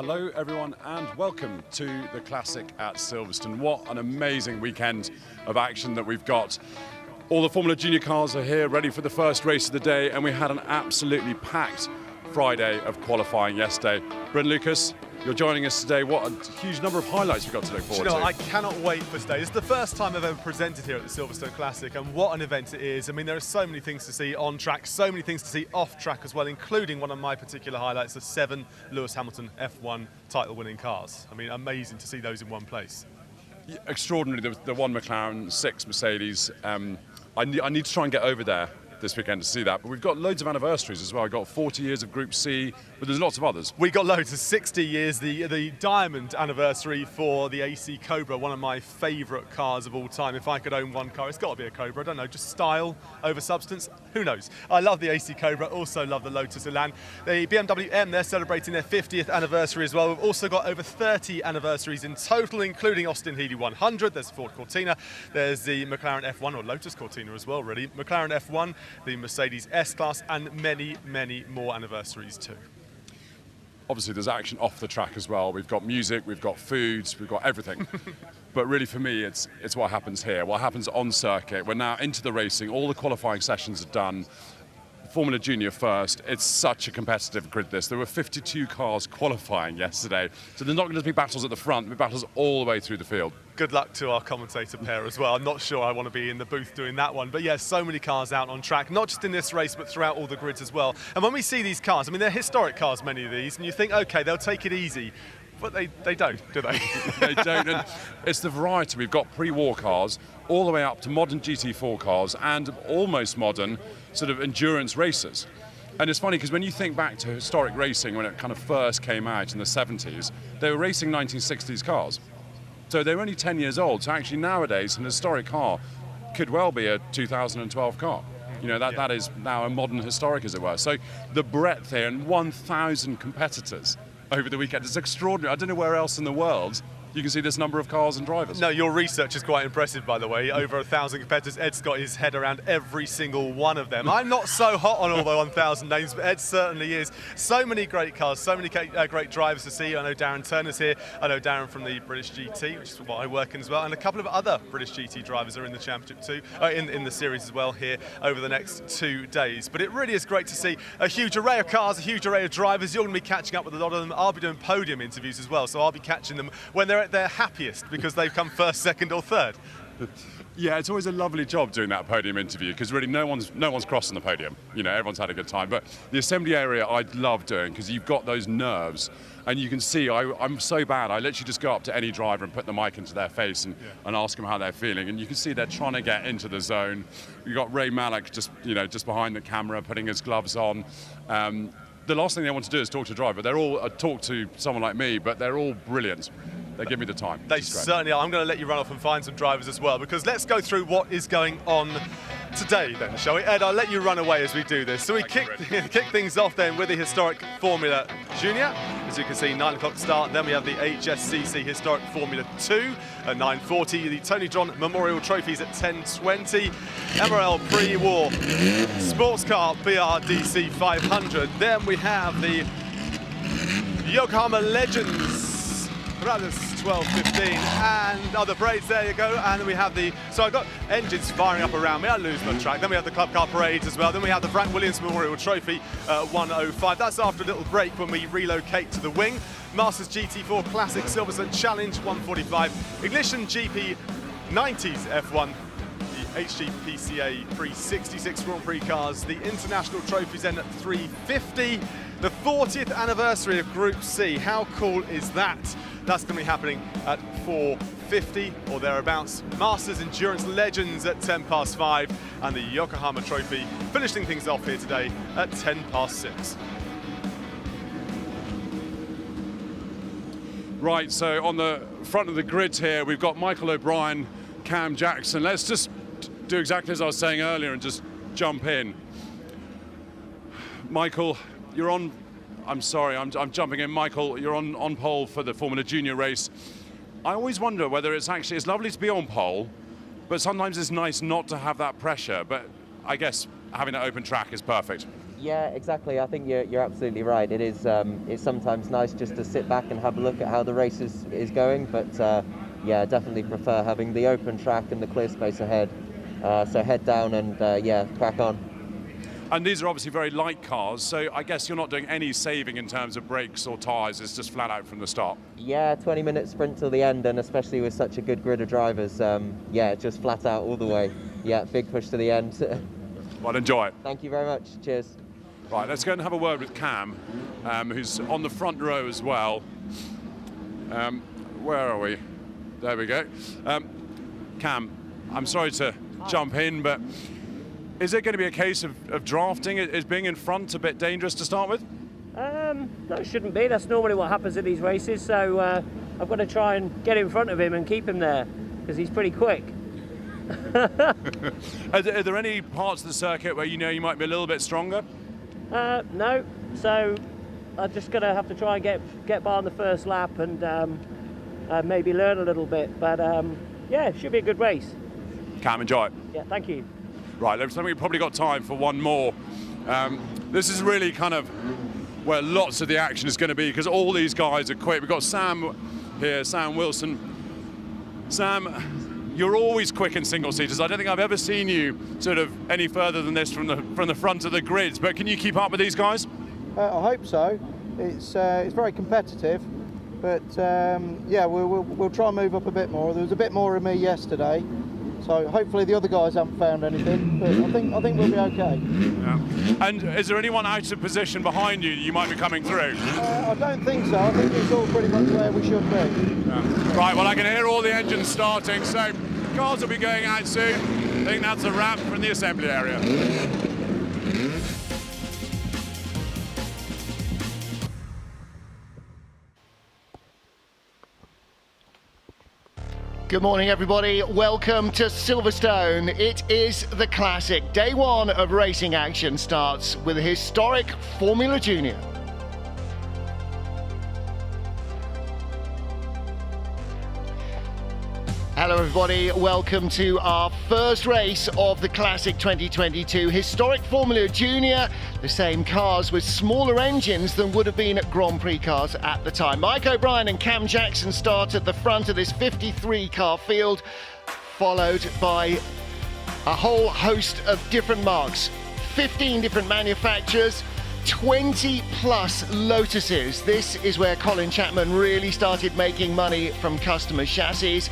Hello everyone and welcome to the Classic at Silverstone. What an amazing weekend of action that we've got. All the Formula Junior cars are here ready for the first race of the day, and we had an absolutely packed Friday of qualifying yesterday. Bryn Lucas, you're joining us today. What a huge number of highlights we've got to look forward to. I cannot wait for today. It's the first time I've ever presented here at the Silverstone Classic, and what an event it is. I mean, there are so many things to see on track, so many things to see off track as well, including one of my particular highlights, the 7 Lewis Hamilton F1 title-winning cars. I mean, amazing to see those in one place. Yeah, extraordinary, the 1 McLaren, 6 Mercedes. I need to try and get over there this weekend to see that, but we've got loads of anniversaries as well. We've got 40 years of Group C, but there's lots of others. We got loads of 60 years, the diamond anniversary for the AC Cobra, one of my favourite cars of all time. If I could own one car, it's got to be a Cobra. I don't know, just style over substance, who knows. I love the AC Cobra, also love the Lotus Elan. The Bmw M, they're celebrating their 50th anniversary as well. We've also got over 30 anniversaries in total, including Austin Healey 100, there's Ford Cortina, there's the McLaren F1, or Lotus Cortina as well really, McLaren F1, the Mercedes S-Class, and many, many more anniversaries too. Obviously there's action off the track as well. We've got music, we've got foods, we've got everything. But really for me, it's what happens here, what happens on circuit. We're now into the racing, all the qualifying sessions are done. Formula Junior first. It's such a competitive grid this. There were 52 cars qualifying yesterday. So there's not going to be battles at the front, there'll be battles all the way through the field. Good luck to our commentator pair as well. I'm not sure I want to be in the booth doing that one. But yeah, so many cars out on track, not just in this race, but throughout all the grids as well. And when we see these cars, I mean, they're historic cars, many of these, and you think, okay, they'll take it easy. But they don't, do they? They don't. And it's the variety. We've got pre-war cars all the way up to modern GT4 cars and almost modern sort of endurance racers. And it's funny because when you think back to historic racing when it kind of first came out in the 70s, they were racing 1960s cars. So they were only 10 years old. So actually nowadays an historic car could well be a 2012 car. You know, that is now a modern historic, as it were. So the breadth here, and 1,000 competitors over the weekend. It's extraordinary. I don't know where else in the world you can see this number of cars and drivers. No, your research is quite impressive, by the way. Over 1,000 competitors. Ed's got his head around every single one of them. I'm not so hot on all the 1,000 names, but Ed certainly is. So many great cars, so many great drivers to see. I know Darren Turner's here. I know Darren from the British GT, which is what I work in as well. And a couple of other British GT drivers are in the championship too, in the series as well here over the next 2 days. But it really is great to see a huge array of cars, a huge array of drivers. You're going to be catching up with a lot of them. I'll be doing podium interviews as well, so I'll be catching them when they're at their happiest because they've come first, second or third. Yeah, it's always a lovely job doing that podium interview because really no one's crossing the podium. You know, everyone's had a good time. But the assembly area I love doing because you've got those nerves and you can see I'm so bad. I literally just go up to any driver and put the mic into their face and ask them how they're feeling. And you can see they're trying to get into the zone. You've got Ray Malek just behind the camera putting his gloves on. The last thing they want to do is talk to a driver. They're all talk to someone like me, but they're all brilliant. They give me the time. They certainly are. I'm going to let you run off and find some drivers as well, because let's go through what is going on today then, shall we? Ed, I'll let you run away as we do this. So we kick things off then with the historic Formula Junior. As you can see, 9 o'clock start. Then we have the HSCC Historic Formula 2 at 9:40. The Tony John Memorial Trophies at 10:20. MRL Pre-War Sports Car BRDC 500. Then we have the Yokohama Legends. That's 12:15, and other parades, there you go. And then we have so I've got engines firing up around me, I lose my track. Then we have the Club Car Parades as well. Then we have the Frank Williams Memorial Trophy, 1:05. That's after a little break when we relocate to the wing. Masters GT4 Classic Silverstone Challenge, 1:45. Ignition GP 90s F1. The HGPCA 366 Grand Prix cars. The International Trophies end at 3:50. The 40th anniversary of Group C. How cool is that? That's going to be happening at 4:50 or thereabouts. Masters Endurance Legends at 5:10, and the Yokohama Trophy finishing things off here today at 6:10. Right, so on the front of the grid here, we've got Michael O'Brien, Cam Jackson. Let's just do exactly as I was saying earlier and just jump in. Michael, you're on. I'm sorry, I'm jumping in. Michael, you're on pole for the Formula Junior race. I always wonder whether it's lovely to be on pole, but sometimes it's nice not to have that pressure. But I guess having that open track is perfect. Yeah, exactly. I think you're absolutely right. It is. It's sometimes nice just to sit back and have a look at how the race is going. But yeah, definitely prefer having the open track and the clear space ahead. So head down and yeah, crack on. And these are obviously very light cars, so I guess you're not doing any saving in terms of brakes or tyres. It's just flat out from the start. Yeah, 20-minute sprint till the end, and especially with such a good grid of drivers, yeah, just flat out all the way. Yeah, big push to the end. Well, enjoy it. Thank you very much. Cheers. Right, let's go and have a word with Cam, who's on the front row as well. Where are we? There we go. Cam, I'm sorry to jump in, but is it going to be a case of drafting? Is being in front a bit dangerous to start with? No, it shouldn't be. That's normally what happens in these races. So I've got to try and get in front of him and keep him there because he's pretty quick. Are there any parts of the circuit where you know you might be a little bit stronger? No. So I'm just going to have to try and get by on the first lap and maybe learn a little bit. But yeah, it should be a good race. Cam, enjoy it. Yeah, thank you. Right, looks like we've probably got time for one more. This is really kind of where lots of the action is going to be because all these guys are quick. We've got Sam here, Sam Wilson. Sam, you're always quick in single-seaters. I don't think I've ever seen you sort of any further than this from the front of the grids, but can you keep up with these guys? I hope so. It's very competitive, but yeah, we'll try and move up a bit more. There was a bit more of me yesterday. So hopefully the other guys haven't found anything, but I think we'll be okay. Yeah. And is there anyone out of position behind you you might be coming through? I don't think so. I think it's all pretty much where we should be. Yeah. Right, well I can hear all the engines starting, so cars will be going out soon. I think that's a wrap from the assembly area. Good morning, everybody. Welcome to Silverstone. It is the classic. Day one of racing action starts with a historic Formula Junior. Hello everybody, welcome to our first race of the Classic 2022 Historic Formula Junior. The same cars with smaller engines than would have been at Grand Prix cars at the time. Mike O'Brien and Cam Jackson start at the front of this 53 car field, followed by a whole host of different marques. 15 different manufacturers, 20 plus Lotuses. This is where Colin Chapman really started making money from customer chassis.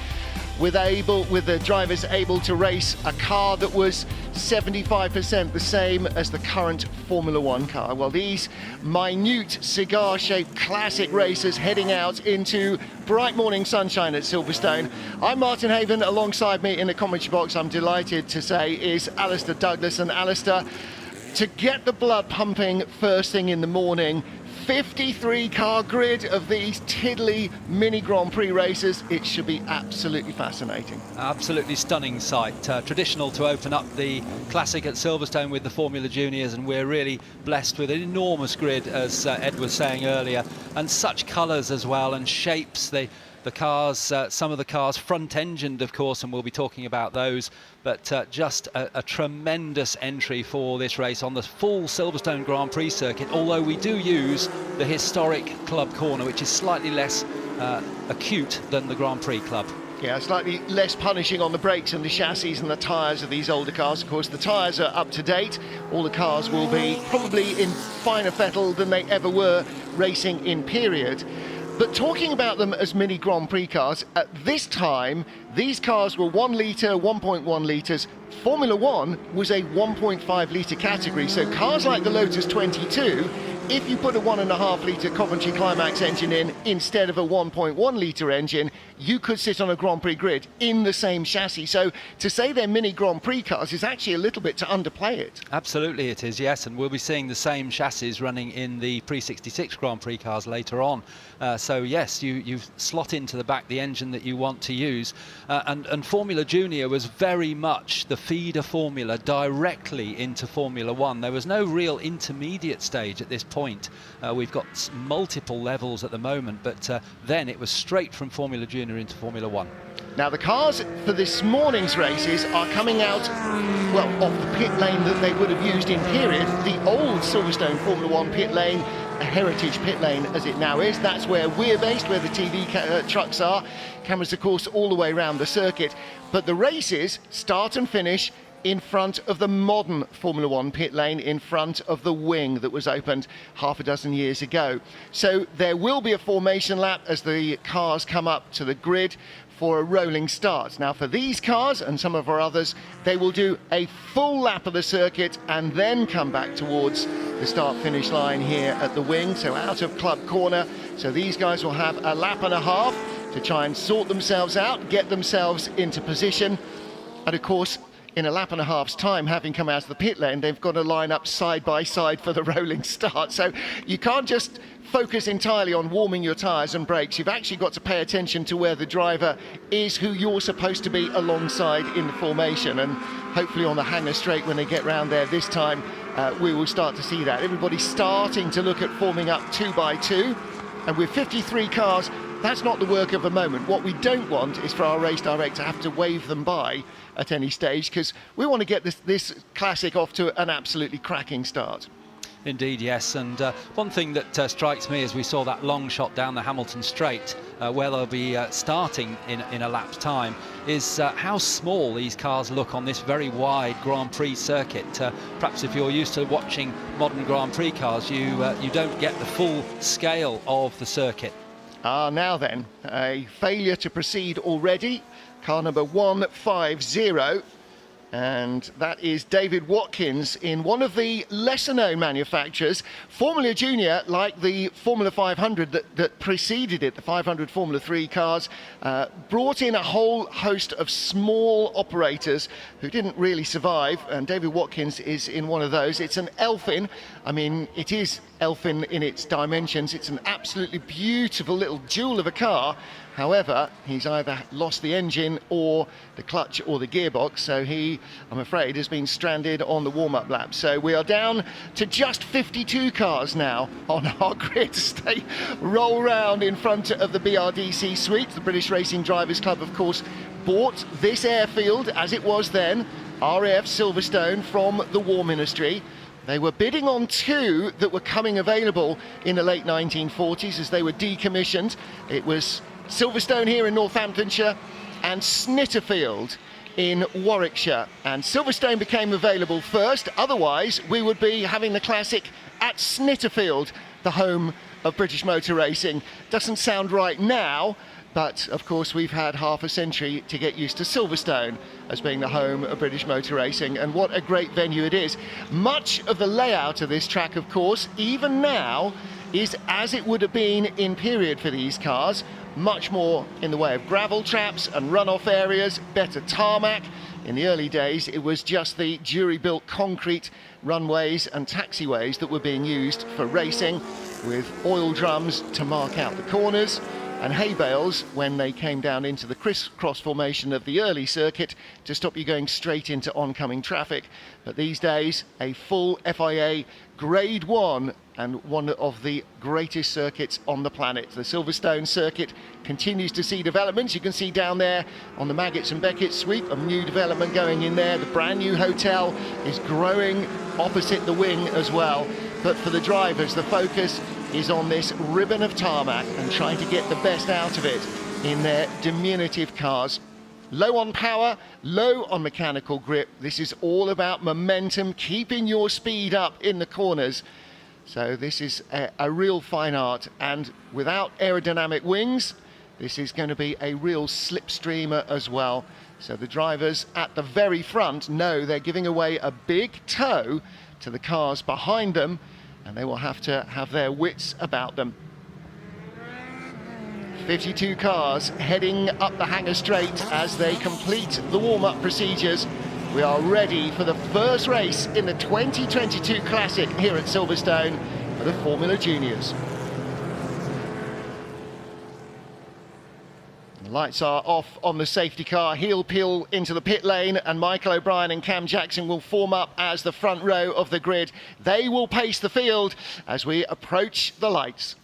With the drivers able to race a car that was 75% the same as the current Formula One car. Well, these minute cigar-shaped classic racers heading out into bright morning sunshine at Silverstone. I'm Martin Haven. Alongside me in the commentary box, I'm delighted to say, is Alistair Douglas. And Alistair, to get the blood pumping first thing in the morning, 53 car grid of these tiddly mini Grand Prix races. It should be absolutely fascinating. Absolutely stunning sight. Traditional to open up the classic at Silverstone with the Formula Juniors, and we're really blessed with an enormous grid, as Ed was saying earlier, and such colours as well, and shapes. The cars, some of the cars front-engined, of course, and we'll be talking about those, but just a tremendous entry for this race on the full Silverstone Grand Prix circuit, although we do use the historic Club Corner, which is slightly less acute than the Grand Prix Club. Yeah, slightly less punishing on the brakes and the chassis and the tyres of these older cars. Of course, the tyres are up to date. All the cars will be probably in finer fettle than they ever were racing in period. But talking about them as mini Grand Prix cars, at this time, these cars were 1 litre, 1.1 litres. Formula One was a 1.5 litre category, so cars like the Lotus 22, if you put a 1.5 litre Coventry Climax engine in instead of a 1.1 litre engine, you could sit on a Grand Prix grid in the same chassis. So to say they're mini Grand Prix cars is actually a little bit to underplay it. Absolutely it is, yes, and we'll be seeing the same chassis running in the pre-66 Grand Prix cars later on. So yes, you slot into the back the engine that you want to use, and Formula Junior was very much the feeder formula directly into Formula One. There was no real intermediate stage at this point. We've got multiple levels at the moment, but then it was straight from Formula Junior into Formula One. Now, the cars for this morning's races are coming out, well, off the pit lane that they would have used in period, the old Silverstone Formula 1 pit lane, a heritage pit lane as it now is. That's where we're based, where the TV trucks are. Cameras, of course, all the way around the circuit. But the races start and finish in front of the modern Formula 1 pit lane, in front of the wing that was opened half a dozen years ago. So there will be a formation lap as the cars come up to the grid for a rolling start. Now, for these cars and some of our others, they will do a full lap of the circuit and then come back towards the start-finish line here at the wing, so out of Club Corner. So these guys will have a lap and a half to try and sort themselves out, get themselves into position. And of course, in a lap and a half's time, having come out of the pit lane, they've got to line up side by side for the rolling start. So you can't just focus entirely on warming your tyres and brakes. You've actually got to pay attention to where the driver is, who you're supposed to be alongside in the formation. And hopefully on the hangar straight, when they get round there this time, we will start to see that. Everybody's starting to look at forming up 2 by 2. And with 53 cars, that's not the work of a moment. What we don't want is for our race director to have to wave them by at any stage, because we want to get this classic off to an absolutely cracking start. Indeed, yes. And one thing that strikes me as we saw that long shot down the Hamilton Straight, where they'll be starting in a lap's time, is how small these cars look on this very wide Grand Prix circuit. Perhaps if you're used to watching modern Grand Prix cars, you don't get the full scale of the circuit. Now then, a failure to proceed already. Car number 150. And that is David Watkins in one of the lesser-known manufacturers. Formula Junior, like the Formula 500 that preceded it, the 500 Formula 3 cars, brought in a whole host of small operators who didn't really survive, and David Watkins is in one of those. It's an Elfin. I mean, it is Elfin in its dimensions. It's an absolutely beautiful little jewel of a car. However, he's either lost the engine or the clutch or the gearbox, so he, I'm afraid, has been stranded on the warm-up lap. So we are down to just 52 cars now on our grid as they roll round in front of the BRDC suite. The British Racing Drivers Club, of course, bought this airfield, as it was then, RAF Silverstone, from the War Ministry. They were bidding on 2 that were coming available in the late 1940s as they were decommissioned. It was Silverstone here in Northamptonshire and Snitterfield in Warwickshire. And Silverstone became available first, otherwise we would be having the classic at Snitterfield, the home of British motor racing. Doesn't sound right now, but of course we've had half a century to get used to Silverstone as being the home of British motor racing, and what a great venue it is. Much of the layout of this track, of course, even now, is as it would have been in period for these cars. Much more in the way of gravel traps and runoff areas, better tarmac. In the early days, it was just the jury-built concrete runways and taxiways that were being used for racing, with oil drums to mark out the corners, and hay bales when they came down into the crisscross formation of the early circuit to stop you going straight into oncoming traffic. But these days, a full FIA Grade 1 and one of the greatest circuits on the planet. The Silverstone circuit continues to see developments. You can see down there on the Maggots and Beckett suite, a new development going in there. The brand new hotel is growing opposite the wing as well. But for the drivers, the focus is on this ribbon of tarmac and trying to get the best out of it in their diminutive cars. Low on power, low on mechanical grip. This is all about momentum, keeping your speed up in the corners. So this is a real fine art, and without aerodynamic wings, this is going to be a real slipstreamer as well. So the drivers at the very front know they're giving away a big tow to the cars behind them, and they will have to have their wits about them. 52 cars heading up the hangar straight as they complete the warm-up procedures. We are ready for the first race in the 2022 Classic here at Silverstone for the Formula Juniors. The lights are off on the safety car, heel peel into the pit lane, and Michael O'Brien and Cam Jackson will form up as the front row of the grid. They will pace the field as we approach the lights.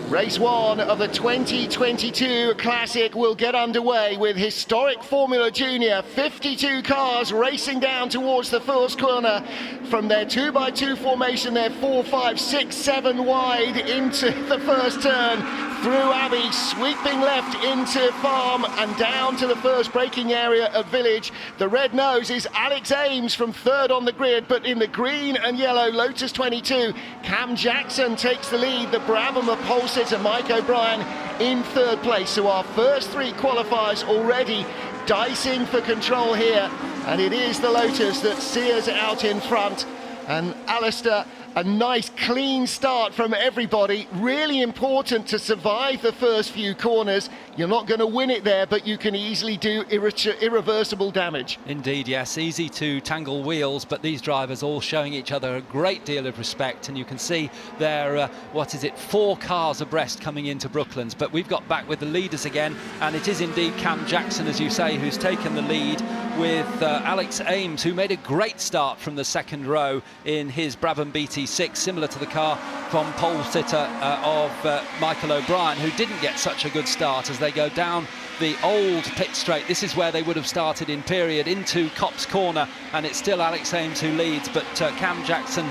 Race 1 of the 2022 Classic will get underway with historic Formula Junior. 52 cars racing down towards the first corner from their 2x2 formation. They're 4, 5, 6, 7 wide into the first turn, through Abbey, sweeping left into Farm and down to the first braking area of Village. The red nose is Alex Ames from third on the grid, but in the green and yellow Lotus 22, Cam Jackson takes the lead. The Brabham of pole sitter Mike O'Brien in third place. So our first 3 qualifiers already dicing for control here, and it is the Lotus that sears out in front. And Alistair, a nice clean start from everybody. Really important to survive the first few corners. You're not going to win it there, but you can easily do irreversible damage. Indeed, yes, easy to tangle wheels, but these drivers all showing each other a great deal of respect, and you can see there, 4 cars abreast coming into Brooklands. But we've got back with the leaders again, and it is indeed Cam Jackson, as you say, who's taken the lead, with Alex Ames, who made a great start from the second row in his Brabham BT6, similar to the car from pole sitter of Michael O'Brien, who didn't get such a good start as they go down the old pit straight. This is where they would have started in period, into Copse Corner, and it's still Alex Ames who leads, but Cam Jackson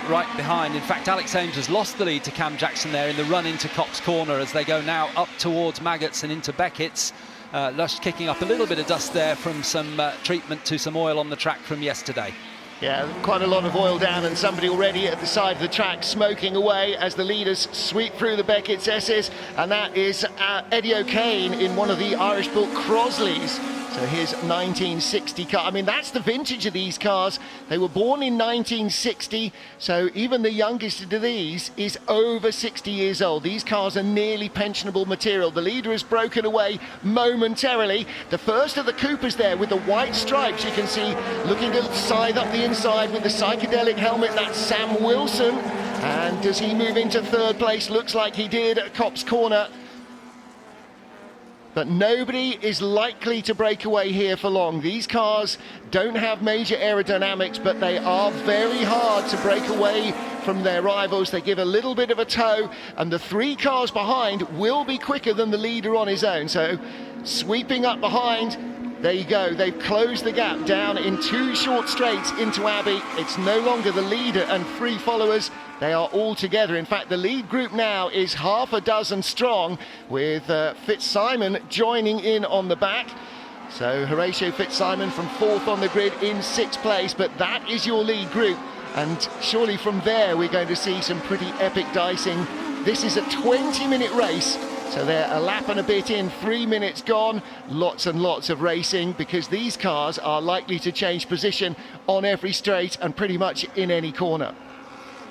right behind. In fact, Alex Ames has lost the lead to Cam Jackson there in the run into Copse Corner as they go now up towards Maggots and into Beckett's. Lush kicking up a little bit of dust there from some treatment to some oil on the track from yesterday. Yeah, quite a lot of oil down, and somebody already at the side of the track smoking away as the leaders sweep through the Beckett's S's, and that is Eddie O'Kane in one of the Irish-built Crosleys. So his 1960 car. I mean, that's the vintage of these cars. They were born in 1960, so even the youngest of these is over 60 years old. These cars are nearly pensionable material. The leader has broken away momentarily. The first of the Coopers there with the white stripes, you can see looking to scythe up the inside with the psychedelic helmet. That's Sam Wilson. And does he move into third place? Looks like he did at Copse Corner. But nobody is likely to break away here for long. These cars don't have major aerodynamics, but they are very hard to break away from their rivals. They give a little bit of a tow, and the 3 cars behind will be quicker than the leader on his own. So sweeping up behind, there you go. They've closed the gap down in 2 short straights into Abbey. It's no longer the leader and 3 followers. They are all together. In fact, the lead group now is half a dozen strong, with Fitzsimon joining in on the back. So Horatio Fitzsimon from 4th on the grid in 6th place, but that is your lead group. And surely from there we're going to see some pretty epic dicing. This is a 20-minute race, so they're a lap and a bit in, 3 minutes gone. Lots and lots of racing, because these cars are likely to change position on every straight and pretty much in any corner.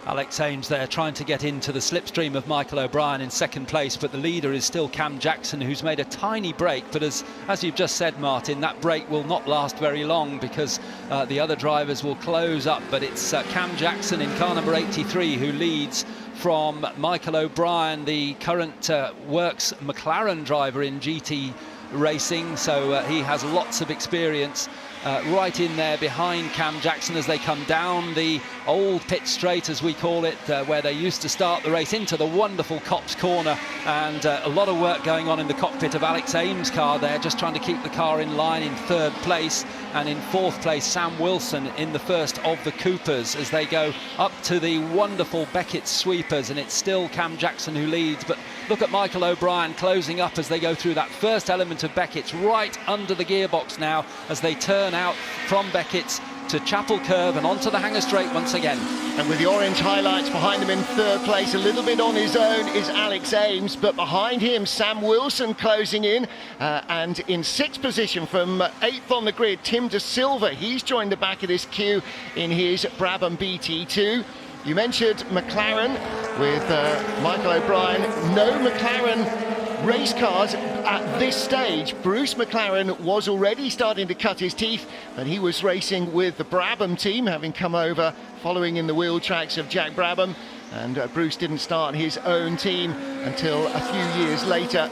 Alex Ames there trying to get into the slipstream of Michael O'Brien in 2nd place, but the leader is still Cam Jackson, who's made a tiny break. But as you've just said, Martin, that break will not last very long, because the other drivers will close up. But it's Cam Jackson in car number 83 who leads from Michael O'Brien, the current Works McLaren driver in GT racing, so he has lots of experience. Right in there behind Cam Jackson as they come down the old pit straight, as we call it, where they used to start the race, into the wonderful Copse Corner, and a lot of work going on in the cockpit of Alex Ames' car there, just trying to keep the car in line in 3rd place, and in 4th place Sam Wilson in the first of the Coopers as they go up to the wonderful Beckett sweepers, and it's still Cam Jackson who leads. But look at Michael O'Brien closing up as they go through that first element of Beckett's, right under the gearbox now as they turn out from Beckett's to Chapel Curve and onto the Hangar Straight once again. And with the orange highlights behind him in 3rd place, a little bit on his own is Alex Ames, but behind him Sam Wilson closing in, and in 6th position from 8th on the grid, Tim De Silva. He's joined the back of this queue in his Brabham BT2. You mentioned McLaren with Michael O'Brien. No McLaren race cars at this stage. Bruce McLaren was already starting to cut his teeth, and he was racing with the Brabham team, having come over following in the wheel tracks of Jack Brabham, and Bruce didn't start his own team until a few years later,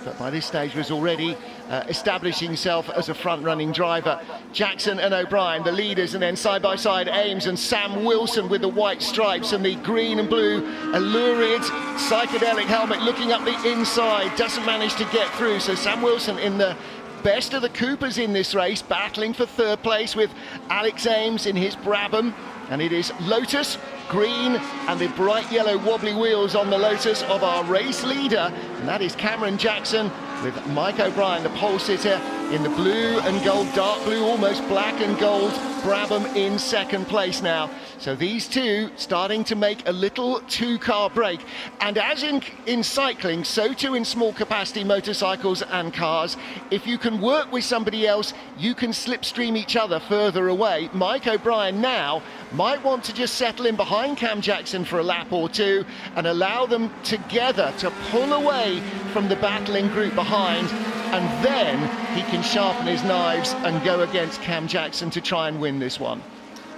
but by this stage was already establishing himself as a front-running driver. Jackson and O'Brien, the leaders, and then side-by-side Ames and Sam Wilson with the white stripes and the green and blue lurid psychedelic helmet looking up the inside. Doesn't manage to get through, so Sam Wilson in the best of the Coopers in this race, battling for third place with Alex Ames in his Brabham. And it is Lotus, green, and the bright yellow wobbly wheels on the Lotus of our race leader, and that is Cameron Jackson, with Mike O'Brien, the pole sitter, in the blue and gold, dark blue, almost black and gold Brabham in second place now. So these two starting to make a little two-car break. And as in cycling, so too in small capacity motorcycles and cars, if you can work with somebody else, you can slipstream each other further away. Mike O'Brien now might want to just settle in behind Cam Jackson for a lap or two and allow them together to pull away from the battling group behind, and then he can sharpen his knives and go against Cam Jackson to try and win this one.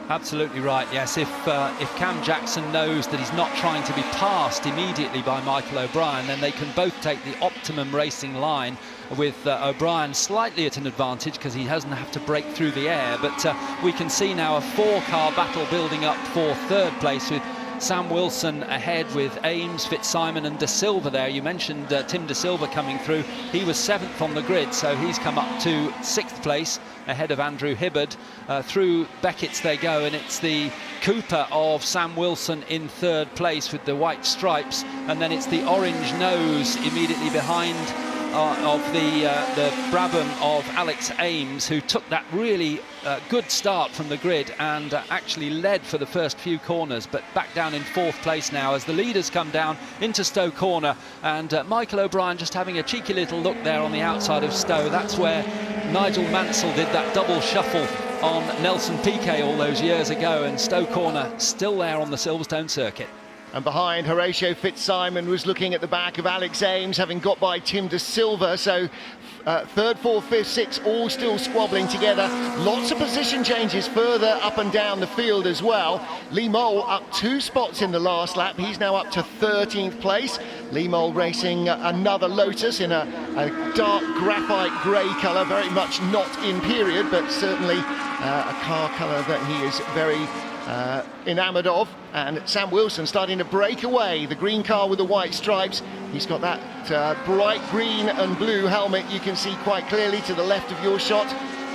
Absolutely right, yes. If Cam Jackson knows that he's not trying to be passed immediately by Michael O'Brien, then they can both take the optimum racing line, with O'Brien slightly at an advantage because he doesn't have to break through the air. But we can see now a four-car battle building up for third place, with Sam Wilson ahead with Ames, Fitzsimon and De Silva there. You mentioned Tim De Silva coming through. He was 7th on the grid, so he's come up to 6th place ahead of Andrew Hibbard. Through Beckett's they go, and it's the Cooper of Sam Wilson in third place with the white stripes, and then it's the orange nose immediately behind of the Brabham of Alex Ames, who took that really good start from the grid and actually led for the first few corners, but back down in 4th place now as the leaders come down into Stowe Corner. And Michael O'Brien just having a cheeky little look there on the outside of Stowe. That's where Nigel Mansell did that double shuffle on Nelson Piquet all those years ago, and Stowe Corner still there on the Silverstone circuit. And behind, Horatio Fitzsimon was looking at the back of Alex Ames, having got by Tim De Silva. So third, fourth, fifth, sixth, all still squabbling together. Lots of position changes further up and down the field as well. Lee Mole up 2 spots in the last lap. He's now up to 13th place. Lee Mole racing another Lotus in a dark graphite grey colour, very much not in period, but certainly a car colour that he is very enamoured of. And Sam Wilson starting to break away, the green car with the white stripes. He's got that bright green and blue helmet you can see quite clearly to the left of your shot,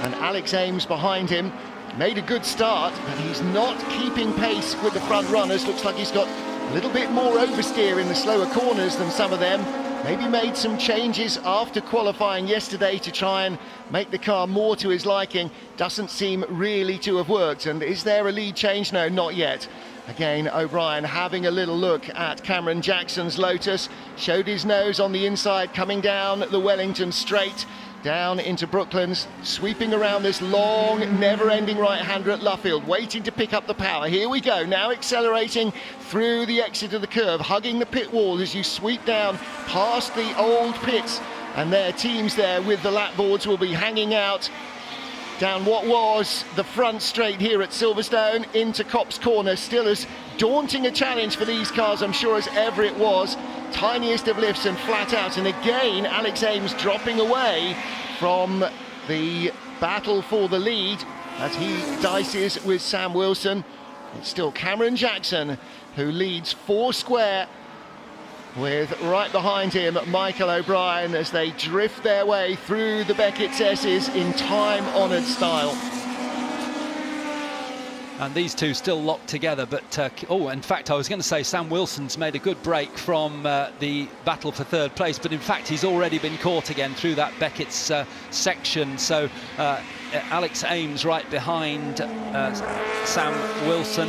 and Alex Ames behind him made a good start, but he's not keeping pace with the front runners. Looks like he's got a little bit more oversteer in the slower corners than some of them. Maybe made some changes after qualifying yesterday to try and make the car more to his liking. Doesn't seem really to have worked. And is there a lead change? No, not yet. Again, O'Brien having a little look at Cameron Jackson's Lotus. Showed his nose on the inside, coming down the Wellington straight, down into Brooklands, sweeping around this long, never-ending right-hander at Luffield, waiting to pick up the power. Here we go, now accelerating through the exit of the curve, hugging the pit wall as you sweep down past the old pits, and their teams there with the lap boards will be hanging out down what was the front straight here at Silverstone into Copse Corner. Still as daunting a challenge for these cars, I'm sure, as ever it was. Tiniest of lifts and flat out, and again Alex Ames dropping away from the battle for the lead as he dices with Sam Wilson. It's still Cameron Jackson who leads 4 square, with right behind him Michael O'Brien as they drift their way through the Beckett's S's in time-honoured style. And these two still locked together, but in fact I was going to say Sam Wilson's made a good break from the battle for third place, but in fact he's already been caught again through that Beckett's section. So Alex Ames right behind Sam Wilson.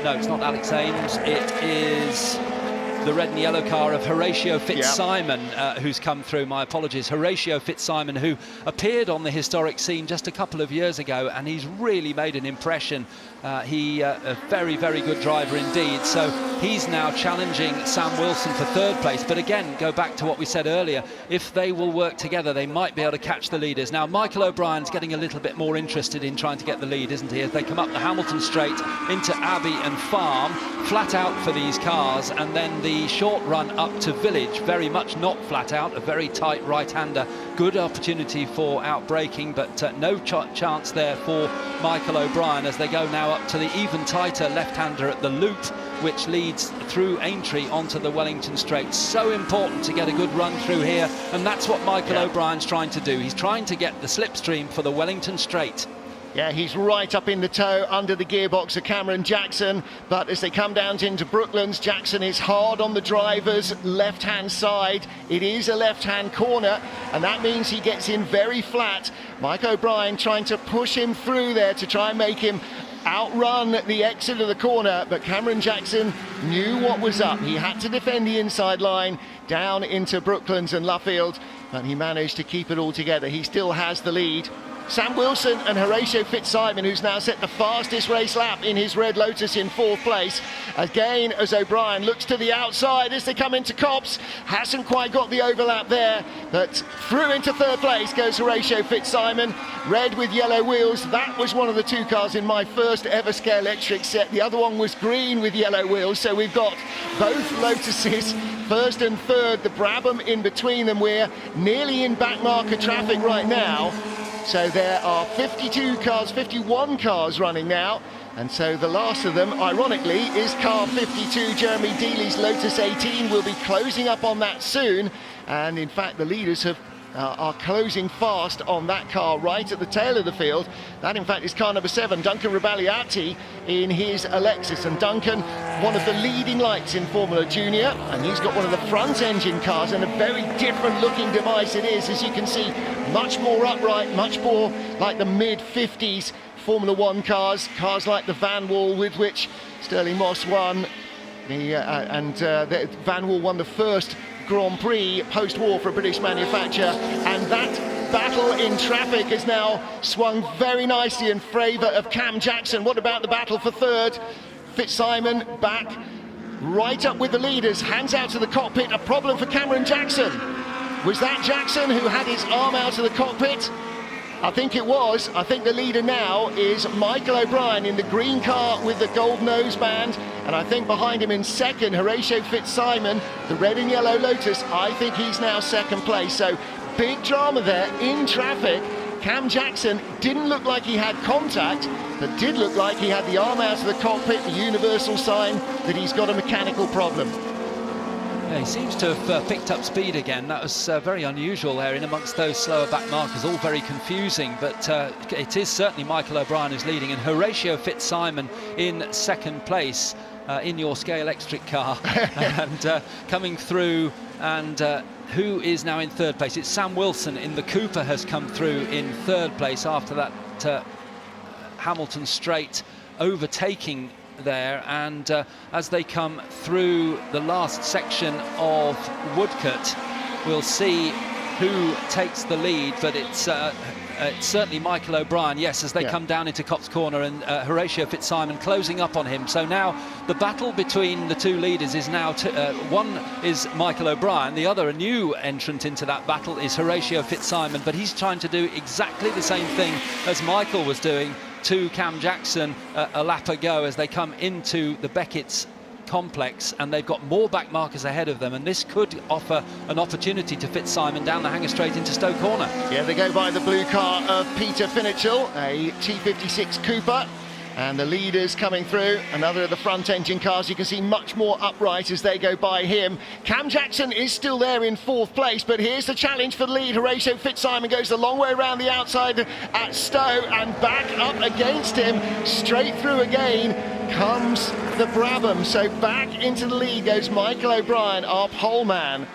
No, it's not Alex Ames, it is the red and yellow car of Horatio Fitzsimon, who's come through. My apologies. Horatio Fitzsimon, who appeared on the historic scene just a couple of years ago, and he's really made an impression. A very, very good driver indeed. So he's now challenging Sam Wilson for third place. But again, go back to what we said earlier. If they will work together, they might be able to catch the leaders. Now, Michael O'Brien's getting a little bit more interested in trying to get the lead, isn't he? As they come up the Hamilton Straight into Abbey and Farm, flat out for these cars, and then the the short run up to Village, very much not flat out, a very tight right-hander. Good opportunity for outbraking, but no chance there for Michael O'Brien as they go now up to the even tighter left-hander at the loop, which leads through Aintree onto the Wellington Straight. So important to get a good run through here, and that's what Michael O'Brien's trying to do. He's trying to get the slipstream for the Wellington Straight. Yeah, he's right up in the toe under the gearbox of Cameron Jackson, but as they come down into Brooklands, Jackson is hard on the driver's left-hand side. It is a left-hand corner, and that means he gets in very flat. Mike O'Brien trying to push him through there to try and make him outrun the exit of the corner, but Cameron Jackson knew what was up. He had to defend the inside line down into Brooklands and Luffield, but he managed to keep it all together. He still has the lead. Sam Wilson and Horatio Fitzsimon, who's now set the fastest race lap in his Red Lotus in 4th place. Again, as O'Brien looks to the outside as they come into Copse, hasn't quite got the overlap there, but through into 3rd place goes Horatio Fitzsimon, red with yellow wheels. That was one of the 2 cars in my first ever Scale Electric set. The other one was green with yellow wheels, so we've got both Lotuses, 1st and 3rd, the Brabham in between them. We're nearly in back marker traffic right now. So there are 51 cars running now, and so the last of them, ironically, is car 52, Jeremy Dealey's Lotus 18. We'll be closing up on that soon, and in fact the leaders are closing fast on that car right at the tail of the field. That in fact is car number 7, Duncan Rabagliati in his Alexis, and Duncan, one of the leading lights in Formula Junior, and he's got one of the front engine cars, and a very different looking device it is, as you can see, much more upright, much more like the mid-50s Formula 1 cars like the Van Wall with which Sterling Moss won, Van Wall won the first Grand Prix post-war for a British manufacturer, and that battle in traffic has now swung very nicely in favour of Cam Jackson. What about the battle for 3rd? Fitzsimon back right up with the leaders, hands out to the cockpit. A problem for Cameron Jackson. Was that Jackson who had his arm out of the cockpit? I think it was. I think the leader now is Michael O'Brien in the green car with the gold noseband, and I think behind him in 2nd, Horatio Fitzsimon, the red and yellow Lotus. I think he's now 2nd place. So big drama there in traffic. Cam Jackson didn't look like he had contact, but did look like he had the arm out of the cockpit, the universal sign that he's got a mechanical problem. Yeah, he seems to have picked up speed again. That was very unusual there in amongst those slower back markers, all very confusing, but it is certainly Michael O'Brien who's leading, and Horatio Fitzsimon in 2nd place in your Scale Electric car and coming through, and who is now in 3rd place? It's Sam Wilson in the Cooper has come through in 3rd place after that Hamilton Straight overtaking there, and as they come through the last section of Woodcote, we'll see who takes the lead, but it's certainly Michael O'Brien, yes, as they come down into Copse Corner, and Horatio Fitzsimon closing up on him. So now the battle between the 2 leaders is now one is Michael O'Brien, the other, a new entrant into that battle, is Horatio Fitzsimon, but he's trying to do exactly the same thing as Michael was doing to Cam Jackson a lap ago as they come into the Beckett's complex, and they've got more back markers ahead of them, and this could offer an opportunity to Fitzsimon down the hanger straight into Stowe Corner. Yeah, they go by the blue car of Peter Finichel, a T56 Cooper, and the leaders coming through, another of the front engine cars. You can see much more upright as they go by him. Cam Jackson is still there in 4th place, but here's the challenge for the lead. Horatio Fitzsimon goes a long way around the outside at Stowe, and back up against him, straight through again comes the Brabham. So back into the lead goes Michael O'Brien, our pole man.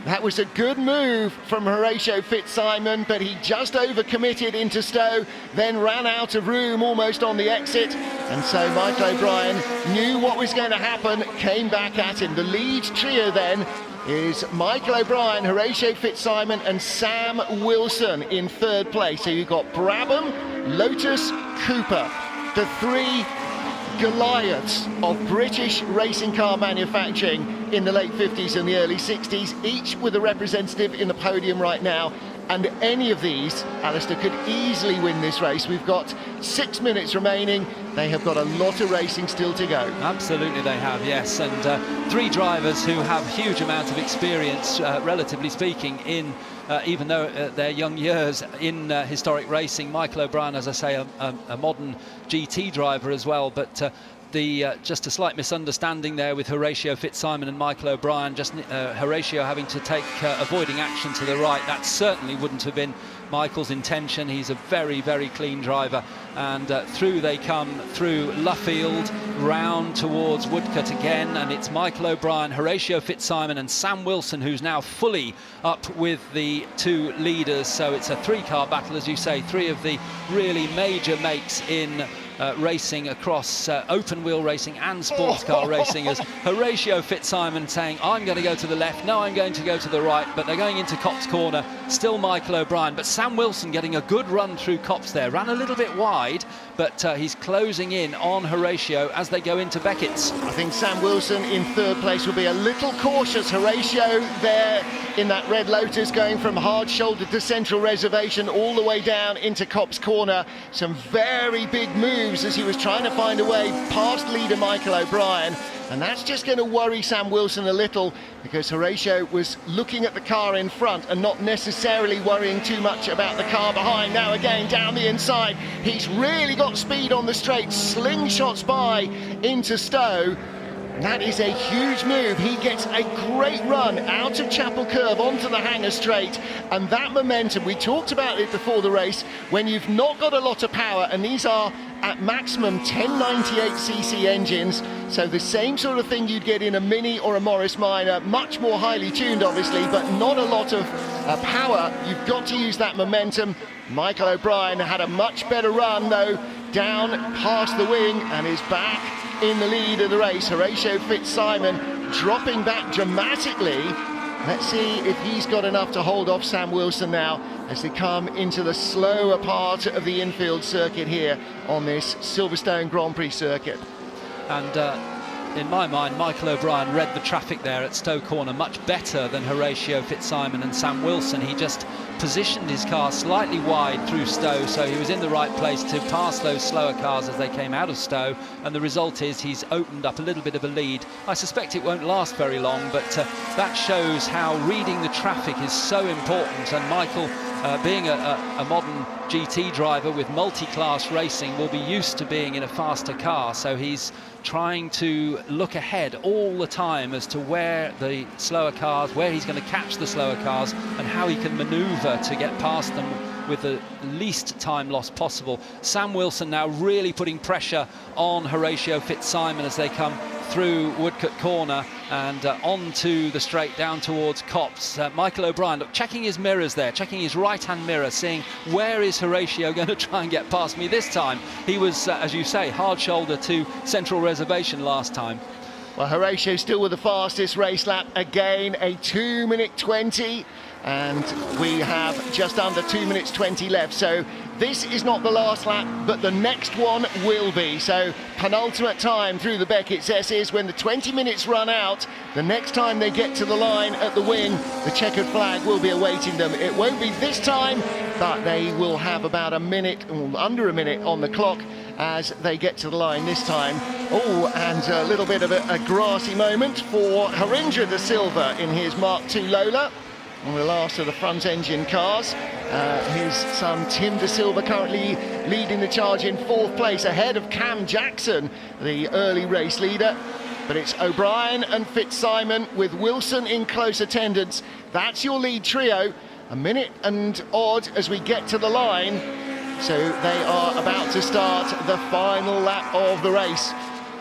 That was a good move from Horatio Fitzsimon, but he just overcommitted into Stowe, then ran out of room almost on the exit, and so Michael O'Brien knew what was going to happen, came back at him. The lead trio then is Michael O'Brien, Horatio Fitzsimon and Sam Wilson in 3rd place. So you've got Brabham, Lotus, Cooper, the 3 Goliaths of British racing car manufacturing in the late 50s and the early 60s, each with a representative in the podium right now. and any of these, Alistair, could easily win this race. We've got 6 minutes remaining. They have got a lot of racing still to go. Absolutely they have, yes, and 3 drivers who have huge amount of experience, relatively speaking, in even though their young years in historic racing. Michael O'Brien, as I say, a modern GT driver as well, but just a slight misunderstanding there with Horatio Fitzsimon and Michael O'Brien. Just Horatio having to take avoiding action to the right. That certainly wouldn't have been Michael's intention. He's a very, very clean driver, and through they come, through Luffield, round towards Woodcote again, and it's Michael O'Brien, Horatio Fitzsimon and Sam Wilson who's now fully up with the 2 leaders. So it's a 3-car battle, as you say, 3 of the really major makes in racing across open wheel racing and sports car racing, as Horatio Fitzsimon saying, I'm going to go to the left, no, I'm going to go to the right, but they're going into Copse Corner, still Michael O'Brien, but Sam Wilson getting a good run through Copse there, ran a little bit wide, but he's closing in on Horatio as they go into Beckett's. I think Sam Wilson in 3rd place will be a little cautious. Horatio there in that red Lotus going from hard shoulder to central reservation all the way down into Copse Corner. Some very big moves as he was trying to find a way past leader Michael O'Brien, and that's just going to worry Sam Wilson a little, because Horatio was looking at the car in front and not necessarily worrying too much about the car behind. Now again down the inside, he's really got speed on the straight, slingshots by into Stowe. That is a huge move. He gets a great run out of Chapel Curve onto the Hangar Straight, and that momentum, we talked about it before the race, when you've not got a lot of power, and these are at maximum 1098cc engines, so the same sort of thing you'd get in a Mini or a Morris Minor, much more highly tuned obviously, but not a lot of power. You've got to use that momentum. Michael O'Brien had a much better run though, down past the wing, and is back in the lead of the race. Horatio Fitzsimon dropping back dramatically. Let's see if he's got enough to hold off Sam Wilson now as they come into the slower part of the infield circuit here on this Silverstone Grand Prix circuit. And in my mind, Michael O'Brien read the traffic there at Stowe Corner much better than Horatio Fitzsimon and Sam Wilson. He just positioned his car slightly wide through Stowe, so he was in the right place to pass those slower cars as they came out of Stowe, and the result is he's opened up a little bit of a lead. I suspect it won't last very long, but that shows how reading the traffic is so important, and Michael, being a modern GT driver with multi-class racing, will be used to being in a faster car, so he's trying to look ahead all the time as to where the slower cars, where he's going to catch the slower cars, and how he can maneuver to get past them with the least time loss possible. Sam Wilson now really putting pressure on Horatio Fitzsimon as they come through Woodcote Corner and onto the straight down towards Copse. Michael O'Brien, look, checking his mirrors there, checking his right-hand mirror, seeing where is Horatio going to try and get past me this time. He was, as you say, hard shoulder to central reservation last time. Well, Horatio still with the fastest race lap again, a 2:20, and we have just under 2:20 left. So this is not the last lap, but the next one will be. So penultimate time through the Beckett's S's. When the 20 minutes run out, the next time they get to the line at the wing, the checkered flag will be awaiting them. It won't be this time, but they will have about a minute, or under a minute on the clock as they get to the line this time. Oh, and a little bit of a grassy moment for Harindra De Silva in his Mark II Lola, one of the last of the front engine cars. His son Tim De Silva currently leading the charge in 4th place, ahead of Cam Jackson, the early race leader. But it's O'Brien and Fitzsimon with Wilson in close attendance. That's your lead trio. A minute and odd as we get to the line. So they are about to start the final lap of the race.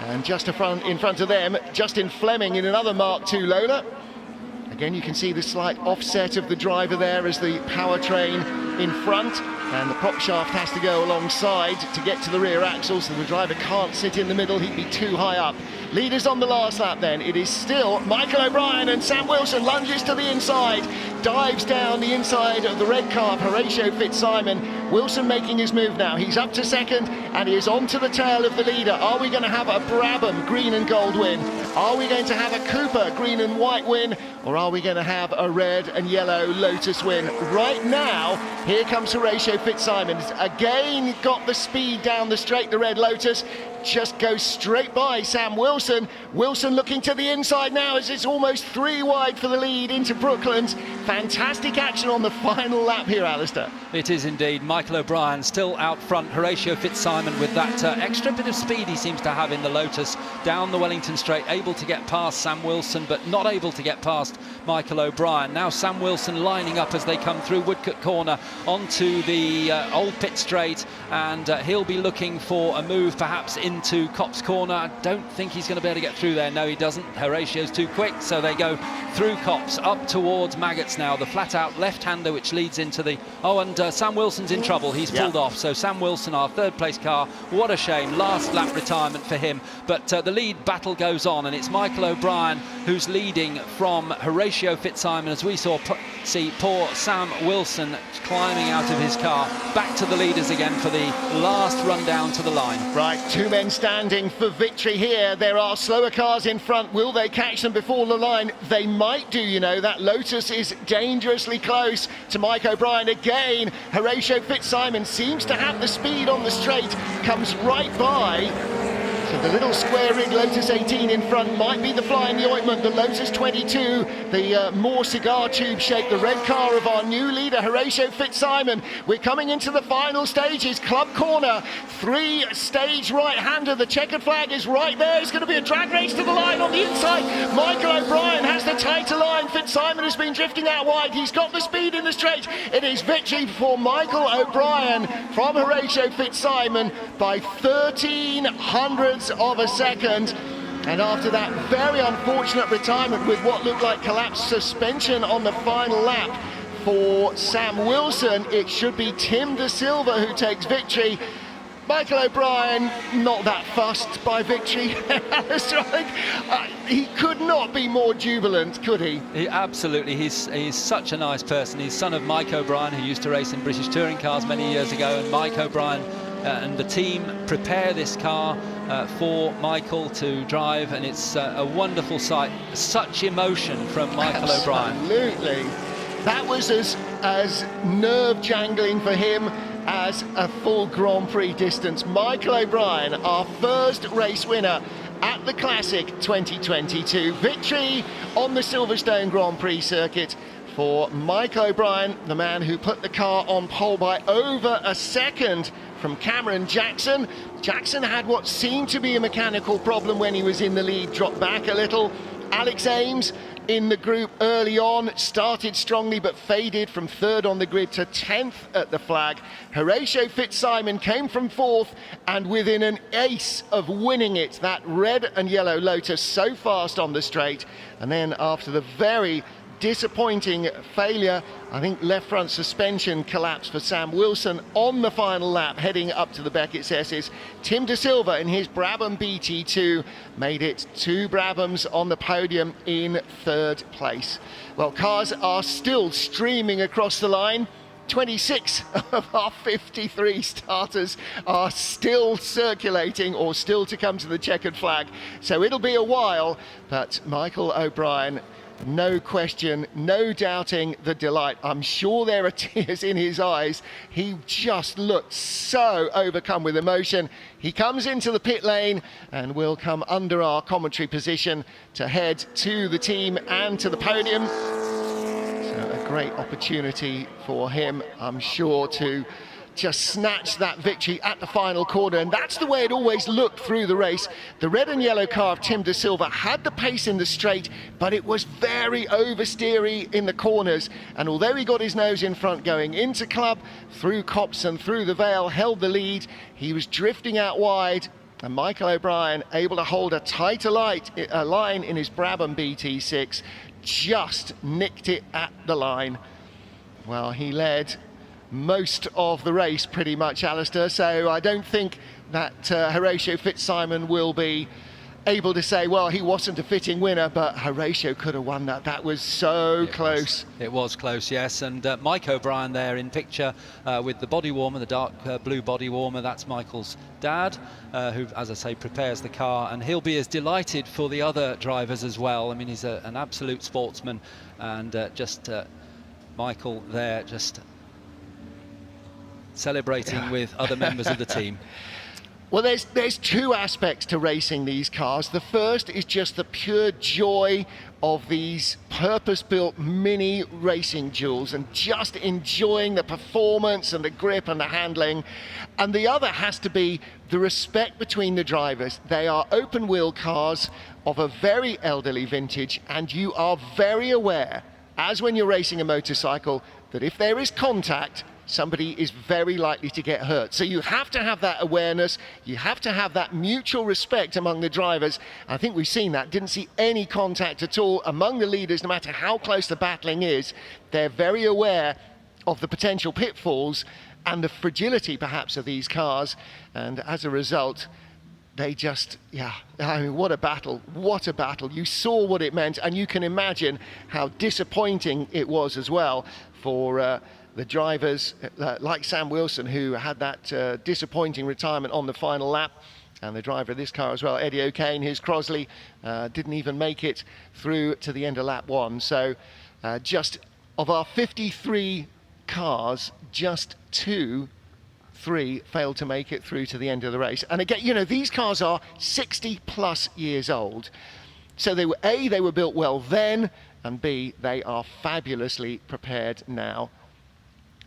And just in front of them, Justin Fleming in another Mark II Lola. Again, you can see the slight offset of the driver there as the powertrain in front, and the prop shaft has to go alongside to get to the rear axle, so the driver can't sit in the middle, he'd be too high up. Leaders on the last lap then, it is still Michael O'Brien, and Sam Wilson lunges to the inside, dives down the inside of the red car, Horatio Fitzsimon. Wilson making his move now, he's up to second and he is on to the tail of the leader. Are we going to have a Brabham green and gold win? Are we going to have a Cooper green and white win, or are we going to have a red and yellow Lotus win? Right now, here comes Horatio Fitzsimons. Again, got the speed down the straight, the red Lotus. Just goes straight by Sam Wilson. Wilson looking to the inside now as it's almost 3 wide for the lead into Brooklands. Fantastic action on the final lap here, Alistair. It is indeed. Michael O'Brien still out front. Horatio Fitzsimon with that extra bit of speed he seems to have in the Lotus down the Wellington Straight, able to get past Sam Wilson but not able to get past Michael O'Brien. Now Sam Wilson lining up as they come through Woodcote Corner onto the Old Pit Straight, and he'll be looking for a move perhaps into Copse Corner. I don't think he's going to be able to get through there. No, he doesn't. Horatio's too quick, so they go through Copse up towards Maggots now, the flat out left-hander which leads into the... Oh, and Sam Wilson's in trouble. He's pulled off. So Sam Wilson, our third place car, what a shame. Last lap retirement for him. But the lead battle goes on, and it's Michael O'Brien who's leading from Horatio Fitzsimon, as we see poor Sam Wilson climbing out of his car. Back to the leaders again for the last run down to the line. Right, 2 men standing for victory here. There are slower cars in front. Will they catch them before the line? They might do, you know. That Lotus is dangerously close to Mike O'Brien again. Horatio Fitzsimon seems to have the speed on the straight, comes right by. So the little square rig Lotus 18 in front might be the fly in the ointment. The Lotus 22, the more cigar tube shape, the red car of our new leader, Horatio Fitzsimon. We're coming into the final stages. Club Corner, 3-stage right-hander. The checkered flag is right there. It's going to be a drag race to the line on the inside. Michael O'Brien has the tighter line. Fitzsimon has been drifting out wide. He's got the speed in the straight. It is victory for Michael O'Brien from Horatio Fitzsimon by 1300 of a second. And after that very unfortunate retirement with what looked like collapsed suspension on the final lap for Sam Wilson, it should be Tim De Silva who takes victory. Michael O'Brien not that fussed by victory. He could not be more jubilant, could he? Absolutely. He's such a nice person. He's son of Mike O'Brien, who used to race in British touring cars many years ago, and Mike O'Brien and the team prepare this car for Michael to drive, and it's a wonderful sight. Such emotion from Michael O'Brien. Absolutely. That was as nerve-jangling for him as a full Grand Prix distance. Michael O'Brien, our first race winner at the Classic 2022. Victory on the Silverstone Grand Prix circuit for Michael O'Brien, the man who put the car on pole by over a second from Cameron Jackson. Jackson had what seemed to be a mechanical problem when he was in the lead, dropped back a little. Alex Ames in the group early on, started strongly but faded from 3rd on the grid to 10th at the flag. Horatio Fitzsimon came from 4th and within an ace of winning it. That red and yellow Lotus so fast on the straight. And then after the very disappointing failure, I think left front suspension collapse for Sam Wilson on the final lap heading up to the Beckett's S's. Tim De Silva in his Brabham BT2 made it 2 Brabhams on the podium in 3rd place. Well, cars are still streaming across the line. 26 of our 53 starters are still circulating or still to come to the checkered flag. So it'll be a while, but Michael O'Brien, no question, no doubting the delight. I'm sure there are tears in his eyes. He just looked so overcome with emotion. He comes into the pit lane and will come under our commentary position to head to the team and to the podium. So a great opportunity for him, I'm sure, to just snatch that victory at the final corner, and that's the way it always looked through the race. The red and yellow car of Tim De Silva had the pace in the straight, but it was very oversteery in the corners, and although he got his nose in front going into Club, through Copse and through the Vale, held the lead, he was drifting out wide, and Michael O'Brien able to hold a tighter line in his Brabham BT6, just nicked it at the line. Well, he led most of the race pretty much, Alistair, so I don't think that Horatio Fitzsimon will be able to say, well, he wasn't a fitting winner, but Horatio could have won that. That was so close. It was close, yes. And Mike O'Brien there in picture with the body warmer, the dark blue body warmer. That's Michael's dad, who, as I say, prepares the car. And he'll be as delighted for the other drivers as well. I mean, he's an absolute sportsman. And Michael there just celebrating with other members of the team. Well, there's two aspects to racing these cars. The first is just the pure joy of these purpose-built mini racing jewels and just enjoying the performance and the grip and the handling. And the other has to be the respect between the drivers. They are open-wheel cars of a very elderly vintage, and you are very aware, as when you're racing a motorcycle, that if there is contact, somebody is very likely to get hurt. So you have to have that awareness, you have to have that mutual respect among the drivers. I think we've seen that. Didn't see any contact at all among the leaders, no matter how close the battling is. They're very aware of the potential pitfalls and the fragility perhaps of these cars, and as a result they just, I mean, what a battle, what a battle. You saw what it meant, and you can imagine how disappointing it was as well for the drivers like Sam Wilson, who had that disappointing retirement on the final lap, and the driver of this car as well, Eddie O'Kane, his Crosley, didn't even make it through to the end of lap 1. So just of our 53 cars, just 3 failed to make it through to the end of the race. And again, you know, these cars are 60 plus years old. So they were, A, they were built well then, and B, they are fabulously prepared now.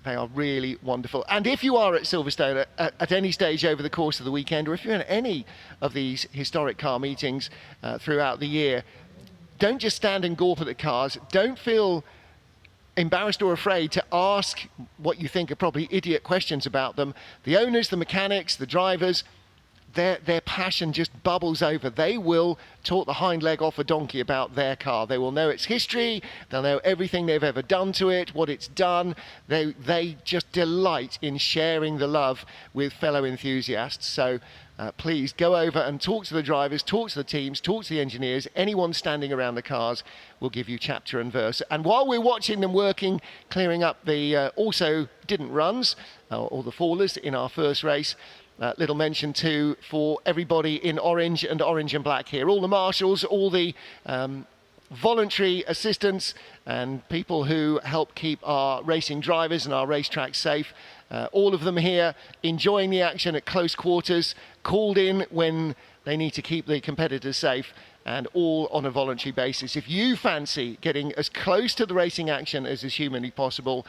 They are really wonderful. And if you are at Silverstone at any stage over the course of the weekend, or if you're in any of these historic car meetings throughout the year, don't just stand and gawp at the cars. Don't feel embarrassed or afraid to ask what you think are probably idiot questions about them. The owners, the mechanics, the drivers, their passion just bubbles over. They will talk the hind leg off a donkey about their car. They will know its history, they'll know everything they've ever done to it, what it's done. They just delight in sharing the love with fellow enthusiasts. So please go over and talk to the drivers, talk to the teams, talk to the engineers. Anyone standing around the cars will give you chapter and verse. And while we're watching them working, clearing up the also didn't runs, or the fallers in our first race, little mention too for everybody in orange and black here. All the marshals, all the voluntary assistants and people who help keep our racing drivers and our racetracks safe. All of them here enjoying the action at close quarters, called in when they need to keep the competitors safe, and all on a voluntary basis. If you fancy getting as close to the racing action as is humanly possible,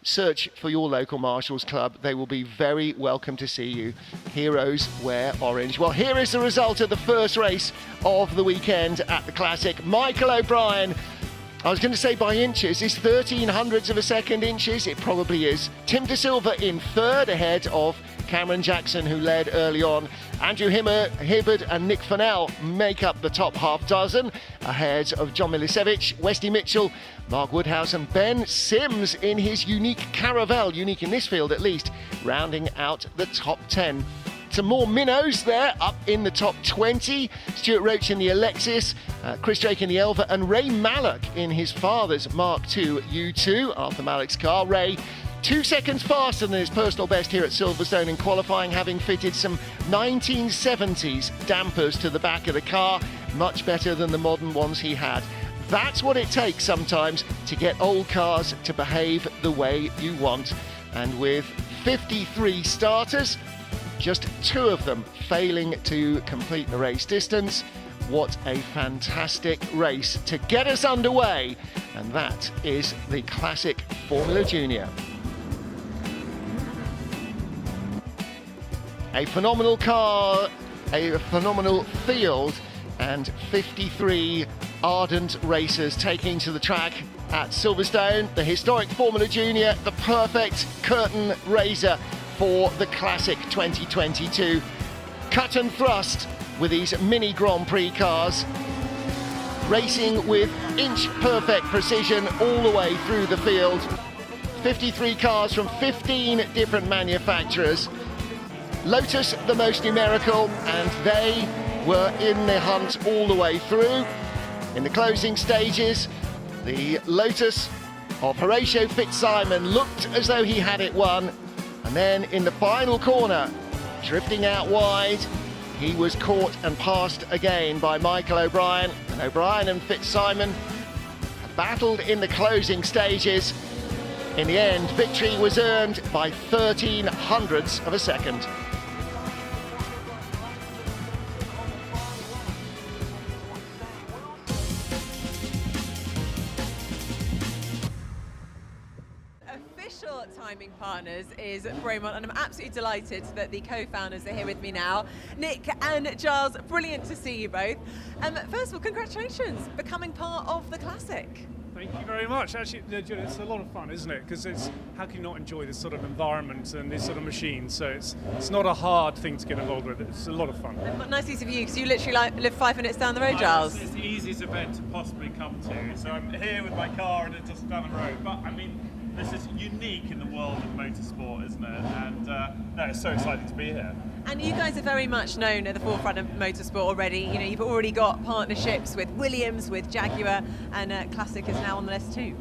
search for your local Marshals Club. They will be very welcome to see you. Heroes wear orange. Well, here is the result of the first race of the weekend at the Classic. Michael O'Brien, I was going to say by inches, is 1300ths of a second inches? It probably is. Tim De Silva in third, ahead of Cameron Jackson, who led early on. Andrew Hibbard and Nick Fennell make up the top half dozen, ahead of John Milicevic, Westy Mitchell, Mark Woodhouse and Ben Sims in his unique Caravelle, unique in this field at least, rounding out the top 10. Some more minnows there, up in the top 20. Stuart Roach in the Alexis, Chris Drake in the Elva, and Ray Mallock in his father's Mark II U2, Arthur Mallock's car. Ray, 2 seconds faster than his personal best here at Silverstone in qualifying, having fitted some 1970s dampers to the back of the car, much better than the modern ones he had. That's what it takes sometimes to get old cars to behave the way you want. And with 53 starters, just 2 of them failing to complete the race distance. What a fantastic race to get us underway. And that is the Classic Formula Junior. A phenomenal car, a phenomenal field, and 53 ardent racers taking to the track at Silverstone. The historic Formula Junior, the perfect curtain raiser for the Classic 2022. Cut and thrust with these mini Grand Prix cars, racing with inch-perfect precision all the way through the field. 53 cars from 15 different manufacturers. Lotus the most numerical, and they were in the hunt all the way through. In the closing stages, the Lotus of Horatio Fitzsimon looked as though he had it won, and then in the final corner, drifting out wide, he was caught and passed again by Michael O'Brien. And O'Brien and Fitzsimon battled in the closing stages. In the end, victory was earned by 13 hundredths of a second. Official timing partners is Bromont, and I'm absolutely delighted that the co-founders are here with me now. Nick and Giles, brilliant to see you both. First of all, congratulations, becoming part of the Classic. Thank you very much. Actually, it's a lot of fun, isn't it? Because it's, how can you not enjoy this sort of environment and this sort of machine? So it's not a hard thing to get involved with. It's a lot of fun. Nice of you, because you literally live 5 minutes down the road, Giles. It's the easiest event to possibly come to. So I'm here with my car and it's just down the road. But I mean, this is unique in the world of motorsport, isn't it? And no, it's so exciting to be here. And you guys are very much known at the forefront of motorsport already. You know, you've already got partnerships with Williams, with Jaguar, and Classic is now on the list too.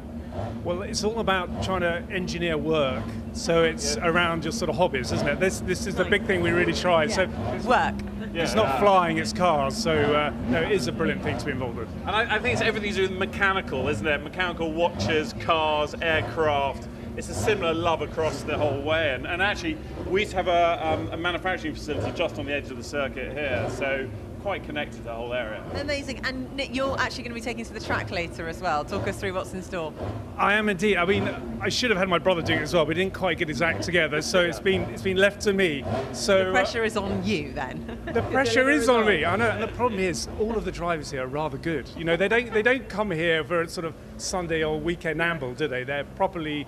Well, it's all about trying to engineer work. So it's around your sort of hobbies, isn't it? This is the big thing we really try. Yeah. So work. It's not flying, it's cars. So no, it is a brilliant thing to be involved with. And I think it's everything to do with mechanical, isn't it? Mechanical watches, cars, aircraft. It's a similar love across the whole way. And actually, we used to have a manufacturing facility just on the edge of the circuit here. So quite connected to the whole area. Amazing. And Nick, you're actually going to be taking to the track later as well. Talk us through what's in store. I am indeed. I mean, I should have had my brother doing it as well, but he didn't quite get his act together, so it's been left to me. So the pressure is on you then. The pressure is on me. I know. And the problem is, all of the drivers here are rather good. You know, they don't come here for a sort of Sunday or weekend amble, do they? They're properly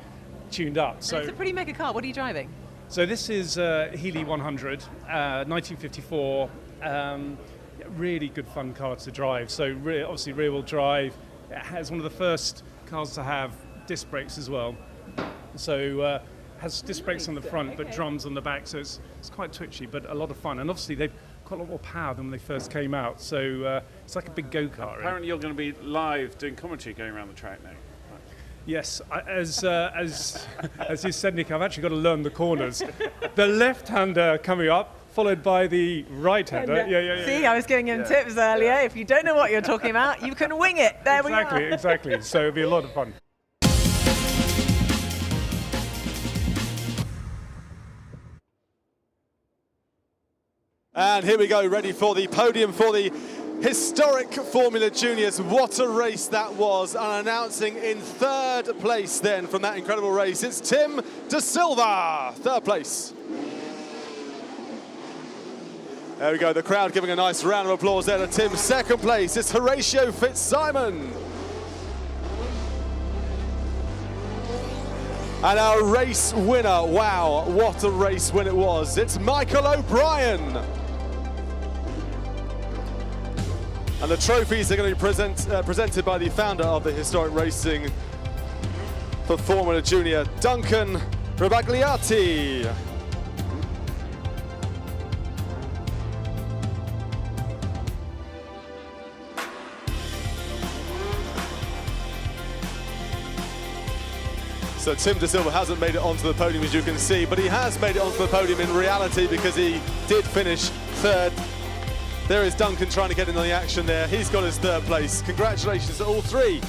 tuned up. So it's a pretty mega car. What are you driving? So this is Healy 100, 1954. Really good fun car to drive. So obviously rear-wheel drive. It has one of the first cars to have disc brakes as well. So has disc brakes on the front, but drums on the back. So it's quite twitchy, but a lot of fun. And obviously they've got a lot more power than when they first came out. So it's like a big go-kart. Really. Apparently you're going to be live doing commentary going around the track now. Yes, as you said, Nick, I've actually got to learn the corners. The left-hander coming up, followed by the right-hander. Yeah. See, I was giving him tips earlier. If you don't know what you're talking about, you can wing it. There we are. Exactly. So it'll be a lot of fun. And here we go, ready for the podium for the historic Formula Juniors. What a race that was. And announcing in third place then from that incredible race, it's Tim De Silva, third place. There we go, the crowd giving a nice round of applause there to Tim. Second place, it's Horatio Fitzsimon. And our race winner, wow, what a race win it was. It's Michael O'Brien. And the trophies are going to be presented by the founder of the historic racing for Formula Junior, Duncan Rabagliati. So Tim De Silva hasn't made it onto the podium, as you can see, but he has made it onto the podium in reality because he did finish third. There is Duncan trying to get in on the action there. He's got his third place. Congratulations to all three.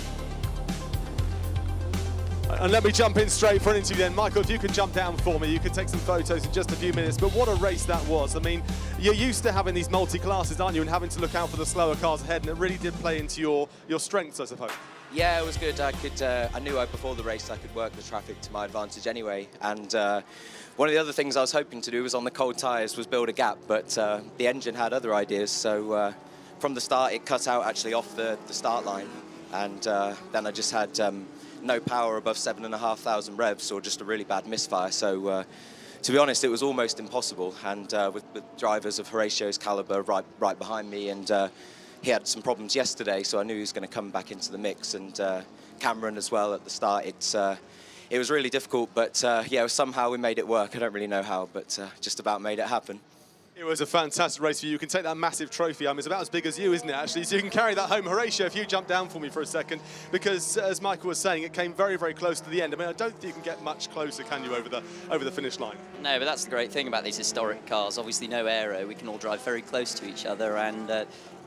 And let me jump in straight for an interview then. Michael, if you can jump down for me, you can take some photos in just a few minutes. But what a race that was. I mean, you're used to having these multi-classes, aren't you, and having to look out for the slower cars ahead, and it really did play into your strengths, I suppose. Yeah, it was good. I knew before the race I could work the traffic to my advantage anyway. And one of the other things I was hoping to do was on the cold tyres was build a gap, but the engine had other ideas. So from the start, it cut out actually off the start line. And then I just had no power above 7,500 revs, or just a really bad misfire. So to be honest, it was almost impossible. And with drivers of Horatio's caliber right behind me, and he had some problems yesterday, so I knew he was going to come back into the mix, and Cameron as well at the start. It was really difficult, but yeah, somehow we made it work. I don't really know how, but just about made it happen. It was a fantastic race for you. You can take that massive trophy. It's about as big as you, isn't it, actually? So you can carry that home. Horatio, if you jump down for me for a second, because as Michael was saying, it came very, very close to the end. I don't think you can get much closer, can you, over the finish line? No, but that's the great thing about these historic cars. Obviously, no aero. We can all drive very close to each other, and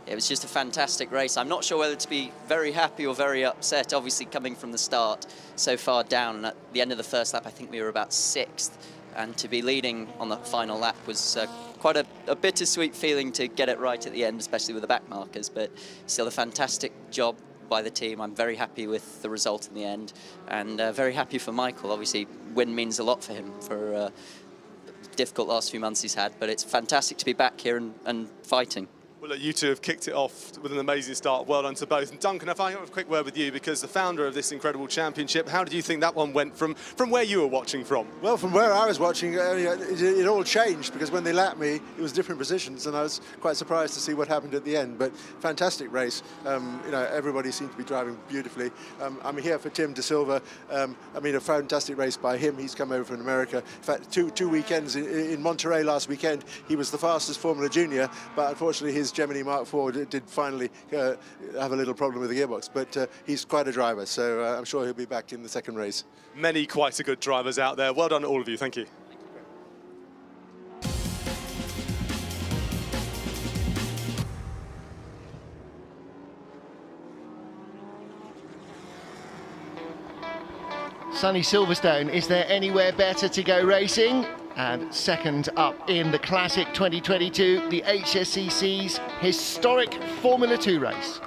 it was just a fantastic race. I'm not sure whether to be very happy or very upset, obviously coming from the start so far down. And at the end of the first lap, I think we were about 6th. And to be leading on the final lap was quite a bittersweet feeling to get it right at the end, especially with the back markers, but still a fantastic job by the team. I'm very happy with the result in the end, and very happy for Michael. Obviously, win means a lot for him for difficult last few months he's had, but it's fantastic to be back here and fighting. Well, look, you two have kicked it off with an amazing start. Well done to both. And Duncan, if I have a quick word with you, because the founder of this incredible championship, how did you think that one went from where you were watching from? Well, from where I was watching, it all changed, because when they lapped me, it was different positions, and I was quite surprised to see what happened at the end. But fantastic race. Everybody seemed to be driving beautifully. I'm here for Tim De Silva. A fantastic race by him. He's come over from America. In fact, two weekends in Monterey last weekend, he was the fastest Formula Junior, but unfortunately his Gemini Mark IV did finally have a little problem with the gearbox, but he's quite a driver, so I'm sure he'll be back in the second race. Many quite a good drivers out there. Well done, all of you. Thank you. Sunny Silverstone, is there anywhere better to go racing? And second up in the Classic 2022, the HSCC's historic Formula 2 race.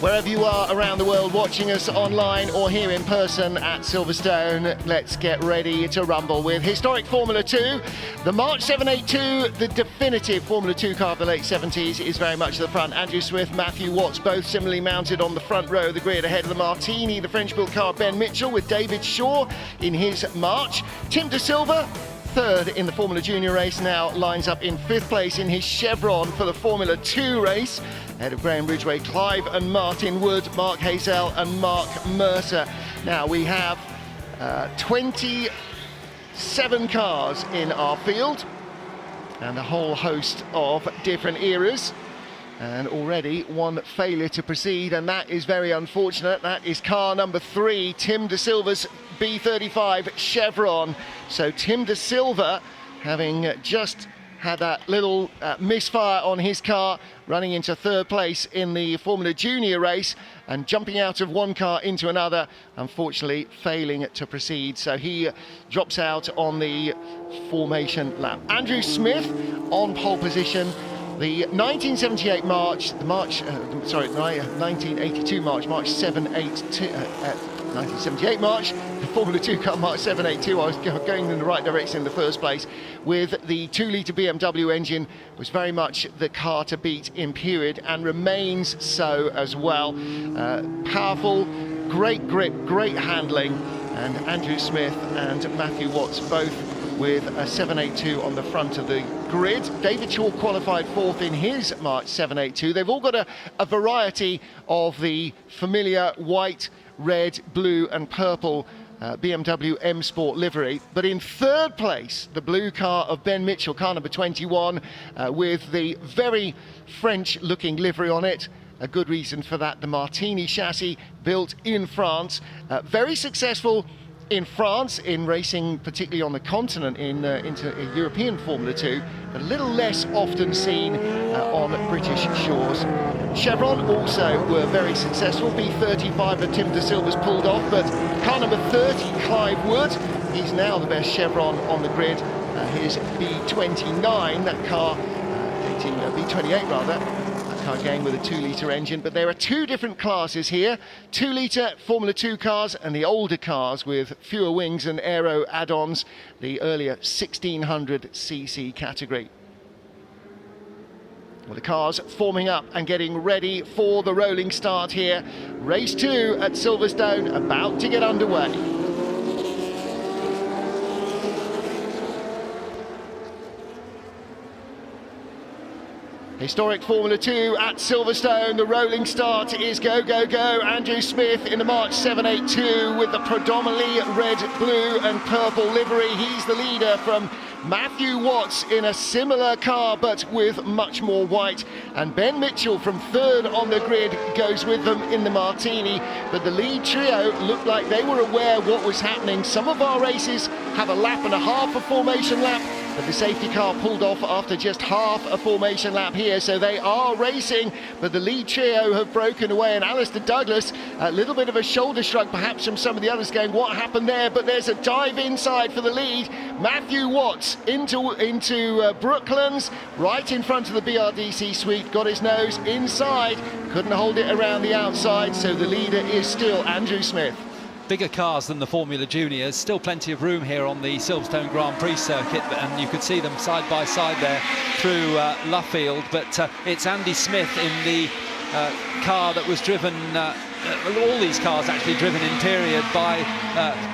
Wherever you are around the world watching us online or here in person at Silverstone, let's get ready to rumble with historic Formula 2. The March 782, the definitive Formula 2 car of the late 70s, is very much at the front. Andrew Smith, Matthew Watts, both similarly mounted on the front row of the grid ahead of the Martini, the French-built car Bmw Csl with David Shaw in his March. Tim De Silva, third in the Formula Junior race, now lines up in 5th place in his Chevron for the Formula 2 race, ahead of Graham Ridgway, Clive and Martin Wood, Mark Hazel and Mark Mercer. Now we have 27 cars in our field and a whole host of different eras, and already one failure to proceed, and that is very unfortunate. That is car number 3, Tim De Silva's B35 Chevron. So Tim De Silva, having just had that little misfire on his car, running into 3rd place in the Formula Junior race and jumping out of one car into another, unfortunately failing to proceed. So he drops out on the formation lap. Andrew Smith on pole position. The 1978 March, 1982 March, March 782, 1978 March, the Formula 2 car March 782, I was going in the right direction in the first place, with the 2-litre BMW engine, was very much the car to beat in period and remains so as well. Powerful, great grip, great handling, and Andrew Smith and Matthew Watts both with a 782 on the front of the grid. David Shaw qualified 4th in his March 782. They've all got a variety of the familiar white, red, blue and purple BMW M Sport livery, but in 3rd place, the blue car of Bmw Csl, car number 21, with the very French-looking livery on it. A good reason for that, the Martini chassis built in France. Very successful in France in racing, particularly on the continent into European Formula 2, but a little less often seen on British shores. Chevron also were very successful. B35 of Tim De Silva's pulled off, but car number 30, Clive Wood, he's now the best Chevron on the grid. His B29, that car, B28 rather, car again with a 2-litre engine, but there are 2 different classes here, 2-litre Formula 2 cars and the older cars with fewer wings and aero add-ons, the earlier 1600cc category. Well, the cars forming up and getting ready for the rolling start here. Race 2 at Silverstone about to get underway. Historic Formula 2 at Silverstone. The rolling start is go, go, go. Andrew Smith in the March 782 with the predominantly red, blue and purple livery. He's the leader from Matthew Watts in a similar car but with much more white, and Ben Mitchell from third on the grid goes with them in the Martini. But the lead trio looked like they were aware of what was happening. Some of our races have a lap and a half, a formation lap, but the safety car pulled off after just half a formation lap here, so they are racing, but the lead trio have broken away. And Alistair Douglas, a little bit of a shoulder shrug perhaps from some of the others, going, what happened there? But there's a dive inside for the lead. Matthew Watts into Brooklands, right in front of the BRDC suite, got his nose inside, couldn't hold it around the outside, so the leader is still Andrew Smith. Bigger cars than the Formula Juniors, still plenty of room here on the Silverstone Grand Prix circuit, and you could see them side by side there through Luffield, but it's Andy Smith in the car that was driven, all these cars actually driven in period by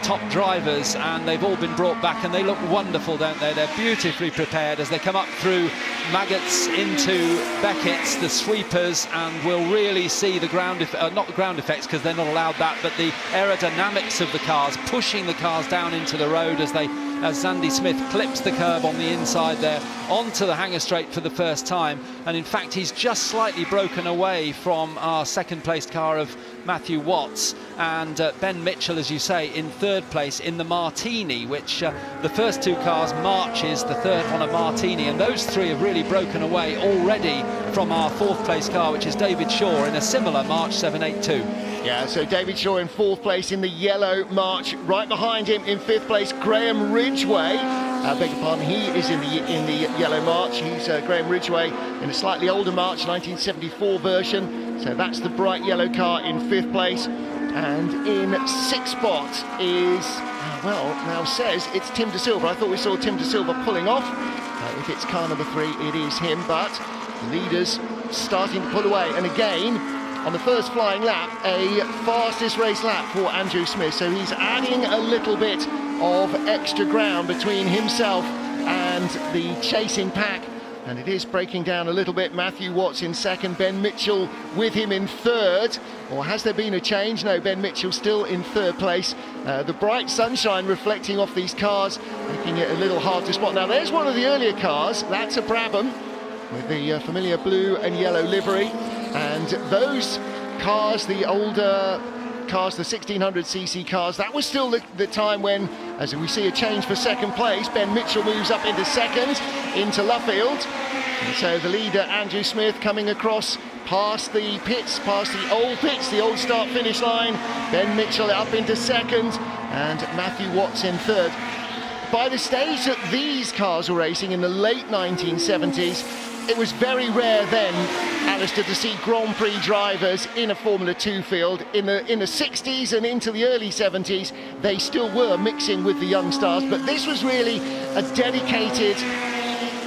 top drivers, and they've all been brought back and they look wonderful, don't they? They're beautifully prepared as they come up through Maggotts into Beckett's, the sweepers, and we'll really see the ground, not the ground effects because they're not allowed that, but the aerodynamics of the cars, pushing the cars down into the road as Andy Smith clips the curb on the inside there onto the hanger straight for the first time. And in fact, he's just slightly broken away from our second placed car of Matthew Watts, and Ben Mitchell, as you say, in third place in the Martini, which the first two cars Marches, the third one a Martini, and those three have really broken away already from our fourth place car, which is David Shaw in a similar March 782. Yeah, so David Shaw in fourth place in the yellow March. Right behind him in fifth place, Graham Ridgway. Beg your pardon, he is in the yellow March. He's Graham Ridgway in a slightly older March, 1974 version. So that's the bright yellow car in fifth place. And in sixth spot is, well, now says it's Tim De Silva. I thought we saw Tim De Silva pulling off. If it's car number 3, it is him, but the leaders starting to pull away. And again, on the first flying lap, a fastest race lap for Andrew Smith, so he's adding a little bit of extra ground between himself and the chasing pack, and it is breaking down a little bit. Matthew Watts in second, Ben Mitchell with him in third, or has there been a change? No, Ben Mitchell still in third place. The bright sunshine reflecting off these cars, making it a little hard to spot. Now there's one of the earlier cars, that's a Brabham with the familiar blue and yellow livery. And those cars, the older cars, the 1600cc cars, that was still the time when, as we see a change for second place, Ben Mitchell moves up into second, into Luffield. And so the leader, Andrew Smith, coming across past the pits, past the old start-finish line. Ben Mitchell up into second, and Matthew Watts in third. By the stage that these cars were racing in the late 1970s, it was very rare then, Alistair, to see Grand Prix drivers in a Formula 2 field. In the 60s and into the early 70s, they still were mixing with the young stars, but this was really a dedicated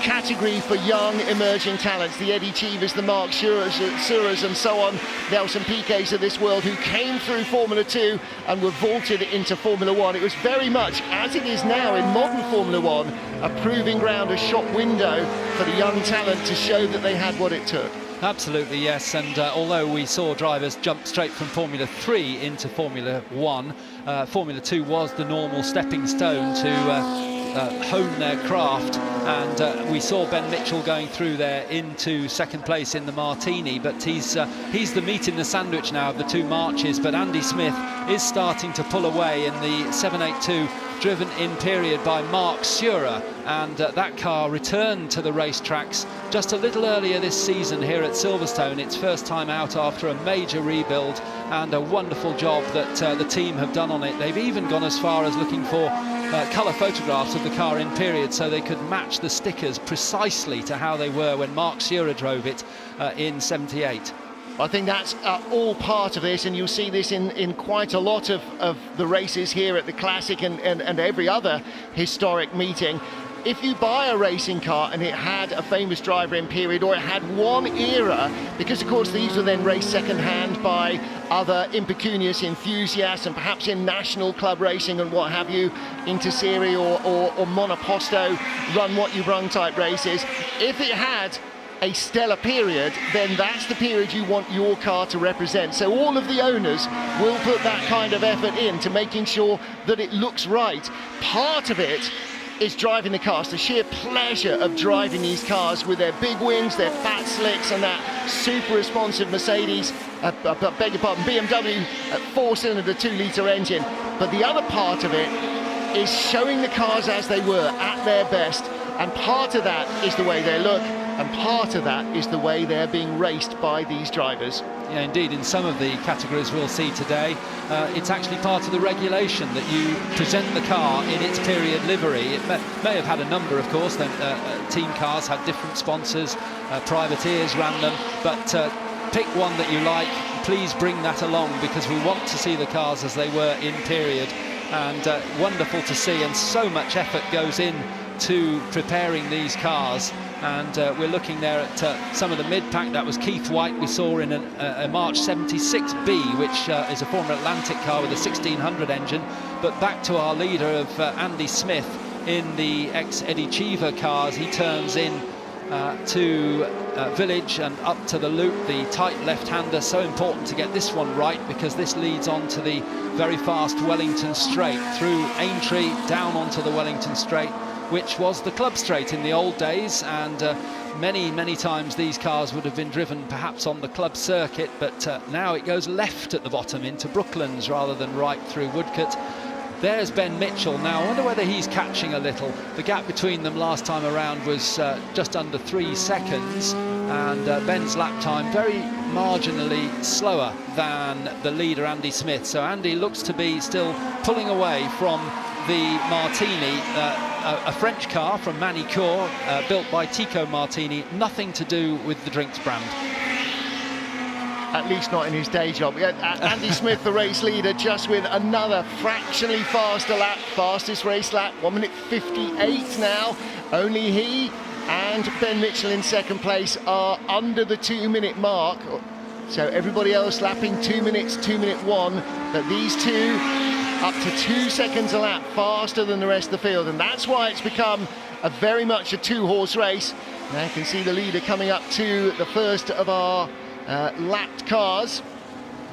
category for young emerging talents, the Eddie Cheevers, the Mark Suras and so on, Nelson Piquets of this world, who came through Formula 2 and were vaulted into Formula 1. It was very much, as it is now in modern Formula 1, a proving ground, a shop window for the young talent to show that they had what it took. Absolutely, yes, and although we saw drivers jump straight from Formula 3 into Formula 1, Formula 2 was the normal stepping stone to hone their craft, and we saw Ben Mitchell going through there into second place in the Martini, but he's the meat in the sandwich now of the two Marches. But Andy Smith is starting to pull away in the 782, driven in period by Mark Surer, and that car returned to the racetracks just a little earlier this season here at Silverstone. Its first time out after a major rebuild, and a wonderful job that the team have done on it. They've even gone as far as looking for colour photographs of the car in period so they could match the stickers precisely to how they were when Mark Surer drove it in 78. I think that's all part of this, and you'll see this in quite a lot of the races here at the Classic and every other historic meeting. If you buy a racing car and it had a famous driver in period, or it had one era, because of course these were then raced second-hand by other impecunious enthusiasts and perhaps in national club racing and what have you, Interserie or Monoposto, run what you run type races. If it had a stellar period, then that's the period you want your car to represent. So all of the owners will put that kind of effort into making sure that it looks right. Part of it is driving the cars, the sheer pleasure of driving these cars with their big wings, their fat slicks, and that super responsive Mercedes, beg your pardon, BMW 4-cylinder 2-litre engine. But the other part of it is showing the cars as they were at their best, and part of that is the way they look, and part of that is the way they're being raced by these drivers. Yeah, indeed, in some of the categories we'll see today, it's actually part of the regulation that you present the car in its period livery. It may have had a number, of course, then team cars had different sponsors, privateers ran them, but pick one that you like, please bring that along, because we want to see the cars as they were in period. And wonderful to see, and so much effort goes in to preparing these cars. And we're looking there at some of the mid-pack. That was Keith White we saw in a March 76B, which is a former Atlantic car with a 1600 engine. But back to our leader of Andy Smith in the ex-Eddie Cheever cars. He turns in to Village and up to the loop, the tight left-hander. So important to get this one right, because this leads on to the very fast Wellington Straight, through Aintree, down onto the Wellington Straight, which was the club straight in the old days, and many times these cars would have been driven perhaps on the club circuit, but now it goes left at the bottom into Brooklands rather than right through Woodcote. There's Ben Mitchell now. I wonder whether he's catching a little. The gap between them last time around was just under 3 seconds, and Ben's lap time very marginally slower than the leader Andy Smith. So Andy looks to be still pulling away from the Martini, a French car from Manicourt, built by Tico Martini, nothing to do with the drinks brand. At least not in his day job. Andy Smith, the race leader, just with another fractionally faster lap, fastest race lap, 1 minute 58 now. Only he and Ben Mitchell in second place are under the 2-minute mark. So everybody else lapping 2 minutes, 2:01, but these two up to 2 seconds a lap faster than the rest of the field, and that's why it's become very much a 2-horse race. Now you can see the leader coming up to the first of our lapped cars.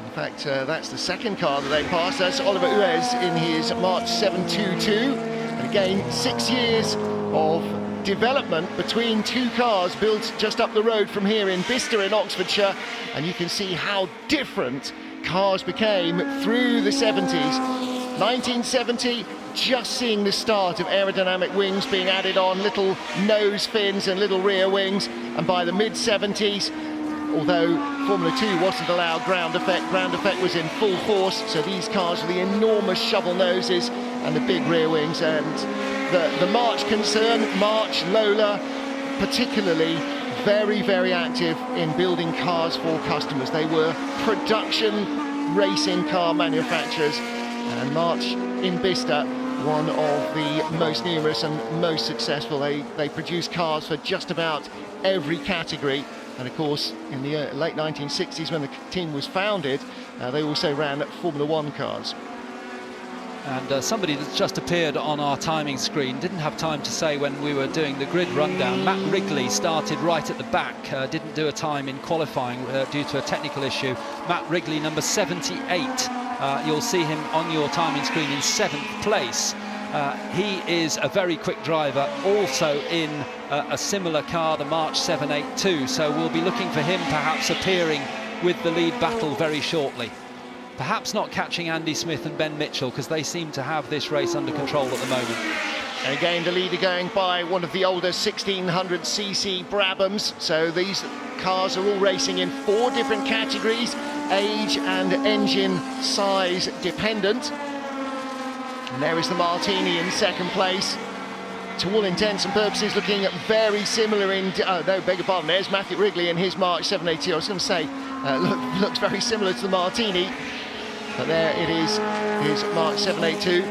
In fact, that's the second car that they passed. That's Oliver Uez in his March 722. And again, 6 years of development between two cars built just up the road from here in Bicester in Oxfordshire, and you can see how different cars became through the 70s. 1970, just seeing the start of aerodynamic wings being added on, little nose fins and little rear wings, and by the mid-70s, although Formula 2 wasn't allowed ground effect was in full force, so these cars with the enormous shovel noses and the big rear wings, and the March concern, March, Lola, particularly very active in building cars for customers. They were production racing car manufacturers, and March in Bicester, one of the most numerous and most successful. They produce cars for just about every category. And of course, in the late 1960s, when the team was founded, they also ran Formula 1 cars. And somebody that's just appeared on our timing screen didn't have time to say when we were doing the grid rundown. Matt Wrigley started right at the back, didn't do a time in qualifying due to a technical issue. Matt Wrigley, number 78. You'll see him on your timing screen in 7th place. He is a very quick driver, also in a similar car, the March 782, so we'll be looking for him perhaps appearing with the lead battle very shortly. Perhaps not catching Andy Smith and Ben Mitchell, because they seem to have this race under control at the moment. And again, the leader going by one of the older 1600cc Brabhams, so these cars are all racing in 4 different categories, age and engine size dependent. And there is the Martini in second place. To all intents and purposes, looking very similar in... no, beg your pardon, there's Matthew Wrigley in his March 782. I was going to say, looks very similar to the Martini. But there it is, his March 782.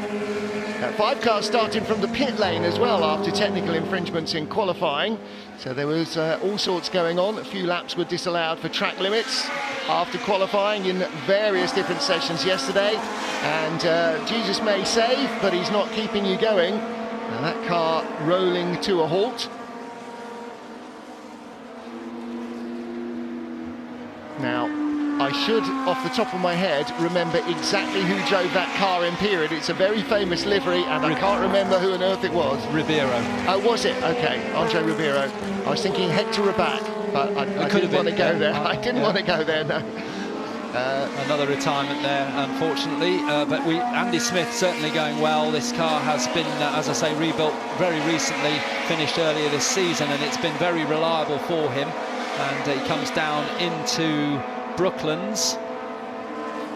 5 cars starting from the pit lane as well after technical infringements in qualifying. So there was all sorts going on. A few laps were disallowed for track limits after qualifying in various different sessions yesterday. And Jesus may save, but he's not keeping you going. And that car rolling to a halt. Now, I should, off the top of my head, remember exactly who drove that car in period. It's a very famous livery, and I can't remember who on earth it was. Ribeiro. Oh, was it? Okay, Andre Ribeiro. I was thinking Hector Rabat, but I didn't want to go there. I didn't want to go there, no. Another retirement there, unfortunately. But Andy Smith certainly going well. This car has been, as I say, rebuilt very recently, finished earlier this season, and it's been very reliable for him. And he comes down into Brooklands,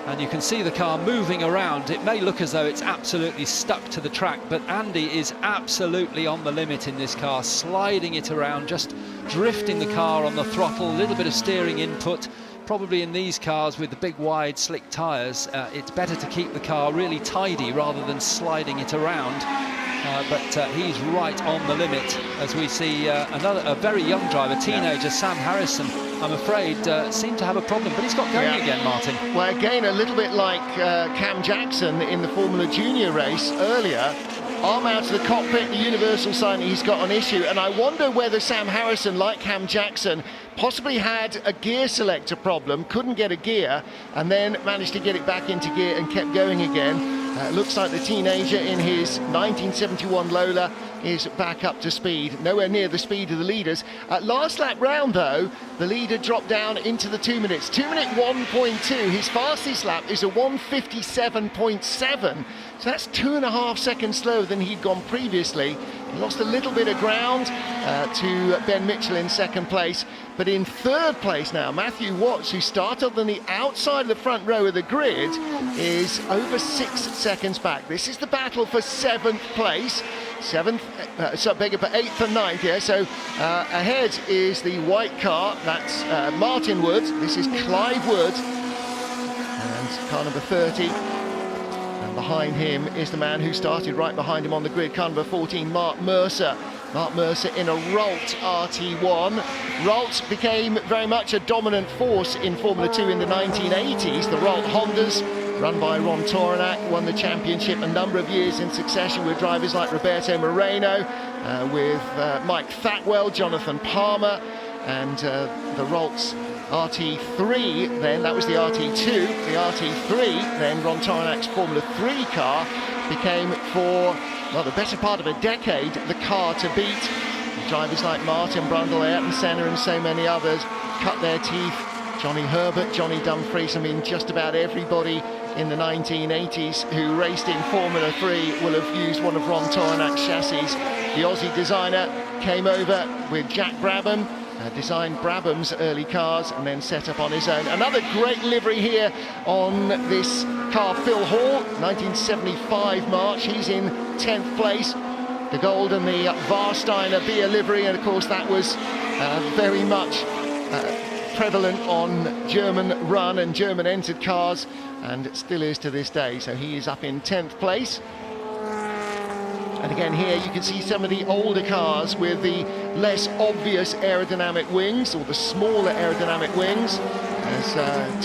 and you can see the car moving around. It may look as though it's absolutely stuck to the track, but Andy is absolutely on the limit in this car, sliding it around, just drifting the car on the throttle, a little bit of steering input. Probably in these cars with the big wide slick tyres, it's better to keep the car really tidy rather than sliding it around. But he's right on the limit as we see a very young driver, teenager, Sam Harrison, I'm afraid, seemed to have a problem, but he's got going again, Martin. Well, again, a little bit like Cam Jackson in the Formula Junior race earlier. Arm out of the cockpit, the universal sign, he's got an issue, and I wonder whether Sam Harrison, like Cam Jackson, possibly had a gear selector problem, couldn't get a gear, and then managed to get it back into gear and kept going again. Looks like the teenager in his 1971 Lola is back up to speed, nowhere near the speed of the leaders. Last lap round, though, the leader dropped down into the 2 minutes. 2 minute 1.2, his fastest lap is a 1:57.7. So that's 2.5 seconds slower than he'd gone previously. He lost a little bit of ground to Ben Mitchell in second place. But in third place now, Matthew Watts, who started on the outside of the front row of the grid, is over 6 seconds back. This is the battle for 7th place. 8th and 9th, yeah. So ahead is the white car, that's Martin Wood. This is Clive Wood, and car number 30. And behind him is the man who started right behind him on the grid, car number 14, Mark Mercer. Mark Mercer in a Ralt RT1. Ralt became very much a dominant force in Formula 2 in the 1980s. The Ralt Hondas, run by Ron Toranak, won the championship a number of years in succession with drivers like Roberto Moreno, with Mike Thackwell, Jonathan Palmer, and the Ralt's RT3 then, that was the RT2, the RT3 then, Ron Toranak's Formula 3 car, became for, well, the better part of a decade, the car to beat. Drivers like Martin Brundle, Ayrton Senna and so many others cut their teeth. Johnny Herbert, Johnny Dumfries, I mean just about everybody in the 1980s who raced in Formula 3 will have used one of Ron Toranak's chassis. The Aussie designer came over with Jack Brabham, designed Brabham's early cars and then set up on his own. Another great livery here on this car, Phil Hall, 1975 March. He's in 10th place. The gold and the Warsteiner beer livery, and of course that was very much prevalent on German run and German entered cars, and it still is to this day. So he is up in 10th place. And again here you can see some of the older cars with the less obvious aerodynamic wings, or the smaller aerodynamic wings, as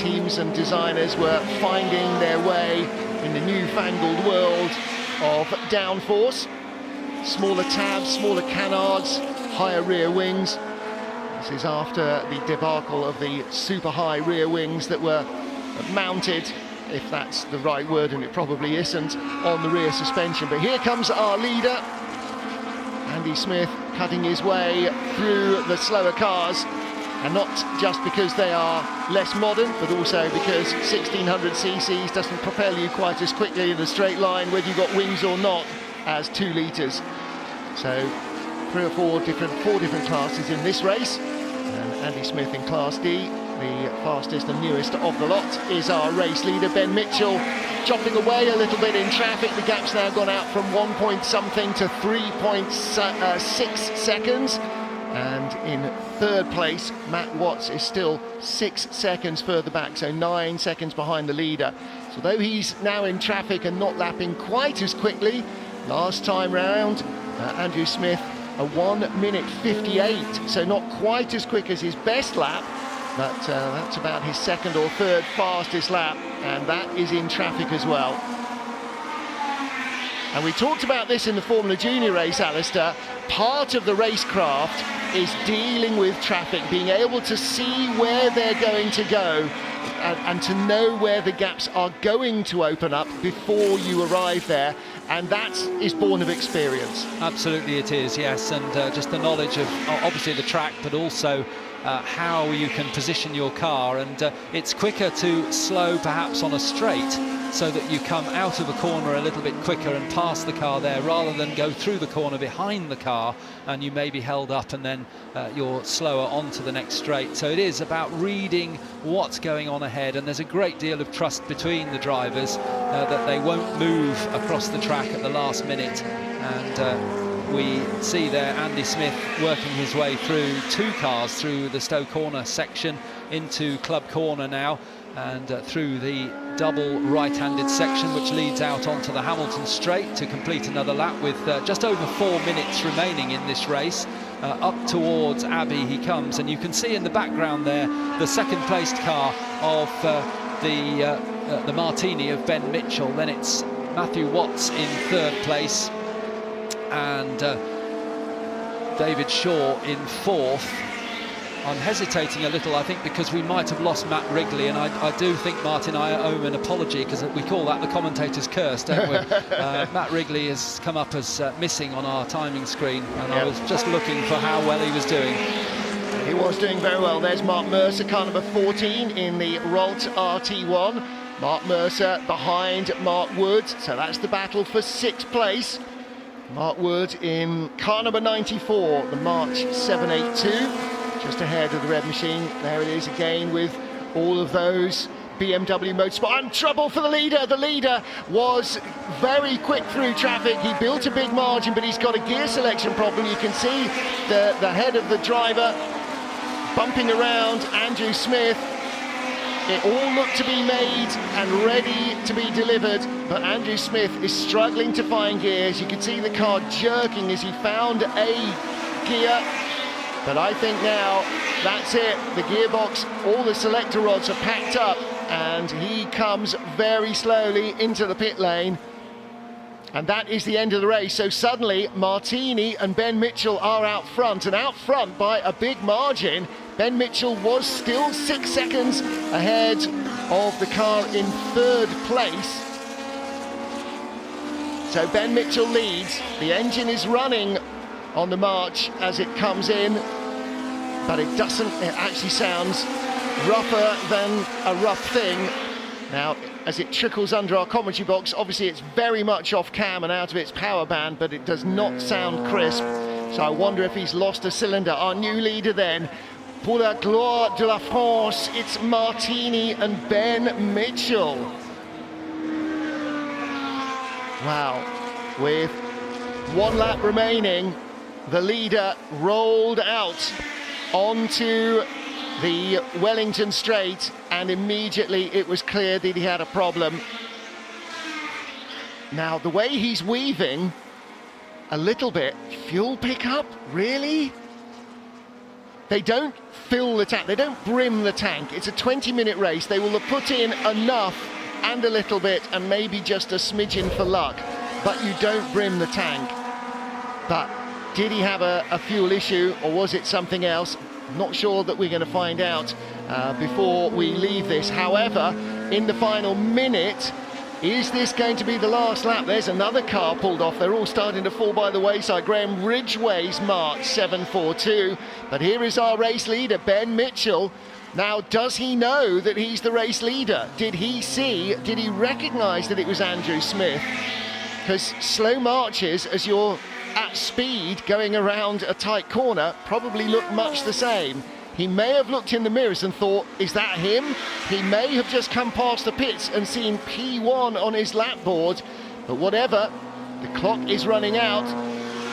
teams and designers were finding their way in the newfangled world of downforce. Smaller tabs, smaller canards, higher rear wings. This is after the debacle of the super high rear wings that were mounted, if that's the right word, and it probably isn't, on the rear suspension. But here comes our leader, Andy Smith, cutting his way through the slower cars, and not just because they are less modern, but also because 1600 cc's doesn't propel you quite as quickly in a straight line, whether you've got wings or not, as 2 litres. So 3 or 4 different classes in this race, and Andy Smith in Class D. The fastest and newest of the lot is our race leader, Ben Mitchell, chopping away a little bit in traffic. The gap's now gone out from 1 point something to 3.6 seconds. And in third place, Matt Watts is still 6 seconds further back, so 9 seconds behind the leader. So though he's now in traffic and not lapping quite as quickly, last time round, Andrew Smith, a 1:58, so not quite as quick as his best lap, but that's about his second or third fastest lap, and that is in traffic as well. And we talked about this in the Formula Junior race, Alistair. Part of the racecraft is dealing with traffic, being able to see where they're going to go and to know where the gaps are going to open up before you arrive there. And that is born of experience. Absolutely it is, yes, and just the knowledge of obviously the track, but also how you can position your car, and it's quicker to slow perhaps on a straight so that you come out of a corner a little bit quicker and pass the car there, rather than go through the corner behind the car and you may be held up and then you're slower onto the next straight. So it is about reading what's going on ahead, and there's a great deal of trust between the drivers that they won't move across the track at the last minute. And we see there Andy Smith working his way through two cars through the Stowe Corner section into Club Corner now, and through the double right-handed section which leads out onto the Hamilton straight to complete another lap with just over 4 minutes remaining in this race. Up towards Abbey he comes, and you can see in the background there the second placed car of the Martini of Ben Mitchell. Then it's Matthew Watts in third place, and David Shaw in fourth. I'm hesitating a little, I think, because we might have lost Matt Wrigley, and I do think, Martin, I owe him an apology, because we call that the commentator's curse, don't we? Matt Wrigley has come up as missing on our timing screen, and I was just looking for how well he was doing. He was doing very well. There's Mark Mercer, car number 14 in the Rolt RT1. Mark Mercer behind Mark Wood, so that's the battle for 6th place. Mark Wood in car number 94, the March 782, just ahead of the red machine. There it is again with all of those BMW Motorsport. And trouble for the leader. The leader was very quick through traffic. He built a big margin, but he's got a gear selection problem. You can see the head of the driver bumping around Andrew Smith. It all looked to be made and ready to be delivered, but Andrew Smith is struggling to find gears. You can see the car jerking as he found a gear, but I think now that's it. The gearbox, all the selector rods are packed up, and he comes very slowly into the pit lane. And that is the end of the race. So suddenly Martini and Ben Mitchell are out front, and out front by a big margin. Ben Mitchell was still 6 seconds ahead of the car in third place. So Ben Mitchell leads. The engine is running on the March as it comes in, but it actually sounds rougher than a rough thing. Now, as it trickles under our commentary box, obviously it's very much off cam and out of its power band, but it does not sound crisp. So I wonder if he's lost a cylinder. Our new leader then, pour la gloire de la France, it's Martini and Ben Mitchell. Wow, with 1 lap remaining, the leader rolled out onto the Wellington straight, and immediately it was clear that he had a problem. Now, the way he's weaving a little bit, fuel pickup, really? They don't fill the tank, they don't brim the tank. It's a 20-minute race. They will have put in enough and a little bit and maybe just a smidgen for luck, but you don't brim the tank. But did he have a fuel issue, or was it something else? Not sure that we're going to find out before we leave this. However, in the final minute, is this going to be the last lap? There's another car pulled off. They're all starting to fall by the wayside. Graham Ridgway's March 742. But here is our race leader, Ben Mitchell. Now, does he know that he's the race leader? Did he recognise that it was Andrew Smith? Because slow marches, as you're at speed going around a tight corner, probably look much the same. He may have looked in the mirrors and thought, is that him? He may have just come past the pits and seen P1 on his lap board, but whatever, the clock is running out.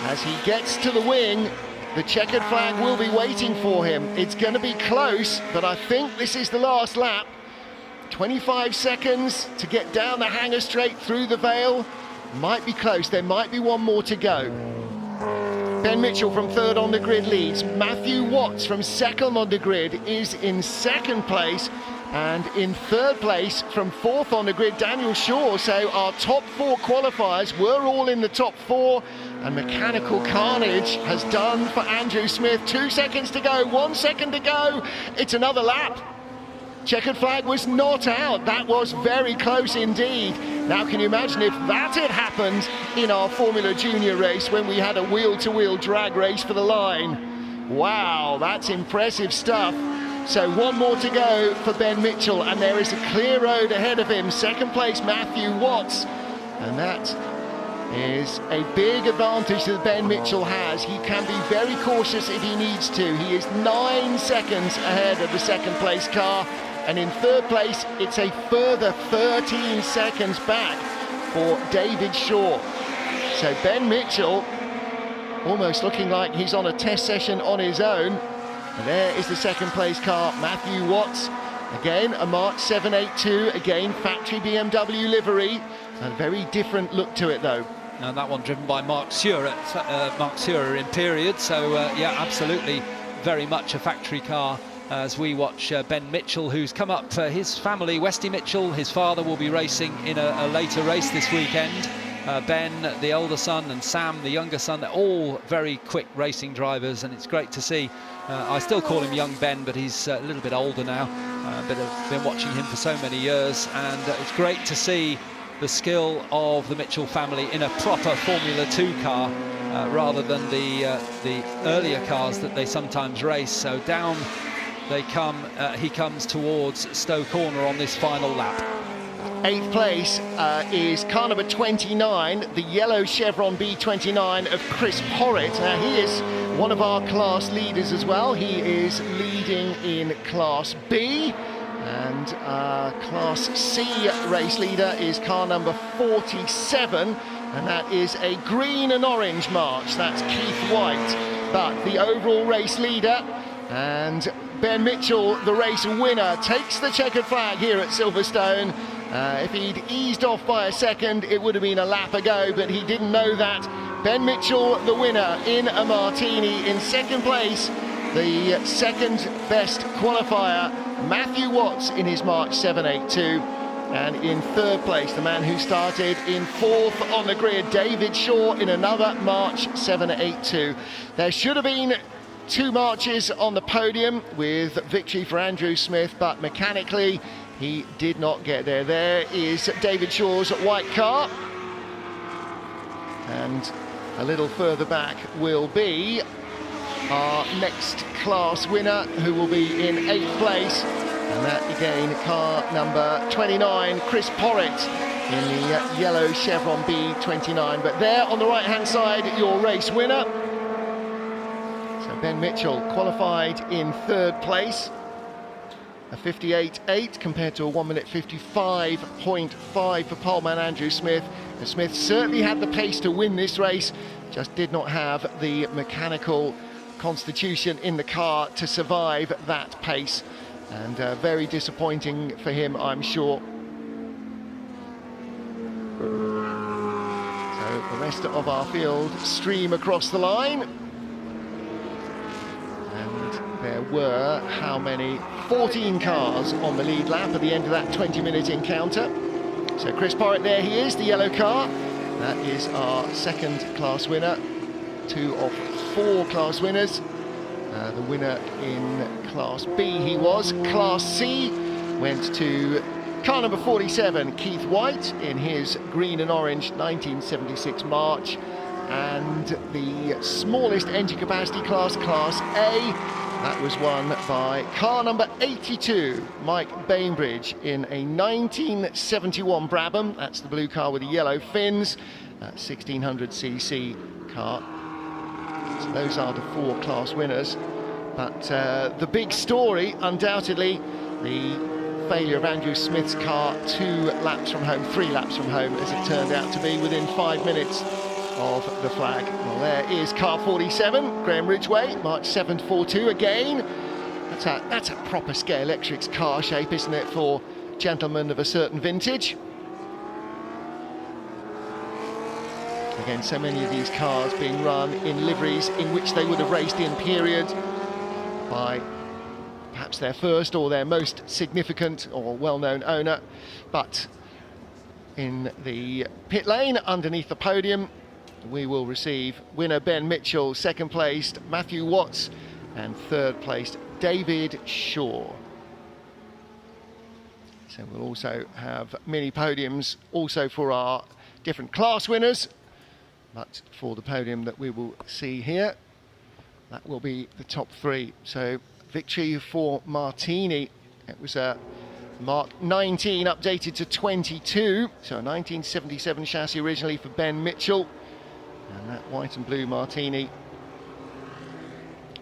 As he gets to the wing, the checkered flag will be waiting for him. It's going to be close, but I think this is the last lap. 25 seconds to get down the hanger straight through the Vale. Might be close, there might be one more to go. Ben Mitchell from third on the grid leads. Matthew Watts from second on the grid is in second place. And in third place, from fourth on the grid, Daniel Shaw. So our top 4 qualifiers were all in the top 4. And mechanical carnage has done for Andrew Smith. 2 seconds to go, 1 second to go. It's another lap. Checkered flag was not out. That was very close indeed. Now, can you imagine if that had happened in our Formula Junior race when we had a wheel-to-wheel drag race for the line? Wow, that's impressive stuff. So 1 more to go for Ben Mitchell, and there is a clear road ahead of him. Second place, Matthew Watts, and that is a big advantage that Ben Mitchell has. He can be very cautious if he needs to. He is 9 seconds ahead of the second place car, and in third place it's a further 13 seconds back for David Shaw. So Ben Mitchell almost looking like he's on a test session on his own. And there is the second place car, Matthew Watts. Again, a March 782, again factory BMW livery. A very different look to it though. And that one driven by Mark Surer in period. So yeah, absolutely very much a factory car as we watch Ben Mitchell, who's come up. His family, Westy Mitchell, his father will be racing in a later race this weekend. Ben, the older son, and Sam, the younger son, they're all very quick racing drivers, and it's great to see. I still call him young Ben, but he's a little bit older now. But I've been watching him for so many years, and it's great to see the skill of the Mitchell family in a proper Formula 2 car rather than the earlier cars that they sometimes race. So down they come, he comes towards Stowe Corner on this final lap. 8th place is car number 29, the yellow Chevron B29 of Chris Porritt. Now he is one of our class leaders as well. He is leading in Class B, and Class C race leader is car number 47, and that is a green and orange march. That's Keith White. But the overall race leader, and Ben Mitchell, the race winner, takes the checkered flag here at Silverstone. If he'd eased off by a second, it would have been a lap ago, but he didn't know that. Ben Mitchell, the winner in a Martini. In second place, the second best qualifier, Matthew Watts in his March 782. And in third place, the man who started in fourth on the grid, David Shaw, in another March 782. There should have been 2 marches on the podium with victory for Andrew Smith, but mechanically he did not get there. There is David Shaw's white car, and a little further back will be our next class winner, who will be in 8th place, and that again car number 29, Chris Porritt, in the yellow Chevron B29. But there on the right hand side, your race winner. So Ben Mitchell qualified in 3rd place, a 58.8 compared to a 1 minute 55.5 for poleman Andrew Smith. And Smith certainly had the pace to win this race, just did not have the mechanical constitution in the car to survive that pace, and very disappointing for him, I'm sure. So the rest of our field stream across the line, and there were how many? 14 cars on the lead lap at the end of that 20-minute encounter. So Chris Porritt, there he is, the yellow car. That is our second class winner, 2 of 4 class winners. The winner in Class B he was. Class C went to car number 47, Keith White, in his green and orange 1976 March. And the smallest engine capacity class, Class A, that was won by car number 82, Mike Bainbridge, in a 1971 Brabham. That's the blue car with the yellow fins, 1600cc car. So those are the 4 class winners. But the big story, undoubtedly, the failure of Andrew Smith's car 2 laps from home, 3 laps from home, as it turned out to be, within 5 minutes of the flag. Well, there is car 47, Graham Ridgway, March 742 again. That's a proper Scale Electrics car shape, isn't it, for gentlemen of a certain vintage? Again, so many of these cars being run in liveries in which they would have raced in period by perhaps perhaps their first or their most significant or well-known owner. But in the pit lane underneath the podium, we will receive winner Ben Mitchell, second placed Matthew Watts, and third placed David Shaw. So we'll also have mini podiums also for our different class winners, but for the podium that we will see here, that will be the top three. So victory for Martini. It was a Mark 19 updated to 22, so a 1977 chassis originally for Ben Mitchell, and that white and blue Martini,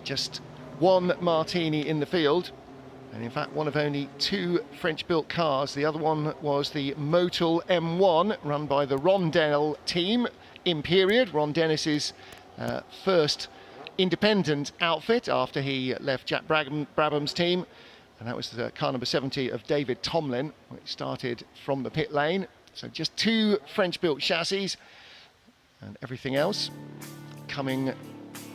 just one Martini in the field, and in fact one of only two French-built cars. The other one was the Motorsport M1 run by the Ron Dennis team in period, Ron Dennis's first independent outfit after he left Jack Brabham's team, and that was the car number 70 of David Tomlin, which started from the pit lane. So just two French-built chassis, and everything else coming,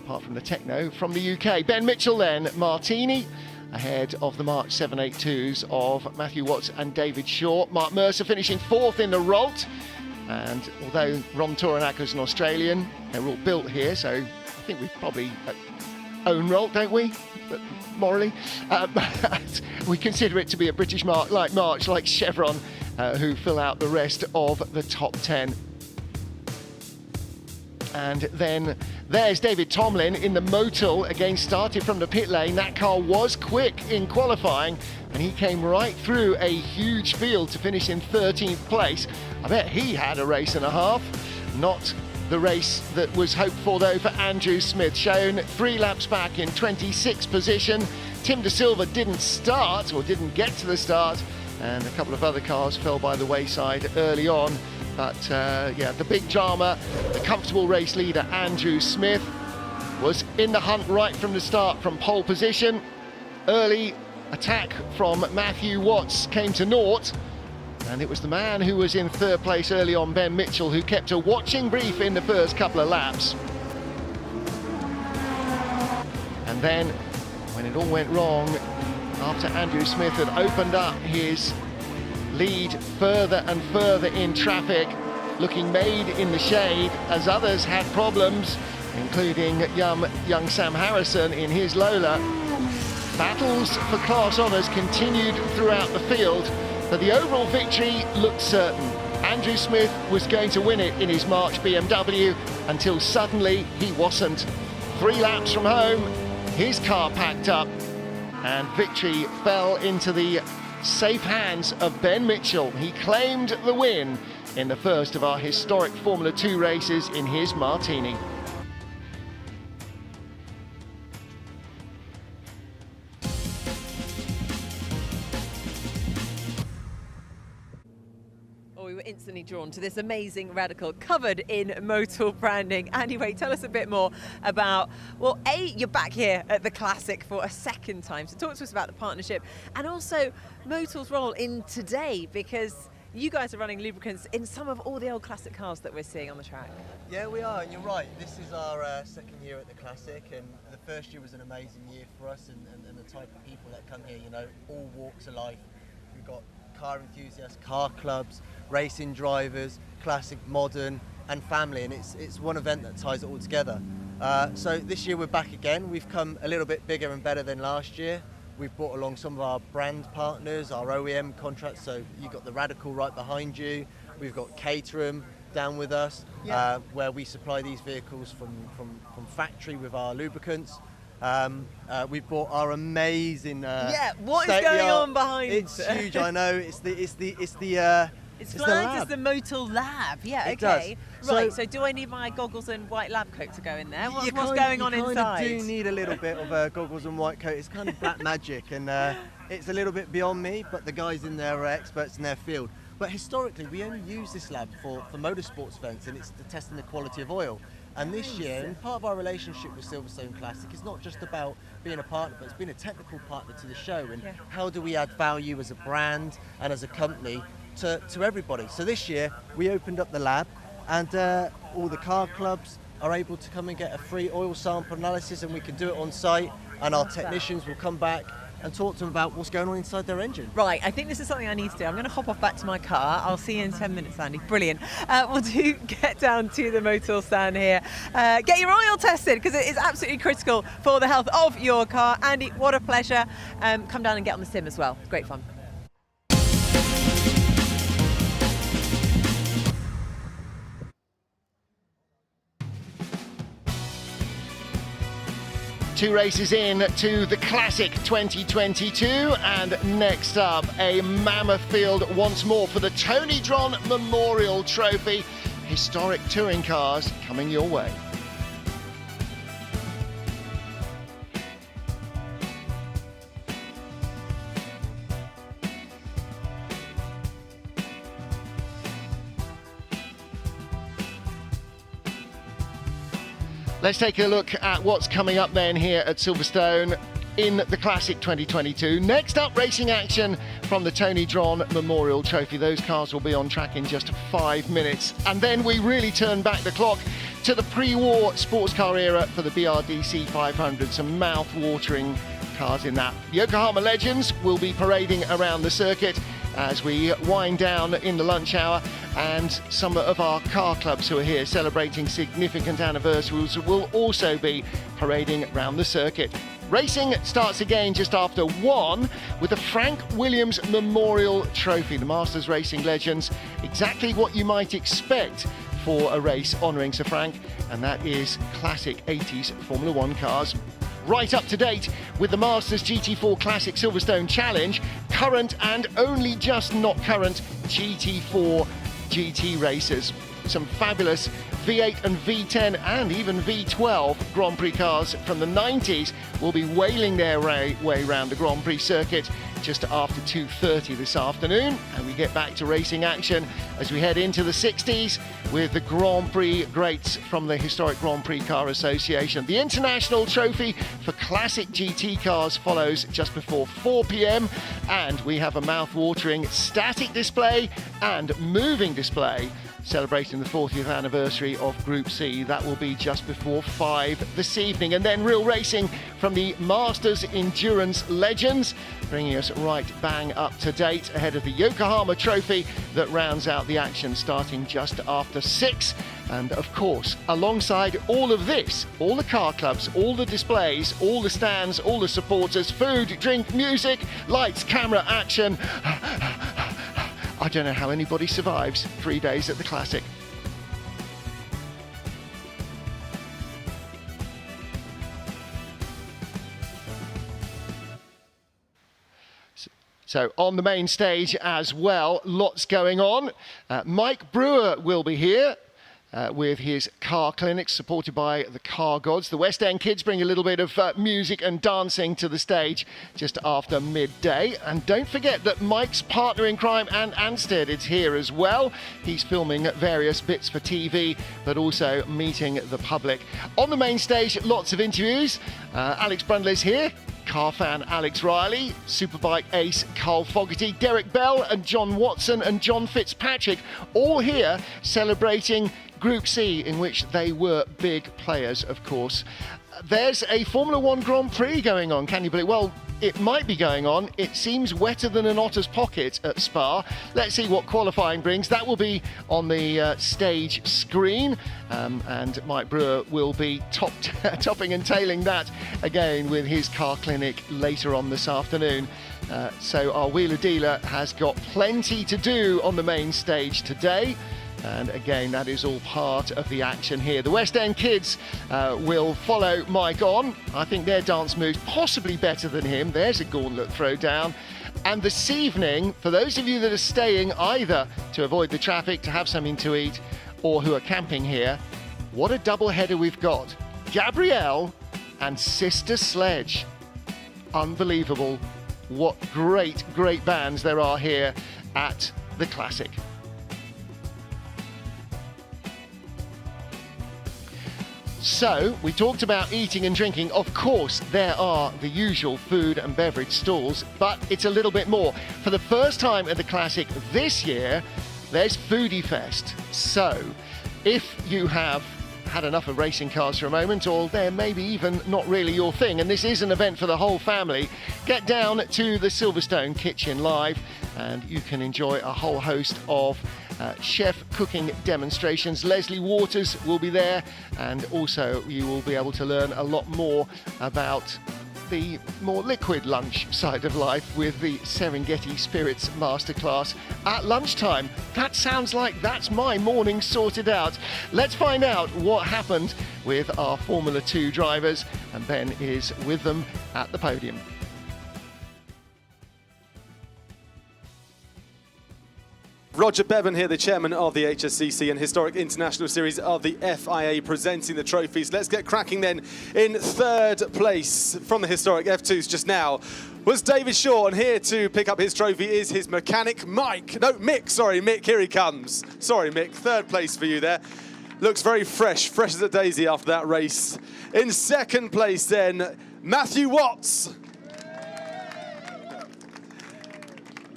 apart from the Techno, from the UK. Ben Mitchell then, Martini, ahead of the March 782s of Matthew Watts and David Shaw. Mark Mercer finishing fourth in the Rolt, and although Ron Toranaka's an Australian, they're all built here, so I think we probably own Rolt, don't we? But morally, but we consider it to be a British mark like Chevron, who fill out the rest of the top 10. And then there's David Tomlin in the Motul, again started from the pit lane. That car was quick in qualifying, and he came right through a huge field to finish in 13th place. I bet he had a race and a half. Not the race that was hoped for though for Andrew Smith, shown 3 laps back in 26th position. Tim De Silva didn't start, or didn't get to the start, and a couple of other cars fell by the wayside early on. But yeah, the big drama, the comfortable race leader Andrew Smith was in the hunt right from the start from pole position. Early attack from Matthew Watts came to naught, and it was the man who was in third place early on, Ben Mitchell, who kept a watching brief in the first couple of laps. And then, when it all went wrong, after Andrew Smith had opened up his lead further and further in traffic, looking made in the shade as others had problems, including young Sam Harrison in his Lola. Battles for class honours continued throughout the field, but the overall victory looked certain. Andrew Smith was going to win it in his March BMW, until suddenly he wasn't. 3 laps from home, his car packed up, and victory fell into the safe hands of Ben Mitchell. He claimed the win in the first of our historic Formula 2 races in his Martini. We were instantly drawn to this amazing Radical covered in Motul branding. Anyway, tell us a bit more about, well, you're back here at the Classic for a second time, so talk to us about the partnership and also Motul's role in today, because you guys are running lubricants in some of all the old classic cars that we're seeing on the track. Yeah, we are, and you're right. This is our second year at the Classic, and the first year was an amazing year for us and the type of people that come here, you know, all walks of life. We've got car enthusiasts, car clubs, racing drivers, classic, modern, and family, and it's one event that ties it all together. So this year we're back again. We've come a little bit bigger and better than last year. We've brought along some of our brand partners, our OEM contracts, so you've got the Radical right behind you. We've got Caterham down with us, where we supply these vehicles from factory with our lubricants. We've brought our amazing what is going on behind? It's huge, I know. It's flagged as the Motul Lab. Yeah, it okay. does. Right, so do I need my goggles and white lab coat to go in there? What's going on inside? You do need a little bit of goggles and white coat. It's kind of black magic, and it's a little bit beyond me, but the guys in there are experts in their field. But historically, we only use this lab for motorsports events, and it's to testing the quality of oil. And this year, and part of our relationship with Silverstone Classic is not just about being a partner, but it's being a technical partner to the show, and how do we add value as a brand and as a company to everybody. So this year, we opened up the lab, and all the car clubs are able to come and get a free oil sample analysis, and we can do it on site, and our technicians will come back and talk to them about what's going on inside their engine. Right, I think this is something I need to do. I'm going to hop off back to my car. I'll see you in 10 minutes, Andy. Brilliant. We'll get down to the Motor stand here. Get your oil tested, because it is absolutely critical for the health of your car. Andy, what a pleasure. Come down and get on the sim as well. Great fun. Two races in to the Classic 2022, and next up, a mammoth field once more for the Tony Dron Memorial Trophy. Historic touring cars coming your way. Let's take a look at what's coming up then here at Silverstone in the Classic 2022. Next up, racing action from the Tony Dron Memorial Trophy. Those cars will be on track in just 5 minutes. And then we really turn back the clock to the pre-war sports car era for the BRDC 500. Some mouth-watering cars in that. Yokohama legends will be parading around the circuit as we wind down in the lunch hour, and some of our car clubs who are here celebrating significant anniversaries will also be parading around the circuit. Racing starts again just after 1 with the Frank Williams Memorial Trophy. The Masters Racing legends, exactly what you might expect for a race honouring Sir Frank, and that is classic 80s Formula 1 cars. Right up to date with the Masters GT4 Classic Silverstone Challenge, current and only just not current GT4 GT races. Some fabulous V8 and V10 and even V12 Grand Prix cars from the 90s will be wailing their way around the Grand Prix circuit just after 2:30 this afternoon, and we get back to racing action as we head into the 60s with the Grand Prix greats from the Historic Grand Prix Car Association. The International Trophy for Classic GT cars follows just before 4 p.m, and we have a mouth-watering static display and moving display celebrating the 40th anniversary of Group C. That will be just before 5 this evening. And then real racing from the Masters Endurance Legends, bringing us right bang up to date ahead of the Yokohama Trophy that rounds out the action starting just after 6. And of course, alongside all of this, all the car clubs, all the displays, all the stands, all the supporters, food, drink, music, lights, camera, action. I don't know how anybody survives 3 days at the Classic. So on the main stage as well, lots going on. Mike Brewer will be here with his car clinics supported by the Car Gods. The West End Kids bring a little bit of music and dancing to the stage just after midday. And don't forget that Mike's partner in crime, Anne Anstead, is here as well. He's filming various bits for TV, but also meeting the public. On the main stage, lots of interviews. Alex Brundley's here. Car fan Alex Riley, Superbike ace Carl Fogarty, Derek Bell and John Watson and John Fitzpatrick, all here celebrating Group C, in which they were big players, of course. There's a Formula 1 Grand Prix going on, can you believe? Well, it might be going on. It seems wetter than an otter's pocket at Spa. Let's see what qualifying brings. That will be on the stage screen, and Mike Brewer will be topping and tailing that again with his car clinic later on this afternoon. So our wheeler dealer has got plenty to do on the main stage today. And again, that is all part of the action here. The West End Kids will follow Mike on. I think their dance moves possibly better than him. There's a gauntlet throwdown. And this evening, for those of you that are staying either to avoid the traffic, to have something to eat, or who are camping here, what a double header we've got. Gabrielle and Sister Sledge. Unbelievable. What great, great bands there are here at the Classic. So, we talked about eating and drinking. Of course, there are the usual food and beverage stalls, but it's a little bit more. For the first time at the Classic this year, there's Foodie Fest. So, if you have had enough of racing cars for a moment, or they're maybe even not really your thing, and this is an event for the whole family, get down to the Silverstone Kitchen Live and you can enjoy a whole host of chef cooking demonstrations. Leslie Waters will be there, and also you will be able to learn a lot more about the more liquid lunch side of life with the Serengeti Spirits Masterclass at lunchtime. That sounds like that's my morning sorted out. Let's find out what happened with our Formula 2 drivers, and Ben is with them at the podium. Roger Bevan here, the chairman of the HSCC and Historic International Series of the FIA, presenting the trophies. Let's get cracking then. In third place from the historic F2s just now was David Shaw, and here to pick up his trophy is his mechanic Mick, here he comes. Sorry Mick, third place for you there. Looks very fresh as a daisy after that race. In second place then, Matthew Watts.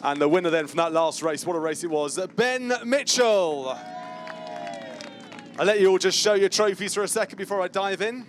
And the winner then from that last race, what a race it was, Ben Mitchell. I'll let you all just show your trophies for a second before I dive in.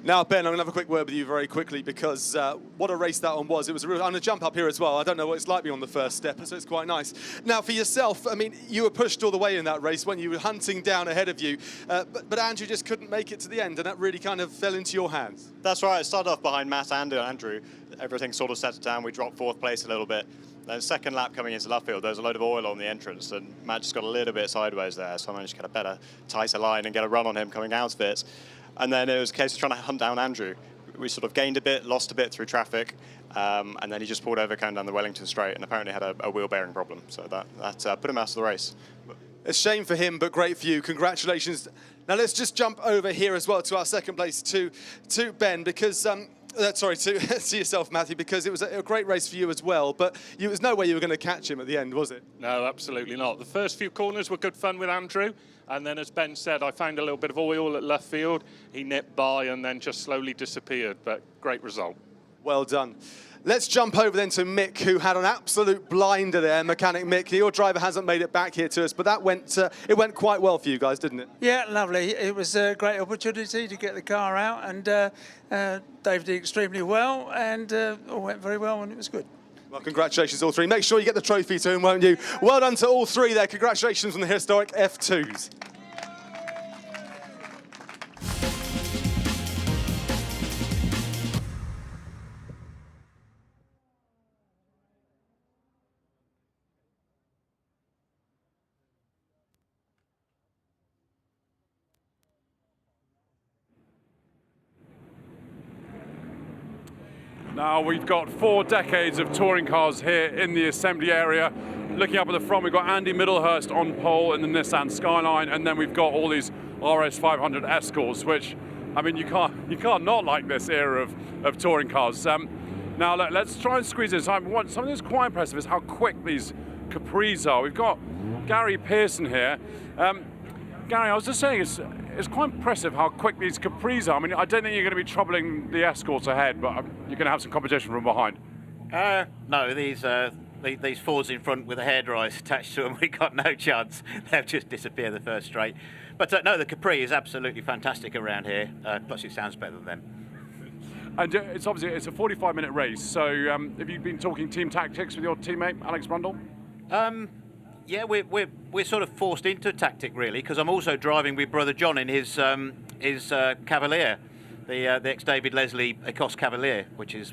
Now, Ben, I'm going to have a quick word with you very quickly, because what a race that one was. It was a real, I'm going to jump up here as well. I don't know what it's like being on the first step, so it's quite nice. Now, for yourself, I mean, you were pushed all the way in that race when you were hunting down ahead of you, but Andrew just couldn't make it to the end, and that really kind of fell into your hands. That's right. I started off behind Matt and Andrew. Everything sort of settled down. We dropped fourth place a little bit. Then second lap coming into Luffield, there was a load of oil on the entrance, and Matt just got a little bit sideways there, so I managed to get a better, tighter line and get a run on him coming out of it. And then it was a case of trying to hunt down Andrew. We sort of gained a bit, lost a bit through traffic, and then he just pulled over, coming down the Wellington Straight, and apparently had a wheel bearing problem. So that put him out of the race. A shame for him, but great for you. Congratulations. Now let's just jump over here as well to our second place, to Ben, because to yourself, Matthew, because it was a great race for you as well, but there was no way you were going to catch him at the end, was it? No, absolutely not. The first few corners were good fun with Andrew, and then, as Ben said, I found a little bit of oil at left field. He nipped by and then just slowly disappeared, but great result. Well done. Let's jump over then to Mick, who had an absolute blinder there. Mechanic Mick, your driver hasn't made it back here to us, but that went quite well for you guys, didn't it? Yeah, lovely. It was a great opportunity to get the car out, and Dave did extremely well, and all went very well, and it was good. Well, congratulations all three. Make sure you get the trophy to him, won't you? Well done to all three there. Congratulations on the historic F2s. Now we've got 4 decades of touring cars here in the assembly area. Looking up at the front, we've got Andy Middlehurst on pole in the Nissan Skyline, and then we've got all these RS500 Escorts, which, I mean, you can't not like this era of touring cars. Now let's try and squeeze in. Something that's quite impressive is how quick these Capris are. We've got Gary Pearson here. Gary, I was just saying, it's quite impressive how quick these Capris are. I mean, I don't think you're going to be troubling the Escorts ahead, but you're going to have some competition from behind. No, these Fords in front with a hairdryer attached to them, we got no chance. They'll just disappear the first straight. But no, the Capri is absolutely fantastic around here. Plus, it sounds better than them. And it's a 45-minute race. So, have you been talking team tactics with your teammate Alex Brundle? Yeah, we're sort of forced into a tactic really, because I'm also driving with brother John in his Cavalier, the ex-David Leslie Ecosse Cavalier, which is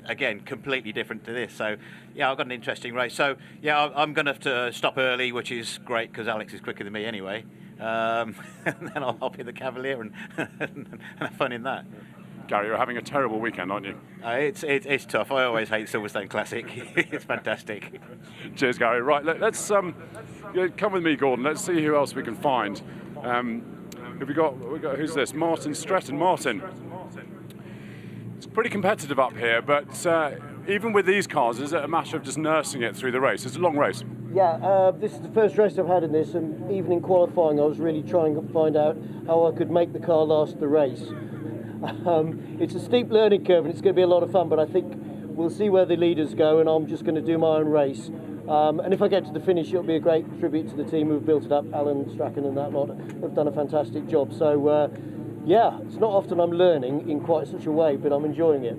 again completely different to this. So yeah, I've got an interesting race. So yeah, I'm going to have to stop early, which is great because Alex is quicker than me anyway. And then I'll hop in the Cavalier and have fun in that. Gary, you're having a terrible weekend, aren't you? It's tough. I always hate Silverstone Classic. It's fantastic. Cheers, Gary. Right, let's come with me, Gordon. Let's see who else we can find. We got who's this? Martin Stretton. Martin. It's pretty competitive up here, but even with these cars, is it a matter of just nursing it through the race? It's a long race. Yeah, this is the first race I've had in this, and even in qualifying, I was really trying to find out how I could make the car last the race. It's a steep learning curve and it's going to be a lot of fun, but I think we'll see where the leaders go, and I'm just going to do my own race. And if I get to the finish, it'll be a great tribute to the team who've built it up. Alan Strachan and that lot have done a fantastic job. So, yeah, it's not often I'm learning in quite such a way, but I'm enjoying it.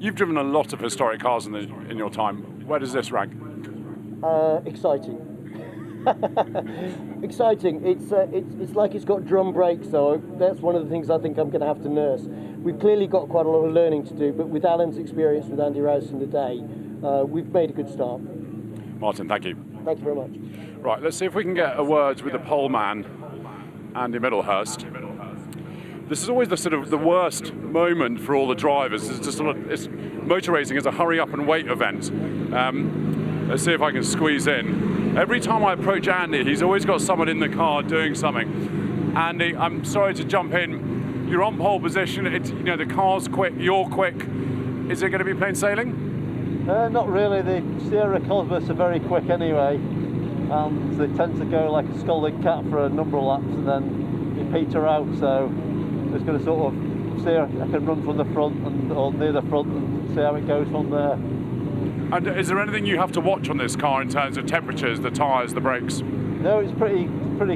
You've driven a lot of historic cars in your time. Where does this rank? Exciting. Exciting. It's like it's got drum brakes, though. That's one of the things I think I'm going to have to nurse. We've clearly got quite a lot of learning to do, but with Alan's experience with Andy Rouse in the day, we've made a good start. Martin, thank you. Thank you very much. Right, let's see if we can get a word with the pole man, Andy Middlehurst. This is always the worst moment for all the drivers. It's motor racing is a hurry up and wait event. Let's see if I can squeeze in. Every time I approach Andy, he's always got someone in the car doing something. Andy, I'm sorry to jump in. You're on pole position. The car's quick. You're quick. Is it going to be plain sailing? Not really. The Sierra Cosmos are very quick anyway, and they tend to go like a scalded cat for a number of laps, and then you peter out. So it's going to sort of see. I can run from the front or near the front and see how it goes from there. And is there anything you have to watch on this car in terms of temperatures, the tyres, the brakes? No, it's pretty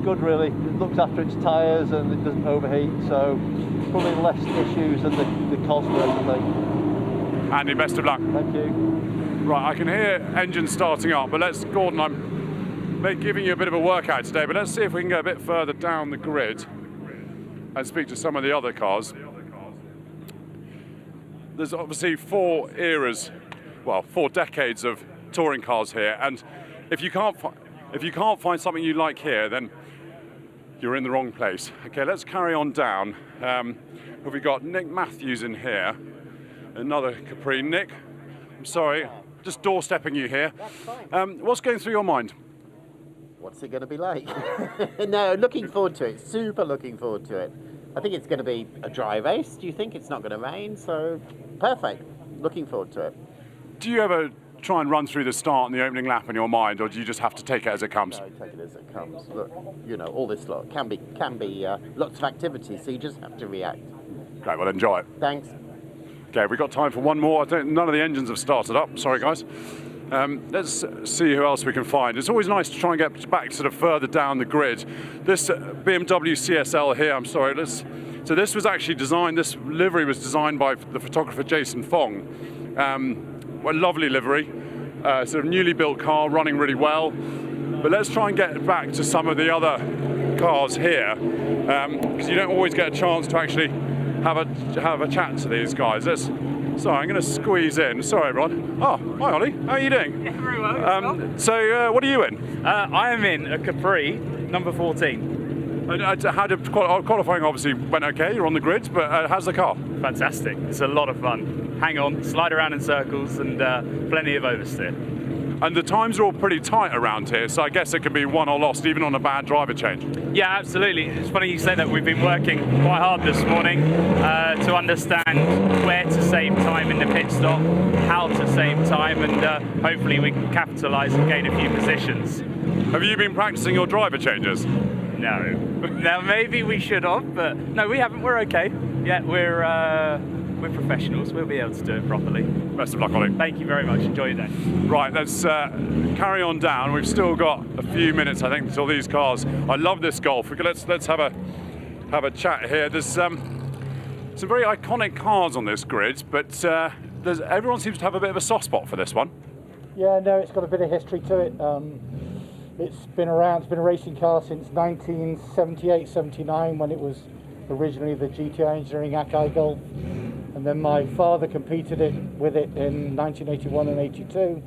good really. It looks after its tyres and it doesn't overheat, so probably less issues than the Cosmos, I think. Andy, best of luck. Thank you. Right, I can hear engines starting up, but Gordon, I'm giving you a bit of a workout today, but let's see if we can go a bit further down the grid and speak to some of the other cars. There's obviously 4 decades of touring cars here, and if you can't find something you like here, then you're in the wrong place. Okay, let's carry on down. We've got Nick Matthews in here, another Capri. Nick, I'm sorry, just doorstepping you here. What's going through your mind? What's it going to be like? No, looking forward to it. Super looking forward to it. I think it's going to be a dry race. Do you think it's not going to rain? So, perfect. Looking forward to it. Do you ever try and run through the start and the opening lap in your mind, or do you just have to take it as it comes? No, take it as it comes. Look, all this lot can be lots of activity, so you just have to react. Great, well, enjoy it. Thanks. Okay, we've got time for one more. None of the engines have started up. Sorry, guys. Let's see who else we can find. It's always nice to try and get back sort of further down the grid. This Bmw Csl here, I'm sorry. So this was actually designed, this livery was designed by the photographer Jason Fong. A lovely livery, sort of newly built car, running really well. But let's try and get back to some of the other cars here, because you don't always get a chance to actually have a chat to these guys. Sorry, I'm going to squeeze in. Sorry, everyone. Oh, hi, Ollie. How are you doing? Yeah, very well. So, what are you in? I am in a Capri, number 14. And how did qualifying? Obviously went okay. You're on the grid, but how's the car? Fantastic. It's a lot of fun. Hang on, slide around in circles, and plenty of oversteer. And the times are all pretty tight around here, so I guess it can be won or lost even on a bad driver change. Yeah, absolutely. It's funny you say that. We've been working quite hard this morning to understand where to save time in the pit stop, how to save time, and hopefully we can capitalise and gain a few positions. Have you been practicing your driver changes? No. Now maybe we should have, but no, we haven't. We're okay. Yeah, we're professionals. We'll be able to do it properly. Best of luck, Ollie. Thank you very much. Enjoy your day. Right, let's carry on down. We've still got a few minutes, I think, until these cars. I love this Golf. Let's have a chat here. There's some very iconic cars on this grid, but everyone seems to have a bit of a soft spot for this one. Yeah, no, it's got a bit of history to it. It's been around. It's been a racing car since 1978-79, when it was originally the GTI Engineering Akai Golf, and then my father competed with it in 1981 and 82,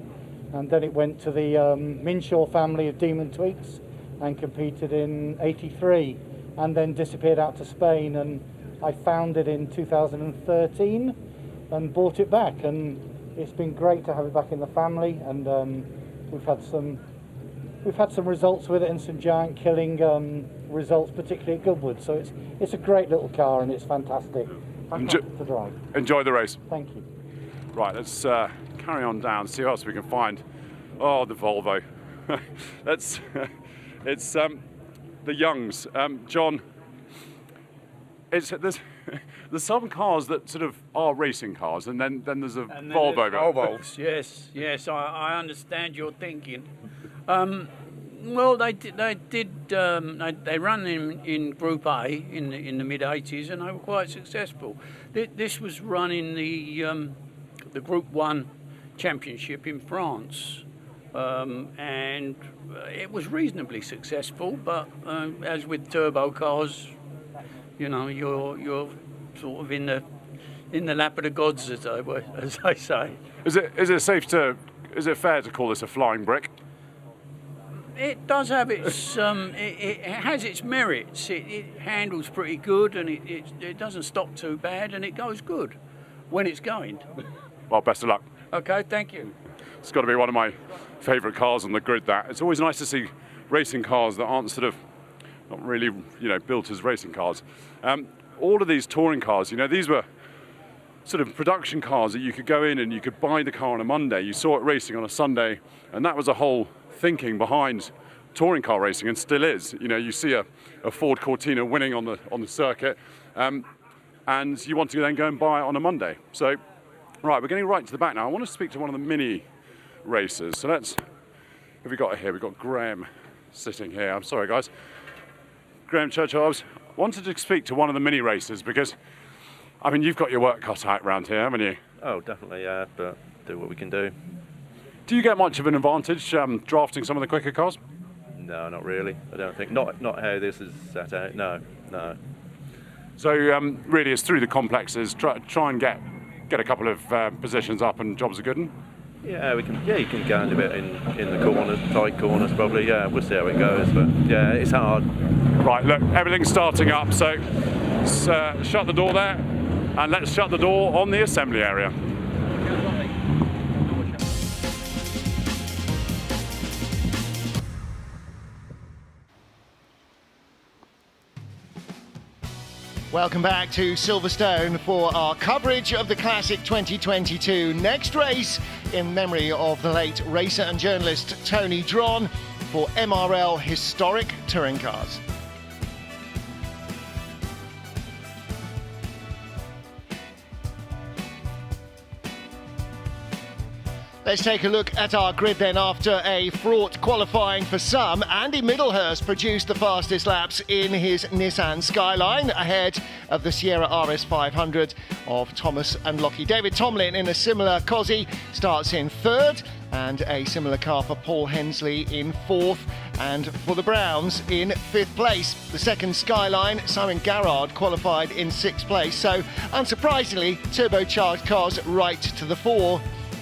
and then it went to the Minshaw family of Demon Tweaks and competed in 83, and then disappeared out to Spain, and I found it in 2013 and bought it back, and it's been great to have it back in the family, and we've had some results with it and some giant killing results, particularly at Goodwood. So it's a great little car and it's fantastic to drive. Enjoy the race. Thank you. Right, let's carry on down, see what else we can find. Oh, the Volvo. It's the Youngs. John, there's some cars that sort of are racing cars, and then there's a Volvo. Volvos, yes, I understand your thinking. Well, they run in Group A in the mid '80s, and they were quite successful. This was run in the Group 1 championship in France, and it was reasonably successful. But as with turbo cars, you know, you're sort of in the lap of the gods, as I say. Is it fair to call this a flying brick? It does have its it has its merits. It handles pretty good, and it doesn't stop too bad, and it goes good when it's going. Well, best of luck. Okay, thank you. It's got to be one of my favourite cars on the grid. That it's always nice to see racing cars that aren't sort of not really, you know, built as racing cars. All of these touring cars, you know, these were sort of production cars that you could go in and you could buy the car on a Monday. You saw it racing on a Sunday, and that was a whole thinking behind touring car racing, and still is. You know, you see a Ford Cortina winning on the circuit, and you want to then go and buy it on a Monday. So, right, we're getting right to the back now. I want to speak to one of the mini racers. So let's. Who have we got here? We've got Graham sitting here. I'm sorry, guys. Graham Churchill. I wanted to speak to one of the mini racers because, I mean, you've got your work cut out around here, haven't you? Oh, definitely, yeah. But do what we can do. Do you get much of an advantage drafting some of the quicker cars? No, not really. I don't think. Not how this is set out. No. So really, it's through the complexes. Try and get a couple of positions up, and jobs are good. Yeah, we can. Yeah, you can go a bit in the corners, tight corners, probably. Yeah, we'll see how it goes. But yeah, it's hard. Right, look, everything's starting up. So let's shut the door there, and let's shut the door on the assembly area. Welcome back to Silverstone for our coverage of the Classic 2022. Next race in memory of the late racer and journalist Tony Dron for MRL Historic Touring Cars. Let's take a look at our grid then. After a fraught qualifying for some, Andy Middlehurst produced the fastest laps in his Nissan Skyline ahead of the Sierra RS 500 of Thomas and Lockie. David Tomlin in a similar Cosy starts in third, and a similar car for Paul Hensley in fourth, and for the Browns in fifth place. The second Skyline, Simon Garrard qualified in sixth place, so unsurprisingly turbocharged cars right to the fore,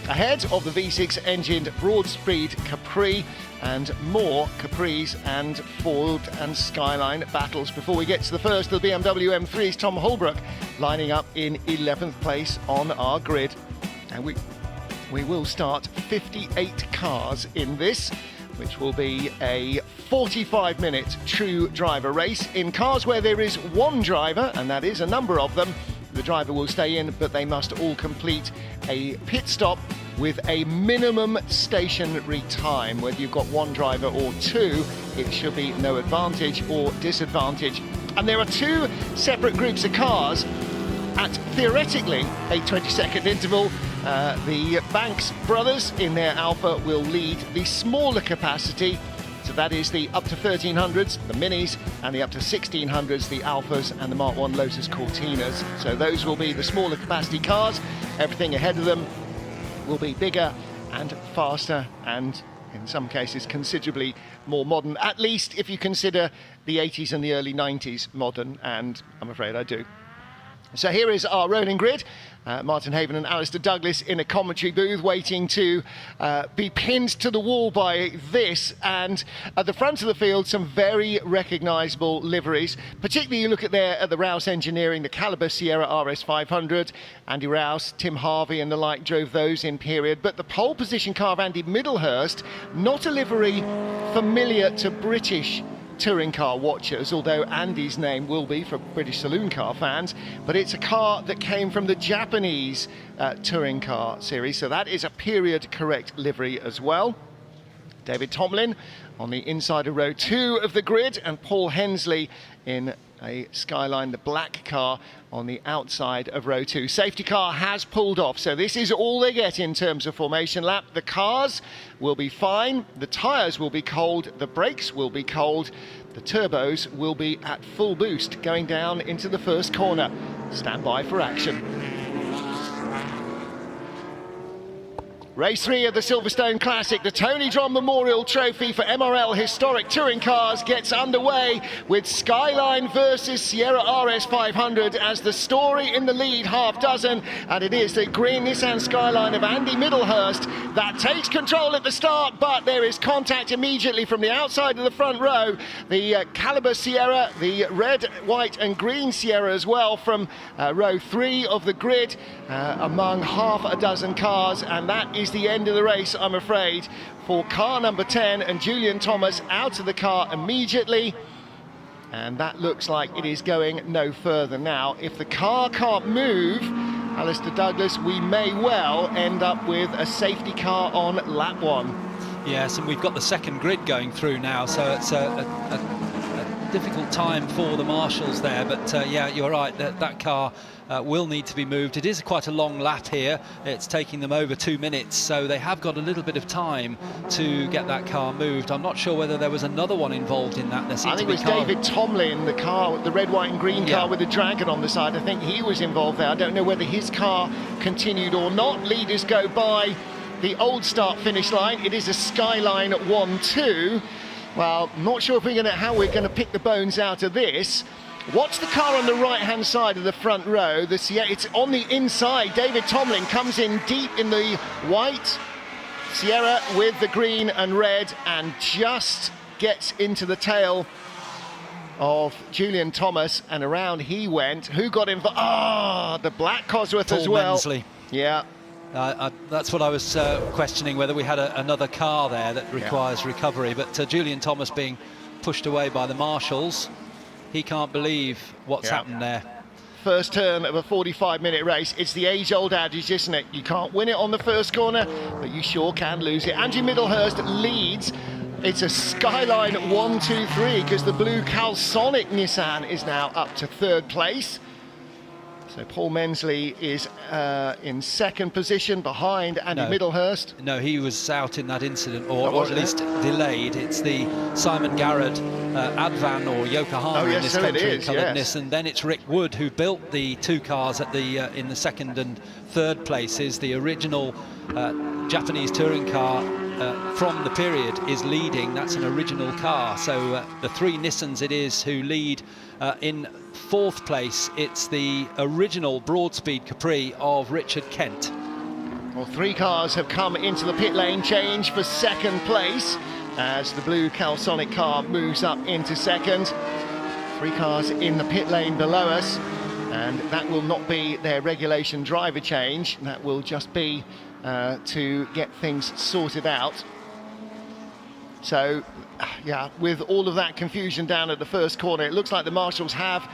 ahead of the V6 engined broad-speed Capri, and more Capris and Ford and Skyline battles before we get to the first of the BMW M3's Tom Holbrook lining up in 11th place on our grid. And we will start 58 cars in this, which will be a 45-minute true driver race in cars where there is one driver, and that is a number of them. The driver will stay in, but they must all complete a pit stop with a minimum stationary time. Whether you've got one driver or two, it should be no advantage or disadvantage. And there are two separate groups of cars at theoretically a 20-second interval. The Banks brothers in their Alpha will lead the smaller capacity. So that is the up to 1300s, the Minis, and the up to 1600s, the Alphas and the Mark 1 Lotus Cortinas. So those will be the smaller capacity cars. Everything ahead of them will be bigger and faster, and in some cases considerably more modern, at least if you consider the 80s and the early 90s modern, and I'm afraid I do. So here is our rolling grid. Martin Haven and Alistair Douglas in a commentary booth waiting to be pinned to the wall by this, and at the front of the field some very recognisable liveries. Particularly you look at there at the Rouse Engineering, the Caliber Sierra RS 500. Andy Rouse, Tim Harvey and the like drove those in period, but the pole position car of Andy Middlehurst, not a livery familiar to British touring car watchers, although Andy's name will be for British saloon car fans, but it's a car that came from the Japanese touring car series, so that is a period correct livery as well. David Tomlin on the inside of row 2 of the grid, and Paul Hensley in a Skyline, the black car on the outside of row 2. Safety car has pulled off, so this is all they get in terms of formation lap. The cars will be fine, the tyres will be cold, the brakes will be cold, the turbos will be at full boost going down into the first corner. Stand by for action. Race 3 of the Silverstone Classic, the Tony Drum Memorial Trophy for MRL Historic Touring Cars gets underway with Skyline versus Sierra RS 500 as the story in the lead, half dozen, and it is the green Nissan Skyline of Andy Middlehurst that takes control at the start, but there is contact immediately from the outside of the front row. The Caliber Sierra, the red, white and green Sierra as well from row 3 of the grid among half a dozen cars, and that is the end of the race, I'm afraid, for car number 10, and Julian Thomas out of the car immediately, and that looks like it is going no further now. If the car can't move, Alistair Douglas, we may well end up with a safety car on lap 1. Yes, and we've got the second grid going through now, so it's a difficult time for the marshals there, but yeah, you're right, that car will need to be moved. It is quite a long lap here. It's taking them over 2 minutes, so they have got a little bit of time to get that car moved. I'm not sure whether there was another one involved in that. I think it was David Tomlin, the car, the red, white and green car with the dragon on the side. I think he was involved there. I don't know whether his car continued or not. Leaders go by the old start finish line. It is a Skyline 1-2. Well, not sure if how we're going to pick the bones out of this. Watch the car on the right-hand side of the front row. It's on the inside. David Tomlin comes in deep in the white. Sierra with the green and red, and just gets into the tail of Julian Thomas, and around he went. Who got involved? The black Cosworth as well. Mensley. Yeah. That's what I was questioning, whether we had another car there that requires recovery, but Julian Thomas being pushed away by the marshals. He can't believe what's happened there. First turn of a 45-minute race. It's the age-old adage, isn't it? You can't win it on the first corner, but you sure can lose it. Andy Middlehurst leads. It's a Skyline 1-2-3 because the blue Calsonic Nissan is now up to third place. So Paul Mensley is in second position behind Andy Middlehurst. No, he was out in that incident, or at least delayed. It's the Simon Garrett Advan or Yokohama in this country coloured Nissan. Then it's Rick Wood, who built the two cars at the in the second and third places. The original Japanese touring car from the period is leading. That's an original car. So the three Nissans it is who lead. In fourth place, it's the original Broadspeed Capri of Richard Kent. Well, three cars have come into the pit lane change for second place as the blue Calsonic car moves up into second. Three cars in the pit lane below us, and that will not be their regulation driver change. That will just be to get things sorted out. So, yeah, with all of that confusion down at the first corner, it looks like the marshals have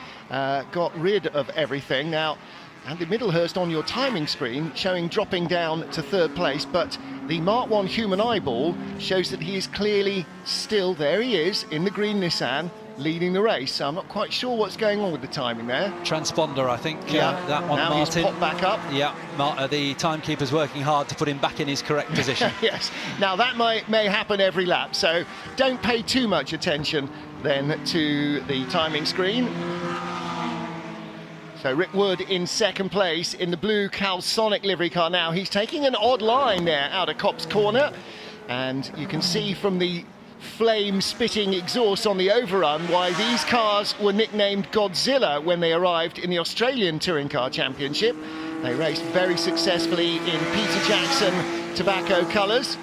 got rid of everything. Now, Andy Middlehurst on your timing screen showing dropping down to third place, but the Mark 1 human eyeball shows that he is clearly still, there he is, in the green Nissan, leading the race. So I'm not quite sure what's going on with the timing there. Transponder, I think. Yeah, that one, now Martin. He's popped back up. Yeah, the timekeeper's working hard to put him back in his correct position. Yes. Now that may happen every lap, so don't pay too much attention then to the timing screen. So Rick Wood in second place in the blue Calsonic livery car now. He's taking an odd line there out of Copse Corner, and you can see from the flame-spitting exhaust on the overrun why these cars were nicknamed Godzilla when they arrived in the Australian Touring Car Championship. They raced very successfully in Peter Jackson tobacco colours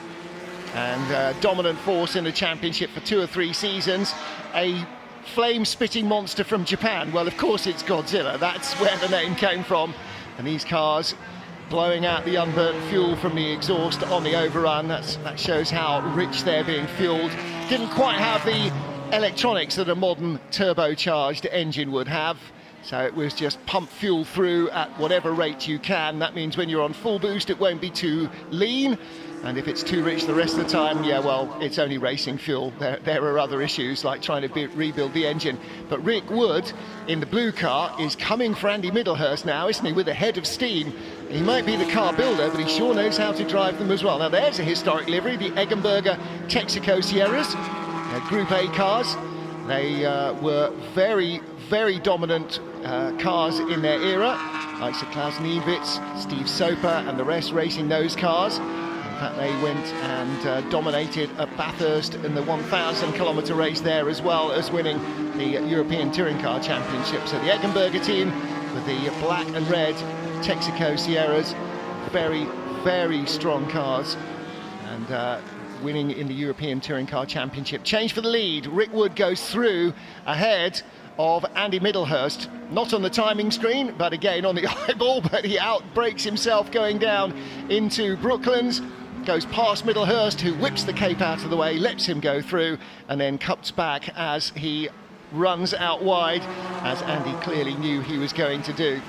and dominant force in the championship for 2 or 3 seasons. A flame-spitting monster from Japan, well, of course it's Godzilla. That's where the name came from. And these cars blowing out the unburnt fuel from the exhaust on the overrun. That shows how rich they're being fueled. Didn't quite have the electronics that a modern turbocharged engine would have. So it was just pump fuel through at whatever rate you can. That means when you're on full boost, it won't be too lean. And if it's too rich the rest of the time, yeah, well, it's only racing fuel. There are other issues like trying to rebuild the engine. But Rick Wood in the blue car is coming for Andy Middlehurst now, isn't he, with a head of steam. He might be the car builder, but he sure knows how to drive them as well. Now there's a historic livery, the Eggenberger Texaco Sierras, Group A cars. They were very, very dominant cars in their era, like Sir Klaus Niewitz, Steve Soper and the rest racing those cars. In fact, they went and dominated at Bathurst in the 1,000 kilometre race there, as well as winning the European Touring Car Championship. So the Eggenberger team with the black and red Texaco Sierras, very, very strong cars, and winning in the European Touring Car Championship. Change for the lead. Rick Wood goes through ahead of Andy Middlehurst, not on the timing screen, but again on the eyeball, but he outbrakes himself going down into Brooklands, goes past Middlehurst, who whips the cape out of the way, lets him go through, and then cuts back as he runs out wide, as Andy clearly knew he was going to do.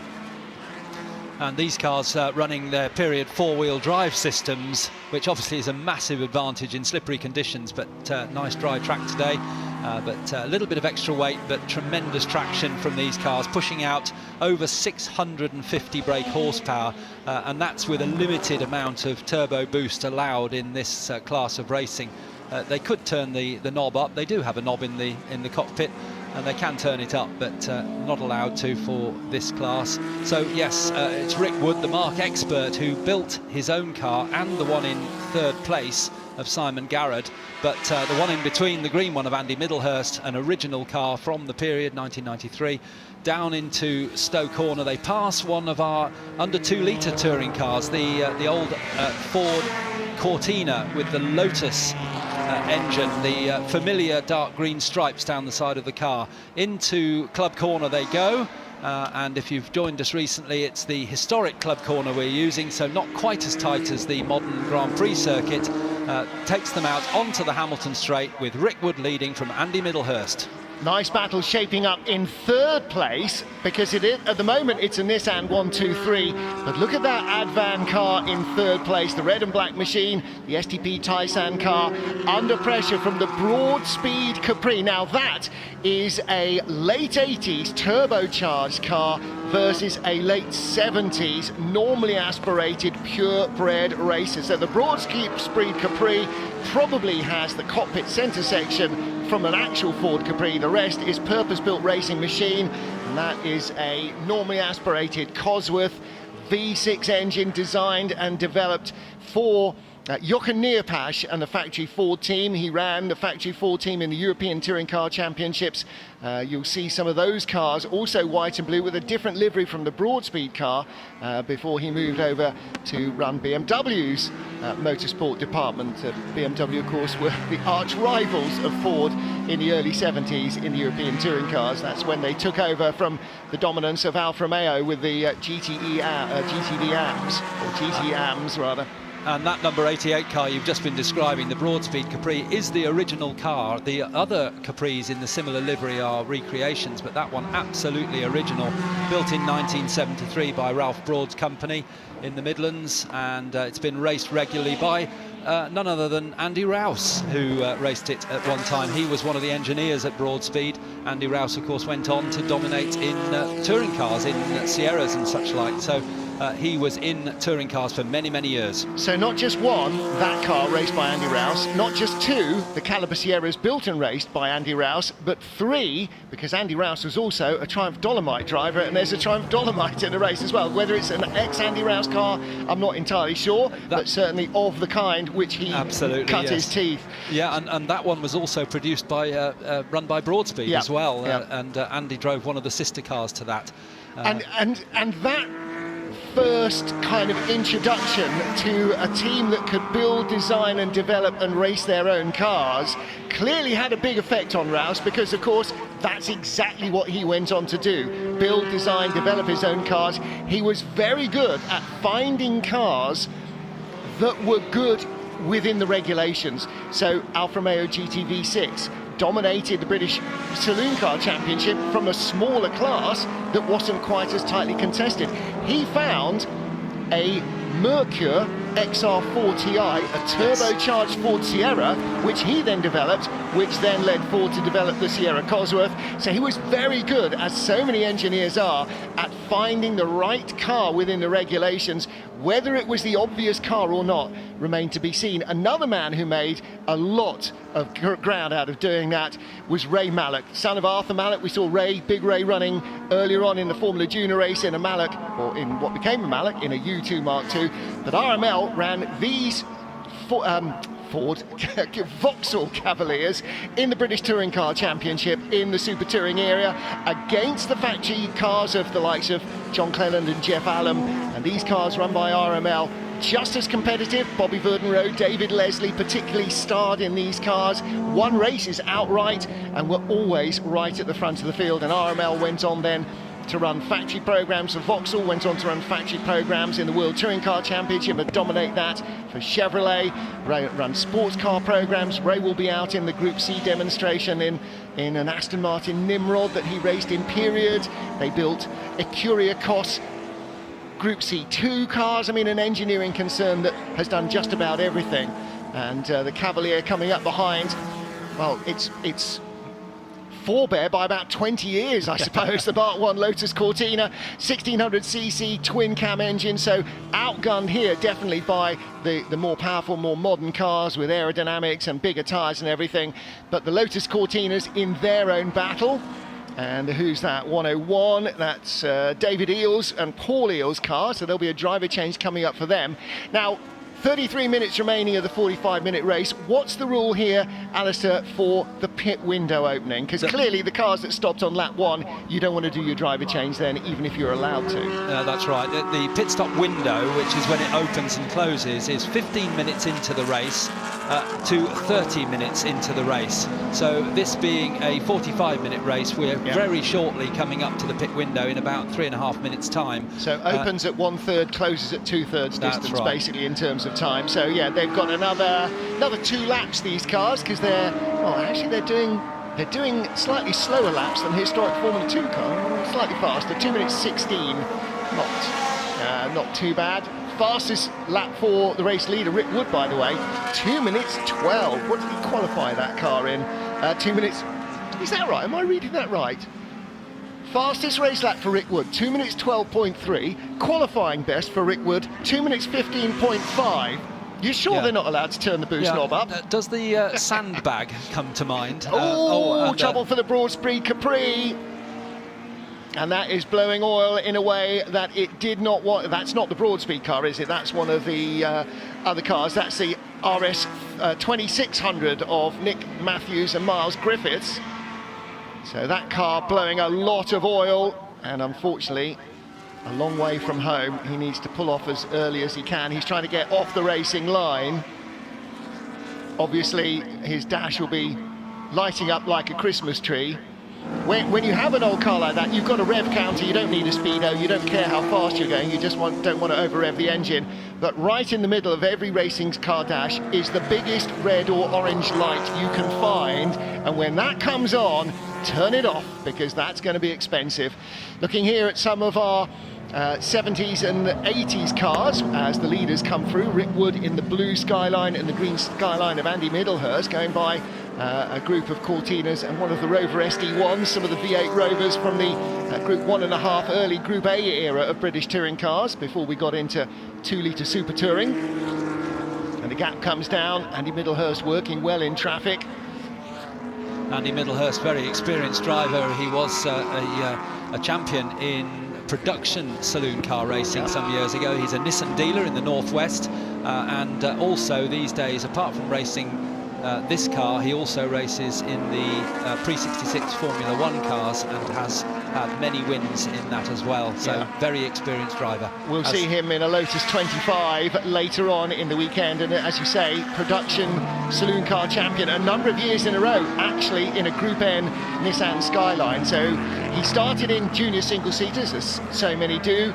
And these cars running their period four-wheel drive systems, which obviously is a massive advantage in slippery conditions, but nice dry track today. But a little bit of extra weight, but tremendous traction from these cars, pushing out over 650 brake horsepower, and that's with a limited amount of turbo boost allowed in this class of racing. They could turn the knob up. They do have a knob in the cockpit, and they can turn it up, but not allowed to for this class. So yes, it's Rick Wood, the Mark expert, who built his own car and the one in third place of Simon Garrett, but the one in between, the green one of Andy Middlehurst, an original car from the period 1993, down into Stowe Corner. They pass one of our under 2 litre touring cars, the old Ford Cortina with the Lotus engine, the familiar dark green stripes down the side of the car. Into Club Corner they go, and if you've joined us recently, it's the historic Club Corner we're using, so not quite as tight as the modern Grand Prix circuit. Takes them out onto the Hamilton Straight with Rick Wood leading from Andy Middlehurst. Nice battle shaping up in third place, because at the moment it's a Nissan 123, but look at that Advan car in third place, the red and black machine, the STP Taisan car, under pressure from the Broadspeed Capri. Now that is a late 80s turbocharged car versus a late 70s normally aspirated purebred racer. So the Broadspeed Capri probably has the cockpit centre section from an actual Ford Capri. The rest is purpose-built racing machine, and that is a normally aspirated Cosworth V6 engine designed and developed for Jochen Neerpasch and the factory Ford team. He ran the factory Ford team in the European Touring Car Championships. You'll see some of those cars, also white and blue, with a different livery from the Broadspeed car, before he moved over to run BMW's motorsport department. BMW, of course, were the arch rivals of Ford in the early 70s in the European touring cars. That's when they took over from the dominance of Alfa Romeo with the GTD AMs, or GT AMs rather. And that number 88 car you've just been describing, the Broadspeed Capri, is the original car. The other Capris in the similar livery are recreations, but that one absolutely original, built in 1973 by Ralph Broad's company in the Midlands, and it's been raced regularly by none other than Andy Rouse, who raced it at one time. He was one of the engineers at Broadspeed. Andy Rouse, of course, went on to dominate in touring cars, in Sierras and such like. So he was in touring cars for many, many years. So not just one, that car raced by Andy Rouse, not just two, the Caliber Sierras built and raced by Andy Rouse, but three, because Andy Rouse was also a Triumph Dolomite driver, and there's a Triumph Dolomite in the race as well. Whether it's an ex-Andy Rouse car, I'm not entirely sure, but certainly of the kind which he cut his teeth. Yeah, and that one was also produced by, run by Broadspeed as well, and Andy drove one of the sister cars to that. And that first kind of introduction to a team that could build, design and develop and race their own cars clearly had a big effect on Rouse, because of course that's exactly what he went on to do. Build, design, develop his own cars. He was very good at finding cars that were good within the regulations. So Alfa Romeo GT V6, dominated the British Saloon Car Championship from a smaller class that wasn't quite as tightly contested. He found a Mercure XR4 Ti, a turbocharged Ford Sierra, which he then developed, which then led Ford to develop the Sierra Cosworth. So he was very good, as so many engineers are, at finding the right car within the regulations. Whether it was the obvious car or not remained to be seen. Another man who made a lot of ground out of doing that was Ray Mallock, son of Arthur Mallock. We saw Big Ray running earlier on in the Formula Junior race in a Mallock, or in what became a Mallock, in a U2 Mark II. But RML ran these Ford Vauxhall Cavaliers in the British Touring Car Championship in the Super Touring area against the factory cars of the likes of John Cleland and Jeff Allen, and these cars run by RML, just as competitive. Bobby Verdenrode, David Leslie particularly starred in these cars, won races outright and were always right at the front of the field. And RML went on then to run factory programs for Vauxhall, went on to run factory programs in the World Touring Car Championship and dominate that for Chevrolet. Ray run sports car programs. Ray will be out in the Group C demonstration in an Aston Martin Nimrod that he raced in period. They built Ecuria Cos Group C2 cars. I mean, an engineering concern that has done just about everything. And the Cavalier coming up behind, well, it's forebear by about 20 years, I suppose. The Mark 1 Lotus Cortina, 1600cc twin cam engine, so outgunned here definitely by the more powerful, more modern cars with aerodynamics and bigger tyres and everything. But the Lotus Cortinas in their own battle. And who's that? 101, that's David Eales and Paul Eales' car, so there'll be a driver change coming up for them. Now, 33 minutes remaining of the 45-minute race. What's the rule here, Alistair, for the pit window opening? Because clearly the cars that stopped on lap 1, you don't want to do your driver change then, even if you're allowed to. That's right. The pit stop window, which is when it opens and closes, is 15 minutes into the race to 30 minutes into the race. So this being a 45-minute race, we're very shortly coming up to the pit window in about 3.5 minutes' time. So opens at 1/3, closes at 2/3 distance, right, basically, in terms of time. So yeah, they've got another 2 laps, these cars, because they're doing slightly slower laps than historic Formula 2 car, slightly faster, 2 minutes 16, not too bad. Fastest lap for the race leader, Rick Wood, by the way, 2 minutes 12. What did he qualify that car in? 2 minutes, is that right? Am I reading that right? Fastest race lap for Rick Wood, 2 minutes 12.3. Qualifying best for Rick Wood, 2 minutes 15.5. You sure they're not allowed to turn the boost knob up? Does the sandbag come to mind? Trouble for the Broadspeed Capri. And that is blowing oil in a way that it did not want. That's not the Broadspeed car, is it? That's one of the other cars. That's the RS 2600 of Nick Matthews and Miles Griffiths. So that car blowing a lot of oil, and unfortunately a long way from home. He needs to pull off as early as he can. He's trying to get off the racing line. Obviously his dash will be lighting up like a Christmas tree. When you have an old car like that, you've got a rev counter, you don't need a speedo, you don't care how fast you're going, you just don't want to over-rev the engine. But right in the middle of every racing car dash is the biggest red or orange light you can find, and when that comes on, turn it off, because that's going to be expensive. Looking here at some of our 70s and 80s cars as the leaders come through. Rick Wood in the blue Skyline and the green Skyline of Andy Middlehurst, going by a group of Cortinas and one of the Rover SD1s, some of the V8 Rovers from the Group 1.5 early Group A era of British touring cars before we got into 2-litre Super Touring. And the gap comes down. Andy Middlehurst working well in traffic. Andy Middlehurst, very experienced driver. He was a champion in production saloon car racing some years ago. He's a Nissan dealer in the Northwest, and also these days, apart from racing this car, he also races in the pre-66 Formula 1 cars and has had many wins in that as well. So very experienced driver. We'll see him in a Lotus 25 later on in the weekend, and as you say, production saloon car champion a number of years in a row, actually in a Group N Nissan Skyline. So he started in junior single-seaters, as so many do,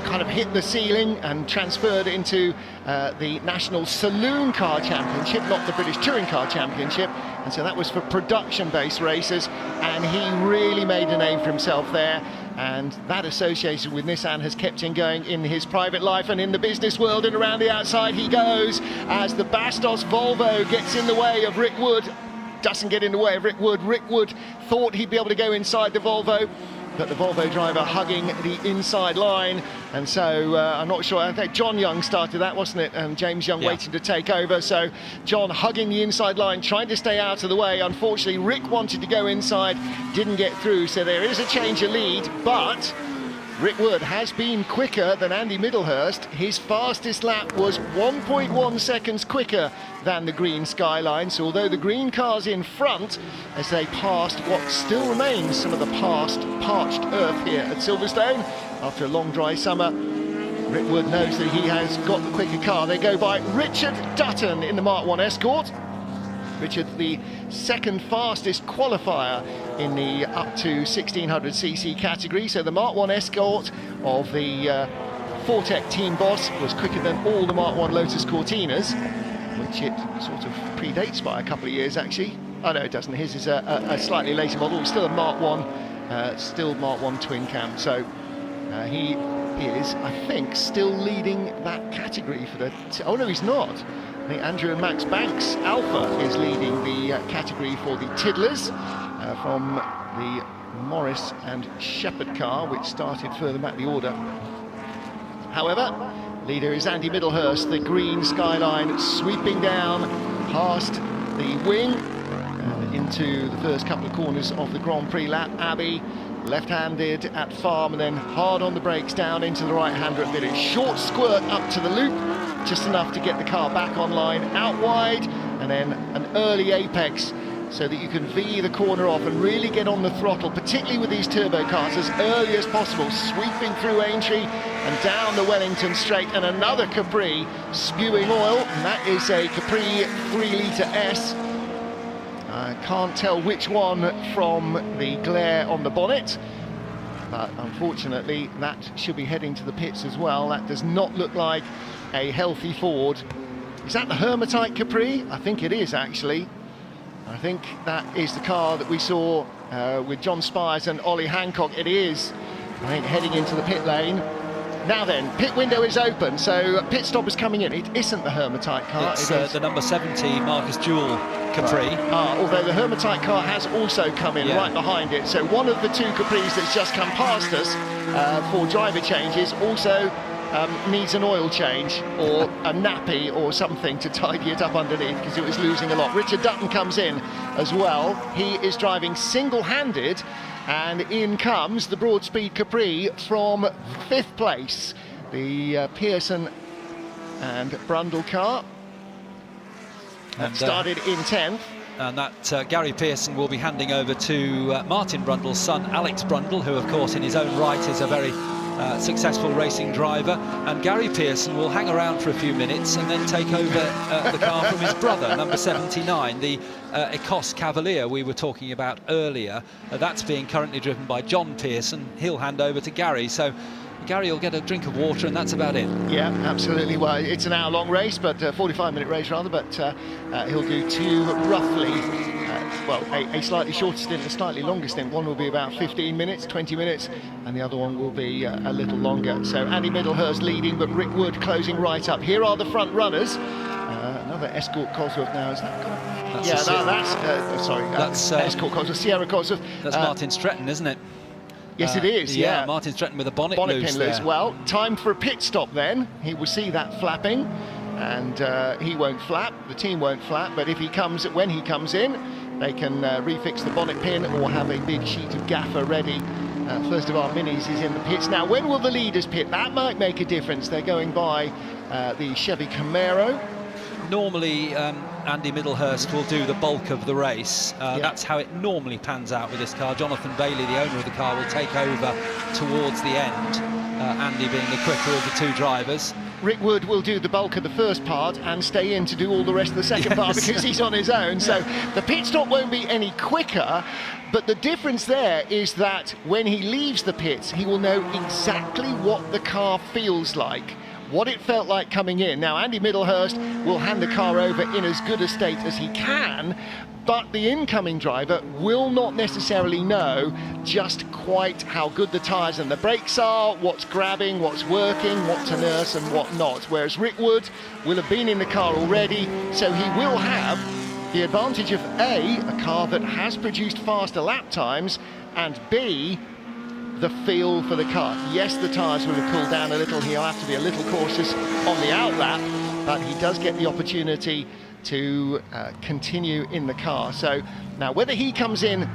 kind of hit the ceiling and transferred into the National Saloon Car Championship, not the British Touring Car Championship, and so that was for production-based racers, and he really made a name for himself there, and that association with Nissan has kept him going in his private life and in the business world, and around the outside he goes as the Bastos Volvo gets in the way of Rick Wood. Doesn't get in the way of Rick Wood. Rick Wood thought he'd be able to go inside the Volvo, but the Volvo driver hugging the inside line, and so I'm not sure. I think John Young started that, wasn't it? And James Young waiting to take over. So John hugging the inside line, trying to stay out of the way. Unfortunately, Rick wanted to go inside, didn't get through. So there is a change of lead, but Rick Wood has been quicker than Andy Middlehurst. His fastest lap was 1.1 seconds quicker than the green Skyline. So although the green car's in front, as they passed what still remains some of the parched earth here at Silverstone after a long dry summer, Rick Wood knows that he has got the quicker car. They go by Richard Dutton in the Mark 1 Escort. Richard, the second fastest qualifier in the up to 1600cc category. So the Mark 1 Escort of the Fortec team boss was quicker than all the Mark 1 Lotus Cortinas, which it sort of predates by a couple of years actually. Oh no, it doesn't. His is a slightly later model, still a Mark 1, still Mark 1 twin cam. So he is, I think, still leading that category for the... oh no, he's not. I think Andrew and Max Banks Alpha is leading the category for the Tiddlers from the Morris and Shepherd car, which started further back the order. However, leader is Andy Middlehurst, the green Skyline sweeping down past the wing and into the first couple of corners of the Grand Prix lap. Abbey left-handed at Farm and then hard on the brakes down into the right-hander at Village. Short squirt up to the loop, just enough to get the car back online, out wide, and then an early apex so that you can V the corner off and really get on the throttle, particularly with these turbo cars, as early as possible, sweeping through Aintree and down the Wellington straight, and another Capri spewing oil, and that is a Capri 3-litre S. I can't tell which one from the glare on the bonnet, but unfortunately that should be heading to the pits as well. That does not look like a healthy Ford. Is that the Hermitite Capri? I think it is actually. I think that is the car that we saw with John Spires and Ollie Hancock. It is, I think, heading into the pit lane. Now then, pit window is open, so pit stop is coming in. It isn't the Hermitite car. It's the number 70 Marcus Jewell Capri. Although the Hermitite car has also come in right behind it. So one of the two Capris that's just come past us for driver changes also needs an oil change or a nappy or something to tidy it up underneath, because it was losing a lot. Richard Dutton comes in as well. He is driving single-handed, and in comes the Broadspeed Capri from 5th place, the Pearson and Brundle car. That started in 10th. And that Gary Pearson will be handing over to Martin Brundle's son, Alex Brundle, who, of course, in his own right is a very successful racing driver. And Gary Pearson will hang around for a few minutes and then take over the car from his brother, number 79, the Ecos Cavalier we were talking about earlier. That's being currently driven by John Pearson. He'll hand over to Gary. So Gary will get a drink of water, and that's about it. Yeah, absolutely. Well, it's an hour-long race, but 45-minute race rather. But he'll do two roughly, well, a slightly shorter stint, a slightly longer stint. One will be about 15 minutes, 20 minutes, and the other one will be a little longer. So Andy Middlehurst leading, but Rick Wood closing right up. Here are the front runners. Another Escort Cosworth now. Is that correct? That's Escort Cosworth, Sierra Cosworth. That's Martin Stretton, isn't it? Yes, it is, yeah. Martin Stretton with a bonnet pin loose. Well, time for a pit stop then. He will see that flapping, and he won't flap, the team won't flap, but if he comes, when he comes in, they can refix the bonnet pin or have a big sheet of gaffer ready. First of our minis is in the pits. Now, when will the leaders pit? That might make a difference. They're going by the Chevy Camaro. Normally, Andy Middlehurst will do the bulk of the race. That's how it normally pans out with this car. Jonathan Bailey, the owner of the car, will take over towards the end, Andy being the quicker of the two drivers. Rick Wood will do the bulk of the first part and stay in to do all the rest of the second part because he's on his own. So the pit stop won't be any quicker, but the difference there is that when he leaves the pits, he will know exactly what the car feels like what it felt like coming in. Now, Andy Middlehurst will hand the car over in as good a state as he can, but the incoming driver will not necessarily know just quite how good the tyres and the brakes are, what's grabbing, what's working, what to nurse and what not. Whereas Rick Wood will have been in the car already, so he will have the advantage of A, a car that has produced faster lap times, and B, the feel for the car. Yes, the tyres will have cooled down a little. He'll have to be a little cautious on the outlap, but he does get the opportunity to continue in the car. So now whether he comes in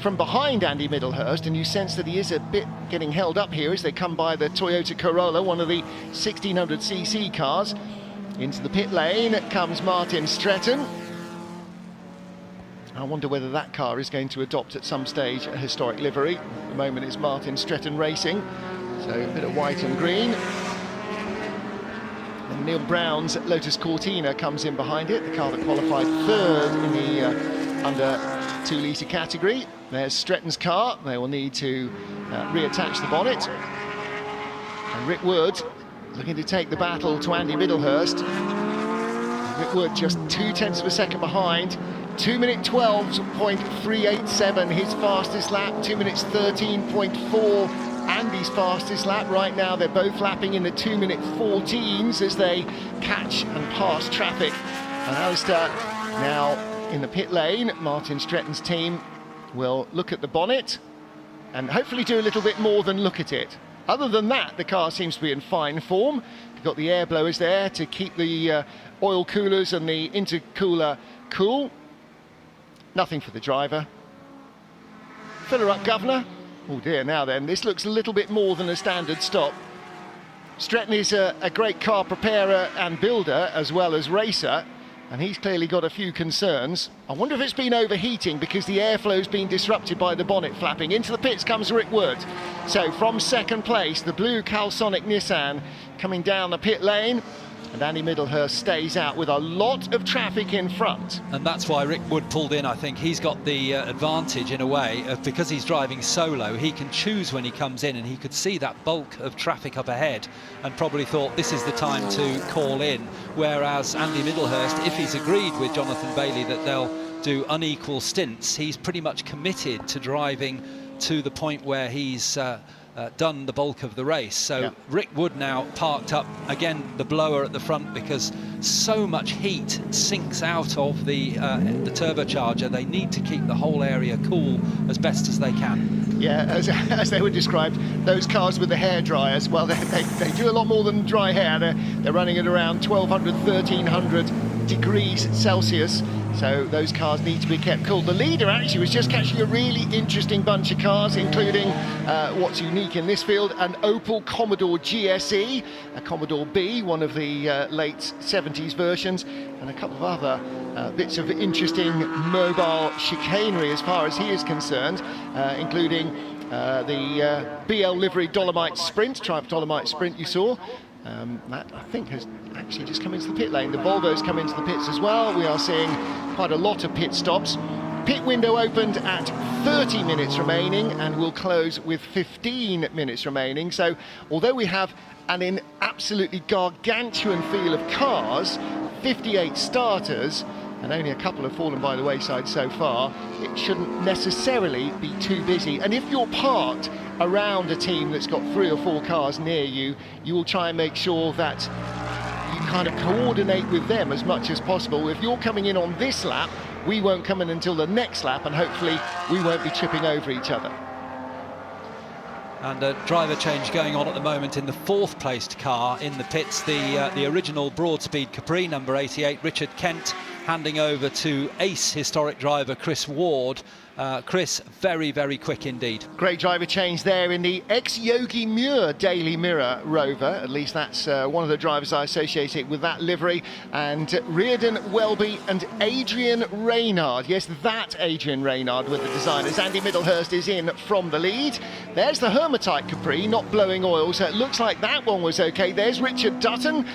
from behind Andy Middlehurst, and you sense that he is a bit getting held up here as they come by the Toyota Corolla, one of the 1600cc cars. Into the pit lane comes Martin Stretton. I wonder whether that car is going to adopt at some stage a historic livery. At the moment it's Martin Stretton Racing, so a bit of white and green. And Neil Brown's Lotus Cortina comes in behind it, the car that qualified third in the under 2 litre category. There's Stretton's car. They will need to reattach the bonnet. And Rick Wood looking to take the battle to Andy Middlehurst. Rick Wood just 0.2 of a second behind. 2 minute 12.387 his fastest lap, 2 minutes 13.4 Andy's fastest lap. Right now they're both lapping in the 2 minute 14s as they catch and pass traffic. And Alistair now in the pit lane. Martin Stretton's team will look at the bonnet and hopefully do a little bit more than look at it. Other than that, the car seems to be in fine form. You've got the air blowers there to keep the oil coolers and the intercooler cool. Nothing for the driver. Fill her up, Governor. Oh dear, now then, this looks a little bit more than a standard stop. Stretton is a great car preparer and builder as well as racer, and he's clearly got a few concerns. I wonder if it's been overheating because the airflow's been disrupted by the bonnet flapping. Into the pits comes Rick Wood. So from second place, the blue Calsonic Nissan coming down the pit lane. And Andy Middlehurst stays out with a lot of traffic in front. And that's why Rick Wood pulled in. I think he's got the advantage in a way of, because he's driving solo, he can choose when he comes in, and he could see that bulk of traffic up ahead and probably thought this is the time to call in. Whereas Andy Middlehurst, if he's agreed with Jonathan Bailey that they'll do unequal stints, he's pretty much committed to driving to the point where he's done the bulk of the race. So yeah. Rick Wood now parked up again, the blower at the front, because so much heat sinks out of the turbocharger. They need to keep the whole area cool as best as they can. Yeah, as they were described, those cars with the hair dryers, well, they do a lot more than dry hair. They're running at around 1200, 1300 degrees Celsius. So those cars need to be kept cool. The leader actually was just catching a really interesting bunch of cars, including what's unique in this field, an Opel Commodore GSE, a Commodore B, one of the late 70s versions, and a couple of other bits of interesting mobile chicanery as far as he is concerned, including the BL livery Dolomite Sprint, Triumph Dolomite Sprint you saw. That, I think, has actually just come into the pit lane. The Volvo's come into the pits as well. We are seeing quite a lot of pit stops. Pit window opened at 30 minutes remaining and will close with 15 minutes remaining. So although we have an absolutely gargantuan field of cars, 58 starters, and only a couple have fallen by the wayside so far, it shouldn't necessarily be too busy. And if you're parked around a team that's got 3 or 4 cars near you, you will try and make sure that you kind of coordinate with them as much as possible. If you're coming in on this lap, we won't come in until the next lap, and hopefully we won't be tripping over each other. And a driver change going on at the moment in the 4th placed car in the pits, the original Broadspeed Capri, number 88, Richard Kent, handing over to ace historic driver Chris Ward. Chris, very, very quick indeed. Great driver change there in the ex-Yogi Muir Daily Mirror Rover. At least that's one of the drivers I associate with that livery. And Reardon Welby and Adrian Reynard. Yes, that Adrian Reynard with the designers. Andy Middlehurst is in from the lead. There's the Hermitite Capri, not blowing oil, so it looks like that one was okay. There's Richard Dutton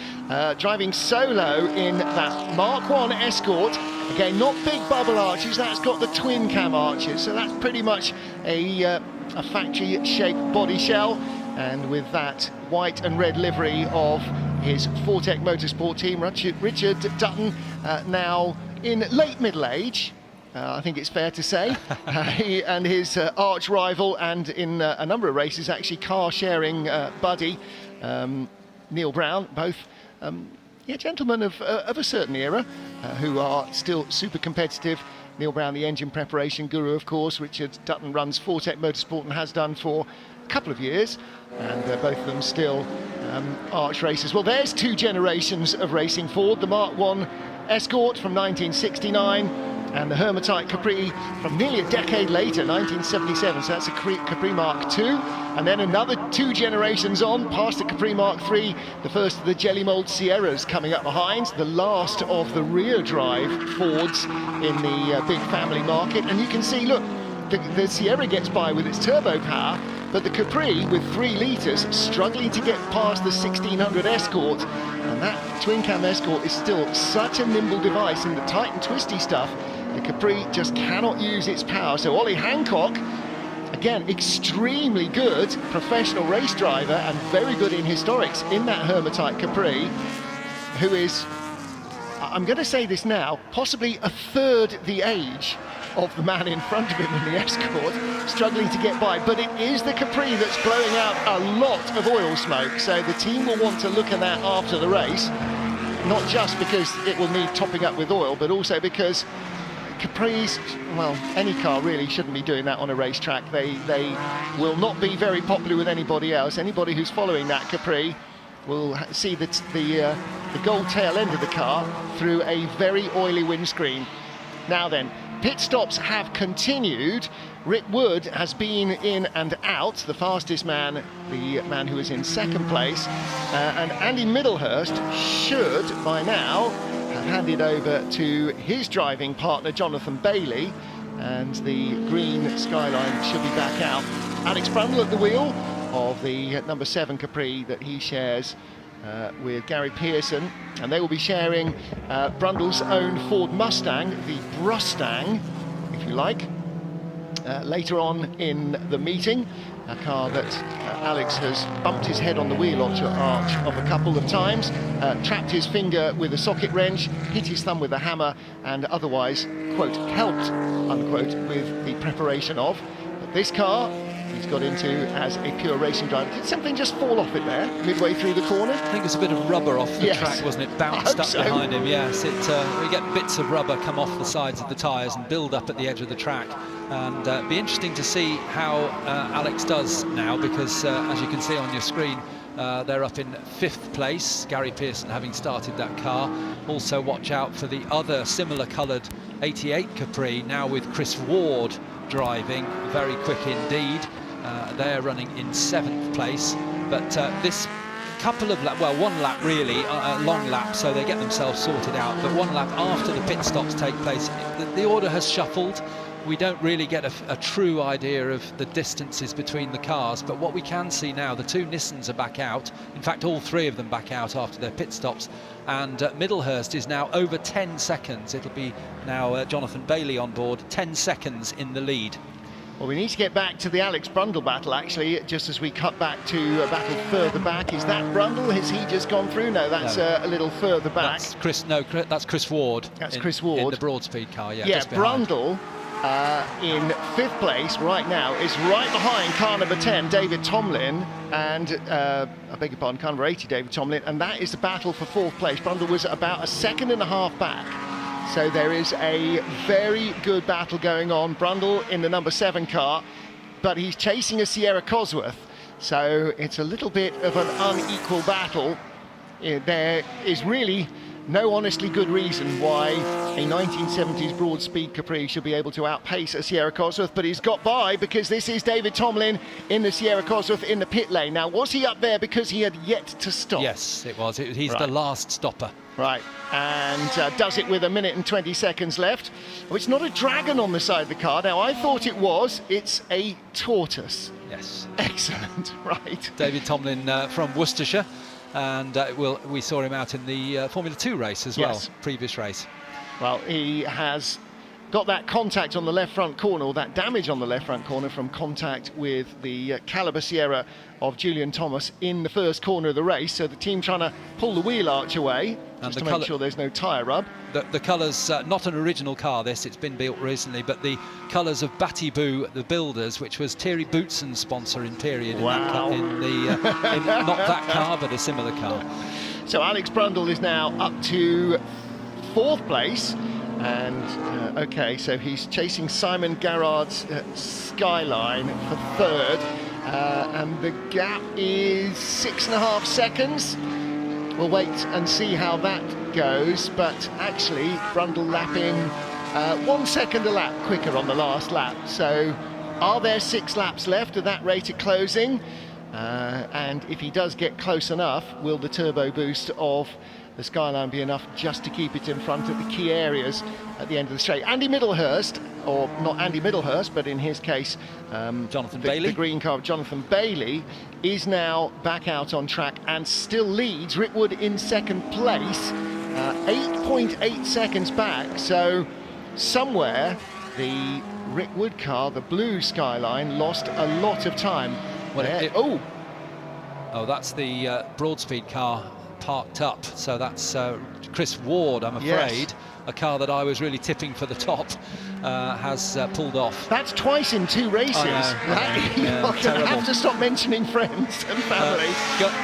driving solo in that Mark 1 Escort. Again, not big bubble arches, that's got the twin cam arches, so that's pretty much a factory-shaped body shell. and with that white and red livery of his Fortec Motorsport team, Richard Dutton, now in late middle age, I think it's fair to say, he and his arch rival, and in a number of races actually car sharing buddy, Neil Brown, both gentlemen of a certain era, who are still super competitive. Neil Brown, the engine preparation guru, of course. Richard Dutton runs Fortec Motorsport and has done for a couple of years, and both of them still arch racers. Well, there's 2 generations of racing Ford, the Mark I Escort from 1969 and the Hermitite Capri from nearly a decade later, 1977, so that's a Capri Mark II. And then another 2 generations on, past the Capri Mark III, the first of the Jelly Mold Sierras coming up behind, the last of the rear drive Fords in the big family market. And you can see, look, the Sierra gets by with its turbo power, but the Capri, with 3 litres, struggling to get past the 1600 Escort. And that twin cam Escort is still such a nimble device in the tight and twisty stuff. The Capri just cannot use its power. So Ollie Hancock, again, extremely good professional race driver and very good in historics in that Hermitite Capri, who is, I'm going to say this now, possibly a third the age of the man in front of him in the Escort, struggling to get by. But it is the Capri that's blowing out a lot of oil smoke, so the team will want to look at that after the race, not just because it will need topping up with oil, but also because Capris, well, any car really shouldn't be doing that on a racetrack. They will not be very popular with anybody else. Anybody who's following that Capri will see the gold tail end of the car through a very oily windscreen. Now then, pit stops have continued. Rick Wood has been in and out, the fastest man, the man who is in second place, and Andy Middlehurst should by now have handed over to his driving partner Jonathan Bailey, and the green skyline should be back out. Alex Brundle at the wheel of the number 7 Capri that he shares with Gary Pearson, and they will be sharing Brundle's own Ford Mustang, the Brustang, if you like, later on in the meeting. A car that Alex has bumped his head on the wheel arch of a couple of times, trapped his finger with a socket wrench, hit his thumb with a hammer, and otherwise, quote, helped, unquote, with the preparation of. But this car he's got into as a pure racing driver. Did something just fall off it there, midway through the corner? I think it's a bit of rubber off the track, wasn't it? Bounced up behind him, yes. We get bits of rubber come off the sides of the tyres and build up at the edge of the track. And it'd be interesting to see how Alex does now, because as you can see on your screen, they're up in 5th place, Gary Pearson having started that car. Also watch out for the other similar coloured 88 Capri, now with Chris Ward driving, very quick indeed. They're running in 7th place, but this couple of laps, well, 1 lap really, a long lap, so they get themselves sorted out, but 1 lap after the pit stops take place, the order has shuffled. We don't really get a true idea of the distances between the cars, but what we can see now, the 2 Nissans are back out. In fact, all 3 of them back out after their pit stops, and Middlehurst is now over 10 seconds. It'll be now Jonathan Bailey on board, 10 seconds in the lead. Well, we need to get back to the Alex Brundle battle, actually, just as we cut back to a battle further back. Is that Brundle? Has he just gone through? No, that's a little further back. That's Chris Ward. That's Chris Ward. In the Broadspeed car, yeah. Yeah, Brundle in 5th place right now is right behind car number 10, David Tomlin, and I beg your pardon, car number 80, David Tomlin, and that is the battle for 4th place. Brundle was about a 1.5 seconds back. So there is a very good battle going on. Brundle in the number 7 car, but he's chasing a Sierra Cosworth. So it's a little bit of an unequal battle. There is really no honestly good reason why a 1970s broad-speed Capri should be able to outpace a Sierra Cosworth, but he's got by because this is David Tomlin in the Sierra Cosworth in the pit lane. Now, was he up there because he had yet to stop? Yes, it was. He's the last stopper. Right, and does it with 1 minute and 20 seconds left. Oh, it's not a dragon on the side of the car. Now, I thought it was. It's a tortoise. Yes. Excellent, right. David Tomlin from Worcestershire, and we saw him out in the Formula 2 race as well, previous race. Well, he has got that contact on the left front corner, or that damage on the left front corner from contact with the Caliber Sierra of Julian Thomas in the first corner of the race. So the team trying to pull the wheel arch away, just to make sure there's no tyre rub. The colours, not an original car this, it's been built recently, but the colours of Bmw, the builders, which was Thierry Bootson's sponsor in period Wow. in not that car, but a similar car. So Alex Brundle is now up to 4th place, and okay, so he's chasing Simon Garrard's Skyline for 3rd, and the gap is 6.5 seconds. We'll wait and see how that goes, but actually Brundle lapping 1 second a lap quicker on the last lap. So are there 6 laps left at that rate of closing? And if he does get close enough, will the turbo boost of the Skyline be enough just to keep it in front of the key areas at the end of the straight? Andy Middlehurst, or not Andy Middlehurst, but in his case, Jonathan Bailey. The green car of Jonathan Bailey is now back out on track and still leads. Rickwood in 2nd place, 8.8 seconds back. So somewhere the Rickwood car, the blue Skyline, lost a lot of time. Well, oh, that's the Broadspeed car parked up. So that's Chris Ward, I'm afraid. Yes. A car that I was really tipping for the top has pulled off. That's twice in 2 races. You're going to have to stop mentioning friends and family.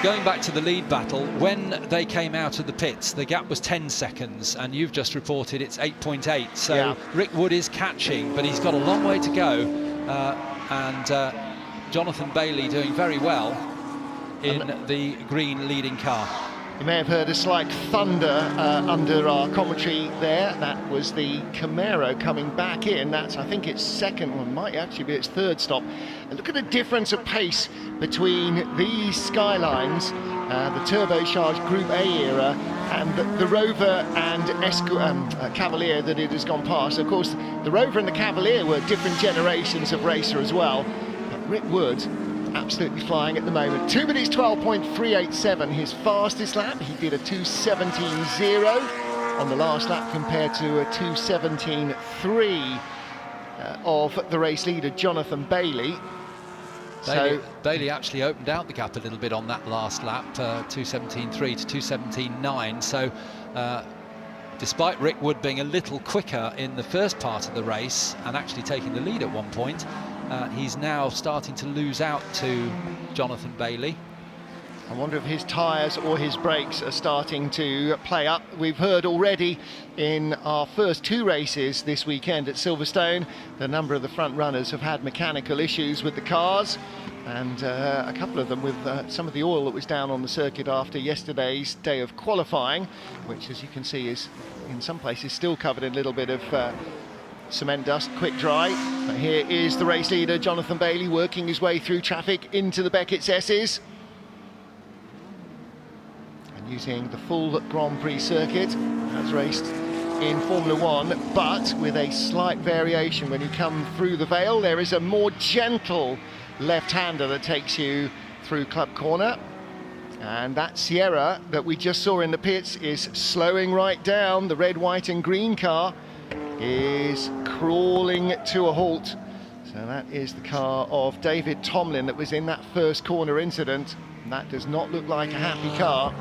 Going back to the lead battle, when they came out of the pits, the gap was 10 seconds, and you've just reported it's 8.8. So Rick Wood is catching, but he's got a long way to go. And Jonathan Bailey doing very well in the green leading car. You may have heard a slight thunder under our commentary there. That was the Camaro coming back in. That's, I think, its 2nd, or might actually be its 3rd stop. And look at the difference of pace between these Skylines, the turbocharged Group A era, and the Rover and Cavalier that it has gone past. Of course, the Rover and the Cavalier were different generations of racer as well. But Rick Wood, absolutely flying at the moment. 2 minutes 12.387, his fastest lap. He did a 2:17.0 on the last lap compared to a 2:17.3 of the race leader Jonathan Bailey. Bailey actually opened out the gap a little bit on that last lap, 2:17.3 to 2:17.9. So despite Rick Wood being a little quicker in the first part of the race and actually taking the lead at one point, he's now starting to lose out to Jonathan Bailey. I wonder if his tyres or his brakes are starting to play up. We've heard already in our first 2 races this weekend at Silverstone, the number of the front runners have had mechanical issues with the cars, and a couple of them with some of the oil that was down on the circuit after yesterday's day of qualifying, which, as you can see, is in some places still covered in a little bit of cement dust, quick dry. But here is the race leader, Jonathan Bailey, working his way through traffic into the Beckett's S's. And using the full Grand Prix circuit, as raced in Formula 1, but with a slight variation. When you come through the Vale, there is a more gentle left-hander that takes you through Club Corner. And that Sierra that we just saw in the pits is slowing right down. The red, white and green car is crawling to a halt. So that is the car of David Tomlin that was in that first corner incident. And that does not look like a happy car.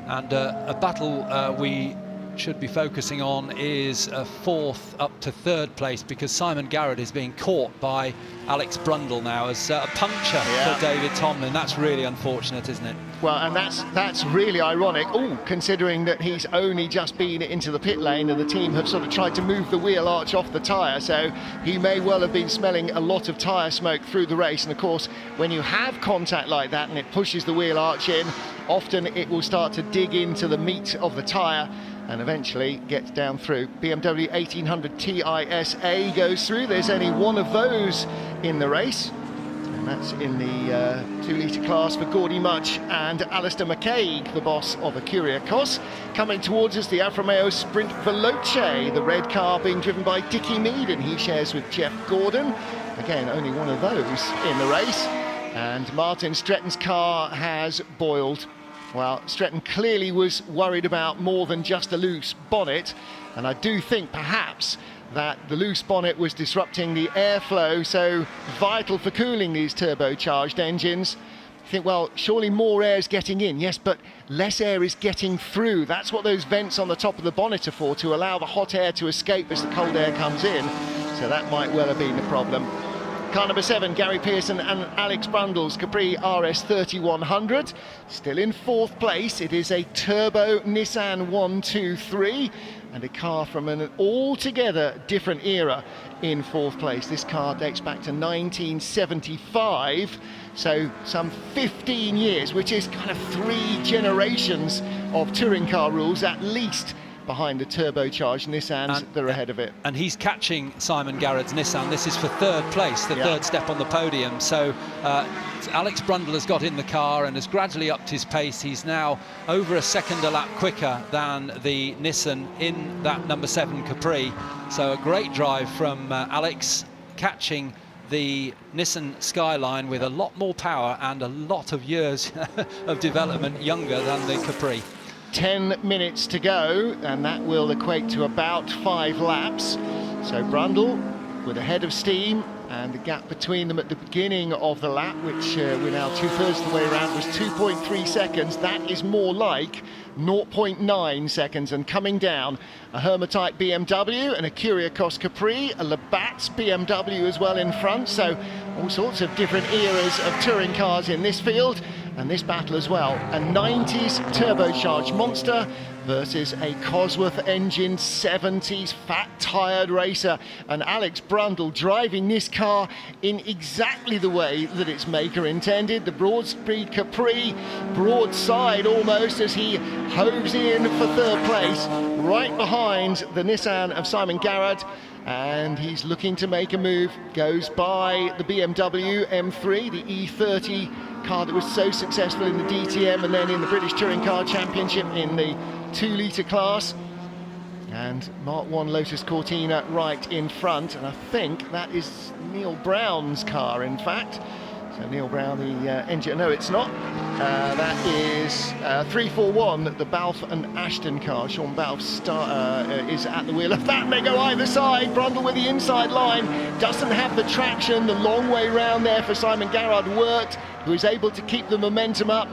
And a battle we should be focusing on is 4th up to 3rd place, because Simon Garrett is being caught by Alex Brundle now as a puncture for David Tomlin. That's really unfortunate, isn't it? Well, and that's really ironic, considering that he's only just been into the pit lane and the team have sort of tried to move the wheel arch off the tyre, so he may well have been smelling a lot of tyre smoke through the race. And of course, when you have contact like that and it pushes the wheel arch in, often it will start to dig into the meat of the tyre and eventually gets down through. BMW 1800 TISA goes through. There's only one of those in the race, and that's in the 2-litre class for Gordy Much and Alistair McCaig, the boss of Acuria Cos. Coming towards us, the Alfa Romeo Sprint Veloce, the red car being driven by Dickie Mead, and he shares with Jeff Gordon. Again, only one of those in the race. And Martin Stretton's car has boiled. Well, Stretton clearly was worried about more than just a loose bonnet, and I do think perhaps that the loose bonnet was disrupting the airflow, so vital for cooling these turbocharged engines. You think, well, surely more air is getting in. Yes, but less air is getting through. That's what those vents on the top of the bonnet are for, to allow the hot air to escape as the cold air comes in. So that might well have been the problem. Car number 7, Gary Pearson and Alex Brundle's Capri RS 3100. Still in 4th place. It is a turbo Nissan 123 and a car from an altogether different era in 4th place. This car dates back to 1975. So some 15 years, which is kind of 3 generations of touring car rules at least, behind the turbocharged Nissans that are ahead of it. And he's catching Simon Garrett's Nissan. This is for 3rd place, the 3rd step on the podium. So Alex Brundle has got in the car and has gradually upped his pace. He's now over a second a lap quicker than the Nissan in that number 7 Capri. So a great drive from Alex, catching the Nissan Skyline with a lot more power and a lot of years of development younger than the Capri. 10 minutes to go, and that will equate to about 5 laps. So Brundle with a head of steam, and the gap between them at the beginning of the lap, which we're now 2/3 of the way around, was 2.3 seconds. That is more like 0.9 seconds. And coming down, a Hermatite BMW and a Kyriakos Capri, a Labatt's BMW as well in front. So all sorts of different eras of touring cars in this field, and this battle as well. A 90s turbocharged monster versus a Cosworth engine 70s fat tired racer, and Alex Brundle driving this car in exactly the way that its maker intended. The broad-speed Capri, broadside almost, as he hoves in for 3rd place, right behind the Nissan of Simon Garrett. And he's looking to make a move, goes by the BMW M3, the E30 car that was so successful in the DTM and then in the British Touring Car Championship in the 2-litre class. And Mark 1 Lotus Cortina right in front, and I think that is Neil Brown's car, in fact. So Neil Brown, the engineer, no it's not. That is 341, the Balfe and Ashton car. Sean Balfe is at the wheel of that. They go either side. Brundle with the inside line, doesn't have the traction. The long way round there for Simon Garrard worked, who is able to keep the momentum up.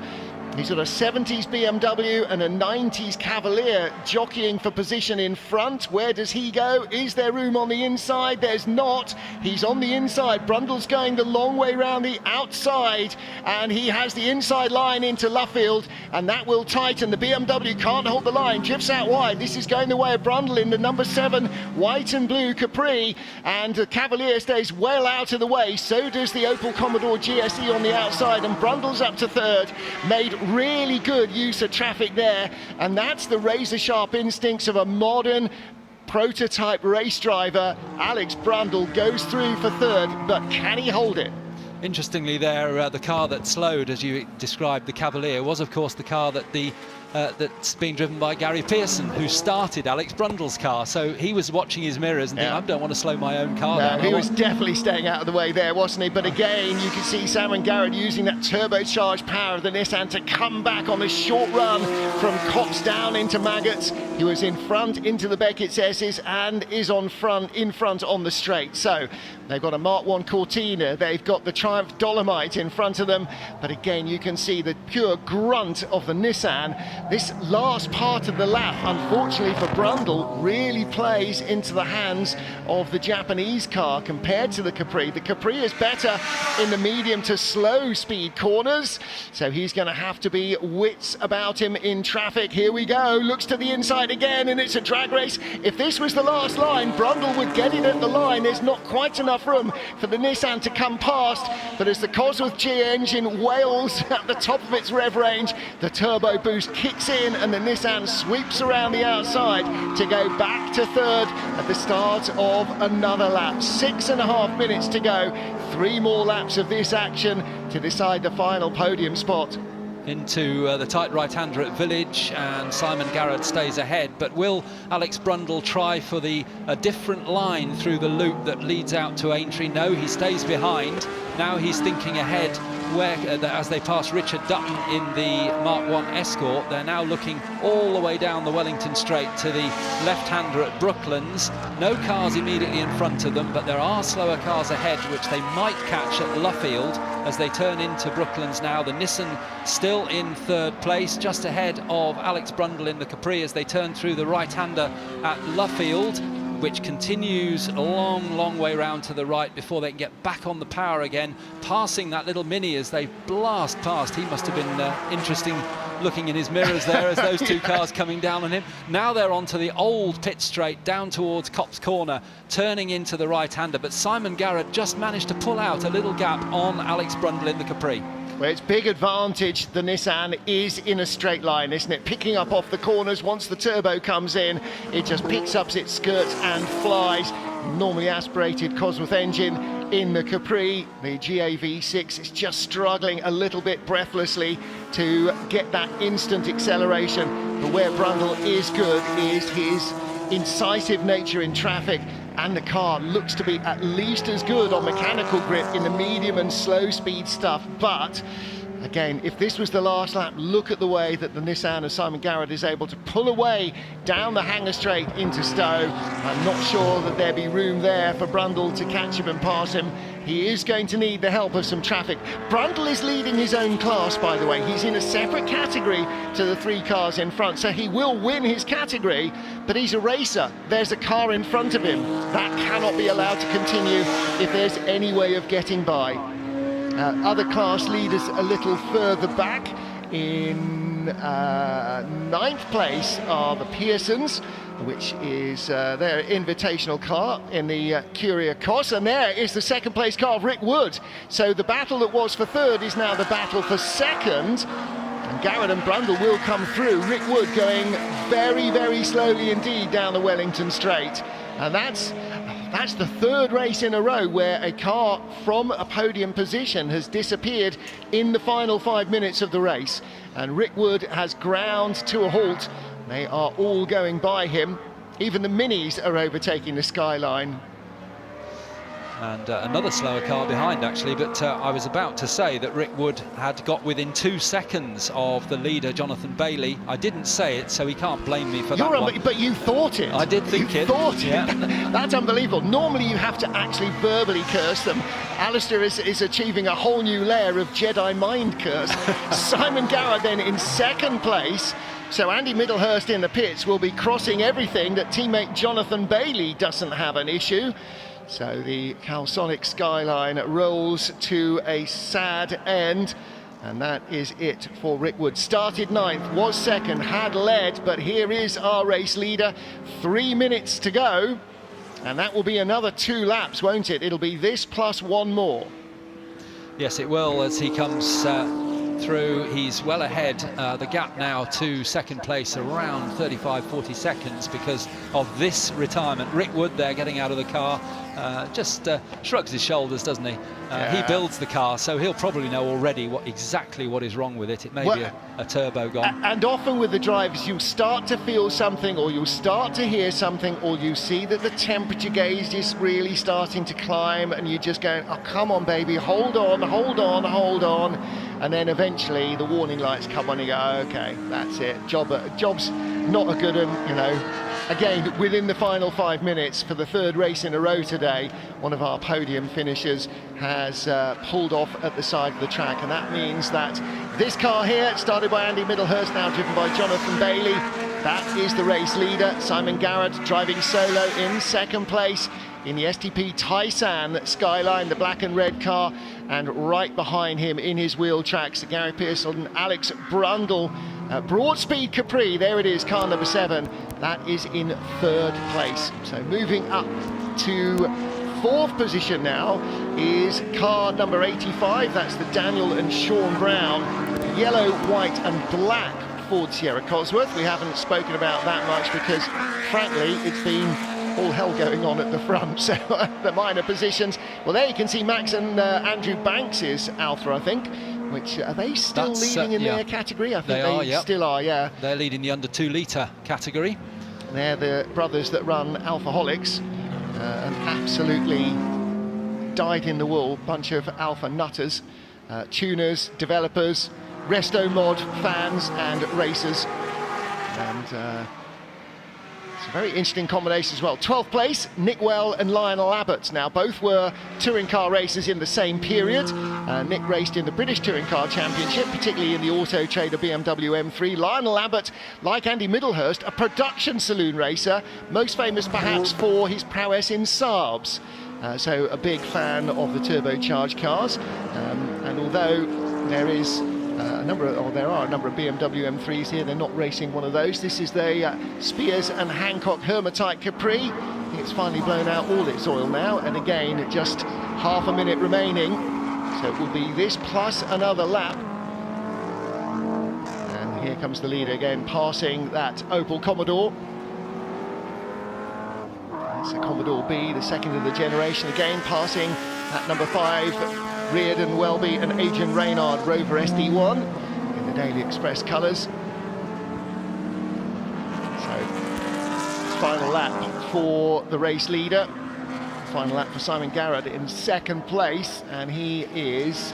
He's got a 70s BMW and a 90s Cavalier jockeying for position in front. Where does he go? Is there room on the inside? There's not. He's on the inside. Brundle's going the long way round the outside, and he has the inside line into Luffield, and that will tighten. The BMW can't hold the line, drifts out wide. This is going the way of Brundle in the number 7 white and blue Capri, and the Cavalier stays well out of the way. So does the Opel Commodore GSE on the outside, and Brundle's up to 3rd. Made really good use of traffic there, and that's the razor-sharp instincts of a modern prototype race driver. Alex Brundle goes through for 3rd, but can he hold it? Interestingly there, the car that slowed, as you described, the Cavalier, was of course the car that that's being driven by Gary Pearson, who started Alex Brundle's car. So he was watching his mirrors and thinking, I don't want to slow my own car down. He was definitely staying out of the way there, wasn't he? But again, you can see Simon Garrett using that turbocharged power of the Nissan to come back on this short run from Copse down into Maggots. He was in front into the Beckett's S's and is in front on the straight. So they've got a Mark 1 Cortina, they've got the Triumph Dolomite in front of them, but again you can see the pure grunt of the Nissan. This last part of the lap, unfortunately for Brundle, really plays into the hands of the Japanese car compared to the Capri. The Capri is better in the medium to slow speed corners, so he's going to have to be wits about him in traffic. Here we go, looks to the inside again, and it's a drag race. If this was the last line, Brundle would get it at the line. There's not quite enough room for the Nissan to come past, but as the Cosworth G engine wails at the top of its rev range, the turbo boost kicks in and the Nissan sweeps around the outside to go back to 3rd at the start of another lap. 6.5 minutes to go. 3 more laps of this action to decide the final podium spot. Into the tight right-hander at Village, and Simon Garrett stays ahead. But will Alex Brundle try for a different line through the loop that leads out to Aintree? No, he stays behind. Now he's thinking ahead where, as they pass Richard Dutton in the Mark 1 Escort, they're now looking all the way down the Wellington Straight to the left-hander at Brooklands. No cars immediately in front of them, but there are slower cars ahead, which they might catch at Luffield as they turn into Brooklands now. The Nissan still in third place, just ahead of Alex Brundle in the Capri as they turn through the right-hander at Luffield, which continues a long way round to the right before they can get back on the power again, passing that little Mini as they blast past. He must have been interesting looking in his mirrors there as those two cars coming down on him. Now they're onto the old pit straight down towards Copse Corner, turning into the right-hander, but Simon Garrett just managed to pull out a little gap on Alex Brundle in the Capri. Well, it's big advantage. The Nissan is in a straight line, isn't it? Picking up off the corners. Once the turbo comes in, it just picks up its skirts and flies. Normally aspirated Cosworth engine in the Capri. The GAV6 is just struggling a little bit breathlessly to get that instant acceleration. But where Brundle is good is his incisive nature in traffic, and the car looks to be at least as good on mechanical grip in the medium and slow speed stuff. But again, if this was the last lap, look at the way that the Nissan of Simon Garrett is able to pull away down the hanger straight into Stowe. I'm not sure that there'd be room there for Brundle to catch him and pass him. He is going to need the help of some traffic. Brundle is leading his own class, by the way. He's in a separate category to the three cars in front, so he will win his category, but he's a racer. There's a car in front of him. That cannot be allowed to continue if there's any way of getting by. Other class leaders a little further back. In ninth place are the Pearsons, which is their invitational car in the Curia Cos, and there is the second place car of Rick Wood. So the battle that was for third is now the battle for second, and Garrett and Brundle will come through. Rick Wood going very slowly indeed down the Wellington Straight, and that's the third race in a row where a car from a podium position has disappeared in the final 5 minutes of the race, and Rick Wood has ground to a halt. They are all going by him. Even the Minis are overtaking the Skyline. And another slower car behind, actually, but I was about to say that Rick Wood had got within 2 seconds of the leader, Jonathan Bailey. I didn't say it, so he can't blame me for that one. But you thought it. I did think it. Yeah. That's unbelievable. Normally you have to actually verbally curse them. Alistair is achieving a whole new layer of Jedi mind curse. Simon Garrett then in second place. So Andy Middlehurst in the pits will be crossing everything that teammate Jonathan Bailey doesn't have an issue. So the Calsonic Skyline rolls to a sad end, and that is it for Rick Wood. Started ninth, was second, had led, but here is our race leader. 3 minutes to go, and that will be another 2 laps, won't it? It'll be this plus one more. Yes, it will, as he comes through. He's well ahead. The gap now to second place around 35-40 seconds because of this retirement. Rick Wood there getting out of the car, just shrugs his shoulders, doesn't he? He builds the car, so he'll probably know already exactly what is wrong with it. It may be a turbo gone. And often with the drivers, you'll start to feel something, or you'll start to hear something, or you see that the temperature gauge is really starting to climb, and you're just going, oh, come on, baby, hold on. And then eventually the warning lights come on and you go, okay, that's it. Job's not a good one, you know. Again, within the final 5 minutes for the third race in a row today, one of our podium finishers has pulled off at the side of the track, and that means that this car here, started by Andy Middlehurst, now driven by Jonathan Bailey, that is the race leader. Simon Garrett driving solo in second place in the STP Taisan Skyline, the black and red car, and right behind him in his wheel tracks, Gary Pearson, Alex Brundle, Broadspeed Capri, there it is, car number 7, that is in third place. So moving up to fourth position now is car number 85, that's the Daniel and Sean Brown, yellow, white and black Ford Sierra Cosworth. We haven't spoken about that much because, frankly, it's been all hell going on at the front, so the minor positions. Well, there you can see Max and Andrew Banks's Alpha, I think, which are they still leading in their category? I think they still are, yeah. They're leading the under 2 litre category. They're the brothers that run Alphaholics, an absolutely dyed in the wool bunch of alpha nutters. tuners, developers, Resto Mod fans and racers. And it's a very interesting combination as well. 12th place, Nick Well and Lionel Abbott. Now, both were touring car racers in the same period. Nick raced in the British Touring Car Championship, particularly in the Auto Trader BMW M3. Lionel Abbott, like Andy Middlehurst, a production saloon racer, most famous perhaps for his prowess in Saabs. So a big fan of the turbocharged cars. And although there is there are a number of BMW M3s here, they're not racing one of those. This is the Spears and Hancock Hermatite Capri. I think it's finally blown out all its oil now, and again, just half a minute remaining. So it will be this plus another lap. And here comes the leader again, passing that Opel Commodore. That's a Commodore B, the second of the generation, again passing that number 5, Reardon Welby and Adrian Reynard Rover SD1 in the Daily Express colours. So, final lap for the race leader. Final lap for Simon Garrett in second place, and he is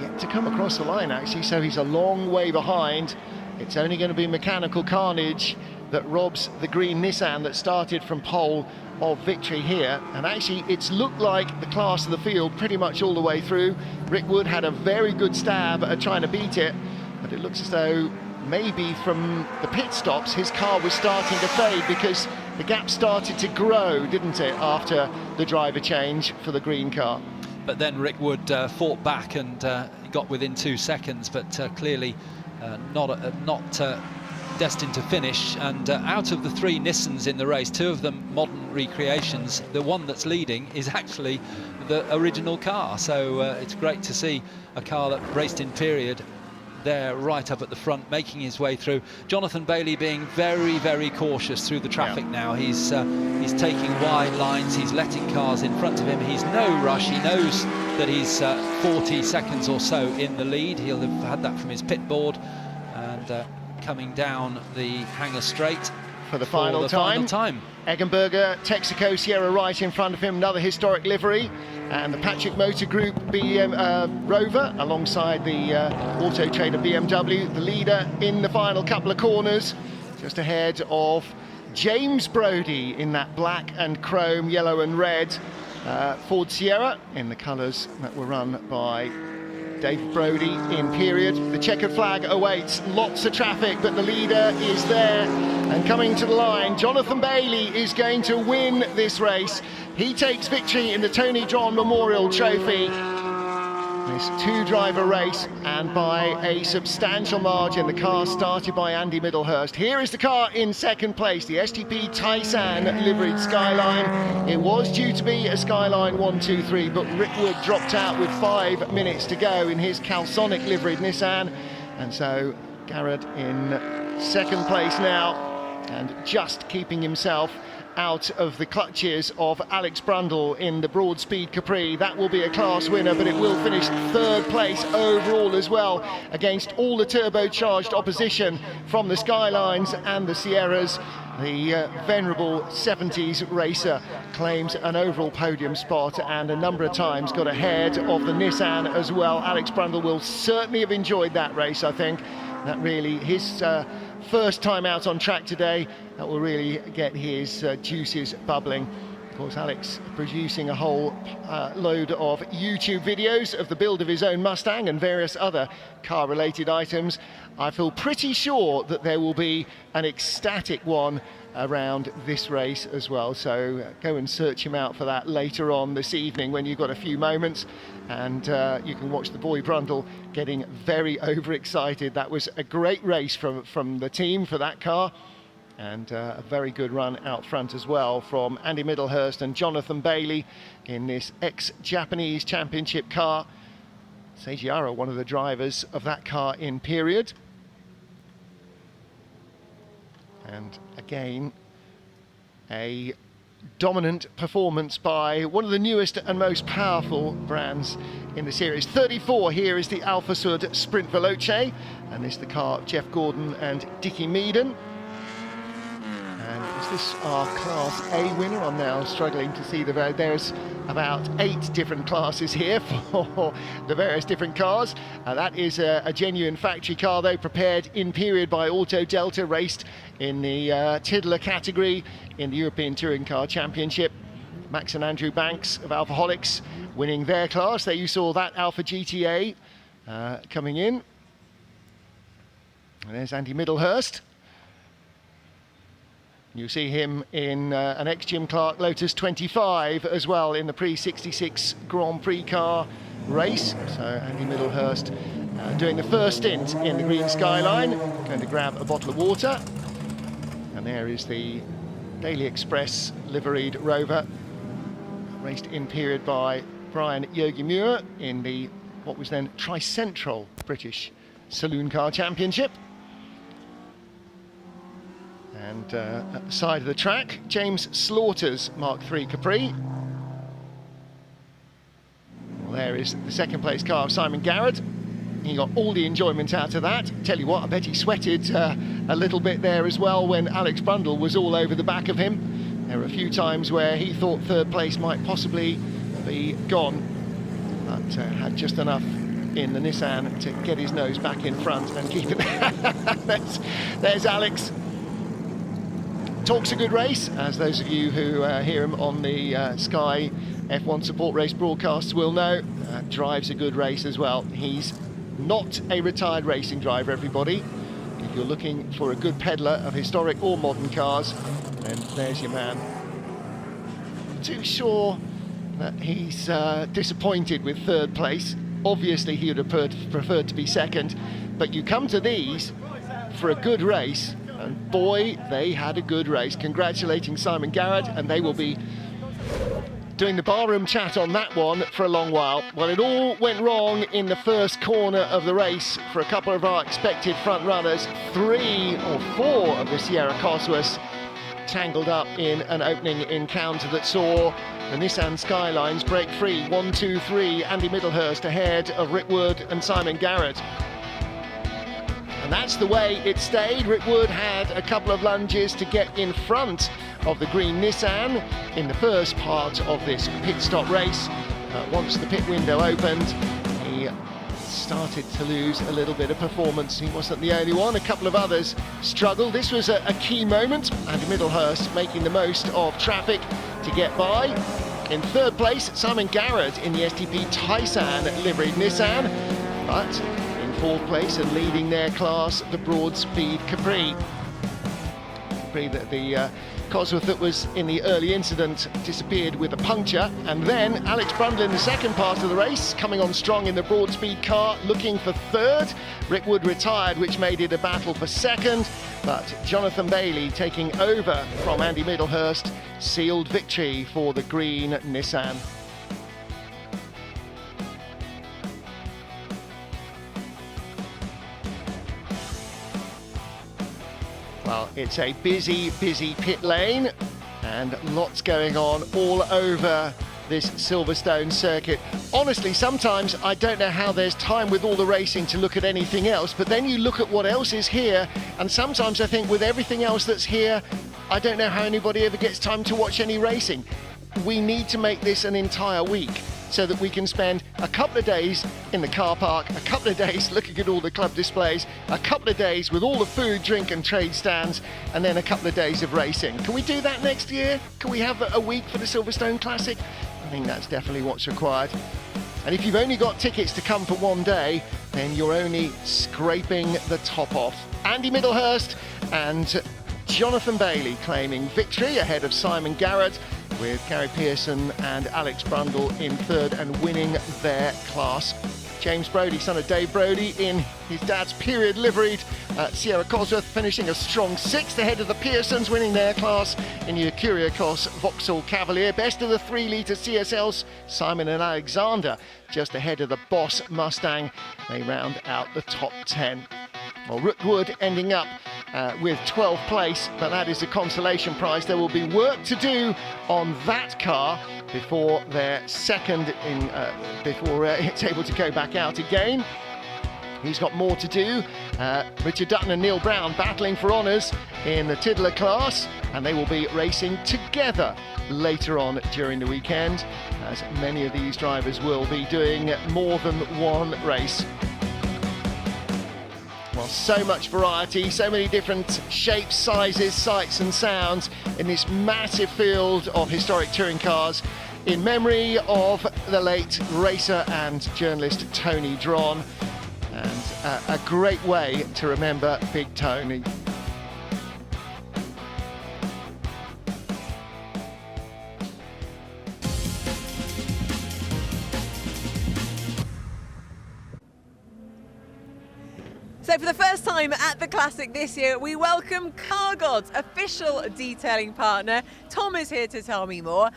yet to come across the line actually, so he's a long way behind. It's only going to be mechanical carnage that robs the green Nissan that started from pole of victory here, and actually it's looked like the class of the field pretty much all the way through. Rick Wood had a very good stab at trying to beat it, but it looks as though maybe from the pit stops his car was starting to fade, because the gap started to grow, didn't it, after the driver change for the green car. But then Rick Wood fought back and got within 2 seconds, but clearly not destined to finish. And out of the 3 Nissans in the race, 2 of them modern recreations, the one that's leading is actually the original car. So it's great to see a car that raced in period there right up at the front, making his way through. Jonathan Bailey being very, very cautious through the traffic now. He's taking wide lines, he's letting cars in front of him. He's no rush, he knows that he's 40 seconds or so in the lead. He'll have had that from his pit board, and coming down the hangar straight for the final time. Eggenberger, Texaco Sierra right in front of him, another historic livery, and the Patrick Motor Group Rover alongside the Auto Trader BMW, the leader in the final couple of corners, just ahead of James Brodie in that black and chrome, yellow and red Ford Sierra in the colours that were run by David Brodie in period. The checkered flag awaits, lots of traffic, but the leader is there and coming to the line. Jonathan Bailey is going to win this race. He takes victory in the Tony John Memorial Trophy. This 2-driver race, and by a substantial margin. The car started by Andy Middlehurst. Here is the car in second place, the STP Taisan liveried Skyline. It was due to be a Skyline 123, but Rick Wood dropped out with 5 minutes to go in his Calsonic liveried Nissan, and so Garrett in second place now, and just keeping himself out of the clutches of Alex Brundle in the Broadspeed Capri. That will be a class winner, but it will finish third place overall as well, against all the turbocharged opposition from the Skylines and the Sierras. The venerable 70s racer claims an overall podium spot, and a number of times got ahead of the Nissan as well. Alex Brundle will certainly have enjoyed that race, I think. That really, his first time out on track today, that will really get his juices bubbling. Of course, Alex producing a whole load of YouTube videos of the build of his own Mustang and various other car-related items. I feel pretty sure that there will be an ecstatic one around this race as well, so go and search him out for that later on this evening when you've got a few moments, and you can watch the boy Brundle getting very overexcited. That was a great race from the team for that car, and a very good run out front as well from Andy Middlehurst and Jonathan Bailey in this ex-Japanese championship car. Seiji Ara, one of the drivers of that car in period. And again, a dominant performance by one of the newest and most powerful brands in the series. 34, here is the Alfa Sud Sprint Veloce, and this is the car of Jeff Gordon and Dickie Meaden. And you Is this our Class A winner? I'm now struggling to see the road. There's about 8 different classes here for the various different cars. That is a genuine factory car, though, prepared in period by Auto Delta, raced in the Tiddler category in the European Touring Car Championship. Max and Andrew Banks of Alphaholics winning their class. There you saw that Alpha GTA coming in. And there's Andy Middlehurst. You see him in an ex-Jim Clark Lotus 25 as well in the pre-66 Grand Prix car race. So Andy Middlehurst doing the first stint in the green skyline. Going to grab a bottle of water. And there is the Daily Express liveried Rover, raced in period by Brian Yogi Muir in the what was then Tricentral British Saloon Car Championship. And at the side of the track, James Slaughter's Mark III Capri. Well, there is the second place car of Simon Garrett. He got all the enjoyment out of that. Tell you what, I bet he sweated a little bit there as well when Alex Brundle was all over the back of him. There were a few times where he thought third place might possibly be gone, but had just enough in the Nissan to get his nose back in front and keep it. There's Alex. Talks a good race, as those of you who hear him on the Sky F1 support race broadcasts will know. Drives a good race as well. He's not a retired racing driver, everybody. If you're looking for a good peddler of historic or modern cars, then there's your man. Not too sure that he's disappointed with third place. Obviously he would have preferred to be second, but you come to these for a good race, and boy, they had a good race. Congratulating Simon Garrett, and they will be doing the barroom chat on that one for a long while. Well, it all went wrong in the first corner of the race for a couple of our expected front runners. 3 or 4 of the Sierra Cosworths tangled up in an opening encounter that saw the Nissan Skylines break free. 1, 2, 3, Andy Middlehurst ahead of Rick Wood and Simon Garrett. And that's the way it stayed. Rick Wood had a couple of lunges to get in front of the green Nissan in the first part of this pit stop race. Once the pit window opened, he started to lose a little bit of performance. He wasn't the only one. A couple of others struggled. This was a key moment. Andy Middlehurst making the most of traffic to get by. In third place, Simon Garrett in the STP Tysan liveried Nissan, but in fourth place and leading their class, the Broadspeed Capri. Capri, the Cosworth that was in the early incident disappeared with a puncture, and then Alex Brundle in the second part of the race, coming on strong in the Broadspeed car, looking for third. Rick Wood retired, which made it a battle for second, but Jonathan Bailey taking over from Andy Middlehurst sealed victory for the green Nissan. Well, it's a busy pit lane and lots going on all over this Silverstone circuit. Honestly, sometimes I don't know how there's time with all the racing to look at anything else, but then you look at what else is here, and sometimes I think with everything else that's here, I don't know how anybody ever gets time to watch any racing. We need to make this an entire week, so that we can spend a couple of days in the car park, a couple of days looking at all the club displays, a couple of days with all the food, drink and trade stands, and then a couple of days of racing. Can we do that next year? Can we have a week for the Silverstone Classic? I think that's definitely what's required. And if you've only got tickets to come for one day, then you're only scraping the top off. Andy Middlehurst and Jonathan Bailey claiming victory ahead of Simon Garrett, with Gary Pearson and Alex Brundle in third and winning their class. James Brodie, son of Dave Brodie, in his dad's period liveried Sierra Cosworth, finishing a strong 6th ahead of the Pearsons, winning their class in the Kyriakos Vauxhall Cavalier. Best of the 3-litre CSLs, Simon and Alexander, just ahead of the Boss Mustang. They round out the top 10. Well, Rick Wood ending up with 12th place, but that is a consolation prize. There will be work to do on that car before their second before it's able to go back out again. He's got more to do. Richard Dutton and Neil Brown battling for honours in the Tiddler class, and they will be racing together later on during the weekend, as many of these drivers will be doing more than one race. Well, so much variety, so many different shapes, sizes, sights and sounds in this massive field of historic touring cars in memory of the late racer and journalist Tony Dron, and a great way to remember Big Tony. So for the first time at the Classic this year, we welcome Car God's official detailing partner. Tom is here to tell me more.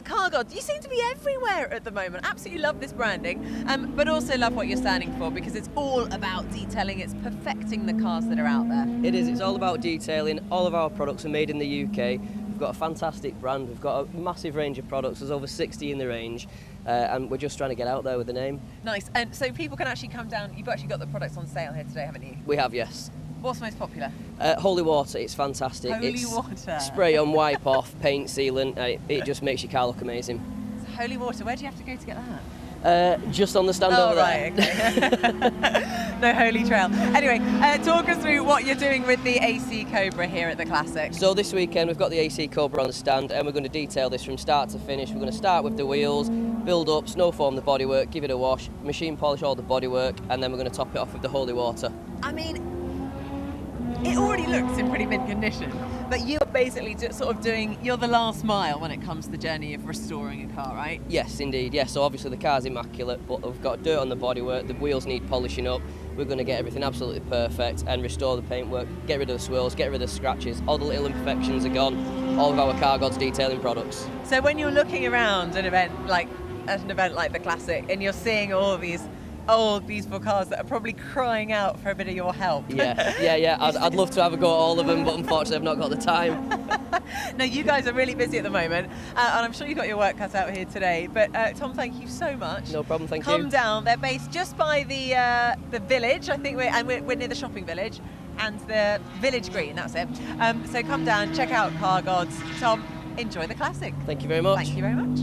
Car God, you seem to be everywhere at the moment. Absolutely love this branding, but also love what you're standing for, because it's all about detailing. It's perfecting the cars that are out there. It is. It's all about detailing. All of our products are made in the UK. We've got a fantastic brand. We've got a massive range of products. There's over 60 in the range. And we're just trying to get out there with the name. Nice. And so people can actually come down. You've actually got the products on sale here today, haven't you? We have, yes. What's most popular? Holy water. It's fantastic. Holy water. Spray on, wipe off, paint, sealant. It just makes your car look amazing. So holy water. Where do you have to go to get that? Just on the stand over there. Okay. No holy trail. Anyway, talk us through what you're doing with the AC Cobra here at the Classic. So this weekend we've got the AC Cobra on the stand, and we're going to detail this from start to finish. We're going to start with the wheels, build up, snow form the bodywork, give it a wash, machine polish all the bodywork, and then we're going to top it off with the holy water. I mean, it already looks in pretty mint condition, but you're basically just sort of doing, you're the last mile when it comes to the journey of restoring a car, right? Yes, indeed, yes. So obviously the car's immaculate, but we've got dirt on the bodywork, the wheels need polishing up. We're going to get everything absolutely perfect and restore the paintwork, get rid of the swirls, get rid of the scratches. All the little imperfections are gone. All of our Car God's detailing products. So when you're looking around an event like the Classic, and you're seeing all of these old, beautiful cars that are probably crying out for a bit of your help. Yeah. I'd love to have a go at all of them, but unfortunately I've not got the time. No, you guys are really busy at the moment, and I'm sure you've got your work cut out here today. But Tom, thank you so much. No problem, thank you. Come down. They're based just by the village, I think, we're near the shopping village, and the village green. That's it. So come down, check out Car Gods. Tom, enjoy the Classic. Thank you very much. Thank you very much.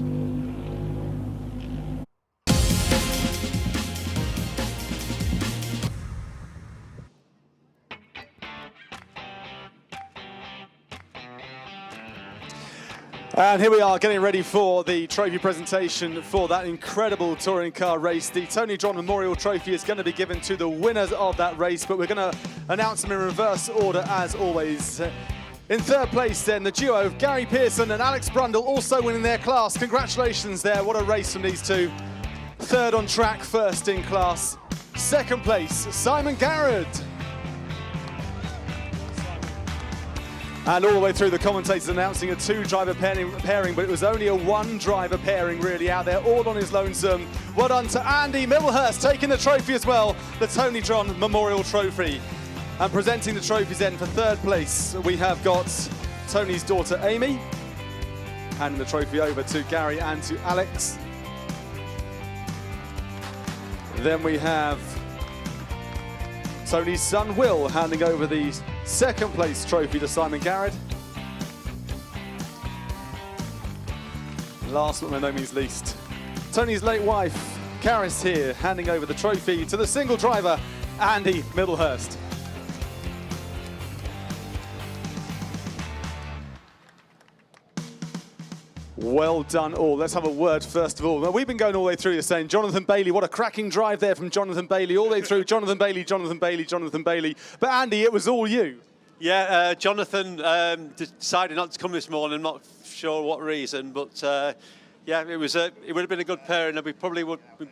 And here we are getting ready for the trophy presentation for that incredible touring car race. The Tony Dron Memorial Trophy is going to be given to the winners of that race, but we're going to announce them in reverse order as always. In third place then, the duo of Gary Pearson and Alex Brundle also winning their class. Congratulations there, what a race from these two. Third on track, first in class. Second place, Simon Garrett. And all the way through, the commentators announcing a two-driver pairing, but it was only a one-driver pairing really out there, all on his lonesome. Well done to Andy Middlehurst, taking the trophy as well, the Tony Dron Memorial Trophy. And presenting the trophies then for third place, we have got Tony's daughter Amy, handing the trophy over to Gary and to Alex. Then we have Tony's son Will handing over the second place trophy to Simon Garrett. Last but by no means least, Tony's late wife, Karis here, handing over the trophy to the single driver, Andy Middlehurst. Well done all. Let's have a word first of all. Now, we've been going all the way through this saying, Jonathan Bailey, what a cracking drive there from Jonathan Bailey, all the way through, Jonathan Bailey, Jonathan Bailey, Jonathan Bailey. But Andy, it was all you. Yeah, Jonathan decided not to come this morning, I'm not sure what reason, but yeah, it would have been a good pairing, and we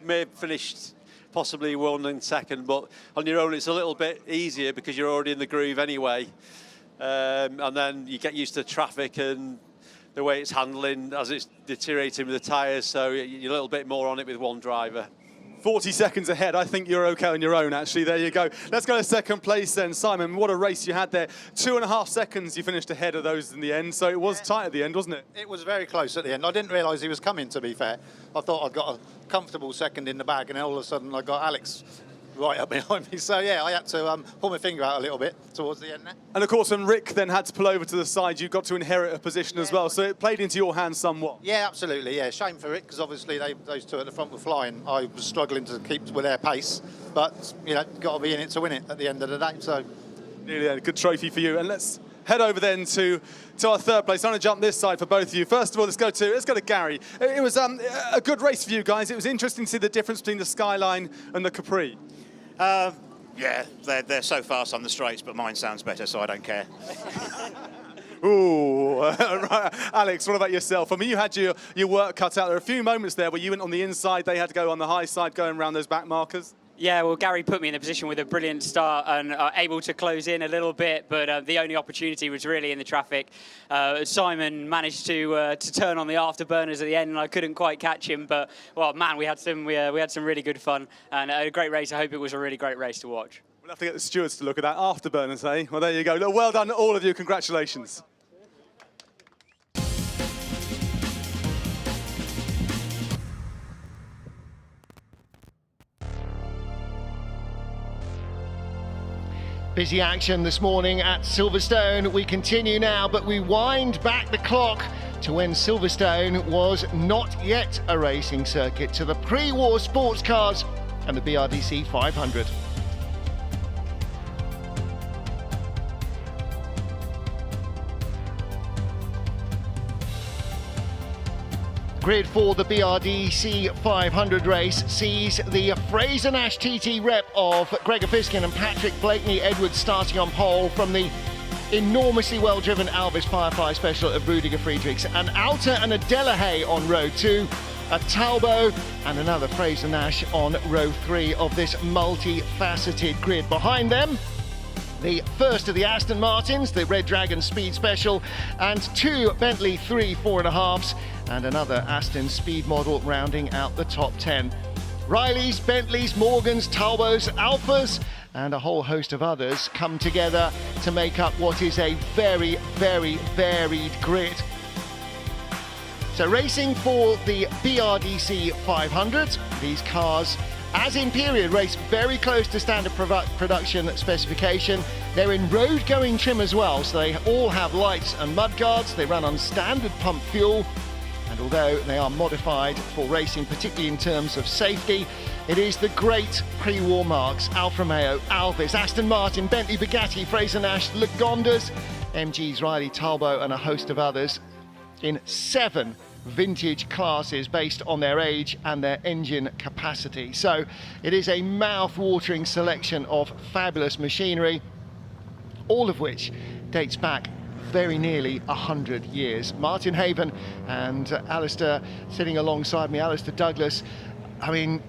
may have finished possibly one and second, but on your own it's a little bit easier because you're already in the groove anyway. And then you get used to traffic and the way it's handling as it's deteriorating with the tyres, so you're a little bit more on it with one driver. 40 seconds ahead. I think you're okay on your own, actually. There you go. Let's go to second place then. Simon, what a race you had there. 2.5 seconds you finished ahead of those in the end, so it was tight at the end, wasn't it? It was very close at the end. I didn't realise he was coming, to be fair. I thought I'd got a comfortable second in the bag, and all of a sudden I got Alex right up behind me. So yeah, I had to pull my finger out a little bit towards the end there. And of course, when Rick then had to pull over to the side, you got to inherit a position as well. So it played into your hands somewhat. Yeah, absolutely. Yeah, shame for Rick because obviously those two at the front were flying. I was struggling to keep with their pace, but you know, got to be in it to win it at the end of the day. So nearly a good trophy for you. And let's head over then to our third place. I'm going to jump this side for both of you. First of all, let's go to Gary. It was a good race for you guys. It was interesting to see the difference between the Skyline and the Capri. Yeah, they're so fast on the straights, but mine sounds better, so I don't care. Ooh, right. Alex, what about yourself? I mean, you had your work cut out. There were a few moments there where you went on the inside, they had to go on the high side, going around those back markers. Yeah, well, Gary put me in a position with a brilliant start and able to close in a little bit, but the only opportunity was really in the traffic. Simon managed to turn on the afterburners at the end, and I couldn't quite catch him. But well, man, we had some really good fun and a great race. I hope it was a really great race to watch. We'll have to get the stewards to look at that afterburners, eh? Well, there you go. Look, well done, all of you. Congratulations. Busy action this morning at Silverstone. We continue now, but we wind back the clock to when Silverstone was not yet a racing circuit, to the pre-war sports cars and the BRDC 500. Grid for the BRDC 500 race sees the Fraser-Nash TT rep of Gregor Fiskin and Patrick Blakeney-Edwards starting on pole from the enormously well-driven Alvis Firefly Special of Rudiger Friedrichs. An Alta and a Delahaye on row 2, a Talbot and another Fraser-Nash on row 3 of this multi-faceted grid. Behind them, the first of the Aston Martins, the Red Dragon Speed Special, and 2 Bentley 3 4.5s, and another Aston Speed model rounding out the top 10. Wrigleys, Bentleys, Morgans, Talbots, Alphas, and a whole host of others come together to make up what is a very, very varied grid. So racing for the BRDC 500, these cars, as in period, race very close to standard production specification. They're in road-going trim as well, so they all have lights and mudguards. They run on standard pump fuel, and although they are modified for racing, particularly in terms of safety, it is the great pre-war marks: Alfa Romeo, Alvis, Aston Martin, Bentley, Bugatti, Fraser-Nash, Lagondas, MGs, Riley, Talbot, and a host of others in 7 vintage classes based on their age and their engine capacity. So it is a mouth-watering selection of fabulous machinery, all of which dates back very nearly 100 years. Martin Haven and Alistair sitting alongside me, Alistair Douglas. I mean,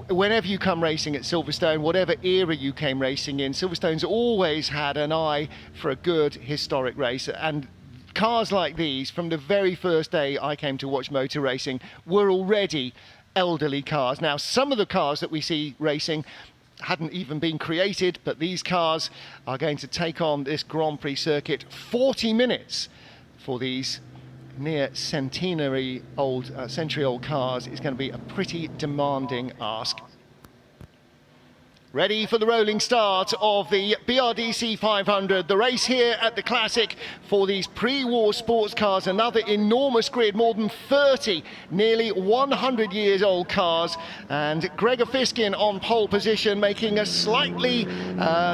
whenever you come racing at Silverstone, whatever era you came racing in, Silverstone's always had an eye for a good historic race. And cars like these, from the very first day I came to watch motor racing, were already elderly cars. Now, some of the cars that we see racing hadn't even been created, but these cars are going to take on this Grand Prix circuit. 40 minutes for these near century-old cars is going to be a pretty demanding ask. Ready for the rolling start of the BRDC 500, the race here at the Classic for these pre-war sports cars. Another enormous grid, more than 30 nearly 100 years old cars, and Gregor Fiskin on pole position, making a slightly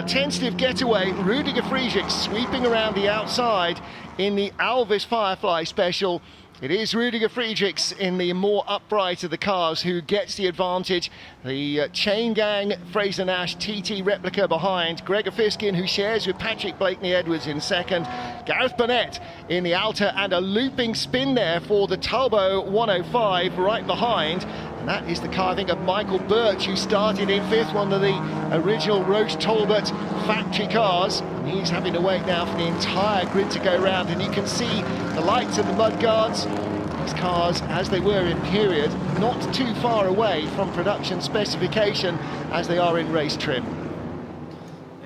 tentative getaway. Rudiger Friedrichs sweeping around the outside in the Alvis Firefly Special. It is Rudiger Friedrichs in the more upright of the cars who gets the advantage. The Chain Gang Fraser-Nash TT replica behind. Gregor Fiskin, who shares with Patrick Blakeney-Edwards in second. Gareth Burnett in the Alta, and a looping spin there for the Talbot 105 right behind. And that is the car, I think, of Michael Birch, who started in 5th, one of the original Roche Talbot factory cars. And he's having to wait now for the entire grid to go round, and you can see the lights and the mudguards. These cars, as they were in period, not too far away from production specification as they are in race trim.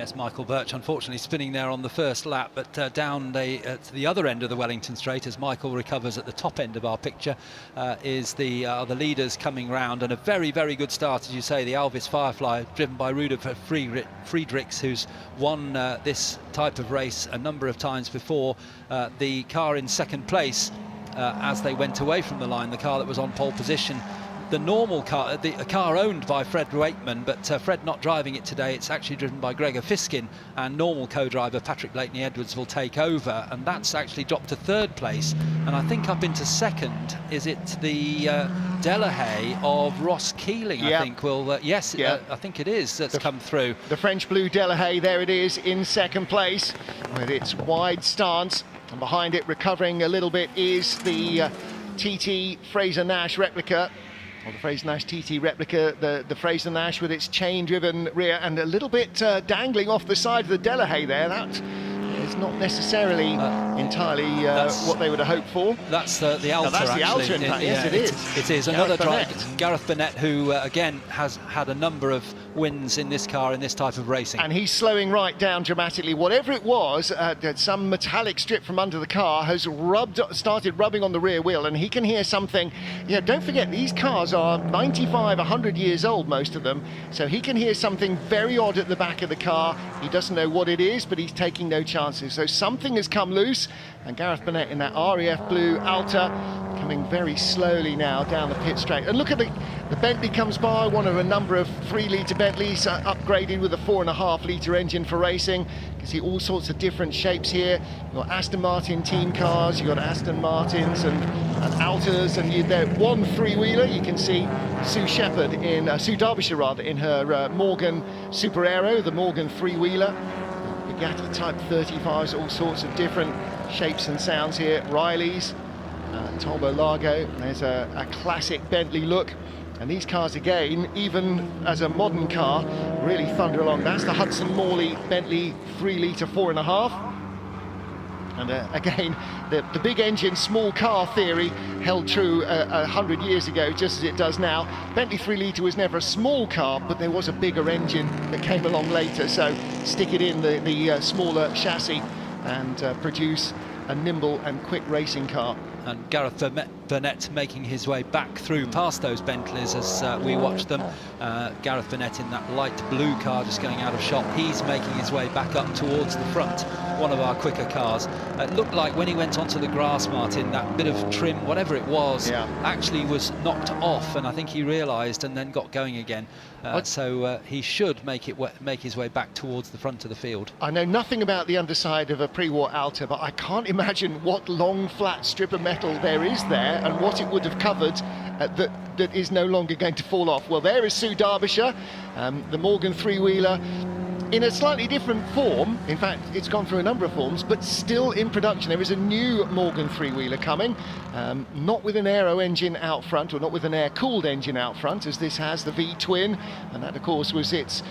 Yes, Michael Birch unfortunately spinning there on the first lap, but down to the other end of the Wellington Straight, as Michael recovers at the top end of our picture, is the leaders coming round, and a very, very good start, as you say, the Alvis Firefly, driven by Rudolf Friedrichs, who's won this type of race a number of times before. The car in second place, as they went away from the line, the car that was on pole position, the normal car, a car owned by Fred Wakeman, but Fred not driving it today. It's actually driven by Gregor Fiskin, and normal co-driver Patrick Blakeney-Edwards will take over, and that's actually dropped to third place, and I think up into second. Is it the Delahaye of Ross Keeling? Yep. I think will yes, I think it is, that's come through. The French blue Delahaye, there it is in second place with its wide stance, and behind it, recovering a little bit, is the TT Fraser-Nash replica. Or the Fraser-Nash TT replica, the Fraser-Nash with its chain-driven rear, and a little bit dangling off the side of the Delahaye there. That is not necessarily entirely what they would have hoped for. That's the Alta, that's the Alta, in fact. Yes, it is. It is. Another driver, Gareth Burnett, who again has had a number of wins in this car in this type of racing. And he's slowing right down dramatically. Whatever it was, some metallic strip from under the car has started rubbing on the rear wheel, and he can hear something. You know, don't forget, these cars are 95, 100 years old, most of them, so he can hear something very odd at the back of the car. He doesn't know what it is, but he's taking no chances. So something has come loose, and Gareth Burnett in that RAF blue Alta coming very slowly now down the pit straight. And look at the Bentley comes by, one of a number of 3-litre Bentleys, upgraded with a 4.5-litre engine for racing. You can see all sorts of different shapes here. You've got Aston Martin team cars, you've got Aston Martins and Altas, and there one 3-wheeler. You can see Sue Derbyshire rather, in her Morgan Super Aero, the Morgan 3-wheeler. Bugatti Type 35s, all sorts of different shapes and sounds here. Riley's, Tombo Largo, there's a classic Bentley look. And these cars again, even as a modern car, really thunder along. That's the Hudson Morley Bentley 3-litre 4.5. And again, the big engine, small car theory held true 100 years ago, just as it does now. Bentley 3-litre was never a small car, but there was a bigger engine that came along later. So stick it in the smaller chassis and produce a nimble and quick racing car. And Gareth Burnett making his way back through past those Bentleys as we watch them. Gareth Burnett in that light blue car just going out of shot. He's making his way back up towards the front, one of our quicker cars. It looked like when he went onto the grass, Martin, that bit of trim, whatever it was, actually was knocked off, and I think he realised and then got going again. So he should make his way back towards the front of the field. I know nothing about the underside of a pre-war Alta, but I can't imagine what long flat strip of metal there is there and what it would have covered that is no longer going to fall off. Well, there is Sue Derbyshire, the Morgan 3-wheeler, in a slightly different form. In fact, it's gone through a number of forms, but still in production. There is a new Morgan 3-wheeler coming, not with an aero engine out front, or not with an air-cooled engine out front, as this has the V-twin, and that, of course, was its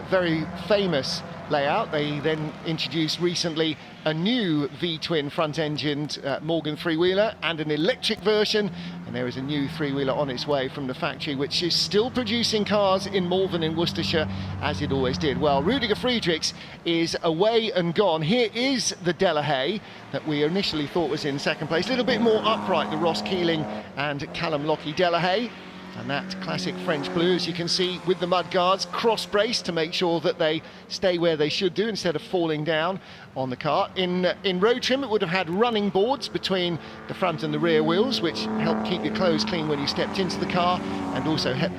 very famous layout. They then introduced recently a new V-twin front-engined Morgan 3-wheeler and an electric version, and there is a new 3-wheeler on its way from the factory, which is still producing cars in Malvern in Worcestershire, as it always did. Well, Rudiger Friedrichs is away and gone. Here is the Delahaye that we initially thought was in second place, a little bit more upright, the Ross Keeling and Callum Lockie Delahaye. And that classic French blue, as you can see, with the mud guards cross-braced to make sure that they stay where they should do instead of falling down on the car. In road trim, it would have had running boards between the front and the rear wheels, which helped keep your clothes clean when you stepped into the car, and also helped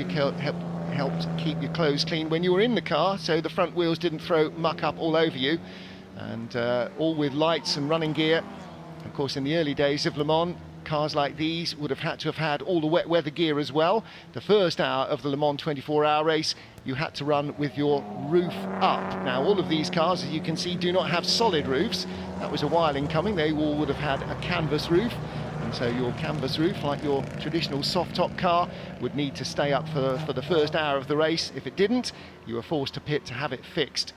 keep your clothes clean when you were in the car, so the front wheels didn't throw muck up all over you. And all with lights and running gear. Of course, in the early days of Le Mans, cars like these would have had to have had all the wet weather gear as well. The first hour of the Le Mans 24-hour race, you had to run with your roof up. Now, all of these cars, as you can see, do not have solid roofs. That was a while in coming. They all would have had a canvas roof. And so your canvas roof, like your traditional soft-top car, would need to stay up for the first hour of the race. If it didn't, you were forced to pit to have it fixed.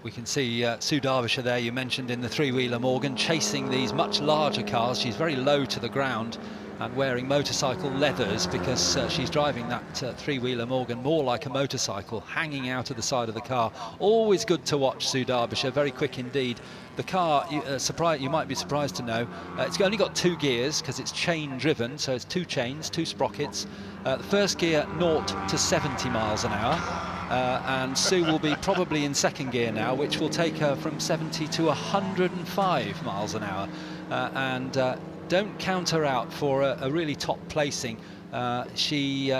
We can see Sue Derbyshire there, you mentioned, in the 3-wheeler Morgan, chasing these much larger cars. She's very low to the ground, and wearing motorcycle leathers, because she's driving that three-wheeler Morgan more like a motorcycle, hanging out of the side of the car. Always good to watch Sue Derbyshire, very quick indeed. The car, you might be surprised to know, it's only got 2 gears because it's chain driven, so it's 2 chains, 2 sprockets. The first gear 0 to 70 miles an hour, and Sue will be probably in second gear now, which will take her from 70 to 105 miles an hour. Don't count her out for a really top placing. She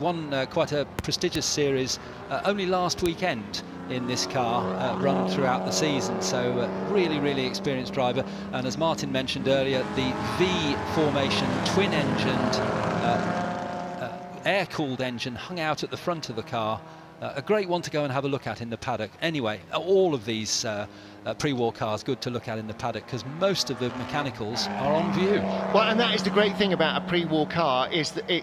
won quite a prestigious series only last weekend in this car, run throughout the season, so really experienced driver. And as Martin mentioned earlier, the V formation twin-engined air-cooled engine hung out at the front of the car. A great one to go and have a look at in the paddock. Anyway, all of these pre-war cars good to look at in the paddock, because most of the mechanicals are on view. Well, and that is the great thing about a pre-war car, is that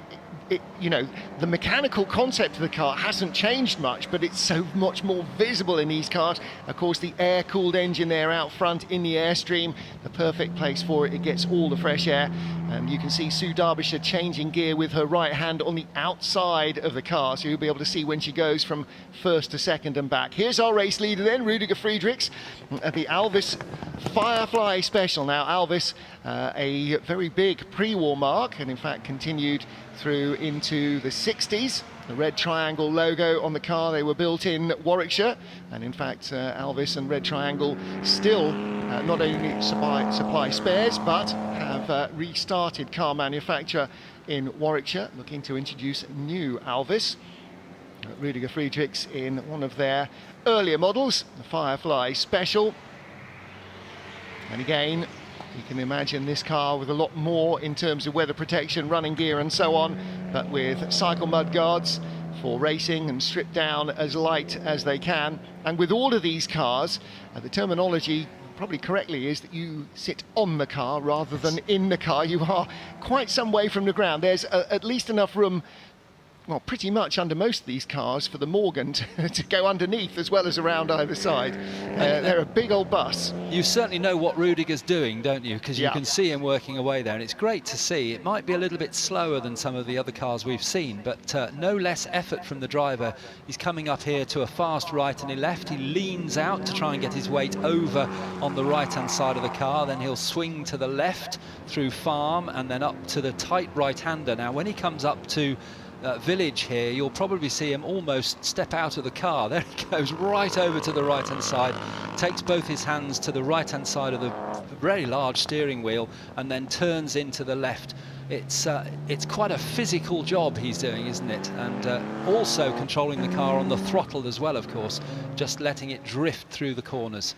you know, the mechanical concept of the car hasn't changed much, but it's so much more visible in these cars. Of course, the air-cooled engine there out front in the Airstream, the perfect place for it. It gets all the fresh air. And you can see Sue Derbyshire changing gear with her right hand on the outside of the car, so you'll be able to see when she goes from first to second and back. Here's our race leader then, Rudiger Friedrichs, at the Alvis Firefly Special. Now, Alvis, a very big pre-war mark, and in fact continued through into the 60s. The red triangle logo on the car, they were built in Warwickshire, and in fact Alvis and Red Triangle still not only supply spares, but have restarted car manufacture in Warwickshire, looking to introduce new Alvis. Rudiger Friedrichs in one of their earlier models, the Firefly Special. And again, you can imagine this car with a lot more in terms of weather protection, running gear and so on, but with cycle mud guards for racing and stripped down as light as they can. And with all of these cars, the terminology probably correctly is that you sit on the car rather than in the car. You are quite some way from the ground. There's at least enough room, well, pretty much under most of these cars, for the Morgan to go underneath as well as around either side. They're a big old bus. You certainly know what Rudiger's doing, don't you? Because you can see him working away there, and it's great to see. It might be a little bit slower than some of the other cars we've seen, but no less effort from the driver. He's coming up here to a fast right and a left. He leans out to try and get his weight over on the right-hand side of the car. Then he'll swing to the left through Farm and then up to the tight right-hander. Now, when he comes up to Village here, you'll probably see him almost step out of the car. There he goes, right over to the right-hand side, takes both his hands to the right-hand side of the very large steering wheel, and then turns into the left. It's quite a physical job he's doing, isn't it? And also controlling the car on the throttle as well, of course, just letting it drift through the corners.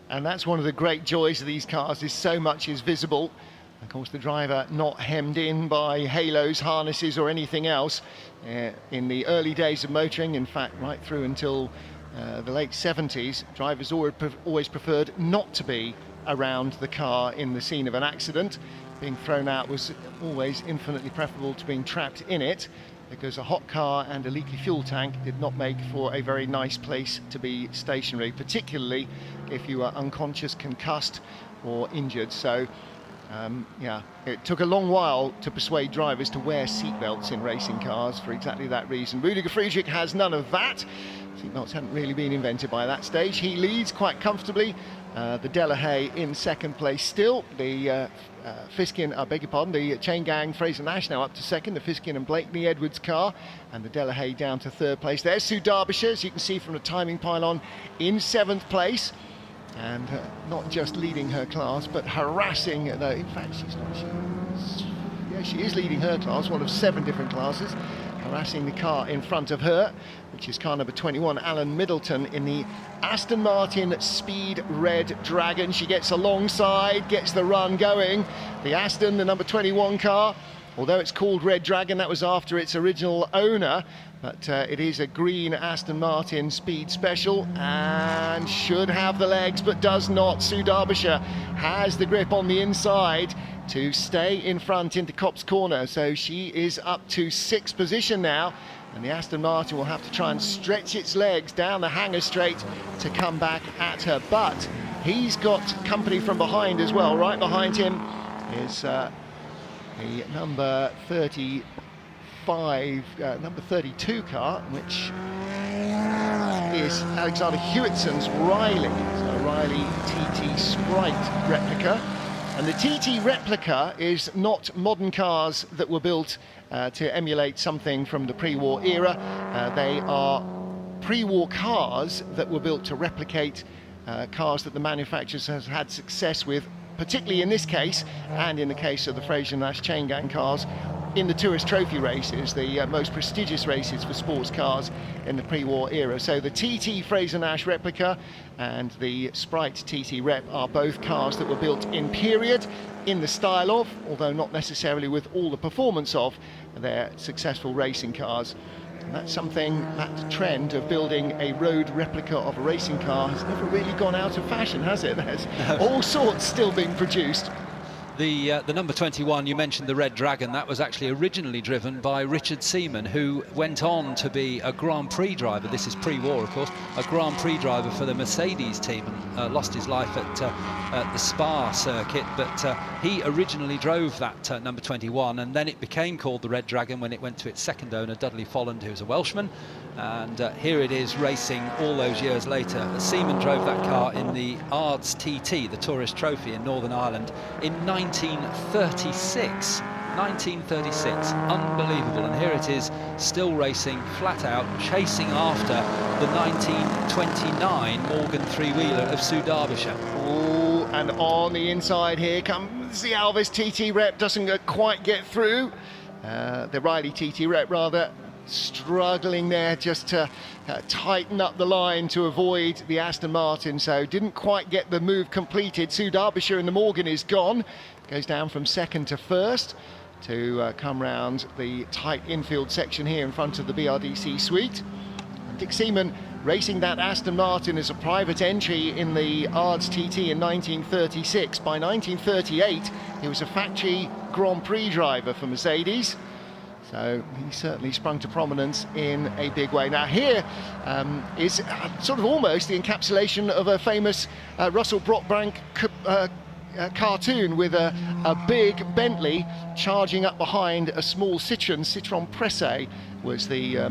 And that's one of the great joys of these cars, is so much is visible. Of course, the driver not hemmed in by halos, harnesses or anything else. In the early days of motoring, in fact right through until the late 70s, drivers always preferred not to be around the car in the scene of an accident. Being thrown out was always infinitely preferable to being trapped in it, because a hot car and a leaky fuel tank did not make for a very nice place to be stationary, particularly if you were unconscious, concussed or injured. So yeah, it took a long while to persuade drivers to wear seatbelts in racing cars for exactly that reason. Rudiger Friedrich has none of that. Seatbelts hadn't really been invented by that stage. He leads quite comfortably. The Delahaye in second place still. The Fiskin, I beg your pardon, the Chain Gang Fraser Nash now up to second. The Fiskin and Blakeney Edwards car, and the Delahaye down to third place. There's Sue Derbyshire, as you can see from the timing pylon, in seventh place. And not just leading her class, but harassing, in fact she is leading her class, one of 7 different classes, harassing the car in front of her, which is car number 21, Alan Middleton, in the Aston Martin Speed Red Dragon. She gets alongside, gets the run going. The Aston, the number 21 car, although it's called Red Dragon, that was after its original owner, but it is a green Aston Martin Speed Special and should have the legs, but does not. Sue Derbyshire has the grip on the inside to stay in front into Copse Corner, so she is up to 6th position now, and the Aston Martin will have to try and stretch its legs down the hanger straight to come back at her. But he's got company from behind as well. Right behind him is the number 35, number 32 car, which is Alexander Hewitson's Riley. So Riley TT Sprite replica. And the TT replica is not modern cars that were built to emulate something from the pre-war era. They are pre-war cars that were built to replicate cars that the manufacturers have had success with, particularly in this case, and in the case of the Fraser-Nash chain gang cars, in the Tourist Trophy races, the most prestigious races for sports cars in the pre-war era. So the TT Fraser-Nash replica and the Sprite TT Rep are both cars that were built in period, in the style of, although not necessarily with all the performance of, their successful racing cars. And that's something, that trend of building a road replica of a racing car has never really gone out of fashion, has it? There's all sorts still being produced. The number 21, you mentioned the Red Dragon, that was actually originally driven by Richard Seaman, who went on to be a Grand Prix driver. This is pre-war, of course, a Grand Prix driver for the Mercedes team, and lost his life at the Spa circuit. But he originally drove that number 21, and then it became called the Red Dragon when it went to its second owner, Dudley Folland, who's a Welshman. And here it is racing all those years later. Seaman drove that car in the Ards TT, the Tourist Trophy in Northern Ireland, in 1936. 1936, unbelievable. And here it is, still racing flat out, chasing after the 1929 Morgan three-wheeler of Sue Derbyshire. Oh, and on the inside here comes the Alvis TT Rep, doesn't quite get through. The Riley TT Rep, rather, struggling there just to tighten up the line to avoid the Aston Martin, so didn't quite get the move completed. Sue Derbyshire in the Morgan is gone, goes down from second to first to come round the tight infield section here in front of the BRDC suite. And Dick Seaman racing that Aston Martin as a private entry in the Ards TT in 1936. By 1938 he was a factory Grand Prix driver for Mercedes. So he certainly sprung to prominence in a big way. Now here is sort of almost the encapsulation of a famous Russell Brockbank cartoon with a big Bentley charging up behind a small Citroën Presse was the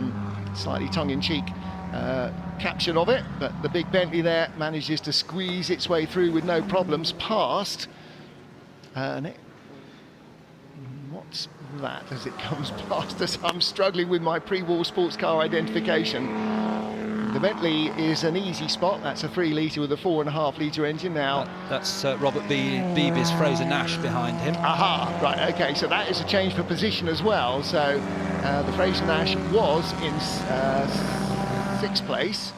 slightly tongue-in-cheek caption of it. But the big Bentley there manages to squeeze its way through with no problems past. And what's that as it comes past us? I'm struggling with my pre-war sports car identification. The Bentley is an easy spot. That's a 3 litre with a 4.5 litre engine now. That's Robert Beebe's Fraser-Nash behind him. Aha, right, okay, so that is a change for position as well. So the Fraser-Nash was in 6th place,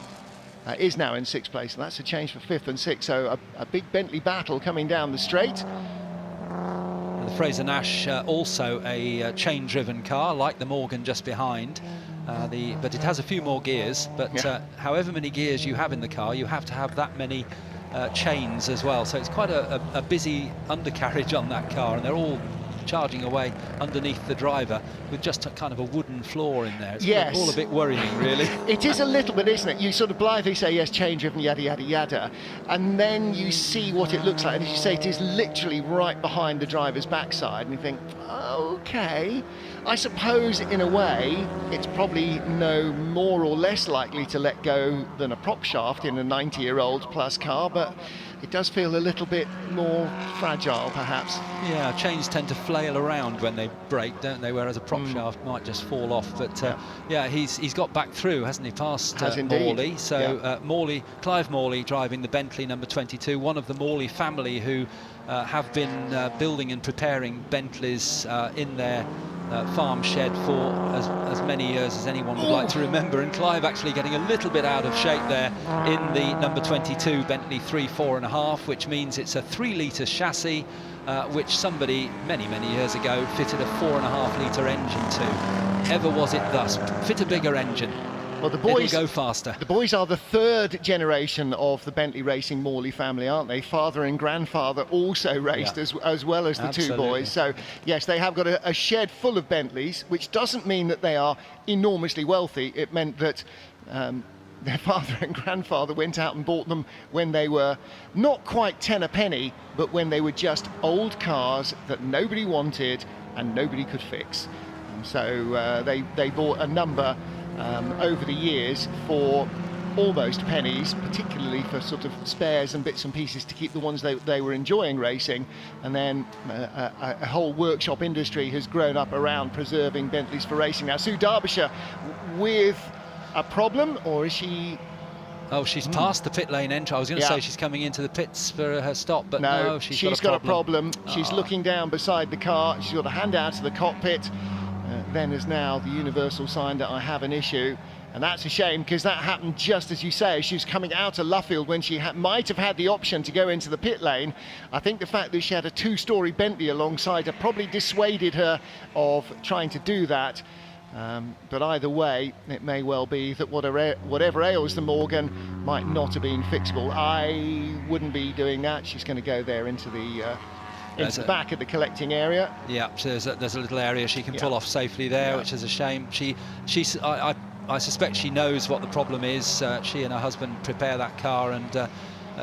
is now in 6th place, and that's a change for 5th and 6th. So a big Bentley battle coming down the straight. The Fraser-Nash also a chain-driven car, like the Morgan just behind. But it has a few more gears, but however many gears you have in the car, you have to have that many chains as well. So it's quite a busy undercarriage on that car, and they're all charging away underneath the driver with just a kind of a wooden floor in there. It's all a bit worrying, really. It is a little bit, isn't it? You sort of blithely say, yes, chain-driven, yada, yada, yada, and then you see what it looks like, and as you say, it is literally right behind the driver's backside, and you think, okay. I suppose, in a way, it's probably no more or less likely to let go than a prop shaft in a 90-year-old plus car, but it does feel a little bit more fragile, perhaps. Yeah, chains tend to flail around when they break, don't they? Whereas a prop shaft might just fall off. But yeah, he's got back through, hasn't he? Past Morley. So Clive Morley driving the Bentley number 22, one of the Morley family who have been building and preparing Bentleys in their farm shed for as many years as anyone would like to remember, and Clive actually getting a little bit out of shape there in the number 22 Bentley 3.4.5, which means it's a 3 litre chassis which somebody many years ago fitted a 4.5 litre engine to. Ever was it thus? Fit a bigger engine. Well, the boys go faster. The boys are the 3rd generation of the Bentley Racing Morley family, aren't they? Father and grandfather also raced as well as the two boys. So yes, they have got a shed full of Bentleys, which doesn't mean that they are enormously wealthy. It meant that their father and grandfather went out and bought them when they were not quite 10 a penny, but when they were just old cars that nobody wanted, and nobody could fix. So they bought a number over the years for almost pennies, particularly for sort of spares and bits and pieces to keep the ones they were enjoying racing. And then a whole workshop industry has grown up around preserving Bentleys for racing. Now, Sue Derbyshire with a problem, or is she... Oh, she's past the pit lane entry. I was going to say she's coming into the pits for her stop, but no, she's got a problem. She's looking down beside the car. She's got a hand out to the cockpit. Then as now the universal sign that I have an issue. And that's a shame, because that happened just as you say. She was coming out of Luffield when she might have had the option to go into the pit lane. I think the fact that she had a two-storey Bentley alongside her probably dissuaded her of trying to do that. But either way, it may well be that whatever ails the Morgan might not have been fixable. I wouldn't be doing that. She's going to go there into the back of the collecting area. Yeah, so there's a little area she can pull off safely there, which is a shame. I suspect she knows what the problem is. She and her husband prepare that car, and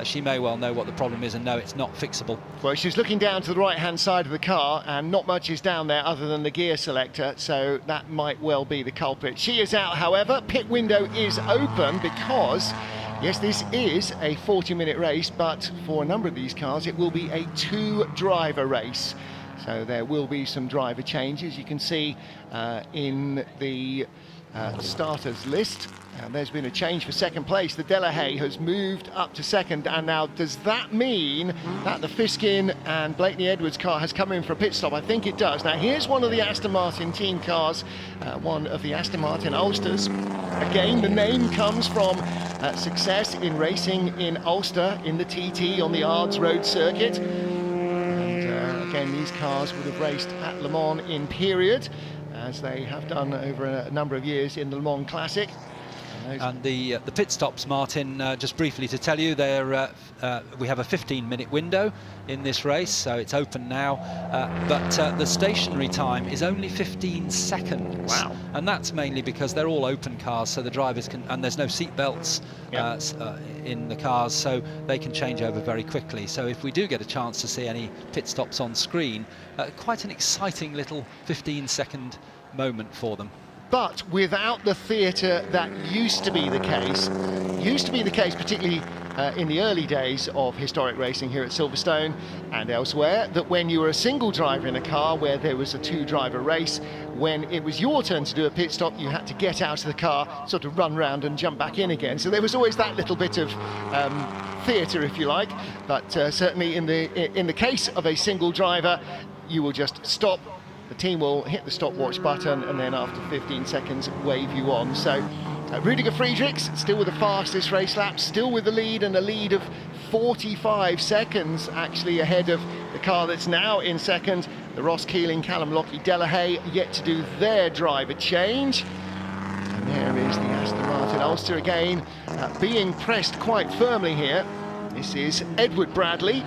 she may well know what the problem is and know it's not fixable. Well, she's looking down to the right-hand side of the car, and not much is down there other than the gear selector, so that might well be the culprit. She is out, however. Pit window is open because, yes, this is a 40-minute race, but for a number of these cars, it will be a two-driver race. So there will be some driver changes. You can see in the starters list. There's been a change for second place. The Delahaye has moved up to second, and now does that mean that the Fiskin and Blakeney Edwards car has come in for a pit stop? I think it does. Now here's one of the Aston Martin team cars, one of the Aston Martin Ulsters. Again, the name comes from success in racing in Ulster in the TT on the Ards Road circuit. And again, these cars would have raced at Le Mans in period, as they have done over a number of years in the Le Mans Classic. And the pit stops, Martin, just briefly to tell you, we have a 15-minute window in this race, so it's open now, but the stationary time is only 15 seconds. Wow. And that's mainly because they're all open cars, so the drivers can, and there's no seat belts in the cars, so they can change over very quickly. So if we do get a chance to see any pit stops on screen, quite an exciting little 15-second moment for them. But without the theatre that used to be the case, particularly in the early days of historic racing here at Silverstone and elsewhere, that when you were a single driver in a car where there was a two-driver race, when it was your turn to do a pit stop, you had to get out of the car, sort of run round and jump back in again. So there was always that little bit of theatre, if you like. But certainly in the case of a single driver, you will just stop. The team will hit the stopwatch button, and then after 15 seconds wave you on. So Rudiger Friedrichs still with the fastest race lap, still with the lead, and a lead of 45 seconds actually ahead of the car that's now in second. The Ross Keeling, Callum Lockie, Delahaye yet to do their driver change. And there is the Aston Martin Ulster again, being pressed quite firmly here. This is Edward Bradley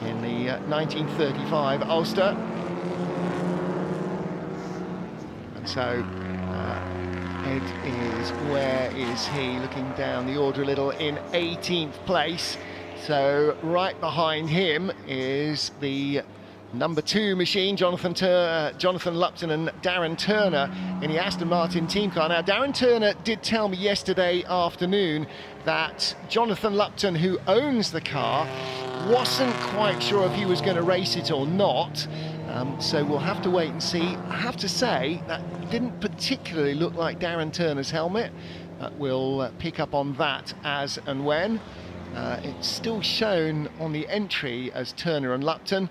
in the 1935 Ulster. So Ed is, where is he? Looking down the order a little, in 18th place. So right behind him is the number 2 machine, Jonathan Lupton and Darren Turner in the Aston Martin team car. Now, Darren Turner did tell me yesterday afternoon that Jonathan Lupton, who owns the car, wasn't quite sure if he was going to race it or not. So we'll have to wait and see. I have to say that didn't particularly look like Darren Turner's helmet. We'll pick up on that as and when. It's still shown on the entry as Turner and Lupton.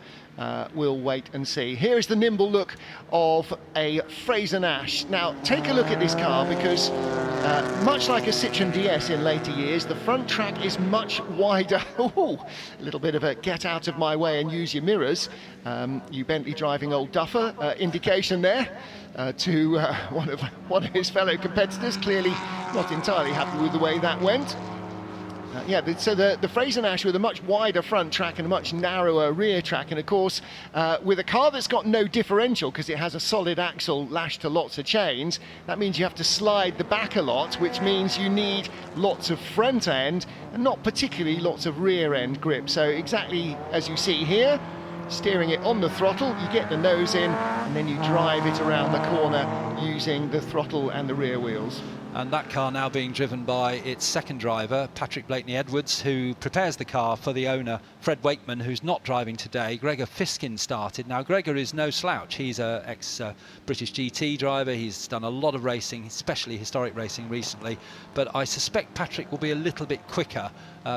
We'll wait and see. Here is the nimble look of a Fraser Nash. Now, take a look at this car, because much like a Citroen DS in later years, the front track is much wider. Ooh, a little bit of a get out of my way and use your mirrors. You Bentley driving old duffer indication there to one of his fellow competitors, clearly not entirely happy with the way that went. So the Fraser Nash with a much wider front track and a much narrower rear track, and of course with a car that's got no differential because it has a solid axle lashed to lots of chains, that means you have to slide the back a lot, which means you need lots of front end and not particularly lots of rear end grip. So exactly as you see here, steering it on the throttle, you get the nose in, and then you drive it around the corner using the throttle and the rear wheels. And that car now being driven by its second driver, Patrick Blakeney-Edwards, who prepares the car for the owner, Fred Wakeman, who's not driving today. Gregor Fiskin started. Now, Gregor is no slouch. He's an ex-British GT driver. He's done a lot of racing, especially historic racing recently. But I suspect Patrick will be a little bit quicker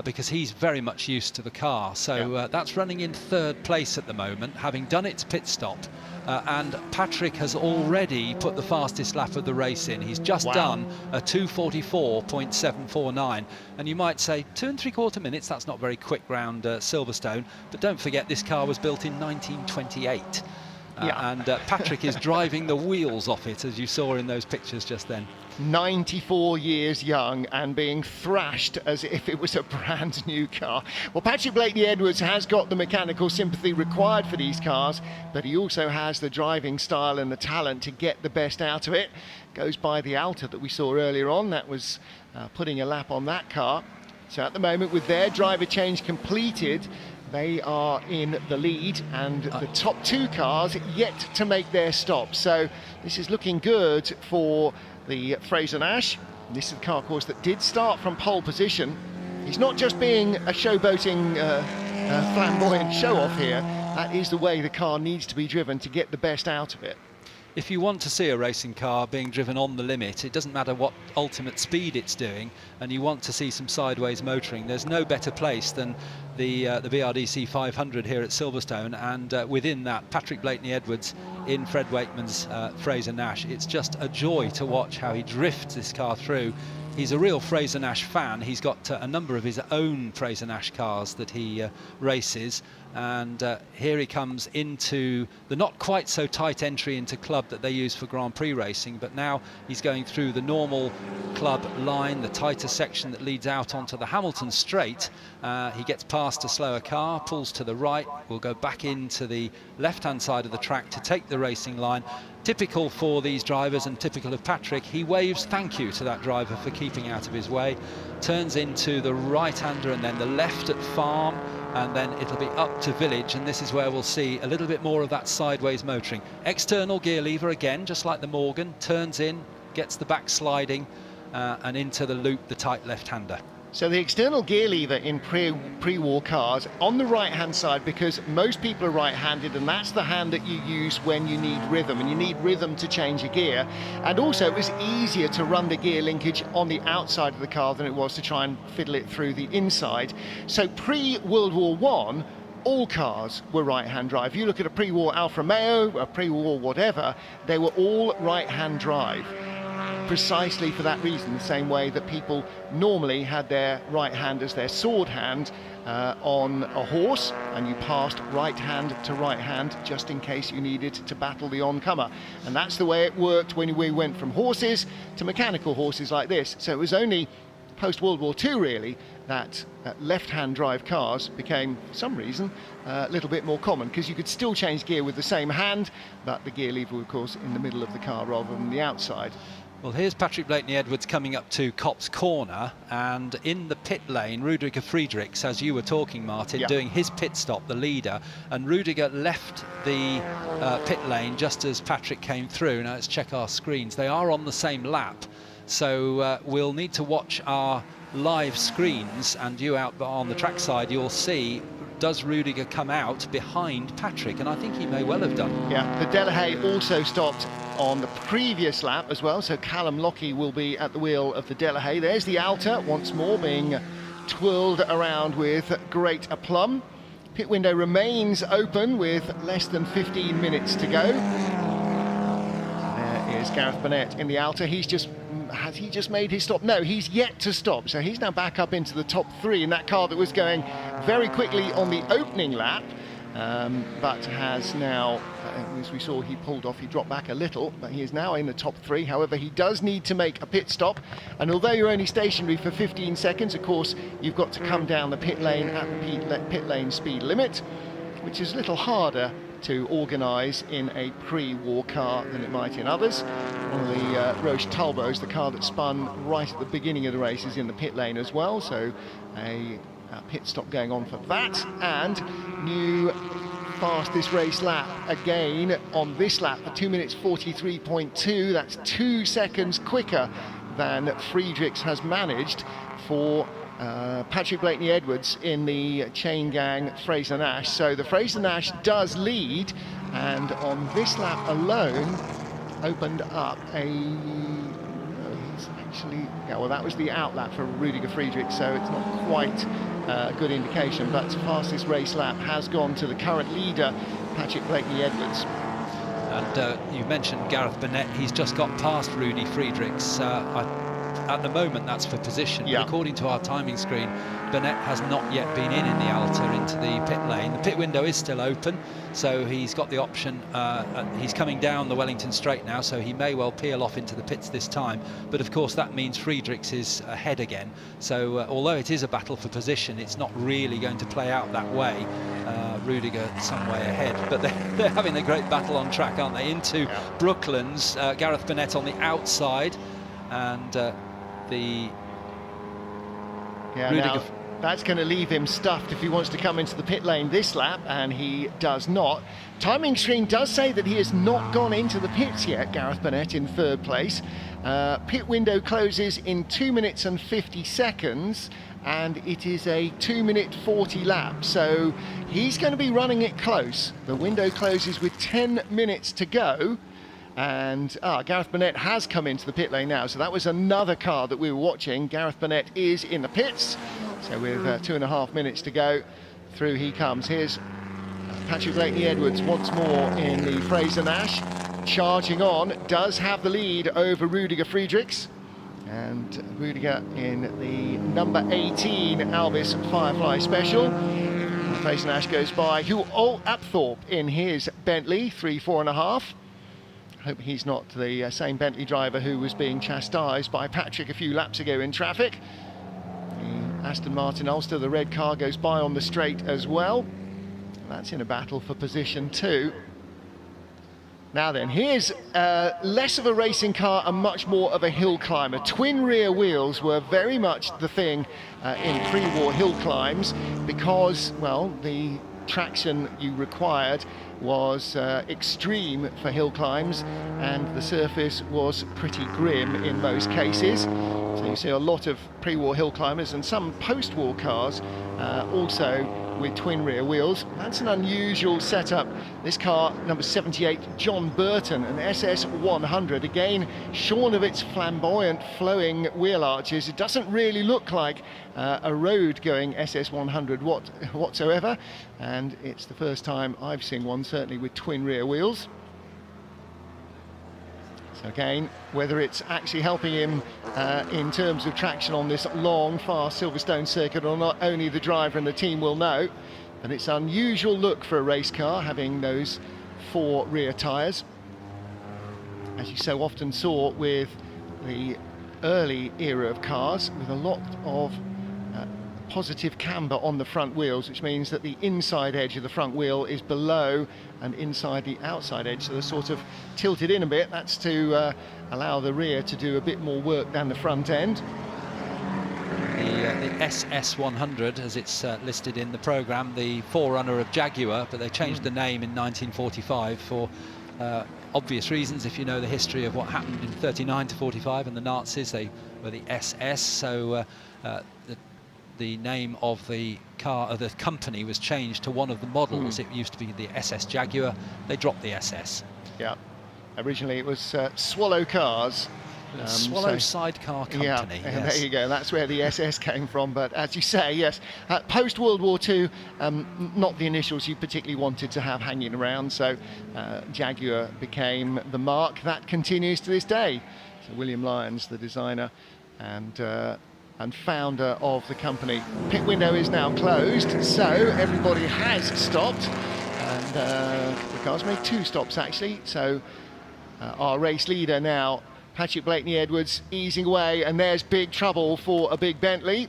because he's very much used to the car. So that's running in third place at the moment, having done its pit stop. And Patrick has already put the fastest lap of the race in. He's just done a 2:44.749, and you might say 2 3/4 minutes, that's not very quick round Silverstone, but don't forget this car was built in 1928. And Patrick is driving the wheels off it, as you saw in those pictures just then. 94 years young and being thrashed as if it was a brand new car. Well, Patrick Blakeney-Edwards has got the mechanical sympathy required for these cars, but he also has the driving style and the talent to get the best out of it. Goes by the Alta that we saw earlier on. That was putting a lap on that car. So at the moment, with their driver change completed, they are in the lead, and the top 2 cars yet to make their stop. So this is looking good for the Fraser-Nash. This is the car, of course, that did start from pole position. He's not just being a showboating, flamboyant show-off here. That is the way the car needs to be driven to get the best out of it. If you want to see a racing car being driven on the limit, it doesn't matter what ultimate speed it's doing, and you want to see some sideways motoring, there's no better place than the BRDC 500 here at Silverstone, and within that, Patrick Blakeney-Edwards in Fred Wakeman's Fraser-Nash. It's just a joy to watch how he drifts this car through. He's a real Fraser-Nash fan. He's got a number of his own Fraser-Nash cars that he races, and here he comes into the not quite so tight entry into club that they use for Grand Prix racing, but now he's going through the normal club line, the tighter section that leads out onto the Hamilton straight. He gets past a slower car, pulls to the right, will go back into the left-hand side of the track to take the racing line. Typical for these drivers and typical of Patrick, he waves thank you to that driver for keeping out of his way, turns into the right-hander and then the left at Farm, and then it'll be up to Village, and this is where we'll see a little bit more of that sideways motoring. External gear lever again, just like the Morgan, turns in, gets the back sliding, and into the loop, the tight left-hander. So the external gear lever in pre-war cars on the right-hand side, because most people are right-handed, and that's the hand that you use when you need rhythm, and you need rhythm to change a gear. And also it was easier to run the gear linkage on the outside of the car than it was to try and fiddle it through the inside. So pre-World War I, all cars were right-hand drive. You look at a pre-war Alfa Romeo, a pre-war whatever, they were all right-hand drive. Precisely for that reason, the same way that people normally had their right hand as their sword hand on a horse, and you passed right hand to right hand just in case you needed to battle the oncomer. And that's the way it worked when we went from horses to mechanical horses like this. So it was only post-World War II, really, that left-hand drive cars became, for some reason, a little bit more common, because you could still change gear with the same hand, but the gear lever, of course, in the middle of the car rather than the outside. Well, here's Patrick Blakeney-Edwards coming up to Kopp's Corner, and in the pit lane, Rudiger Friedrichs, as you were talking, Martin, doing his pit stop, the leader, and Rudiger left the pit lane just as Patrick came through. Now let's check our screens. They are on the same lap, so we'll need to watch our live screens, and you out on the trackside, you'll see, does Rudiger come out behind Patrick? And I think he may well have done. Yeah, the Delahaye also stopped on the previous lap as well, so Callum Lockie will be at the wheel of the Delahaye. There's the Alta once more being twirled around with great aplomb. Pit window remains open with less than 15 minutes to go. There is Gareth Burnett in the Alta. Has he just made his stop? No, he's yet to stop, so he's now back up into the top 3 in that car that was going very quickly on the opening lap, but has now, as we saw, he pulled off, he dropped back a little, but he is now in the top 3. However, he does need to make a pit stop, and although you're only stationary for 15 seconds, of course, you've got to come down the pit lane at the pit lane speed limit, which is a little harder to organise in a pre-war car than it might in others. One of the Roche Talbots, the car that spun right at the beginning of the race, is in the pit lane as well, so a pit stop going on for that. And new fastest race lap again on this lap, a 2 minutes 43.2. That's 2 seconds quicker than Friedrichs has managed for Patrick Blakeney-Edwards in the chain gang Fraser-Nash. So the Fraser-Nash does lead, and on this lap alone opened up that was the out lap for Rudiger Friedrich, so it's not quite a good indication, but fastest race lap has gone to the current leader, Patrick Blakeney-Edwards. And you mentioned Gareth Burnett. He's just got past Rudy Friedrichs. At the moment, that's for position. Yeah. But according to our timing screen, Burnett has not yet been in the Alta into the pit lane. The pit window is still open, so he's got the option. He's coming down the Wellington Straight now, so he may well peel off into the pits this time. But of course, that means Friedrichs is ahead again. So although it is a battle for position, it's not really going to play out that way. Rudiger some way ahead, but they're having a great battle on track, aren't they? Into Brooklands, Gareth Burnett on the outside, and now that's going to leave him stuffed if he wants to come into the pit lane this lap, and he does not. Timing screen does say that he has not gone into the pits yet, Gareth Burnett in third place. Pit window closes in 2 minutes and 50 seconds, and it is a 2 minute 40 lap, so he's going to be running it close. The window closes with 10 minutes to go. And Gareth Burnett has come into the pit lane now, so that was another car that we were watching. Gareth Burnett is in the pits, so with 2.5 minutes to go, through he comes. Here's Patrick Blakeney-Edwards once more in the Fraser-Nash, charging on, does have the lead over Rudiger Friedrichs, and Rudiger in the number 18 Albus Firefly Special. Fraser-Nash goes by Hugh Apthorpe in his Bentley 3.4.5. Hope he's not the same Bentley driver who was being chastised by Patrick a few laps ago in traffic. The Aston Martin Ulster, the red car, goes by on the straight as well. That's in a battle for position 2. Now then, here's less of a racing car and much more of a hill climber. Twin rear wheels were very much the thing in pre-war hill climbs because, well, the traction you required was extreme for hill climbs, and the surface was pretty grim in most cases. So you see a lot of pre-war hill climbers and some post-war cars also with twin rear wheels. That's an unusual setup. This car, number 78, John Burton, an SS 100. Again, shorn of its flamboyant flowing wheel arches. It doesn't really look like a road-going SS 100 whatsoever, and it's the first time I've seen one, certainly with twin rear wheels. So again, whether it's actually helping him in terms of traction on this long, fast Silverstone circuit or not, only the driver and the team will know. And it's an unusual look for a race car, having those 4 rear tyres, as you so often saw with the early era of cars, with a lot of positive camber on the front wheels, which means that the inside edge of the front wheel is below and inside the outside edge, so they're sort of tilted in a bit. That's to allow the rear to do a bit more work than the front end. The SS100, as it's listed in the programme, the forerunner of Jaguar, but they changed the name in 1945 for obvious reasons. If you know the history of what happened in 39 to 45 and the Nazis, they were the SS, so the name of the car, the company, was changed to one of the models. It used to be the SS Jaguar. They dropped the SS. Yeah, originally it was Swallow Cars. Swallow Sidecar Company. Yeah, yes. There you go. That's where the SS came from. But as you say, yes, post World War II, not the initials you particularly wanted to have hanging around. So Jaguar became the mark that continues to this day. So William Lyons, the designer and founder of the company. Pit window is now closed, so everybody has stopped, and the cars made 2 stops actually. So our race leader now, Patrick Blakeney-Edwards, easing away, and there's big trouble for a big Bentley.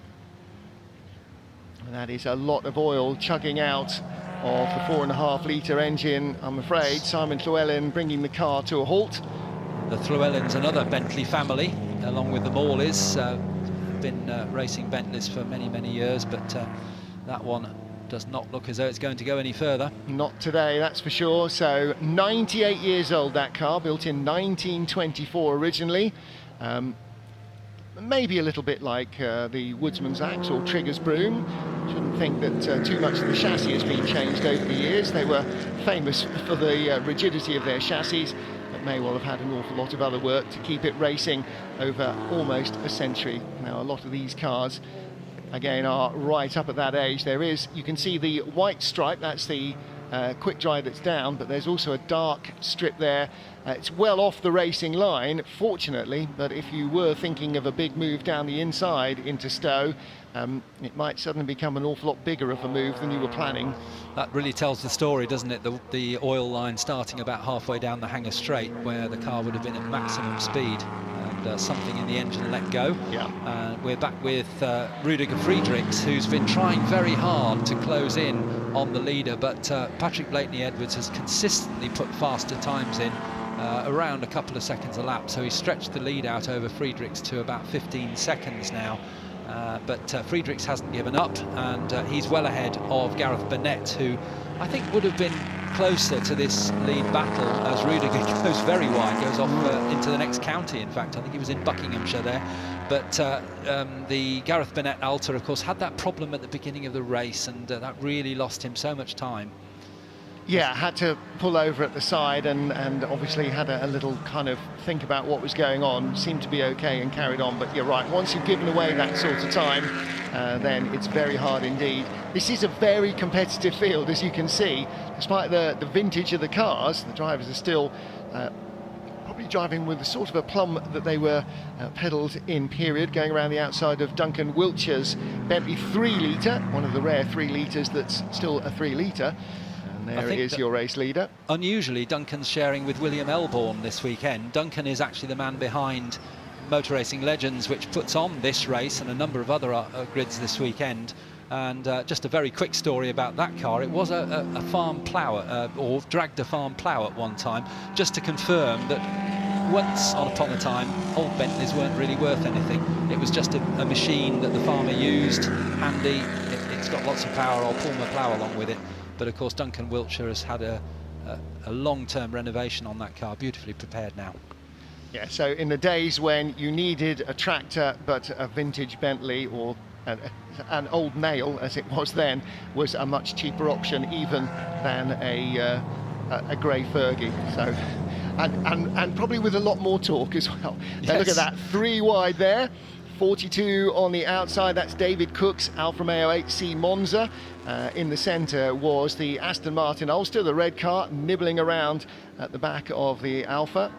And that is a lot of oil chugging out of the 4.5 litre engine, I'm afraid. Simon Llewellyn bringing the car to a halt. The Llewellyns, another Bentley family, along with the Morleys. Been racing Bentleys for many years, but that one does not look as though it's going to go any further. Not today, that's for sure. So 98 years old, that car, built in 1924 originally. Maybe a little bit like the Woodsman's Axe or Trigger's Broom. Shouldn't think that too much of the chassis has been changed over the years. They were famous for the rigidity of their chassis, but may well have had an awful lot of other work to keep it racing over almost a century. Now, a lot of these cars, again, are right up at that age. There is, you can see the white stripe, that's the quick dry that's down, but there's also a dark strip there. It's well off the racing line, fortunately, but if you were thinking of a big move down the inside into Stowe, it might suddenly become an awful lot bigger of a move than you were planning. That really tells the story, doesn't it? The oil line starting about halfway down the Hanger Straight, where the car would have been at maximum speed. Something in the engine let go. Yeah. We're back with Rudiger Friedrichs, who's been trying very hard to close in on the leader, but Patrick Blakeney-Edwards has consistently put faster times in, around a couple of seconds a lap, so he stretched the lead out over Friedrichs to about 15 seconds now. But Friedrichs hasn't given up, and he's well ahead of Gareth Burnett, who I think would have been closer to this lead battle as Rudiger goes very wide, goes off into the next county. In fact, I think he was in Buckinghamshire there. But the Gareth Burnett Alta, of course, had that problem at the beginning of the race, and that really lost him so much time. Yeah, had to pull over at the side and obviously had a little kind of think about what was going on, seemed to be okay and carried on. But you're right, once you've given away that sort of time, then it's very hard indeed. This is a very competitive field, as you can see. Despite the vintage of the cars, the drivers are still probably driving with the sort of a plumb that they were pedalled in period, going around the outside of Duncan Wiltshire's Bentley 3 litre, one of the rare 3 litres that's still a 3 litre. There is your race leader. Unusually, Duncan's sharing with William Elborn this weekend. Duncan is actually the man behind Motor Racing Legends, which puts on this race and a number of other grids this weekend. And just a very quick story about that car. It was a farm plough, or dragged a farm plough at one time, just to confirm that once upon a time, old Bentleys weren't really worth anything. It was just a machine that the farmer used, handy. It's got lots of power. I'll pull my plough along with it. But of course, Duncan Wiltshire has had a long-term renovation on that car, beautifully prepared now. Yeah, so in the days when you needed a tractor, but a vintage Bentley or an old nail, as it was then, was a much cheaper option even than a grey Fergie. So, and probably with a lot more torque as well. Yes. Now look at that, 3 wide there. 42 on the outside, that's David Cook's Alfa Romeo 8C Monza. In the centre was the Aston Martin Ulster, the red car, nibbling around at the back of the Alfa.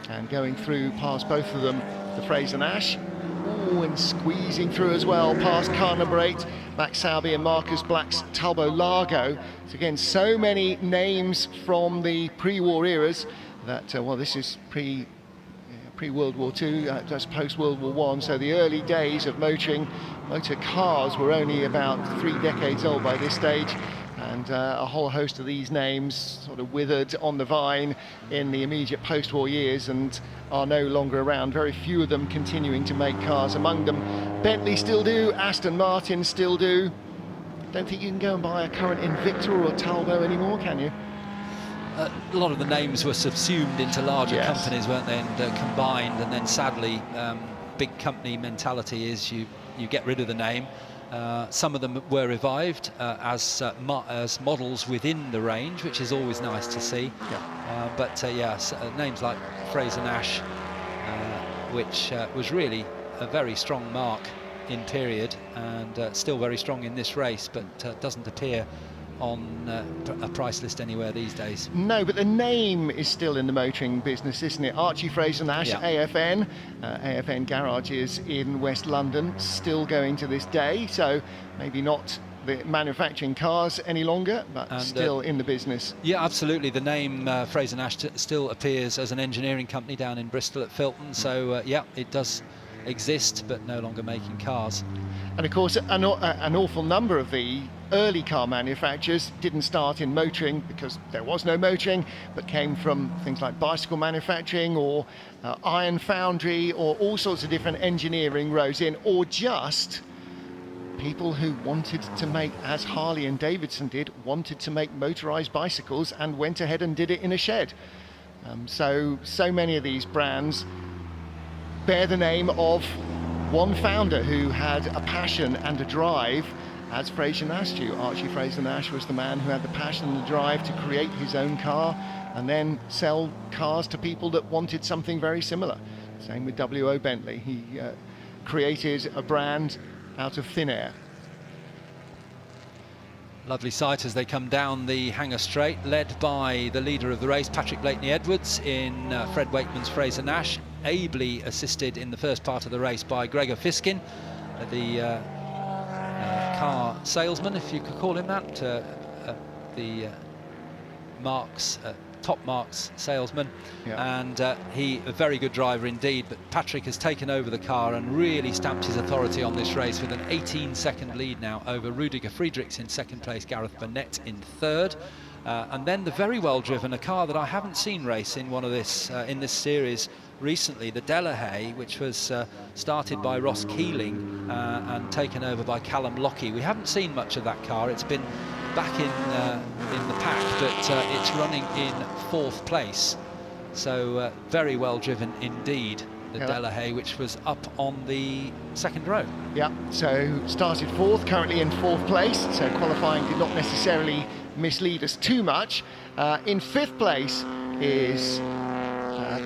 And going through past both of them, the Fraser Nash. Ooh, and squeezing through as well, past car number 8, Max Salby and Marcus Black's Talbot Largo. So again, so many names from the pre-war eras that, well, this is pre-World War II, just post-World War I, so the early days of motoring. Motor cars were only about 3 decades old by this stage, and a whole host of these names sort of withered on the vine in the immediate post-war years and are no longer around. Very few of them continuing to make cars. Among them, Bentley still do, Aston Martin still do. Don't think you can go and buy a current Invicta or a Talbot anymore, can you? A lot of the names were subsumed into larger companies, weren't they, and combined, and then sadly big company mentality is you get rid of the name. Some of them were revived as models within the range, which is always nice to see. But names like Fraser Nash, which was really a very strong mark in period, and still very strong in this race, but doesn't appear on a price list anywhere these days. No, but the name is still in the motoring business, isn't it? Archie Fraser Nash, AFN. AFN garages in West London, still going to this day, so maybe not the manufacturing cars any longer, but still in the business. Yeah, absolutely. The name Fraser Nash still appears as an engineering company down in Bristol at Filton, so yeah, it does exist, but no longer making cars. And of course, an awful number of the early car manufacturers didn't start in motoring because there was no motoring, but came from things like bicycle manufacturing or iron foundry, or all sorts of different engineering rose in, or just people who wanted to make, as Harley and Davidson did, wanted to make motorised bicycles and went ahead and did it in a shed. So many of these brands bear the name of one founder who had a passion and a drive, as Fraser-Nash do. Archie Fraser-Nash was the man who had the passion and the drive to create his own car and then sell cars to people that wanted something very similar. Same with W.O. Bentley. He created a brand out of thin air. Lovely sight as they come down the Hangar Straight, led by the leader of the race, Patrick Blakeney-Edwards, in Fred Wakeman's Fraser-Nash, ably assisted in the first part of the race by Gregor Fiskin, the car salesman, if you could call him that, the top Marks salesman. Yeah. And he a very good driver indeed, but Patrick has taken over the car and really stamped his authority on this race with an 18-second lead now over Rudiger Friedrichs in second place, Gareth Burnett in third, and then the very well driven, a car that I haven't seen race in one of this in this series recently, the Delahaye, which was started by Ross Keeling and taken over by Callum Lockie. We haven't seen much of that car. It's been back in the pack, but it's running in fourth place. So very well driven indeed, the Delahaye, which was up on the second row. Yeah, so started fourth, currently in fourth place, so qualifying did not necessarily mislead us too much. In fifth place is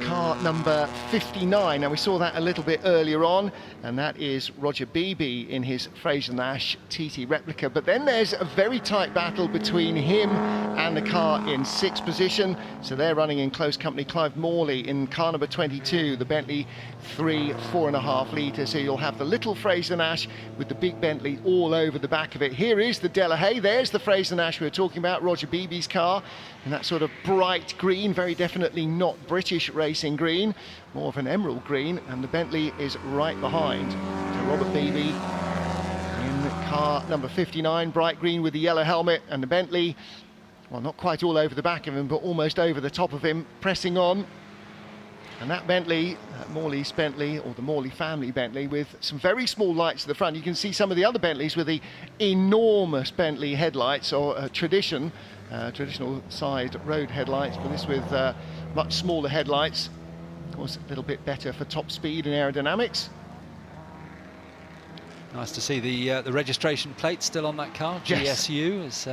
car number 59. Now we saw that a little bit earlier on, and that is Roger Beebe in his Fraser-Nash TT replica. But then there's a very tight battle between him and the car in sixth position. So they're running in close company. Clive Morley in car number 22, the Bentley 4.5 litre. So you'll have the little Fraser-Nash with the big Bentley all over the back of it. Here is the Delahaye. There's the Fraser-Nash we were talking about, Roger Beebe's car, and that sort of bright green, very definitely not British racing green, more of an emerald green, and the Bentley is right behind. So Robert Beebe in car number 59, bright green with the yellow helmet, and the Bentley, well, not quite all over the back of him, but almost over the top of him, pressing on. And that Bentley, Morley's Bentley, or the Morley family Bentley, with some very small lights at the front. You can see some of the other Bentleys with the enormous Bentley headlights, or traditional side road headlights, but this with much smaller headlights. Of course, a little bit better for top speed and aerodynamics. Nice to see the registration plate still on that car. Yes. GSU is,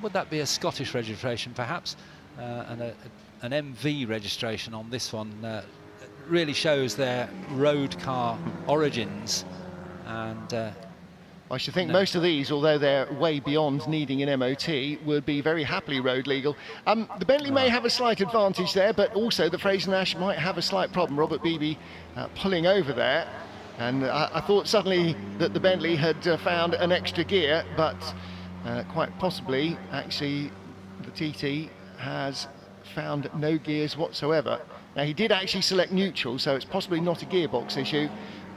would that be a Scottish registration perhaps? And an MV registration on this one really shows their road car origins. And I should think most of these, although they're way beyond needing an MOT, would be very happily road legal. The Bentley may have a slight advantage there, but also the Fraser-Nash might have a slight problem. Robert Beebe pulling over there, and I thought suddenly that the Bentley had found an extra gear, but quite possibly, actually, the TT has found no gears whatsoever. Now, he did actually select neutral, so it's possibly not a gearbox issue.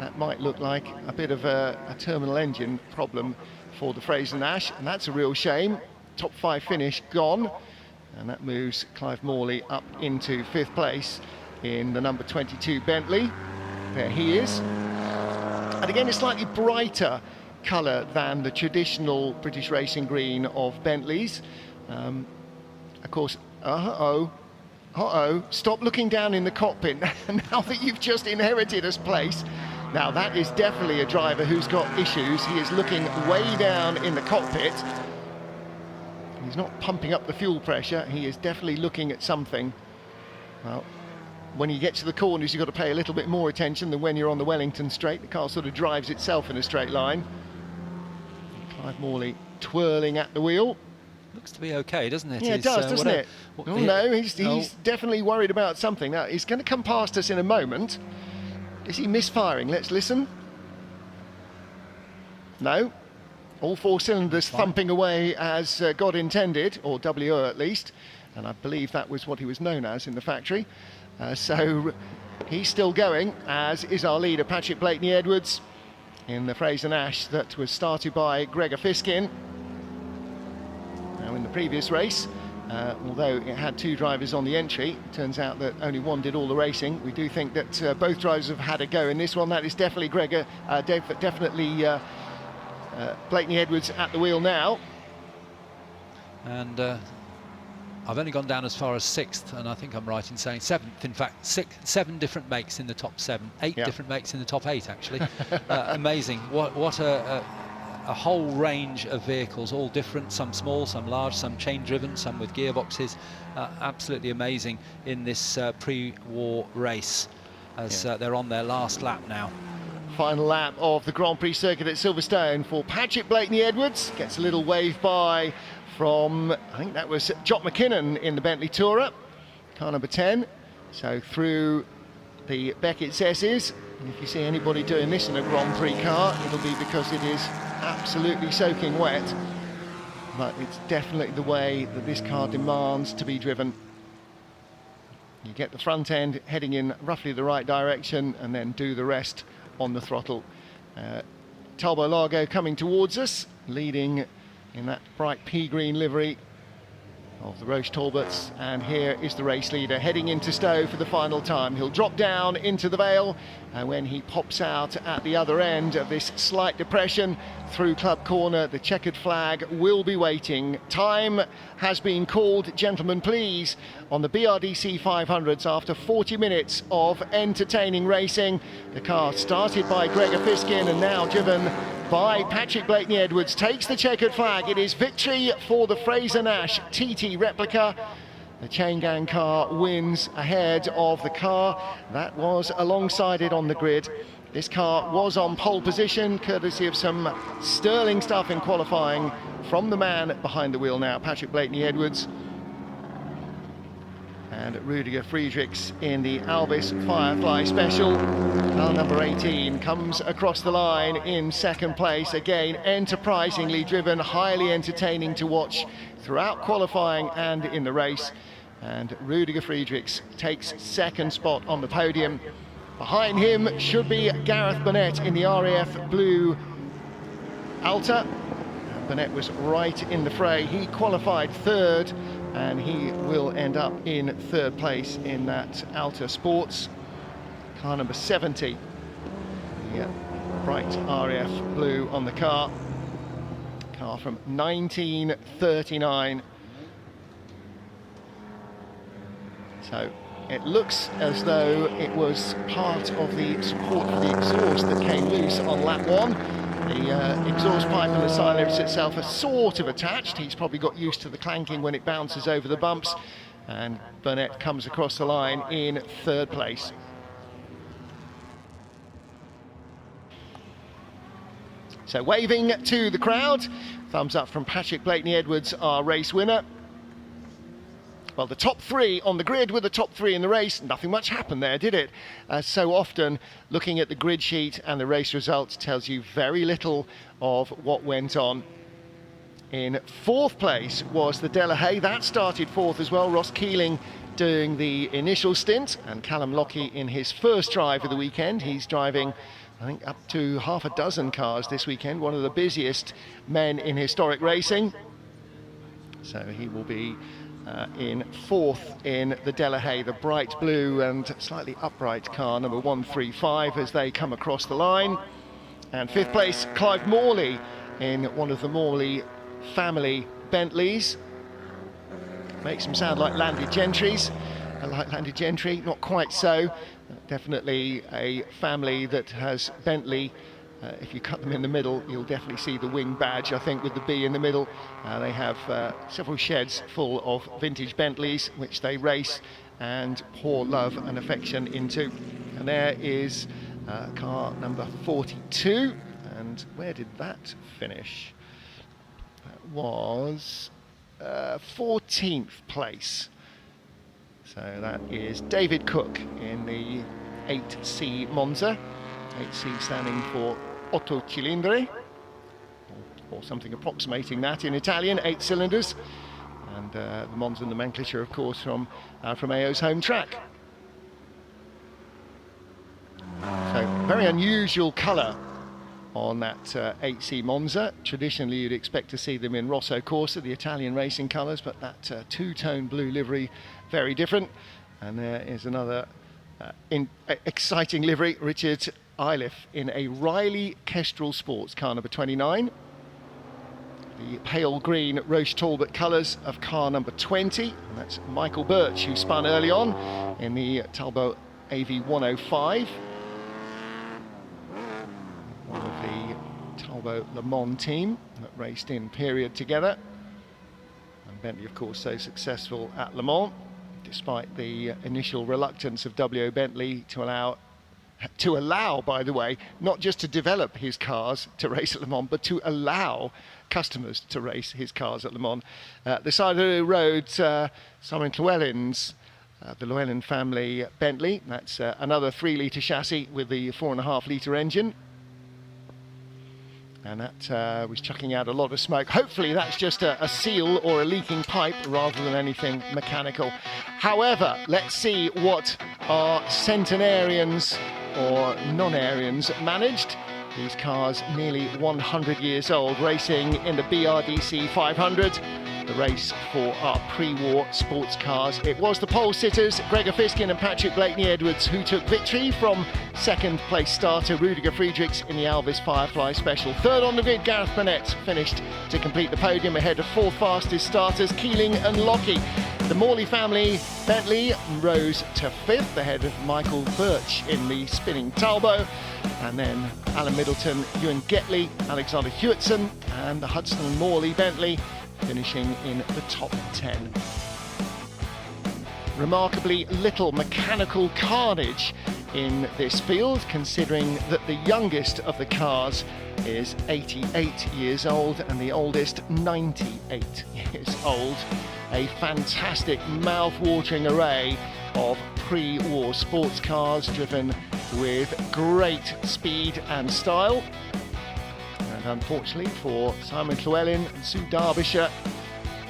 That might look like a bit of a terminal engine problem for the Fraser-Nash, and that's a real shame. Top 5 finish gone, and that moves Clive Morley up into fifth place in the number 22 Bentley. There he is. And again, a slightly brighter colour than the traditional British racing green of Bentleys. Of course, stop looking down in the cockpit now that you've just inherited a place. Now that is definitely a driver who's got issues. He is looking way down in the cockpit. He's not pumping up the fuel pressure. He is definitely looking at something. Well, when you get to the corners, you've got to pay a little bit more attention than when you're on the Wellington Straight. The car sort of drives itself in a straight line. Clive Morley twirling at the wheel. Looks to be okay, doesn't it? Yeah, it does, doesn't it? Oh, no, he's definitely worried about something. Now, he's going to come past us in a moment. Is he misfiring? Let's listen. No. All 4 cylinders thumping away as God intended, or WO at least. And I believe that was what he was known as in the factory. So he's still going, as is our leader, Patrick Blakeney-Edwards, in the Fraser-Nash that was started by Gregor Fiskin. Now, in the previous race, although it had 2 drivers on the entry, it turns out that only one did all the racing. We do think that both drivers have had a go in this one. That is definitely Gregor, definitely Blakeney Edwards at the wheel now. And I've only gone down as far as 6th, and I think I'm right in saying 7th. In fact, 7 different makes in the top 7, 8 different makes in the top 8, actually. Amazing. What a whole range of vehicles, all different, some small, some large, some chain-driven, some with gearboxes. Absolutely amazing in this pre-war race, as they're on their last lap now. Final lap of the Grand Prix circuit at Silverstone for Patrick Blakeney Edwards. Gets a little wave by from, I think that was Jock McKinnon in the Bentley Tourer, car number 10. So through the Beckett's S's, and if you see anybody doing this in a Grand Prix car, it'll be because it is absolutely soaking wet. But it's definitely the way that this car demands to be driven. You get the front end heading in roughly the right direction and then do the rest on the throttle. Talbot Lago coming towards us, leading in that bright pea green livery of the Roche Talbots, and here is the race leader heading into Stowe for the final time. He'll drop down into the Vale, and when he pops out at the other end of this slight depression through Club Corner, the checkered flag will be waiting. Time has been called, gentlemen, please, on the BRDC 500s after 40 minutes of entertaining racing. The car started by Gregor Fiskin and now driven by Patrick Blakeney Edwards takes the checkered flag. It is victory for the Fraser Nash TT replica. The chain gang car wins ahead of the car that was alongside it on the grid. This car was on pole position, courtesy of some sterling stuff in qualifying from the man behind the wheel now, Patrick Blakeney Edwards. And Rudiger Friedrichs in the Albis Firefly Special. Car number 18 comes across the line in second place. Again, enterprisingly driven, highly entertaining to watch throughout qualifying and in the race. And Rudiger Friedrichs takes second spot on the podium. Behind him should be Gareth Burnett in the RAF Blue Alta. Burnett was right in the fray. He qualified third, and he will end up in third place in that Alta Sports. Car number 70. Yeah, bright RAF blue on the car. Car from 1939. So it looks as though it was part of the support for the exhaust that came loose on lap 1. The exhaust pipe and the side lifts itself are sort of attached. He's probably got used to the clanking when it bounces over the bumps. And Burnett comes across the line in third place. So waving to the crowd. Thumbs up from Patrick Blakeney Edwards, our race winner. Well, the top 3 on the grid were the top 3 in the race. Nothing much happened there, did it? So often, looking at the grid sheet and the race results tells you very little of what went on. In fourth place was the Delahaye. That started fourth as well. Ross Keeling doing the initial stint, and Callum Lockie in his first drive of the weekend. He's driving, I think, up to half a dozen cars this weekend. One of the busiest men in historic racing. So he will be in fourth in the Delahaye, the bright blue and slightly upright car number 135 as they come across the line. And fifth place, Clive Morley in one of the Morley family Bentleys. Makes them sound like landed gentries. Like landed gentry, not quite so. Definitely a family that has Bentley. If you cut them in the middle, you'll definitely see the wing badge, I think, with the B in the middle. They have several sheds full of vintage Bentleys, which they race and pour love and affection into. And there is car number 42. And where did that finish? That was 14th place. So that is David Cook in the 8C Monza. 8C standing for Otto Cilindri, or something approximating that in Italian, 8 cylinders. And the Monza nomenclature, of course, from Alfa Romeo's home track. So very unusual colour on that 8C Monza. Traditionally, you'd expect to see them in Rosso Corsa, the Italian racing colours, but that two-tone blue livery, very different. And there is another exciting livery, Richard Iliff in a Wrigley Kestrel Sports car number 29. The pale green Roche Talbot colours of car number 20. And that's Michael Birch, who spun early on in the Talbot AV105. One of the Talbot Le Mans team that raced in period together. And Bentley, of course, so successful at Le Mans, despite the initial reluctance of W.O. Bentley to allow, by the way, not just to develop his cars to race at Le Mans, but to allow customers to race his cars at Le Mans. The side of the road, Simon Llewellyn's, the Llewellyn family Bentley. That's another 3-litre chassis with the 4.5-litre engine. And that was chucking out a lot of smoke. Hopefully that's just a seal or a leaking pipe rather than anything mechanical. However, let's see what our centenarians or non-arians managed. These cars nearly 100 years old, racing in the BRDC 500, the race for our pre-war sports cars. It was the pole sitters, Gregor Fiskin and Patrick Blakeney-Edwards, who took victory from second place starter Rudiger Friedrichs in the Alvis Firefly Special. Third on the grid, Gareth Burnett finished to complete the podium ahead of fourth fastest starters Keeling and Lockie. The Morley family Bentley rose to fifth ahead of Michael Birch in the spinning Talbot, and then Alan Middleton, Ewan Getley, Alexander Hewitson and the Hudson and Morley Bentley finishing in the top 10. Remarkably little mechanical carnage in this field, considering that the youngest of the cars is 88 years old and the oldest 98 years old. A fantastic mouth-watering array of pre-war sports cars driven with great speed and style. And unfortunately for Simon Llewellyn and Sue Derbyshire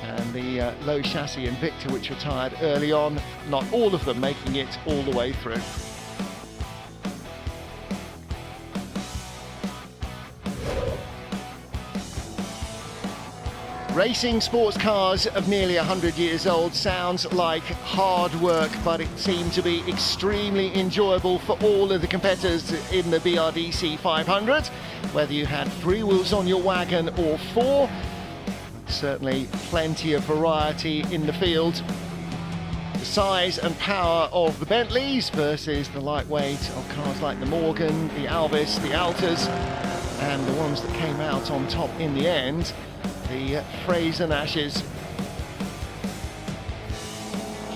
and the low chassis Invicta, which retired early on, not all of them making it all the way through. Racing sports cars of nearly 100 years old sounds like hard work, but it seemed to be extremely enjoyable for all of the competitors in the BRDC 500, whether you had 3 wheels on your wagon or 4. Certainly plenty of variety in the field. The size and power of the Bentleys versus the lightweight of cars like the Morgan, the Alvis, the Altas, and the ones that came out on top in the end, the Fraser Nashes.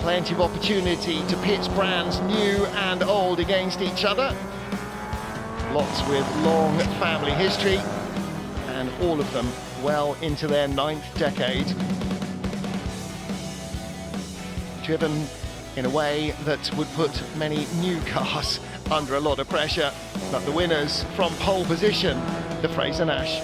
Plenty of opportunity to pit brands new and old against each other. Lots with long family history, and all of them well into their 9th decade. Driven in a way that would put many new cars under a lot of pressure, but the winners from pole position, the Fraser Nash.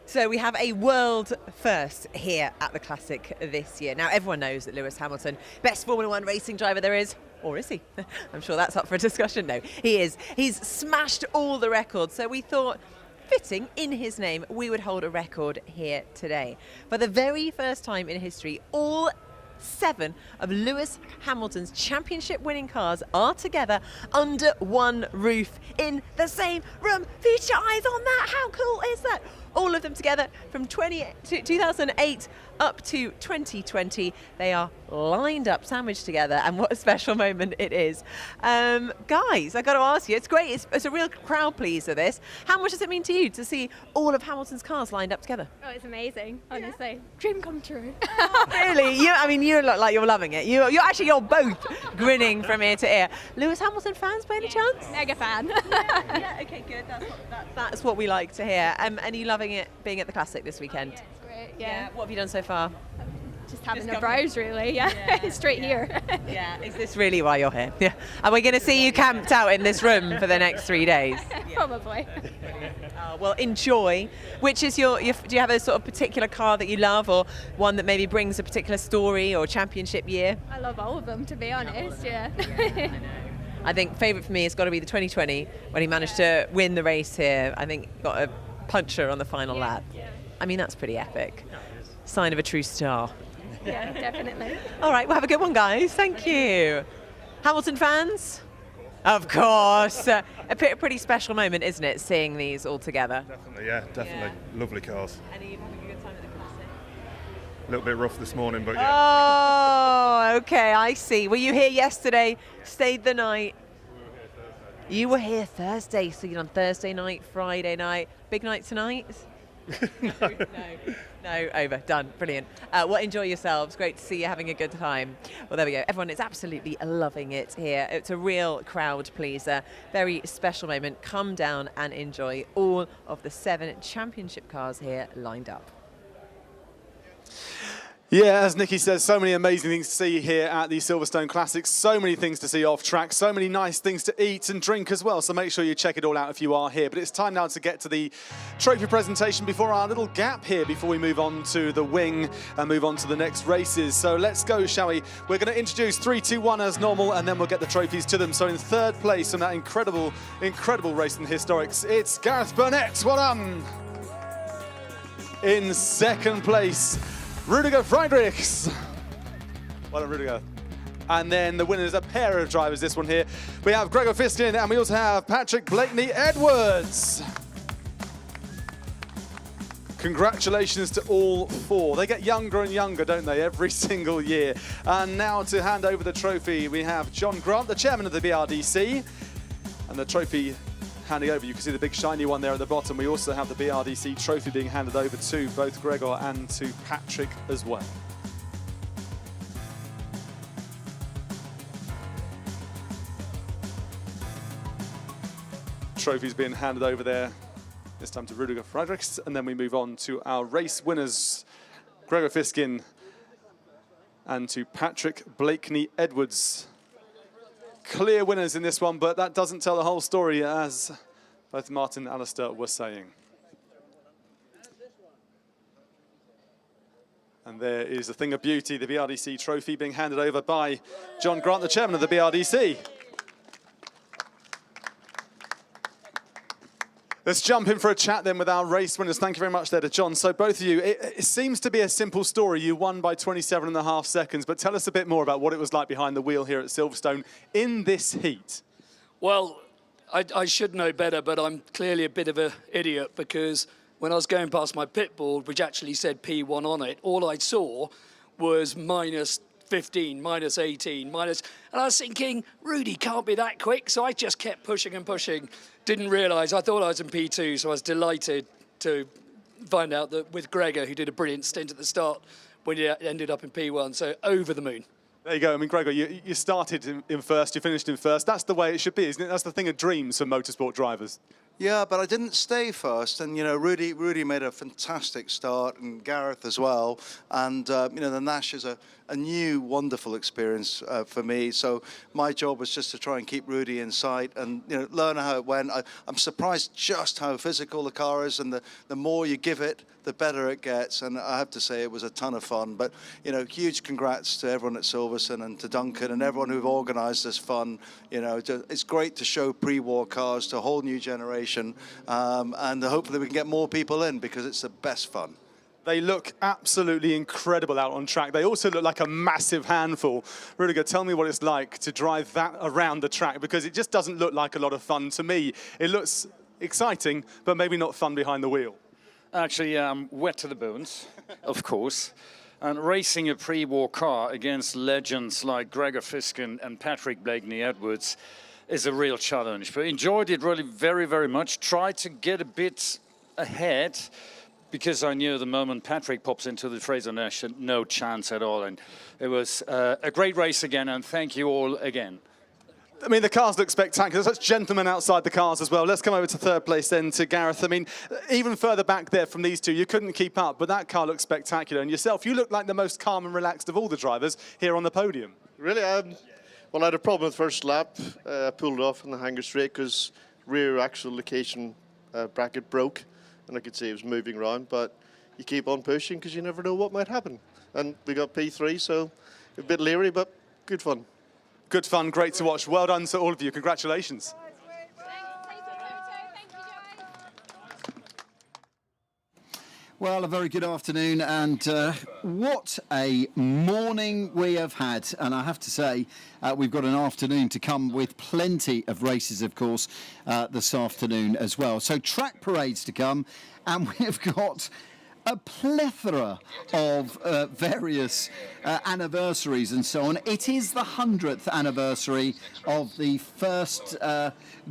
So we have a world first here at the Classic this year. Now everyone knows that Lewis Hamilton, best Formula One racing driver there is, or is he? I'm sure that's up for a discussion. No, he is. He's smashed all the records. So we thought, fitting in his name, we would hold a record here today. For the very first time in history, all 7 of Lewis Hamilton's championship winning cars are together under one roof in the same room. Feast your eyes on that. How cool is that? All of them together from 2008 up to 2020. They are lined up, sandwiched together, and what a special moment it is. Guys, I've got to ask you, it's great, it's a real crowd pleaser this. How much does it mean to you to see all of Hamilton's cars lined up together? Oh, it's amazing, honestly. Yeah. Dream come true. Really? You look like you're loving it. You're both grinning from ear to ear. Lewis Hamilton fans by any chance? Mega fan. Yeah, okay, good. That's what we like to hear. And are you loving it being at the Classic this weekend? Yeah, it's great. Yeah. What have you done so far? Just having a browse, really. Yeah. Straight here. Yeah. Is this really why you're here? Yeah. Are we going to see you camped out in this room for the next 3 days? Probably. Well, enjoy. Which is do you have a sort of particular car that you love, or one that maybe brings a particular story or championship year? I love all of them, to be honest. Yeah. I think favourite for me has got to be the 2020 when he managed to win the race here. I think got a puncher on the final lap. I mean, that's pretty epic. Sign of a true star. Yeah, definitely. All right, well, have a good one, guys. Thank you. Hamilton fans? Of course. A pretty special moment, isn't it, seeing these all together? Definitely, yeah, definitely. Lovely cars. And are you having a good time at the classic? A little bit rough this morning, but yeah. Oh, okay, I see. Were you here yesterday? Stayed the night? You were here Thursday, so you're on Thursday night, Friday night. Big night tonight? No, over, done, brilliant. Well, enjoy yourselves. Great to see you having a good time. Well, there we go. Everyone is absolutely loving it here. It's a real crowd pleaser. Very special moment. Come down and enjoy all of the 7 championship cars here lined up. Yeah, as Nikki says, so many amazing things to see here at the Silverstone Classics. So many things to see off track. So many nice things to eat and drink as well. So make sure you check it all out if you are here. But it's time now to get to the trophy presentation before our little gap here, before we move on to the wing and move on to the next races. So let's go, shall we? We're going to introduce 3, 2, 1 as normal, and then we'll get the trophies to them. So in third place on that incredible race in historics, it's Gareth Burnett. Well done. In second place, Rudiger Friedrichs. Well done, Rudiger. And then the winners, a pair of drivers, this one here. We have Gregor Fiskin, and we also have Patrick Blakeney Edwards. Congratulations to all 4. They get younger and younger, don't they, every single year. And now to hand over the trophy, we have John Grant, the chairman of the BRDC. And the trophy handing over, you can see the big shiny one there at the bottom. We also have the BRDC trophy being handed over to both Gregor and to Patrick as well. Trophies being handed over there, this time to Rudiger Friedrichs, and then we move on to our race winners, Gregor Fiskin and to Patrick Blakeney Edwards. Clear winners in this one, but that doesn't tell the whole story, as both Martin and Alistair were saying. And there is a thing of beauty, the BRDC trophy being handed over by John Grant, the chairman of the BRDC. Let's jump in for a chat then with our race winners. Thank you very much there to John. So both of you, it seems to be a simple story. You won by 27.5 seconds, but tell us a bit more about what it was like behind the wheel here at Silverstone in this heat. Well, I should know better, but I'm clearly a bit of an idiot, because when I was going past my pit board, which actually said P1 on it, all I saw was minus 15, minus 18, minus... And I was thinking, Rudy can't be that quick, so I just kept pushing and pushing. Didn't realise, I thought I was in P2, so I was delighted to find out that with Gregor, who did a brilliant stint at the start, when he ended up in P1, so over the moon. There you go. I mean, Gregor, you started in first, you finished in first. That's the way it should be, isn't it? That's the thing of dreams for motorsport drivers. Yeah, but I didn't stay first, and you know, Rudy made a fantastic start, and Gareth as well, and you know, the Nash is a new wonderful experience for me. So my job was just to try and keep Rudy in sight, and you know, learn how it went. I'm surprised just how physical the car is, and the more you give it, the better it gets. And I have to say, it was a ton of fun. But you know, huge congrats to everyone at Silverstone and to Duncan and everyone who've organised this fun. You know, it's great to show pre-war cars to a whole new generation, and hopefully we can get more people in, because it's the best fun. They look absolutely incredible out on track. They also look like a massive handful. Rudiger, tell me what it's like to drive that around the track, because it just doesn't look like a lot of fun to me. It looks exciting, but maybe not fun behind the wheel. Actually, I'm wet to the bones, of course. And racing a pre-war car against legends like Gregor Fiskin and Patrick Blakeney Edwards is a real challenge. But enjoyed it really very, very much. Tried to get a bit ahead, because I knew the moment Patrick pops into the Fraser Nash, no chance at all. And it was a great race again, and thank you all again. I mean, the cars look spectacular. Such gentlemen outside the cars as well. Let's come over to third place then to Gareth. I mean, even further back there from these two, you couldn't keep up, but that car looks spectacular. And yourself, you look like the most calm and relaxed of all the drivers here on the podium. Really? Well, I had a problem with the first lap. I pulled off in the hanger straight because rear axle location bracket broke, and I could see it was moving around. But you keep on pushing because you never know what might happen. And we got P3, so a bit leery, but good fun. Good fun, great to watch. Well done to all of you. Congratulations. Well, a very good afternoon, and what a morning we have had. And I have to say, we've got an afternoon to come with plenty of races, of course, this afternoon as well. So track parades to come, and we've got a plethora of various anniversaries and so on. It is the 100th anniversary of the first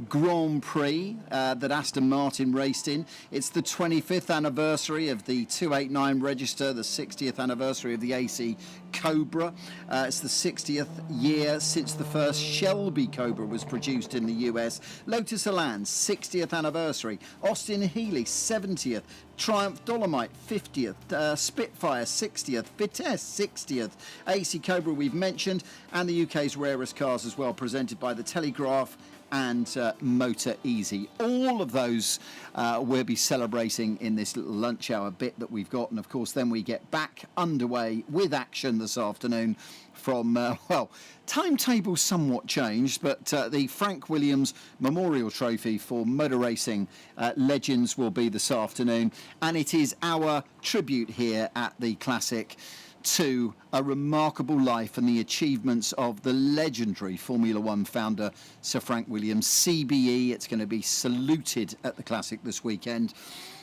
Grand Prix that Aston Martin raced in. It's the 25th anniversary of the 289 register, the 60th anniversary of the AC Cobra. It's the 60th year since the first Shelby Cobra was produced in the US. Lotus Elan, 60th anniversary. Austin Healey, 70th. Triumph Dolomite, 50th, Spitfire, 60th, Vitesse, 60th, AC Cobra we've mentioned, and the UK's rarest cars as well, presented by the Telegraph and Motor Easy. All of those we'll be celebrating in this little lunch hour bit that we've got, and of course then we get back underway with action this afternoon from, well, timetable somewhat changed, but the Frank Williams Memorial Trophy for motor racing legends will be this afternoon, and it is our tribute here at the Classic to a remarkable life and the achievements of the legendary Formula One founder Sir Frank Williams, CBE. It's going to be saluted at the Classic this weekend.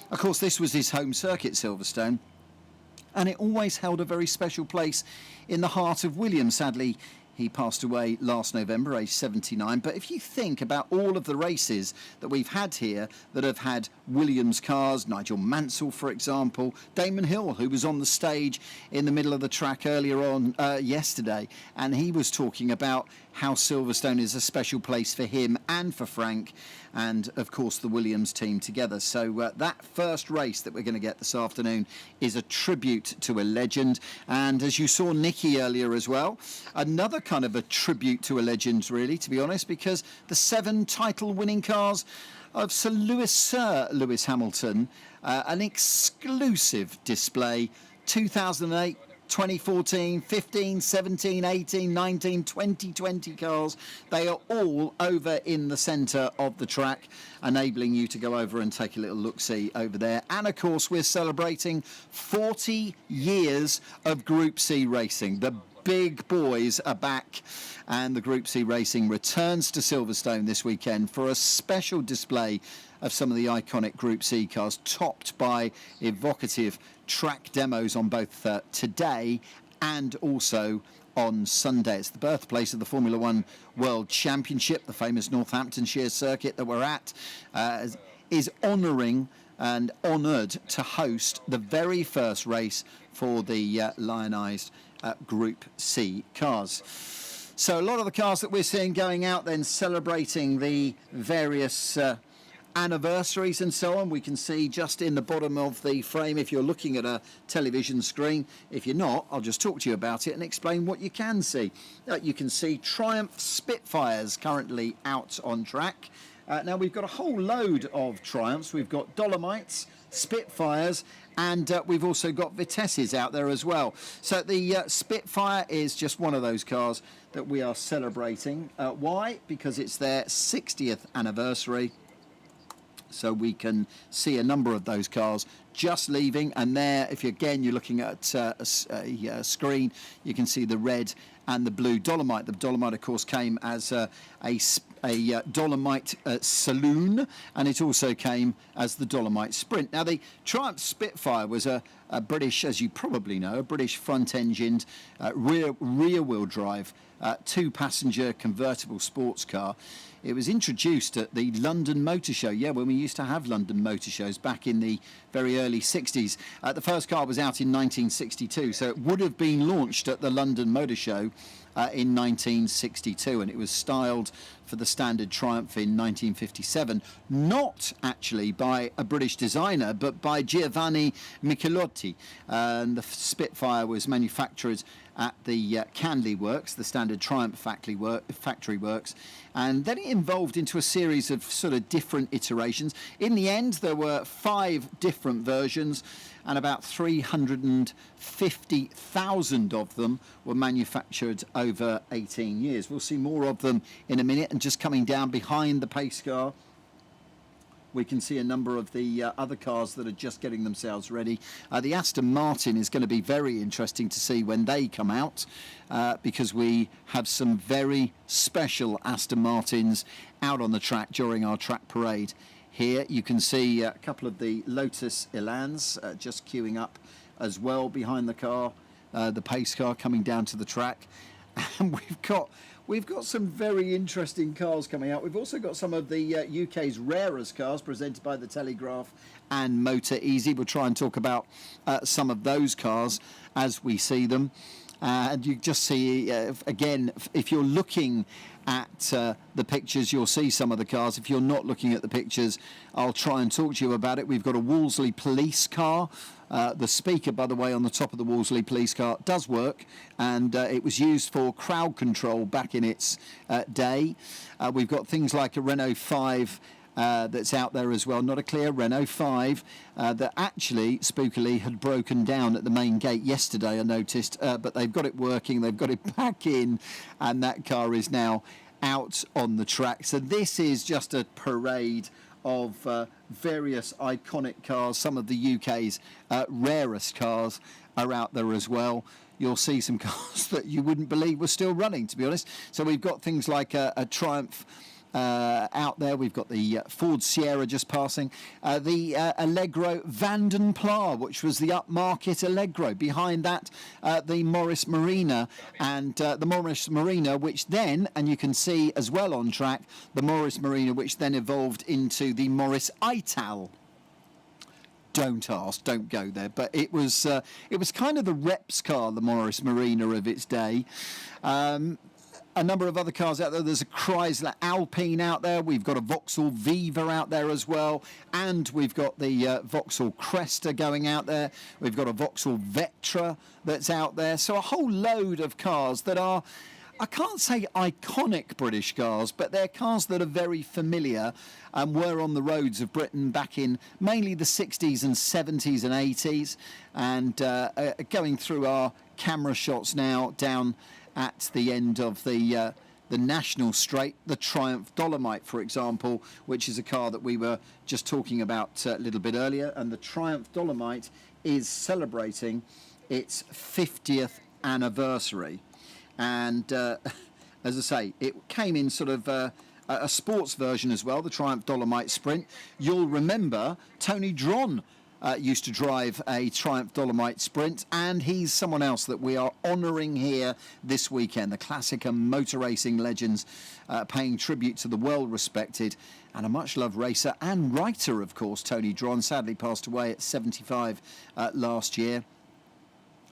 Of course, this was his home circuit, Silverstone, and it always held a very special place in the heart of Williams. Sadly, he passed away last November, aged 79. But if you think about all of the races that we've had here that have had Williams cars, Nigel Mansell, for example, Damon Hill, who was on the stage in the middle of the track earlier on yesterday, and he was talking about how Silverstone is a special place for him and for Frank, and of course the Williams team together. So that first race that we're going to get this afternoon is a tribute to a legend, and as you saw Nicky earlier as well, another kind of a tribute to a legend, really, to be honest, because the 7 title winning cars of Sir Lewis Hamilton, an exclusive display, 2008, 2014, 15, 17, 18, 19, 20, 20 cars. They are all over in the centre of the track, enabling you to go over and take a little look-see over there. And of course, we're celebrating 40 years of Group C racing. The big boys are back, and the Group C racing returns to Silverstone this weekend for a special display of some of the iconic Group C cars, topped by evocative track demos on both today and also on Sunday. It's the birthplace of the Formula One World Championship. The famous Northamptonshire circuit that we're at is honouring and honoured to host the very first race for the lionised Group C cars. So a lot of the cars that we're seeing going out then celebrating the various anniversaries and so on, we can see just in the bottom of the frame if you're looking at a television screen. If you're not, I'll just talk to you about it and explain what you can see. You can see Triumph Spitfires currently out on track. Now we've got a whole load of Triumphs. We've got Dolomites, Spitfires, and we've also got Vitesses out there as well. So the Spitfire is just one of those cars that we are celebrating. Why? Because it's their 60th anniversary. So we can see a number of those cars just leaving, and there, if you're looking at a screen, you can see the red and the blue Dolomite. The Dolomite, of course, came as a Dolomite Saloon, and it also came as the Dolomite Sprint. Now, the Triumph Spitfire was a British, as you probably know, a British front-engined, rear-wheel drive, 2-passenger convertible sports car. It was introduced at the London Motor Show, when we used to have London Motor Shows back in the very early 60s. The first car was out in 1962, so it would have been launched at the London Motor Show in 1962, and it was styled for the standard Triumph in 1957, not actually by a British designer, but by Giovanni Michelotti. And the Spitfire was manufactured at the Canley Works, the standard Triumph factory works, and then it evolved into a series of sort of different iterations. In the end, there were 5 different versions, and about 350,000 of them were manufactured over 18 years. We'll see more of them in a minute. And just coming down behind the pace car, we can see a number of the other cars that are just getting themselves ready. The Aston Martin is going to be very interesting to see when they come out, because we have some very special Aston Martins out on the track during our track parade. Here you can see a couple of the Lotus Elans just queuing up as well behind the car, the pace car coming down to the track. And we've got some very interesting cars coming out. We've also got some of the UK's rarest cars presented by the Telegraph and Motor Easy. We'll try and talk about some of those cars as we see them. And you just see, again, if you're looking at the pictures, you'll see some of the cars. If you're not looking at the pictures, I'll try and talk to you about it. We've got a Wolseley police car. The speaker, by the way, on the top of the Wolseley police car does work, and it was used for crowd control back in its day. We've got things like a Renault 5 that's out there as well, not a clear Renault 5 that actually, spookily, had broken down at the main gate yesterday, I noticed, but they've got it working, they've got it back in, and that car is now out on the track. So this is just a parade of various iconic cars. Some of the UK's rarest cars are out there as well. You'll see some cars that you wouldn't believe were still running, to be honest. So we've got things like a Triumph out there. We've got the Ford Sierra just passing, the Allegro Vanden Pla, which was the upmarket Allegro. Behind that, the Morris Marina, and the Morris Marina, which then, and you can see as well on track, the Morris Marina, which then evolved into the Morris Ital. Don't ask, don't go there. But it was kind of the reps car, the Morris Marina of its day. A number of other cars out there. There's a Chrysler Alpine out there. We've got a Vauxhall Viva out there as well. And we've got the Vauxhall Cresta going out there. We've got a Vauxhall Vectra that's out there. So a whole load of cars that are, I can't say iconic British cars, but they're cars that are very familiar and were on the roads of Britain back in mainly the 60s and 70s and 80s. And going through our camera shots now down at the end of the National Straight, the Triumph Dolomite, for example, which is a car that we were just talking about a little bit earlier. And the Triumph Dolomite is celebrating its 50th anniversary. And as I say, it came in sort of a sports version as well, the Triumph Dolomite Sprint. You'll remember Tony Dron used to drive a Triumph Dolomite Sprint, and he's someone else that we are honouring here this weekend. The classic and motor racing legends paying tribute to the well-respected and a much-loved racer and writer, of course, Tony Dron. Sadly passed away at 75 last year.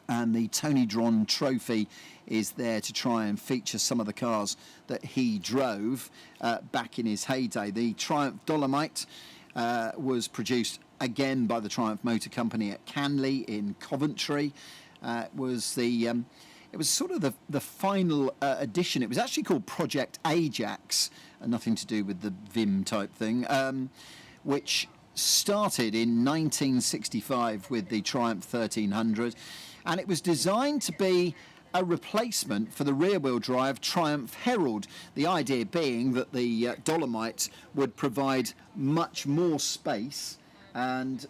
And the Tony Dron Trophy is there to try and feature some of the cars that he drove back in his heyday. The Triumph Dolomite was produced again by the Triumph Motor Company at Canley in Coventry. It was sort of the final edition. It was actually called Project Ajax, nothing to do with the Vim type thing, which started in 1965 with the Triumph 1300, and it was designed to be a replacement for the rear-wheel drive Triumph Herald. The idea being that the Dolomite would provide much more space and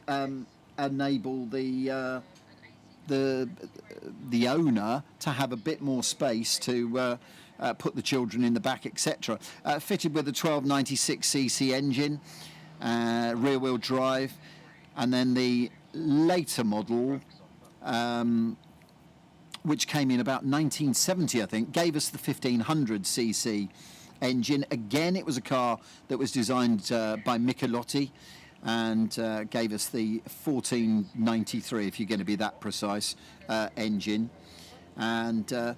enable the owner to have a bit more space to put the children in the back, etc. Fitted with a 1296cc engine, rear-wheel drive, and then the later model, which came in about 1970, I think, gave us the 1500cc engine. Again, it was a car that was designed by Michelotti, and gave us the 1493, if you're going to be that precise, engine. And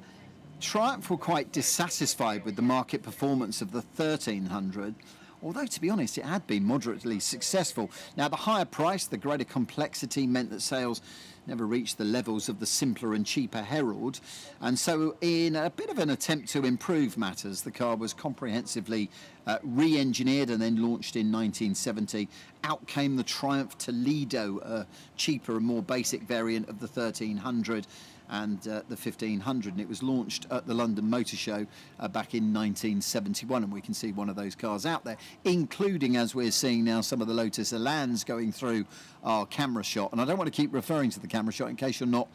Triumph were quite dissatisfied with the market performance of the 1300, although, to be honest, it had been moderately successful. Now, the higher price, the greater complexity, meant that sales never reached the levels of the simpler and cheaper Herald, and so in a bit of an attempt to improve matters, the car was comprehensively re-engineered and then launched in 1970. Out came the Triumph Toledo, a cheaper and more basic variant of the 1300 and the 1500, and it was launched at the London Motor Show back in 1971, and we can see one of those cars out there, including, as we're seeing now, some of the Lotus Elans going through our camera shot. And I don't want to keep referring to the camera shot in case you're not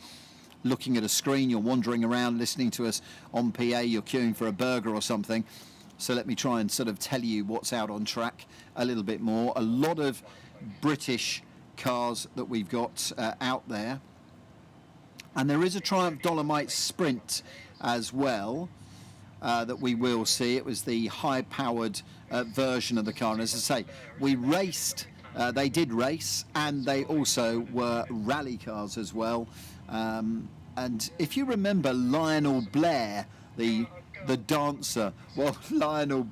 looking at a screen, you're wandering around listening to us on PA, you're queuing for a burger or something. So let me try and sort of tell you what's out on track a little bit more. A lot of British cars that we've got out there. And there is a Triumph Dolomite Sprint as well that we will see. It was the high-powered version of the car. And as I say, we raced, they did race, and they also were rally cars as well. And if you remember Lionel Blair, the dancer, well, Lionel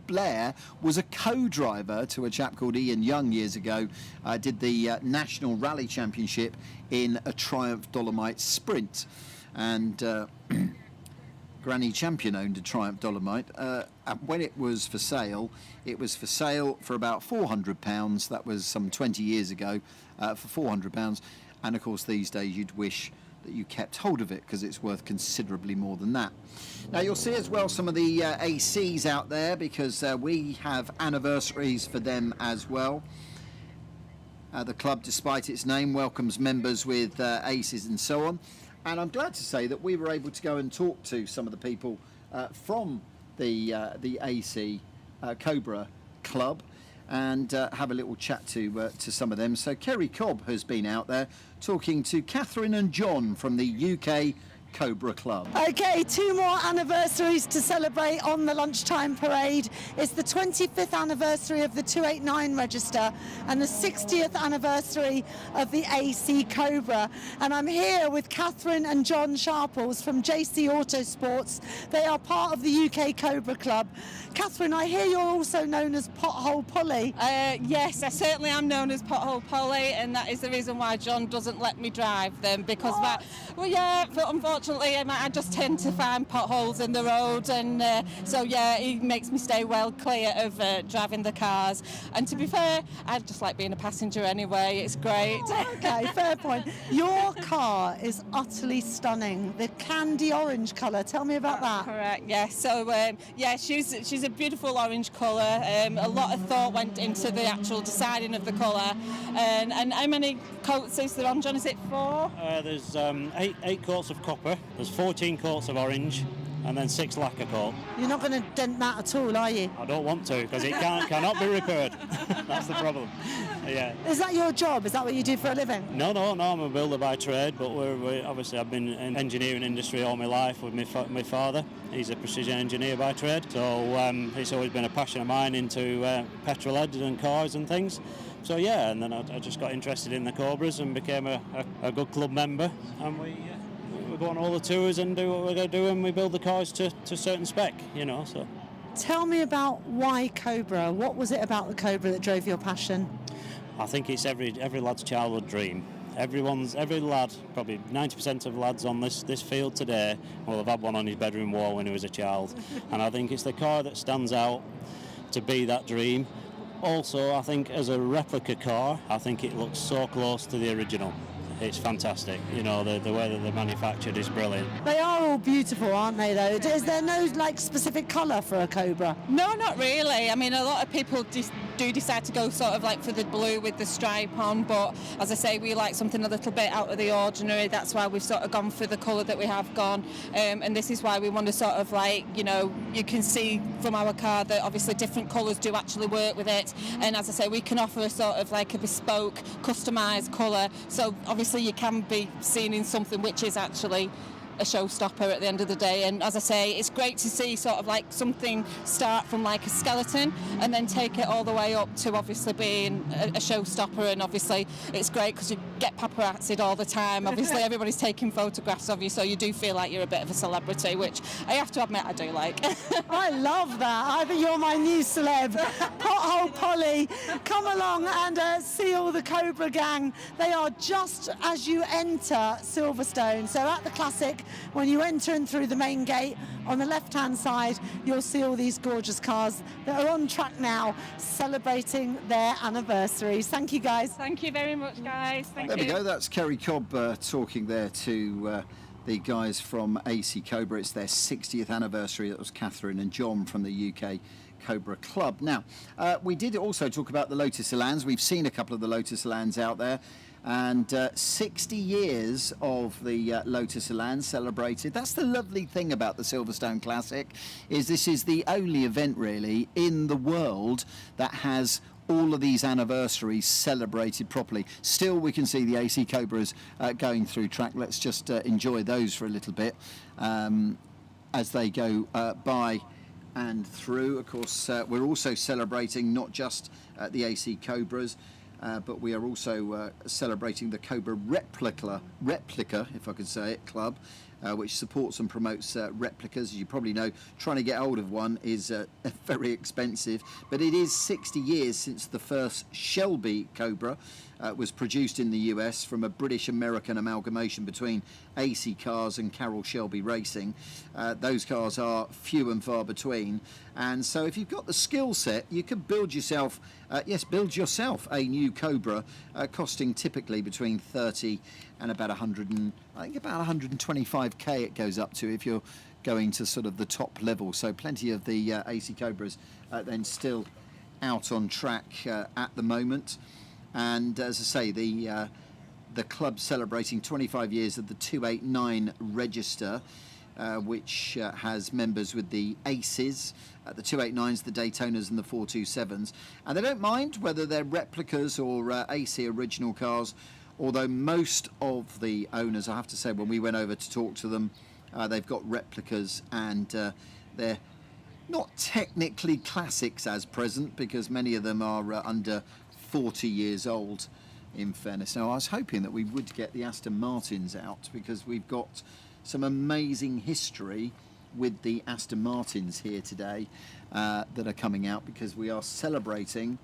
Blair was a co-driver to a chap called Ian Young years ago, did the National Rally Championship in a Triumph Dolomite Sprint. And Granny Champion owned a Triumph Dolomite. And when it was for sale for about £400. That was some 20 years ago, for £400. And of course, these days you'd wish that you kept hold of it because it's worth considerably more than that. Now you'll see as well some of the ACs out there because we have anniversaries for them as well. The club, despite its name, welcomes members with aces and so on. And I'm glad to say that we were able to go and talk to some of the people from the AC Cobra Club and have a little chat to some of them. So Kerry Cobb has been out there talking to Catherine and John from the UK Cobra Club. Okay, 2 more anniversaries to celebrate on the lunchtime parade. It's the 25th anniversary of the 289 register and the 60th anniversary of the AC Cobra. And I'm here with Catherine and John Sharples from JC Autosports. They are part of the UK Cobra Club. Catherine, I hear you're also known as Pothole Polly. Yes, I certainly am known as Pothole Polly, and that is the reason why John doesn't let me drive them, because but unfortunately I just tend to find potholes in the road, and so yeah, he makes me stay well clear of driving the cars. And to be fair, I just like being a passenger anyway. It's great. Okay, fair point. Your car is utterly stunning. The candy orange colour. Tell me about that. Correct. Yeah. So yeah, she's a beautiful orange colour. A lot of thought went into the actual deciding of the colour. And how many coats is there on, John? Is it 4? There's 8 coats of copper. There's 14 coats of orange, and then 6 lacquer coat. You're not going to dent that at all, are you? I don't want to, because it cannot be repaired. That's the problem. Yeah. Is that your job? Is that what you do for a living? No, I'm a builder by trade, but we're obviously I've been in engineering industry all my life with my father. He's a precision engineer by trade, so it's always been a passion of mine into petrol heads and cars and things. So yeah, and then I just got interested in the Cobras and became a good club member, and we go on all the tours and do what we're going to do, and we build the cars to certain spec, so. Tell me about why Cobra. What was it about the Cobra that drove your passion? I think it's every lad's childhood dream. Every lad, probably 90% of lads on this field today will have had one on his bedroom wall when he was a child. And I think it's the car that stands out to be that dream. Also, I think as a replica car, I think it looks so close to the original. It's fantastic, the way that they're manufactured is brilliant. They are all beautiful, aren't they, though? Is there no specific colour for a Cobra? No, not really. I mean, a lot of people do decide to go sort of like for the blue with the stripe on, but as I say, we like something a little bit out of the ordinary. That's why we've sort of gone for the colour that we have gone, and this is why we want to sort of you can see from our car that obviously different colours do actually work with it, and as I say, we can offer a sort of like a bespoke, customised colour, so obviously you can be seen in something which is actually a showstopper at the end of the day. And as I say, it's great to see sort of like something start from like a skeleton and then take it all the way up to obviously being a showstopper. And obviously it's great because you get paparazzi'd all the time. Obviously everybody's taking photographs of you, so you do feel like you're a bit of a celebrity, which I have to admit I do like. I love that. I think you're my new celeb. Pothole Polly, come along and see all the Cobra gang. They are just as you enter Silverstone. So at the Classic, When you enter in through the main gate, on the left-hand side, you'll see all these gorgeous cars that are on track now, celebrating their anniversaries. Thank you, guys. Thank you very much, guys. Thank There you. we go. That's Kerry Cobb talking there to the guys from AC Cobra. It's their 60th anniversary. That was Catherine and John from the UK Cobra Club. Now, we did also talk about the Lotus Elans. We've seen a couple of the Lotus Elans out there. And 60 years of the Lotus Elan celebrated. That's the lovely thing about the Silverstone Classic, is this is the only event really in the world that has all of these anniversaries celebrated properly. Still, we can see the AC Cobras going through track. Let's just enjoy those for a little bit as they go by and through. Of course, we're also celebrating not just the AC Cobras, but we are also celebrating the Cobra Replica, if I could say it, club, which supports and promotes replicas. As you probably know, trying to get hold of one is very expensive, but it is 60 years since the first Shelby Cobra was produced in the US from a British-American amalgamation between AC Cars and Carroll Shelby Racing. Those cars are few and far between, and so if you've got the skill set, you can build yourself a new Cobra, costing typically between 30 and about 100 and I think about 125k it goes up to if you're going to sort of the top level. So plenty of the AC Cobras then still out on track at the moment. And as I say, the club celebrating 25 years of the 289 register, which has members with the Aces, the 289s, the Daytonas and the 427s. And they don't mind whether they're replicas or AC original cars, although most of the owners, I have to say, when we went over to talk to them, they've got replicas, and they're not technically classics as present, because many of them are under 40 years old, in fairness. Now, I was hoping that we would get the Aston Martins out, because we've got some amazing history with the Aston Martins here today that are coming out, because we are celebrating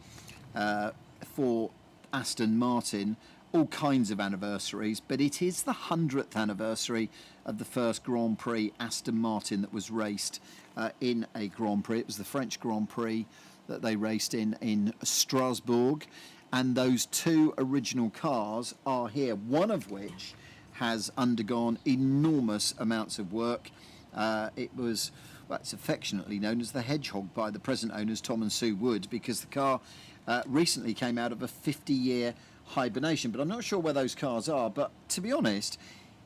for Aston Martin all kinds of anniversaries, but it is the 100th anniversary of the first Grand Prix Aston Martin that was raced in a Grand Prix. It was the French Grand Prix that they raced in Strasbourg, and those two original cars are here, one of which has undergone enormous amounts of work. It was, well, it's affectionately known as the Hedgehog by the present owners, Tom and Sue Wood, because the car recently came out of a 50-year hibernation, but I'm not sure where those cars are. But to be honest,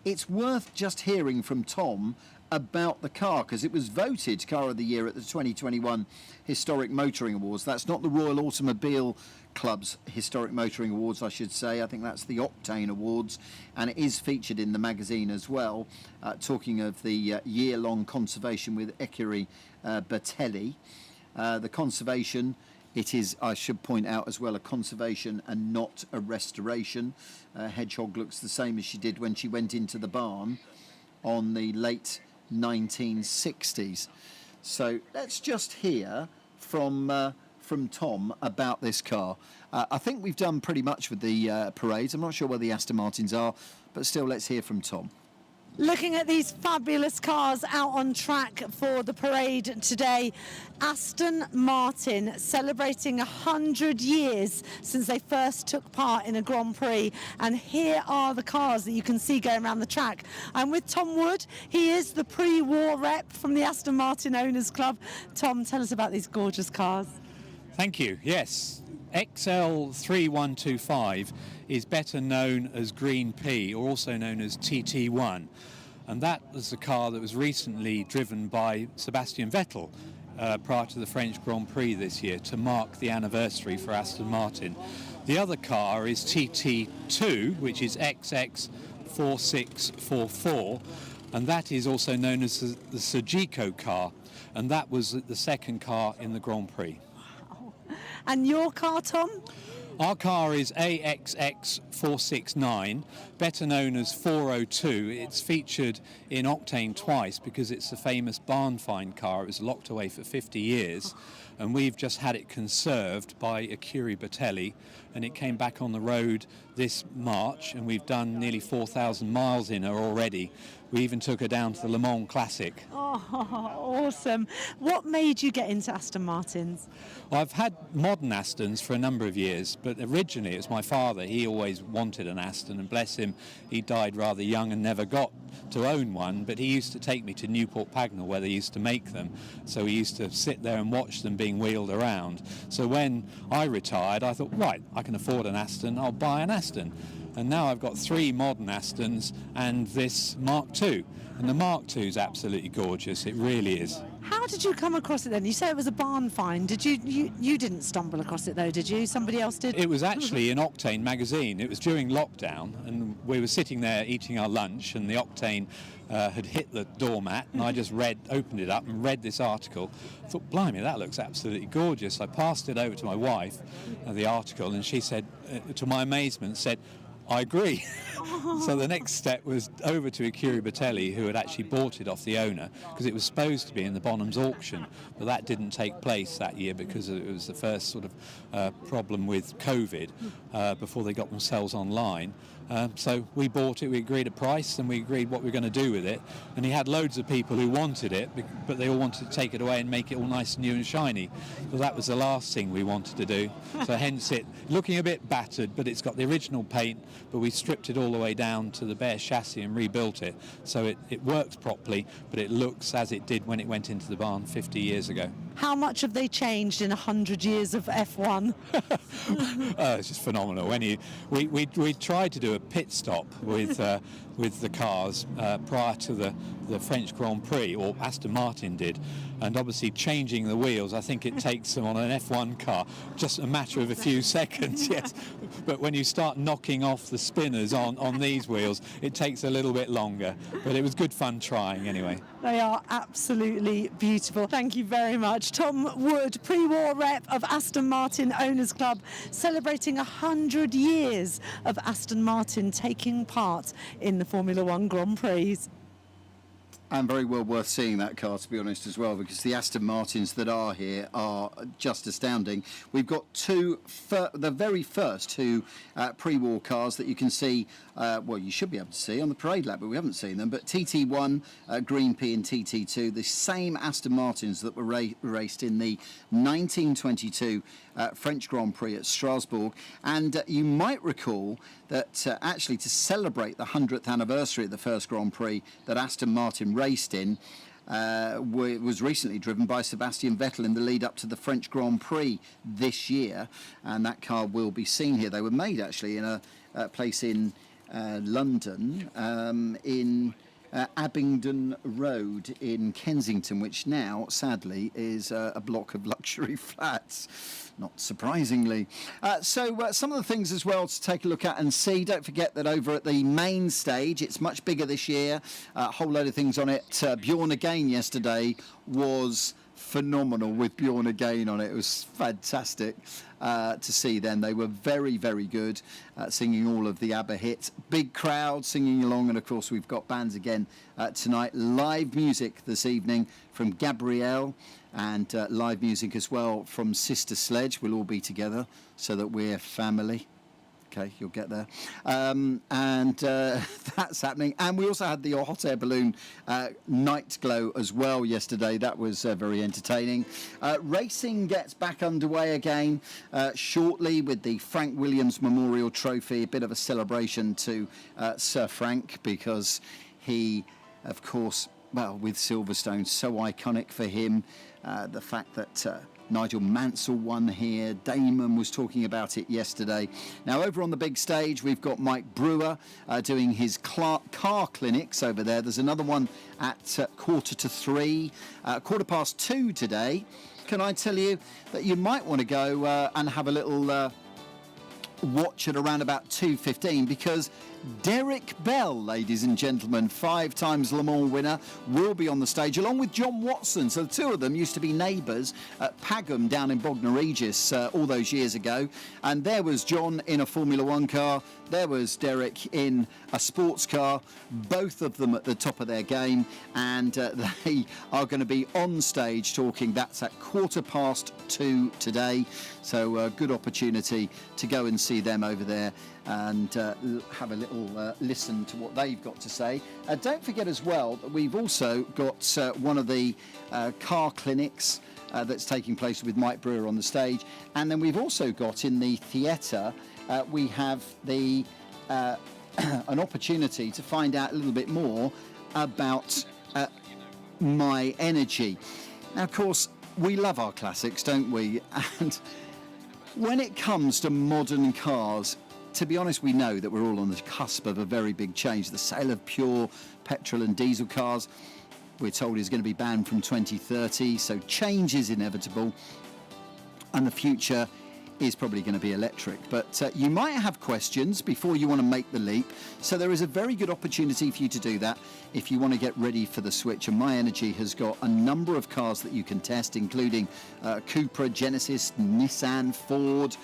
it's worth just hearing from Tom about the car, because it was voted Car of the Year at the 2021 Historic Motoring Awards. That's not the Royal Automobile Club's Historic Motoring Awards, I should say. I think that's the Octane Awards, and it is featured in the magazine as well, talking of the year-long conservation with Ecurie Bertelli. The conservation, it is, I should point out as well, a conservation and not a restoration. Hedgehog looks the same as she did when she went into the barn on the late 1960s. So let's just hear from Tom about this car. I think we've done pretty much with the parades. I'm not sure where the Aston Martins are, but still, let's hear from Tom. Looking at these fabulous cars out on track for the parade today, Aston Martin celebrating 100 years since they first took part in a Grand Prix, and here are the cars that you can see going around the track. I'm with Tom Wood. He is the pre-war rep from the Aston Martin Owners Club. Tom, tell us about these gorgeous cars. Thank you. Yes, XL 3125 is better known as Green P, or also known as TT1, and that was the car that was recently driven by Sebastian Vettel prior to the French Grand Prix this year to mark the anniversary for Aston Martin. The other car is TT2, which is XX4644, and that is also known as the Sujiko car, and that was the second car in the Grand Prix. And your car, Tom? Our car is AXX469, better known as 402. It's featured in Octane twice because it's the famous barn find car. It was locked away for 50 years, and we've just had it conserved by Ecurie Bertelli, and it came back on the road this March, and we've done nearly 4,000 miles in her already. We even took her down to the Le Mans Classic. Oh, awesome. What made you get into Aston Martins? Well, I've had modern Astons for a number of years, but originally it was my father. He always wanted an Aston, and bless him, he died rather young and never got to own one, but he used to take me to Newport Pagnell where they used to make them. So we used to sit there and watch them being wheeled around. So when I retired, I thought, right, I can afford an Aston, I'll buy an Aston. And now I've got 3 modern Astons and this Mark II. And the Mark II is absolutely gorgeous, it really is. How did you come across it then? You say it was a barn find. Did you didn't stumble across it though, did you? Somebody else did? It was actually in Octane magazine. It was during lockdown, and we were sitting there eating our lunch, and the Octane had hit the doormat, and I just opened it up and read this article. I thought, blimey, that looks absolutely gorgeous. I passed it over to my wife, the article, and she said, to my amazement, said, I agree. So the next step was over to Ikiri Batelli, who had actually bought it off the owner, because it was supposed to be in the Bonhams auction, but that didn't take place that year because it was the first sort of problem with COVID before they got themselves online. So we bought it, we agreed a price, and we agreed what we were going to do with it. And he had loads of people who wanted it, but they all wanted to take it away and make it all nice and new and shiny. So that was the last thing we wanted to do. So hence it looking a bit battered, but it's got the original paint, but we stripped it all the way down to the bare chassis and rebuilt it. So it works properly, but it looks as it did when it went into the barn 50 years ago. How much have they changed in 100 years of F1? It's just phenomenal. We tried to do a pit stop with the cars prior to the French Grand Prix, or Aston Martin did, and obviously changing the wheels, I think it takes them on an F1 car just a matter of a few seconds, yes. But when you start knocking off the spinners on these wheels, it takes a little bit longer. But it was good fun trying anyway. They are absolutely beautiful. Thank you very much. Tom Wood, pre-war rep of Aston Martin Owners Club, celebrating 100 years of Aston Martin taking part in the Formula One Grand Prix. And very well worth seeing that car, to be honest, as well, because the Aston Martins that are here are just astounding. We've got the very first 2 pre-war cars that you can see, well, you should be able to see on the parade lap, but we haven't seen them. But TT1, Green P and TT2, the same Aston Martins that were raced in the 1922 French Grand Prix at Strasbourg. And you might recall that actually to celebrate the 100th anniversary of the first Grand Prix that Aston Martin raced in, was recently driven by Sebastian Vettel in the lead up to the French Grand Prix this year, and that car will be seen here. They were made actually in a place in London, in Abingdon Road in Kensington, which now sadly is a block of luxury flats, not surprisingly. So some of the things as well to take a look at and see. Don't forget that over at the main stage, it's much bigger this year, a whole load of things on it. Bjorn again yesterday was phenomenal with Bjorn again on it. It was fantastic to see then. They were very, very good singing all of the ABBA hits. Big crowd singing along, and of course we've got bands again tonight. Live music this evening from Gabrielle, and live music as well from Sister Sledge. We'll all be together so that we're family. Okay, you'll get there. And that's happening. And we also had the hot air balloon night glow as well yesterday. That was very entertaining. Racing gets back underway again shortly with the Frank Williams Memorial Trophy. A bit of a celebration to Sir Frank, because he, of course, well, with Silverstone, so iconic for him. The fact that Nigel Mansell won here. Damon was talking about it yesterday. Now, over on the big stage, we've got Mike Brewer doing his car clinics over there. There's another one at 2:45, 2:15 today. Can I tell you that you might want to go and have a little watch at around about 2:15, because Derek Bell, ladies and gentlemen, 5 times Le Mans winner, will be on the stage along with John Watson. So the two of them used to be neighbours at Pagham down in Bognor Regis all those years ago. And there was John in a Formula One car. There was Derek in a sports car, both of them at the top of their game, and they are going to be on stage talking. That's at 2:15 today, so a good opportunity to go and see them over there and have a little we'll listen to what they've got to say. Don't forget as well that we've also got one of the car clinics that's taking place with Mike Brewer on the stage. And then we've also got in the theatre, we have the an opportunity to find out a little bit more about My Energy. Now, of course, we love our classics, don't we? And when it comes to modern cars, to be honest, we know that we're all on the cusp of a very big change. The sale of pure petrol and diesel cars, we're told, is going to be banned from 2030, so change is inevitable, and the future is probably going to be electric. But you might have questions before you want to make the leap, so there is a very good opportunity for you to do that if you want to get ready for the switch. And My Energy has got a number of cars that you can test, including Cupra, Genesis, Nissan, Ford.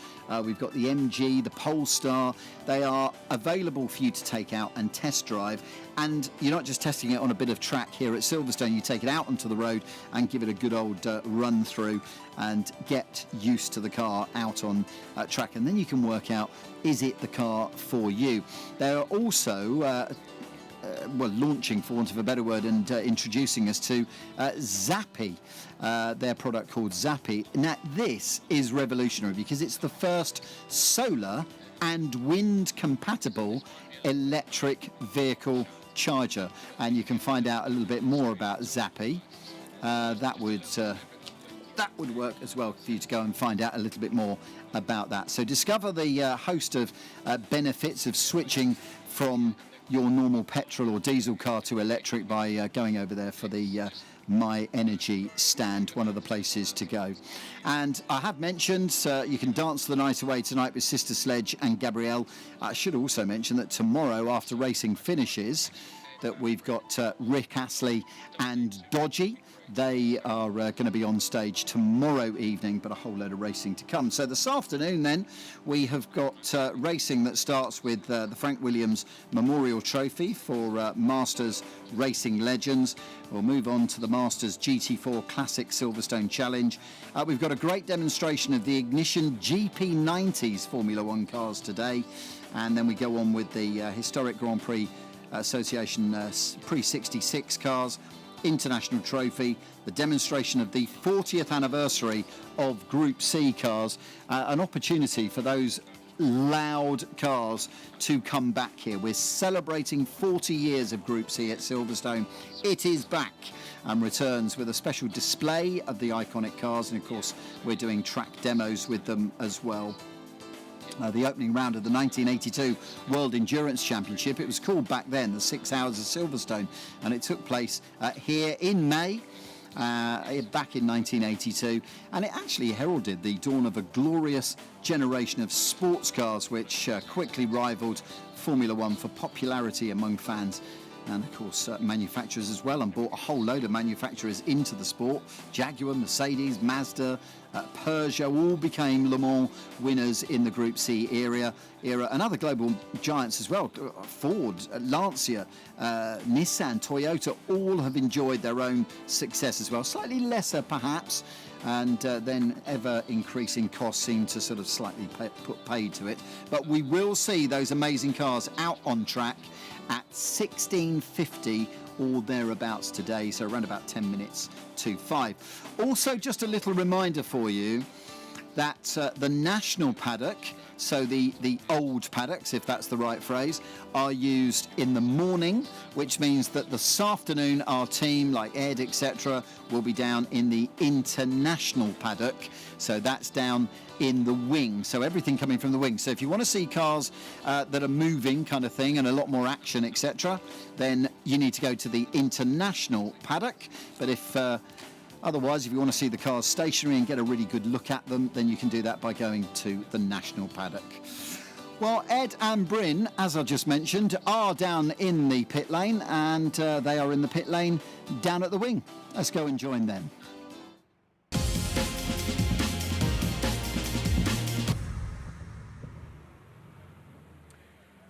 We've got the MG, the Polestar. They are available for you to take out and test drive. And you're not just testing it on a bit of track here at Silverstone, you take it out onto the road and give it a good old run through and get used to the car out on track. And then you can work out, is it the car for you? They are also launching, for want of a better word, and introducing us to Zappi, their product called Zappi. Now, this is revolutionary because it's the first solar and wind compatible electric vehicle charger, and you can find out a little bit more about Zappi. That would work as well for you to go and find out a little bit more about that. So discover the host of benefits of switching from your normal petrol or diesel car to electric by going over there for the My Energy stand, one of the places to go. And I have mentioned you can dance the night away tonight with Sister Sledge and Gabrielle. I should also mention that tomorrow, after racing finishes, that we've got Rick Astley and Dodgy. They are going to be on stage tomorrow evening, but a whole load of racing to come. So this afternoon then, we have got racing that starts with the Frank Williams Memorial Trophy for Masters Racing Legends. We'll move on to the Masters GT4 Classic Silverstone Challenge. We've got a great demonstration of the Ignition GP90s Formula One cars today. And then we go on with the Historic Grand Prix Association Pre-66 cars, International Trophy, the demonstration of the 40th anniversary of Group C cars, an opportunity for those loud cars to come back here. We're celebrating 40 years of Group C at Silverstone. It is back and returns with a special display of the iconic cars, and of course we're doing track demos with them as well. The opening round of the 1982 World Endurance Championship. It was called back then the 6 Hours of Silverstone, and it took place here in May, back in 1982, and it actually heralded the dawn of a glorious generation of sports cars which quickly rivaled Formula One for popularity among fans. And of course manufacturers as well, and brought a whole load of manufacturers into the sport. Jaguar, Mercedes, Mazda, Peugeot all became Le Mans winners in the Group C era, and other global giants as well. Ford, Lancia, Nissan, Toyota all have enjoyed their own success as well, slightly lesser perhaps, and then ever increasing costs seem to sort of slightly put paid to it. But we will see those amazing cars out on track at 16:50 or thereabouts today, so around about 10 minutes to 5. Also, just a little reminder for you that the national paddock, so the old paddocks, if that's the right phrase, are used in the morning, which means that this afternoon our team, like Ed, etc., will be down in the international paddock, so that's down in the wing, so everything coming from the wing. So if you want to see cars that are moving kind of thing and a lot more action, etc., then you need to go to the international paddock. But if otherwise, if you want to see the cars stationary and get a really good look at them, then you can do that by going to the national paddock. Well, Ed and Bryn, as I just mentioned, are down in the pit lane, and they are in the pit lane down at the wing. Let's go and join them.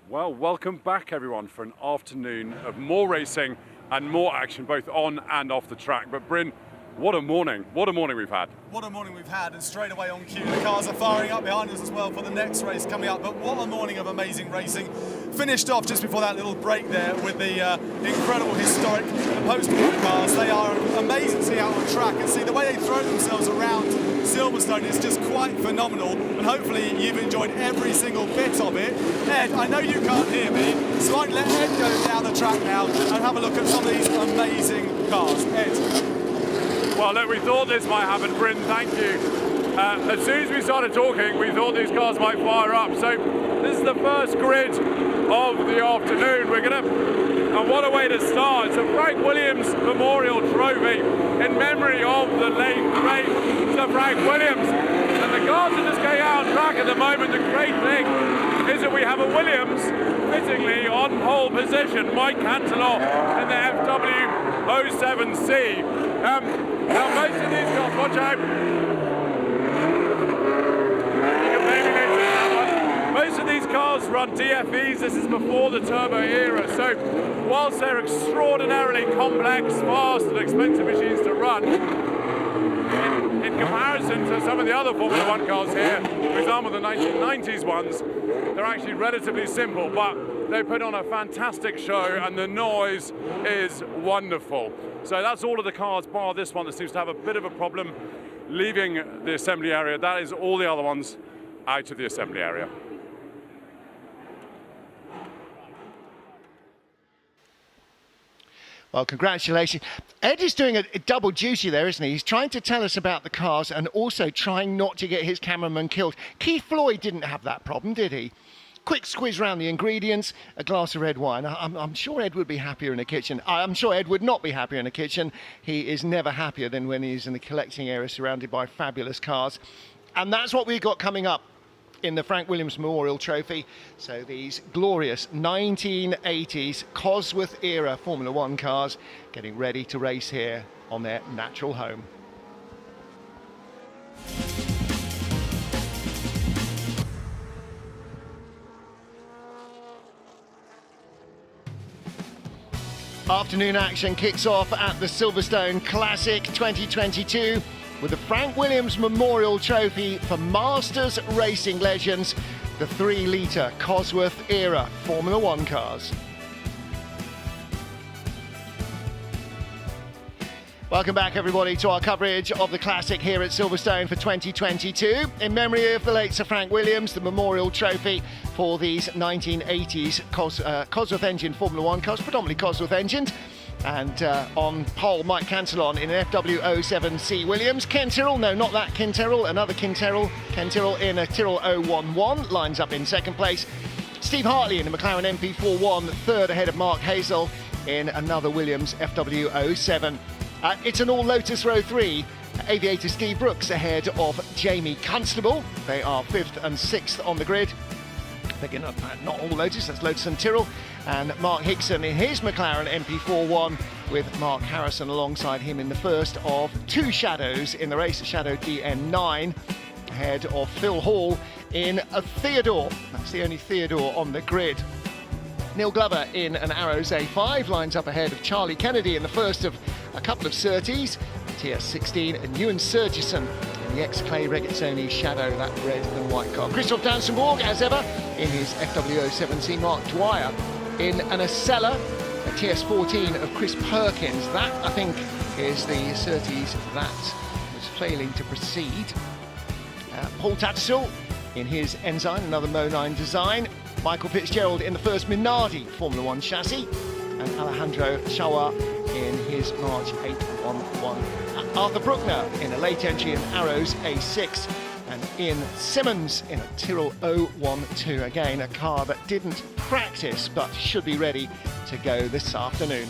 Well, welcome back everyone for an afternoon of more racing and more action both on and off the track. But Bryn, What a morning we've had. What a morning we've had, and straight away on cue, the cars are firing up behind us as well for the next race coming up. But what a morning of amazing racing. Finished off just before that little break there with the incredible historic post-war cars. They are amazing to see out on track and see the way they throw themselves around Silverstone is just quite phenomenal. And hopefully you've enjoyed every single bit of it. Ed, I know you can't hear me, so I'd let Ed go down the track now and have a look at some of these amazing cars. Ed. Well, look, we thought this might happen, Bryn, thank you. As soon as we started talking, we thought these cars might fire up. So this is the first grid of the afternoon. And what a way to start. It's a Frank Williams Memorial Trophy in memory of the late, great Sir Frank Williams. And the cars are just going out on track at the moment. The great thing is that we have a Williams fittingly on pole position, Mike Cantelor in the FW 07C. Now most of these cars, watch out. Most of these cars run DFEs. This is before the turbo era. So whilst they're extraordinarily complex, fast and expensive machines to run, in comparison to some of the other Formula One cars here, for example the 1990s ones, they're actually relatively simple, but they put on a fantastic show and the noise is wonderful. So that's all of the cars bar this one that seems to have a bit of a problem leaving the assembly area. That is all the other ones out of the assembly area. Well, congratulations. Ed is doing a double duty there, isn't he? He's trying to tell us about the cars and also trying not to get his cameraman killed. Keith Floyd didn't have that problem, did he? Quick squeeze around the ingredients, a glass of red wine. I'm sure Ed would be happier in a kitchen. I'm sure Ed would not be happier in a kitchen. He is never happier than when he's in the collecting area surrounded by fabulous cars. And that's what we've got coming up in the Frank Williams Memorial Trophy. So these glorious 1980s Cosworth era Formula One cars getting ready to race here on their natural home. Afternoon action kicks off at the Silverstone Classic 2022 with the Frank Williams Memorial Trophy for Masters Racing Legends, the 3-litre Cosworth era Formula One cars. Welcome back everybody to our coverage of the Classic here at Silverstone for 2022. In memory of the late Sir Frank Williams, the Memorial Trophy for these 1980s Cosworth engine Formula One cars, predominantly Cosworth engines. And on pole, Mike Cantelon in an FW07C Williams. Ken Tyrrell, no, not that Ken Tyrrell, another Ken Tyrrell in a Tyrrell 011, lines up in second place. Steve Hartley in a McLaren MP41, third ahead of Mark Hazel in another Williams FW07. It's an all Lotus Row 3. Aviator Steve Brooks ahead of Jamie Constable. They are 5th and 6th on the grid. Again, not all Lotus, that's Lotus and Tyrrell. And Mark Hickson in his McLaren MP41 with Mark Harrison alongside him in the first of 2 Shadows in the race, Shadow DN9, ahead of Phil Hall in a Theodore. That's the only Theodore on the grid. Neil Glover in an Arrows A5 lines up ahead of Charlie Kennedy in the first of a couple of Surtees, TS16, and Ewan Surgison in the ex-Clay Regazzoni Shadow, that red and white car. Christoph Dansenborg, as ever, in his FW07C. Mark Dwyer in an Acela, a TS14 of Chris Perkins. That, I think, is the Surtees that was failing to proceed. Paul Tattersall in his Enzyme, another Mo9 design. Michael Fitzgerald in the first Minardi Formula One chassis, and Alejandro Chawa in his March 811. Arthur Bruckner in a late entry in Arrows A6, and Ian Simmons in a Tyrrell 012. Again, a car that didn't practice but should be ready to go this afternoon.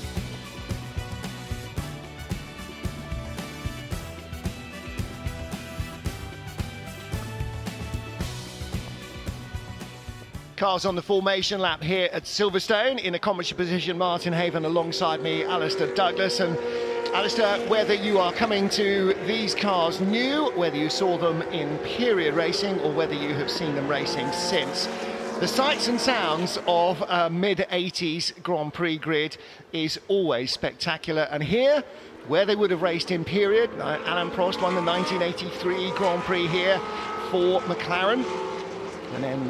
Cars on the formation lap here at Silverstone. In a commentary position, Martin Haven alongside me, Alistair Douglas. And Alistair, whether you are coming to these cars new, whether you saw them in period racing or whether you have seen them racing since, The sights and sounds of a mid-80s Grand Prix grid is always spectacular, and here, where they would have raced in period, Alain Prost won the 1983 Grand Prix here for McLaren, and then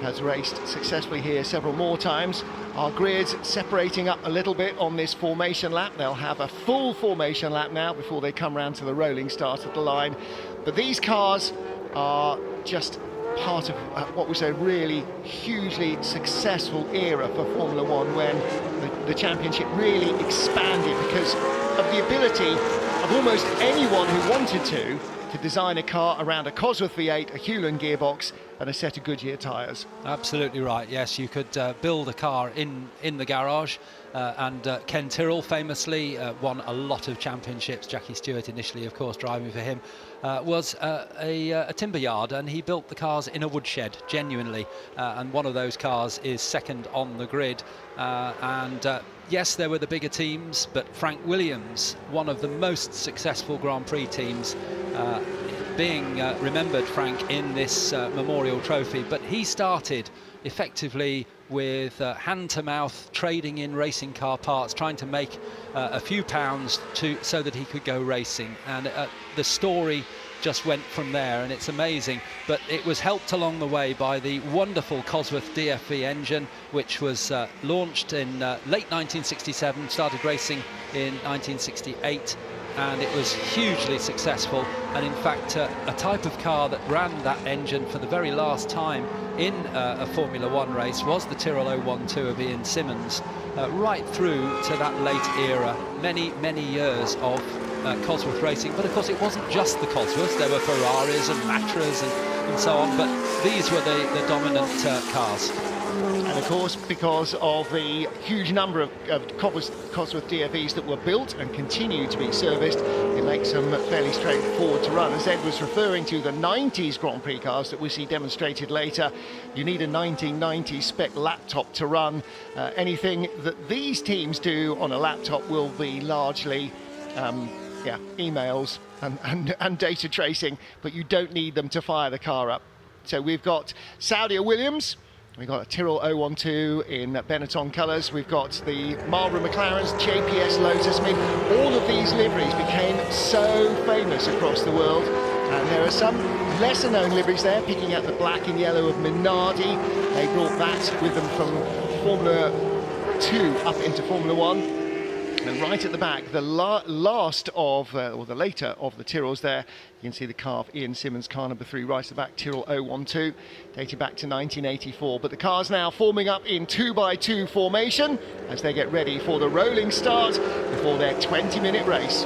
has raced successfully here several more times. Our grid separating up a little bit on this formation lap. They'll have a full formation lap now before they come round to the rolling start at the line. But these cars are just part of what was a really hugely successful era for Formula One, when the championship really expanded because of the ability of almost anyone who wanted to design a car around a Cosworth V8, a Hewland gearbox and a set of Goodyear tyres. Absolutely right, yes, you could build a car in the garage, and Ken Tyrrell famously won a lot of championships. Jackie Stewart initially, of course, driving for him, was a timber yard, and he built the cars in a woodshed, genuinely, and one of those cars is second on the grid. Yes, there were the bigger teams, but Frank Williams, one of the most successful Grand Prix teams, being remembered, Frank, in this memorial trophy. But he started effectively with hand-to-mouth trading in racing car parts, trying to make a few pounds so that he could go racing. And the story just went from there, and it's amazing. But it was helped along the way by the wonderful Cosworth DFV engine, which was launched in late 1967, started racing in 1968, and it was hugely successful. And in fact, a type of car that ran that engine for the very last time in a Formula One race was the Tyrrell 012 of Ian Simmons, right through to that late era, many years of Cosworth racing. But of course it wasn't just the Cosworths, there were Ferraris and Matras and so on, but these were the dominant cars. And of course, because of the huge number of Cosworth DFVs that were built and continue to be serviced, it makes them fairly straightforward to run. As Ed was referring to, the 90s Grand Prix cars that we see demonstrated later, you need a 1990 spec laptop to run. Anything that these teams do on a laptop will be largely emails and data tracing, but you don't need them to fire the car up. So we've got Saudia Williams, we've got a Tyrrell 012 in Benetton colours, we've got the Marlboro McLarens, JPS Lotus. I mean, all of these liveries became so famous across the world, and there are some lesser known liveries there, picking out the black and yellow of Minardi. They brought that with them from Formula 2 up into Formula 1. And right at the back, the last of, or the later of the Tyrrells there, you can see the car of Ian Simmons, car number 3, right at the back, Tyrrell 012, dated back to 1984. But the car's now forming up in 2x2 formation as they get ready for the rolling start before their 20-minute race.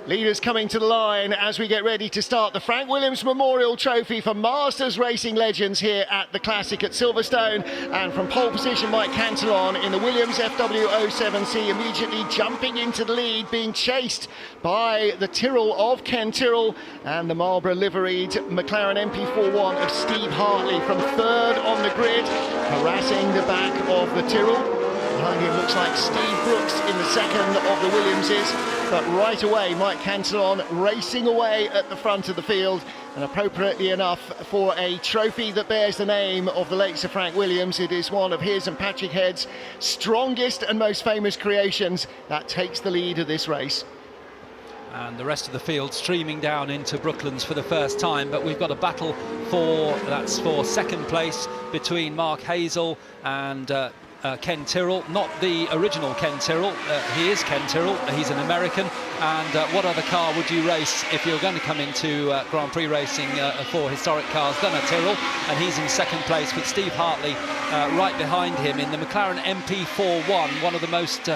Leaders coming to the line as we get ready to start the Frank Williams Memorial Trophy for Masters racing legends here at the Classic at Silverstone. And from pole position, Mike Cantillon in the Williams FW07C, immediately jumping into the lead, being chased by the Tyrrell of Ken Tyrrell and the Marlboro liveried McLaren MP41 of Steve Hartley from third on the grid, harassing the back of the Tyrrell. Behind him looks like Steve Brooks in the second of the Williamses, but right away Mike Cantillon racing away at the front of the field, and appropriately enough for a trophy that bears the name of the late Sir Frank Williams. It is one of his and Patrick Head's strongest and most famous creations that takes the lead of this race. And the rest of the field streaming down into Brooklands for the first time, but we've got a battle for second place between Mark Hazel and Ken Tyrrell, not the original Ken Tyrrell. He is Ken Tyrrell, he's an American. And what other car would you race if you're going to come into Grand Prix racing for historic cars than a Tyrrell? And he's in second place with Steve Hartley right behind him in the McLaren MP41, one of the most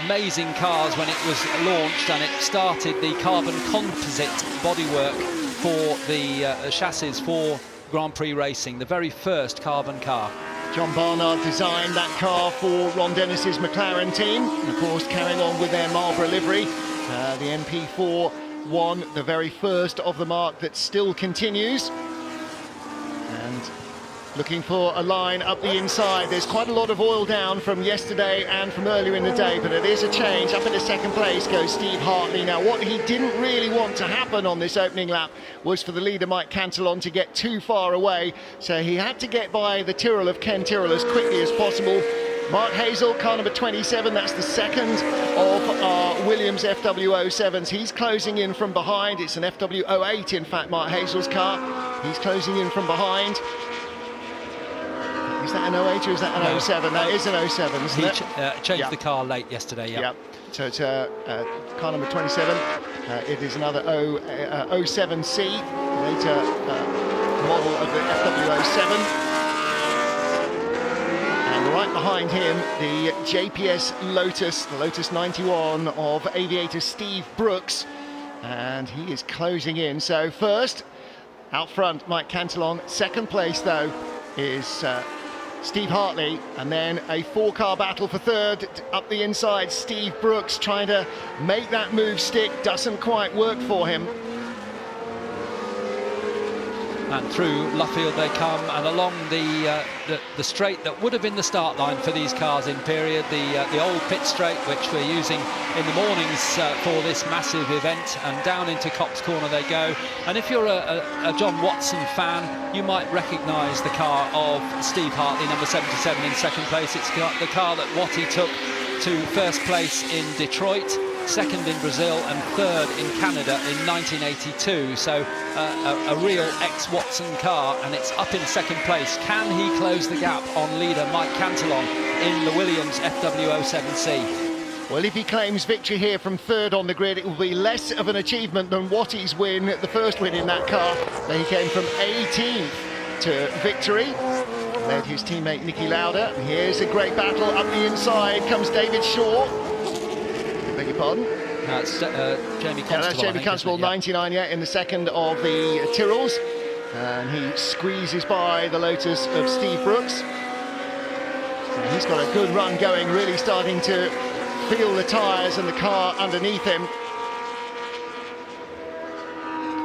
amazing cars when it was launched, and it started the carbon composite bodywork for the chassis for Grand Prix racing, the very first carbon car. John Barnard designed that car for Ron Dennis's McLaren team, and of course carrying on with their Marlboro livery, the MP41, the very first of the mark that still continues. And looking for a line up the inside. There's quite a lot of oil down from yesterday and from earlier in the day, but it is a change. Up into second place goes Steve Hartley. Now, what he didn't really want to happen on this opening lap was for the leader, Mike Cantillon, to get too far away, so he had to get by the Tyrrell of Ken Tyrrell as quickly as possible. Mark Hazel, car number 27, that's the second of our Williams FW07s. He's closing in from behind. It's an FW08, in fact, Mark Hazel's car. He's closing in from behind. Is that an 08 or is that an 07? That is an 07, isn't it? He changed the car late yesterday, yeah. Yep. So it's car number 27. It is another 07C, later model of the FW07. And right behind him, the JPS Lotus, the Lotus 91 of aviator Steve Brooks. And he is closing in. So first, out front, Mike Cantillon. Second place, though, is Steve Hartley, and then a four-car battle for third. Up the inside, Steve Brooks trying to make that move stick. Doesn't quite work for him. And through Luffield they come, and along the straight that would have been the start line for these cars in period, the old pit straight, which we're using in the mornings for this massive event, and down into Cops Corner they go. And if you're a John Watson fan, you might recognise the car of Steve Hartley, number 77 in second place. It's got the car that Watty took to first place in Detroit, second in Brazil and third in Canada in 1982. So a real ex-Watson car, and it's up in second place. Can he close the gap on leader Mike Cantillon in the Williams FW07C? Well, if he claims victory here from third on the grid, it will be less of an achievement than Watty's win, the first win in that car. He came from 18th to victory. Led his teammate Nicky Lauda. Here's a great battle. Up the inside comes David Shaw. Beg your pardon? That's Jamie Constable. Yeah, that's Jamie Constable, 99 in the second of the Tyrrells. And he squeezes by the Lotus of Steve Brooks. So he's got a good run going, really starting to feel the tyres and the car underneath him.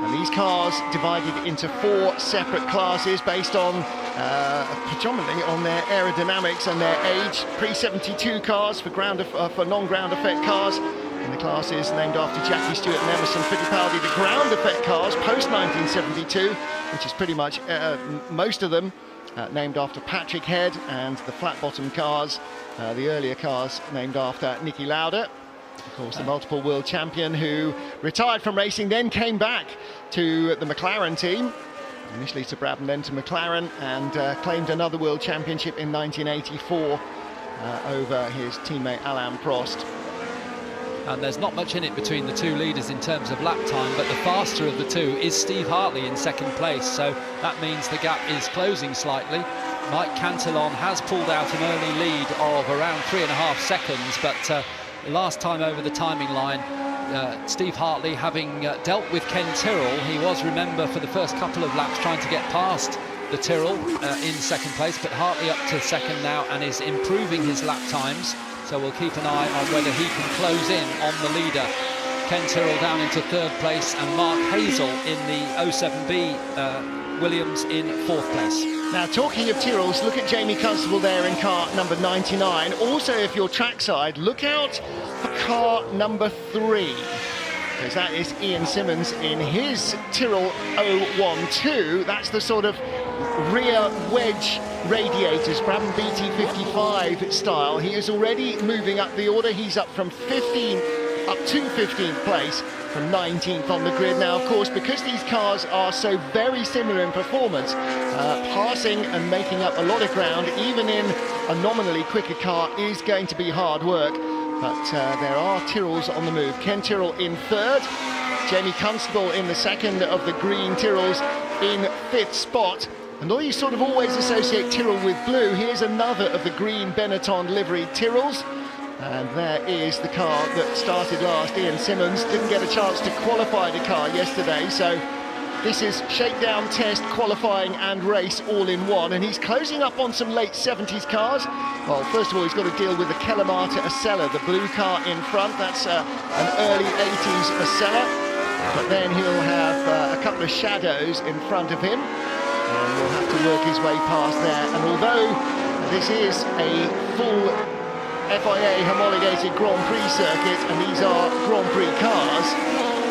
And these cars divided into four separate classes based on predominantly on their aerodynamics and their age. Pre-72 cars for non-ground effect cars, and the classes named after Jackie Stewart and Emerson Fittipaldi. The ground effect cars post-1972, which is pretty much most of them named after Patrick Head, and the flat-bottom cars, the earlier cars, named after Nicky Lauda. Of course, the multiple world champion who retired from racing, then came back to the McLaren team, initially to Brabham, then to McLaren, and claimed another world championship in 1984 over his teammate Alain Prost. And there's not much in it between the two leaders in terms of lap time, but the faster of the two is Steve Hartley in second place, so that means the gap is closing slightly. Mike Cantillon has pulled out an early lead of around 3.5 seconds, but last time over the timing line, Steve Hartley, having dealt with Ken Tyrrell, he was, remember, for the first couple of laps trying to get past the Tyrrell in second place, but Hartley up to second now and is improving his lap times, so we'll keep an eye on whether he can close in on the leader. Ken Tyrrell down into third place, and Mark Hazel in the 07B Williams in fourth place. Now, talking of Tyrrells, look at Jamie Constable there in car number 99. Also, if you're trackside, look out for car number 3, because that is Ian Simmons in his Tyrrell 012. That's the sort of rear wedge radiators, Brabham BT55 style. He is already moving up the order. He's up from 15th up to 15th place from 19th on the grid. Now, of course, because these cars are so very similar in performance, passing and making up a lot of ground, even in a nominally quicker car, is going to be hard work. But there are Tyrrells on the move. Ken Tyrrell in third, Jamie Constable in the second of the green Tyrrells in fifth spot. And although you sort of always associate Tyrrell with blue, here's another of the green Benetton livery Tyrrells. And there is the car that started last, Ian Simmons. Didn't get a chance to qualify the car yesterday, so this is shakedown, test, qualifying and race all in one. And he's closing up on some late 70s cars. Well, first of all, he's got to deal with the Kalamata Acela, the blue car in front. That's an early 80s Acela. But then he'll have a couple of shadows in front of him. and will have to work his way past there. And although this is a full FIA homologated Grand Prix circuit, and these are Grand Prix cars,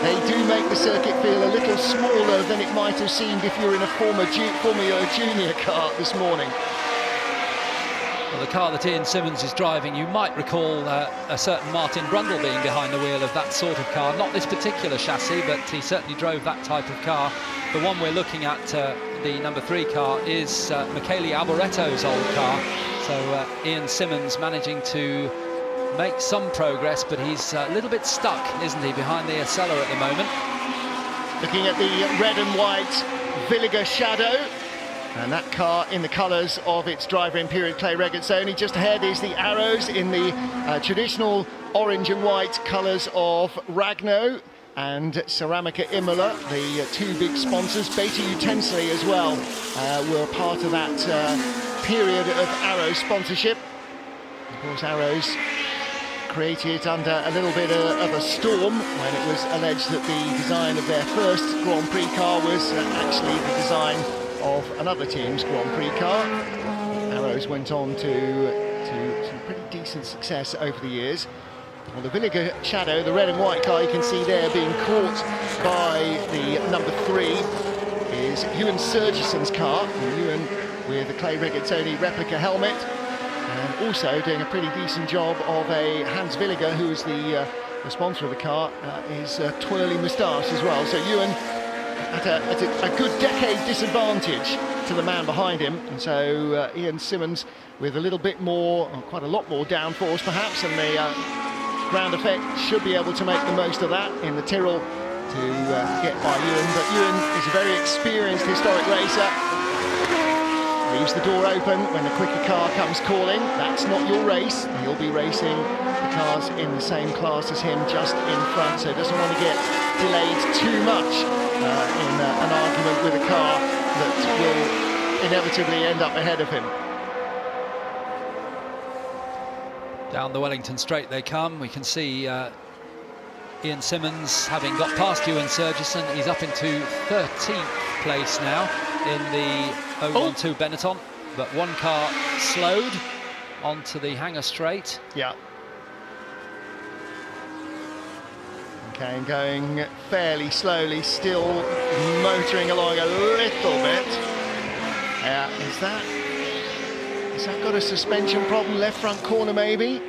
they do make the circuit feel a little smaller than it might have seemed if you're in a Formula Junior car this morning. Well, the car that Ian Simmons is driving, you might recall a certain Martin Brundle being behind the wheel of that sort of car. Not this particular chassis, but he certainly drove that type of car. The one we're looking at, the number 3 car, is Michele Alboretto's old car. So Ian Simmons managing to make some progress, but he's a little bit stuck, isn't he, behind the Ocella at the moment. Looking at the red and white Villiger Shadow, and that car in the colours of its driver in period Clay Regazzoni. Just ahead is the Arrows in the traditional orange and white colours of Ragno and Ceramica Imola, the 2 big sponsors. Beta Utensili as well were part of that period of Arrows sponsorship. Of course, Arrows created under a little bit of a storm when it was alleged that the design of their first Grand Prix car was actually the design of another team's Grand Prix car. Arrows went on to some pretty decent success over the years. Well, the Villiger Shadow, the red and white car you can see there being caught by the number 3 is Ewan Surgison's car. Ewan with the Clay Regazzoni replica helmet, and also doing a pretty decent job of a Hans Villiger, who is the sponsor of the car, his twirly moustache as well. So Ewan at a good decade disadvantage to the man behind him, and so Ian Simmons with a little bit more, quite a lot more downforce perhaps, and the ground effect should be able to make the most of that in the Tyrrell to get by Ewan. But Ewan is a very experienced historic racer. Leaves the door open when the quicker car comes calling. That's not your race. He'll be racing the cars in the same class as him, just in front, so doesn't want to get delayed too much in an argument with a car that will inevitably end up ahead of him. Down the Wellington Straight they come. We can see Ian Simmons, having got past Ewan Surgison, he's up into 13th place now in the 012 Benetton, but one car slowed onto the Hanger Straight. Yeah. Okay, and going fairly slowly, still motoring along a little bit. Has that got a suspension problem? Left front corner maybe?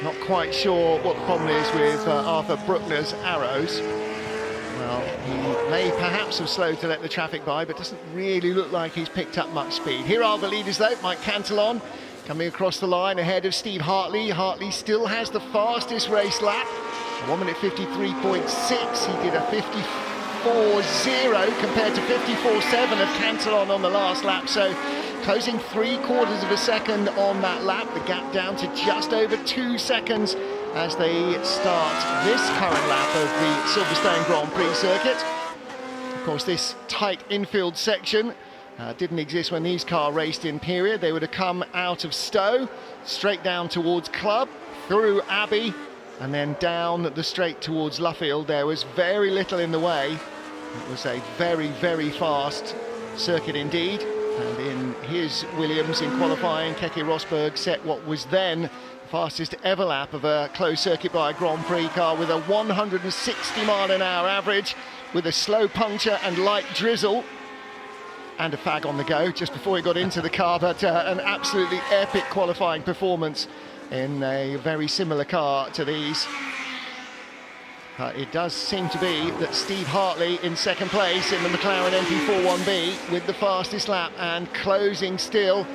Not quite sure what the problem is with Arthur Bruckner's Arrows. Well, he may perhaps have slowed to let the traffic by, but doesn't really look like he's picked up much speed. Here are the leaders though. Mike Cantillon coming across the line ahead of Steve Hartley. Hartley still has the fastest race lap, 1 minute 53.6. He did a 54.0 compared to 54.7 of Cantillon on the last lap, so closing 3/4 of a second on that lap, the gap down to just over 2 seconds as they start this current lap of the Silverstone Grand Prix circuit. Of course, this tight infield section didn't exist when these cars raced in period. They would have come out of Stowe, straight down towards Club, through Abbey, and then down the straight towards Luffield. There was very little in the way. It was a very, very fast circuit indeed. And in his Williams in qualifying, Keke Rosberg set what was then the fastest ever lap of a closed circuit by a Grand Prix car with a 160-mile-an-hour average, with a slow puncture and light drizzle, and a fag on the go just before he got into the car. But an absolutely epic qualifying performance in a very similar car to these. It does seem to be that Steve Hartley in second place in the McLaren MP41B with the fastest lap, and closing still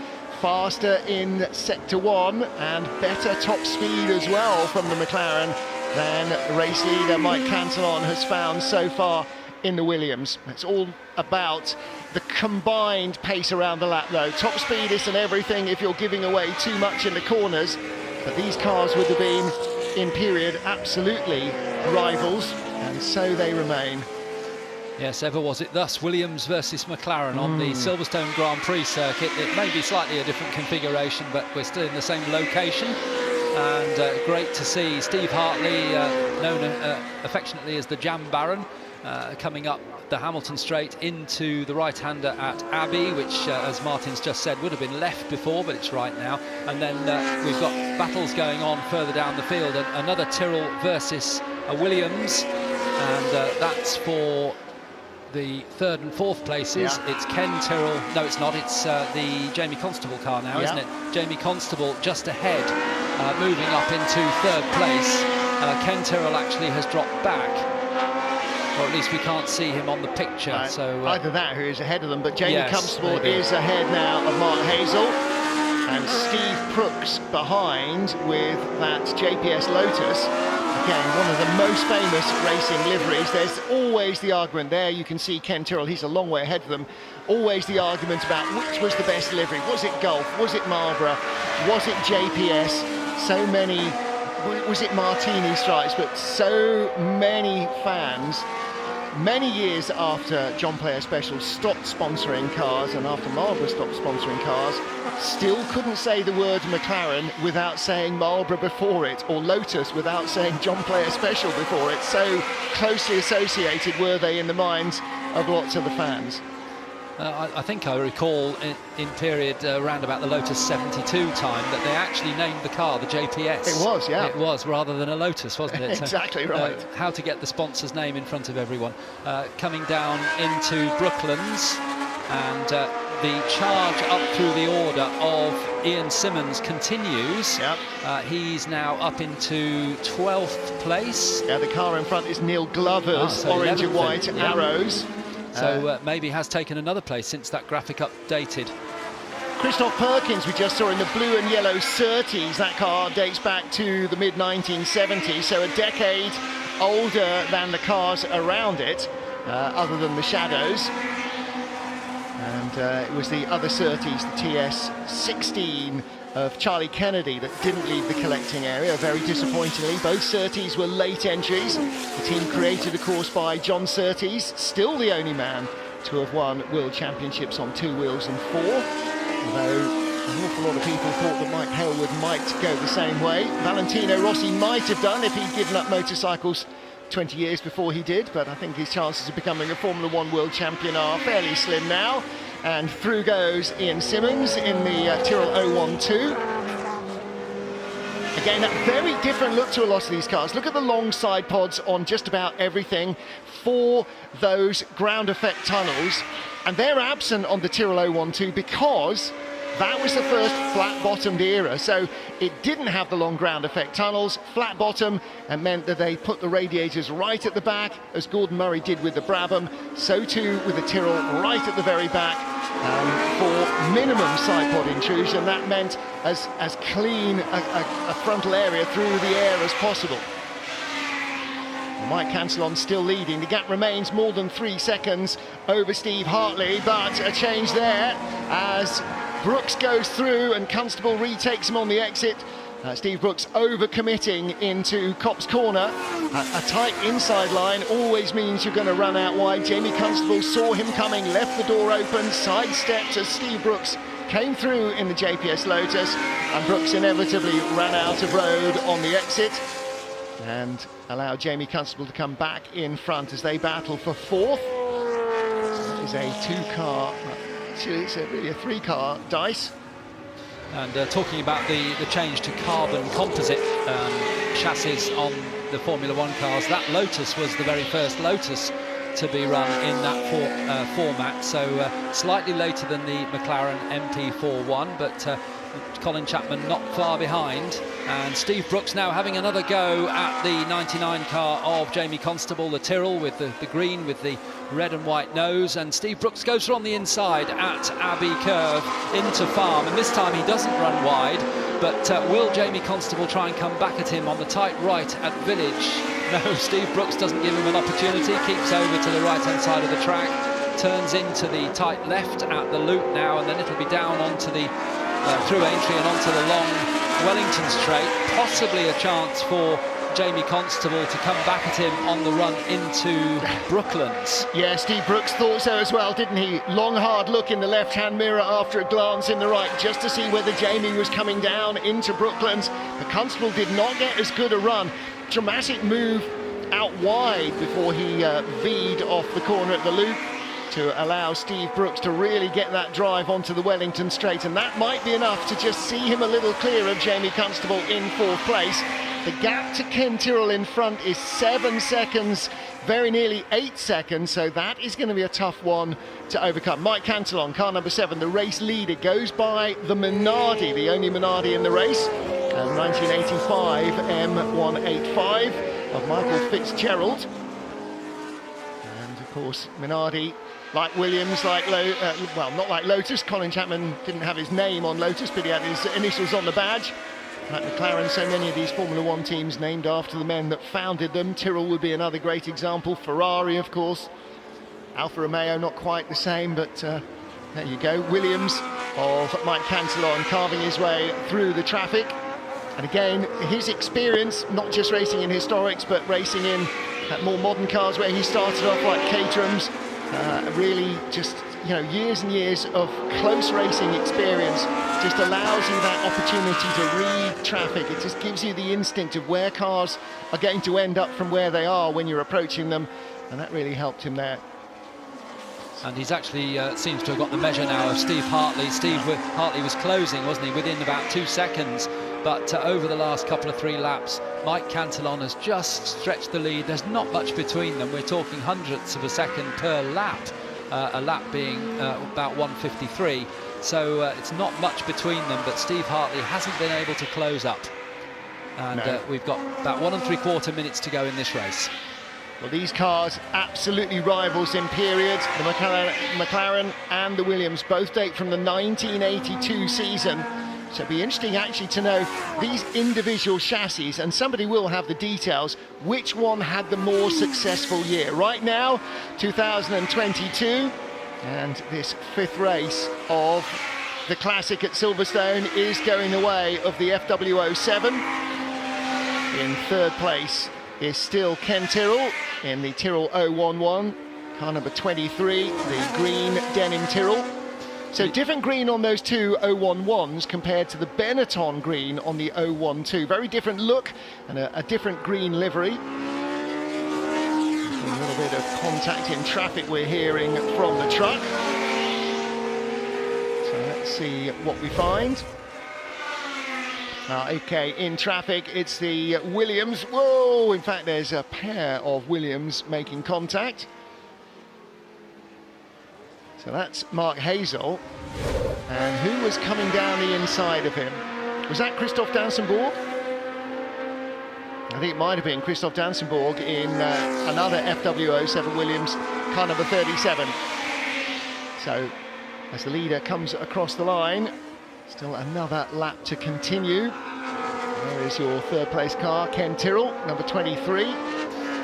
faster in sector 1 and better top speed as well from the McLaren than race leader Mike Cantillon has found so far in the Williams. It's all about the combined pace around the lap though. Top speed isn't everything if you're giving away too much in the corners, but these cars would have been in period absolutely rivals, and so they remain. Yes, ever was it thus. Williams versus McLaren on the Silverstone Grand Prix circuit. It may be slightly a different configuration, but we're still in the same location, and great to see Steve Hartley, known affectionately as the Jam Baron, coming up the Hamilton Straight into the right-hander at Abbey, which, as Martin's just said, would have been left before, but it's right now. And then we've got battles going on further down the field. Another Tyrrell versus a Williams, and that's for the 3rd and 4th places. It's Ken Tyrrell. No, it's not. It's the Jamie Constable car now, isn't it? Jamie Constable just ahead, moving up into 3rd place. Ken Tyrrell actually has dropped back, or at least we can't see him on the picture. Right. So either that, who is ahead of them, but Jamie Constable is ahead now of Mark Hazel, and Steve Brooks behind with that JPS Lotus. Again, one of the most famous racing liveries. There's always the argument there. You can see Ken Tyrrell, he's a long way ahead of them. Always the argument about which was the best livery. Was it Gulf? Was it Marlborough? Was it JPS? So many, was it Martini stripes? But so many fans, many years after John Player Special stopped sponsoring cars and after Marlborough stopped sponsoring cars, still couldn't say the word McLaren without saying Marlborough before it, or Lotus without saying John Player Special before it. So closely associated were they in the minds of lots of the fans. I think I recall in period around about the Lotus 72 time that they actually named the car the JPS. It was, yeah. It was, rather than a Lotus, wasn't it? Exactly right. How to get the sponsor's name in front of everyone. Coming down into Brooklands, and the charge up through the order of Ian Simmons continues. He's now up into 12th place. Yeah, the car in front is Neil Glover's orange and white arrows. So maybe has taken another place since that graphic updated. Christoph Perkins we just saw in the blue and yellow Surtees. That car dates back to the mid-1970s, so a decade older than the cars around it, other than the shadows. And it was the other Surtees, the TS16 of Charlie Kennedy, that didn't leave the collecting area, very disappointingly. Both Surtees were late entries. The team created, of course, by John Surtees, still the only man to have won World Championships on 2 wheels and 4, although an awful lot of people thought that Mike Hailwood might go the same way. Valentino Rossi might have done if he'd given up motorcycles 20 years before he did, but I think his chances of becoming a Formula 1 world champion are fairly slim now. And through goes Ian Simmons in the Tyrrell 012. Again, a very different look to a lot of these cars. Look at the long side pods on just about everything for those ground effect tunnels. And they're absent on the Tyrrell 012 because that was the first flat-bottomed era, so it didn't have the long ground effect tunnels. Flat bottom, and meant that they put the radiators right at the back, as Gordon Murray did with the Brabham, so too with the Tyrrell right at the very back. For minimum side pod intrusion, that meant as clean a frontal area through the air as possible. Mike Cancelon still leading. The gap remains more than 3 seconds over Steve Hartley, but a change there as Brooks goes through and Constable retakes him on the exit. Steve Brooks over-committing into Copse Corner. A tight inside line always means you're going to run out wide. Jamie Constable saw him coming, left the door open, sidestepped as Steve Brooks came through in the JPS Lotus, and Brooks inevitably ran out of road on the exit and allowed Jamie Constable to come back in front as they battle for 4th. That is a 2-car, actually it's really a 3-car dice. And talking about the change to carbon composite chassis on the Formula 1 cars, that Lotus was the very first Lotus to be run in that format, so slightly later than the McLaren MP41, but Colin Chapman not far behind. And Steve Brooks now having another go at the 99 car of Jamie Constable, the Tyrrell with the green with the red and white nose, and Steve Brooks goes from the inside at Abbey Curve into Farm, and this time he doesn't run wide, but will Jamie Constable try and come back at him on the tight right at Village? No, Steve Brooks doesn't give him an opportunity, keeps over to the right hand side of the track, turns into the tight left at the loop now, and then it'll be down onto the through Aintree and onto the long Wellington straight. Possibly a chance for Jamie Constable to come back at him on the run into Brooklands. Yeah, Steve Brooks thought so as well, didn't he? Long, hard look in the left-hand mirror after a glance in the right, just to see whether Jamie was coming down into Brooklands. But Constable did not get as good a run. Dramatic move out wide before he V'd off the corner at the loop to allow Steve Brooks to really get that drive onto the Wellington straight, and that might be enough to just see him a little clear of Jamie Constable in 4th place. The gap to Ken Tyrrell in front is 7 seconds, very nearly 8 seconds, so that is going to be a tough one to overcome. Mike Cantillon, car number 7, the race leader, goes by the Minardi, the only Minardi in the race, 1985 M185 of Michael Fitzgerald. And of course, Minardi, like Williams, well, not like Lotus. Colin Chapman didn't have his name on Lotus, but he had his initials on the badge. Like McLaren, so many of these Formula One teams named after the men that founded them. Tyrrell would be another great example. Ferrari, of course. Alfa Romeo, not quite the same, but there you go. Williams of Mike Cantillon carving his way through the traffic. And again, his experience, not just racing in historics, but racing in more modern cars where he started off like Caterhams. Really just, you know, years and years of close racing experience just allows you that opportunity to read traffic. It just gives you the instinct of where cars are going to end up from where they are when you're approaching them, and that really helped him there. And he's actually seems to have got the measure now of Steve Hartley. Steve Hartley was closing, wasn't he, within about 2 seconds. But over the last couple of 3 laps, Mike Cantillon has just stretched the lead. There's not much between them. We're talking hundredths of a second per lap, a lap being about 1:53. So it's not much between them, but Steve Hartley hasn't been able to close up. And No. We've got about 1 3/4 minutes to go in this race. Well, these cars absolutely rivals in period. The McLaren and the Williams both date from the 1982 season. So it'd be interesting actually to know these individual chassis, and somebody will have the details, which one had the more successful year. Right now, 2022, and this 5th race of the Classic at Silverstone is going the way of the FW 07. In 3rd place is still Ken Tyrrell in the Tyrrell 011, car number 23, the green denim Tyrrell. So different green on those two 011s compared to the Benetton green on the 012. Very different look and a different green livery. A little bit of contact in traffic we're hearing from the truck. So let's see what we find. Okay, in traffic, it's the Williams. Whoa, in fact, there's a pair of Williams making contact. So that's Mark Hazel. And who was coming down the inside of him? Was that Christoph Dansenborg? I think it might have been Christoph Dansenborg in another FW07 Williams, car number 37. So, as the leader comes across the line, still another lap to continue. There is your 3rd place car, Ken Tyrrell, number 23.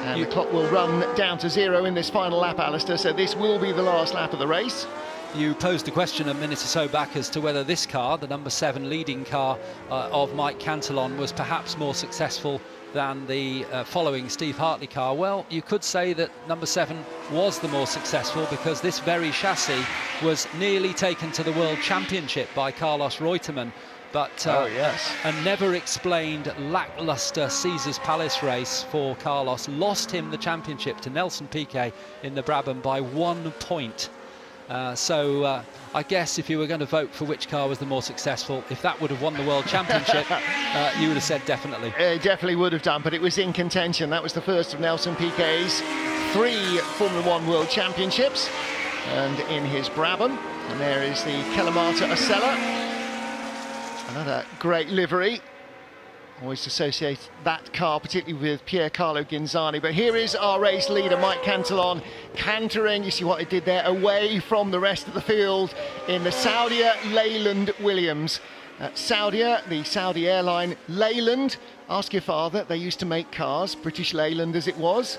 And the clock will run down to 0 in this final lap, Alistair, so this will be the last lap of the race. You posed the question a minute or so back as to whether this car, the number 7 leading car of Mike Cantillon, was perhaps more successful than the following Steve Hartley car. Well, you could say that number 7 was the more successful, because this very chassis was nearly taken to the World Championship by Carlos Reutemann. But a never explained lackluster Caesars Palace race for Carlos lost him the championship to Nelson Piquet in the Brabham by 1 point. So I guess if you were going to vote for which car was the more successful, if that would have won the World Championship, you would have said definitely. It definitely would have done, but it was in contention. That was the first of Nelson Piquet's 3 Formula One World Championships, and in his Brabham. And there is the Kalamata Osella. Another great livery. Always associate that car particularly with Piercarlo Ghinzani. But here is our race leader, Mike Cantillon, cantering, you see what he did there, away from the rest of the field in the Saudia Leyland Williams. Saudia, the Saudi airline, Leyland, ask your father, they used to make cars, British Leyland as it was,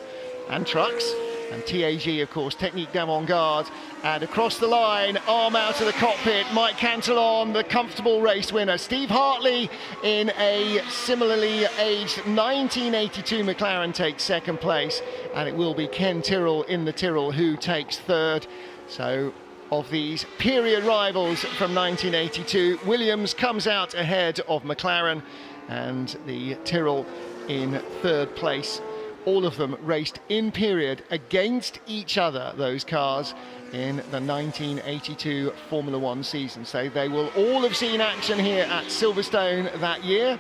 and trucks. And TAG, of course, Technique d'Avant-Garde. And across the line, arm out of the cockpit, Mike Cantillon, the comfortable race winner. Steve Hartley in a similarly aged 1982 McLaren takes 2nd place. And it will be Ken Tyrrell in the Tyrrell who takes 3rd. So, of these period rivals from 1982, Williams comes out ahead of McLaren. And the Tyrrell in 3rd place all of them raced in period against each other, those cars, in the 1982 Formula One season. So they will all have seen action here at Silverstone that year.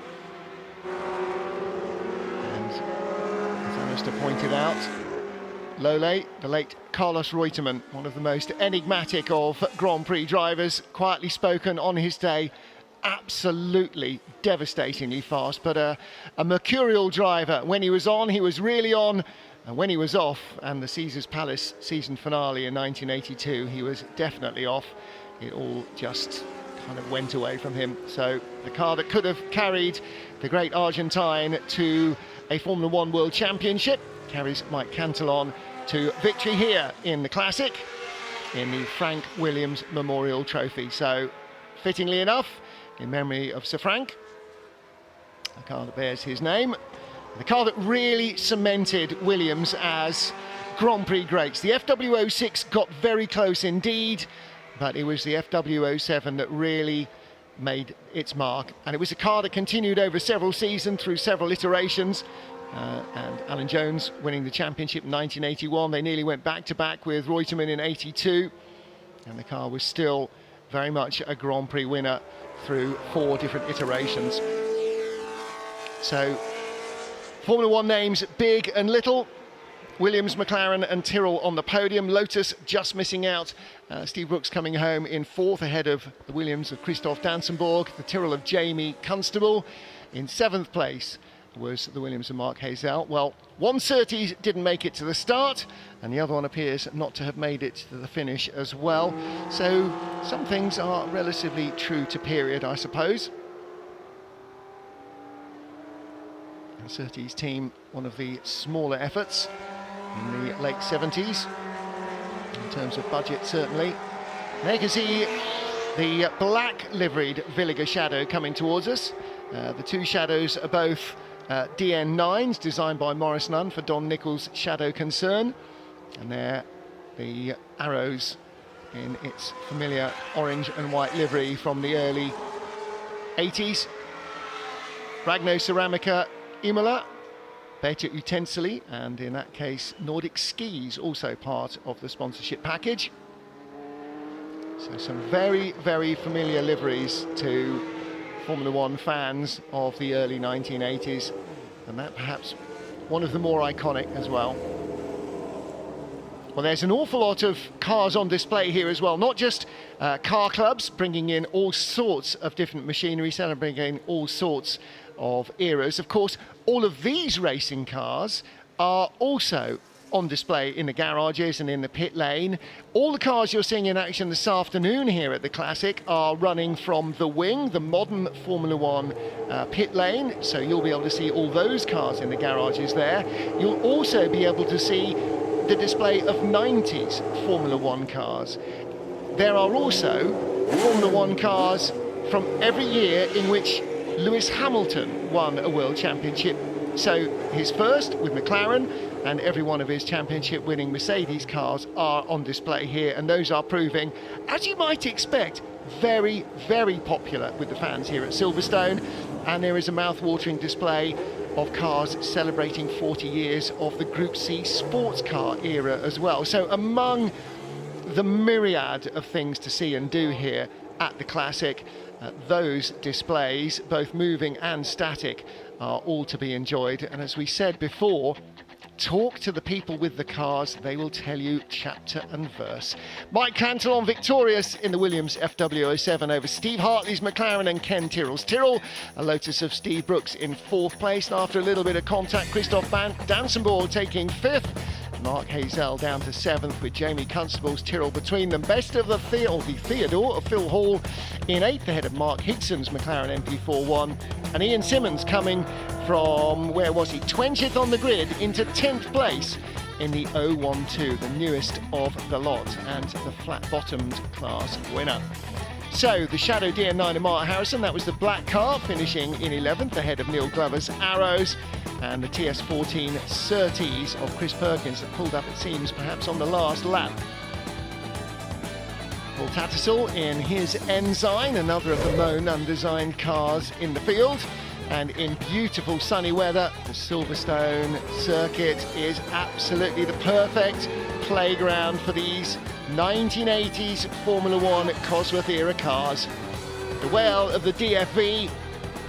And as Alistair pointed out, Lole, the late Carlos Reutemann, one of the most enigmatic of Grand Prix drivers, quietly spoken on his day, absolutely devastatingly fast, but a mercurial driver. When he was on, he was really on, and when he was off, and the Caesars Palace season finale in 1982, he was definitely off. It all just kind of went away from him. So the car that could have carried the great Argentine to a Formula One World Championship carries Mike Cantillon to victory here in the Classic, in the Frank Williams Memorial Trophy. So, fittingly enough, in memory of Sir Frank, a car that bears his name, the car that really cemented Williams as Grand Prix greats. The FW06 got very close indeed, but it was the FW07 that really made its mark, and it was a car that continued over several seasons through several iterations. And Alan Jones winning the championship in 1981. They nearly went back-to-back with Reutemann in 82, and the car was still very much a Grand Prix winner through 4 different iterations. So, Formula One names big and little. Williams, McLaren and Tyrrell on the podium. Lotus just missing out. Steve Brooks coming home in 4th ahead of the Williams of Christoph Dansenborg, the Tyrrell of Jamie Constable. In 7th place was the Williams of Mark Hazel. Well, one Surtees didn't make it to the start, and the other one appears not to have made it to the finish as well. So some things are relatively true to period, I suppose. And Surtees team, one of the smaller efforts in the late 70s, in terms of budget certainly. There you can see the black liveried Villiger Shadow coming towards us. The 2 Shadows are both DN9s, designed by Maurice Nunn for Don Nichols' Shadow Concern, and there the arrows in its familiar orange and white livery from the early 80s. Ragno Ceramica Imola, Beta Utensili, and in that case Nordic Skis also part of the sponsorship package. So some very, very familiar liveries to Formula One fans of the early 1980s, and that perhaps one of the more iconic as well. Well, there's an awful lot of cars on display here as well, not just car clubs bringing in all sorts of different machinery, celebrating all sorts of eras. Of course, all of these racing cars are also on display in the garages and in the pit lane. All the cars you're seeing in action this afternoon here at the Classic are running from the wing, the modern Formula One pit lane, so you'll be able to see all those cars in the garages there. You'll also be able to see the display of 90s Formula One cars. There are also Formula One cars from every year in which Lewis Hamilton won a World Championship. So his first with McLaren, and every one of his championship-winning Mercedes cars are on display here, and those are proving, as you might expect, very, very popular with the fans here at Silverstone. And there is a mouth-watering display of cars celebrating 40 years of the Group C sports car era as well. So among the myriad of things to see and do here at the Classic, those displays, both moving and static, are all to be enjoyed. And as we said before, talk to the people with the cars, they will tell you chapter and verse. Mike Cantillon victorious in the Williams FW07 over Steve Hartley's McLaren and Ken Tyrrell's Tyrrell. A Lotus of Steve Brooks in 4th place, and after a little bit of contact, Christoph Dansenborg taking 5th. Mark Hazel down to 7th with Jamie Constable's Tyrrell between them. Best of the Theodore of Phil Hall in 8th ahead of Mark Higson's McLaren MP41. And Ian Simmons coming from, where was he, 20th on the grid into 10th place in the 012, the newest of the lot and the flat-bottomed class winner. So the Shadow DN9 of Mark Harrison, that was the black car, finishing in 11th ahead of Neil Glover's Arrows, and the TS14 Surtees of Chris Perkins that pulled up, it seems, perhaps on the last lap. Paul Tattersall in his Ensign, another of the Moan undesigned cars in the field. and in beautiful sunny weather. The Silverstone circuit is absolutely the perfect playground for these 1980s Formula One Cosworth era cars. The well of the DFV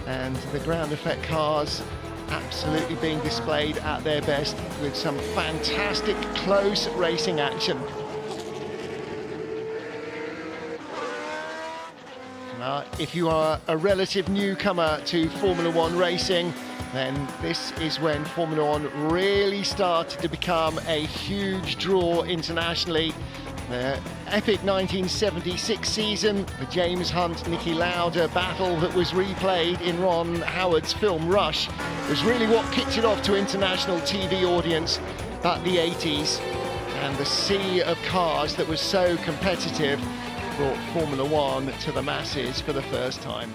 and the ground effect cars absolutely being displayed at their best with some fantastic close racing action. If you are a relative newcomer to Formula One racing, then this is when Formula One really started to become a huge draw internationally. The epic 1976 season, the James Hunt-Niki Lauda battle that was replayed in Ron Howard's film Rush, was really what kicked it off to international TV audience. But the 80s and the sea of cars that was so competitive brought Formula One to the masses for the first time.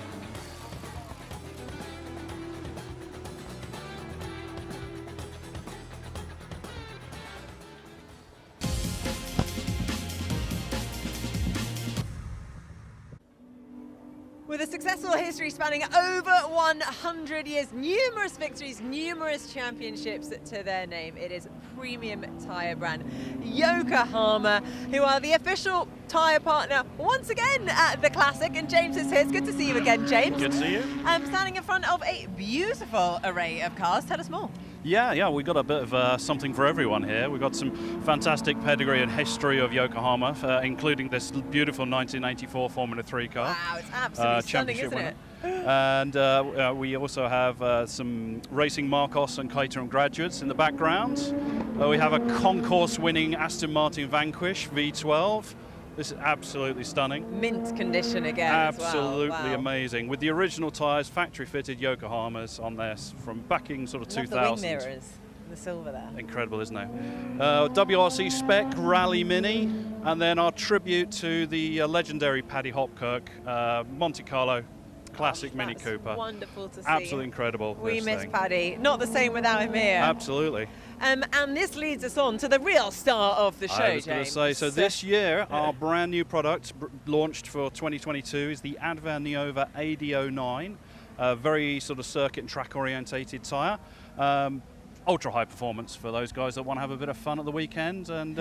With a successful history spanning over 100 years, numerous victories, numerous championships to their name, it is premium tyre brand Yokohama, who are the official tyre partner once again at the Classic. And James is here. It's good to see you again, James. Good to see you. Standing in front of a beautiful array of cars. Tell us more. Yeah, we've got a bit of something for everyone here. We've got some fantastic pedigree and history of Yokohama, including this beautiful 1984 Formula 3 car. Wow, it's absolutely stunning, isn't it? And we also have some racing Marcos and Caterham graduates in the background. We have a concourse-winning Aston Martin Vanquish V12. This is absolutely stunning. Mint condition again. Absolutely as well. Wow. amazing. With the original tyres, factory-fitted Yokohamas on this from back in sort of 2000. The wing mirrors, the silver there. Incredible, isn't it? WRC spec Rally Mini, and then our tribute to the legendary Paddy Hopkirk Monte Carlo Classic Mini Cooper. Wonderful to see. Absolutely incredible. We miss Paddy. Not the same without him here. Absolutely. And this leads us on to the real star of the show, I was going to say, so this year, our brand new product launched for 2022 is the Adva Niova AD09, a very sort of circuit and track orientated tyre. Ultra high performance for those guys that want to have a bit of fun at the weekend and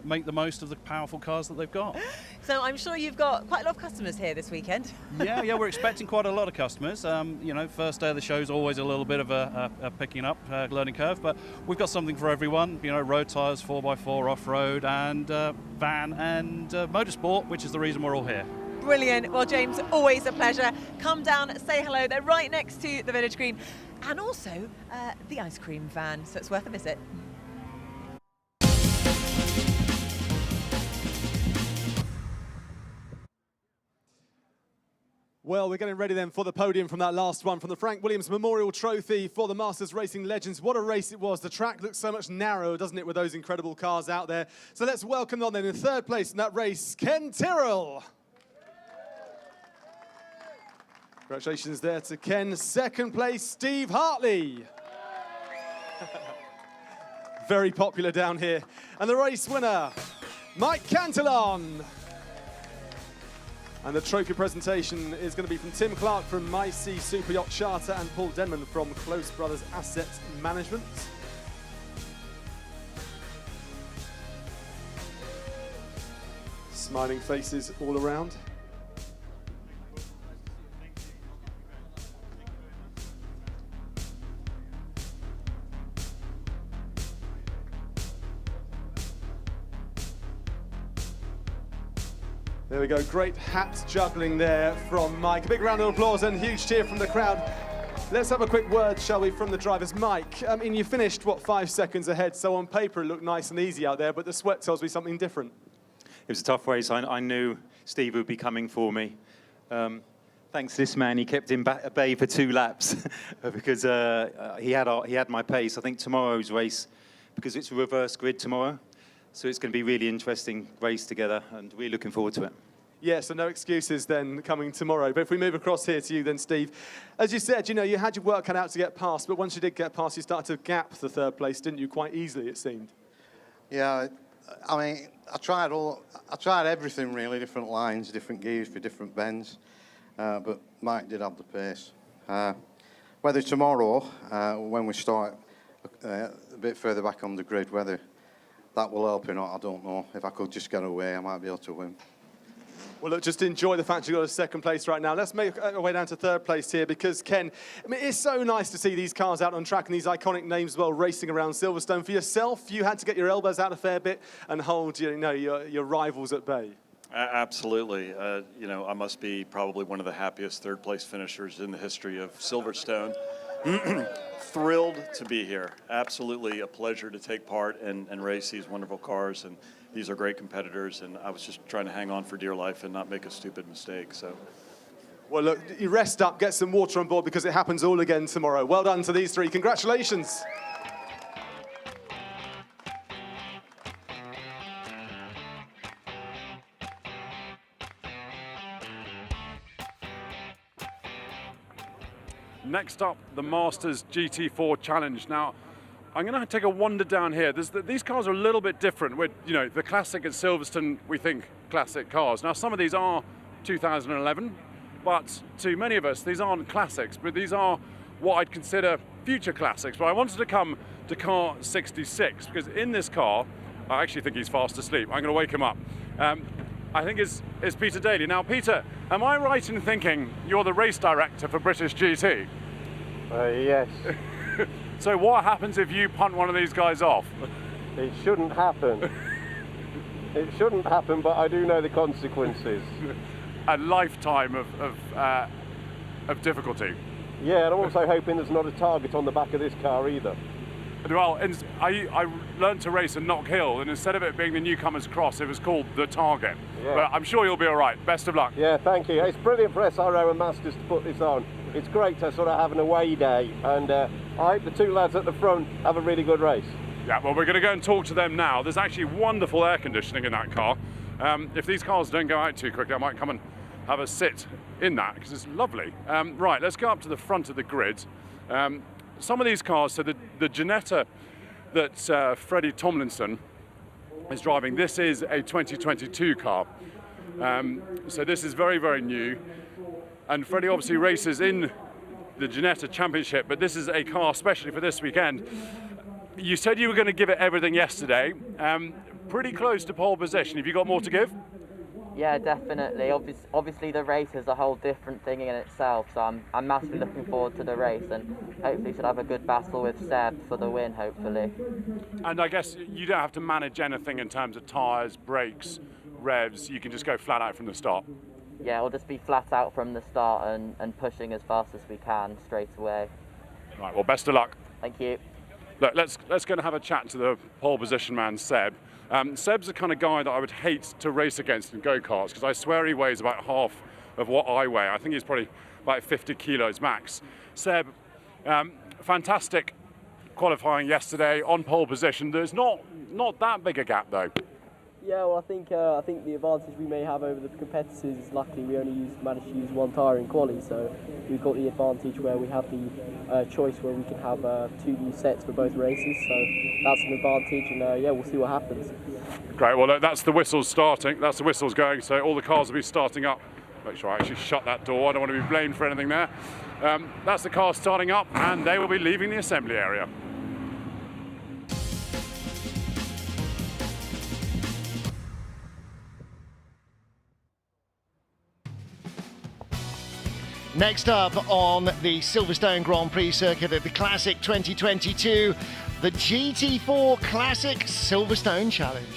make the most of the powerful cars that they've got. So I'm sure you've got quite a lot of customers here this weekend. Yeah, we're expecting quite a lot of customers. First day of the show is always a little bit of a picking up learning curve, but we've got something for everyone. Road tyres, 4x4, off-road, and van and motorsport, which is the reason we're all here. Brilliant. Well, James, always a pleasure. Come down, say hello. They're right next to the Village Green and also the ice cream van, so it's worth a visit. Well, we're getting ready then for the podium from that last one, from the Frank Williams Memorial Trophy for the Masters Racing Legends. What a race it was. The track looks so much narrower, doesn't it, with those incredible cars out there. So let's welcome on then in third place in that race, Ken Tyrrell. Congratulations there to Ken. Second place, Steve Hartley. Very popular down here. And the race winner, Mike Cantillon. And the trophy presentation is going to be from Tim Clark from My Sea Super Yacht Charter and Paul Denman from Close Brothers Asset Management. Smiling faces all around. There we go, great hat juggling there from Mike. A big round of applause and huge cheer from the crowd. Let's have a quick word, shall we, from the drivers. Mike, you finished, 5 seconds ahead, so on paper it looked nice and easy out there, but the sweat tells me something different. It was a tough race. I knew Steve would be coming for me. Thanks to this man, he kept him at bay for 2 laps because he had my pace. I think tomorrow's race, because it's a reverse grid tomorrow, so it's going to be really interesting race together, and we're looking forward to it. Yeah, so no excuses then coming tomorrow. But if we move across here to you then, Steve, as you said, you had your work cut out to get past, but once you did get past, you started to gap the third place, didn't you, quite easily, it seemed? Yeah, I tried everything really, different lines, different gears for different bends, but Mike did have the pace. whether tomorrow, when we start a bit further back on the grid, whether that will help or not, I don't know. If I could just get away, I might be able to win. Well, look, just enjoy the fact you've got a second place right now. Let's make our way down to third place here because, Ken, I mean, it's so nice to see these cars out on track and these iconic names as well racing around Silverstone. For yourself, you had to get your elbows out a fair bit and hold your rivals at bay. Absolutely. You know, I must be probably one of the happiest third-place finishers in the history of Silverstone. Thrilled to be here. Absolutely a pleasure to take part and race these wonderful cars. And these are great competitors. And I was just trying to hang on for dear life and not make a stupid mistake. So. Well, look, you rest up, get some water on board because it happens all again tomorrow. Well done to these three. Congratulations. Next up, the Masters GT4 Challenge. Now, I'm going to take a wander down here. These cars are a little bit different. The classic at Silverstone, we think classic cars. Now, some of these are 2011, but to many of us, these aren't classics, but these are what I'd consider future classics. But I wanted to come to car 66, because in this car, I actually think he's fast asleep. I'm going to wake him up. I think it's Peter Daly. Now, Peter, am I right in thinking you're the race director for British GT? Yes. So what happens if you punt one of these guys off? It shouldn't happen. It shouldn't happen, but I do know the consequences. A lifetime of difficulty. Yeah, and I'm also hoping there's not a target on the back of this car either. Well, I learned to race a Knock Hill, and instead of it being the Newcomer's Cross, it was called the Target. Yeah. But I'm sure you'll be all right. Best of luck. Yeah, thank you. It's brilliant for SRO and Masters to put this on. It's great to sort of have an away day, and I hope the two lads at the front have a really good race. Yeah, well, we're going to go and talk to them now. There's actually wonderful air conditioning in that car. If these cars don't go out too quickly, I might come and have a sit in that, because it's lovely. Right, let's go up to the front of the grid. Some of these cars, so the Ginetta that Freddie Tomlinson is driving, this is a 2022 car. So this is very, very new. And Freddie obviously races in the Ginetta Championship, but this is a car especially for this weekend. You said you were going to give it everything yesterday. Pretty close to pole position. Have you got more to give? Yeah, definitely. Obviously the race is a whole different thing in itself, so I'm massively looking forward to the race, and hopefully should have a good battle with Seb for the win, hopefully. And I guess you don't have to manage anything in terms of tyres, brakes, revs. You can just go flat out from the start. Yeah, we'll just be flat out from the start and pushing as fast as we can straight away. Right, well, best of luck. Thank you. Look, let's go and have a chat to the pole position man, Seb. Seb's the kind of guy that I would hate to race against in go-karts, because I swear he weighs about half of what I weigh. I think he's probably about 50 kilos max. Seb, fantastic qualifying yesterday on pole position. There's not that big a gap though. Yeah, well, I think the advantage we may have over the competitors is luckily we only managed to use one tyre in quali, so we've got the advantage where we have the choice where we can have 2 new sets for both races, so that's an advantage, and yeah, we'll see what happens. Great, well, that's the whistles starting, that's the whistles going, so all the cars will be starting up. Make sure I actually shut that door, I don't want to be blamed for anything there. That's the car starting up, and they will be leaving the assembly area. Next up on the Silverstone Grand Prix circuit at the Classic 2022, the GT4 Classic Silverstone Challenge.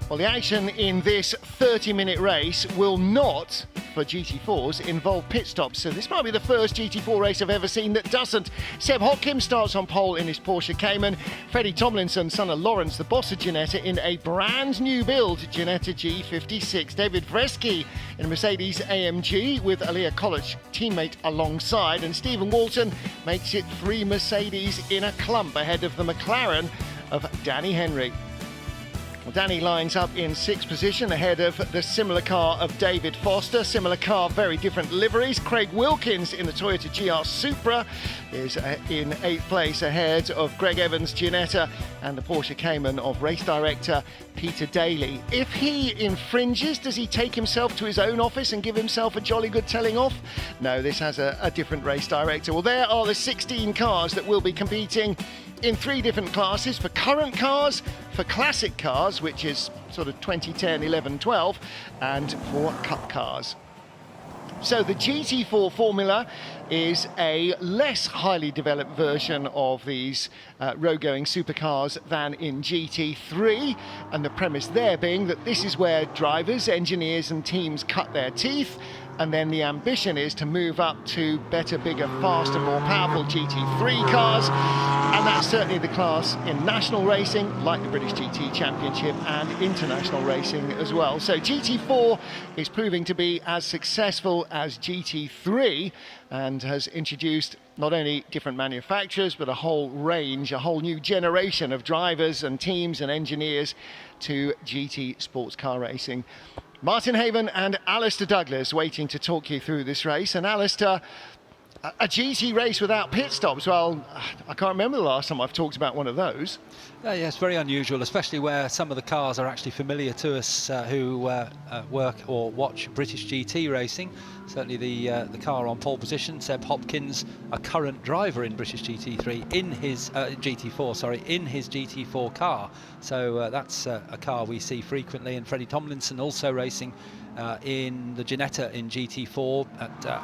Well, the action in this 30-minute race will not, for GT4s, involve pit stops. So this might be the first GT4 race I've ever seen that doesn't. Seb Hopkins starts on pole in his Porsche Cayman. Freddie Tomlinson, son of Lawrence, the boss of Ginetta, in a brand new build Ginetta G56. David Vresky in a Mercedes AMG with Aaliyah Kolich, teammate alongside. And Stephen Walton makes it 3 Mercedes in a clump ahead of the McLaren of Danny Henry. Well, Danny lines up in 6th position ahead of the similar car of David Foster. Similar car, very different liveries. Craig Wilkins in the Toyota GR Supra is in 8th place ahead of Greg Evans Ginetta and the Porsche Cayman of race director Peter Daly. If he infringes, does he take himself to his own office and give himself a jolly good telling off? No, this has a different race director. Well, there are the 16 cars that will be competing in 3 different classes: for current cars, for classic cars, which is sort of 2010, 11, 12, and for cup cars. So the GT4 Formula is a less highly developed version of these road-going supercars than in GT3, and the premise there being that this is where drivers, engineers and teams cut their teeth, and then the ambition is to move up to better, bigger, faster, more powerful GT3 cars, and that's certainly the class in national racing, like the British GT Championship, and international racing as well. So GT4 is proving to be as successful as GT3 and has introduced not only different manufacturers, but a whole range, a whole new generation of drivers and teams and engineers to GT sports car racing. Martin Haven and Alistair Douglas waiting to talk you through this race. And Alistair, a GT race without pit stops, well, I can't remember the last time I've talked about one of those. Yeah, it's very unusual, especially where some of the cars are actually familiar to us who work or watch British GT racing. Certainly the car on pole position, Seb Hopkins, a current driver in British GT3 in his in his GT4 car. So that's a car we see frequently, and Freddie Tomlinson also racing in the Ginetta in GT4.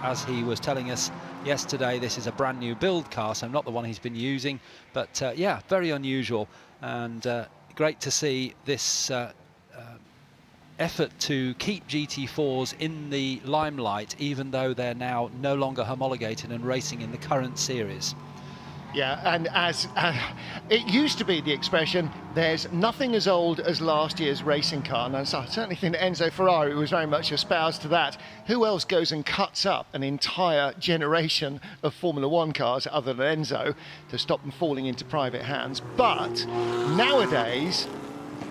As he was telling us yesterday, this is a brand new build car, so not the one he's been using, but yeah, very unusual, and great to see this effort to keep GT4s in the limelight, even though they're now no longer homologated and racing in the current series. Yeah, and as it used to be the expression, there's nothing as old as last year's racing car, and I certainly think that Enzo Ferrari was very much espoused to that. Who else goes and cuts up an entire generation of Formula One cars other than Enzo to stop them falling into private hands? But nowadays,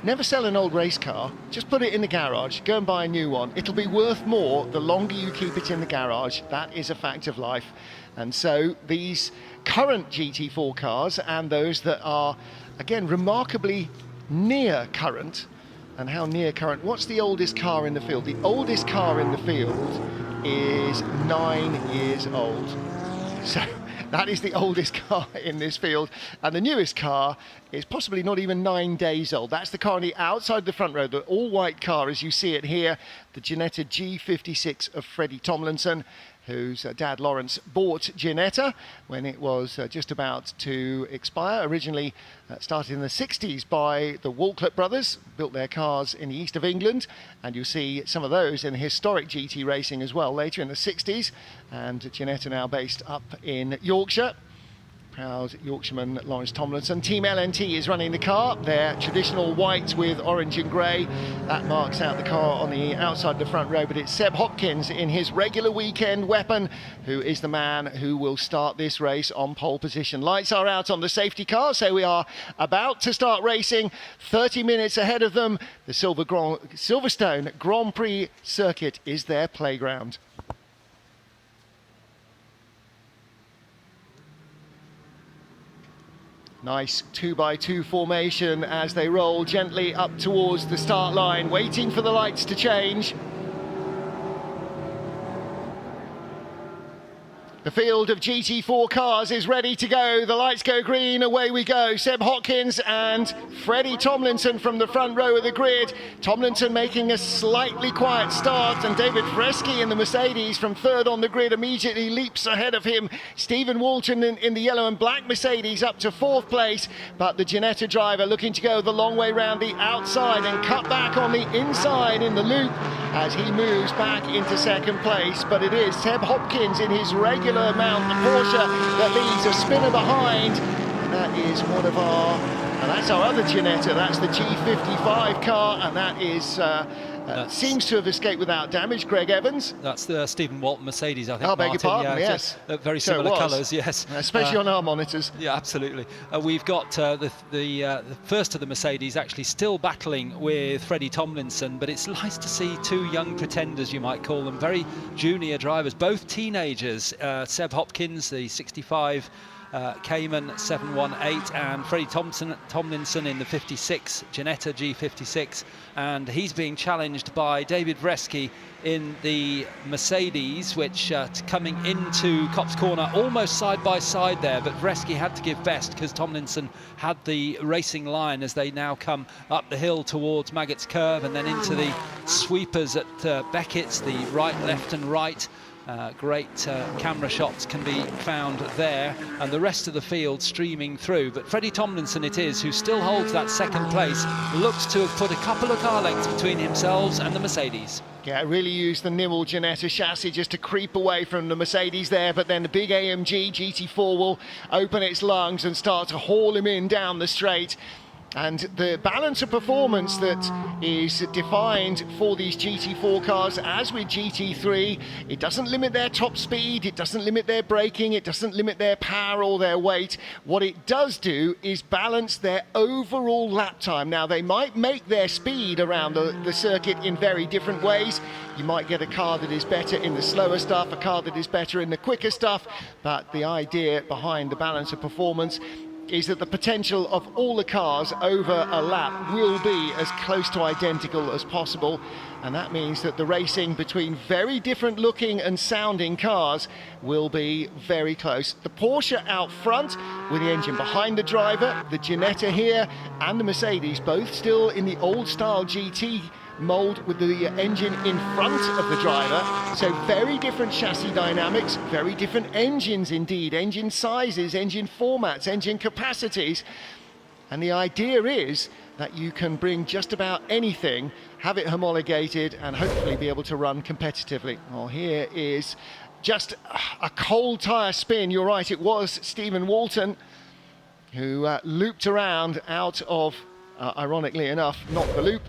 never sell an old race car, just put it in the garage, go and buy a new one. It'll be worth more the longer you keep it in the garage. That is a fact of life. And so these current GT4 cars and those that are, again, remarkably near current. And how near current? What's the oldest car in the field? The oldest car in the field is 9 years old. So that is the oldest car in this field, and the newest car is possibly not even 9 days old. That's the car on the outside the front row, the all-white car as you see it here, the Ginetta G56 of Freddie Tomlinson, whose dad Lawrence bought Ginetta when it was just about to expire. Originally started in the 60s by the Walcott brothers, built their cars in the east of England, and you'll see some of those in historic GT racing as well later in the 60s. And Ginetta now based up in Yorkshire. Proud Yorkshireman Lawrence Tomlinson. Team LNT is running the car. Their traditional white with orange and grey. That marks out the car on the outside of the front row, but it's Seb Hopkins in his regular weekend weapon who is the man who will start this race on pole position. Lights are out on the safety car, so we are about to start racing. 30 minutes ahead of them. The Silverstone Grand Prix circuit is their playground. Nice 2x2 formation as they roll gently up towards the start line, waiting for the lights to change. The field of GT4 cars is ready to go. The lights go green, away we go. Seb Hopkins and Freddie Tomlinson from the front row of the grid. Tomlinson making a slightly quiet start, and David Freschi in the Mercedes from third on the grid immediately leaps ahead of him. Stephen Walton in the yellow and black Mercedes up to fourth place, but the Ginetta driver looking to go the long way round the outside and cut back on the inside in the loop as he moves back into second place. But it is Seb Hopkins in his regular mount, the Porsche, that leaves a spinner behind, and that is one of our, and that's our other Ginetta, that's the G55 car, and that is seems to have escaped without damage. Greg Evans. That's the Stephen Walton Mercedes, I think. I beg your pardon, yeah, yes. Very similar colours, yes. Especially on our monitors. Yeah, absolutely. We've got the first of the Mercedes actually still battling with Freddie Tomlinson, but it's nice to see two young pretenders, you might call them, very junior drivers, both teenagers. Seb Hopkins, the 65 Cayman 718, and Freddie Tomlinson in the 56 Ginetta G56, and he's being challenged by David Vresky in the Mercedes, which coming into Copse Corner almost side by side there, but Vresky had to give best because Tomlinson had the racing line as they now come up the hill towards Maggots Curve and then into the sweepers at Beckett's, the right, left and right. Great camera shots can be found there, and the rest of the field streaming through. But Freddie Tomlinson it is who still holds that second place, looks to have put a couple of car lengths between himself and the Mercedes. Yeah, really used the Nimmel Ginetta chassis just to creep away from the Mercedes there, but then the big AMG GT4 will open its lungs and start to haul him in down the straight. And the balance of performance that is defined for these GT4 cars, as with GT3, it doesn't limit their top speed, it doesn't limit their braking, it doesn't limit their power or their weight. What it does do is balance their overall lap time. Now, they might make their speed around the circuit in very different ways. You might get a car that is better in the slower stuff, a car that is better in the quicker stuff, but the idea behind the balance of performance is that the potential of all the cars over a lap will be as close to identical as possible, and that means that the racing between very different looking and sounding cars will be very close. The Porsche out front with the engine behind the driver, the Ginetta here and the Mercedes both still in the old style GT mould with the engine in front of the driver. So very different chassis dynamics, very different engines indeed, engine sizes, engine formats, engine capacities. And the idea is that you can bring just about anything, have it homologated and hopefully be able to run competitively. Well, here is just a cold tyre spin. You're right, it was Stephen Walton who looped around out of, ironically enough, not the loop,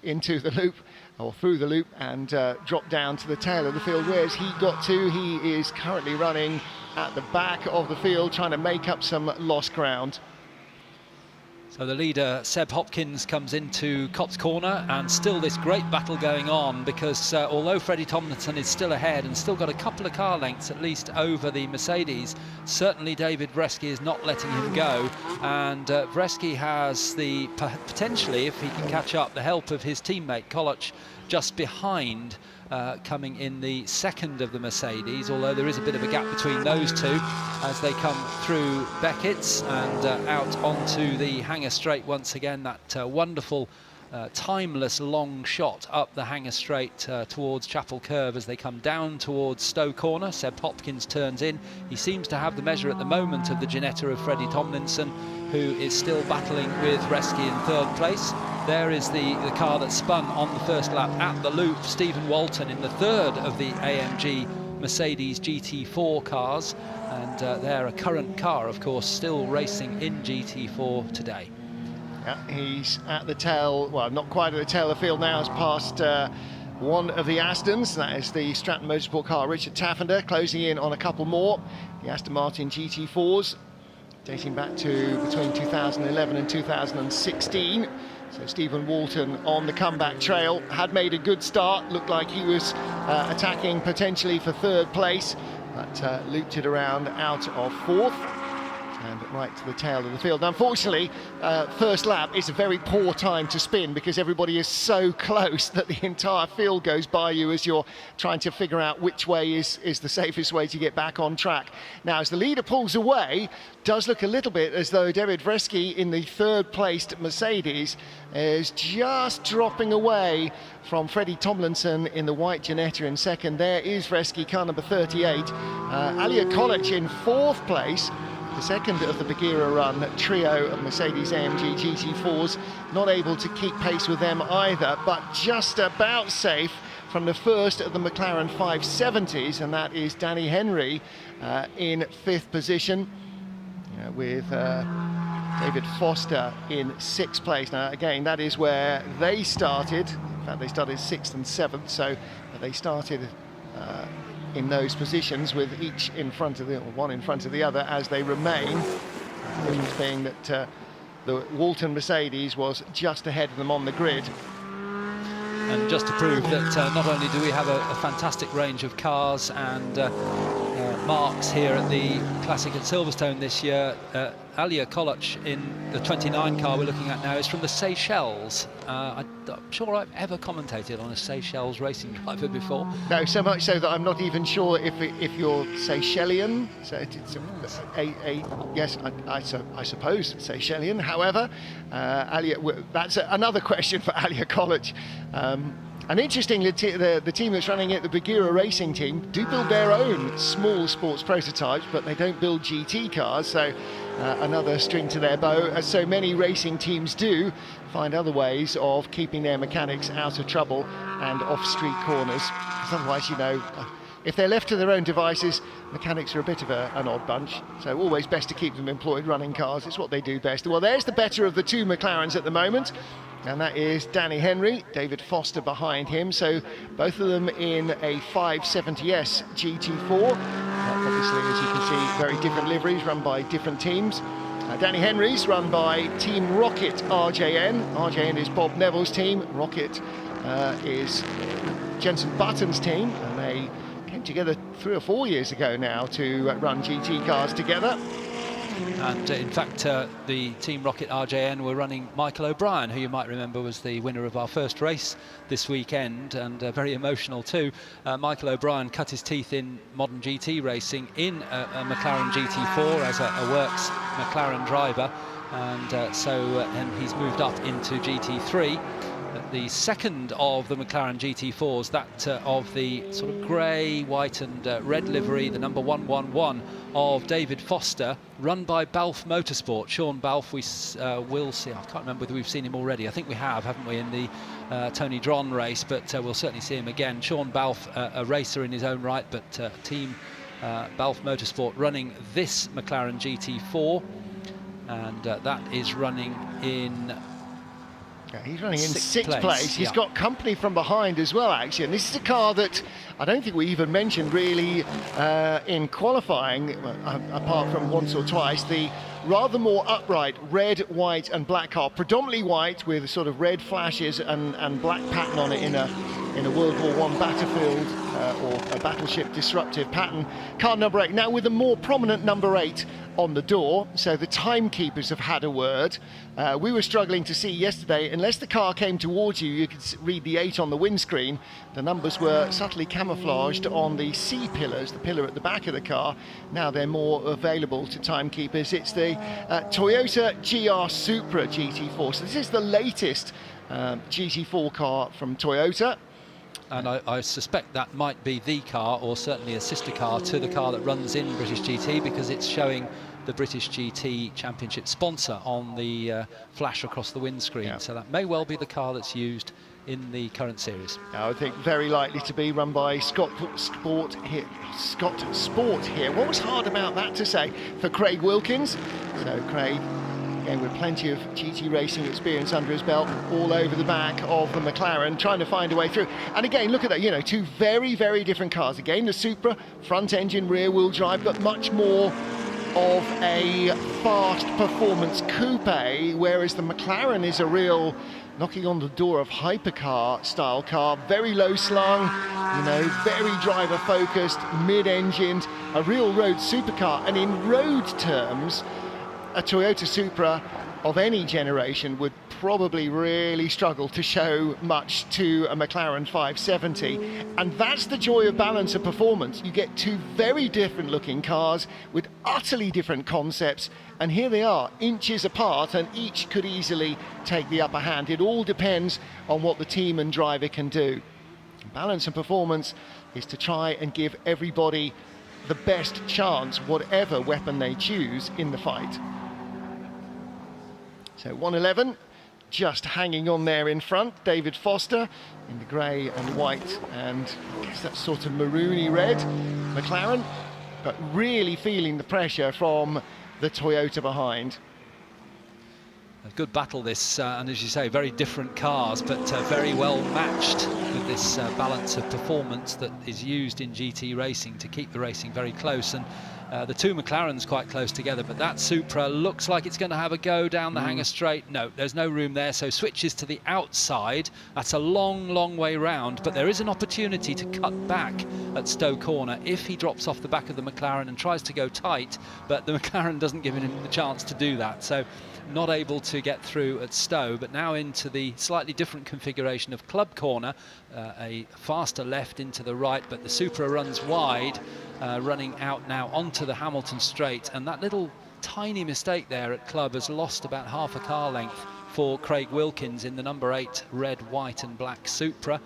into the loop or through the loop and dropped down to the tail of the field. Where's he got to? He is currently running at the back of the field trying to make up some lost ground. So the leader, Seb Hopkins, comes into Copse Corner, and still this great battle going on because although Freddie Tomlinson is still ahead and still got a couple of car lengths at least over the Mercedes, certainly David Vresky is not letting him go, and Vresky has the potentially, if he can catch up, the help of his teammate Koloch just behind, coming in the second of the Mercedes, although there is a bit of a gap between those two as they come through Beckett's and out onto the Hanger Straight once again. That wonderful timeless long shot up the Hanger Straight towards Chapel Curve as they come down towards Stowe Corner. Seb Hopkins turns in. He seems to have the measure at the moment of the Ginetta of Freddie Tomlinson, who is still battling with Vresky in third place. There is the car that spun on the first lap at the loop, Stephen Walton in the third of the AMG Mercedes GT4 cars, and they're a current car, of course, still racing in GT4 today. Yeah, he's at the tail, well, not quite at the tail of the field now, has passed one of the Astons. That is the Stratton Motorsport car, Richard Taffender, closing in on a couple more. The Aston Martin GT4s, dating back to between 2011 and 2016. So Stephen Walton on the comeback trail, had made a good start, looked like he was attacking potentially for third place, but looped it around out of fourth and right to the tail of the field. Unfortunately, first lap is a very poor time to spin because everybody is so close that the entire field goes by you as you're trying to figure out which way is the safest way to get back on track. Now, as the leader pulls away, does look a little bit as though David Vresky in the third placed Mercedes is just dropping away from Freddie Tomlinson in the white Ginetta in second. There is Vresky, car number 38. Alia Koloch in fourth place, the second of the Bagheera run trio of Mercedes AMG GT4s, not able to keep pace with them either, but just about safe from the first of the McLaren 570s, and that is Danny Henry in fifth position, with David Foster in 6th place. Now, again, that is where they started. In fact, they started 6th and 7th, so they started in those positions with each in front of the, or one in front of the other as they remain. The difference being that the Walton Mercedes was just ahead of them on the grid. And just to prove that not only do we have a fantastic range of cars and marks here at the Classic at Silverstone this year, Alia Koloc in the 29 car we're looking at now is from the Seychelles. I'm sure I've ever commentated on a Seychelles racing driver before. No, so much so that I'm not even sure if you're Seychellian. So it's yes, I suppose Seychellian. However, Alia, that's another question for Alia Koloc. And interestingly, the team that's running it, the Bagheera Racing team, do build their own small sports prototypes, but they don't build GT cars, so another string to their bow, as so many racing teams do, find other ways of keeping their mechanics out of trouble and off street corners. Because otherwise, you know, if they're left to their own devices, mechanics are a bit of an odd bunch, so always best to keep them employed running cars. It's what they do best. Well, there's the better of the two McLarens at the moment, and that is Danny Henry, David Foster behind him, so both of them in a 570S GT4. Obviously, as you can see, very different liveries run by different teams. Danny Henry's run by Team Rocket RJN. RJN is Bob Neville's team. Rocket is Jenson Button's team, and they came together 3 or 4 years ago now to run GT cars together. And in fact, the Team Rocket RJN were running Michael O'Brien, who you might remember was the winner of our first race this weekend, and very emotional too. Michael O'Brien cut his teeth in modern GT racing in a McLaren GT4 as a works McLaren driver, and he's moved up into GT3. The second of the McLaren GT4s, that of the sort of grey, white and red livery, the number 111 of David Foster, run by Balfe Motorsport. Sean Balfe, we will see, I can't remember whether we've seen him already. I think we have, haven't we, in the Tony Dron race, but we'll certainly see him again. Sean Balfe, a racer in his own right, but Team Balfe Motorsport running this McLaren GT4, and that is running in... Yeah, he's running in 6th place. He's got company from behind as well, actually. And this is a car that I don't think we even mentioned really in qualifying, apart from once or twice, the rather more upright red, white and black car, predominantly white with sort of red flashes and black pattern on it in a World War I battlefield or a battleship disruptive pattern. Car number 8, now with a more prominent number 8 on the door, so the timekeepers have had a word. We were struggling to see yesterday, unless the car came towards you, you could read the 8 on the windscreen. The numbers were subtly camouflaged on the C pillars, the pillar at the back of the car. Now they're more available to timekeepers. It's the Toyota GR Supra GT4, so this is the latest GT4 car from Toyota. And I suspect that might be the car, or certainly a sister car to the car that runs in British GT, because it's showing the British GT Championship sponsor on the flash across the windscreen. Yeah. So that may well be the car that's used in the current series. I would think very likely to be run by Scott Sport here. What was hard about that to say for Craig Wilkins? So Craig, again, with plenty of GT racing experience under his belt, all over the back of the McLaren, trying to find a way through. And again, look at that, you know, two very, very different cars. Again, the Supra, front engine, rear wheel drive, but much more of a fast performance coupe, whereas the McLaren is a real knocking on the door of hypercar style car, very low slung, you know, very driver focused, mid-engined, a real road supercar. And in road terms, a Toyota Supra of any generation would probably really struggle to show much to a McLaren 570, and that's the joy of balance of performance. You get two very different looking cars with utterly different concepts, and here they are, inches apart, and each could easily take the upper hand. It all depends on what the team and driver can do. Balance and performance is to try and give everybody the best chance, whatever weapon they choose in the fight. So 111, just hanging on there in front, David Foster in the grey and white and I guess that sort of maroony red McLaren, but really feeling the pressure from the Toyota behind. A good battle this, and as you say, very different cars, but very well matched with this balance of performance that is used in GT racing to keep the racing very close. And the two McLarens quite close together, but that Supra looks like it's going to have a go down the hanger straight. No, there's no room there, so switches to the outside. That's a long way round, but there is an opportunity to cut back at Stowe Corner if he drops off the back of the McLaren and tries to go tight, but the McLaren doesn't give him the chance to do that. So not able to get through at Stowe, but now into the slightly different configuration of Club Corner, a faster left into the right, but the Supra runs wide, running out now onto the Hamilton straight, and that little tiny mistake there at Club has lost about half a car length for Craig Wilkins in the number 8 red, white and black Supra,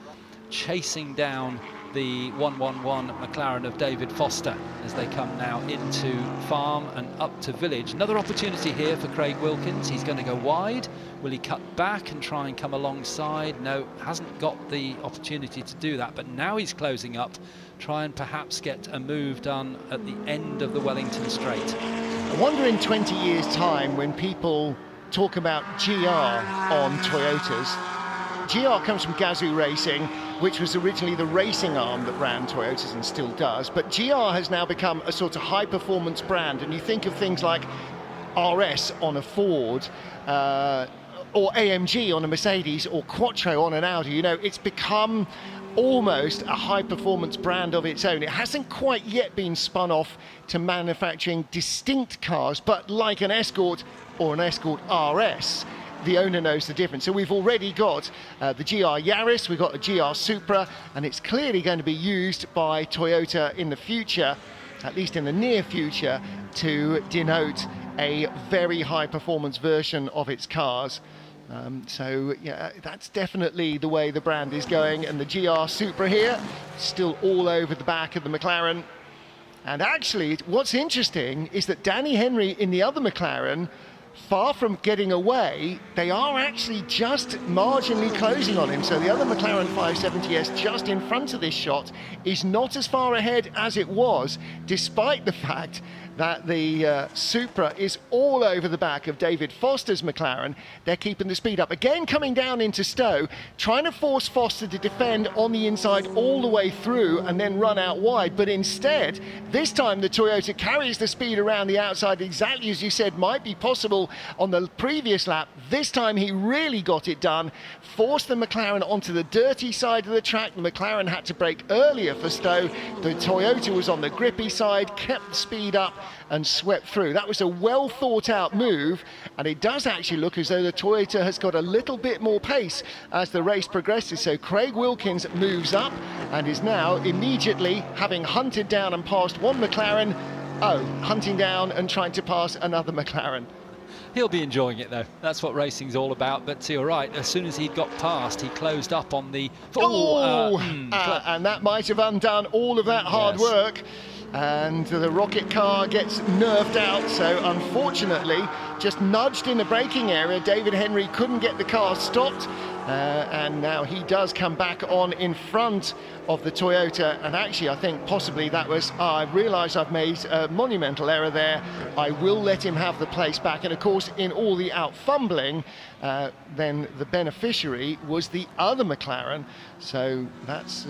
chasing down the 111 McLaren of David Foster as they come now into Farm and up to Village. Another opportunity here for Craig Wilkins. He's going to go wide. Will he cut back and try and come alongside? No, hasn't got the opportunity to do that, but now he's closing up, try and perhaps get a move done at the end of the Wellington Straight. I wonder in 20 years' time when people talk about GR on Toyotas. GR comes from Gazoo Racing, which was originally the racing arm that ran Toyotas and still does, but GR has now become a sort of high-performance brand, and you think of things like RS on a Ford, or AMG on a Mercedes, or Quattro on an Audi. You know, it's become almost a high-performance brand of its own. It hasn't quite yet been spun off to manufacturing distinct cars, but like an Escort or an Escort RS, the owner knows the difference. So we've already got the GR Yaris, we've got the GR Supra, and it's clearly going to be used by Toyota in the future, at least in the near future, to denote a very high performance version of its cars. So yeah, that's definitely the way the brand is going, and the GR Supra here, still all over the back of the McLaren. And actually, what's interesting is that Danny Henry in the other McLaren, far from getting away, they are actually just marginally closing on him. So the other McLaren 570S just in front of this shot is not as far ahead as it was, despite the fact that the Supra is all over the back of David Foster's McLaren. They're keeping the speed up. Again, coming down into Stowe, trying to force Foster to defend on the inside all the way through and then run out wide. But instead, this time the Toyota carries the speed around the outside, exactly as you said might be possible on the previous lap. This time he really got it done, forced the McLaren onto the dirty side of the track. The McLaren had to brake earlier for Stowe. The Toyota was on the grippy side, kept the speed up and swept through. That was a well thought out move, and it does actually look as though the Toyota has got a little bit more pace as the race progresses. So Craig Wilkins moves up and is now immediately, having hunted down and passed one McLaren, hunting down and trying to pass another McLaren. He'll be enjoying it though. That's what racing's all about. But you're right, as soon as he'd got past, he closed up on the... and that might have undone all of that hard work. And the rocket car gets nerfed out, so unfortunately just nudged in the braking area. David Henry couldn't get the car stopped, and now he does come back on in front of the Toyota. And actually I think possibly that was, I realise I've made a monumental error there. I will let him have the place back, and of course in all the out fumbling, then the beneficiary was the other McLaren. So that's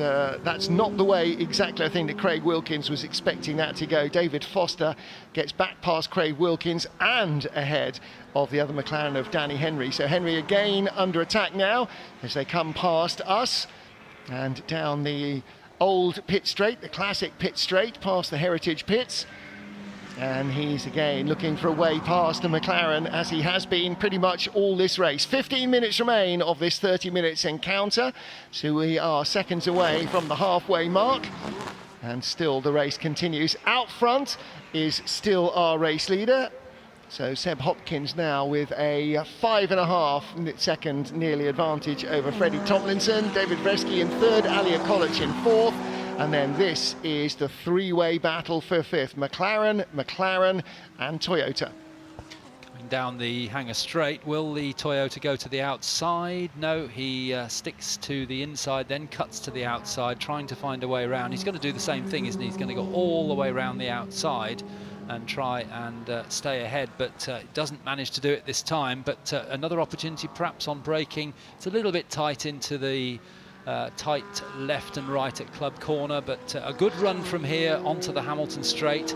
not the way exactly I think that Craig Wilkins was expecting that to go. David Foster gets back past Craig Wilkins and ahead of the other McLaren of Danny Henry. So Henry again under attack now as they come past us and down the old pit straight, the classic pit straight, past the Heritage pits. And he's again looking for a way past the McLaren, as he has been pretty much all this race. 15 minutes remain of this 30 minutes encounter, so we are seconds away from the halfway mark, and still the race continues. Out front is still our race leader, so Seb Hopkins now with a 5.5 second nearly advantage over Freddie Tomlinson. David Vresky in third, Alia Kolic in fourth. And then this is the three-way battle for fifth. McLaren, McLaren and Toyota. Coming down the hanger straight, will the Toyota go to the outside? No, he sticks to the inside, then cuts to the outside, trying to find a way around. He's going to do the same thing, isn't he? He's going to go all the way around the outside and try and stay ahead, but doesn't manage to do it this time. But another opportunity perhaps on braking. It's a little bit tight into the tight left and right at Club Corner, but a good run from here onto the Hamilton Straight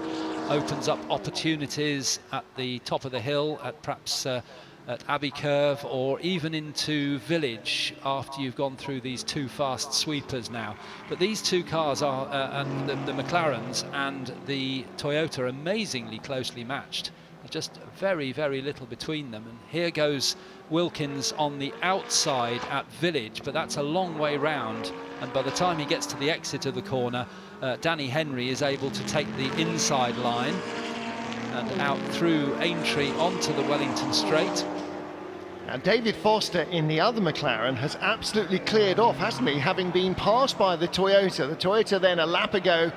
opens up opportunities at the top of the hill, at perhaps at Abbey Curve, or even into Village after you've gone through these two fast sweepers now. But these two cars are, and the McLarens and the Toyota, are amazingly closely matched. There's just very, very little between them. And here goes Wilkins on the outside at Village, but that's a long way round. And by the time he gets to the exit of the corner, Danny Henry is able to take the inside line and out through Aintree onto the Wellington Straight. And David Foster in the other McLaren has absolutely cleared off, hasn't he, having been passed by the Toyota. The Toyota then a lap ago,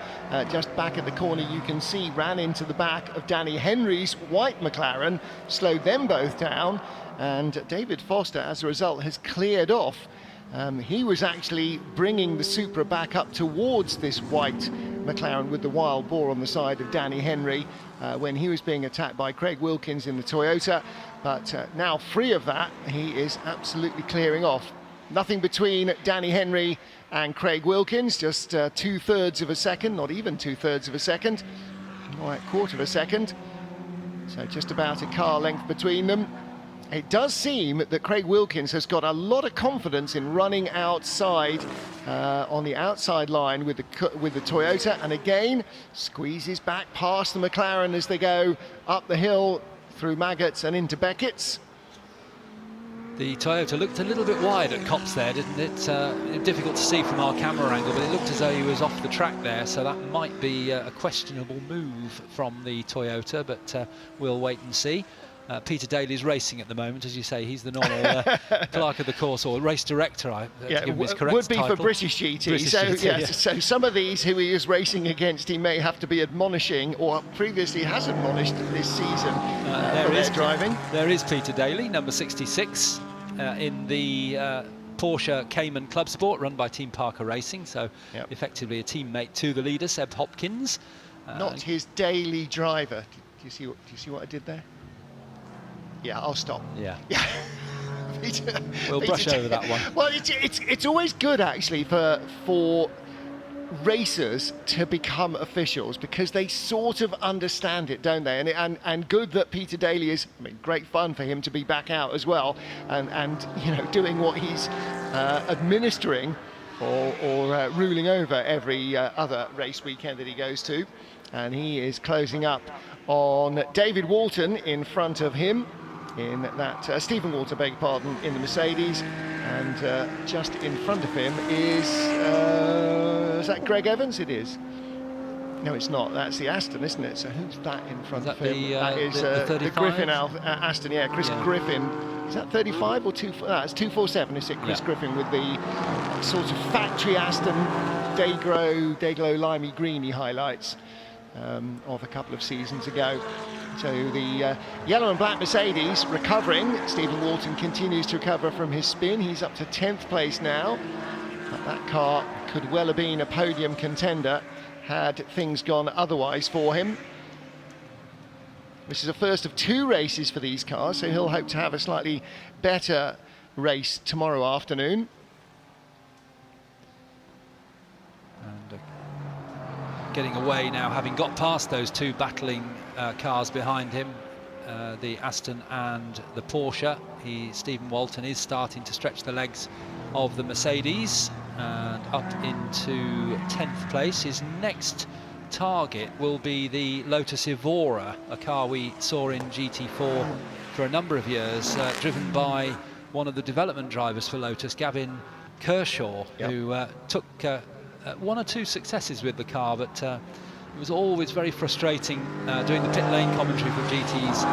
just back at the corner, you can see, ran into the back of Danny Henry's white McLaren, slowed them both down, and David Foster, as a result, has cleared off. He was actually bringing the Supra back up towards this white McLaren with the wild boar on the side of Danny Henry when he was being attacked by Craig Wilkins in the Toyota. But now free of that, he is absolutely clearing off. Nothing between Danny Henry and Craig Wilkins, just 2/3 of a second, not even 2/3 of a second, more like 1/4 of a second. So just about a car length between them. It does seem that Craig Wilkins has got a lot of confidence in running outside on the outside line with the Toyota, and again squeezes back past the McLaren as they go up the hill through Maggots and into Beckett's. The Toyota looked a little bit wide at Copse there, didn't it? Difficult to see from our camera angle, but it looked as though he was off the track there, so that might be a questionable move from the Toyota, but we'll wait and see. Peter Daly's racing at the moment, as you say. He's the normal clerk of the course, or race director. Yeah, give him his correct would be title. for British GT. British So, GT, yes, yeah. so some of these who he is racing against, he may have to be admonishing, or previously has admonished this season for their driving. There is Peter Daly, number 66, in the Porsche Cayman Club Sport, run by Team Parker Racing. So effectively a teammate to the leader, Seb Hopkins. Not his daily driver. Do you see what I did there? Yeah, I'll stop. Yeah. Peter, We'll brush over that one. Well, it's always good actually for racers to become officials, because they sort of understand it, don't they? And good that Peter Daly is. I mean, great fun for him to be back out as well, and you know, doing what he's administering or ruling over every other race weekend that he goes to, and he is closing up on David Walton in front of him. In that Stephen Walter, beg your pardon, in the Mercedes, and just in front of him is that Greg Evans? It is. No, it's not. That's the Aston, isn't it? So who's that in front of him? That is the Griffin Aston. Yeah, Chris Griffin. Is that 35 or 2? It's 247. Is it? Chris Griffin with the sort of factory Aston Dayglow limey greeny highlights of a couple of seasons ago. So the yellow and black Mercedes recovering. Stephen Walton continues to recover from his spin. He's up to 10th place now. But that car could well have been a podium contender had things gone otherwise for him. This is a first of 2 races for these cars, so he'll hope to have a slightly better race tomorrow afternoon. And getting away now, having got past those 2 battling cars behind him, the Aston and the Porsche. Stephen Walton is starting to stretch the legs of the Mercedes and up into 10th place. His next target will be the Lotus Evora, a car we saw in GT4 for a number of years, driven by one of the development drivers for Lotus, Gavin Kershaw, who took 1 or 2 successes with the car, but it was always very frustrating doing the pit lane commentary for GTs.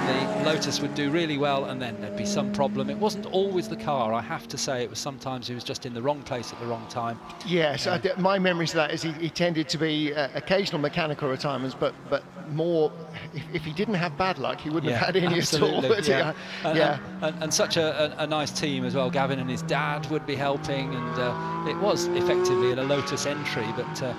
And the Lotus would do really well, and then there'd be some problem. It wasn't always the car, I have to say. It was sometimes he was just in the wrong place at the wrong time. Yes, my memories of that is he tended to be occasional mechanical retirements, but more, if he didn't have bad luck, he wouldn't have had any at all. And such a nice team as well. Gavin and his dad would be helping, and it was effectively a Lotus entry, but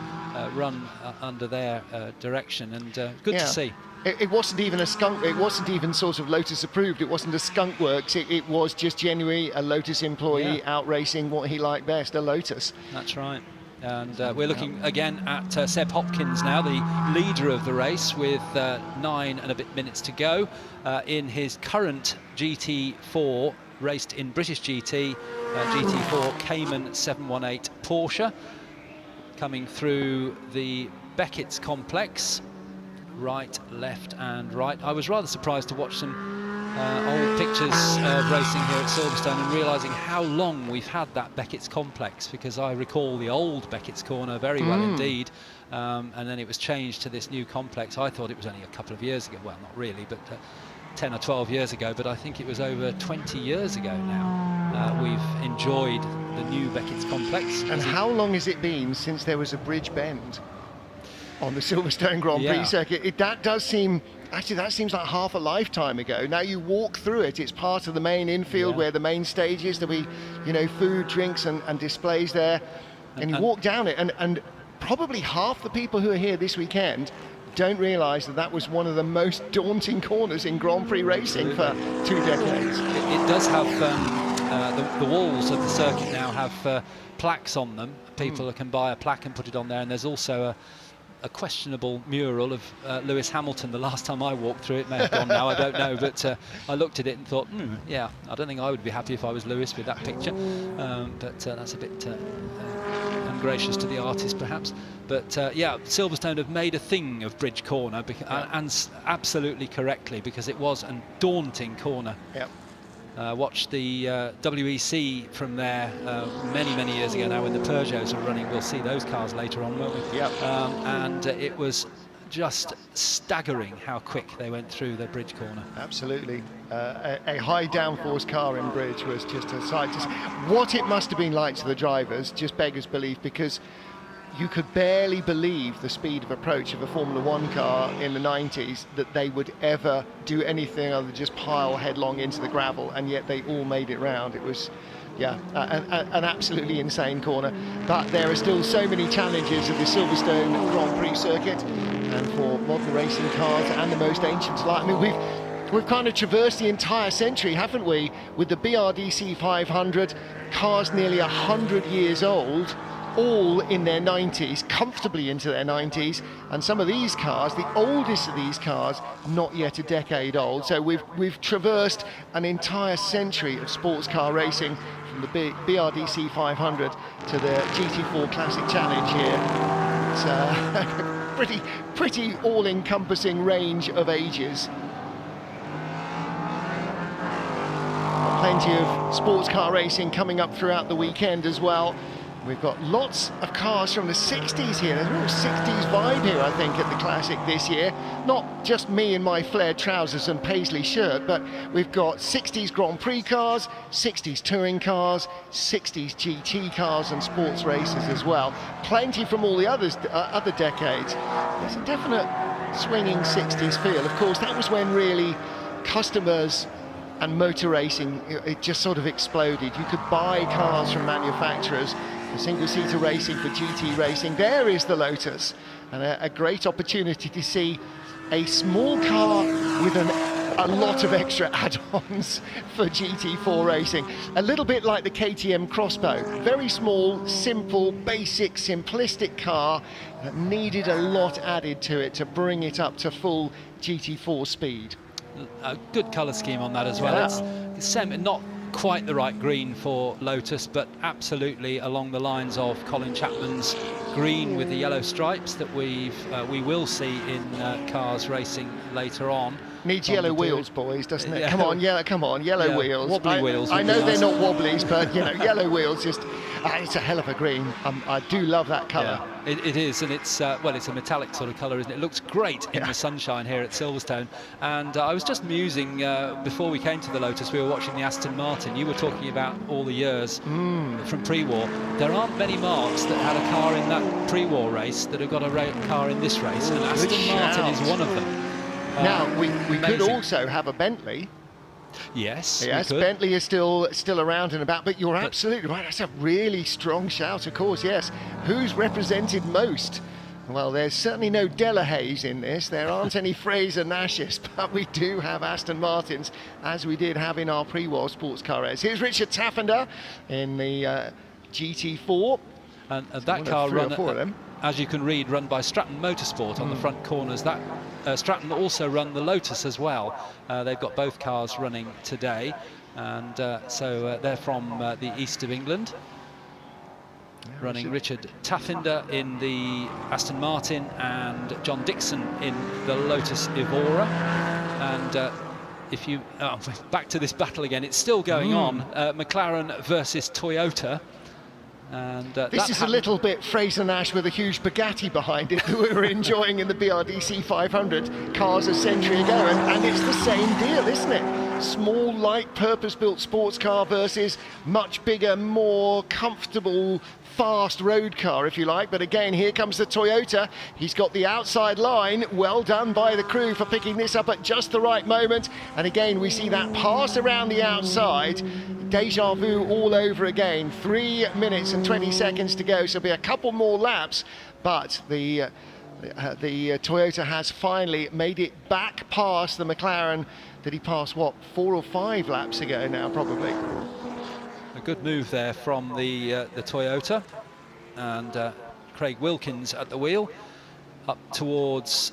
run under their direction, and good to see. It wasn't even a skunk. It wasn't even sort of Lotus approved. It wasn't a skunk works. It was just genuinely a Lotus employee out racing what he liked best, a Lotus. That's right. And we're looking again at Seb Hopkins now, the leader of the race, with 9 and a bit minutes to go in his current GT4, raced in British GT, GT4 Cayman 718 Porsche, coming through the Beckett's complex. Right, left and right. I was rather surprised to watch some old pictures of racing here at Silverstone and realising how long we've had that Beckett's complex, because I recall the old Beckett's Corner very well indeed, and then it was changed to this new complex. I thought it was only a couple of years ago, well, not really, but 10 or 12 years ago, but I think it was over 20 years ago now. We've enjoyed the new Beckett's complex. And how long has it been since there was a bridge bend on the Silverstone Grand Prix circuit? That does seem, actually that seems like half a lifetime ago. Now you walk through it, it's part of the main infield where the main stage is. There'll be, you know, food, drinks and displays there, and you walk down it, and probably half the people who are here this weekend don't realise that that was one of the most daunting corners in Grand Prix racing for 2 decades. It does have, the walls of the circuit now have plaques on them. People can buy a plaque and put it on there, and there's also a questionable mural of Lewis Hamilton. The last time I walked through it, may have gone now, I don't know, but I looked at it and thought, yeah, I don't think I would be happy if I was Lewis with that picture, but that's a bit ungracious to the artist perhaps. But yeah, Silverstone have made a thing of Bridge Corner, and absolutely correctly, because it was a daunting corner. Watched the WEC from there many years ago now, when the Peugeots are running. We'll see those cars later on, won't we? And it was just staggering how quick they went through the Bridge Corner. Absolutely. A high downforce car in Bridge was just a sight to see. What it must have been like to the drivers just beggars belief, because you could barely believe the speed of approach of a Formula One car in the 90s, that they would ever do anything other than just pile headlong into the gravel, and yet they all made it round. It was, an absolutely insane corner. But there are still so many challenges of the Silverstone Grand Prix circuit, and for modern racing cars and the most ancient alike. I mean, we've kind of traversed the entire century, haven't we, with the BRDC 500, cars nearly 100 years old, all in their 90s, comfortably into their 90s, and some of these cars, the oldest of these cars, not yet a decade old. So we've traversed an entire century of sports car racing, from the BRDC 500 to the GT4 Classic Challenge here. It's a pretty all-encompassing range of ages. Plenty of sports car racing coming up throughout the weekend as well. We've got lots of cars from the 60s here. There's a real 60s vibe here, I think, at the Classic this year. Not just me in my flared trousers and paisley shirt, but we've got 60s Grand Prix cars, 60s touring cars, 60s GT cars and sports races as well. Plenty from all the other decades. There's a definite swinging 60s feel. Of course, that was when really customers and motor racing, it just sort of exploded. You could buy cars from manufacturers for single-seater racing, for GT racing. There is the Lotus, and a great opportunity to see a small car with a lot of extra add-ons for GT4 racing. A little bit like the KTM Crossbow. Very small, simple, basic, simplistic car that needed a lot added to it to bring it up to full GT4 speed. A good colour scheme on that as well. It's not quite the right green for Lotus, but absolutely along the lines of Colin Chapman's green with the yellow stripes that we will see in cars racing later on. Needs yellow wheels, boys, doesn't it? Come on, yellow wheels. Wobbly wheels. I know they're not wobblies, but you know, yellow wheels. Just it's a hell of a green. I do love that colour. Yeah, it is, and it's it's a metallic sort of colour, isn't it? It looks great in the sunshine here at Silverstone. And I was just musing before we came to the Lotus. We were watching the Aston Martin. You were talking about all the years from pre-war. There aren't many marques that had a car in that pre-war race that have got a car in this race, and Aston Martin is one of them. Now, we could also have a Bentley. Yes, Bentley is still around and about, but you're absolutely right. That's a really strong shout, of course, yes. Who's represented most Well, there's certainly no Delahaye's in this. There aren't any Fraser Nashes, but we do have Aston Martins, as we did have in our pre-war sports car race. Here's Richard Taffender in the GT4. And that car run, as you can read, run by Stratton Motorsport on the front corners. That Stratton also run the Lotus as well. They've got both cars running today, and so they're from the east of England. Running Richard Taffender in the Aston Martin and John Dixon in the Lotus Evora. And if you back to this battle again, it's still going on. McLaren versus Toyota. And this is a little bit Fraser Nash with a huge Bugatti behind it that we were enjoying in the BRDC 500 cars a century ago, and it's the same deal, isn't it? Small, light, purpose-built sports car versus much bigger, more comfortable, fast road car, if you like. But again, here comes the Toyota. He's got the outside line. Well done by the crew for picking this up at just the right moment. And again, we see that pass around the outside. Deja vu all over again. 3 minutes and 20 seconds to go, so there'll be a couple more laps, but the Toyota has finally made it back past the McLaren that he passed, what, 4 or 5 laps ago now, probably. A good move there from the Toyota, and Craig Wilkins at the wheel, up towards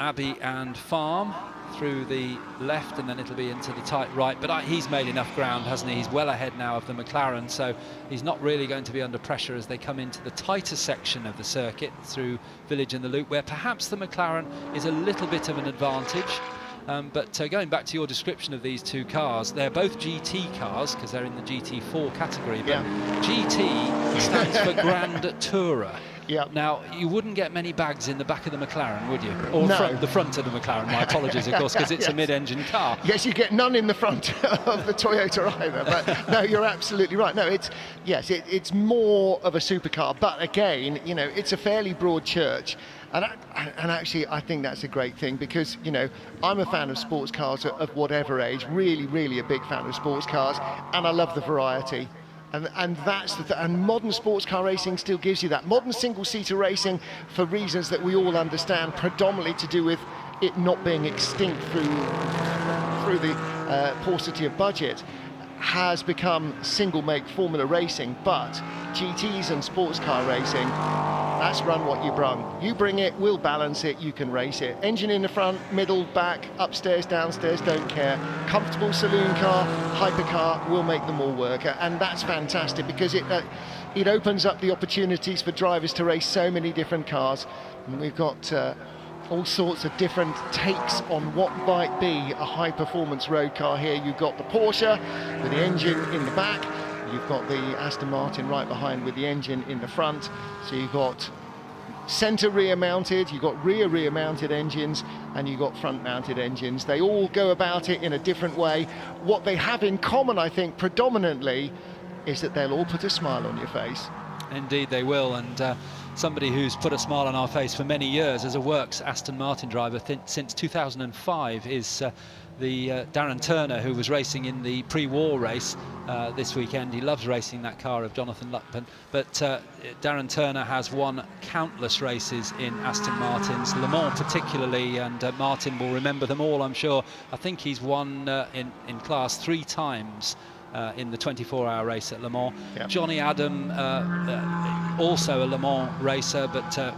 Abbey and Farm, through the left, and then it'll be into the tight right. But he's made enough ground, hasn't he? He's well ahead now of the McLaren, so he's not really going to be under pressure as they come into the tighter section of the circuit through Village and the Loop, where perhaps the McLaren is a little bit of an advantage. But going back to your description of these two cars, they're both GT cars because they're in the GT4 category, but GT stands for Grand Tourer. Yep. Now, you wouldn't get many bags in the back of the McLaren, would you? Or no. the front of the McLaren, my apologies, of course, because it's a mid-engine car. Yes, you get none in the front of the Toyota either, but no, you're absolutely right. No, it's more of a supercar, but again, you know, it's a fairly broad church. And actually, I think that's a great thing because, you know, I'm a fan of sports cars of whatever age, really, really a big fan of sports cars, and I love the variety. And that's and modern sports car racing still gives you that. Modern single-seater racing, for reasons that we all understand, predominantly to do with it not being extinct through the paucity of budget, has become single-make Formula racing. But GTs and sports car racing, that's run what you brung. You bring it, we'll balance it, you can race it. Engine in the front, middle, back, upstairs, downstairs, don't care. Comfortable saloon car, hypercar, we'll make them all work. And that's fantastic because it opens up the opportunities for drivers to race so many different cars. And we've got all sorts of different takes on what might be a high-performance road car here. You've got the Porsche with the engine in the back. You've got the Aston Martin right behind with the engine in the front. So you've got centre rear mounted, you've got rear mounted engines, and you've got front mounted engines. They all go about it in a different way. What they have in common, I think, predominantly, is that they'll all put a smile on your face. Indeed they will, and somebody who's put a smile on our face for many years as a works Aston Martin driver since 2005 is the Darren Turner, who was racing in the pre-war race this weekend. He loves racing that car of Jonathan Luckman, but Darren Turner has won countless races in Aston Martins, Le Mans particularly, and Martin will remember them all, I'm sure. I think he's won in class 3 times in the 24-hour race at Le Mans. Yep. Johnny Adam, also a Le Mans racer, but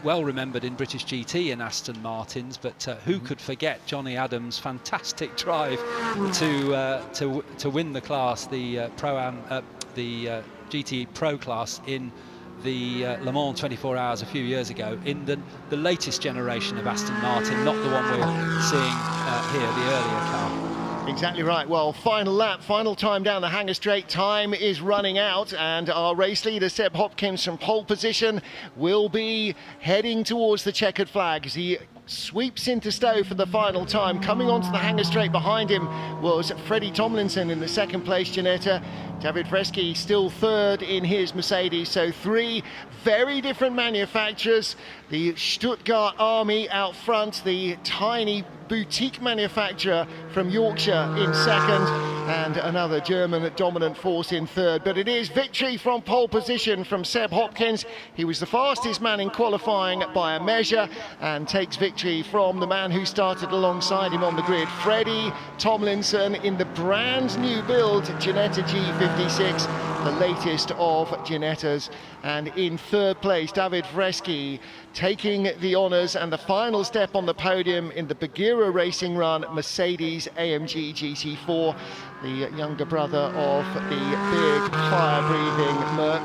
well remembered in British GT and Aston Martins. But who could forget Johnny Adams' fantastic drive to win the class, the GT Pro class in the Le Mans 24 Hours a few years ago, in the latest generation of Aston Martin, not the one we're seeing here, the earlier car. Exactly right. Well, final lap, final time down the Hanger Straight. Time is running out, and our race leader, Seb Hopkins, from pole position, will be heading towards the checkered flag as he sweeps into Stowe for the final time. Coming onto the Hanger Straight behind him was Freddie Tomlinson in the second place, Janetta. David Freschi still third in his Mercedes, so three very different manufacturers. The Stuttgart Army out front, the tiny boutique manufacturer from Yorkshire in second, and another German dominant force in third. But it is victory from pole position from Seb Hopkins. He was the fastest man in qualifying by a measure, and takes victory from the man who started alongside him on the grid, Freddie Tomlinson, in the brand new build Ginetta G56, the latest of Ginettas. And in third place, David Freschi taking the honours and the final step on the podium in the Bagheera Racing Run Mercedes AMG GT4, the younger brother of the big fire-breathing Merc.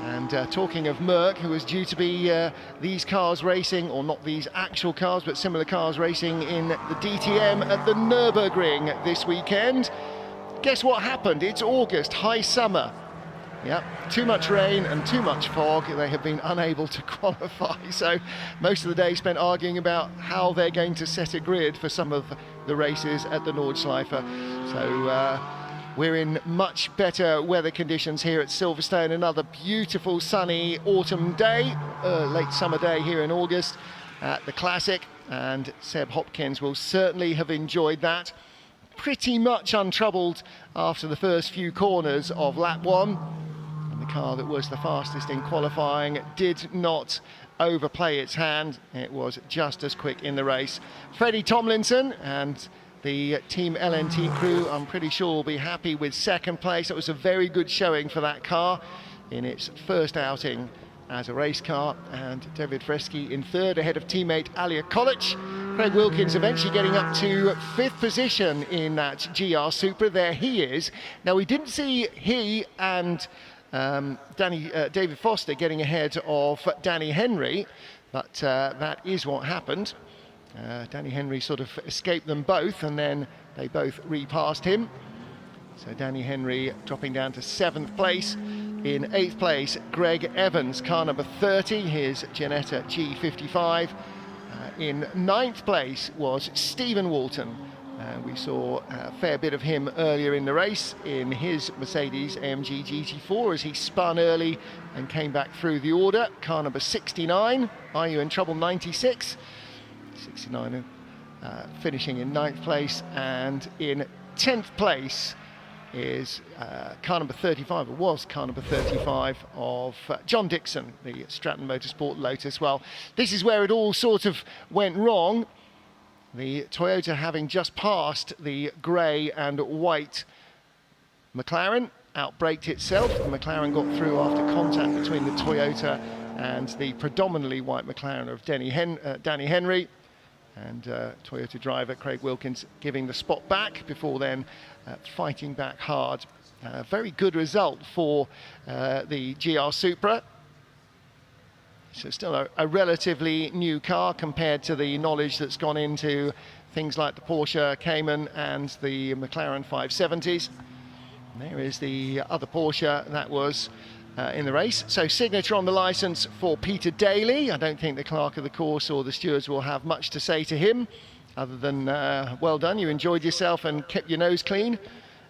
And talking of Merc, who was due to be these cars racing, or not these actual cars, but similar cars racing in the DTM at the Nürburgring this weekend. Guess what happened? It's August, high summer. Yep, too much rain and too much fog. They have been unable to qualify, so most of the day spent arguing about how they're going to set a grid for some of the races at the Nordschleife. So we're in much better weather conditions here at Silverstone. Another beautiful sunny autumn day, late summer day here in August at the Classic, and Seb Hopkins will certainly have enjoyed that. Pretty much untroubled after the first few corners of lap one. And the car that was the fastest in qualifying did not overplay its hand. It was just as quick in the race. Freddie Tomlinson and the Team LNT crew, I'm pretty sure, will be happy with second place. It was a very good showing for that car in its first outing as a race car, and David Freschi in third ahead of teammate Alia Kolic. Craig Wilkins eventually getting up to fifth position in that GR Supra. There he is. Now, we didn't see he and David Foster getting ahead of Danny Henry, but that is what happened. Danny Henry sort of escaped them both, and then they both repassed him. So Danny Henry dropping down to 7th place. In 8th place, Greg Evans, car number 30, his Ginetta G55. In 9th place was Stephen Walton. We saw a fair bit of him earlier in the race in his Mercedes AMG GT4 as he spun early and came back through the order. Car number 69, Are You in Trouble 96. 69 finishing in 9th place, and in 10th place is car number 35, or was car number 35 of John Dixon, the Stratton Motorsport Lotus. Well, this is where it all sort of went wrong. The Toyota having just passed the grey and white McLaren, outbraked itself. The McLaren got through after contact between the Toyota and the predominantly white McLaren of Danny Henry. And Toyota driver Craig Wilkins giving the spot back before then fighting back hard. Very good result for the GR Supra. So still a relatively new car compared to the knowledge that's gone into things like the Porsche Cayman and the McLaren 570s. And there is the other Porsche that was in the race. So signature on the licence for Peter Daly. I don't think the clerk of the course or the stewards will have much to say to him other than well done, you enjoyed yourself and kept your nose clean.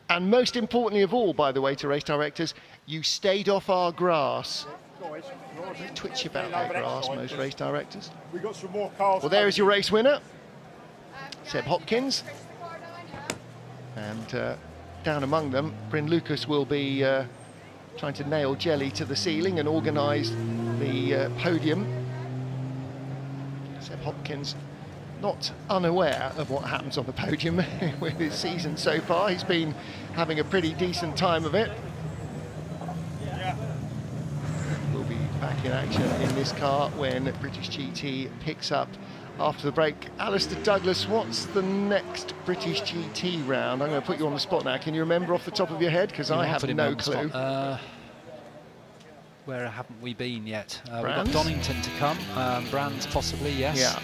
And most importantly of all, by the way, to race directors, you stayed off our grass. They twitch about their grass, most race directors. We got some more cars. Well, there is your race winner, Seb Hopkins. And down among them, Bryn Lucas will be trying to nail jelly to the ceiling and organise the podium. Seb Hopkins not unaware of what happens on the podium with his season so far. He's been having a pretty decent time of it. We'll be back in action in this car when British GT picks up after the break. Alistair Douglas, what's the next British GT round? I'm going to put you on the spot now. Can you remember off the top of your head? Because I have no clue. Where haven't we been yet? We've Brands? got Donington to come. Brands possibly, yes. Yeah.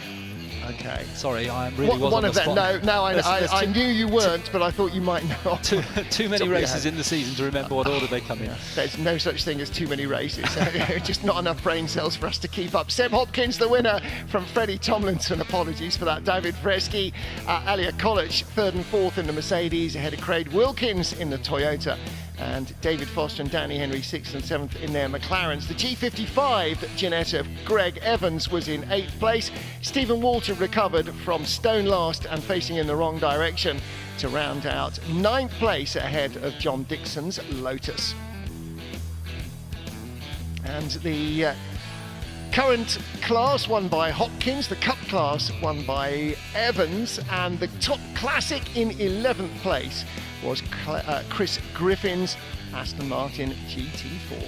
Okay. Sorry, I really was one on of the them. spot. No, I knew you weren't, but I thought you might know. Too many races in the season to remember what order they come in. There's no such thing as too many races. Just not enough brain cells for us to keep up. Seb Hopkins, the winner from Freddie Tomlinson. Apologies for that. David Freschi, Alia Kolic, 3rd and 4th in the Mercedes, ahead of Craig Wilkins in the Toyota. and David Foster and Danny Henry 6th and 7th in their McLarens. The G55 Ginetta of Greg Evans was in 8th place. Stephen Walton recovered from stone last and facing in the wrong direction to round out 9th place ahead of John Dixon's Lotus. And the current class won by Hopkins, the Cup class won by Evans, and the top classic in 11th place was Chris Griffin's Aston Martin GT4.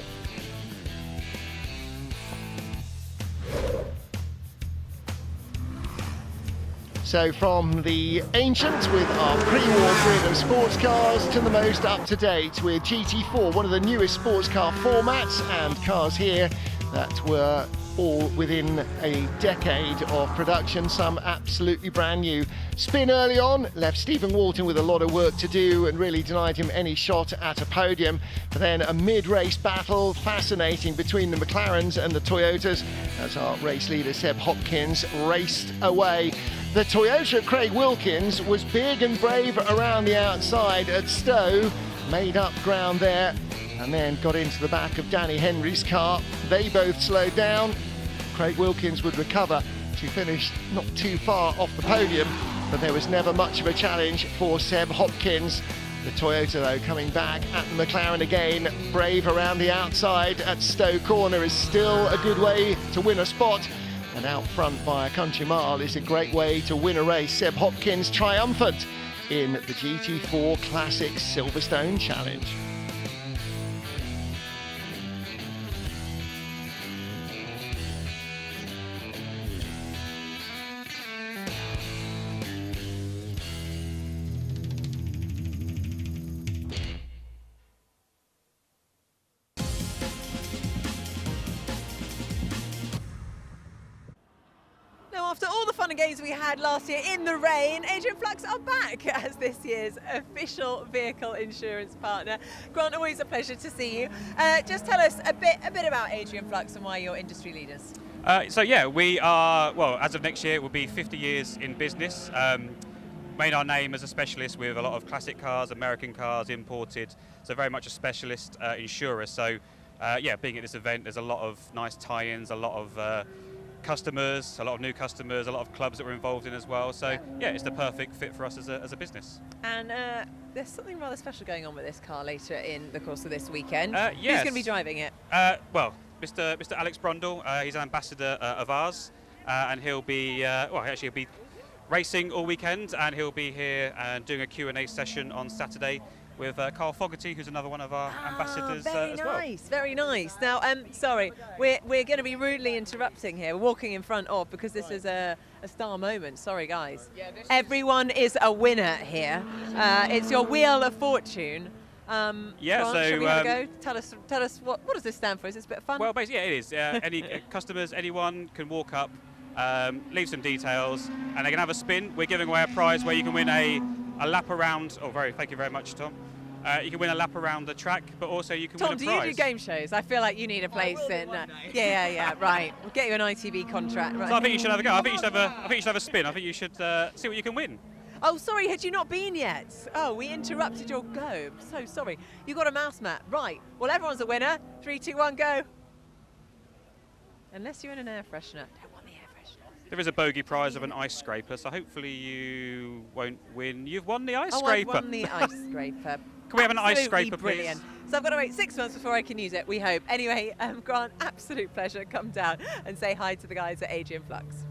So from the ancient with our pre-war grid of sports cars to the most up-to-date with GT4, one of the newest sports car formats, and cars here that were all within a decade of production, some absolutely brand new. Spin early on left Stephen Walton with a lot of work to do and really denied him any shot at a podium. But then a mid-race battle, fascinating, between the McLarens and the Toyotas as our race leader Seb Hopkins raced away. The Toyota of Craig Wilkins was big and brave around the outside at Stowe, made up ground there, and then got into the back of Danny Henry's car. They both slowed down. Craig Wilkins would recover to finish not too far off the podium, but there was never much of a challenge for Seb Hopkins. The Toyota, though, coming back at the McLaren again, brave around the outside at Stowe Corner is still a good way to win a spot, and out front by a country mile is a great way to win a race. Seb Hopkins triumphant in the GT4 Classic Silverstone Challenge. After all the fun and games we had last year in the rain, Adrian Flux are back as this year's official vehicle insurance partner. Grant, always a pleasure to see you. Just tell us a bit about Adrian Flux and why you're industry leaders. So yeah, we are, well, as of next year, we'll be 50 years in business. Made our name as a specialist with a lot of classic cars, American cars, imported, so very much a specialist insurer. So yeah, being at this event, there's a lot of nice tie-ins, a lot of customers, a lot of new customers, a lot of clubs that we're involved in as well. So yeah, it's the perfect fit for us as a business. And there's something rather special going on with this car later in the course of this weekend. Yes. Who's going to be driving it? Well, Mr. Alex Brundle, he's an ambassador of ours, and he'll be, well, actually he'll be racing all weekend, and he'll be here doing a Q&A session on Saturday with Carl Fogarty, who's another one of our ambassadors as well. Very nice, very nice. Now, sorry, we're going to be rudely interrupting here. We're walking in front of, because this is a star moment. Sorry, guys. Yeah, everyone is a winner here. It's your Wheel of Fortune. Yeah, Grant, so shall we have a go? Tell us what does this stand for? Is this a bit of fun? Well, basically, yeah, it is. Any customers, anyone can walk up, leave some details, and they can have a spin. We're giving away a prize where you can win a lap around. Oh, thank you very much, Tom. You can win a lap around the track, but also you can win a prize. Tom, do you do game shows? I feel like you need a place in. Yeah, right. We'll get you an ITV contract. Right. So I think you should have a go. I think you should have a spin. I think you should see what you can win. Oh, sorry, had you not been yet? Oh, we interrupted your go. I'm so sorry. You got a mouse mat. Right. Well, everyone's a winner. 3, 2, 1, go. Unless you're in an air freshener. Don't want the air freshener. There is a bogey prize of an ice scraper, so hopefully you won't win. You've won the ice scraper. I've won the ice scraper. Can we have an ice scraper, brilliant. please? So I've got to wait 6 months before I can use it, we hope. Anyway, Grant, absolute pleasure. Come down and say hi to the guys at Adrian Flux.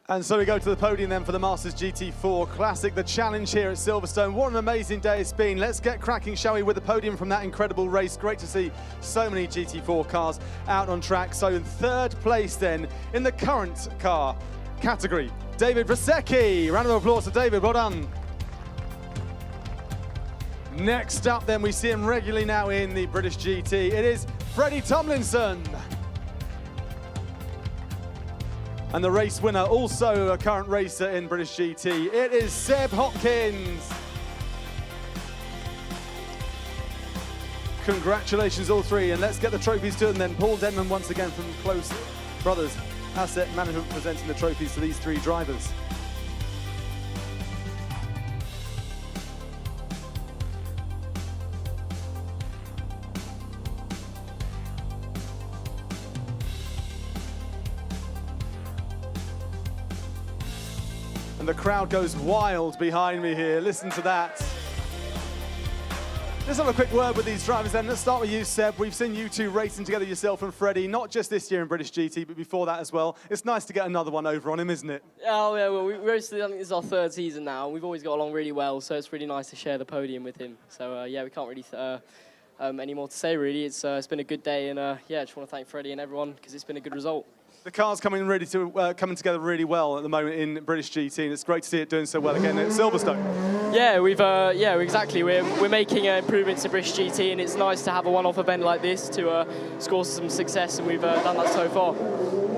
And so we go to the podium then for the Masters GT4 Classic, the challenge here at Silverstone. What an amazing day it's been. Let's get cracking, shall we, with the podium from that incredible race. Great to see so many GT4 cars out on track. So in third place then, in the current car category, David Brasecki. Round of applause to David, well done. Next up then, we see him regularly now in the British GT. It is Freddie Tomlinson. And the race winner, also a current racer in British GT, it is Seb Hopkins. Congratulations all three, and let's get the trophies to them then. Paul Denman once again from Close Brothers. Asset Management presenting the trophies to these 3 drivers. And the crowd goes wild behind me here. Listen to that. Let's have a quick word with these drivers then. Let's start with you, Seb. We've seen you two racing together, yourself and Freddie, not just this year in British GT, but before that as well. It's nice to get another one over on him, isn't it? Oh, yeah, well, we raced, I think this is our 3rd season now. We've always got along really well, so it's really nice to share the podium with him. So, yeah, we can't really any more to say, really. It's been a good day, and, yeah, I just want to thank Freddie and everyone, because it's been a good result. The car's coming together really well at the moment in British GT, and it's great to see it doing so well again at Silverstone. Yeah, exactly. We're making improvements to British GT, and it's nice to have a one-off event like this to score some success, and we've done that so far.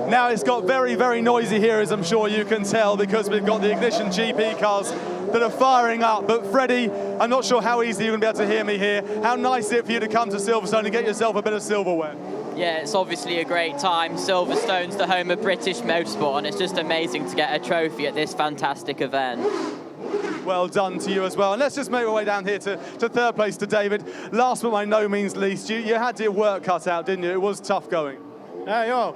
Now it's got very, very noisy here, as I'm sure you can tell, because we've got the Ignition GP cars that are firing up. But Freddie, I'm not sure how easy you're going to be able to hear me here. How nice is it for you to come to Silverstone and get yourself a bit of silverware? Yeah, it's obviously a great time. Silverstone's the home of British motorsport, and it's just amazing to get a trophy at this fantastic event. Well done to you as well. And let's just make our way down here to 3rd place to David. Last but by no means least, you had your work cut out, didn't you? It was tough going. Yeah,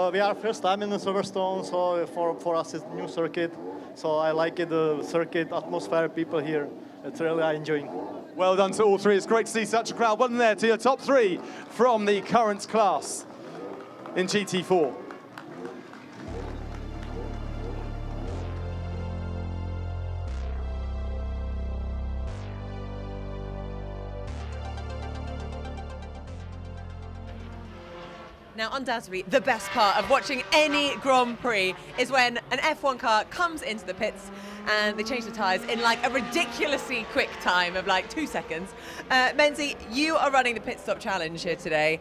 we are first time in the Silverstone, so for us it's a new circuit. So I like it, the circuit, atmosphere, people here. It's really enjoying. Well done to all 3. It's great to see such a crowd. Well done there to your top 3 from the current class in GT4. Now, undoubtedly, the best part of watching any Grand Prix is when an F1 car comes into the pits and they change the tyres in like a ridiculously quick time of like 2 seconds. Menzi, you are running the pit stop challenge here today,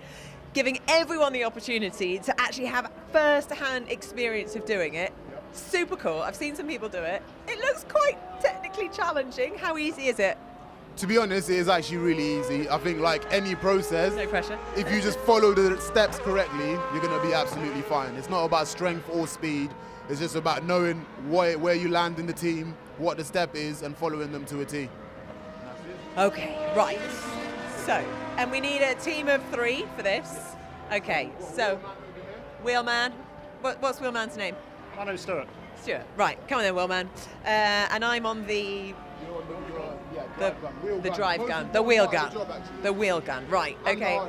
giving everyone the opportunity to actually have first-hand experience of doing it. Super cool. I've seen some people do it. It looks quite technically challenging. How easy is it? To be honest, it is actually really easy. I think like any process, no pressure. If you just follow the steps correctly, you're going to be absolutely fine. It's not about strength or speed. It's just about knowing where you land in the team, what the step is, and following them to a T. Okay, right. So, and we need a team of 3 for this. Okay, so, Wheelman. What's Wheelman's name? My name's Stuart. Stuart, right. Come on then, Wheelman. And I'm on the drive gun, the wheel gun. The wheel gun, right, okay.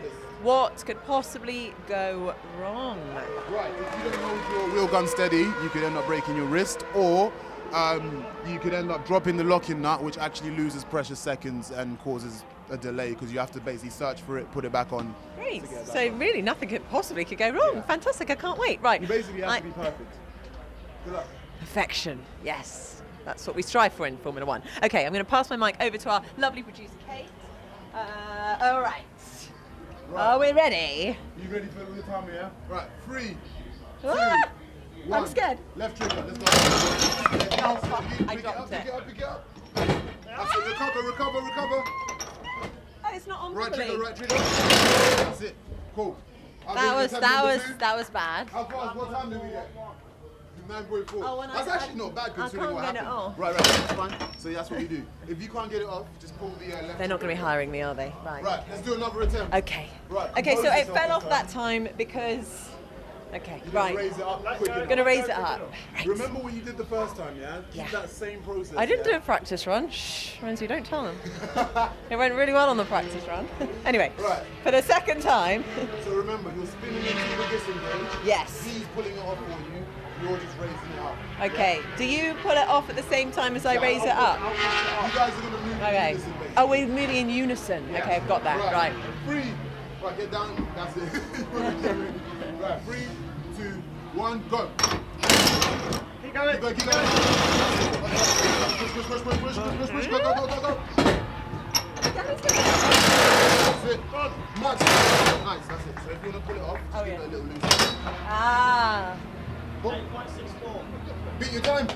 What could possibly go wrong? Right, if you don't hold your wheel gun steady, you could end up breaking your wrist, or you could end up dropping the locking nut, which actually loses precious seconds and causes a delay, because you have to basically search for it, put it back on. Great, so really nothing could go wrong. Yeah. Fantastic, I can't wait. Right. You basically have to be perfect. Good luck. Perfection, yes. That's what we strive for in Formula One. Okay, I'm going to pass my mic over to our lovely producer, Kate. All right. Are we ready? You ready for the time, yeah? Right, 3, 2, Ah! 1. I'm scared. Left trigger, let's go. Oh, fuck, I dropped it. Pick it up. That's it, recover. Oh, it's not on right properly. Right trigger. That's it, cool. That was bad. How far, what time did we get? 9.4. Oh, that's actually not bad considering what happened. I can't get it off. Right, that's fine. So that's what you do. If you can't get it off, just pull the left. They're not going to be hiring me, are they? Right. Right, let's do another attempt. Okay. Right. Okay, so it fell off that time because... Okay, You're right. Raise it up I'm going to raise it up. Right. Remember what you did the first time, yeah? Keep that same process. I didn't do a practice run. Shh, Renzi, don't tell them. It went really well on the practice run. Anyway, for the second time... So remember, you're spinning into the disengage. Yes. He's pulling it off for you. You're just raising it up. Okay, do you pull it off at the same time as I raise it up? You guys are going to move in unison, basically. Oh, we're moving in unison. Yeah. Okay, I've got that. Right. 3. Right, get down. That's it. Right, 3, 2, 1, go. Keep going. Push. Go. That's it. Nice, that's it. So if you want to pull it off, just give it a little loose. Ah. 8.64. Beat your time.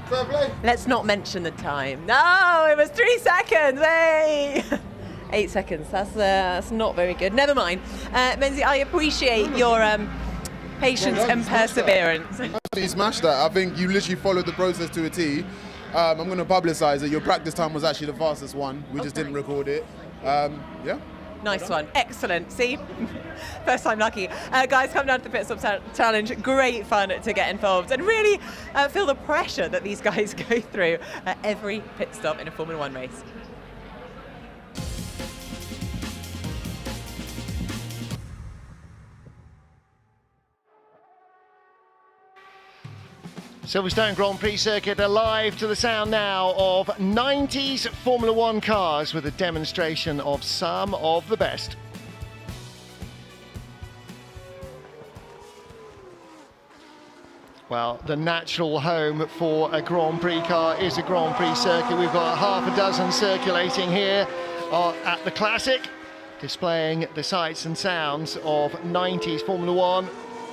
Fair play. Let's not mention the time. No, it was 3 seconds. Hey. 8 seconds. That's not very good. Never mind. Menzi, I appreciate your patience and perseverance. Absolutely smashed that. I think you literally followed the process to a T. I'm going to publicise it. Your practice time was actually the fastest one. We just didn't record it. Yeah. Nice one. Excellent. See? First time lucky. Guys, come down to the Pit Stop Challenge. Great fun to get involved and really feel the pressure that these guys go through at every pit stop in a Formula One race. Silverstone Grand Prix circuit alive to the sound now of 90s Formula One cars with a demonstration of some of the best. Well, the natural home for a Grand Prix car is a Grand Prix circuit. We've got half a dozen circulating here at the Classic, displaying the sights and sounds of 90s Formula One,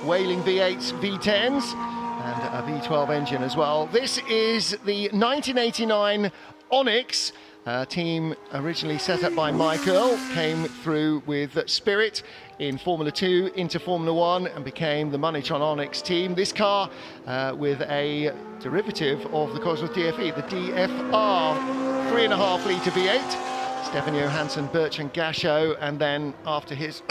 Whaling V8s, V10s, and a V12 engine as well. This is the 1989 Onyx, team originally set up by Mike Earl, came through with Spirit in Formula 2 into Formula 1 and became the Moneytron Onyx team. This car with a derivative of the Cosworth DFE, the DFR 3.5 litre V8. Stefan Johansson, Bertrand Gachot, and then after his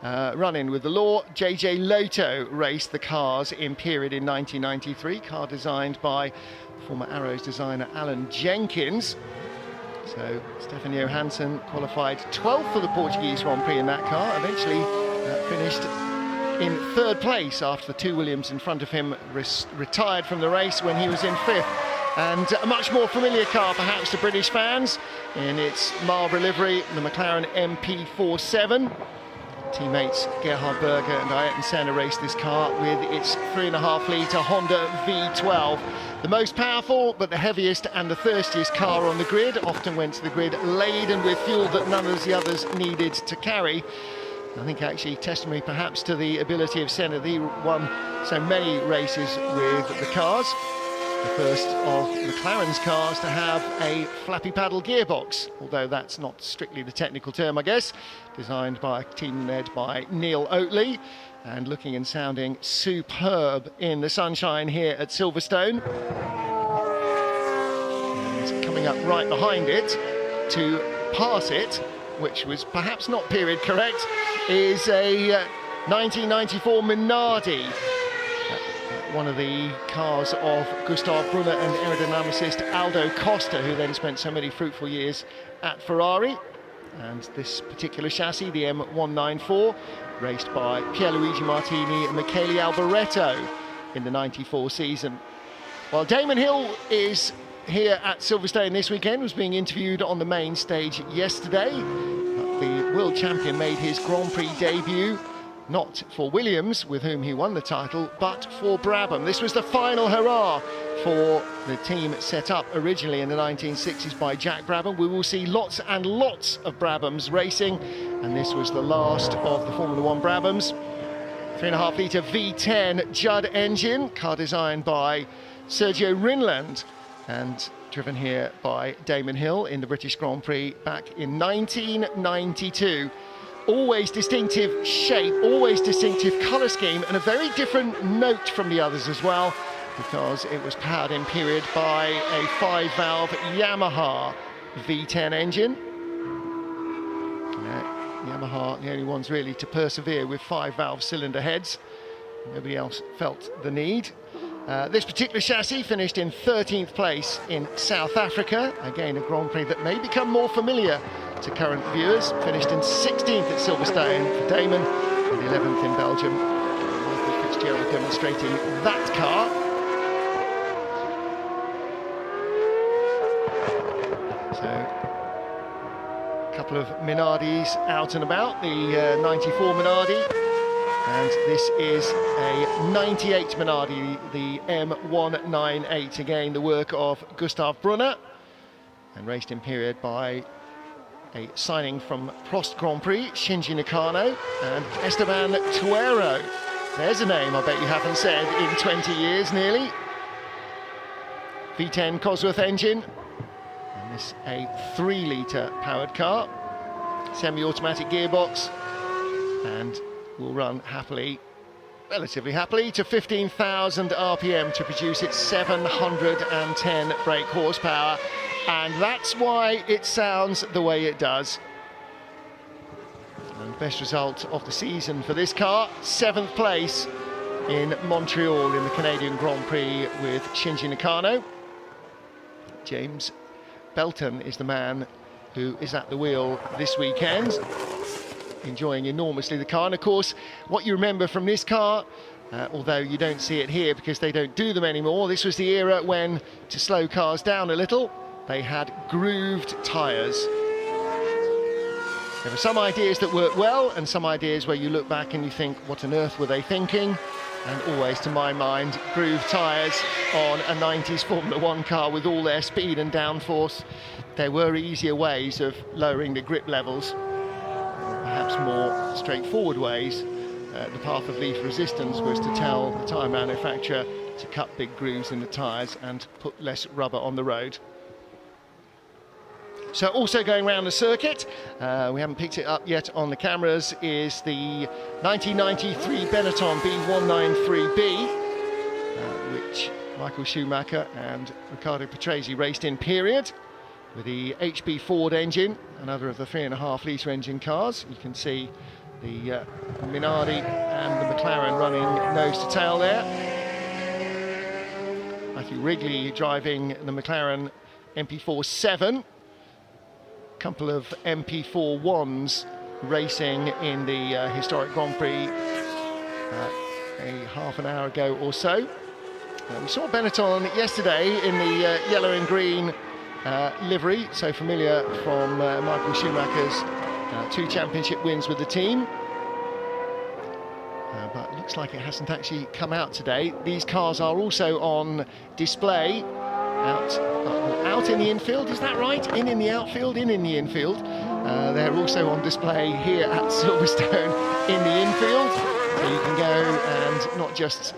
run-in with the law, JJ Loto raced the cars in period in 1993, car designed by former Arrows designer Alan Jenkins. So Stefan Johansson qualified 12th for the Portuguese Grand Prix in that car, eventually finished in 3rd place after the two Williams in front of him retired from the race when he was in 5th. And a much more familiar car perhaps to British fans in its Marlborough livery, the McLaren MP47. Teammates Gerhard Berger and Ayrton Senna raced this car with its 3.5 litre Honda V12. The most powerful but the heaviest and the thirstiest car on the grid, often went to the grid laden with fuel that none of the others needed to carry. I think actually testimony perhaps to the ability of Senna. He won so many races with the cars. The first of McLaren's cars to have a flappy paddle gearbox, although that's not strictly the technical term, I guess. Designed by a team led by Neil Oatley and looking and sounding superb in the sunshine here at Silverstone. And coming up right behind it to pass it, which was perhaps not period correct, is a 1994 Minardi. One of the cars of Gustav Brunner and aerodynamicist Aldo Costa, who then spent so many fruitful years at Ferrari. And this particular chassis, the M194, raced by Pierluigi Martini and Michele Alboreto in the 94 season. While Damon Hill is here at Silverstone this weekend, was being interviewed on the main stage yesterday. The world champion made his Grand Prix debut, not for Williams, with whom he won the title, but for Brabham. This was the final hurrah for the team set up originally in the 1960s by Jack Brabham. We will see lots and lots of Brabhams racing, and this was the last of the Formula One Brabhams. 3.5 litre V10 Judd engine, car designed by Sergio Rinland and driven here by Damon Hill in the British Grand Prix back in 1992. Always distinctive shape, always distinctive colour scheme, and a very different note from the others as well, because it was powered in period by a 5-valve Yamaha V10 engine. Yamaha, the only ones really to persevere with 5-valve cylinder heads. Nobody else felt the need. This particular chassis finished in 13th place in South Africa. Again, a Grand Prix that may become more familiar to current viewers. Finished in 16th at Silverstone for Damon, and 11th in Belgium. Michael Fitzgerald demonstrating that car. So, a couple of Minardis out and about. The 94 Minardi. And this is a 98 Minardi, the M198, again the work of Gustav Brunner, and raced in period by a signing from Prost Grand Prix, Shinji Nakano and Esteban Tuero. There's a name I bet you haven't said in 20 years nearly. V10 Cosworth engine, and this a 3 litre powered car, semi-automatic gearbox, and will run happily relatively happily to 15,000 RPM to produce its 710 brake horsepower, and that's why it sounds the way it does. And best result of the season for this car, 7th place in Montreal in the Canadian Grand Prix with Shinji Nakano. James Belton is the man who is at the wheel this weekend, enjoying enormously the car. And of course, what you remember from this car, although you don't see it here because they don't do them anymore, this was the era when, to slow cars down a little, they had grooved tyres. There were some ideas that worked well and some ideas where you look back and you think, what on earth were they thinking? And always, to my mind, grooved tyres on a 90s Formula 1 car with all their speed and downforce. There were easier ways of lowering the grip levels, perhaps more straightforward ways. The path of least resistance was to tell the tyre manufacturer to cut big grooves in the tyres and put less rubber on the road. So also going around the circuit, we haven't picked it up yet on the cameras, is the 1993 Benetton B193B, which Michael Schumacher and Riccardo Patrese raced in period, with the HB Ford engine, another of the 3.5 litre engine cars. You can see the Minardi and the McLaren running nose to tail there. Matthew Wrigley driving the McLaren MP4-7. Couple of MP4-1s racing in the historic Grand Prix a half an hour ago or so. We saw Benetton yesterday in the yellow and green livery, so familiar from Michael Schumacher's 2 championship wins with the team. But it looks like it hasn't actually come out today. These cars are also on display out in the infield, is that right? In the outfield, in the infield. They're also on display here at Silverstone in the infield. So you can go and not just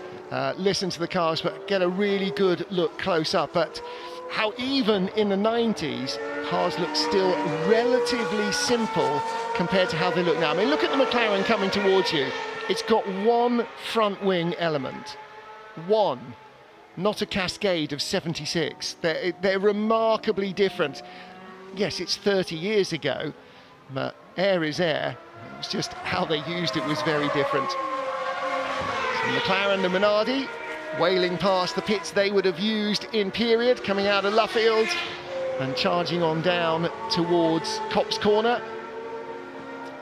listen to the cars, but get a really good look close up at how even in the 90s, cars look still relatively simple compared to how they look now. I mean, look at the McLaren coming towards you. It's got one front wing element. One. Not a cascade of 76. They're remarkably different. Yes, it's 30 years ago, but air is air. It was just how they used it was very different. So McLaren, the Minardi, wailing past the pits they would have used in period, coming out of Luffield and charging on down towards Copse Corner.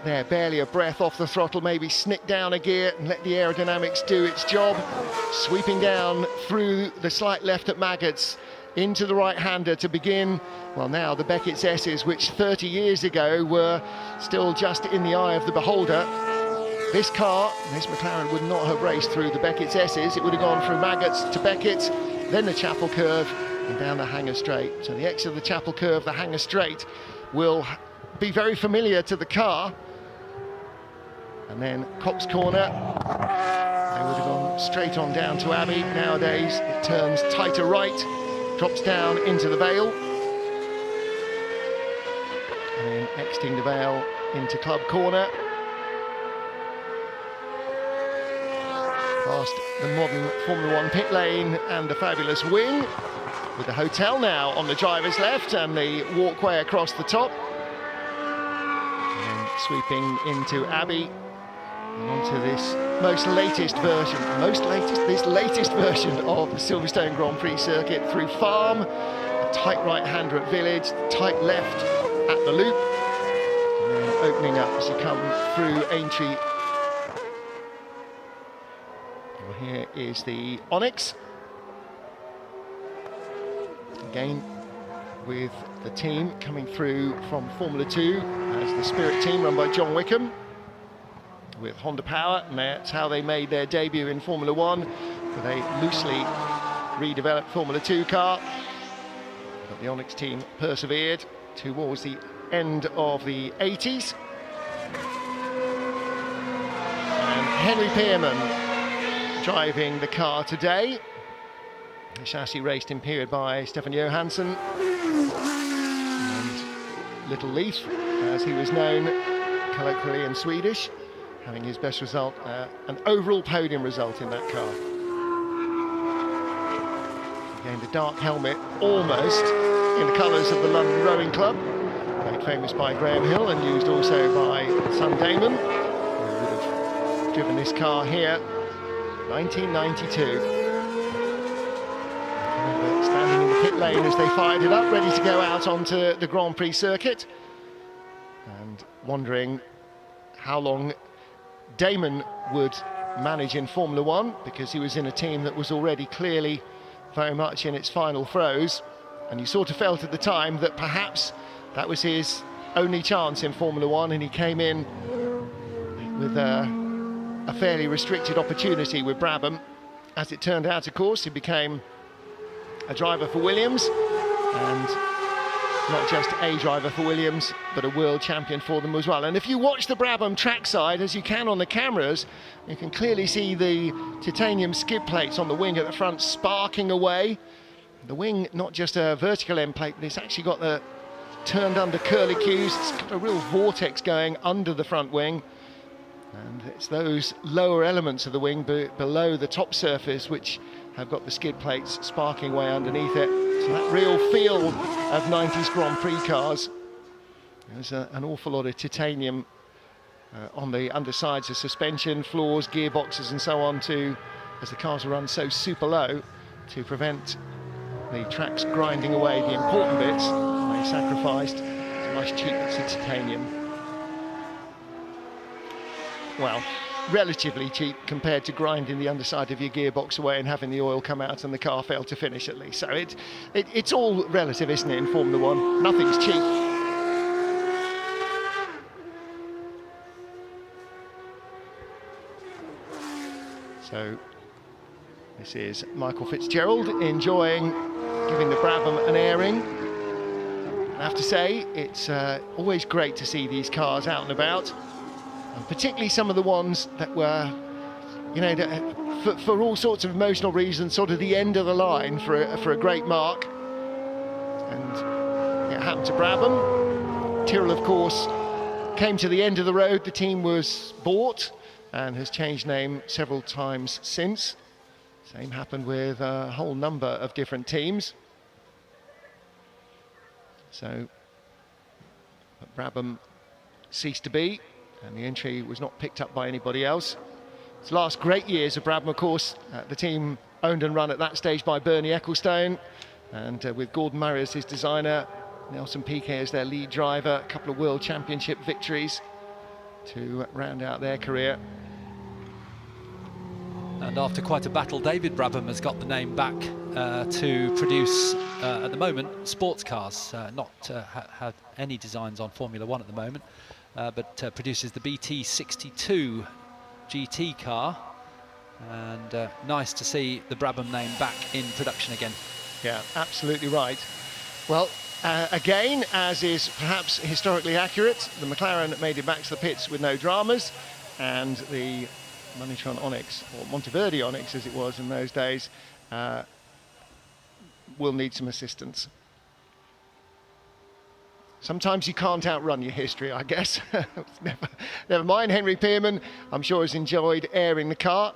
They're barely a breath off the throttle, maybe snick down a gear and let the aerodynamics do its job. Sweeping down through the slight left at Maggots into the right-hander to begin, well, now the Beckett's S's, which 30 years ago were still just in the eye of the beholder. This car, this McLaren, would not have raced through the Beckett's S's. It would have gone from Maggots to Beckett, then the Chapel Curve and down the Hanger Straight. So the exit of the Chapel Curve, the Hanger Straight, will be very familiar to the car. And then Copse Corner, they would have gone straight on down to Abbey. Nowadays it turns tighter right, drops down into the Vale, and then exiting the Vale into Club Corner. Past the modern Formula 1 pit lane and the fabulous wing, with the hotel now on the driver's left and the walkway across the top. And sweeping into Abbey. And onto this latest version of the Silverstone Grand Prix circuit, through Farm, a tight right-hander at Village, tight left at the loop, and then opening up as you come through Aintree. Well, here is the Onyx. Again, with the team coming through from Formula 2 as the Spirit team run by John Wickham, with Honda Power, and that's how they made their debut in Formula 1 with a loosely redeveloped Formula 2 car. But the Onyx team persevered towards the end of the 80s. And Henry Pearman driving the car today. The chassis raced in period by Stefan Johansson. And Little Leaf, as he was known colloquially in Swedish. having his best result, an overall podium result in that car. Again, the dark helmet almost in the colours of the London Rowing Club, made famous by Graham Hill and used also by son Damon, who would have driven this car here 1992. Standing in the pit lane as they fired it up, ready to go out onto the Grand Prix circuit, and wondering how long Damon would manage in Formula One, because he was in a team that was already clearly very much in its final throes, and you sort of felt at the time that perhaps that was his only chance in Formula One, and he came in with a fairly restricted opportunity with Brabham. As it turned out, of course, he became a driver for Williams, and not just a driver for Williams, but a world champion for them as well. And if you watch the Brabham trackside, as you can on the cameras, you can clearly see the titanium skid plates on the wing at the front sparking away. The wing, not just a vertical end plate, but it's actually got the turned under curlicues. It's got a real vortex going under the front wing. And it's those lower elements of the wing below the top surface which have got the skid plates sparking away underneath it. So that real feel of 90s Grand Prix cars. There's an awful lot of titanium on the undersides of suspension, floors, gearboxes and so on, as the cars run so super low, to prevent the tracks grinding away the important bits. They sacrificed some nice cheap bits of titanium. Well, relatively cheap compared to grinding the underside of your gearbox away and having the oil come out and the car fail to finish at least. So it's all relative, isn't it, in Formula One? Nothing's cheap. So this is Michael Fitzgerald enjoying giving the Brabham an airing. I have to say, it's always great to see these cars out and about. And particularly some of the ones that were, you know, for all sorts of emotional reasons, sort of the end of the line for a great mark. And it happened to Brabham. Tyrrell, of course, came to the end of the road. The team was bought and has changed name several times since. Same happened with a whole number of different teams. So, but Brabham ceased to be, and the entry was not picked up by anybody else. Its last great years of Brabham, of course, the team owned and run at that stage by Bernie Ecclestone, and with Gordon Murray as his designer, Nelson Piquet as their lead driver, a couple of World Championship victories to round out their career. And after quite a battle, David Brabham has got the name back to produce, at the moment, sports cars, not have any designs on Formula One at the moment. But produces the BT62 GT car, and nice to see the Brabham name back in production again. Yeah, absolutely right. Well, again, as is perhaps historically accurate, the McLaren made it back to the pits with no dramas, and the Monitron Onyx, or Monteverde Onyx as it was in those days, will need some assistance. Sometimes you can't outrun your history, I guess. Never mind, Henry Pearman, I'm sure, has enjoyed airing the car.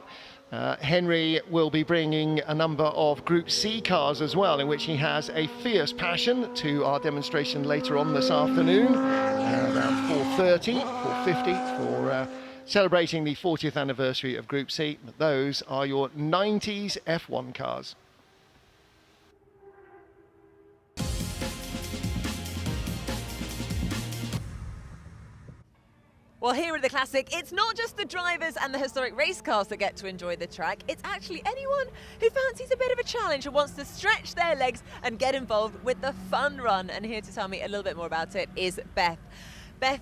Henry will be bringing a number of Group C cars as well, in which he has a fierce passion, to our demonstration later on this afternoon, around 4:30, 4:50, for celebrating the 40th anniversary of Group C. But those are your 90s F1 cars. Well, here at the Classic, it's not just the drivers and the historic race cars that get to enjoy the track, it's actually anyone who fancies a bit of a challenge and wants to stretch their legs and get involved with the fun run. And here to tell me a little bit more about it is Beth. Beth,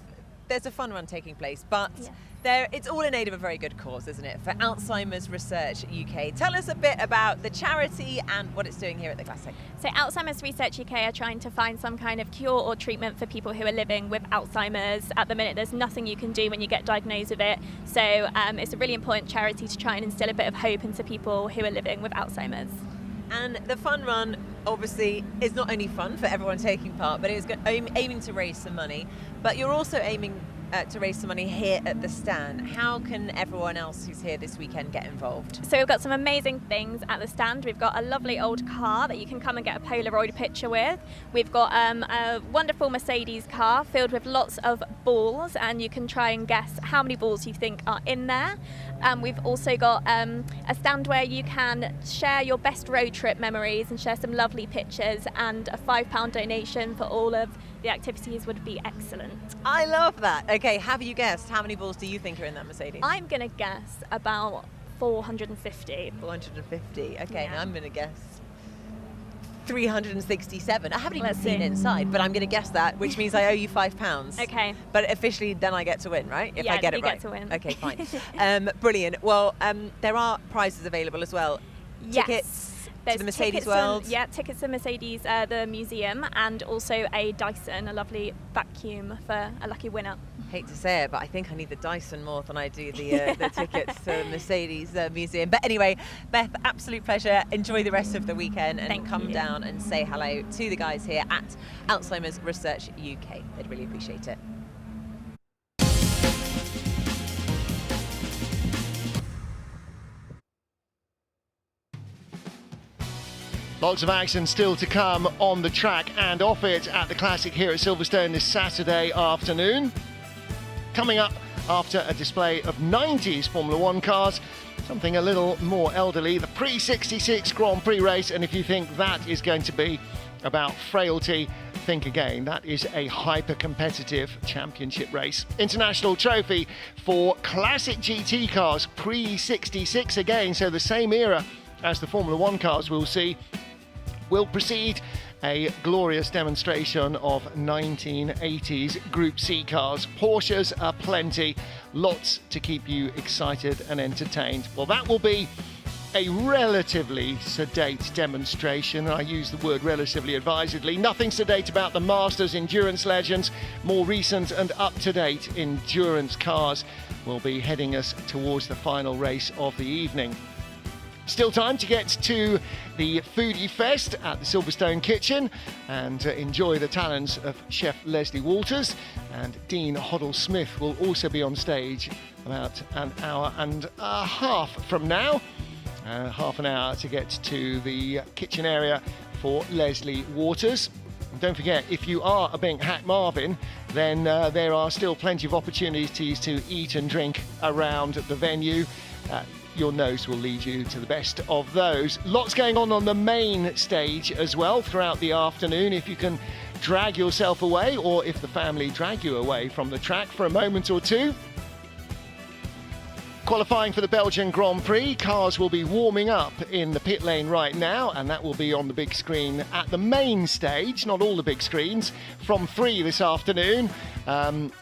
there's a fun run taking place, but it's all in aid of a very good cause, isn't it? For Alzheimer's Research UK. Tell us a bit about the charity and what it's doing here at the Classic. So Alzheimer's Research UK are trying to find some kind of cure or treatment for people who are living with Alzheimer's. At the minute, there's nothing you can do when you get diagnosed with it. So it's a really important charity to try and instill a bit of hope into people who are living with Alzheimer's. And the fun run, obviously, is not only fun for everyone taking part, but it's aiming to raise some money. But you're also aiming to raise some money here at the stand. How can everyone else who's here this weekend get involved? So we've got some amazing things at the stand. We've got a lovely old car that you can come and get a Polaroid picture with. We've got a wonderful Mercedes car filled with lots of balls, and you can try and guess how many balls you think are in there. We've also got a stand where you can share your best road trip memories and share some lovely pictures, and a £5 donation for all of the activities would be excellent. I love that. Okay, have you guessed how many balls do you think are in that Mercedes? I'm going to guess about 450. 450, okay, Yeah. now I'm going to guess 367. I haven't even Let's seen see. inside, but I'm going to guess that, which means I owe you £5. Okay. But officially, then I get to win, right? If Yeah, I get it you right. get to win. Okay, fine. Brilliant. Well, there are prizes available as well. Yes. Tickets There's to the Mercedes tickets World. Yeah, tickets to Mercedes, the museum, and also a Dyson, a lovely vacuum for a lucky winner. Hate to say it, but I think I need the Dyson more than I do the tickets to the Mercedes Museum. But anyway, Beth, absolute pleasure. Enjoy the rest of the weekend, and come down and say hello to the guys here at Alzheimer's Research UK. They'd really appreciate it. Lots of action still to come on the track and off it at the Classic here at Silverstone this Saturday afternoon. Coming up after a display of 90s Formula One cars, something a little more elderly, the pre-66 Grand Prix race, and if you think that is going to be about frailty, think again. That is a hyper-competitive championship race. International trophy for classic GT cars, pre-66 again, so the same era as the Formula One cars we'll see. Will precede a glorious demonstration of 1980s Group C cars. Porsches are plenty, lots to keep you excited and entertained. Well, that will be a relatively sedate demonstration. I use the word relatively advisedly. Nothing sedate about the Masters Endurance Legends. More recent and up-to-date endurance cars will be heading us towards the final race of the evening. Still time to get to the Foodie Fest at the Silverstone Kitchen and enjoy the talents of Chef Leslie Walters, and Dean Hoddle-Smith will also be on stage about an hour and a half from now. Half an hour to get to the kitchen area for Leslie Walters. And don't forget, if you are a Bink Hack Marvin, then there are still plenty of opportunities to eat and drink around the venue. Your nose will lead you to the best of those. Lots going on the main stage as well throughout the afternoon. If you can drag yourself away, or if the family drag you away from the track for a moment or two. Qualifying for the Belgian Grand Prix, cars will be warming up in the pit lane right now, and that will be on the big screen at the main stage, not all the big screens, from 3 this afternoon.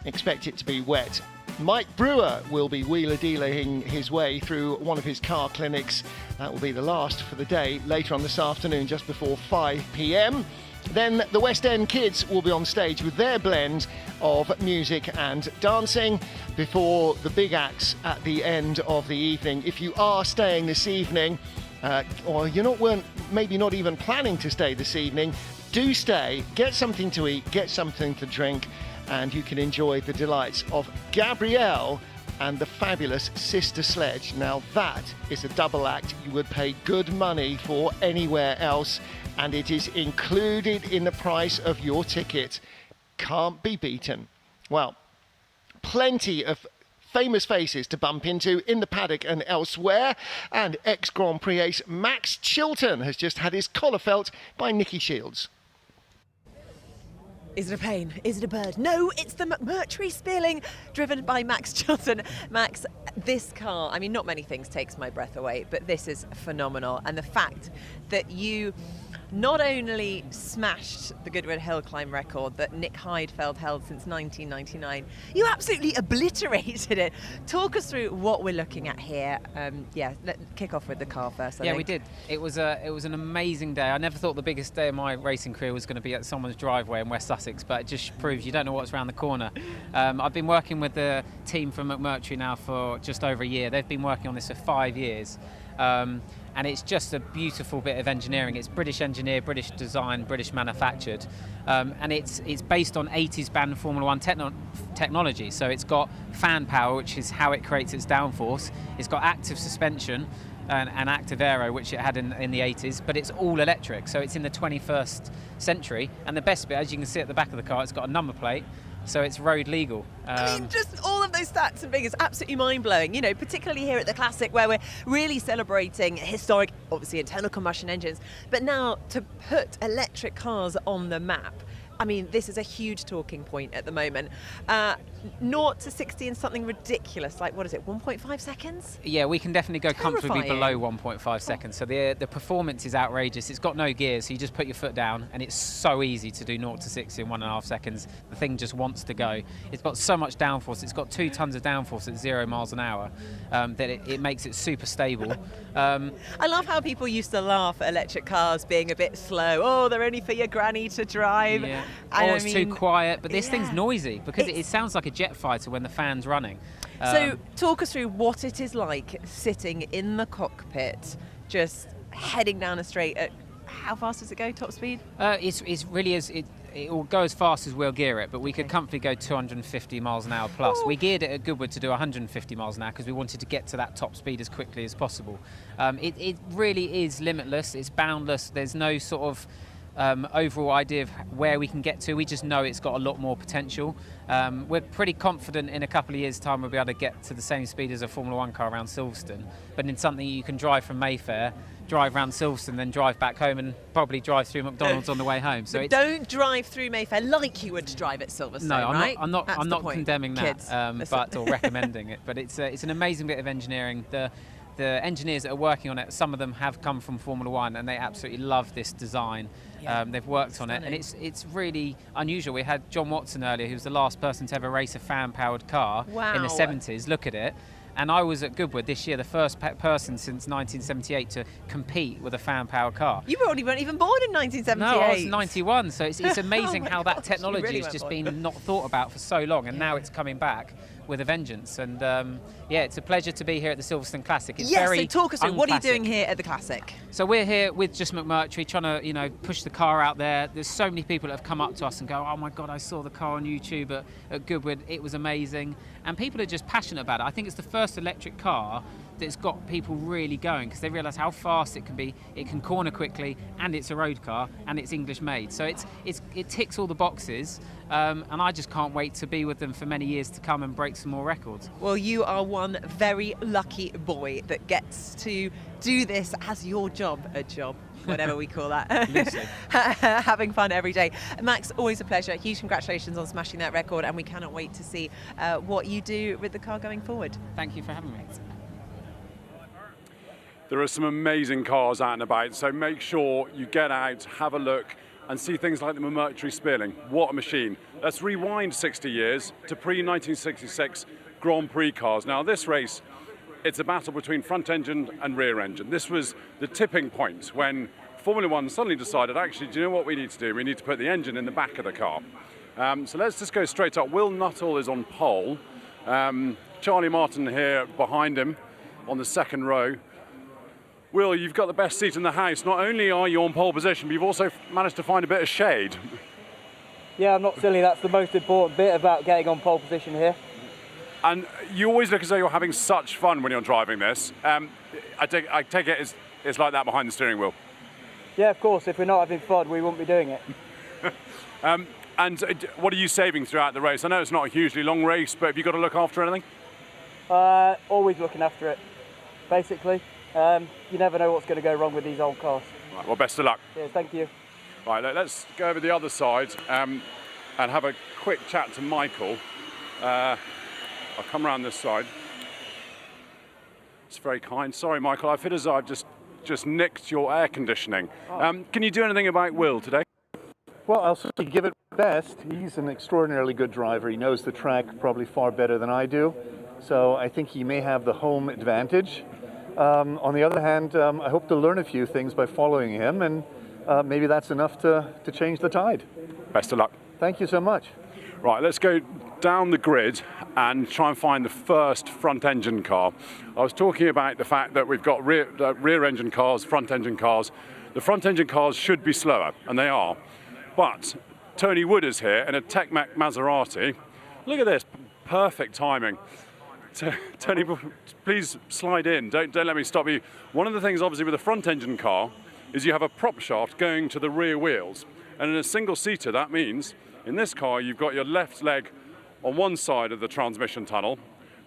Expect it to be wet. Mike Brewer will be wheeler-dealing his way through one of his car clinics. That will be the last for the day later on this afternoon, just before 5 p.m. Then the West End Kids will be on stage with their blend of music and dancing before the big acts at the end of the evening. If you are staying this evening, or weren't maybe not even planning to stay this evening, do stay, get something to eat, get something to drink, and you can enjoy the delights of Gabrielle and the fabulous Sister Sledge. Now that is a double act you would pay good money for anywhere else, and it is included in the price of your ticket. Can't be beaten. Well, plenty of famous faces to bump into in the paddock and elsewhere, and ex-Grand Prix ace Max Chilton has just had his collar felt by Nicky Shields. Is it a pain? Is it a bird? No, it's the McMurtry Spearling, driven by Max Chilton. Max, this car, I mean, not many things takes my breath away, but this is phenomenal. And the fact that you not only smashed the Goodwood Hill Climb record that Nick Heidfeld held since 1999, you absolutely obliterated it. Talk us through what we're looking at here. Let's kick off with the car first. I think We did. It was an amazing day. I never thought the biggest day of my racing career was going to be at someone's driveway in West Sussex, but it just proves you don't know what's around the corner. I've been working with the team from McMurtry now for just over a year. They've been working on this for 5 years. And it's just a beautiful bit of engineering. It's British engineered, British designed, British manufactured, and it's based on 80s band Formula One technology. So it's got fan power, which is how it creates its downforce. It's got active suspension and active aero, which it had in the 80s, but it's all electric. So it's in the 21st century. And the best bit, as you can see at the back of the car, it's got a number plate. So it's road legal. I mean, just all of those stats and figures, absolutely mind-blowing, you know, particularly here at the Classic, where we're really celebrating historic, obviously, internal combustion engines, but now to put electric cars on the map. I mean, this is a huge talking point at the moment. 0 to 60 in something ridiculous, like, what is it, 1.5 seconds? Yeah, we can definitely go comfortably Terrifying. below 1.5 seconds. So the performance is outrageous. It's got no gears, so you just put your foot down, and it's so easy to do 0 to 60 in 1.5 seconds. The thing just wants to go. It's got so much downforce. It's got 2 tons of downforce at 0 miles an hour that it makes it super stable. I love how people used to laugh at electric cars being a bit slow. Oh, they're only for your granny to drive. Yeah. And Or it's too quiet, but this thing's noisy because it sounds like a jet fighter when the fan's running. So talk us through what it is like sitting in the cockpit, just heading down a straight at, how fast does it go, top speed? It's really it will go as fast as we'll gear it, but we could comfortably go 250 miles an hour plus. We geared it at Goodwood to do 150 miles an hour because we wanted to get to that top speed as quickly as possible. It really is limitless, it's boundless, there's no sort of overall idea of where we can get to. We just know it's got a lot more potential. We're pretty confident in a couple of years' time we'll be able to get to the same speed as a Formula One car around Silverstone, but in something you can drive from Mayfair, drive around Silverstone, then drive back home and probably drive through McDonald's on the way home. So don't drive through Mayfair like you would drive at Silverstone. No, right? I'm not condemning that, Kids, or recommending it. But it's an amazing bit of engineering. The engineers that are working on it, some of them have come from Formula One, and they absolutely love this design. Yeah, they've worked on it, and it's really unusual. We had John Watson earlier, who was the last person to ever race a fan-powered car in the 70s. Look at it. And I was at Goodwood this year, the first person since 1978 to compete with a fan-powered car. You weren't even born in 1978. No, I was 91, so it's amazing how that technology really has just went been not thought about for so long, and now it's coming back with a vengeance. And yeah, it's a pleasure to be here at the Silverstone Classic. It's Yes, very so talk us through, what are you unclassic. doing here at the Classic? So we're here with just McMurtry trying to, push the car out there. There's so many people that have come up to us and go, oh my God, I saw the car on YouTube at Goodwood. It was amazing. And people are just passionate about it. I think it's the first electric car that's got people really going because they realise how fast it can be. It can corner quickly, and it's a road car, and it's English made. So it ticks all the boxes, and I just can't wait to be with them for many years to come and break some more records. Well, you are one very lucky boy that gets to do this as your job, whatever we call that. Having fun every day. Max, always a pleasure. Huge congratulations on smashing that record, and we cannot wait to see what you do with the car going forward. Thank you for having me. There are some amazing cars out and about, so make sure you get out, have a look, and see things like the McMurtry Spearling. What a machine. Let's rewind 60 years to pre-1966 Grand Prix cars. Now, this race, it's a battle between front engine and rear engine. This was the tipping point when Formula One suddenly decided, actually, do you know what we need to do? We need to put the engine in the back of the car. So let's just go straight up. Will Nuttall is on pole. Charlie Martin here behind him on the second row. Will, you've got the best seat in the house. Not only are you on pole position, but you've also managed to find a bit of shade. Yeah, I'm not silly. That's the most important bit about getting on pole position here. And you always look as though you're having such fun when you're driving this. I take it it's like that behind the steering wheel. Yeah, of course. If we're not having fun, we wouldn't be doing it. And what are you saving throughout the race? I know it's not a hugely long race, but have you got to look after anything? Always looking after it, basically. You never know what's going to go wrong with these old cars. Right, well, best of luck. Yeah, thank you. Right, let's go over the other side and have a quick chat to Michael. I'll come around this side. It's very kind. Sorry, Michael, I feel as though I've just nicked your air conditioning. Can you do anything about Will today? Well, I'll certainly give it best. He's an extraordinarily good driver. He knows the track probably far better than I do. So I think he may have the home advantage. On the other hand, I hope to learn a few things by following him, and maybe that's enough to change the tide. Best of luck. Thank you so much. Right, let's go down the grid and try and find the first front engine car. I was talking about the fact that we've got rear engine cars, front engine cars. The front engine cars should be slower, and they are. But Tony Wood is here in a Tech-Mech Maserati. Look at this, perfect timing. Tony, please slide in, don't let me stop you. One of the things obviously with a front engine car is you have a prop shaft going to the rear wheels. And in a single seater, that means in this car you've got your left leg on one side of the transmission tunnel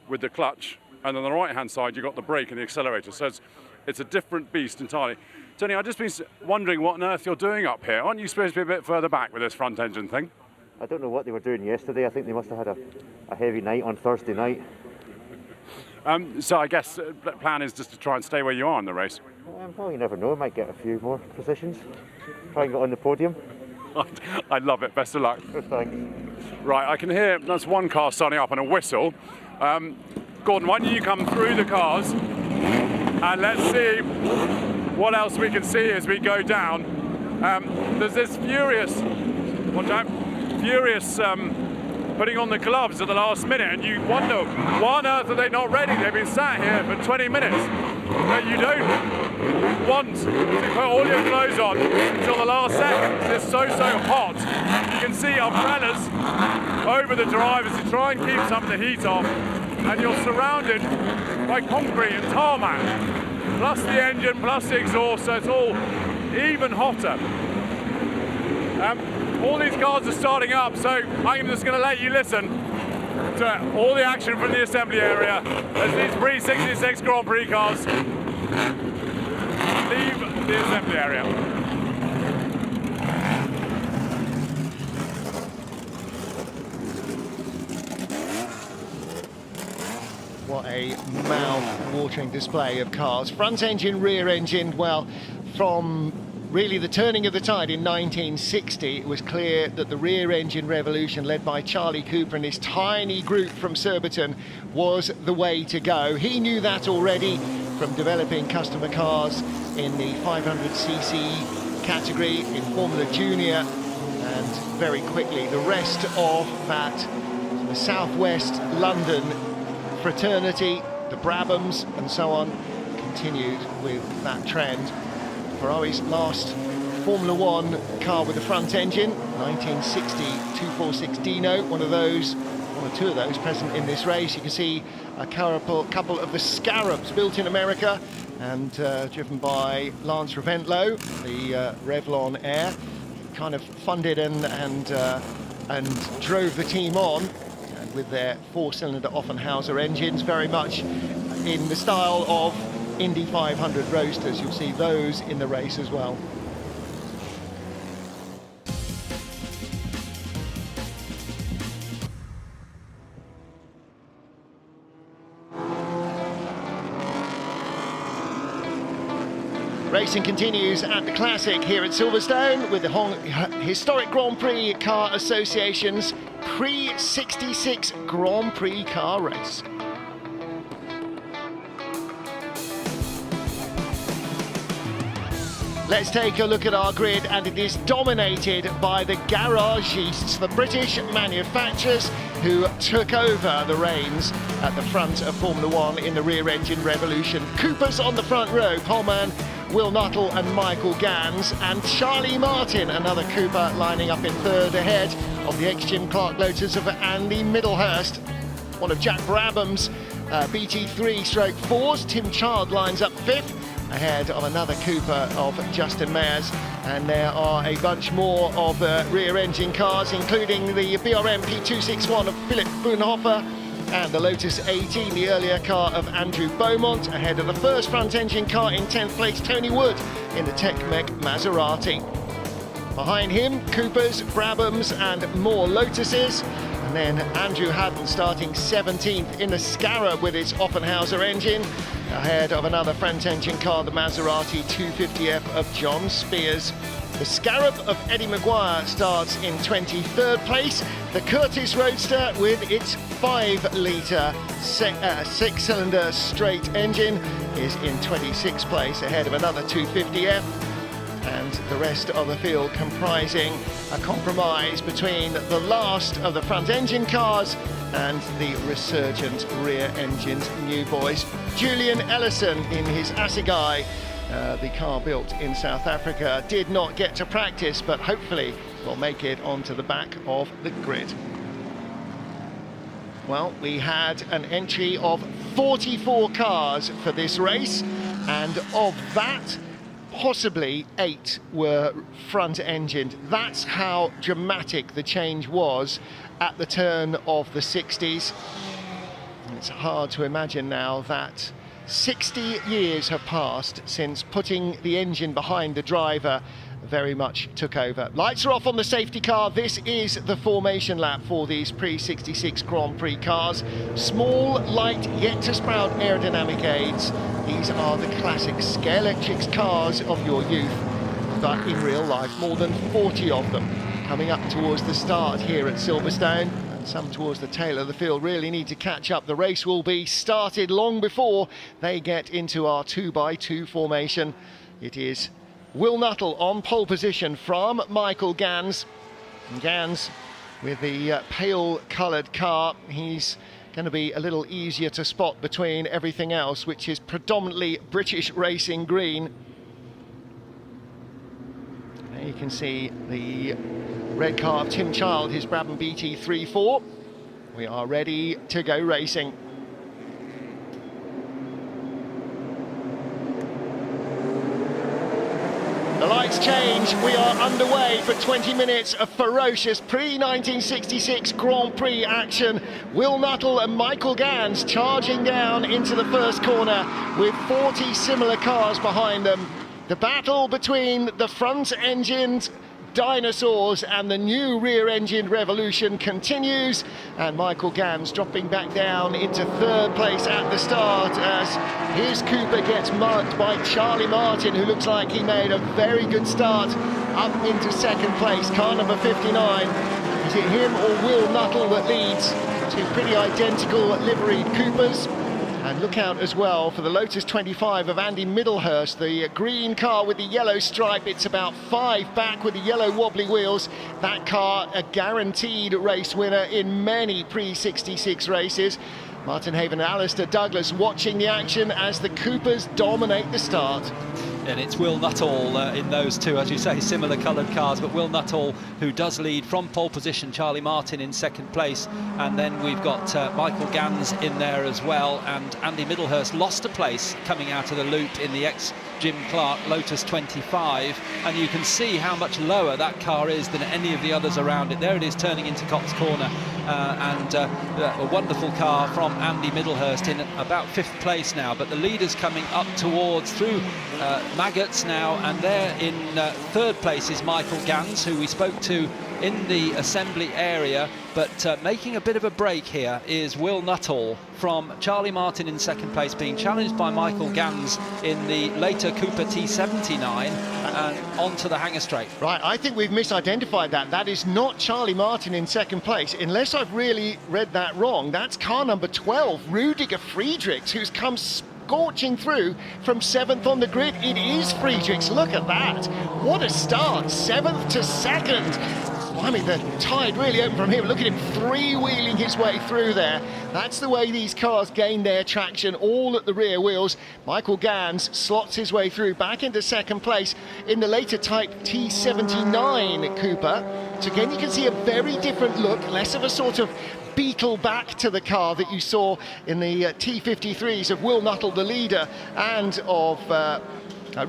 with the clutch, and on the right hand side you've got the brake and the accelerator. So it's a different beast entirely. Tony, I've just been wondering what on earth you're doing up here. Aren't you supposed to be a bit further back with this front engine thing? I don't know what they were doing yesterday. I think they must have had a heavy night on Thursday night. So I guess the plan is just to try and stay where you are in the race. Well, you never know. I might get a few more positions. Try and get on the podium. I love it. Best of luck. Thanks. Right, I can hear that's one car starting up and a whistle. Gordon, why don't you come through the cars and let's see what else we can see as we go down. There's this furious putting on the gloves at the last minute, and you wonder, why on earth are they not ready? They've been sat here for 20 minutes. But you don't want to put all your clothes on until the last second. It's so hot. You can see umbrellas over the drivers to try and keep some of the heat off, and you're surrounded by concrete and tarmac, plus the engine, plus the exhaust, so it's all even hotter. All these cars are starting up, so I'm just going to let you listen to all the action from the assembly area as these pre-66 Grand Prix cars leave the assembly area. What a mouth-watering display of cars. Front engine, rear engine, well, from really the turning of the tide in 1960, it was clear that the rear engine revolution led by Charlie Cooper and his tiny group from Surbiton was the way to go. He knew that already from developing customer cars in the 500cc category in Formula Junior, and very quickly the rest of that, the Southwest London fraternity, the Brabhams and so on, continued with that trend. Ferrari's last Formula One car with a front engine, 1960 246 Dino, one or two of those present in this race. You can see a couple of the Scarabs built in America and driven by Lance Reventlow, the Revlon Air, kind of funded and drove the team on, and with their four-cylinder Offenhauser engines, very much in the style of Indy 500 roadsters. You'll see those in the race as well. Racing continues at the Classic here at Silverstone with the Historic Grand Prix Car Association's pre-66 Grand Prix car race. Let's take a look at our grid, and it is dominated by the garagistes, the British manufacturers who took over the reins at the front of Formula One in the rear engine revolution. Cooper's on the front row, Poleman, Will Nuttall and Michael Gans, and Charlie Martin, another Cooper, lining up in third ahead of the ex-Jim Clark Lotus of Andy Middlehurst. One of Jack Brabham's BT3/4s, Tim Child, lines up fifth, ahead of another Cooper of Justin Mayers, and there are a bunch more of rear engine cars, including the BRM P261 of Philip Boonhofer and the Lotus 18, the earlier car of Andrew Beaumont, ahead of the first front engine car in 10th place, Tony Wood in the Tech-Mech Maserati. Behind him, Coopers, Brabhams and more Lotuses. And then Andrew Haddon starting 17th in the Scarab with its Offenhauser engine, ahead of another front engine car, the Maserati 250F of John Spears. The Scarab of Eddie Maguire starts in 23rd place. The Curtis Roadster with its 5-litre six-cylinder straight engine is in 26th place, ahead of another 250F. and the rest of the field comprising a compromise between the last of the front engine cars and the resurgent rear engined new boys. Julian Ellison in his Assegai, the car built in South Africa, did not get to practice, but hopefully will make it onto the back of the grid. Well, we had an entry of 44 cars for this race, and of that, possibly 8 were front-engined. That's how dramatic the change was at the turn of the 60s. It's hard to imagine now that 60 years have passed since putting the engine behind the driver very much took over. Lights are off on the safety car. This is the formation lap for these pre-66 Grand Prix cars. Small, light, yet to sprout aerodynamic aids. These are the classic Scalextric cars of your youth, but in real life, more than 40 of them coming up towards the start here at Silverstone, and some towards the tail of the field really need to catch up. The race will be started long before they get into our 2x2 formation. It is Will Nuttall on pole position from Michael Gans. And Gans with the pale coloured car. He's going to be a little easier to spot between everything else, which is predominantly British racing green. There you can see the red car of Tim Child, his Brabham BT34. We are ready to go racing. The lights change. We are underway for 20 minutes of ferocious pre-1966 Grand Prix action. Will Nuttall and Michael Gans charging down into the first corner with 40 similar cars behind them. The battle between the front-engined dinosaurs and the new rear-engined revolution continues, and Michael Gans dropping back down into third place at the start as his Cooper gets mugged by Charlie Martin, who looks like he made a very good start up into second place. Car number 59. Is it him or Will Nuttall that leads? Two pretty identical liveried Coopers. And look out as well for the Lotus 25 of Andy Middlehurst, the green car with the yellow stripe. It's about 5 back with the yellow wobbly wheels. That car, a guaranteed race winner in many pre-66 races. Martin Haven and Alistair Douglas watching the action as the Coopers dominate the start. And it's Will Nuttall in those two, as you say, similar coloured cars, but Will Nuttall who does lead from pole position, Charlie Martin in second place, and then we've got Michael Gans in there as well, and Andy Middlehurst lost a place coming out of the loop in the ex-Jim Clark Lotus 25, and you can see how much lower that car is than any of the others around it. There it is turning into Cox Corner, and a wonderful car from Andy Middlehurst in about 5th place now, but the leaders coming up towards through Maggots now, and there in 3rd place is Michael Gans, who we spoke to in the assembly area, but making a bit of a break here is Will Nuttall from Charlie Martin in 2nd place, being challenged by Michael Gans in the later Cooper T79 and onto the hangar straight. Right, I think we've misidentified that. That is not Charlie Martin in 2nd place, unless I've really read that wrong. That's car number 12, Rudiger Friedrichs, who's come scorching through from 7th on the grid. It is Friedrichs, look at that. What a start, 7th to 2nd. I mean, the tide really opened from him. Look at him three-wheeling his way through there. That's the way these cars gain their traction, all at the rear wheels. Michael Gans slots his way through back into 2nd place in the later type T79 Cooper. So again, you can see a very different look, less of a sort of beetle back to the car that you saw in the T53s of Will Nuttall, the leader, and of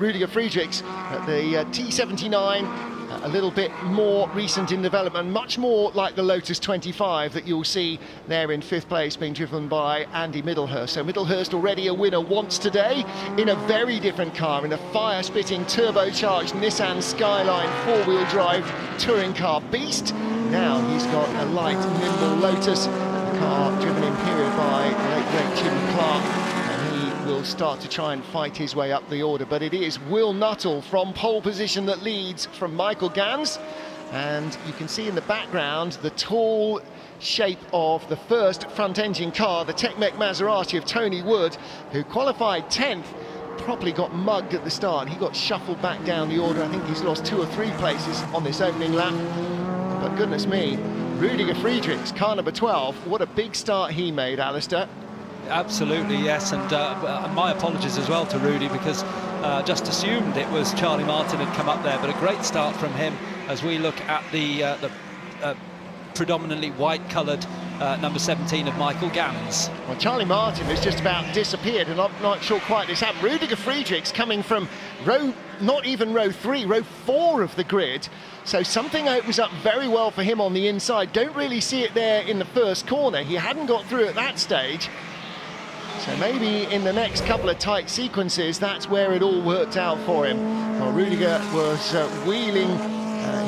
Rudiger Friedrichs. The T79, a little bit more recent in development, much more like the Lotus 25 that you'll see there in 5th place, being driven by Andy Middlehurst. So Middlehurst already a winner once today in a very different car, in a fire-spitting turbocharged Nissan Skyline 4-wheel drive touring car beast. Now he's got a light, nimble Lotus, the car driven in period by late great Jim Clark, and he will start to try and fight his way up the order. But it is Will Nuttall from pole position that leads from Michael Gans, and you can see in the background the tall shape of the first front engine car, the Tech-Mech Maserati of Tony Wood, who qualified 10th properly got mugged at the start. He got shuffled back down the order. I think he's lost 2 or 3 places on this opening lap. But goodness me, Rudiger Friedrichs, car number 12, what a big start he made, Alistair. Absolutely, yes, and my apologies as well to Rudy, because just assumed it was Charlie Martin had come up there, but a great start from him as we look at the predominantly white-coloured number 17 of Michael Gans. Well, Charlie Martin has just about disappeared, and I'm not sure quite this happened. Rudiger Friedrichs coming from not even row 3, row 4 of the grid. So something opens up very well for him on the inside. Don't really see it there in the first corner. He hadn't got through at that stage. So maybe in the next couple of tight sequences, that's where it all worked out for him. Well, Rudiger was wheeling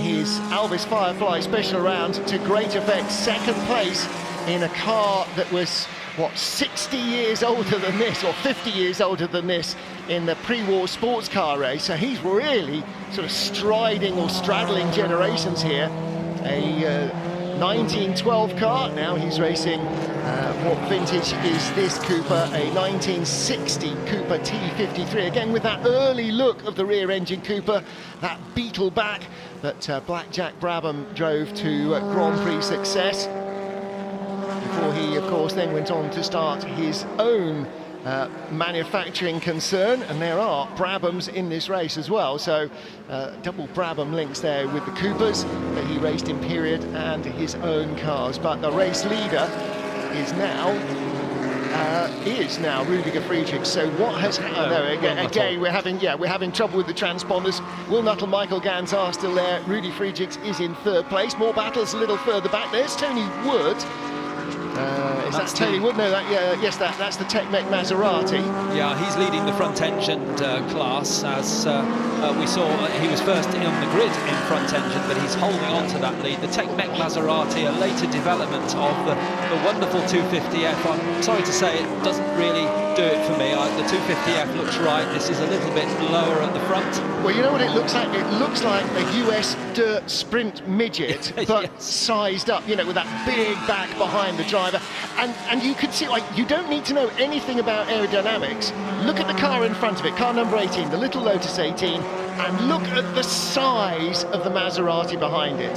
his Alvis Firefly special round to great effect. Second place in a car that was, what, 60 years older than this, or 50 years older than this in the pre-war sports car race. So he's really sort of striding or straddling generations here. A 1912 car, now he's racing, what vintage is this Cooper? A 1960 Cooper T53, again with that early look of the rear engine Cooper, that Beetle back that Black Jack Brabham drove to Grand Prix success, before he of course then went on to start his own manufacturing concern, and there are Brabhams in this race as well, so double Brabham links there with the Coopers that he raced in period and his own cars. But the race leader is now Rudiger Friedrichs. So what has happened? Again, we're having trouble with the transponders. Will Nuttall, Michael Gans are still there. Rudy Friedrichs is in 3rd place. More battles a little further back. There's Tony Wood. Is that Tony Wood? No, yes, that's the Tech-Mech Maserati. Yeah, he's leading the front-engined class, as we saw. He was first on the grid in front-engine, but he's holding on to that lead. The Tech-Mech Maserati, a later development of the wonderful 250F. I'm sorry to say it doesn't really do it for me. The 250F looks right. This is a little bit lower at the front. Well, you know what it looks like? It looks like a US dirt sprint midget, but yes, sized up, you know, with that big back behind the driver. And you can see, like, you don't need to know anything about aerodynamics. Look at the car in front of it, car number 18, the little Lotus 18, and look at the size of the Maserati behind it.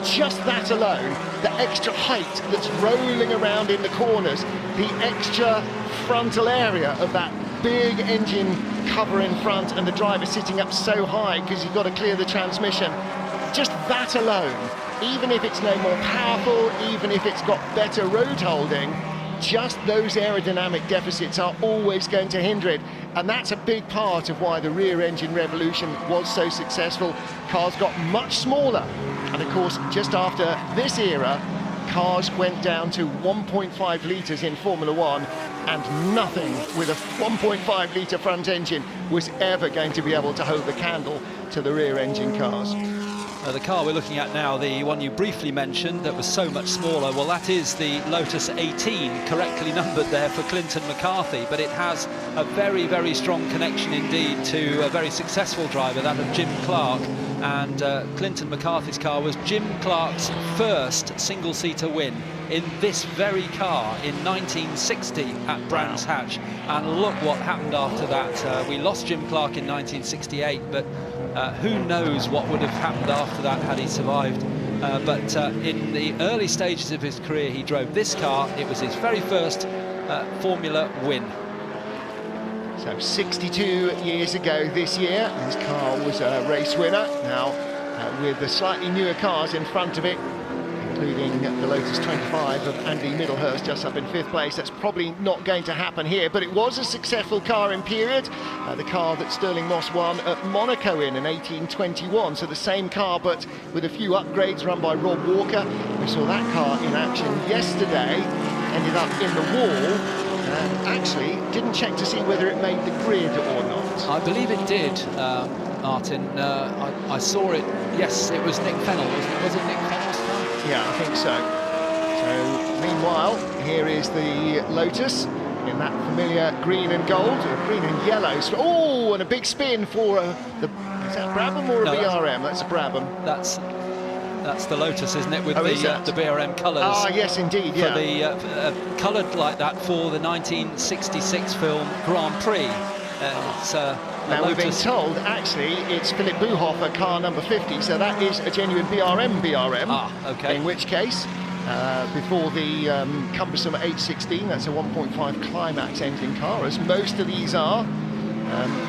Just that alone, the extra height that's rolling around in the corners, the extra frontal area of that big engine cover in front, and the driver sitting up so high because you've got to clear the transmission. Just that alone, even if it's no more powerful, even if it's got better road holding, just those aerodynamic deficits are always going to hinder it. And that's a big part of why the rear engine revolution was so successful. Cars got much smaller. And of course, just after this era, cars went down to 1.5 litres in Formula One, and nothing with a 1.5 litre front engine was ever going to be able to hold the candle to the rear engine cars. The car we're looking at now, the one you briefly mentioned that was so much smaller, well, that is the Lotus 18, correctly numbered there for Clinton McCarthy, but it has a very, very strong connection indeed to a very successful driver, that of Jim Clark. And Clinton McCarthy's car was Jim Clark's first single-seater win in this very car in 1960 at Brands Hatch. And look what happened after that. We lost Jim Clark in 1968, but who knows what would have happened after that had he survived. But in the early stages of his career, he drove this car. It was his very first Formula win. So 62 years ago this year, his car was a race winner. Now, with the slightly newer cars in front of it, including the Lotus 25 of Andy Middlehurst just up in 5th place, that's probably not going to happen here, but it was a successful car in period, the car that Stirling Moss won at Monaco in 1821, so the same car but with a few upgrades, run by Rob Walker. We saw that car in action yesterday, ended up in the wall, and actually didn't check to see whether it made the grid or not. I believe it did, Martin. I saw it. Yes, it was Nick Fennell, wasn't it? Was it Nick Fennell's car? Yeah, I think so. So, meanwhile, here is the Lotus in that familiar green and gold, or green and yellow. Oh, and a big spin for is that Brabham or a BRM? That's a Brabham. That's the Lotus, isn't it, with the BRM colours? Ah, yes, indeed, yeah. For the coloured like that for the 1966 film Grand Prix. Now we're being told, actually, it's Philip Buhofer, car number 50, so that is a genuine BRM. Ah, okay. In which case, before the cumbersome 816, that's a 1.5 Climax engine car, as most of these are.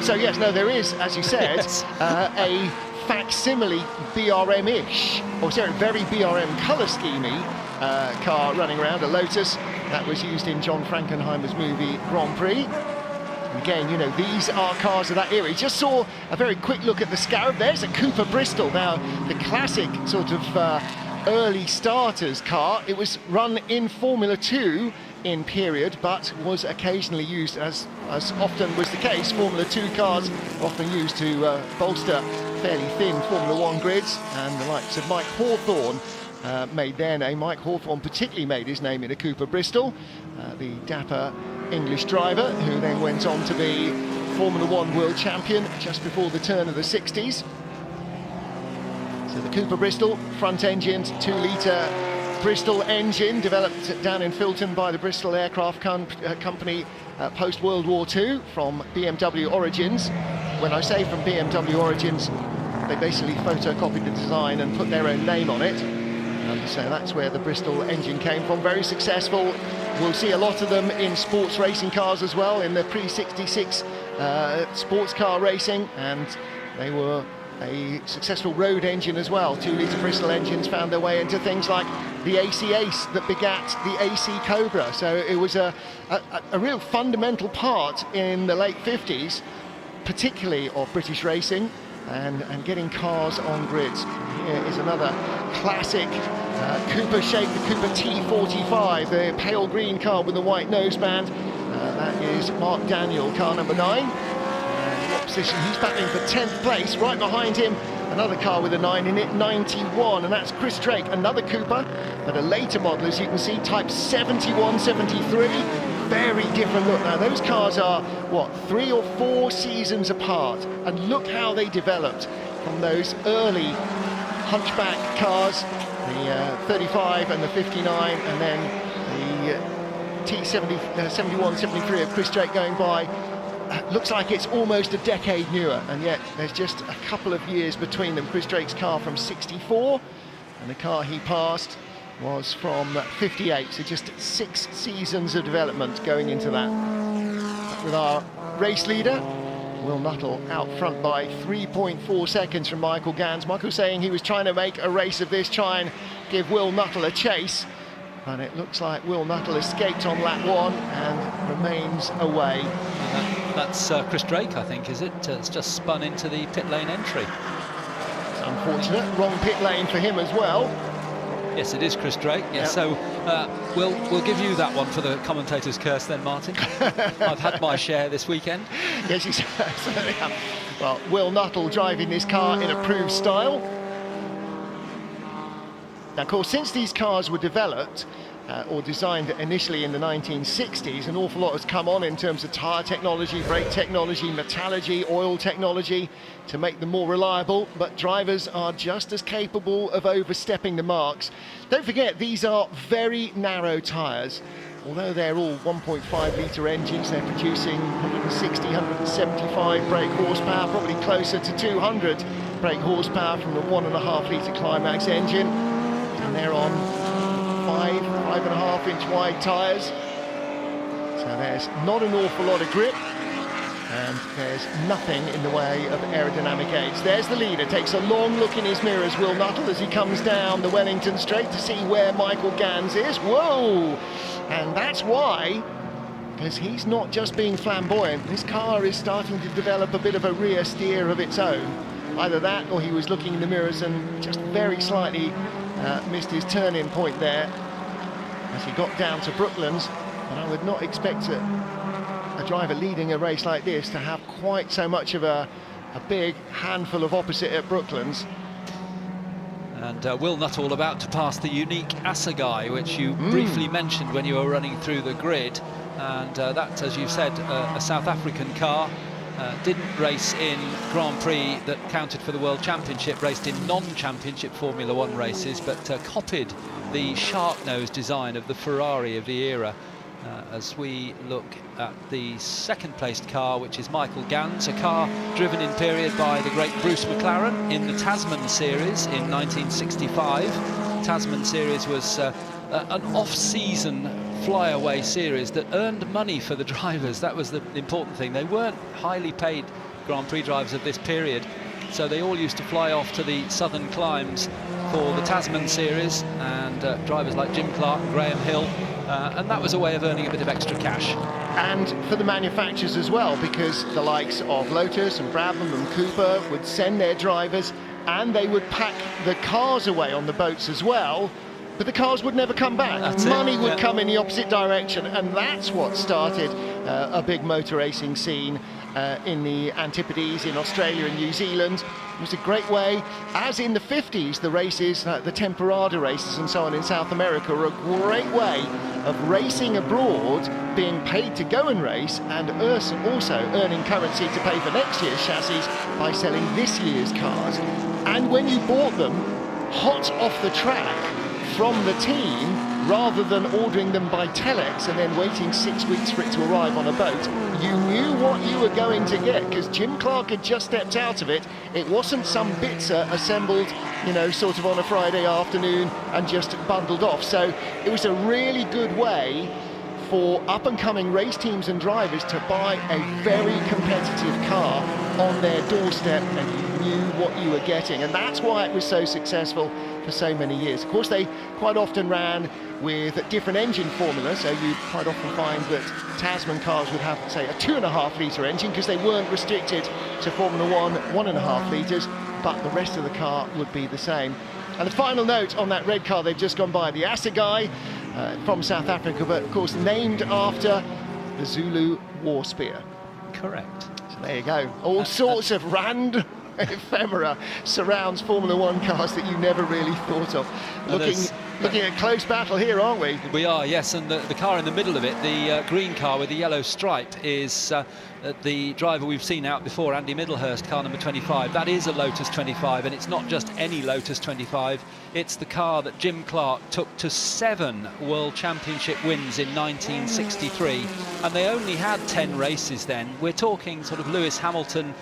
So yes, no, there is, as you said, Yes. a facsimile BRM-ish, or sorry, very BRM colour schemey car running around, a Lotus that was used in John Frankenheimer's movie Grand Prix. And again, you know, these are cars of that era. You just saw a very quick look at the Scarab. There's a Cooper Bristol. Now, the classic sort of early starters car. It was run in Formula 2 in period, but was occasionally used, as often was the case. Formula 2 cars often used to bolster fairly thin Formula 1 grids, and the likes of Mike Hawthorne made their name. Mike Hawthorne particularly made his name in a Cooper Bristol, the dapper English driver who then went on to be Formula 1 world champion just before the turn of the 60s. So the Cooper Bristol, front-engined 2-litre Bristol engine, developed down in Filton by the Bristol Aircraft Company post-World War II from BMW origins. When I say from BMW origins, they basically photocopied the design and put their own name on it. So that's where the Bristol engine came from. Very successful. We'll see a lot of them in sports racing cars as well, in the pre-66 sports car racing, and they were a successful road engine as well. 2-litre Bristol engines found their way into things like the AC Ace that begat the AC Cobra. So it was a real fundamental part in the late 50s, particularly of British racing and getting cars on grids. Here is another classic Cooper shape, the Cooper T45, the pale green car with the white noseband. That is Mark Daniel, car number 9. What position? He's battling for 10th place. Right behind him, another car with a 9 in it, 91, and that's Chris Drake, another Cooper, but a later model, as you can see, type 71, 73. Very different look. Now, those cars are, what, 3 or 4 seasons apart, and look how they developed from those early hunchback cars, the 35 and the 59, and then the T71, 73 of Chris Drake going by. Looks like it's almost a decade newer, and yet there's just a couple of years between them. Chris Drake's car from 64, and the car he passed was from 58, so just 6 seasons of development going into that. With our race leader, Will Nuttall, out front by 3.4 seconds from Michael Gans. Michael saying he was trying to make a race of this, try and give Will Nuttall a chase, but it looks like Will Nuttall escaped on lap 1 and remains away. That's Chris Drake, I think, is it? It's just spun into the pit lane entry. It's unfortunate, wrong pit lane for him as well. Yes, it is Chris Drake. Yes, Yep. so we'll give you that one for the commentator's curse then, Martin. I've had my share this weekend. Yes, you certainly have. Well, Will Nuttall driving this car in approved style. Now, of course, since these cars were developed or designed initially in the 1960s, an awful lot has come on in terms of tyre technology, brake technology, metallurgy, oil technology to make them more reliable, but drivers are just as capable of overstepping the marks. Don't forget, these are very narrow tyres. Although they're all 1.5-litre engines, they're producing 160, 175 brake horsepower, probably closer to 200 brake horsepower from the 1.5-litre Climax engine, and they're on 5.5-inch wide tyres, so there's not an awful lot of grip, and there's nothing in the way of aerodynamic aids. There's the leader, takes a long look in his mirrors, Will Nuttall, as he comes down the Wellington Straight to see where Michael Gans is. Whoa! And that's why, because he's not just being flamboyant, this car is starting to develop a bit of a rear steer of its own. Either that, or he was looking in the mirrors and just very slightly missed his turn-in point there as he got down to Brooklands. And I would not expect a driver leading a race like this to have quite so much of a big handful of opposite at Brooklands. And Will Nuttall about to pass the unique Assegai, which you briefly mentioned when you were running through the grid. And that, as you said, a South African car. Didn't race in Grand Prix that counted for the World Championship, raced in non-championship Formula 1 races, but copied the shark nose design of the Ferrari of the era. as we look at the second-placed car, which is Michael Gans, a car driven in period by the great Bruce McLaren in the Tasman Series in 1965. Tasman Series was an off-season flyaway series that earned money for the drivers. That was the important thing. They weren't highly paid Grand Prix drivers of this period, so they all used to fly off to the southern climes for the Tasman Series, and drivers like Jim Clark and Graham Hill, and that was a way of earning a bit of extra cash. And for the manufacturers as well, because the likes of Lotus and Brabham and Cooper would send their drivers, and they would pack the cars away on the boats as well, but the cars would never come back. Money would come in the opposite direction, and that's what started a big motor racing scene in the Antipodes, in Australia and New Zealand. It was a great way, as in the 50s, the races, the Temporada races and so on in South America, were a great way of racing abroad, being paid to go and race, and also earning currency to pay for next year's chassis by selling this year's cars. And when you bought them hot off the track from the team, rather than ordering them by telex and then waiting 6 weeks for it to arrive on a boat, you knew what you were going to get, because Jim Clark had just stepped out of it. It wasn't some bitzer assembled, you know, sort of on a Friday afternoon and just bundled off. So it was a really good way for up-and-coming race teams and drivers to buy a very competitive car on their doorstep, and you knew what you were getting, and that's why it was so successful for so many years. Of course, they quite often ran with different engine formulas, so you quite often find that Tasman cars would have, say, a 2.5 litre engine, because they weren't restricted to Formula 1 1.5 litres, but the rest of the car would be the same. And the final note on that red car they've just gone by, the Assegai from South Africa, but of course named after the Zulu war spear. Correct. So there you go. All sorts of random ephemera surrounds Formula 1 cars that you never really thought of. Looking at close battle here, aren't we? We are, yes, and the car in the middle of it, the green car with the yellow stripe, is the driver we've seen out before, Andy Middlehurst, car number 25. That is a Lotus 25, and it's not just any Lotus 25, it's the car that Jim Clark took to 7 World Championship wins in 1963, and they only had 10 races then. We're talking sort of Lewis Hamilton,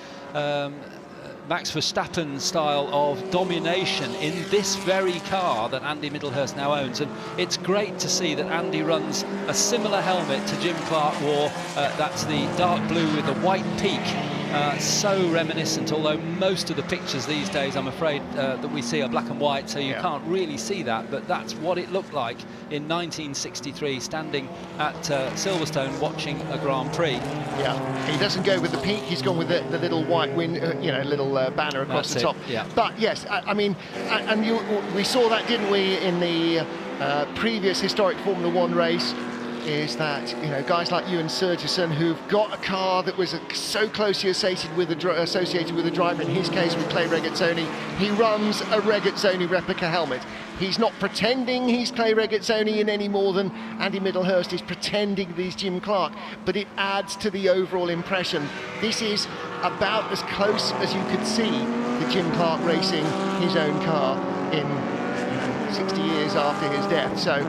Max Verstappen style of domination in this very car that Andy Middlehurst now owns, and it's great to see that Andy runs a similar helmet to Jim Clark wore. That's the dark blue with the white peak, so reminiscent, although most of the pictures these days, I'm afraid, that we see are black and white, so you can't really see that, but that's what it looked like in 1963, standing at Silverstone watching a Grand Prix. Yeah, he doesn't go with the peak, he's gone with the little white little banner across the top. Yeah. But yes, I mean, and we saw that, didn't we, in the previous historic Formula 1 race, is that, you know, guys like Ewan Surgerson, who've got a car that was so closely associated with the driver, in his case with Clay Regazzoni, he runs a Regazzoni replica helmet. He's not pretending he's Clay Regazzoni in any more than Andy Middlehurst is pretending that he's Jim Clark, but it adds to the overall impression. This is about as close as you could see to Jim Clark racing his own car in 60 years after his death. So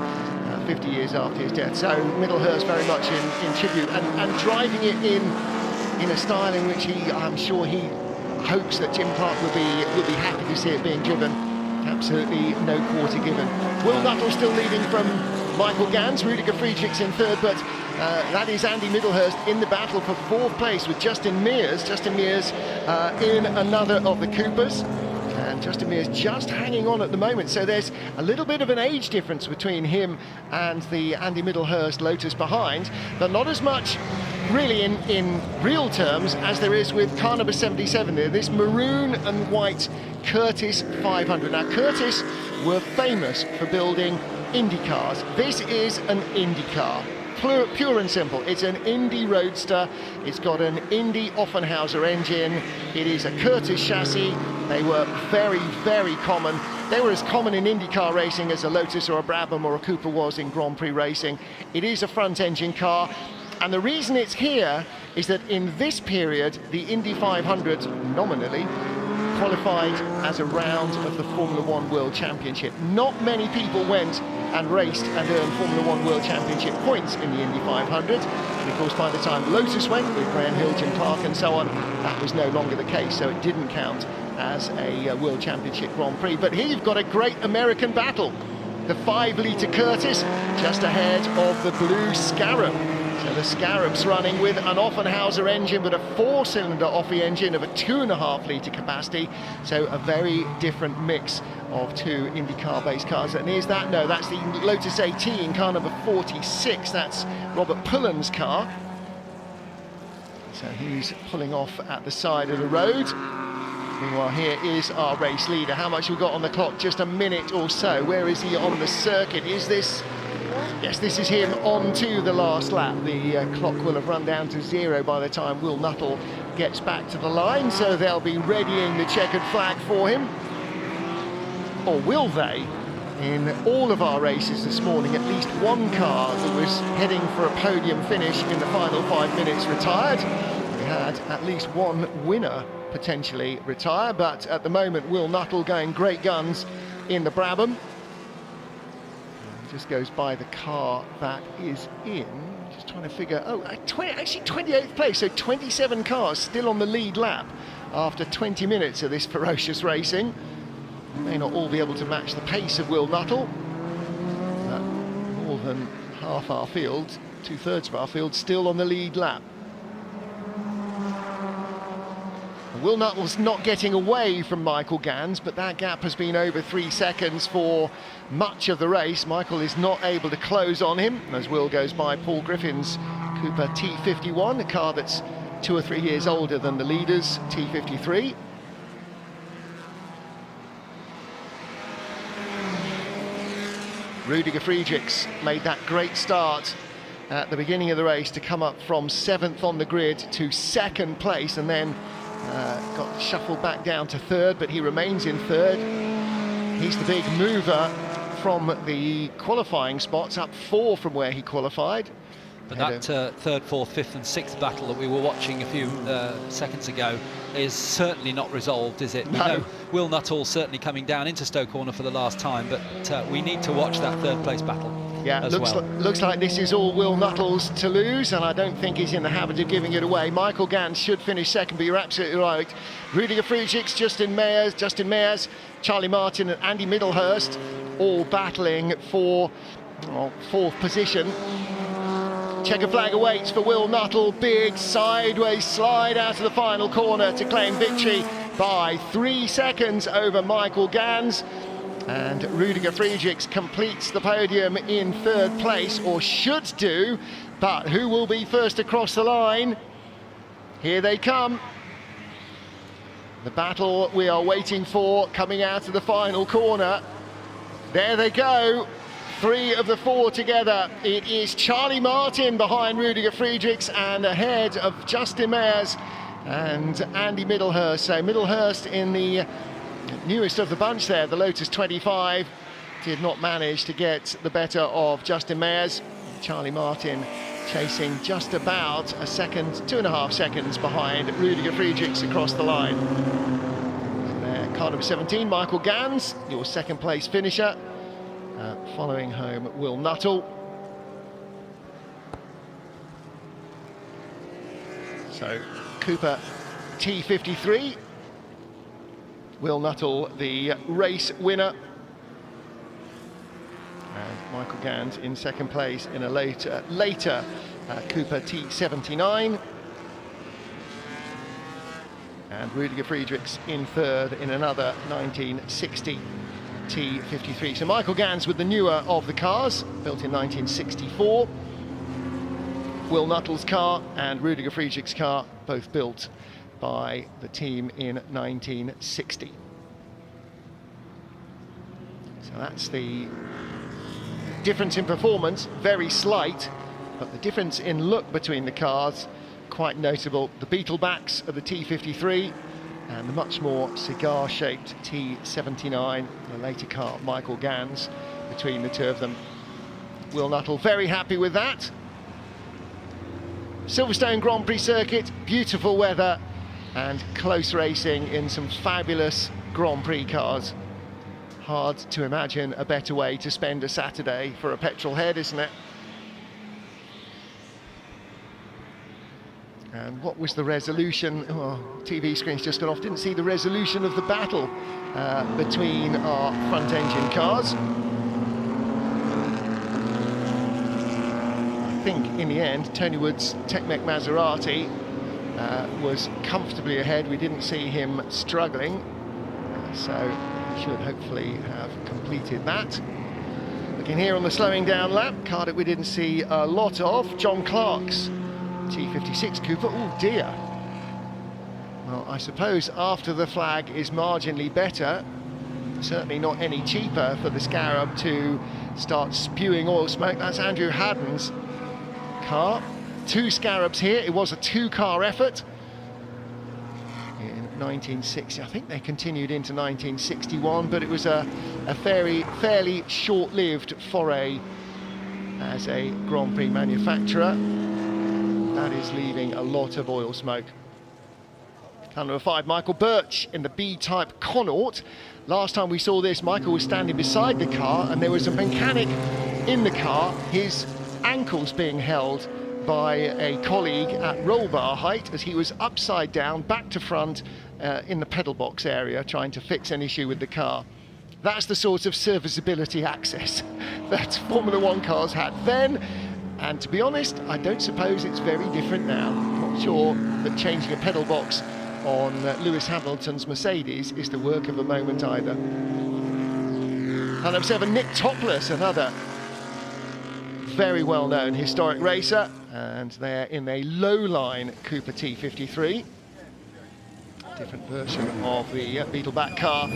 50 years after his death. So Middlehurst very much in tribute, and driving it in a style in which I'm sure he hopes that Jim Clark will be happy to see it being driven. Absolutely no quarter given. Will Nuttall still leading from Michael Gans, Rudiger Friedrichs in third, but that is Andy Middlehurst in the battle for 4th place with Justin Mears. Justin Mears in another of the Coopers. And Justin Mears just hanging on at the moment, so there's a little bit of an age difference between him and the Andy Middlehurst Lotus behind, but not as much really in real terms as there is with car number 77 there, this maroon and white Curtis 500. Now Curtis were famous for building Indy cars. This is an Indy car. Pure and simple. It's an Indy Roadster. It's got an Indy Offenhauser engine. It is a Curtis chassis. They were very, very common. They were as common in IndyCar racing as a Lotus or a Brabham or a Cooper was in Grand Prix racing. It is a front engine car. And the reason it's here is that in this period, the Indy 500 nominally qualified as a round of the Formula 1 World Championship. Not many people went and raced and earned Formula 1 World Championship points in the Indy 500. And of course, by the time Lotus went with Graham Hilton, Clark and so on, that was no longer the case, so it didn't count as a World Championship Grand Prix. But here you've got a great American battle. The 5-litre Curtis just ahead of the blue Scarab. So the Scarab's running with an Offenhauser engine, but a 4-cylinder Offie engine of a 2.5-litre capacity. So a very different mix of two IndyCar-based cars. And is that? No, that's the Lotus 18, car number 46. That's Robert Pullen's car. So he's pulling off at the side of the road. Meanwhile, here is our race leader. How much we've got on the clock? Just a minute or so. Where is he on the circuit? Is this... Yes, this is him on to the last lap. The clock will have run down to 0 by the time Will Nuttall gets back to the line, so they'll be readying the checkered flag for him. Or will they? In all of our races this morning, at least one car that was heading for a podium finish in the final 5 minutes retired. We had at least one winner potentially retire, but at the moment Will Nuttall going great guns in the Brabham. Just goes by the car that is in. Just trying to figure, actually 28th place, so 27 cars still on the lead lap after 20 minutes of this ferocious racing. May not all be able to match the pace of Will Nuttall, but more than half our field, 2/3 of our field, still on the lead lap. Will Nuttall's not getting away from Michael Gans, but that gap has been over 3 seconds for much of the race. Michael is not able to close on him as Will goes by Paul Griffin's Cooper T51, a car that's 2 or 3 years older than the leader's T53. Rudiger Friedrichs made that great start at the beginning of the race to come up from 7th on the grid to 2nd place, and then got shuffled back down to 3rd, but he remains in 3rd. He's the big mover from the qualifying spots, up 4 from where he qualified. But that 3rd, 4th, 5th and 6th battle that we were watching a few seconds ago is certainly not resolved, is it? No. We know Will Nuttall certainly coming down into Stowe Corner for the last time, but we need to watch that 3rd place battle. Yeah, looks like this is all Will Nuttall's to lose, and I don't think he's in the habit of giving it away. Michael Gans should finish 2nd, but you're absolutely right. Rudiger Friedrichs, Justin Mears, Charlie Martin and Andy Middlehurst all battling for 4th position. Checker flag awaits for Will Nuttall. Big sideways slide out of the final corner to claim victory by 3 seconds over Michael Gans. And Rudiger Friedrichs completes the podium in 3rd place, or should do, but who will be first across the line? Here they come. The battle we are waiting for coming out of the final corner. There they go. 3 of the 4 together. It is Charlie Martin behind Rudiger Friedrichs and ahead of Justin Mears and Andy Middlehurst. So Middlehurst in the newest of the bunch there, the Lotus 25, did not manage to get the better of Justin Mears. Charlie Martin chasing just about a second, 2.5 seconds behind Rudiger Friedrichs across the line. And there, car number 17, Michael Gans, your 2nd place finisher, following home Will Nuttall. So Cooper T53, Will Nuttall the race winner, and Michael Gans in 2nd place in a later Cooper T79, and Rudiger Friedrichs in 3rd in another 1960 T53. So Michael Gans with the newer of the cars, built in 1964. Will Nuttall's car and Rudiger Friedrichs' car, both built by the team in 1960. So that's the difference in performance, very slight, but the difference in look between the cars, quite notable. The Beetlebacks of the T53 and the much more cigar-shaped T79, the later car, Michael Gans, between the 2 of them. Will Nuttall very happy with that. Silverstone Grand Prix circuit, beautiful weather, and close racing in some fabulous Grand Prix cars. Hard to imagine a better way to spend a Saturday for a petrol head, isn't it? And what was the resolution? Oh, TV screen's just gone off. Didn't see the resolution of the battle between our front engine cars. I think in the end, Tony Wood's Tech-Mech Maserati was comfortably ahead. We didn't see him struggling, so he should hopefully have completed that. Looking here on the slowing down lap, car that we didn't see a lot of, John Clark's T56 Cooper. Oh dear. Well, I suppose after the flag is marginally better, certainly not any cheaper for the Scarab to start spewing oil smoke. That's Andrew Haddon's car. 2 Scarabs here. It was a 2-car effort in 1960. I think they continued into 1961, but it was a fairly short-lived foray as a Grand Prix manufacturer. That is leaving a lot of oil smoke. Car number 5, Michael Birch in the B-type Connaught. Last time we saw this, Michael was standing beside the car and there was a mechanic in the car, his ankles being held by a colleague at roll bar height as he was upside down, back to front in the pedal box area, trying to fix an issue with the car. That's the sort of serviceability access that Formula One cars had then. And to be honest, I don't suppose it's very different now. Not sure that changing a pedal box on Lewis Hamilton's Mercedes is the work of a moment either. And number 7, Nick Topless, another very well-known historic racer, and they're in a low-line Cooper T53. Different version of the Beetleback car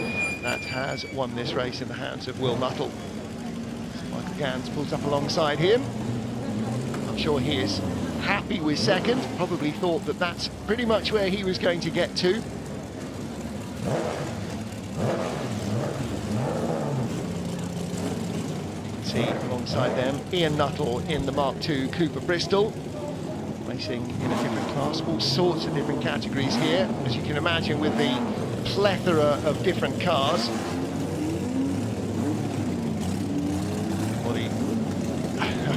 that has won this race in the hands of Will Nuttall. So Michael Gans pulls up alongside him. I'm sure he is happy with second, probably thought that that's pretty much where he was going to get to. See alongside them Ian Nuttall in the Mark II Cooper Bristol, racing in a different class, all sorts of different categories here, as you can imagine with the plethora of different cars.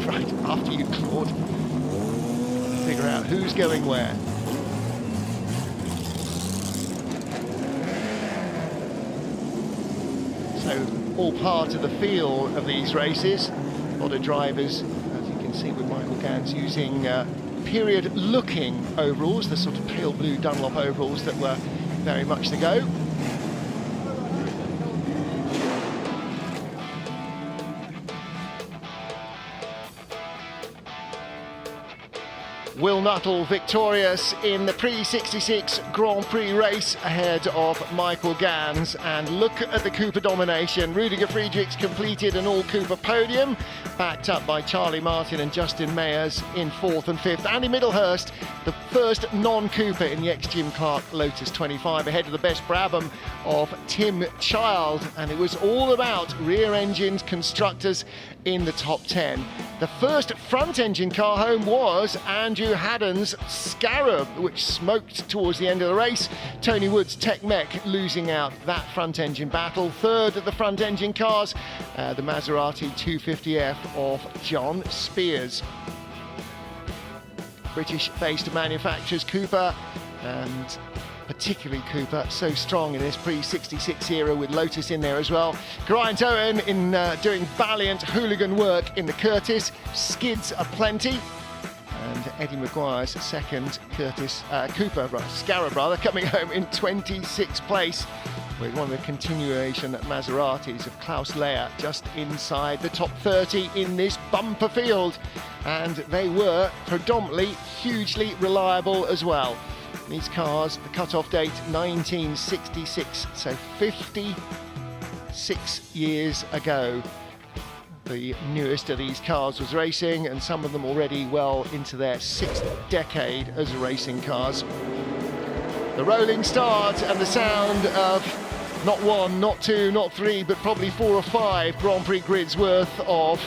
Right, after you, Claude, figure out who's going where. So, all part of the feel of these races. A lot of drivers, as you can see with Michael Gans, using period-looking overalls, the sort of pale blue Dunlop overalls that were very much the go. Will Nuttall victorious in the Pre-66 Grand Prix race ahead of Michael Gans. And look at the Cooper domination. Rudiger Friedrichs completed an all-Cooper podium, backed up by Charlie Martin and Justin Mayers in 4th and 5th. Andy Middlehurst, the first non-Cooper in the ex-Jim Clark Lotus 25, ahead of the best Brabham of Tim Child. And it was all about rear engines constructors in the top 10. The first front engine car home was Andrew Haddon's Scarab, which smoked towards the end of the race. Tony Wood's Tech-Mech losing out that front engine battle. Third of the front engine cars, the Maserati 250F of John Spears. British-based manufacturers Cooper, and particularly Cooper, so strong in this pre-66 era with Lotus in there as well. Geraint Owen in doing valiant hooligan work in the Curtis. Skids aplenty. And Eddie Maguire's second Scarab coming home in 26th place with one of the continuation Maseratis of Klaus Lehr just inside the top 30 in this bumper field. And they were predominantly hugely reliable as well. These cars, the cut-off date 1966, so 56 years ago. The newest of these cars was racing, and some of them already well into their 6th decade as racing cars. The rolling start and the sound of not 1, not 2, not 3, but probably 4 or 5 Grand Prix grids worth of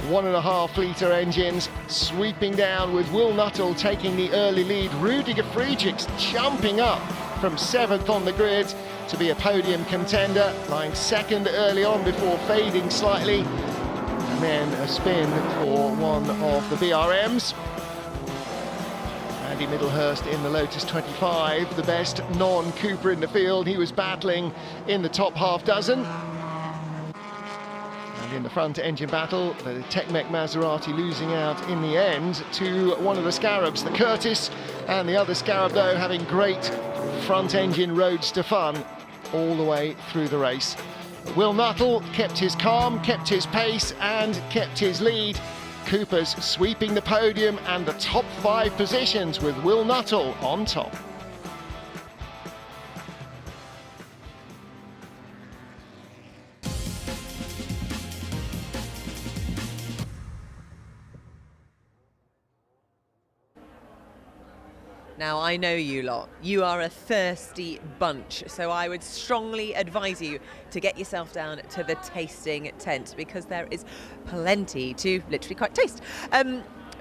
1.5 litre engines sweeping down with Will Nuttall taking the early lead. Rudiger Friedrichs jumping up from 7th on the grid to be a podium contender, lying 2nd early on before fading slightly, and then a spin for one of the BRMs. Andy Middlehurst in the Lotus 25, the best non-Cooper in the field. He was battling in the top half dozen. And in the front engine battle, the Tech-Mech Maserati losing out in the end to one of the Scarabs, the Curtis, and the other Scarab, though, having great front engine roadster fun all the way through the race. Will Nuttall kept his calm, kept his pace, and kept his lead. Cooper's sweeping the podium and the top 5 positions with Will Nuttall on top. Now, I know you lot. You are a thirsty bunch, so I would strongly advise you to get yourself down to the tasting tent because there is plenty to literally quite taste.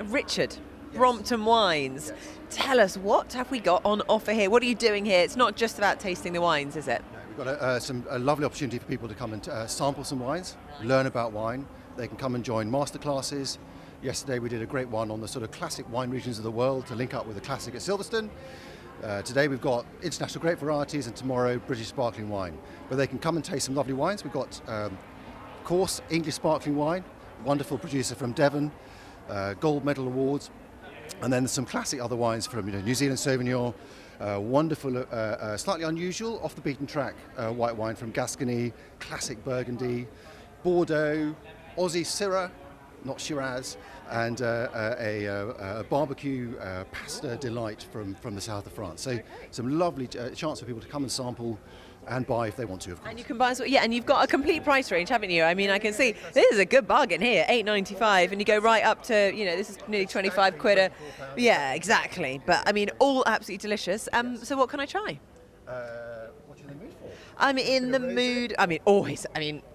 Richard, Brompton Wines, tell us, what have we got on offer here? What are you doing here? It's not just about tasting the wines, is it? We've got a lovely opportunity for people to come and sample some wines, learn about wine. They can come and join masterclasses. Yesterday we did a great one on the sort of classic wine regions of the world to link up with the classic at Silverstone. Today we've got international grape varieties and tomorrow British sparkling wine. But they can come and taste some lovely wines. We've got, of course, English sparkling wine, wonderful producer from Devon, gold medal awards, and then some classic other wines from New Zealand Sauvignon, wonderful, slightly unusual, off the beaten track white wine from Gascony, classic Burgundy, Bordeaux, Aussie Syrah, not Shiraz, and a barbecue pasta delight from the south of France. So some lovely chance for people to come and sample and buy if they want to, of course. And you can buy, yeah, and you've got a complete price range, haven't you? I mean, I can see this is a good bargain here, $8.95, and you go right up to, you know, this is nearly 25 quid. Yeah, exactly. But I mean, all absolutely delicious. So what can I try? What are you in the mood for? I'm in the mood.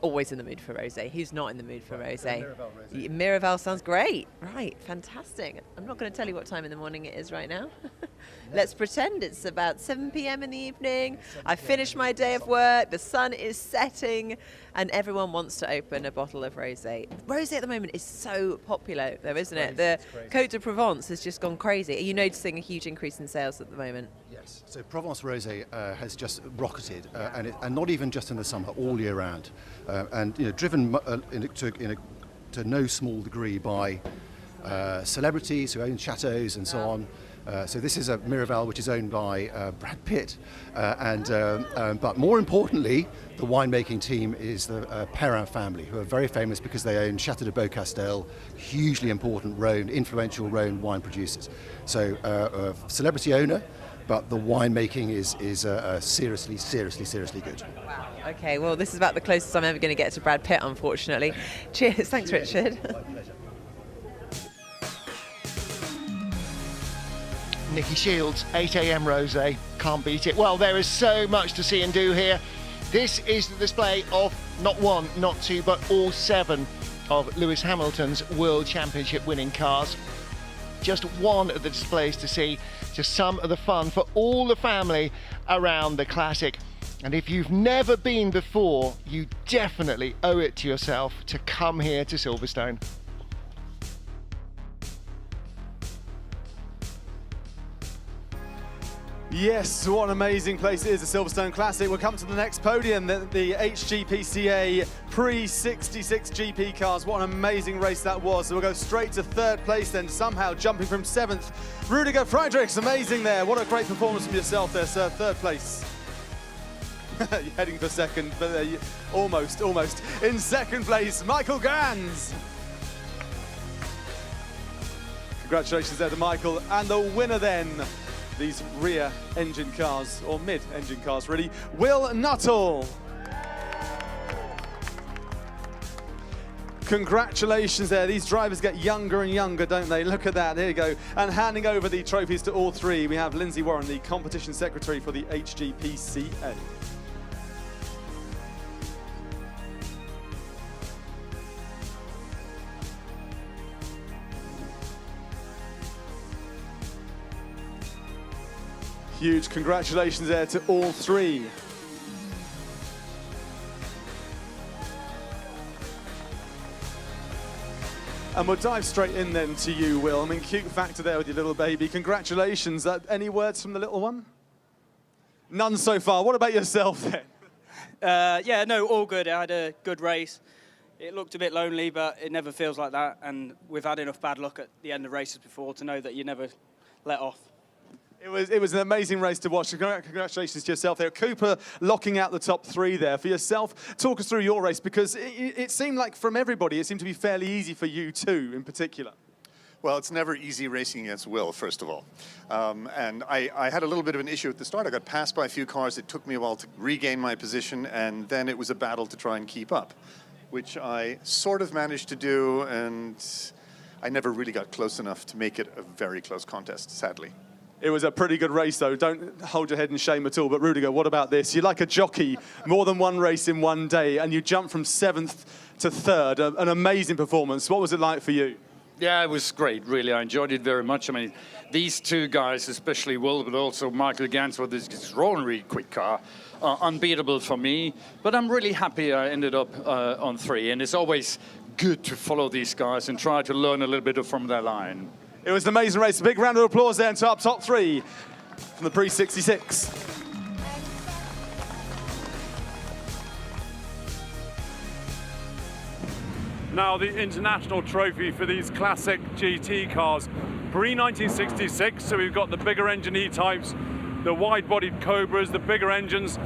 Always in the mood for rosé. Who's not in the mood for rosé? Miraval sounds great. Right, fantastic. I'm not going to tell you what time in the morning it is right now. Let's pretend it's about 7 p.m. in the evening. I finished my day of work. The sun is setting, and everyone wants to open a bottle of rosé. Rosé at the moment is so popular, though, isn't it? The Côte de Provence has just gone crazy. Are you noticing a huge increase in sales at the moment? Yes. So Provence rosé has just rocketed, and not even just in the summer, all year round, and driven to no small degree by celebrities who own chateaus and so on. So this is a Miraval which is owned by Brad Pitt, but more importantly, the winemaking team is the Perrin family, who are very famous because they own Chateau de Bmw Csl, hugely important Rhone, influential Rhone wine producers. So a celebrity owner, but the winemaking is seriously good. Wow. Okay, well, this is about the closest I'm ever going to get to Brad Pitt, unfortunately. Cheers. Thanks, Richard. My pleasure. Nikki Shields, 8 a.m. rosé, can't beat it. Well, there is so much to see and do here. This is the display of not one, not two, but all 7 of Lewis Hamilton's World Championship winning cars. Just one of the displays to see, just some of the fun for all the family around the classic. And if you've never been before, you definitely owe it to yourself to come here to Silverstone. Yes, what an amazing place it is, the Silverstone Classic. We'll come to the next podium, the HGPCA pre-66 GP cars. What an amazing race that was. So we'll go straight to 3rd place then, somehow jumping from 7th. Rudiger Friedrichs, amazing there. What a great performance from yourself there, sir. 3rd place. You're heading for 2nd, but almost. In 2nd place, Michael Gans. Congratulations there to Michael. And the winner then, these rear engine cars, or mid engine cars really, Will Nuttall. Congratulations there. These drivers get younger and younger, don't they? Look at that. There you go. And handing over the trophies to all 3, we have Lindsay Warren, the competition secretary for the HGPCA. Huge congratulations there to all three. And we'll dive straight in then to you, Will. I mean, cute factor there with your little baby. Congratulations. Any words from the little one? None so far. What about yourself then? Yeah, no, all good. I had a good race. It looked a bit lonely, but it never feels like that. And we've had enough bad luck at the end of races before to know that you never let off. It was an amazing race to watch. Congratulations to yourself there. Cooper locking out the top three there. For yourself, talk us through your race, because it seemed like from everybody, it seemed to be fairly easy for you too, in particular. Well, it's never easy racing against Will, first of all. And I had a little bit of an issue at the start. I got passed by a few cars. It took me a while to regain my position, and then it was a battle to try and keep up, which I sort of managed to do, and I never really got close enough to make it a very close contest, sadly. It was a pretty good race, though. Don't hold your head in shame at all. But Rudiger, what about this? You're like a jockey, more than one race in one day, and you jumped from 7th to 3rd. An amazing performance. What was it like for you? Yeah, it was great, really. I enjoyed it very much. I mean, these two guys, especially Will, but also Michael Gans with this extraordinarily quick car, are unbeatable for me. But I'm really happy I ended up on 3. And it's always good to follow these guys and try to learn a little bit from their line. It was an amazing race. A big round of applause there to our top 3 from the pre-66. Now the international trophy for these classic GT cars. Pre-1966, so we've got the bigger engine E-types, the wide-bodied Cobras, the bigger engines.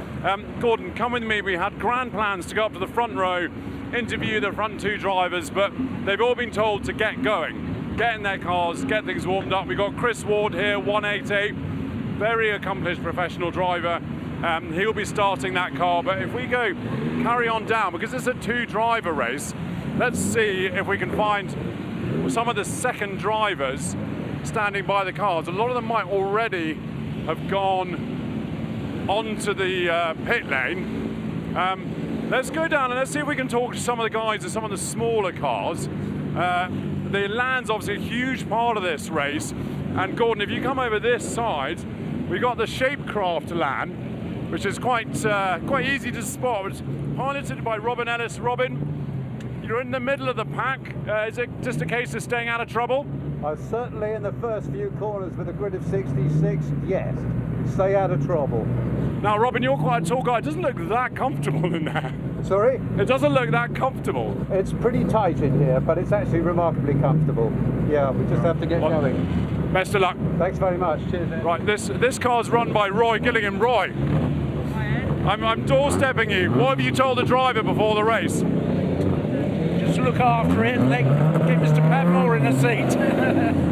Gordon, come with me. We had grand plans to go up to the front row, interview the front 2 drivers, but they've all been told to get going. Get in their cars, get things warmed up. We've got Chris Ward here, 188, very accomplished professional driver. He'll be starting that car, but if we go carry on down, because it's a 2-driver race, let's see if we can find some of the second drivers standing by the cars. A lot of them might already have gone onto the pit lane. Let's go down and let's see if we can talk to some of the guys in some of the smaller cars. The land's obviously a huge part of this race. And Gordon, if you come over this side, we've got the Shapecraft LAN, which is quite easy to spot. It's piloted by Robin Ellis. Robin, you're in the middle of the pack. Is it just a case of staying out of trouble? Certainly in the first few corners with a grid of 66, yes. Stay out of trouble. Now, Robin, you're quite a tall guy. It doesn't look that comfortable in there. Sorry? It doesn't look that comfortable. It's pretty tight in here, but it's actually remarkably comfortable. Yeah, we just have to get going. Best of luck. Thanks very much. Cheers, man. Right, this car's run by Roy Gillingham. Roy, I'm doorstepping you. What have you told the driver before the race? Just look after it and get Mr. Padmore in the seat.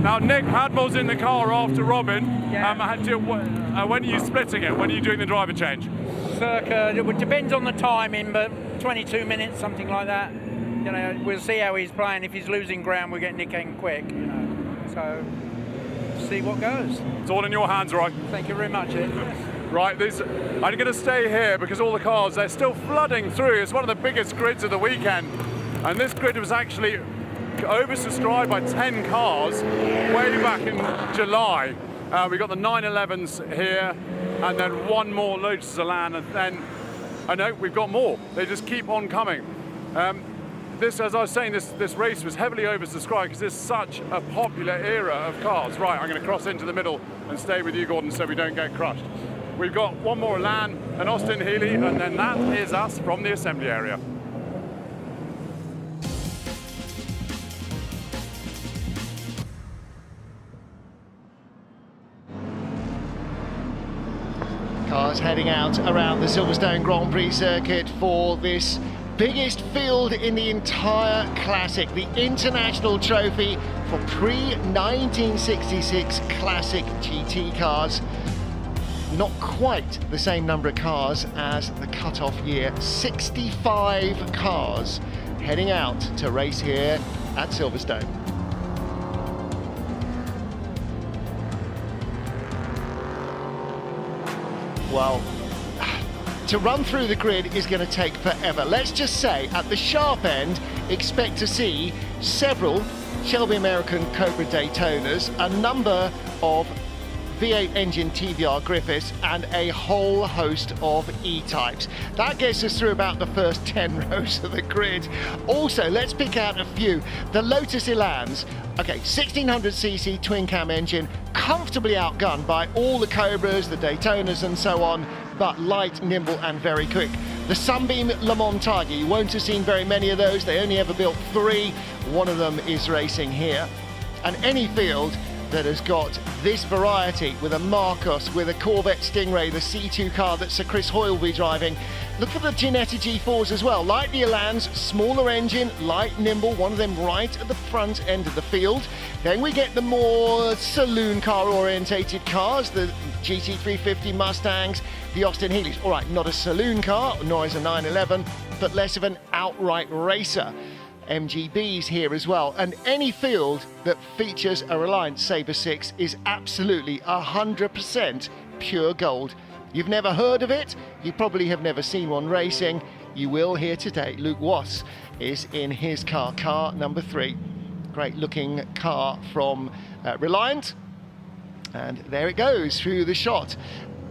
Now, Nick Padmore's in the car after Robin. Yeah. When are you splitting it? When are you doing the driver change? Circa, it depends on the timing, but 22 minutes, something like that. You know, we'll see how he's playing. If he's losing ground, we'll get Nick in quick. You know, so see what goes. It's all in your hands, Roy. Thank you very much, Ed. Right, I'm going to stay here because all the cars, they're still flooding through. It's one of the biggest grids of the weekend. And this grid was actually oversubscribed by 10 cars way back in July. We've got the 911s here, and then one more Lotus Elan, and then, I know, we've got more. They just keep on coming. As I was saying, this race was heavily oversubscribed because it's such a popular era of cars. Right, I'm going to cross into the middle and stay with you, Gordon, so we don't get crushed. We've got one more Elan, an Austin Healey, and then that is us from the assembly area. Cars heading out around the Silverstone Grand Prix circuit for this biggest field in the entire Classic, the International Trophy for pre-1966 Classic GT cars. Not quite the same number of cars as the cut-off year, 65 cars heading out to race here at Silverstone. Well, to run through the grid is going to take forever. Let's just say, at the sharp end, expect to see several Shelby American Cobra Daytonas, a number of V8 engine TVR Griffiths, and a whole host of E-types. That gets us through about the first 10 rows of the grid. Also, let's pick out a few. The Lotus Elans, okay, 1600cc twin cam engine, comfortably outgunned by all the Cobras, the Daytonas and so on, but light, nimble and very quick. The Sunbeam Le Mans Tiger, you won't have seen very many of those. They only ever built 3. One of them is racing here. And any field that has got this variety with a Marcos, with a Corvette Stingray, the C2 car that Sir Chris Hoyle will be driving. Look for the Ginetta G4s as well. Like the Elans, smaller engine, light, nimble, one of them right at the front end of the field. Then we get the more saloon car orientated cars, the GT350 Mustangs, the Austin Healey's. All right, not a saloon car, nor is a 911, but less of an outright racer. MGBs here as well, and any field that features a Reliant Sabre 6 is absolutely 100% pure gold. You've never heard of it, you probably have never seen one racing. You will here today. Luke Wass is in his car number 3. Great looking car from Reliant, and there it goes through the shot.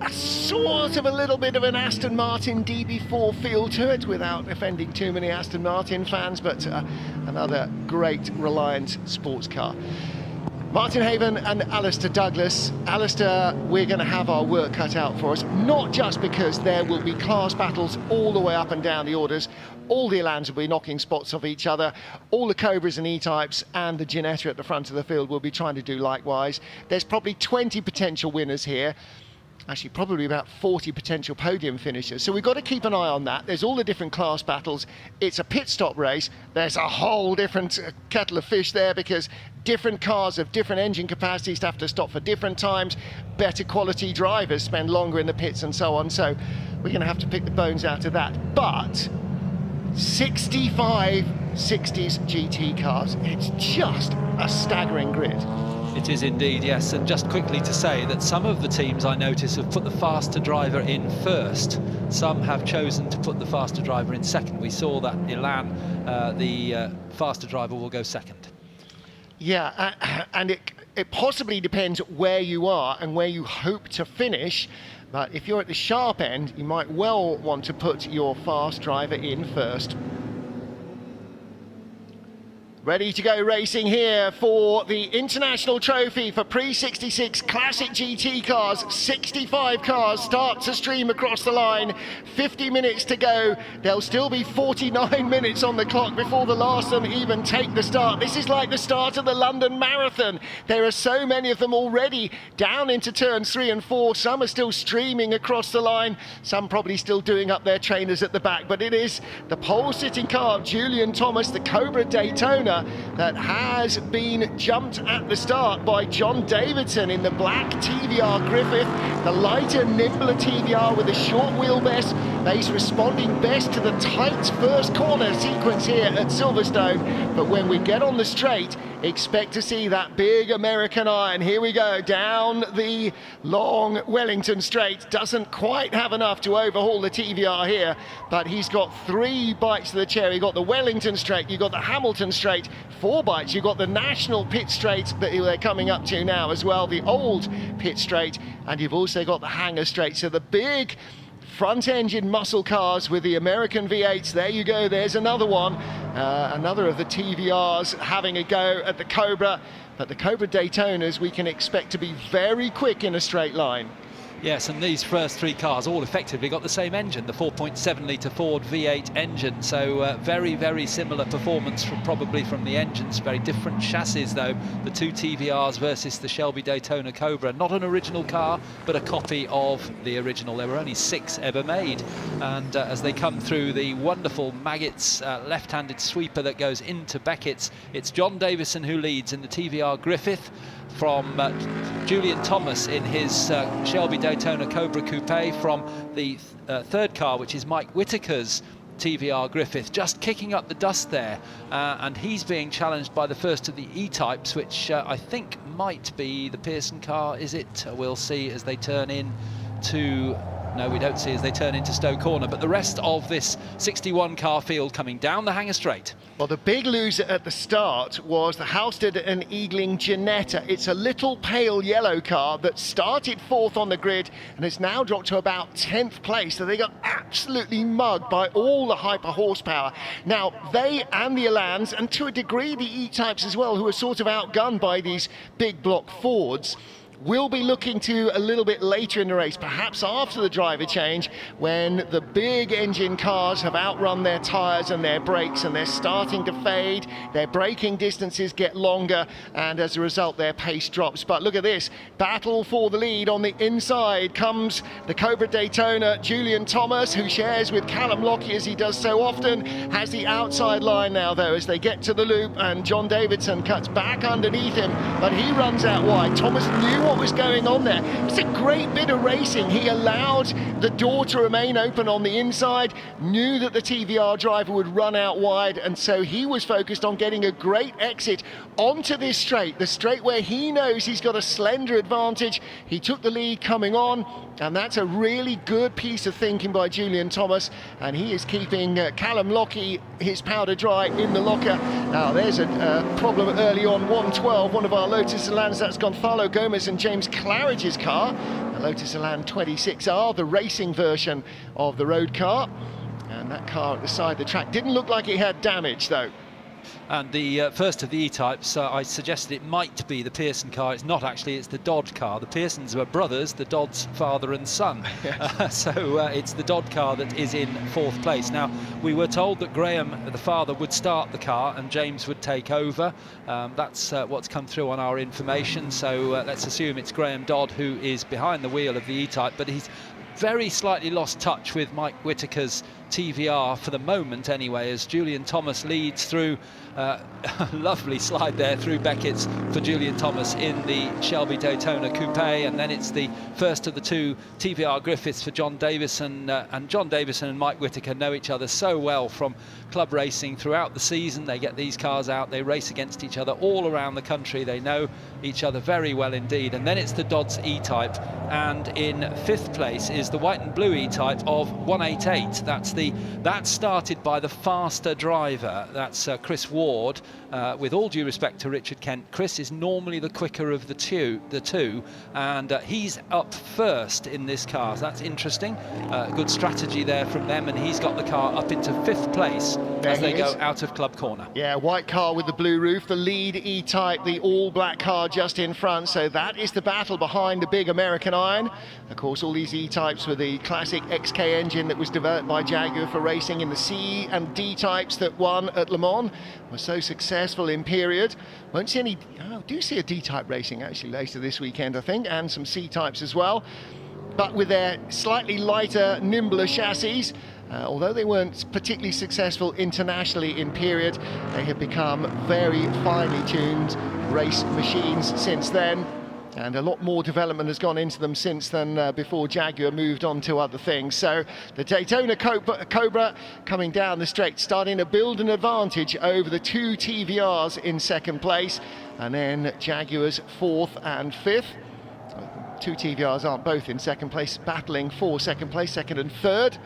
A sort of a little bit of an Aston Martin DB4 feel to it, without offending too many Aston Martin fans, but another great Reliant sports car. Martin Haven and Alistair Douglas. Alistair, we're going to have our work cut out for us, not just because there will be class battles all the way up and down the orders. All the Elans will be knocking spots off each other. All the Cobras and E-types and the Ginetta at the front of the field will be trying to do likewise. There's probably 20 potential winners here. Actually, probably about 40 potential podium finishers. So we've got to keep an eye on that. There's all the different class battles. It's a pit stop race. There's a whole different kettle of fish there, because different cars of different engine capacities have to stop for different times. Better quality drivers spend longer in the pits and so on. So we're going to have to pick the bones out of that. But 65 60s GT cars. It's just a staggering grid. It is indeed, yes. And just quickly to say that some of the teams I notice have put the faster driver in first. Some have chosen to put the faster driver in second. We saw that Elan, the faster driver, will go second. Yeah, and it possibly depends where you are and where you hope to finish. But if you're at the sharp end, you might well want to put your fast driver in first. Ready to go racing here for the International Trophy for Pre-66 Classic GT cars. 65 cars start to stream across the line. 50 minutes to go. There'll still be 49 minutes on the clock before the last of them even take the start. This is like the start of the London Marathon. There are so many of them already down into turns 3 and 4. Some are still streaming across the line. Some probably still doing up their trainers at the back. But it is the pole-sitting car of Julian Thomas, the Cobra Daytona, that has been jumped at the start by John Davidson in the black TVR Griffith, the lighter, nimbler TVR with a short wheelbase. He's responding best to the tight first corner sequence here at Silverstone, but when we get on the straight, expect to see that big American iron. Here we go, down the long Wellington straight. Doesn't quite have enough to overhaul the TVR here, but he's got 3 bites of the cherry. You've got the Wellington straight, you've got the Hamilton straight, 4 bites. You've got the National Pit Straight that they're coming up to now as well, the old Pit Straight, and you've also got the Hangar Straight. So the big front-engine muscle cars with the American V8s. There you go, there's another one. Another of the TVRs having a go at the Cobra. But the Cobra Daytonas we can expect to be very quick in a straight line. Yes, and these first 3 cars all effectively got the same engine, the 4.7 litre Ford V8 engine. So very, very similar performance probably from the engines. Very different chassis though, the 2 TVRs versus the Shelby Daytona Cobra. Not an original car, but a copy of the original. There were only 6 ever made. And as they come through the wonderful Maggots left-handed sweeper that goes into Beckett's, it's John Davison who leads in the TVR Griffith, from Julian Thomas in his Shelby Daytona Cobra Coupe, from the third car, which is Mike Whitaker's TVR Griffith, just kicking up the dust there, and he's being challenged by the first of the E-types, which I think might be the Pearson car. Is it? We'll see as they turn in to No, we don't see as they turn into Stowe Corner, but the rest of this 61 car field coming down the Hanger Straight. Well, the big loser at the start was the Halstead and Eagling Ginetta. It's a little pale yellow car that started 4th on the grid and has now dropped to about 10th place. So they got absolutely mugged by all the hyper horsepower. Now, they and the Elans, and to a degree the E-Types as well, who are sort of outgunned by these big block Fords, will be looking to a little bit later in the race, perhaps after the driver change, when the big engine cars have outrun their tyres and their brakes and they're starting to fade, their braking distances get longer, and as a result their pace drops. But look at this, battle for the lead. On the inside comes the Cobra Daytona, Julian Thomas, who shares with Callum Lockie as he does so often, has the outside line now though as they get to the loop, and John Davidson cuts back underneath him, but he runs out wide. Thomas knew what was going on there. It's a great bit of racing. He allowed the door to remain open on the inside, knew that the TVR driver would run out wide, and so he was focused on getting a great exit onto this straight, the straight where he knows he's got a slender advantage. He took the lead coming on, and that's a really good piece of thinking by Julian Thomas, and he is keeping Callum Lockie, his powder dry, in the locker. Now there's a problem early on, 112, one of our Lotus Elans, that's Gonzalo Gomez and James Claridge's car, the Lotus Elan 26R, the racing version of the road car, and that car at the side of the track didn't look like it had damage though. And the first of the E-Types, I suggested it might be the Pearson car. It's not actually, it's the Dodd car. The Pearsons were brothers, the Dodds father and son. So it's the Dodd car that is in 4th place. Now, we were told that Graham, the father, would start the car and James would take over. That's what's come through on our information. So let's assume it's Graham Dodd who is behind the wheel of the E-Type, but he's very slightly lost touch with Mike Whitaker's TVR for the moment anyway, as Julian Thomas leads through lovely slide there through Beckett's for Julian Thomas in the Shelby Daytona Coupe, and then it's the first of the two TVR Griffiths for John Davison, and John Davison and Mike Whitaker know each other so well from club racing throughout the season. They get these cars out, they race against each other all around the country, they know each other very well indeed. And then it's the Dodds E-Type, and in 5th place is the white and blue E-Type of 188. That's started by the faster driver, that's Chris Ward. With all due respect to Richard Kent, Chris is normally the quicker of the two, and he's up first in this car. So that's interesting. Good strategy there from them, and he's got the car up into 5th place as they go out of Club Corner. Yeah, white car with the blue roof, the lead E-Type, the all-black car just in front. So that is the battle behind the big American Iron. Of course, all these E-Types were the classic XK engine that was developed by Jaguar for racing in the C and D types that won at Le Mans, were so successful in period. Won't see any, do see a D-type racing actually later this weekend, I think, and some C-types as well. But with their slightly lighter, nimbler chassis, although they weren't particularly successful internationally in period, they have become very finely tuned race machines since then. And a lot more development has gone into them since then, before Jaguar moved on to other things. So the Daytona Cobra coming down the straight, starting to build an advantage over the two TVRs in 2nd place, and then Jaguars 4th and 5th. Two TVRs aren't both in 2nd place, battling for 2nd place, 2nd and 3rd.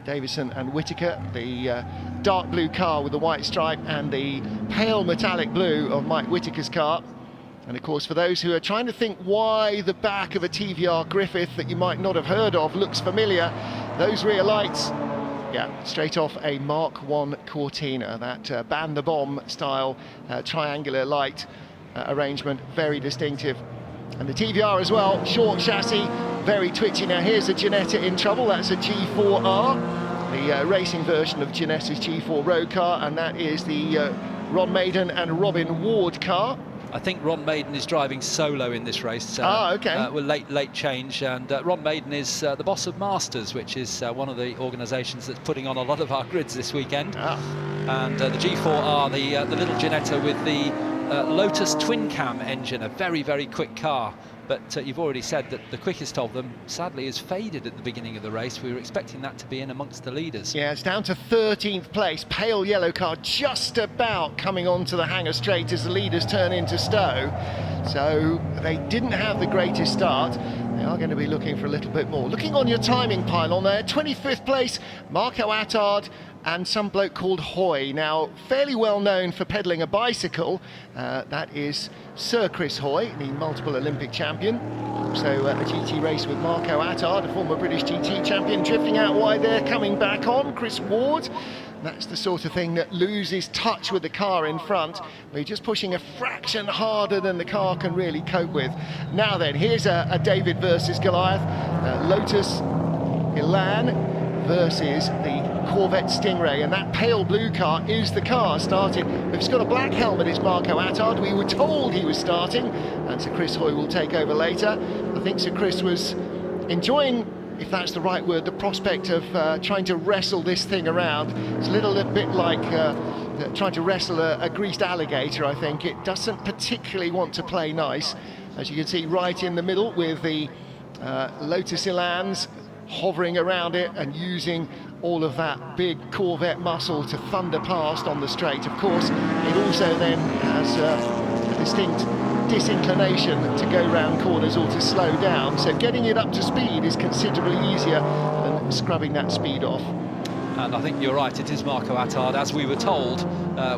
Davison and Whitaker, the dark blue car with the white stripe and the pale metallic blue of Mike Whitaker's car. And of course, for those who are trying to think why the back of a TVR Griffith that you might not have heard of looks familiar, those rear lights, yeah, straight off a Mark I Cortina, that Ban the Bomb style triangular light arrangement, very distinctive. And the TVR as well, short chassis, very twitchy. Now here's a Ginetta in trouble, that's a G4R, the racing version of Ginetta's G4 road car, and that is the Ron Maiden and Robin Ward car. I think Ron Maiden is driving solo in this race. Okay. With late change, and Ron Maiden is the boss of Masters, which is one of the organisations that's putting on a lot of our grids this weekend. And the G4R, the little Ginetta with the Lotus twin cam engine, a very, very quick car. But you've already said that the quickest of them, sadly, is faded at the beginning of the race. We were expecting that to be in amongst the leaders. Yeah, it's down to 13th place. Pale yellow car just about coming onto the Hanger Straight as the leaders turn into Stowe. So they didn't have the greatest start. They are going to be looking for a little bit more. Looking on your timing pylon there, 25th place, Marco Attard and some bloke called Hoy. Now, fairly well known for pedalling a bicycle. That is Sir Chris Hoy, the multiple Olympic champion. Also a GT race with Marco Attard, a former British GT champion, drifting out wide there, coming back on. Chris Ward. That's the sort of thing that loses touch with the car in front, where you're just pushing a fraction harder than the car can really cope with. Now then, here's a David versus Goliath. Lotus Elan versus the Corvette Stingray, and that pale blue car is the car starting. If it's got a black helmet, it's Marco Attard. We were told he was starting, and Sir Chris Hoy will take over later. I think Sir Chris was enjoying, if that's the right word, the prospect of trying to wrestle this thing around. It's a little bit like trying to wrestle a greased alligator, I think. It doesn't particularly want to play nice. As you can see right in the middle with the Lotus Elans hovering around it and using all of that big Corvette muscle to thunder past on the straight. Of course, it also then has a distinct disinclination to go round corners or to slow down, so getting it up to speed is considerably easier than scrubbing that speed off. And I think you're right, it is Marco Attard, as we were told,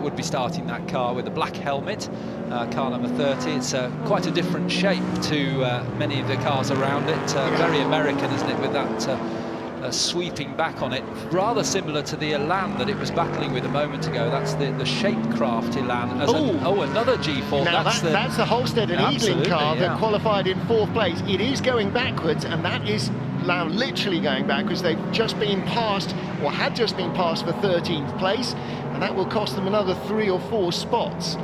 would be starting that car with a black helmet, car number 30. It's quite a different shape to many of the cars around it, very American, isn't it, with that sweeping back on it, rather similar to the Elan that it was battling with a moment ago. That's the Shapecraft Elan. Another G4. Now that's the Holstead and Eagling car that qualified in 4th place. It is going backwards, and that is now literally going backwards. They've just been passed, or had just been passed, for 13th place, and that will cost them another 3 or 4 spots.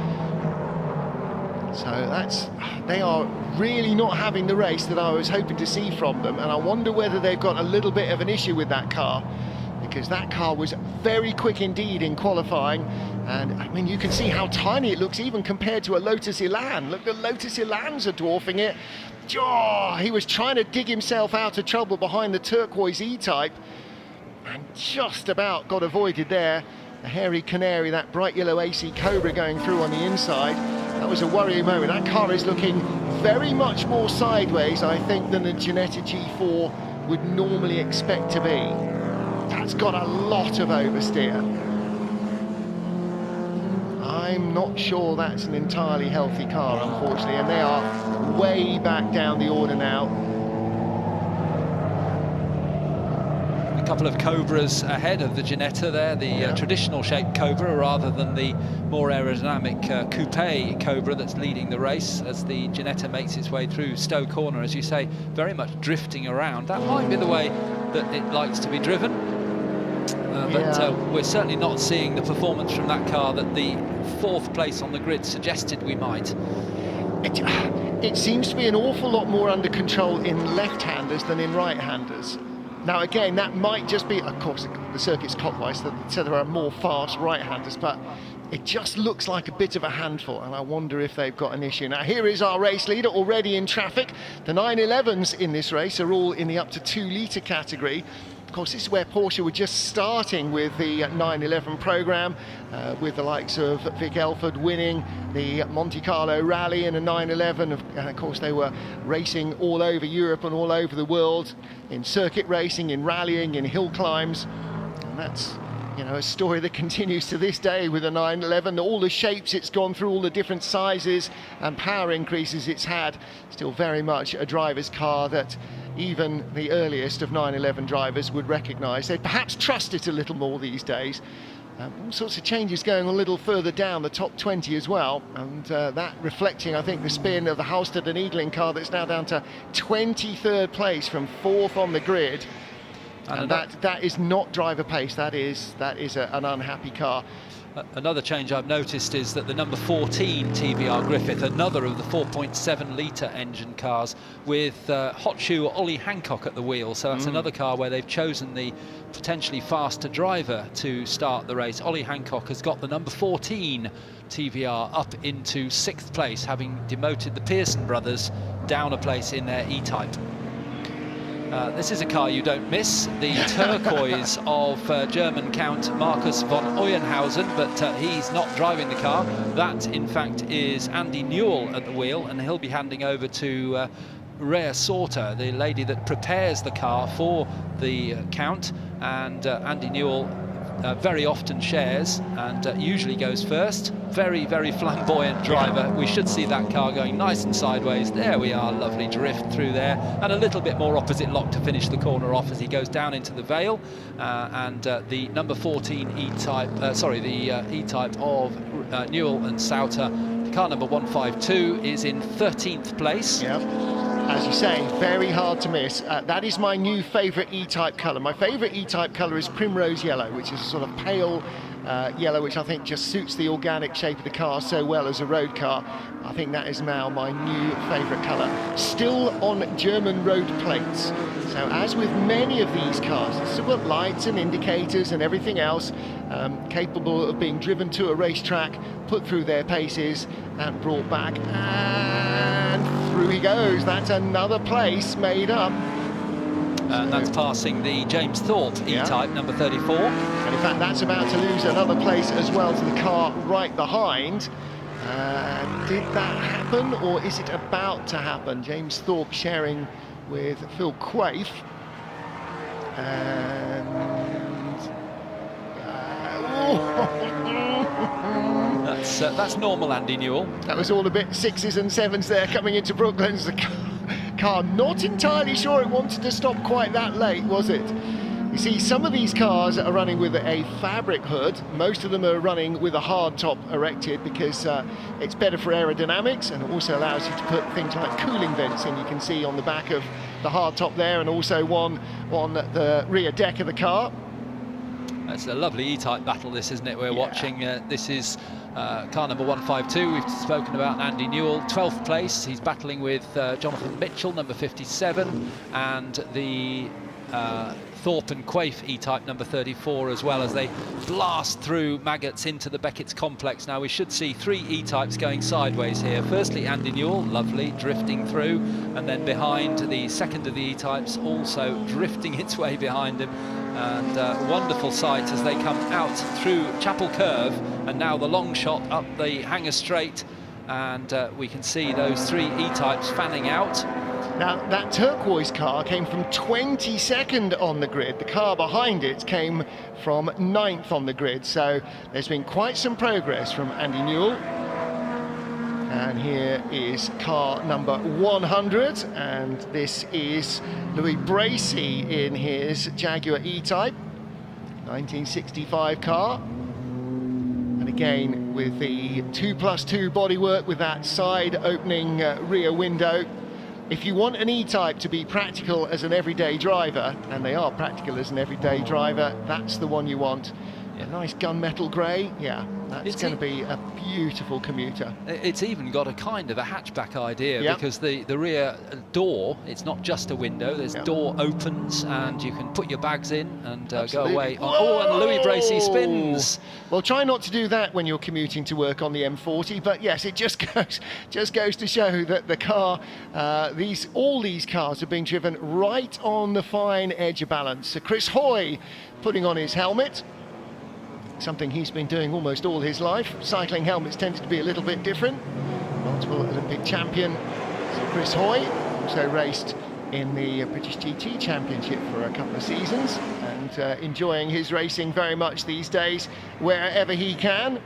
So they are really not having the race that I was hoping to see from them, and I wonder whether they've got a little bit of an issue with that car, because that car was very quick indeed in qualifying, and I mean, you can see how tiny it looks even compared to a Lotus Elan. Look, the Lotus Elans are dwarfing it. Oh, he was trying to dig himself out of trouble behind the turquoise E-Type and just about got avoided there. The hairy canary, that bright yellow AC Cobra going through on the inside. That was a worrying moment. That car is looking very much more sideways, I think, than the Ginetta G4 would normally expect to be. That's got a lot of oversteer. I'm not sure that's an entirely healthy car, unfortunately, and they are way back down the order now. A couple of Cobras ahead of the Ginetta there, the traditional shaped Cobra rather than the more aerodynamic coupe Cobra that's leading the race, as the Ginetta makes its way through Stowe Corner, as you say, very much drifting around. That might be the way that it likes to be driven, but we're certainly not seeing the performance from that car that the 4th place on the grid suggested we might. It seems to be an awful lot more under control in left-handers than in right-handers. Now again, that might just be, of course, the circuit's clockwise, so there are more fast right-handers, but it just looks like a bit of a handful, and I wonder if they've got an issue. Now here is our race leader already in traffic. The 911s in this race are all in the up to 2 litre category. Of course, this is where Porsche were just starting with the 911 programme, with the likes of Vic Elford winning the Monte Carlo Rally in a 911. And of course, they were racing all over Europe and all over the world in circuit racing, in rallying, in hill climbs. And that's, you know, a story that continues to this day with the 911. All the shapes it's gone through, all the different sizes and power increases it's had. Still very much a driver's car that even the earliest of 911 drivers would recognise. They'd perhaps trust it a little more these days. All sorts of changes going a little further down the top 20 as well, and that reflecting, I think, the spin of the Halstead and Eagling car that's now down to 23rd place from 4th on the grid. And that is not driver pace. That is an unhappy car. Another change I've noticed is that the number 14 TVR Griffith, another of the 4.7 litre engine cars, with hot shoe Ollie Hancock at the wheel. So that's another car where they've chosen the potentially faster driver to start the race. Ollie Hancock has got the number 14 TVR up into 6th place, having demoted the Pearson brothers down a place in their E-Type. This is a car you don't miss, the turquoise of German Count Markus von Euenhausen, but he's not driving the car. That, in fact, is Andy Newell at the wheel, and he'll be handing over to Rhea Sorter, the lady that prepares the car for the count, and Andy Newell very often shares and usually goes first. Very, very flamboyant driver. We should see that car going nice and sideways. There we are, lovely drift through there, and a little bit more opposite lock to finish the corner off as he goes down into the Vale. And the number 14 E-Type, the E-Type of Newell and Sauter, car number 152, is in 13th place. Yep. As you say, very hard to miss. That is my new favourite E-Type colour. My favourite E-Type colour is Primrose Yellow, which is a sort of pale yellow, which I think just suits the organic shape of the car so well as a road car. I think that is now my new favourite colour. Still on German road plates. So as with many of these cars, it's still got lights and indicators and everything else, capable of being driven to a racetrack, put through their paces and brought back, and through he goes. That's another place made up. And that's passing the James Thorpe E-Type, number 34. And in fact, that's about to lose another place as well to the car right behind. Did that happen, or is it about to happen? James Thorpe sharing with Phil Quaife. And... That's normal, Andy Newell. That was all a bit 6s and 7s there coming into Brooklands. The car not entirely sure it wanted to stop quite that late, was it? You see, some of these cars are running with a fabric hood. Most of them are running with a hard top erected because it's better for aerodynamics, and it also allows you to put things like cooling vents in. You can see on the back of the hard top there, and also one on the rear deck of the car. It's a lovely E-Type battle, this, isn't it? We're watching. This is car number 152. We've spoken about Andy Newell, 12th place. He's battling with Jonathan Mitchell, number 57, and the Thorpe and Quaife E-Type number 34, as well, as they blast through maggots into the Beckett's complex. Now we should see 3 E-Types going sideways here. Firstly, Andy Newell, lovely, drifting through, and then behind the second of the E-Types, also drifting its way behind him. And wonderful sight as they come out through Chapel Curve, and now the long shot up the Hanger Straight, and we can see those 3 E-Types fanning out. Now, that turquoise car came from 22nd on the grid. The car behind it came from 9th on the grid. So there's been quite some progress from Andy Newell. And here is car number 100. And this is Louis Bracey in his Jaguar E-Type, 1965 car. And again, with the 2+2 bodywork with that side opening rear window. If you want an E-Type to be practical as an everyday driver, and they are practical as an everyday driver, that's the one you want. A nice gunmetal grey, yeah, that's going to be a beautiful commuter. It's even got a kind of a hatchback idea, because the rear door, it's not just a window, there's door opens and you can put your bags in and go away. Oh, and Louis Bracey spins. Well, try not to do that when you're commuting to work on the M40, but yes, it just goes to show that the car, all these cars are being driven right on the fine edge of balance. So Chris Hoy putting on his helmet, something he's been doing almost all his life. Cycling helmets tended to be a little bit different. Multiple Olympic champion. So Chris Hoy also raced in the British GT Championship for a couple of seasons, and enjoying his racing very much these days wherever he can.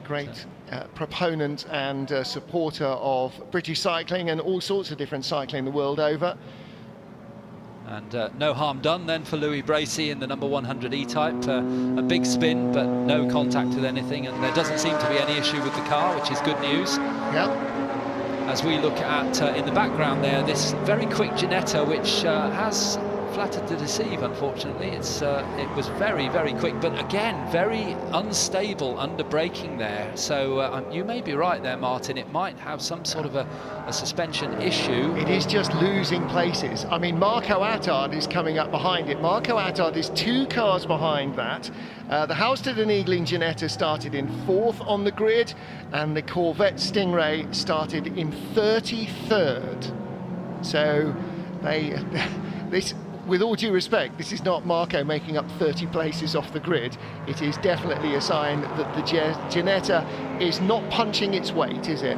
Great proponent and supporter of British cycling and all sorts of different cycling the world over. And no harm done then for Louis Bracey in the number 100 E-Type. A big spin, but no contact with anything, and there doesn't seem to be any issue with the car, which is good news. Yep. As we look at, in the background there, this very quick Ginetta, which has flattered to deceive, unfortunately. It was very, very quick, but again, very unstable under braking there. So you may be right there, Martin. It might have some sort of a suspension issue. It is just losing places. I mean, Marco Attard is coming up behind it. Marco Attard is 2 cars behind that. The Halstead and Eagling Ginetta started in 4th on the grid, and the Corvette Stingray started in 33rd. So this, with all due respect, this is not Marco making up 30 places off the grid. It is definitely a sign that the Ginetta is not punching its weight, is it?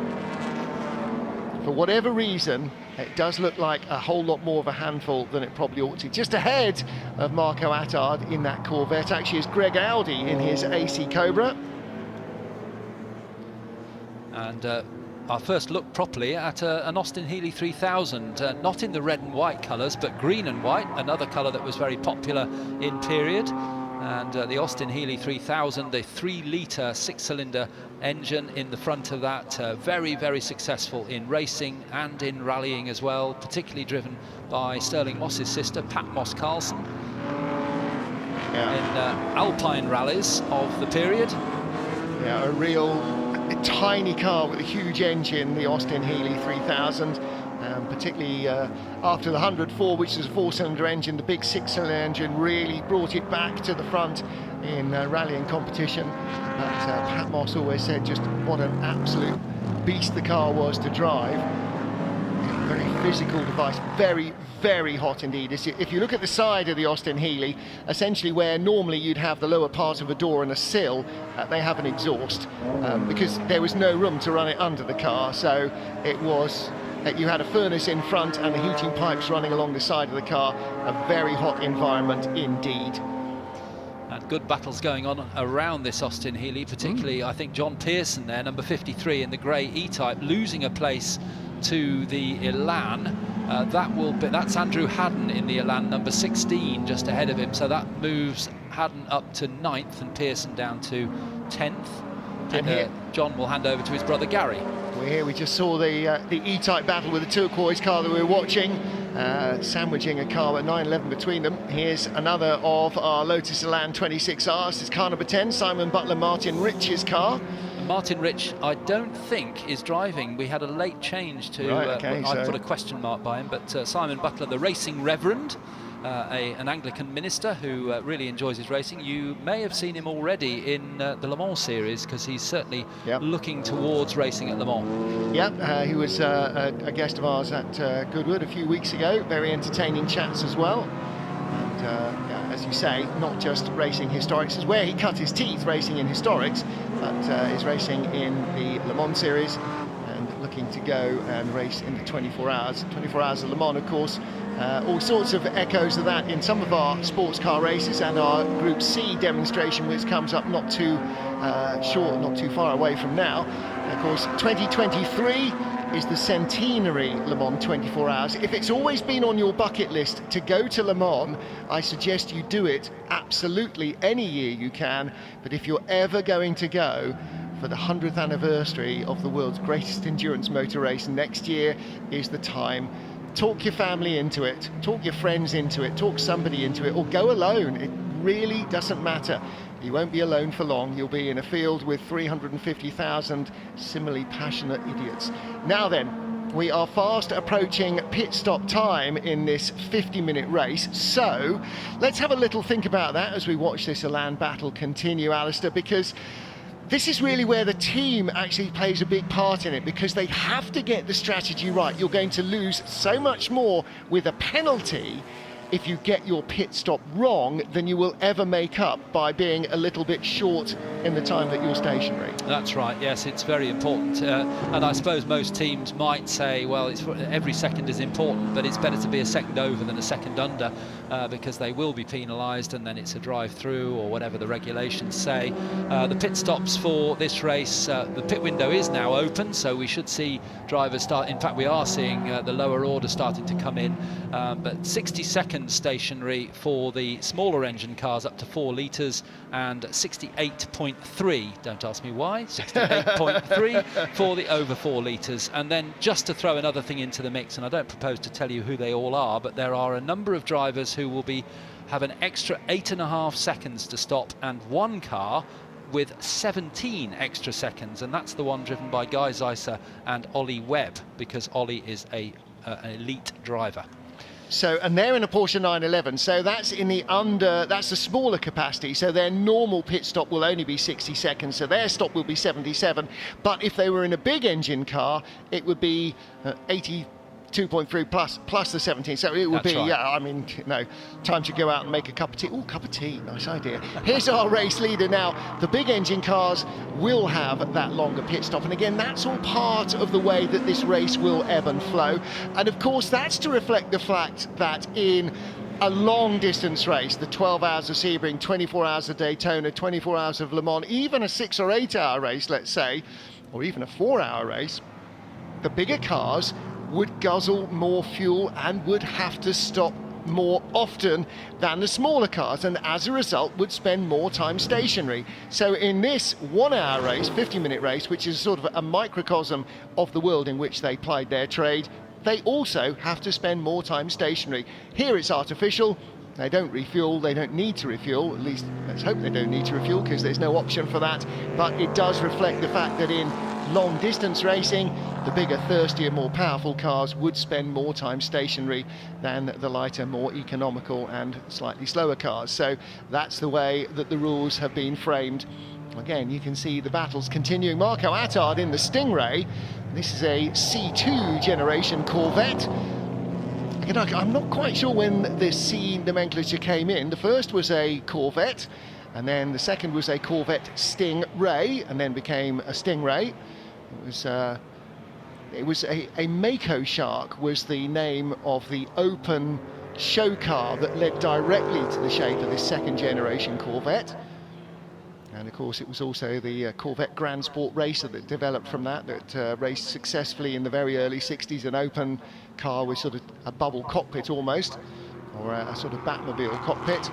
for whatever reason, it does look like a whole lot more of a handful than it probably ought to. Just ahead of Marco Attard in that Corvette actually is Greg Audi in his AC Cobra. And our first look properly at an Austin Healey 3000, not in the red and white colours, but green and white, another colour that was very popular in period. And the Austin Healey 3000, the 3-litre 6-cylinder engine in the front of that, very, very successful in racing and in rallying as well, particularly driven by Sterling Moss's sister, Pat Moss Carlson, in Alpine rallies of the period. Yeah, a real tiny car with a huge engine, the Austin Healey 3000. Particularly after the 104, which is a 4-cylinder engine, the big 6-cylinder engine really brought it back to the front in rallying competition. But Pat Moss always said just what an absolute beast the car was to drive. Very physical device, very, very hot indeed. If you look at the side of the Austin Healey, essentially where normally you'd have the lower part of a door and a sill, they have an exhaust because there was no room to run it under the car. So it was... you had a furnace in front and the heating pipes running along the side of the car. A very hot environment indeed. And good battles going on around this Austin Healey, particularly I think John Pearson there, number 53 in the grey E-Type, losing a place to the Elan. That's Andrew Haddon in the Elan, number 16, just ahead of him. So that moves Haddon up to 9th and Pearson down to 10th. And John will hand over to his brother Gary. We're here, we just saw the E-Type battle with the turquoise car that we were watching, sandwiching a car at 911 between them. Here's another of our Lotus Elan 26Rs. This is car number 10, Simon Butler, Martin Rich's car. Martin Rich, I don't think, is driving. We had a late change to, I put a question mark by him, but Simon Butler, the racing reverend, an Anglican minister who really enjoys his racing. You may have seen him already in the Le Mans series, because he's certainly looking towards racing at Le Mans. Yeah, he was a guest of ours at Goodwood a few weeks ago. Very entertaining chats as well. And as you say, not just racing historics, is where he cut his teeth, racing in historics, but is racing in the Le Mans series and looking to go and race in the 24 hours. 24 hours of Le Mans, of course. All sorts of echoes of that in some of our sports car races, and our Group C demonstration, which comes up not too short, not too far away from now. Of course, 2023 is the centenary Le Mans 24 hours. If it's always been on your bucket list to go to Le Mans, I suggest you do it absolutely any year you can. But if you're ever going to go for the 100th anniversary of the world's greatest endurance motor race, next year is the time. Talk your family into it, talk your friends into it, talk somebody into it, or go alone. It really doesn't matter. You won't be alone for long. You'll be in a field with 350,000 similarly passionate idiots. Now then, we are fast approaching pit stop time in this 50-minute race. So let's have a little think about that as we watch this Elan battle continue, Alistair, because this is really where the team actually plays a big part in it, because they have to get the strategy right. You're going to lose so much more with a penalty if you get your pit stop wrong than you will ever make up by being a little bit short in the time that you're stationary. That's right, yes, it's very important. And I suppose most teams might say, well, every second is important, but it's better to be a second over than a second under, because they will be penalised, and then it's a drive-through or whatever the regulations say. The pit stops for this race, the pit window is now open, so we should see drivers start. In fact, we are seeing the lower order starting to come in, but 60 seconds stationary for the smaller engine cars up to 4 litres, and 68.3, don't ask me why, 68.3 for the over 4 litres. And then just to throw another thing into the mix, and I don't propose to tell you who they all are, but there are a number of drivers who will have an extra 8.5 seconds to stop, and one car with 17 extra seconds, and that's the one driven by Guy Zeisser and Ollie Webb, because Ollie is an elite driver. So, and they're in a Porsche 911, so that's in the that's the smaller capacity, so their normal pit stop will only be 60 seconds, so their stop will be 77, but if they were in a big engine car, it would be 80 2.3 plus the 17. So it would That's be, right. yeah, I mean, time to go out and make a cup of tea. Oh, cup of tea, nice idea. Here's our race leader now. The big engine cars will have that longer pit stop. And again, that's all part of the way that this race will ebb and flow. And of course, that's to reflect the fact that in a long distance race, the 12 hours of Sebring, 24 hours of Daytona, 24 hours of Le Mans, even a 6 or 8 hour race, let's say, or even a 4-hour race, the bigger cars would guzzle more fuel and would have to stop more often than the smaller cars, and as a result would spend more time stationary. So in this 1-hour race, 50-minute race, which is sort of a microcosm of the world in which they plied their trade, they also have to spend more time stationary. Here it's artificial. They don't refuel, they don't need to refuel, at least let's hope they don't need to refuel, because there's no option for that. But it does reflect the fact that in long distance racing, the bigger, thirstier, more powerful cars would spend more time stationary than the lighter, more economical and slightly slower cars. So that's the way that the rules have been framed. Again, you can see the battles continuing. Marco Attard in the Stingray. This is a C2 generation Corvette. Again, I'm not quite sure when the C nomenclature came in. The first was a Corvette, and then the second was a Corvette Stingray, and then became a Stingray. It was a Mako Shark was the name of the open show car that led directly to the shape of this second generation Corvette. And of course it was also the Corvette Grand Sport Racer that developed from that raced successfully in the very early 60s, an open car with sort of a bubble cockpit almost, or a sort of Batmobile cockpit,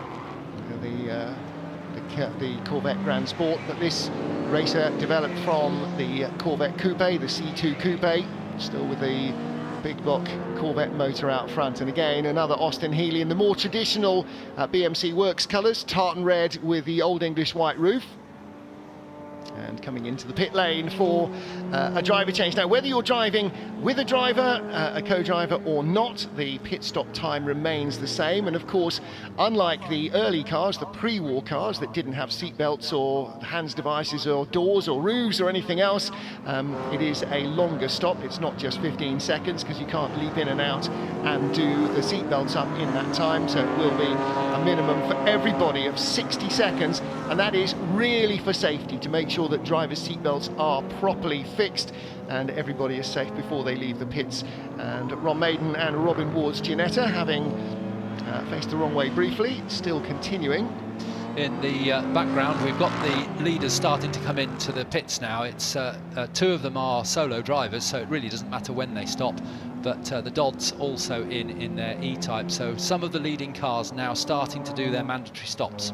the Corvette Grand Sport. But this racer developed from the Corvette Coupe, the C2 Coupe, still with the big block Corvette motor out front. And again, another Austin Healey in the more traditional BMC Works colours, tartan red with the Old English white roof. And coming into the pit lane for a driver change. Now, whether you're driving with a driver, a co-driver or not, the pit stop time remains the same. And of course, unlike the early cars, the pre-war cars that didn't have seat belts or hands devices or doors or roofs or anything else, it is a longer stop. It's not just 15 seconds, because you can't leap in and out and do the seat belts up in that time. So it will be a minimum for everybody of 60 seconds. And that is really for safety, to make sure that drivers' seatbelts are properly fixed and everybody is safe before they leave the pits. And Ron Maiden and Robin Ward's Ginetta, having faced the wrong way briefly, still continuing. In the background, we've got the leaders starting to come into the pits now. It's 2 of them are solo drivers, so it really doesn't matter when they stop. But the Dodds also in their E-Type, so some of the leading cars now starting to do their mandatory stops.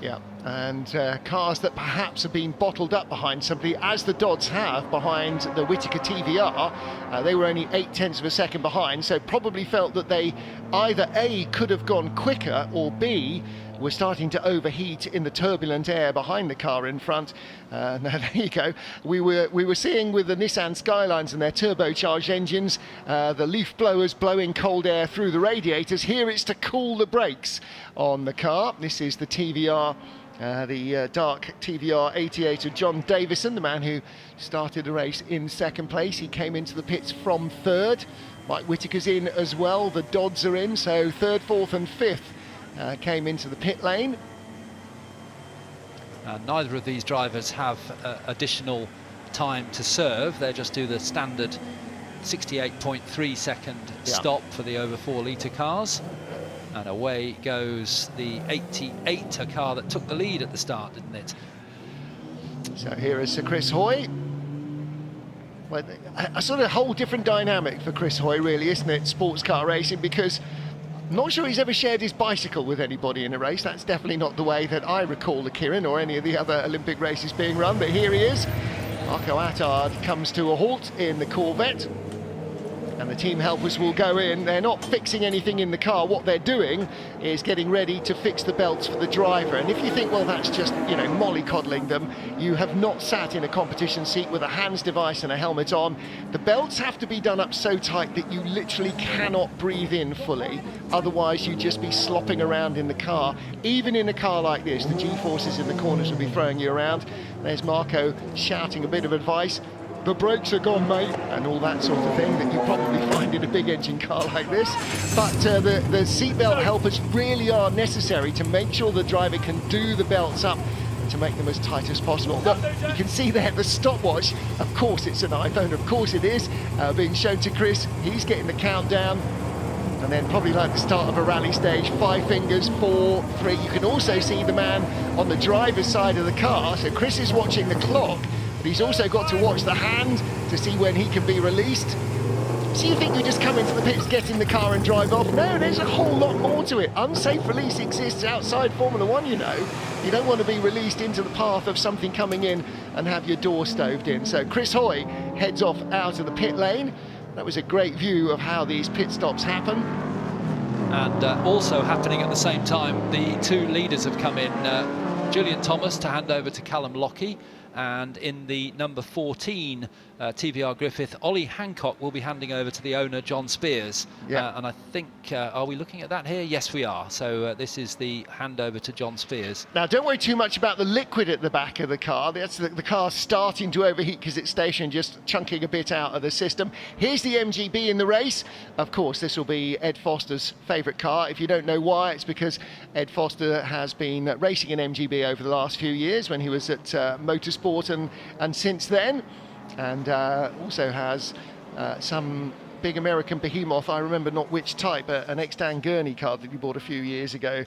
Yeah, and cars that perhaps have been bottled up behind somebody, as the Dodds have behind the Whittaker TVR. They were only 0.8 of a second behind, so probably felt that they either A, could have gone quicker, or B, were starting to overheat in the turbulent air behind the car in front. Now there you go. We were seeing with the Nissan Skylines and their turbocharged engines, the leaf blowers blowing cold air through the radiators. Here it's to cool the brakes on the car. This is the TVR, the dark TVR 88 of John Davison, the man who started the race in second place. He came into the pits from third. Mike Whittaker's in as well. The Dodds are in, so third, fourth and fifth came into the pit lane. Neither of these drivers have additional time to serve. They just do the standard 68.3 second stop for the over 4 litre cars. And away goes the 88, a car that took the lead at the start, didn't it? So here is Sir Chris Hoy. Well, a sort of whole different dynamic for Chris Hoy, really, isn't it, sports car racing? Because I'm not sure he's ever shared his bicycle with anybody in a race. That's definitely not the way that I recall the Kirin or any of the other Olympic races being run. But here he is. Marco Attard comes to a halt in the Corvette. And the team helpers will go in. They're not fixing anything in the car. What they're doing is getting ready to fix the belts for the driver. And if you think, well, that's just, you know, mollycoddling them, you have not sat in a competition seat with a hands device and a helmet on. The belts have to be done up so tight that you literally cannot breathe in fully. Otherwise, you'd just be slopping around in the car. Even in a car like this, the G-forces in the corners will be throwing you around. There's Marco shouting a bit of advice. the brakes are gone, mate, and all that sort of thing that you probably find in a big engine car like this. But the seatbelt helpers really are necessary to make sure the driver can do the belts up to make them as tight as possible. Look, you can see there the stopwatch. Of course it's an iPhone, of course it is, being shown to Chris. He's getting the countdown. And then probably like the start of a rally stage, 5 fingers, 4, 3. You can also see the man on the driver's side of the car. So Chris is watching the clock, but he's also got to watch the hand to see when he can be released. So you think you just come into the pits, get in the car and drive off? No, there's a whole lot more to it. Unsafe release exists outside Formula One, you know. You don't want to be released into the path of something coming in and have your door stoved in. So Chris Hoy heads off out of the pit lane. That was a great view of how these pit stops happen. And also happening at the same time, the 2 leaders have come in. Julian Thomas to hand over to Callum Lockie, and in the number 14 TVR Griffith, Ollie Hancock will be handing over to the owner, John Spears. Yeah. And I think, are we looking at that here? Yes, we are. So this is the handover to John Spears. Now, don't worry too much about the liquid at the back of the car. That's the car starting to overheat because it's stationed, just chunking a bit out of the system. Here's the MGB in the race. Of course, this will be Ed Foster's favourite car. If you don't know why, it's because Ed Foster has been racing an MGB over the last few years when he was at Motorsport and since then, and also has some big American behemoth, I remember not which type, an ex-Dan Gurney car that he bought a few years ago,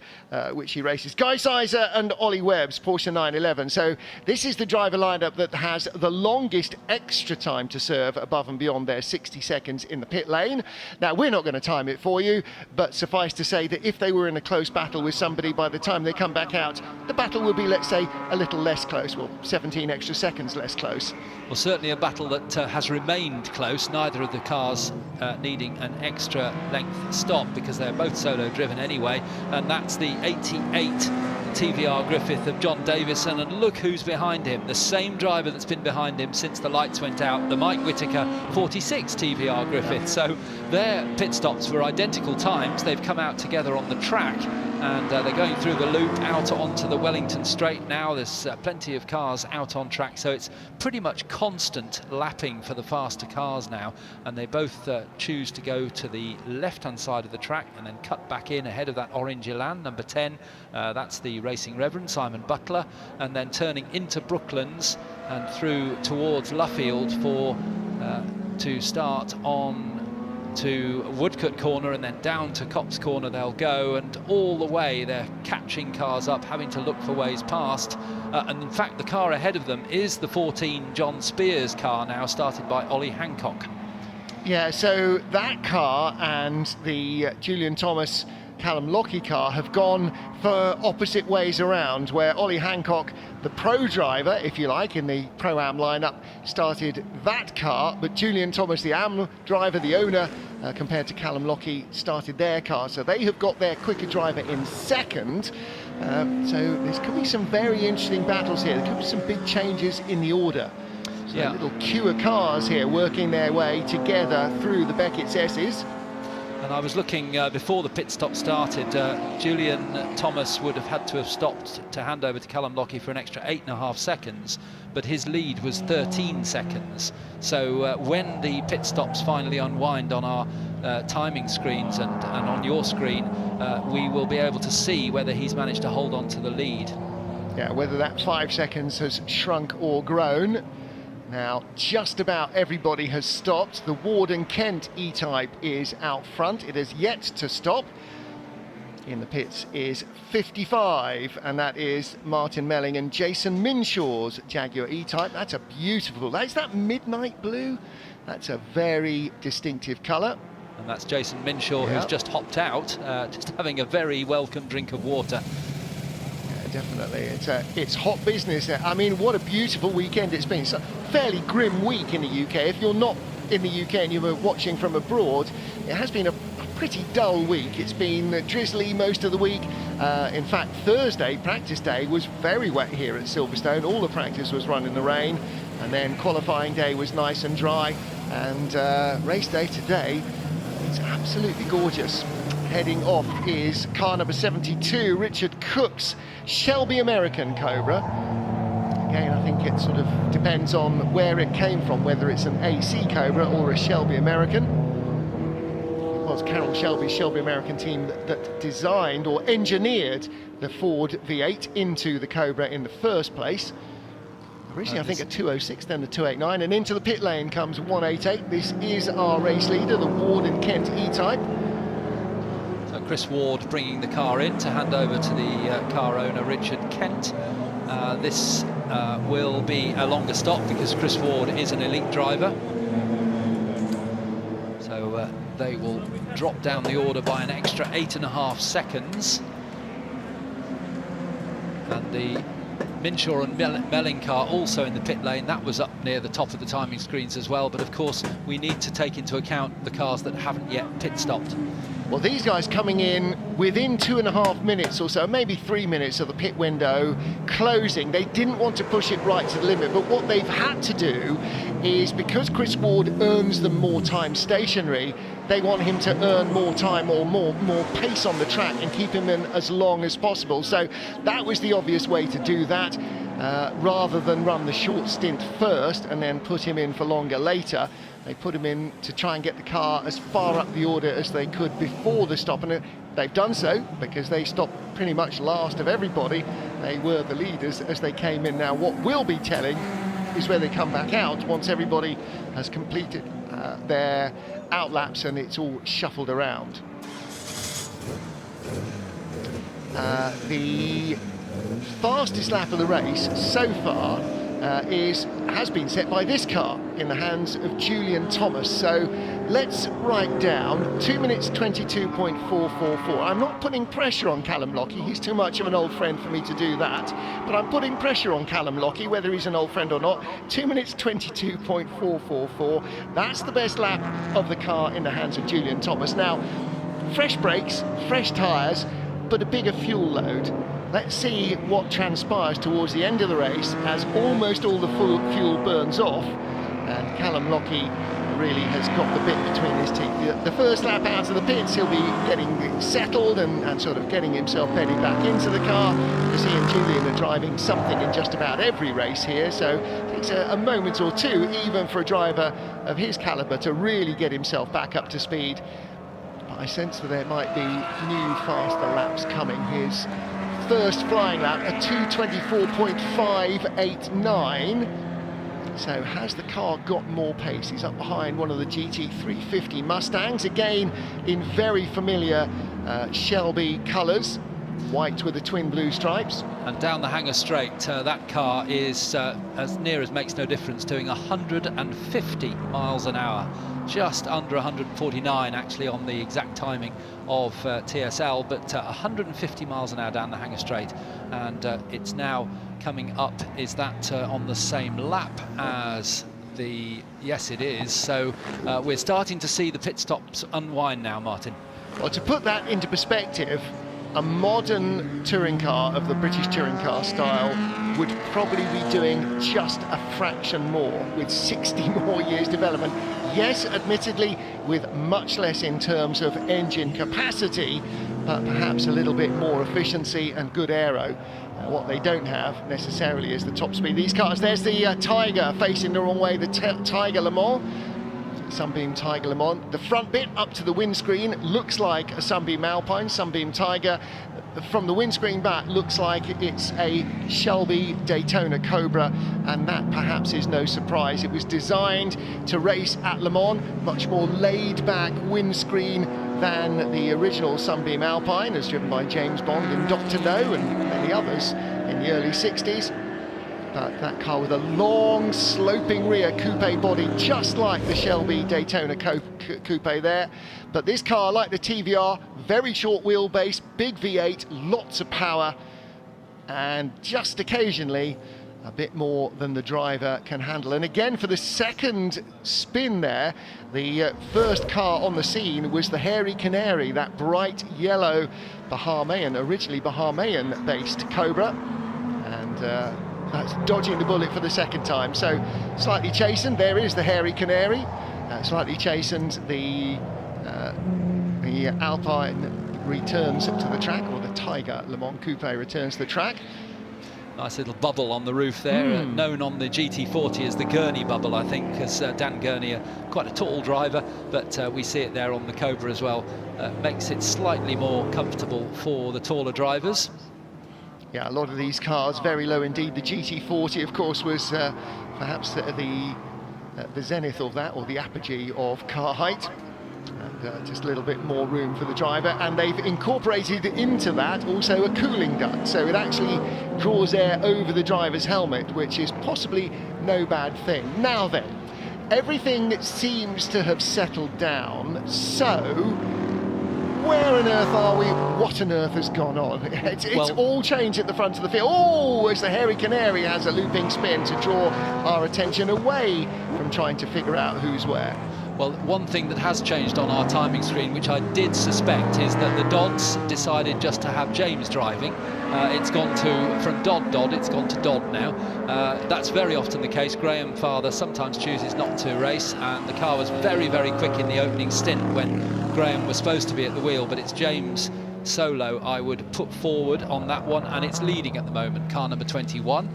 which he races. Guy Sizer and Ollie Webb's Porsche 911. So this is the driver lineup that has the longest extra time to serve above and beyond their 60 seconds in the pit lane. Now, we're not going to time it for you, but suffice to say that if they were in a close battle with somebody, by the time they come back out, the battle will be, let's say, a little less close. Well, 17 extra seconds less close. Well, certainly a battle that has remained close. Neither of the cars needing an extra length stop because they're both solo driven anyway, and that's the 88 TVR Griffith of John Davison, and look who's behind him, the same driver that's been behind him since the lights went out, the Mike Whittaker 46 TVR Griffith. So their pit stops were identical times. They've come out together on the track, and they're going through the loop out onto the Wellington Straight now. There's plenty of cars out on track, so it's pretty much constant lapping for the faster cars now, and they both choose to go to the left-hand side of the track and then cut back in ahead of that orange Elan, number 10. That's the Racing Reverend, Simon Butler, and then turning into Brooklands and through towards Luffield for to start on to Woodcote Corner, and then down to Copse Corner they'll go, and all the way they're catching cars up, having to look for ways past. And in fact, the car ahead of them is the 14 John Spears car now, started by Ollie Hancock. Yeah, so that car and the Julian Thomas Callum Lockie car have gone for opposite ways around, where Ollie Hancock, the pro driver, if you like, in the Pro-Am lineup, started that car, but Julian Thomas, the Am driver, the owner, compared to Callum Lockie, started their car. So they have got their quicker driver in second. So there could be some very interesting battles here. There could be some big changes in the order. So yeah, little queue of cars here working their way together through the Beckett's S's. And I was looking before the pit stop started, Julian Thomas would have had to have stopped to hand over to Callum Lockie for an extra 8.5 seconds, but his lead was 13 seconds. So when the pit stops finally unwind on our timing screens and on your screen, we will be able to see whether he's managed to hold on to the lead. Yeah, whether that 5 seconds has shrunk or grown. Now, just about everybody has stopped. The Ward and Kent E-Type is out front. It has yet to stop. In the pits is 55, and that is Martin Melling and Jason Minshaw's Jaguar E-Type. That's a beautiful, that's that midnight blue. That's a very distinctive colour. And that's Jason Minshaw, who's just hopped out, just having a very welcome drink of water. Definitely, it's hot business. I mean, what a beautiful weekend it's been. It's a fairly grim week in the UK. If you're not in the UK and you were watching from abroad, it has been a pretty dull week. It's been drizzly most of the week. In fact, Thursday, practice day, was very wet here at Silverstone. All the practice was run in the rain, and then qualifying day was nice and dry, and race day today, it's absolutely gorgeous. Heading off is car number 72, Richard Cook's Shelby American Cobra. Again, I think it sort of depends on where it came from, whether it's an AC Cobra or a Shelby American. It was Carroll Shelby's Shelby American team that designed or engineered the Ford V8 into the Cobra in the first place. Originally, I think a 206, then the 289, and into the pit lane comes 188. This is our race leader, the Ward and Kent E-Type. So Chris Ward bringing the car in to hand over to the car owner, Richard Kent. This will be a longer stop because Chris Ward is an elite driver. So they will drop down the order by an extra 8.5 seconds. And the Minshaw and Melling car also in the pit lane. That was up near the top of the timing screens as well, but of course we need to take into account the cars that haven't yet pit stopped. Well, these guys coming in within 2.5 minutes or so, maybe 3 minutes of the pit window closing. They didn't want to push it right to the limit, but what they've had to do is, because Chris Ward earns them more time stationary, they want him to earn more time or more pace on the track and keep him in as long as possible. So that was the obvious way to do that, rather than run the short stint first and then put him in for longer later. They put him in to try and get the car as far up the order as they could before the stop, and they've done so because they stopped pretty much last of everybody. They were the leaders as they came in. Now what will be telling is where they come back out once everybody has completed their outlaps and it's all shuffled around. The fastest lap of the race so far has been set by this car in the hands of Julian Thomas. So let's write down 2 minutes 22.444. I'm not putting pressure on Callum Lockie, he's too much of an old friend for me to do that, but I'm putting pressure on Callum Lockie, whether he's an old friend or not. 2 minutes 22.444. That's the best lap of the car in the hands of Julian Thomas. Now, fresh brakes, fresh tyres, but a bigger fuel load. Let's see what transpires towards the end of the race as almost all the fuel burns off, and Callum Lockie really has got the bit between his teeth. The first lap out of the pits, he'll be getting settled and sort of getting himself bedded back into the car, because he and Julian are driving something in just about every race here, so it takes a moment or two, even for a driver of his calibre, to really get himself back up to speed. But I sense that there might be new faster laps coming. His first flying lap, a 2:24.589. So has the car got more pace? He's up behind one of the GT350 Mustangs, again in very familiar Shelby colours, white with the twin blue stripes. And down the Hanger Straight, that car is as near as makes no difference, doing 150 miles an hour. Just under 149 actually on the exact timing of TSL, but 150 miles an hour down the Hanger Straight, and it's now coming up. Is that on the same lap as the... Yes, it is. So we're starting to see the pit stops unwind now, Martin. Well, to put that into perspective, a modern touring car of the British touring car style would probably be doing just a fraction more, with 60 more years development. Yes, admittedly, with much less in terms of engine capacity, but perhaps a little bit more efficiency and good aero. What they don't have necessarily is the top speed. These cars, there's the Tiger facing the wrong way, the Tiger Le Mans. Sunbeam Tiger Le Mans. The front bit up to the windscreen looks like a Sunbeam Alpine, Sunbeam Tiger. From the windscreen back looks like it's a Shelby Daytona Cobra, and that perhaps is no surprise. It was designed to race at Le Mans, much more laid back windscreen than the original Sunbeam Alpine, as driven by James Bond in Dr. No and many others in the early 60s. But that car with a long sloping rear coupe body, just like the Shelby Daytona coupe there. But this car, like the TVR, very short wheelbase, big V8, lots of power, and just occasionally a bit more than the driver can handle. And again, for the second spin there, the first car on the scene was the Hairy Canary, that bright yellow Bahamian, originally Bahamian-based Cobra, and that's dodging the bullet for the second time. So slightly chastened, there is the Hairy Canary, slightly chastened, the Alpine returns to the track, or the Tiger Le Mans Coupe returns to the track. Nice little bubble on the roof there, known on the GT40 as the Gurney bubble, I think, because Dan Gurney, quite a tall driver, but we see it there on the Cobra as well. Makes it slightly more comfortable for the taller drivers. Yeah, a lot of these cars very low indeed. The GT40, of course, was perhaps the zenith of that, or the apogee of car height. And just a little bit more room for the driver, and they've incorporated into that also a cooling duct, so it actually draws air over the driver's helmet, which is possibly no bad thing. Now then, everything seems to have settled down, so where on earth are we? What on earth has gone on? It's all changed at the front of the field. Oh, as the Hairy Canary has a looping spin to draw our attention away from trying to figure out who's where. Well, one thing that has changed on our timing screen, which I did suspect, is that the Dodds decided just to have James driving. It's gone from Dodd, it's gone to Dodd now. That's very often the case. Graham Father sometimes chooses not to race, and the car was very, very quick in the opening stint when Graham was supposed to be at the wheel, but it's James solo I would put forward on that one, and it's leading at the moment, car number 21.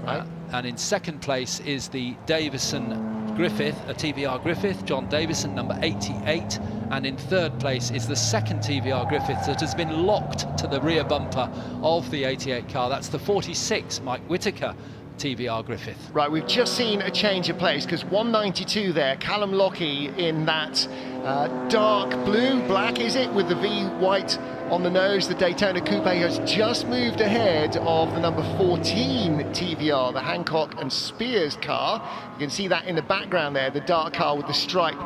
Right. And in second place is the Davison Griffith, a TVR Griffith, John Davison, number 88, and in third place is the second TVR Griffith that has been locked to the rear bumper of the 88 car. That's the 46 Mike Whitaker TVR Griffith. Right, we've just seen a change of place, because 192 there, Callum Lockie in that dark blue, black is it, with the V white on the nose. The Daytona Coupe has just moved ahead of the number 14 TVR, the Hancock and Spears car. You can see that in the background there, the dark car with the stripe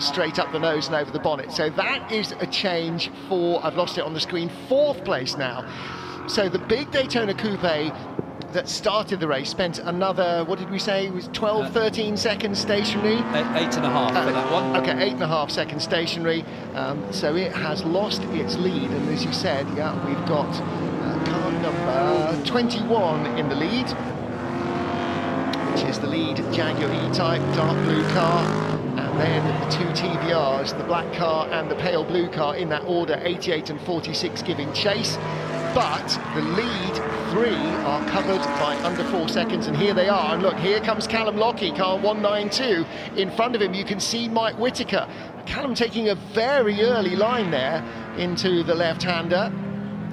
straight up the nose and over the bonnet. So that is a change for, I've lost it on the screen, fourth place now. So the big Daytona Coupe that started the race spent another, what did we say, it was 12, 13 seconds stationary? 8.5 for that one. Okay, 8.5 seconds stationary. So it has lost its lead, and as you said, yeah, we've got car number 21 in the lead, which is the lead Jaguar E-Type dark blue car, and then the two TVRs, the black car and the pale blue car in that order, 88 and 46 giving chase. But the lead three are covered by under 4 seconds, and here they are. And look, here comes Callum Lockie, car 192. In front of him, you can see Mike Whitaker. Callum taking a very early line there into the left-hander,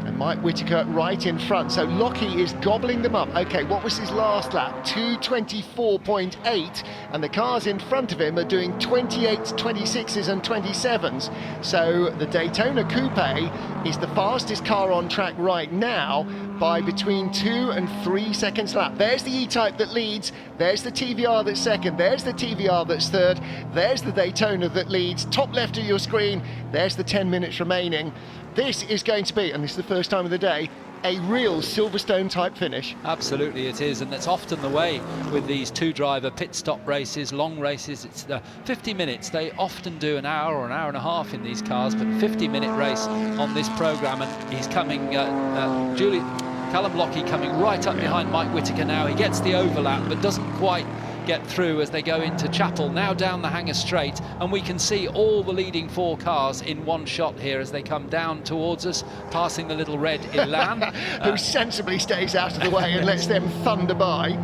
and Mike Whitaker right in front. So Lockie is gobbling them up. Okay, what was his last lap? 2:24.8, and the cars in front of him are doing 28s, 26s and 27s. So the Daytona Coupe is the fastest car on track right now by between 2 and 3 seconds lap. There's the E-Type that leads, there's the TVR that's second, there's the TVR that's third, there's the Daytona that leads. Top left of your screen, there's the 10 minutes remaining. This is going to be, and this is the first time of the day, a real Silverstone type finish. Absolutely it is, and that's often the way with these two-driver pit stop races, long races. It's 50 minutes. They often do an hour or an hour and a half in these cars, but 50-minute race on this programme, and he's coming, Callum Lockie coming right up behind Mike Whitaker now. He gets the overlap, but doesn't quite get through as they go into Chapel, now down the Hanger Straight, and we can see all the leading four cars in one shot here as they come down towards us, passing the little red Elan. Who sensibly stays out of the way and lets them thunder by.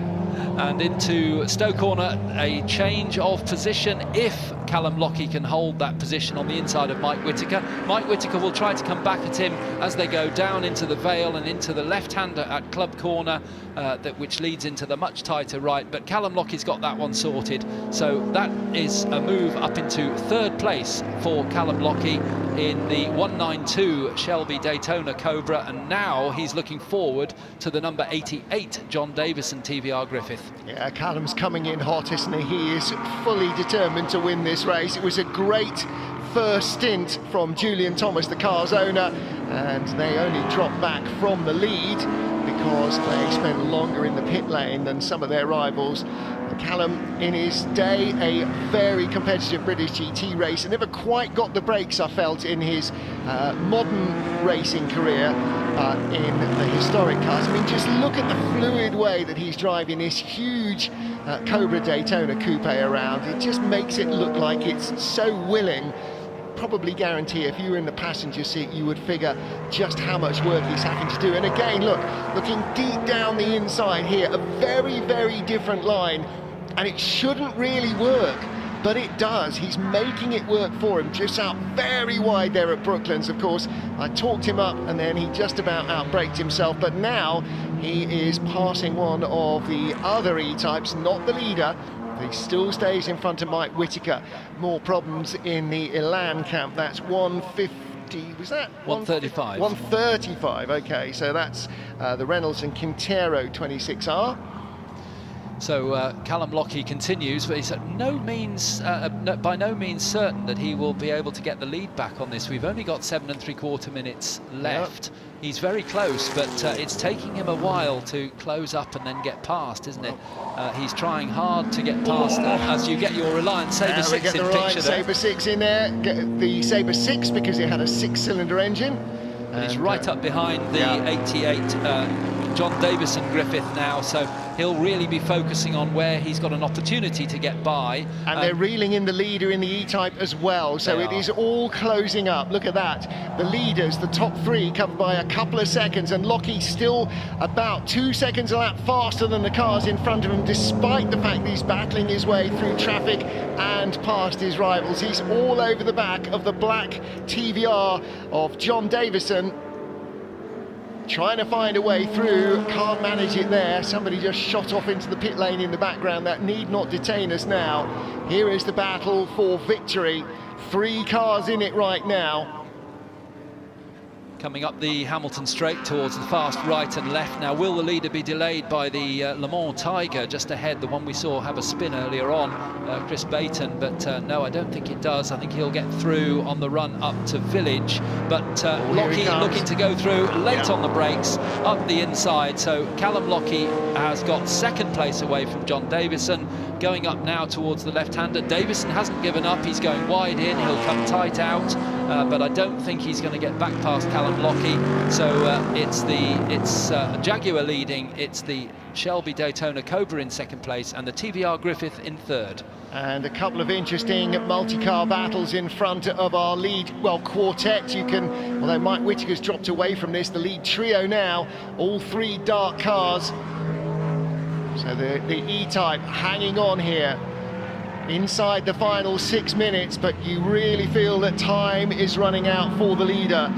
And into Stowe Corner, a change of position if Callum Lockie can hold that position on the inside of Mike Whitaker. Mike Whitaker will try to come back at him as they go down into the Vale and into the left-hander at Club Corner, which leads into the much tighter right, but Callum Lockie's got that one sorted. So that is a move up into third place for Callum Lockie in the 192 Shelby Daytona Cobra, and now he's looking forward to the number 88 John Davison TVR Griffith. Yeah, Callum's coming in hot, isn't he? He is fully determined to win this race. It was a great first stint from Julian Thomas, the car's owner, and they only dropped back from the lead because they spent longer in the pit lane than some of their rivals. Callum, in his day, a very competitive British GT racer, never quite got the breaks, I felt, in his modern racing career, but in the historic cars. I mean, just look at the fluid way that he's driving this huge Cobra Daytona Coupe around. It just makes it look like it's so willing, probably guarantee if you were in the passenger seat, you would figure just how much work he's having to do. And again, look, looking deep down the inside here, a very, very different line, and it shouldn't really work, but it does. He's making it work for him, just out very wide there at Brooklands. Of course, I talked him up and then he just about outbraked himself, but now he is passing one of the other E-types, not the leader. He still stays in front of Mike Whittaker. More problems in the Elan camp. That's 150, was that? 135. 135, okay, so that's the Reynolds and Quintero 26R. So Callum Lockie continues, but he's by no means certain that he will be able to get the lead back on this. We've only got 7 3/4 minutes left. Yep. He's very close, but it's taking him a while to close up and then get past, isn't it? He's trying hard to get past as you get your Reliant Sabre 6 in picture there. Reliant Sabre 6 in there, get the Sabre 6 because it had a 6-cylinder engine. And he's right up behind the 88 John Davison Griffith now, so he'll really be focusing on where he's got an opportunity to get by. And they're reeling in the leader in the E-Type as well, so it is all closing up. Look at that. The leaders, the top 3, covered by a couple of seconds, and Lockie still about 2 seconds a lap faster than the cars in front of him, despite the fact that he's battling his way through traffic and past his rivals. He's all over the back of the black TVR of John Davison, trying to find a way through, can't manage it there. Somebody just shot off into the pit lane in the background. That need not detain us now. Here is the battle for victory. 3 cars in it right now. Coming up the Hamilton straight towards the fast right and left. Now, will the leader be delayed by the Le Mans Tiger just ahead, the one we saw have a spin earlier on, Chris Bayton? But no, I don't think it does. I think he'll get through on the run up to Village. But Lockie looking to go through late on the brakes, up the inside. So Callum Lockie has got 2nd place away from John Davison. Going up now towards the left-hander. Davison hasn't given up. He's going wide in. He'll come tight out. But I don't think he's going to get back past Callum Lockie. So it's Jaguar leading. It's the Shelby Daytona Cobra in 2nd place and the TVR Griffith in 3rd. And a couple of interesting multi-car battles in front of our lead, well, quartet. You can, although Mike Whittaker's dropped away from this, the lead trio now, all 3 dark cars. So the E-Type hanging on here inside the final 6 minutes, but you really feel that time is running out for the leader.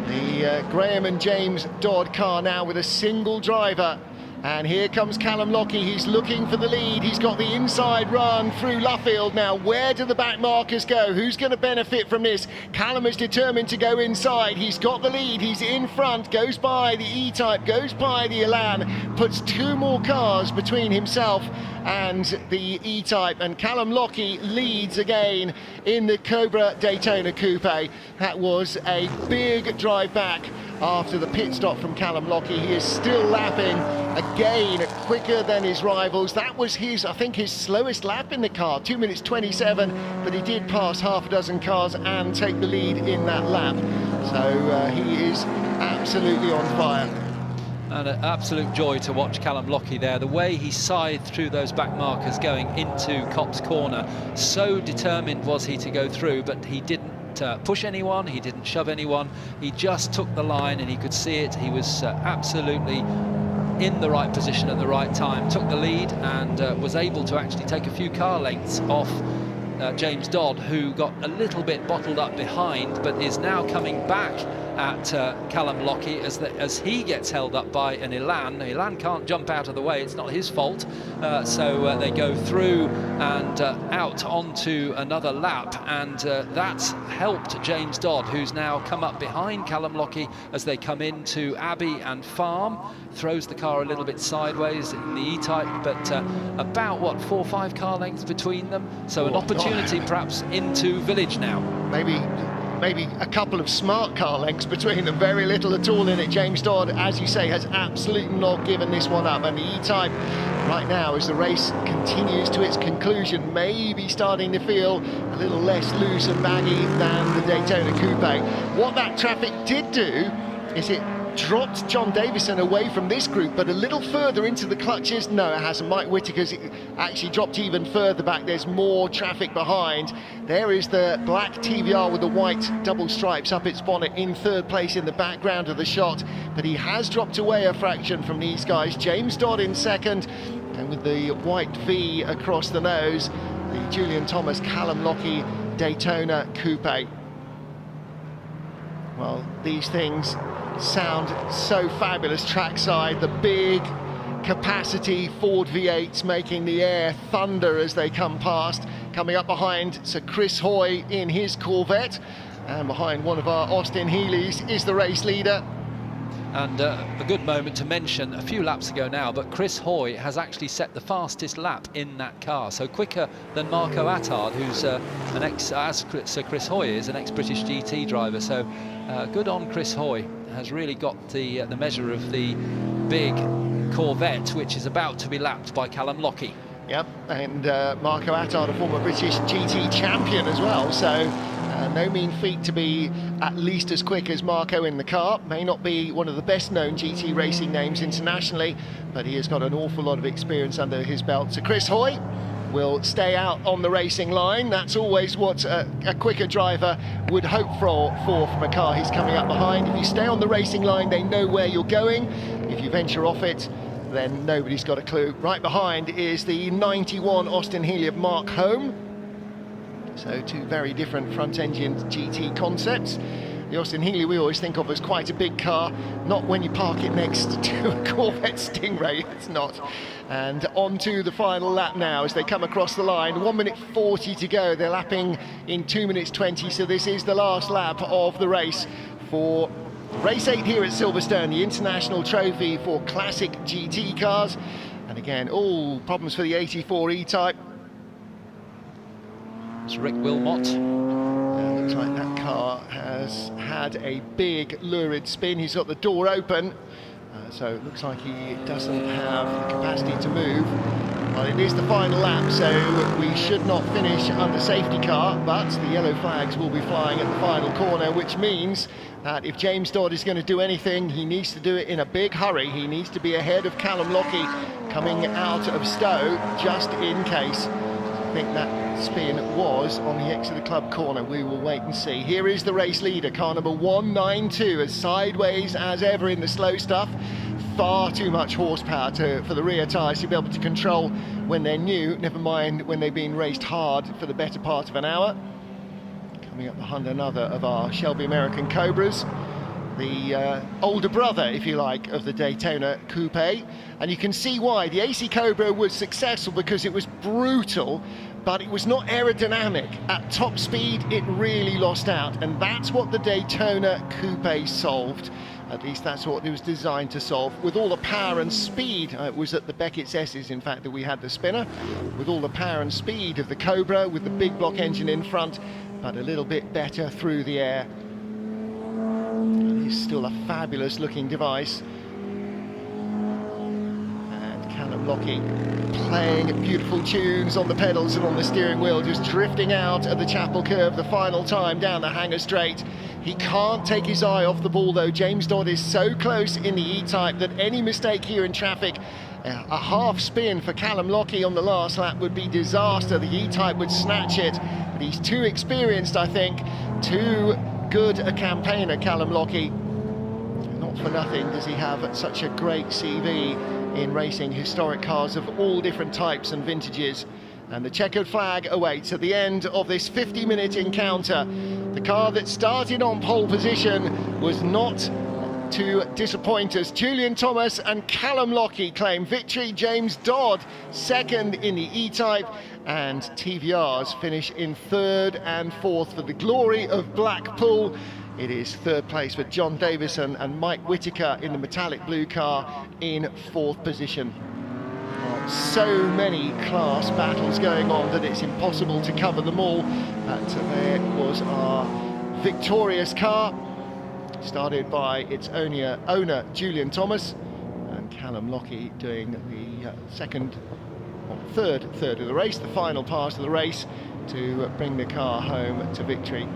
The Graham and James Dodd car now with a single driver. And here comes Callum Lockie. He's looking for the lead. He's got the inside run through Luffield. Now, where do the back markers go? Who's going to benefit from this? Callum is determined to go inside. He's got the lead. He's in front. Goes by the E-Type. Goes by the Elan. Puts 2 more cars between himself and the E-Type. And Callum Lockie leads again in the Cobra Daytona Coupe. That was a big drive back after the pit stop from Callum Lockie. He is still lapping again quicker than his rivals. That was his, I think, his slowest lap in the car, 2 minutes 27, but he did pass half a dozen cars and take the lead in that lap. So he is absolutely on fire. And an absolute joy to watch Callum Lockie there. The way he scythed through those back markers going into Copse Corner. So determined was he to go through, but he didn't push anyone, he didn't shove anyone. He just took the line and he could see it. He was absolutely in the right position at the right time. Took the lead and was able to actually take a few car lengths off James Dodd, who got a little bit bottled up behind, but is now coming back at Callum Lockie as he gets held up by an Elan. Elan can't jump out of the way, it's not his fault. So they go through and out onto another lap, and that's helped James Dodd, who's now come up behind Callum Lockie as they come into Abbey and Farm. Throws the car a little bit sideways in the E-Type, but about, what, 4 or 5 car lengths between them. So an opportunity perhaps into Village now. Maybe a couple of smart car lengths between them, very little at all in it. James Dodd, as you say, has absolutely not given this one up, and the E-Type right now, as the race continues to its conclusion, may be starting to feel a little less loose and baggy than the Daytona Coupe. What that traffic did do is it dropped John Davison away from this group, but a little further into the clutches. No, it hasn't. Mike Whittaker's actually dropped even further back. There's more traffic behind. There is the black TVR with the white double stripes up its bonnet in third place in the background of the shot, but he has dropped away a fraction from these guys. James Dodd in second, and with the white V across the nose, the Julian Thomas Callum Lockie Daytona Coupe. Well, these things sound so fabulous trackside. The big capacity Ford V8s making the air thunder as they come past. Coming up behind Sir Chris Hoy in his Corvette, and behind one of our Austin Healey's is the race leader. And a good moment to mention, a few laps ago now, but Chris Hoy has actually set the fastest lap in that car, so quicker than Marco Attard, who's an ex, as Sir Chris Hoy is, an ex-British GT driver. So good on Chris Hoy, has really got the measure of the big Corvette, which is about to be lapped by Callum Lockie. Yep, and Marco Attard, a former British GT champion as well, so no mean feat to be at least as quick as Marco in the car. May not be one of the best known GT racing names internationally, but he has got an awful lot of experience under his belt. So Chris Hoy will stay out on the racing line. That's always what a quicker driver would hope for from a car he's coming up behind. If you stay on the racing line, they know where you're going. If you venture off it, then nobody's got a clue. Right behind is the 91 Austin Healey of Mark Home. So two very different front-engine GT concepts. The Austin Healey we always think of as quite a big car, not when you park it next to a Corvette Stingray, it's not. And on to the final lap now as they come across the line. 1 minute 40 to go. They're lapping in 2 minutes 20, so this is the last lap of the race for Race 8 here at Silverstone, the international trophy for classic GT cars. And again, all problems for the 84 E-Type. It's Rick Wilmot. Looks like that car has had a big lurid spin. He's got the door open, so it looks like he doesn't have the capacity to move. Well, it is the final lap, so we should not finish under safety car, but the yellow flags will be flying at the final corner, which means that if James Dodd is going to do anything, he needs to do it in a big hurry. He needs to be ahead of Callum Lockie coming out of Stowe, just in case. I think that spin was on the Exeter Club corner. We will wait and see. Here is the race leader, car number 192, as sideways as ever in the slow stuff. Far too much horsepower for the rear tyres to be able to control when they're new, never mind when they've been raced hard for the better part of an hour. Coming up behind another of our Shelby American Cobras, the older brother, if you like, of the Daytona Coupe. And you can see why. The AC Cobra was successful because it was brutal, but it was not aerodynamic. At top speed, it really lost out, and that's what the Daytona Coupe solved. At least that's what it was designed to solve. With all the power and speed, it was at the Beckett's S's, in fact, that we had the spinner. With all the power and speed of the Cobra, with the big block engine in front, but a little bit better through the air. It is still a fabulous looking device. And Callum Lockie playing beautiful tunes on the pedals and on the steering wheel, just drifting out at the Chapel Curve the final time down the Hanger Straight. He can't take his eye off the ball though. James Dodd is so close in the E-Type that any mistake here in traffic, a half spin for Callum Lockie on the last lap would be disaster. The E-Type would snatch it, but he's too experienced, I think, too good a campaigner, Callum Lockie. Not for nothing does he have such a great CV in racing historic cars of all different types and vintages. And the checkered flag awaits at the end of this 50-minute encounter. The car that started on pole position was not to disappoint us. Julian Thomas and Callum Lockie claim victory. James Dodd second in the E-Type, and TVRs finish in third and fourth for the glory of Blackpool. It is third place for John Davison and Mike Whittaker in the metallic blue car in fourth position. So many class battles going on that it's impossible to cover them all. But there was our victorious car, started by its owner Julian Thomas, and Callum Lockie doing the third of the race, the final part of the race, to bring the car home to victory.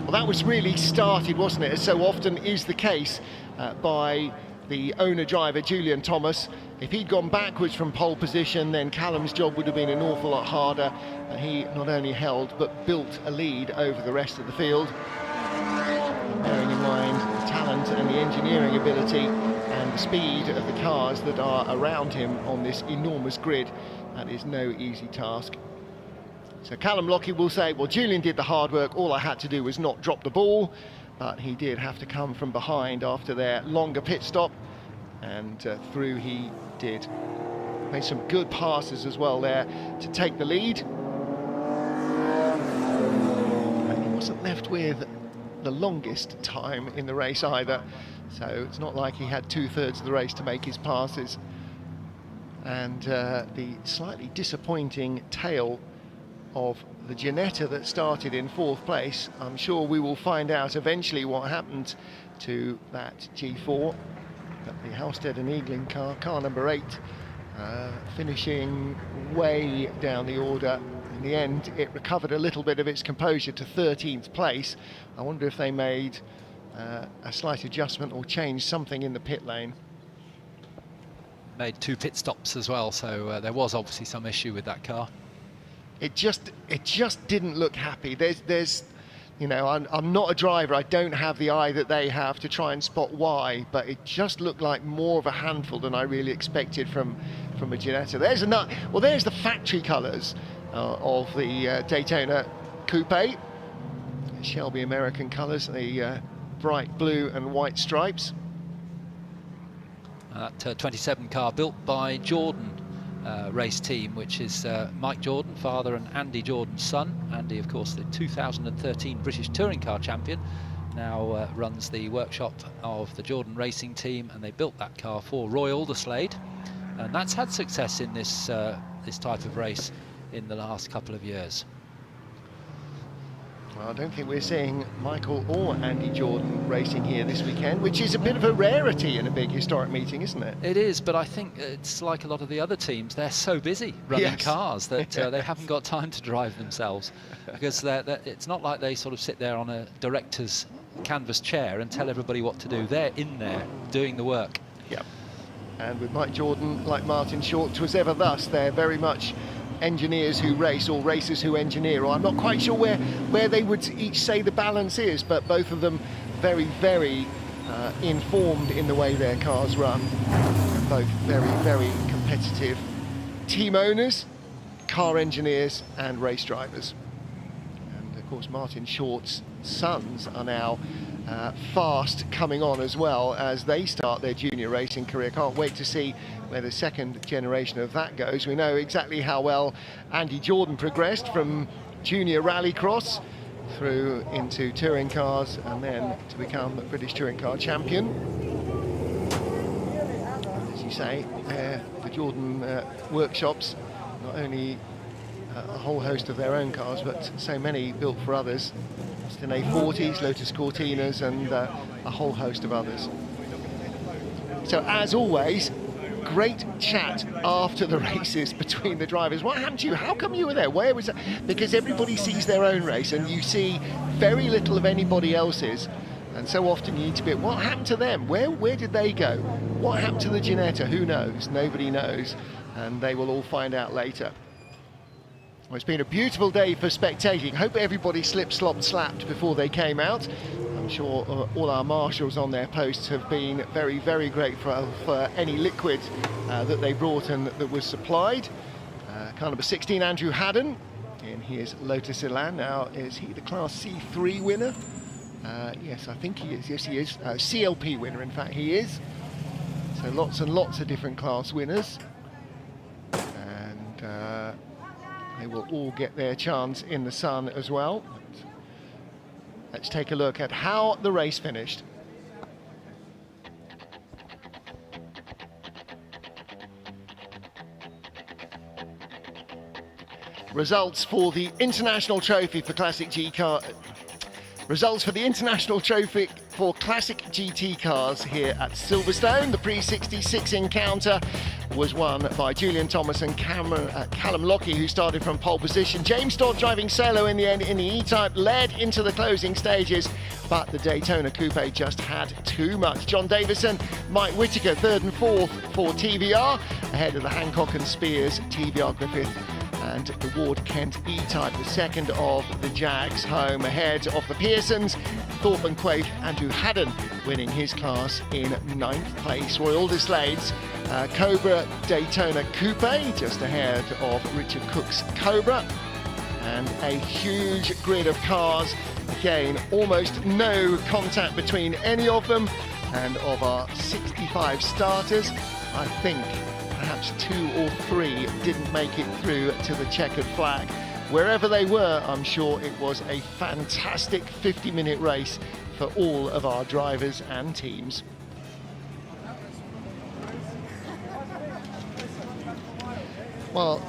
Well, that was really started, wasn't it, as so often is the case, by the owner-driver, Julian Thomas. If he'd gone backwards from pole position, then Callum's job would have been an awful lot harder. And he not only held, but built a lead over the rest of the field. Bearing in mind the talent and the engineering ability and the speed of the cars that are around him on this enormous grid, that is no easy task. So Callum Lockie will say, well, Julian did the hard work, all I had to do was not drop the ball, but he did have to come from behind after their longer pit stop, and through he did. Made some good passes as well there to take the lead. And he wasn't left with the longest time in the race either, so it's not like he had 2/3 of the race to make his passes. And the slightly disappointing tail of the Ginetta that started in 4th place. I'm sure we will find out eventually what happened to that G4. But the Halstead and Eagling car number 8, finishing way down the order. In the end, it recovered a little bit of its composure to 13th place. I wonder if they made a slight adjustment or changed something in the pit lane. Made 2 pit stops as well, so there was obviously some issue with that car. It just didn't look happy. There's you know, I'm not a driver, I don't have the eye that they have to try and spot why, but it just looked like more of a handful than I really expected from a Ginetta. There's the factory colours of the Daytona Coupe, Shelby American colours, the bright blue and white stripes. That 27 car built by Jordan race team, which is Mike Jordan, father, and Andy Jordan's son. Andy, of course, the 2013 British Touring Car Champion, now runs the workshop of the Jordan racing team, and they built that car for Roy Alderslade, and that's had success in this this type of race in the last couple of years. Well, I don't think we're seeing Michael or Andy Jordan racing here this weekend, which is a bit of a rarity in a big historic meeting, isn't it? It is, but I think it's like a lot of the other teams. They're so busy running cars that they haven't got time to drive themselves, because it's not like they sort of sit there on a director's canvas chair and tell everybody what to do. They're in there doing the work. Yep. And with Mike Jordan, like Martin Short, 'twas ever thus. They're very much engineers who race, or racers who engineer, or I'm not quite sure where they would each say the balance is, but both of them very, very informed in the way their cars run. Both very, very competitive team owners, car engineers and race drivers. And of course Martin Short's sons are now fast coming on as well as they start their junior racing career. Can't wait to see where the second generation of that goes. We know exactly how well Andy Jordan progressed from junior rallycross through into touring cars and then to become a British touring car champion. And as you say, the Jordan workshops, not only a whole host of their own cars, but so many built for others. Austin A40s, Lotus Cortinas, and a whole host of others. So as always, great chat after the races between the drivers. What happened to you? How come you were there? Where was that? Because everybody sees their own race and you see very little of anybody else's. And so often you need to be, what happened to them? Where did they go? What happened to the Ginetta? Who knows? Nobody knows. And they will all find out later. Well, it's been a beautiful day for spectating. Hope everybody slipped, slopped, slapped before they came out. I'm sure all our marshals on their posts have been very, very grateful for any liquid that they brought and that was supplied. Car number 16, Andrew Haddon, in his Lotus Elan. Now, is he the Class C3 winner? Yes, I think he is. Yes, he is. CLP winner, in fact, he is. So lots and lots of different class winners. And they will all get their chance in the sun as well. Let's take a look at how the race finished. Results for the International Trophy for Classic G Car. Results for the International Trophy for Classic GT cars here at Silverstone. The pre-66 encounter was won by Julian Thomas and Callum Lockie, who started from pole position. James Dodd, driving solo in the end in the E-Type, led into the closing stages, but the Daytona Coupe just had too much. John Davison, Mike Whittaker, third and fourth for TVR, ahead of the Hancock and Spears TVR Griffith and the Ward Kent E-Type, the second of the Jags home, ahead of the Pearsons, Thorpe and Quaife, Andrew Haddon winning his class in 9th place. Roy Alderslade's Cobra Daytona Coupe just ahead of Richard Cook's Cobra, and a huge grid of cars. Again, almost no contact between any of them, and of our 65 starters, I think perhaps 2 or 3 didn't make it through to the checkered flag. Wherever they were, I'm sure it was a fantastic 50-minute race for all of our drivers and teams. Well,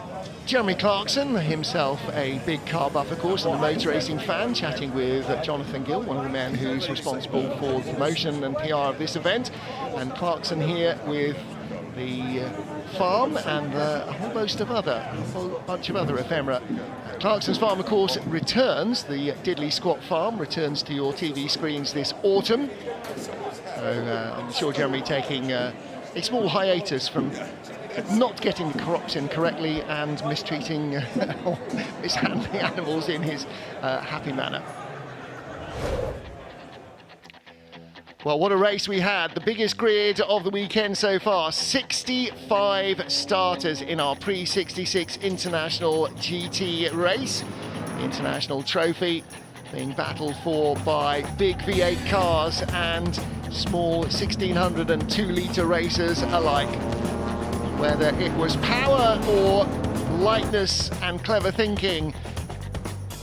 Jeremy Clarkson, himself a big car buff, of course, and a motor racing fan, chatting with Jonathan Gill, one of the men who's responsible for the promotion and PR of this event. And Clarkson here with the farm and a whole bunch of other ephemera. Clarkson's farm, of course, returns. The Diddley Squat farm returns to your TV screens this autumn. So I'm sure Jeremy taking a small hiatus from not getting the crops in correctly and mistreating or mishandling animals in his happy manner. Well, what a race we had. The biggest grid of the weekend so far. 65 starters in our pre-66 International GT race. The International Trophy being battled for by big V8 cars and small 1600 and 2-litre racers alike. Whether it was power or lightness and clever thinking,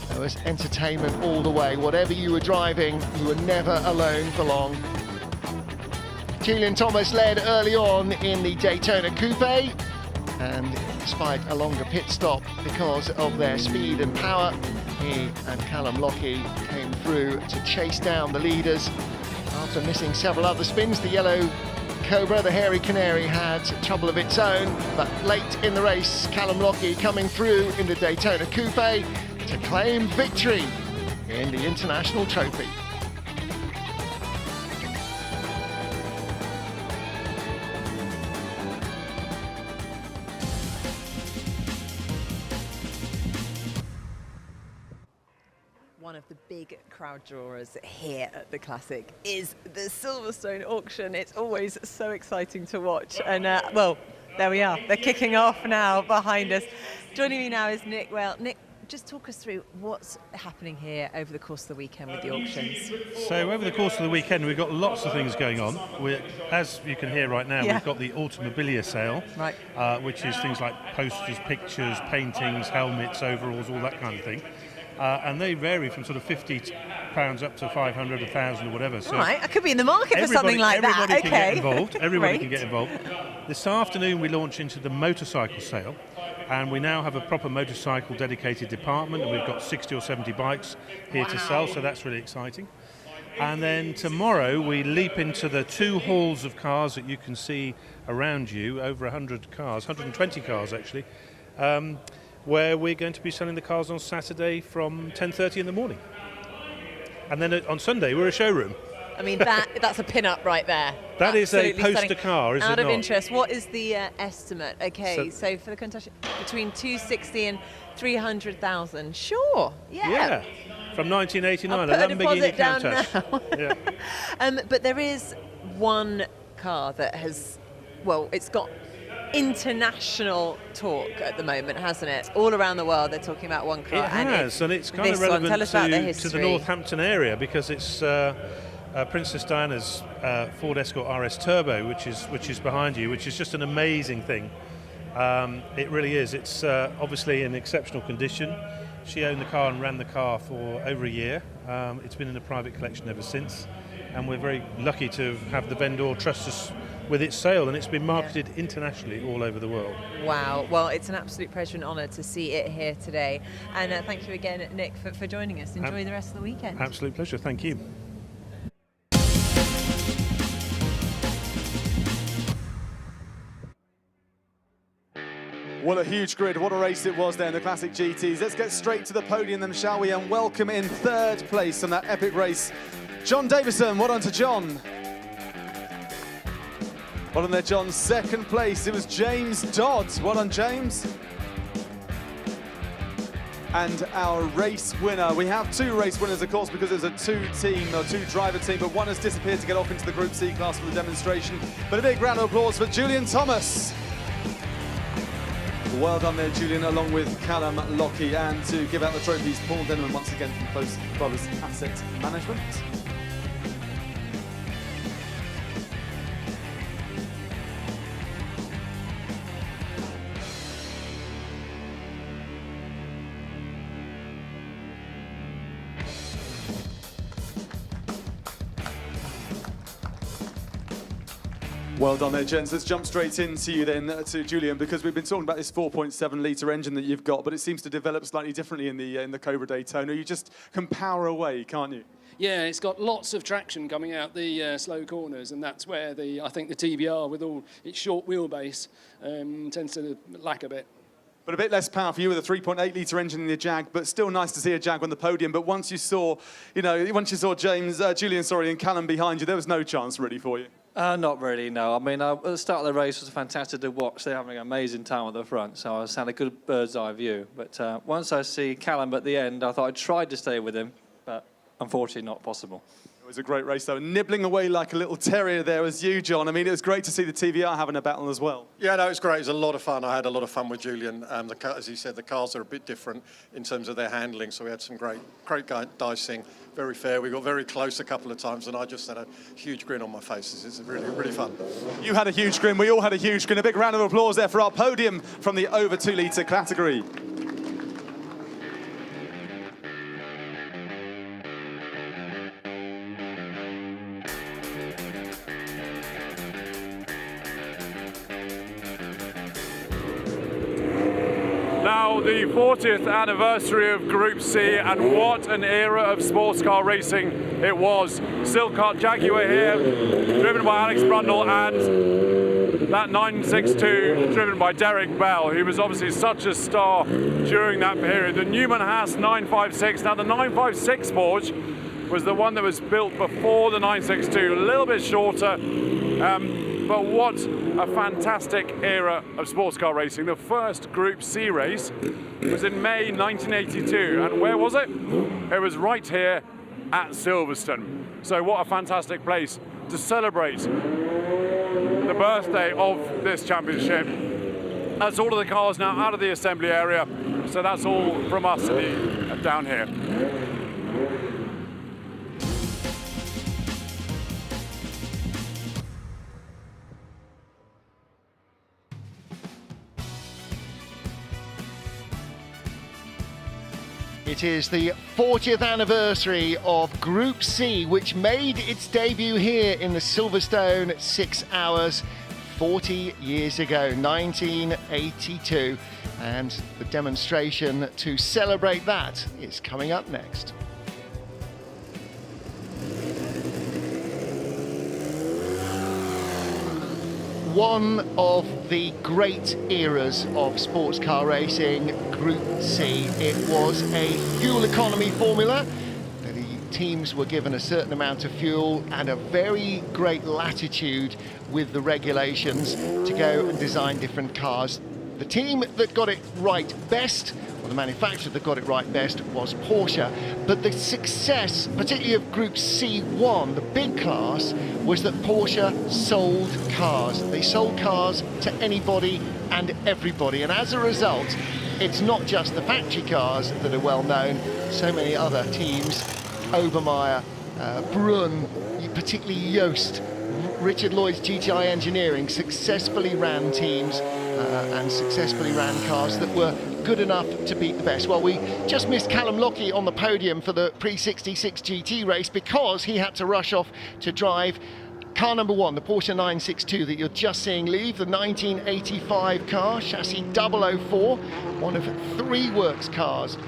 there was entertainment all the way. Whatever you were driving, you were never alone for long. Julian Thomas led early on in the Daytona Coupe, and despite a longer pit stop because of their speed and power, he and Callum Lockie came through to chase down the leaders. After missing several other spins, the yellow Cobra, the Hairy Canary, had trouble of its own, but late in the race, Callum Lockie coming through in the Daytona Coupe to claim victory in the International Trophy. One of the big crowd drawers here at the Classic is the Silverstone auction. It's always so exciting to watch. And well, there we are. They're kicking off now behind us. Joining me now is Nick. Well, Nick, just talk us through what's happening here over the course of the weekend with the auctions. So over the course of the weekend, we've got lots of things going on. As you can hear right now, we've got the Automobilia sale, right, which is things like posters, pictures, paintings, helmets, overalls, all that kind of thing. And they vary from sort of £50 up to 500, 1,000 or whatever. So right, I could be in the market for something like that. Everybody can get involved. Everybody can get involved. This afternoon we launch into the motorcycle sale, and we now have a proper motorcycle dedicated department, and we've got 60 or 70 bikes here to sell, so that's really exciting. And then tomorrow we leap into the 2 halls of cars that you can see around you, over 100 cars, 120 cars actually, where we're going to be selling the cars on Saturday from 10:30 in the morning. And then on Sunday, we're a showroom. I mean, that's a pin-up right there. That Absolutely is a poster stunning. car, is it not? Out of interest, what is the estimate? Okay, so for the contest, between 260 and 300,000. Sure, Yeah, from 1989, I'll a put a Lamborghini deposit down Countach. now. But there is one car that has, well, it's got international talk at the moment, hasn't it? All around the world they're talking about one car. It has, and it's kind of relevant to the Northampton area, because it's Princess Diana's Ford Escort RS Turbo, which is behind you, which is just an amazing thing. It really is. It's obviously in exceptional condition. She owned the car and ran the car for over a year. It's been in a private collection ever since, and we're very lucky to have the vendor trust us with its sail, and it's been marketed internationally all over the world. Wow, well, it's an absolute pleasure and honour to see it here today. And thank you again, Nick, for joining us. Enjoy the rest of the weekend. Absolute pleasure, thank you. What a huge grid, what a race it was there in the Classic GTs. Let's get straight to the podium then, shall we? And welcome in third place on that epic race, John Davison. Well done to John. Well done there, John. Second place, it was James Dodd. Well done, James. And our race winner, we have two race winners, of course, because there's a two-driver team, but one has disappeared to get off into the Group C class for the demonstration. But a big round of applause for Julian Thomas. Well done there, Julian, along with Callum Lockie, and to give out the trophies, Paul Denman once again from Close Brothers Asset Management. Well done there, gents. Let's jump straight into you then, to Julian, because we've been talking about this 4.7 litre engine that you've got, but it seems to develop slightly differently in the Cobra Daytona. You just can power away, can't you? Yeah, it's got lots of traction coming out the slow corners, and that's where I think the TBR, with all its short wheelbase, tends to lack a bit. But a bit less power for you with a 3.8 litre engine in the Jag, but still nice to see a Jag on the podium. But once you saw, Julian, and Callum behind you, there was no chance really for you. Not really, no. I mean, at the start of the race, it was fantastic to watch. They're having an amazing time at the front, so I had a good bird's eye view. But once I see Callum at the end, I thought I tried to stay with him, but unfortunately not possible. It was a great race, though. Nibbling away like a little terrier there was you, John. I mean, it was great to see the TVR having a battle as well. Yeah, no, it was great. It was a lot of fun. I had a lot of fun with Julian. As you said, the cars are a bit different in terms of their handling, so we had some great dicing. Very fair. We got very close a couple of times, and I just had a huge grin on my face. It's really, really fun. You had a huge grin. We all had a huge grin. A big round of applause there for our podium from the over 2 litre category. Now the 40th anniversary of Group C, and what an era of sports car racing it was. Silverstone Jaguar here, driven by Alex Brundle, and that 962 driven by Derek Bell, who was obviously such a star during that period. The Newman Haas 956, now the 956 Porsche was the one that was built before the 962, a little bit shorter, but what a fantastic era of sports car racing. The first Group C race was in May 1982, and where was it? It was right here at Silverstone. So what a fantastic place to celebrate the birthday of this championship. That's all of the cars now out of the assembly area, so that's all from us down here. It is the 40th anniversary of Group C, which made its debut here in the Silverstone 6 Hours 40 years ago, 1982. And the demonstration to celebrate that is coming up next. One of the great eras of sports car racing, Group C. It was a fuel economy formula. The teams were given a certain amount of fuel and a very great latitude with the regulations to go and design different cars. The team that got it right best, or the manufacturer that got it right best, was Porsche. But the success, particularly of Group C1, the big class, was that Porsche sold cars. They sold cars to anybody and everybody. And as a result, it's not just the factory cars that are well known. So many other teams, Obermeyer, Brunn, particularly Yost, Richard Lloyd's GTI Engineering, successfully ran teams and successfully ran cars that were good enough to beat the best. Well, we just missed Callum Lockie on the podium for the pre-66 GT race because he had to rush off to drive car number 1, the Porsche 962 that you're just seeing leave, the 1985 car, chassis 004, one of 3 works cars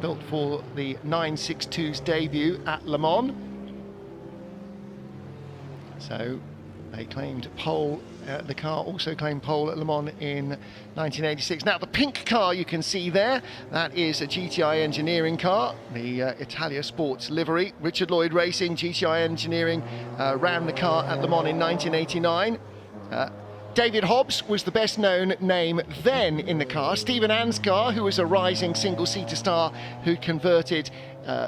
built for the 962's debut at Le Mans. So they claimed pole. The car also claimed pole at Le Mans in 1986. Now the pink car you can see there, that is a GTI Engineering car, the Italia Sports livery. Richard Lloyd Racing, GTI Engineering ran the car at Le Mans in 1989. David Hobbs was the best known name then in the car. Stephen Ansgar, who was a rising single-seater star who converted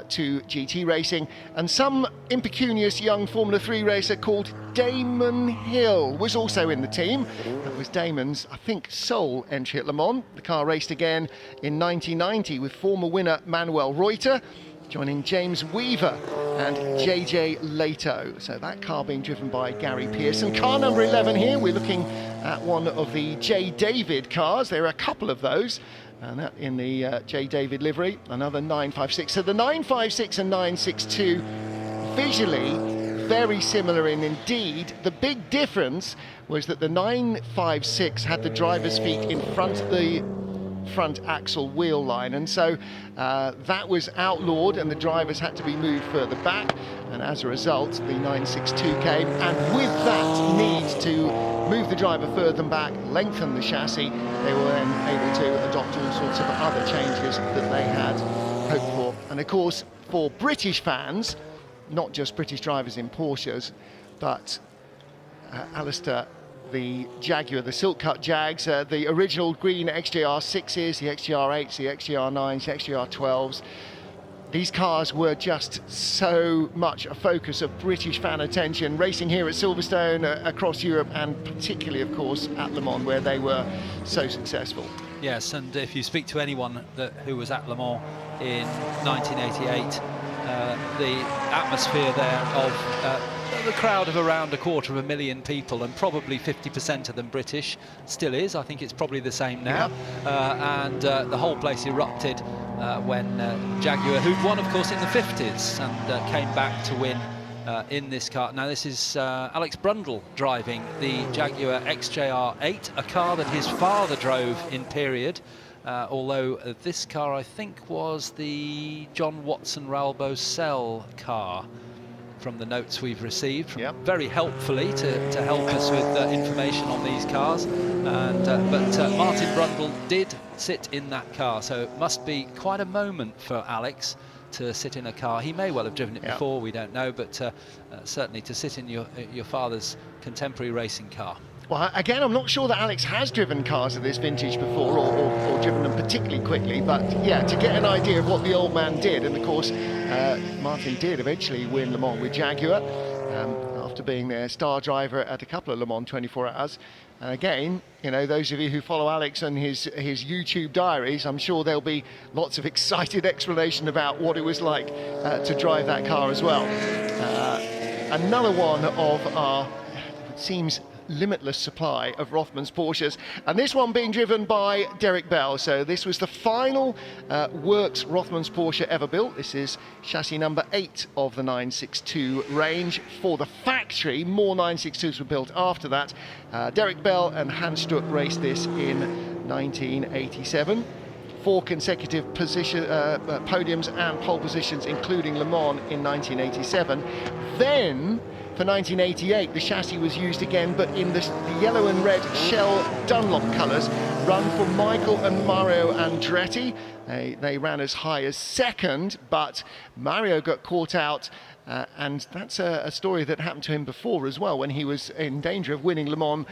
to GT racing, and some impecunious young Formula 3 racer called Damon Hill was also in the team. That was Damon's, I think, sole entry at Le Mans. The car raced again in 1990 with former winner Manuel Reuter, joining James Weaver and JJ Leto. So that car being driven by Gary Pearson. Car number 11 here, we're looking at one of the J. David cars. There are a couple of those, and that in the J. David livery, another 956. So the 956 and 962 visually very similar, and indeed the big difference was that the 956 had the driver's feet in front of the front axle wheel line, and so that was outlawed and the drivers had to be moved further back, and as a result the 962 came, and with that need to move the driver further back, lengthen the chassis, they were then able to adopt all sorts of other changes that they had hoped for. And of course, for British fans, not just British drivers in Porsches, but Alistair, the Jaguar, the Silk Cut Jags, the original green XJR6s, the XJR8s, the XJR9s, the XJR12s. These cars were just so much a focus of British fan attention, racing here at Silverstone, across Europe, and particularly, of course, at Le Mans, where they were so successful. Yes, and if you speak to anyone who was at Le Mans in 1988, the atmosphere there of the crowd of around 250,000 people, and probably 50% of them British, still is. I think it's probably the same now. And the whole place erupted when Jaguar, who'd won, of course, in the 50s, and came back to win in this car. Now this is Alex Brundle driving the Jaguar XJR8, a car that his father drove in period. Although this car, I think, was the John Watson Bmw Csl car, from the notes we've received, very helpfully to help us with information on these cars. And but Martin Brundle did sit in that car, so it must be quite a moment for Alex to sit in a car. He may well have driven it before, we don't know, but certainly to sit in your father's contemporary racing car. Well, again, I'm not sure that Alex has driven cars of this vintage before, or driven them particularly quickly, but yeah, to get an idea of what the old man did. And of course, Martin did eventually win Le Mans with Jaguar, after being their star driver at a couple of Le Mans 24 hours. And again, you know, those of you who follow Alex and his YouTube diaries, I'm sure there'll be lots of excited explanation about what it was like to drive that car as well. Another one of our, it seems, limitless supply of Rothmans Porsches, and this one being driven by Derek Bell. So this was the final works Rothmans Porsche ever built. This is chassis number 8 of the 962 range for the factory. More 962s were built after that. Derek Bell and Hans Struck raced this in 1987. 4 consecutive podiums and pole positions, including Le Mans in 1987. Then for 1988, the chassis was used again, but in the yellow and red Shell Dunlop colours, run for Michael and Mario Andretti. They ran as high as second, but Mario got caught out, and that's a story that happened to him before as well, when he was in danger of winning Le Mans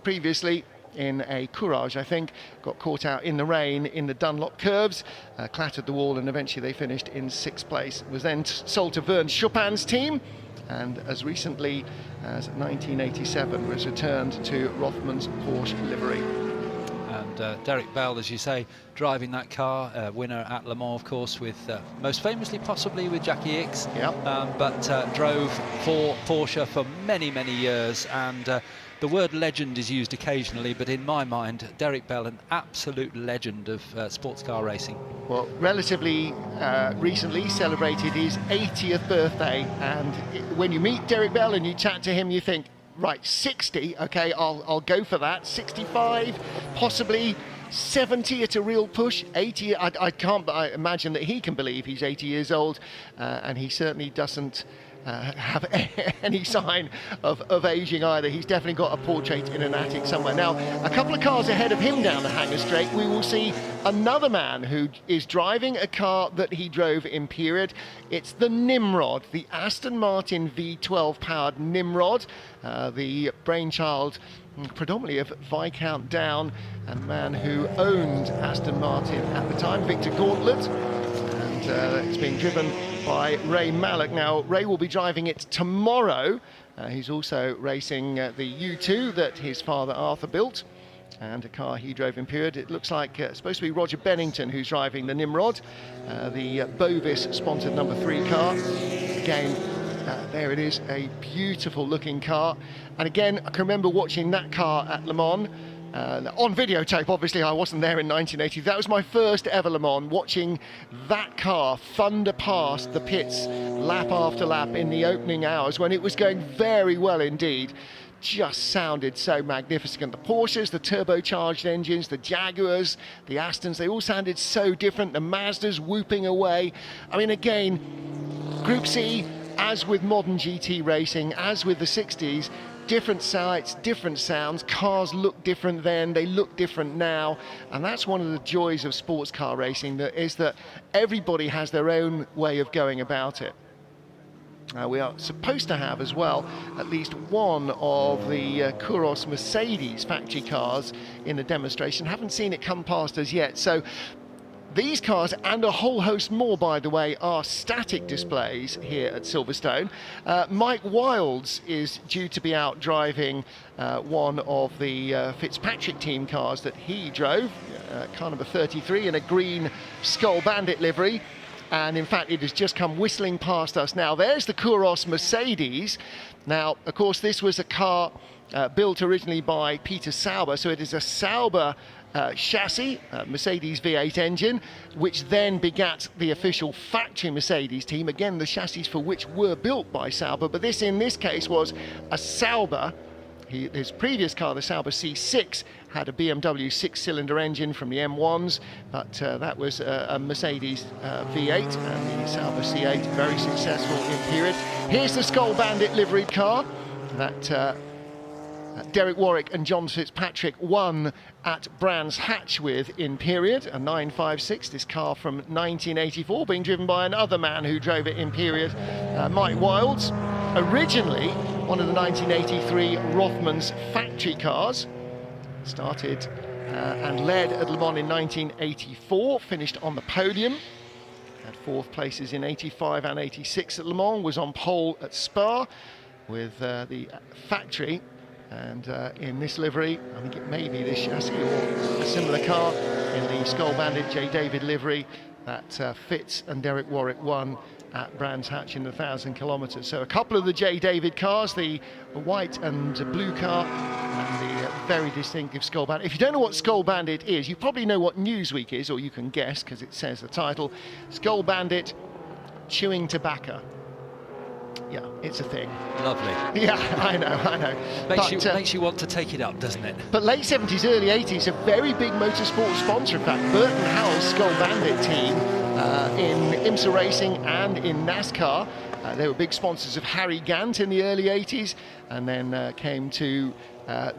previously. In a Courage, I think, got caught out in the rain in the Dunlop curves, clattered the wall, and eventually they finished in 6th place. It was then sold to Vern Chopin's team, and as recently as 1987 was returned to Rothmans Porsche livery. And Derek Bell, as you say, driving that car, winner at Le Mans, of course, with most famously possibly with Jackie Ickx, but drove for Porsche for many, many years. And the word legend is used occasionally, but in my mind, Derek Bell, an absolute legend of sports car racing. Well, relatively recently celebrated his 80th birthday, and when you meet Derek Bell and you chat to him, you think, right, 60, okay, I'll go for that. 65, possibly 70 at a real push. 80, I imagine that he can believe he's 80 years old, and he certainly doesn't have any sign of aging either. He's definitely got a portrait in an attic somewhere. Now, a couple of cars ahead of him down the Hangar Straight, we will see another man who is driving a car that he drove in period. It's the Nimrod, the Aston Martin V12 powered Nimrod, the brainchild predominantly of Viscount Down, a man who owned Aston Martin at the time, Victor Gauntlet, and it's being driven by Ray Mallock. Now, Ray will be driving it tomorrow. He's also racing the U2 that his father Arthur built, and a car he drove in period. It looks like it's supposed to be Roger Bennington who's driving the Nimrod, the Bovis sponsored number 3 car. Again, there it is, a beautiful looking car. And again, I can remember watching that car at Le Mans. On videotape, obviously. I wasn't there in 1980. That was my first ever Le Mans, watching that car thunder past the pits lap after lap in the opening hours when it was going very well indeed. Just sounded so magnificent. The Porsches, the turbocharged engines, the Jaguars, the Astons, they all sounded so different. The Mazdas whooping away. I mean, again, Group C, as with modern GT racing, as with the 60s, different sights, different sounds. Cars look different then, they look different now, and that's one of the joys of sports car racing, is that everybody has their own way of going about it. We are supposed to have as well at least one of the Kouros Mercedes factory cars in the demonstration. Haven't seen it come past us yet. So these cars, and a whole host more, by the way, are static displays here at Silverstone. Mike Wilds is due to be out driving one of the Fitzpatrick team cars that he drove, car number 33, in a green Skull Bandit livery. And in fact, it has just come whistling past us now. There's the Kouros Mercedes. Now, of course, this was a car built originally by Peter Sauber, so it is a Sauber chassis, Mercedes V8 engine, which then begat the official factory Mercedes team. Again, the chassis for which were built by Sauber, but this, in this case, was a Sauber. His previous car, the Sauber C6, had a BMW 6-cylinder engine from the M1s, but that was a Mercedes V8, and the Sauber C8, very successful in period. Here's the Skull Bandit liveried car that Derek Warwick and John Fitzpatrick won at Brands Hatch with in period, a 956, this car from 1984, being driven by another man who drove it in period, Mike Wilds. Originally one of the 1983 Rothmans factory cars, started and led at Le Mans in 1984, finished on the podium, had 4th places in 85 and 86 at Le Mans, was on pole at Spa with the factory. And in this livery, I think it may be this chassis or a similar car in the Skull Bandit J. David livery that Fitz and Derek Warwick won at Brands Hatch in 1,000 kilometres. So a couple of the J. David cars, the white and blue car, and the very distinctive Skull Bandit. If you don't know what Skull Bandit is, you probably know what Newsweek is, or you can guess because it says the title. Skull Bandit chewing tobacco. Yeah, it's a thing. Lovely. Yeah, I know. Makes you want to take it up, doesn't it? But late 70s, early 80s, a very big motorsport sponsor. In fact, Burton Howell's Skull Bandit team in IMSA racing and in NASCAR. They were big sponsors of Harry Gant in the early 80s, and then came to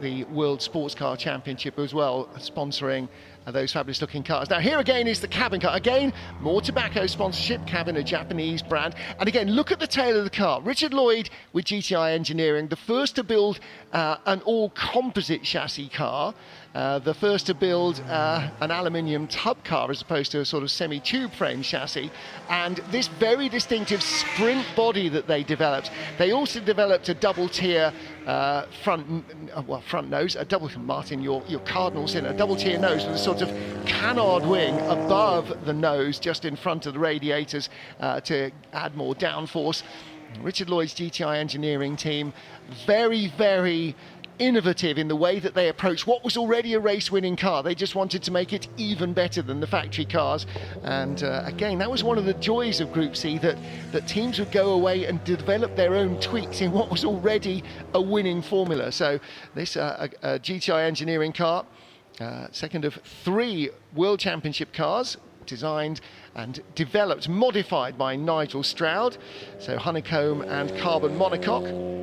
the World Sports Car Championship as well, sponsoring those fabulous looking cars. Now here again is the cabin car. Again, more tobacco sponsorship, cabin, a Japanese brand. And again, look at the tail of the car. Richard Lloyd with GTI Engineering, the first to build an all composite chassis car, the first to build an aluminium tub car as opposed to a sort of semi-tube frame chassis. And this very distinctive sprint body that they developed. They also developed a double tier front nose, a double, Martin, your cardinals in a double tier nose with a sort of canard wing above the nose, just in front of the radiators to add more downforce. Richard Lloyd's GTI Engineering team, very, very innovative in the way that they approached what was already a race-winning car. They just wanted to make it even better than the factory cars. And again, that was one of the joys of Group C, that teams would go away and develop their own tweaks in what was already a winning formula. So this GTI engineering car, second of 3 World Championship cars, designed and developed, modified by Nigel Stroud. So honeycomb and carbon monocoque.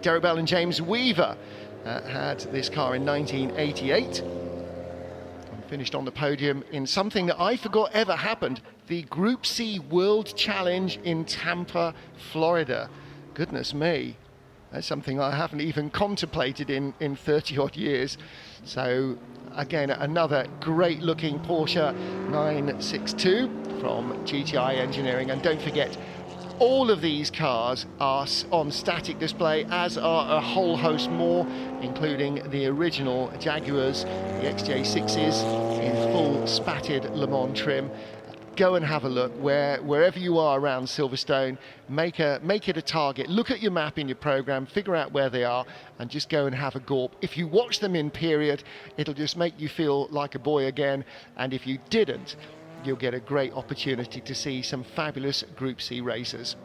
Derek Bell and James Weaver had this car in 1988 and finished on the podium in something that I forgot ever happened, the Group C World Challenge in Tampa, Florida. Goodness me, that's something I haven't even contemplated in 30 odd years. So again, another great looking Porsche 962 from GTI Engineering. And don't forget, all of these cars are on static display, as are a whole host more, including the original Jaguars, the XJ6s in full spatted Le Mans trim. Go and have a look wherever you are around Silverstone. Make it a target. Look at your map in your program, figure out where they are, and just go and have a gawp. If you watch them in period, it'll just make you feel like a boy again. And if you didn't, you'll get a great opportunity to see some fabulous Group C racers.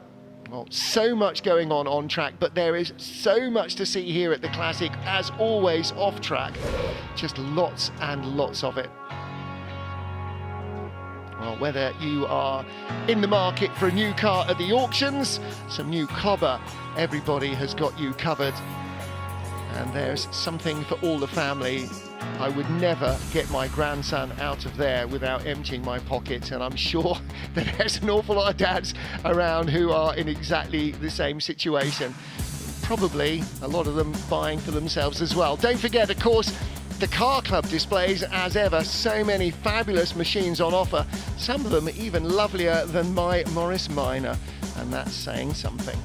Well, so much going on track, but there is so much to see here at the Classic, as always off track. Just lots and lots of it. Well, whether you are in the market for a new car at the auctions, some new clobber, everybody has got you covered. And there's something for all the family. I would never get my grandson out of there without emptying my pockets, and I'm sure that there's an awful lot of dads around who are in exactly the same situation. Probably a lot of them buying for themselves as well. Don't forget, of course, the Car Club displays, as ever, so many fabulous machines on offer, some of them even lovelier than my Morris Minor, and that's saying something.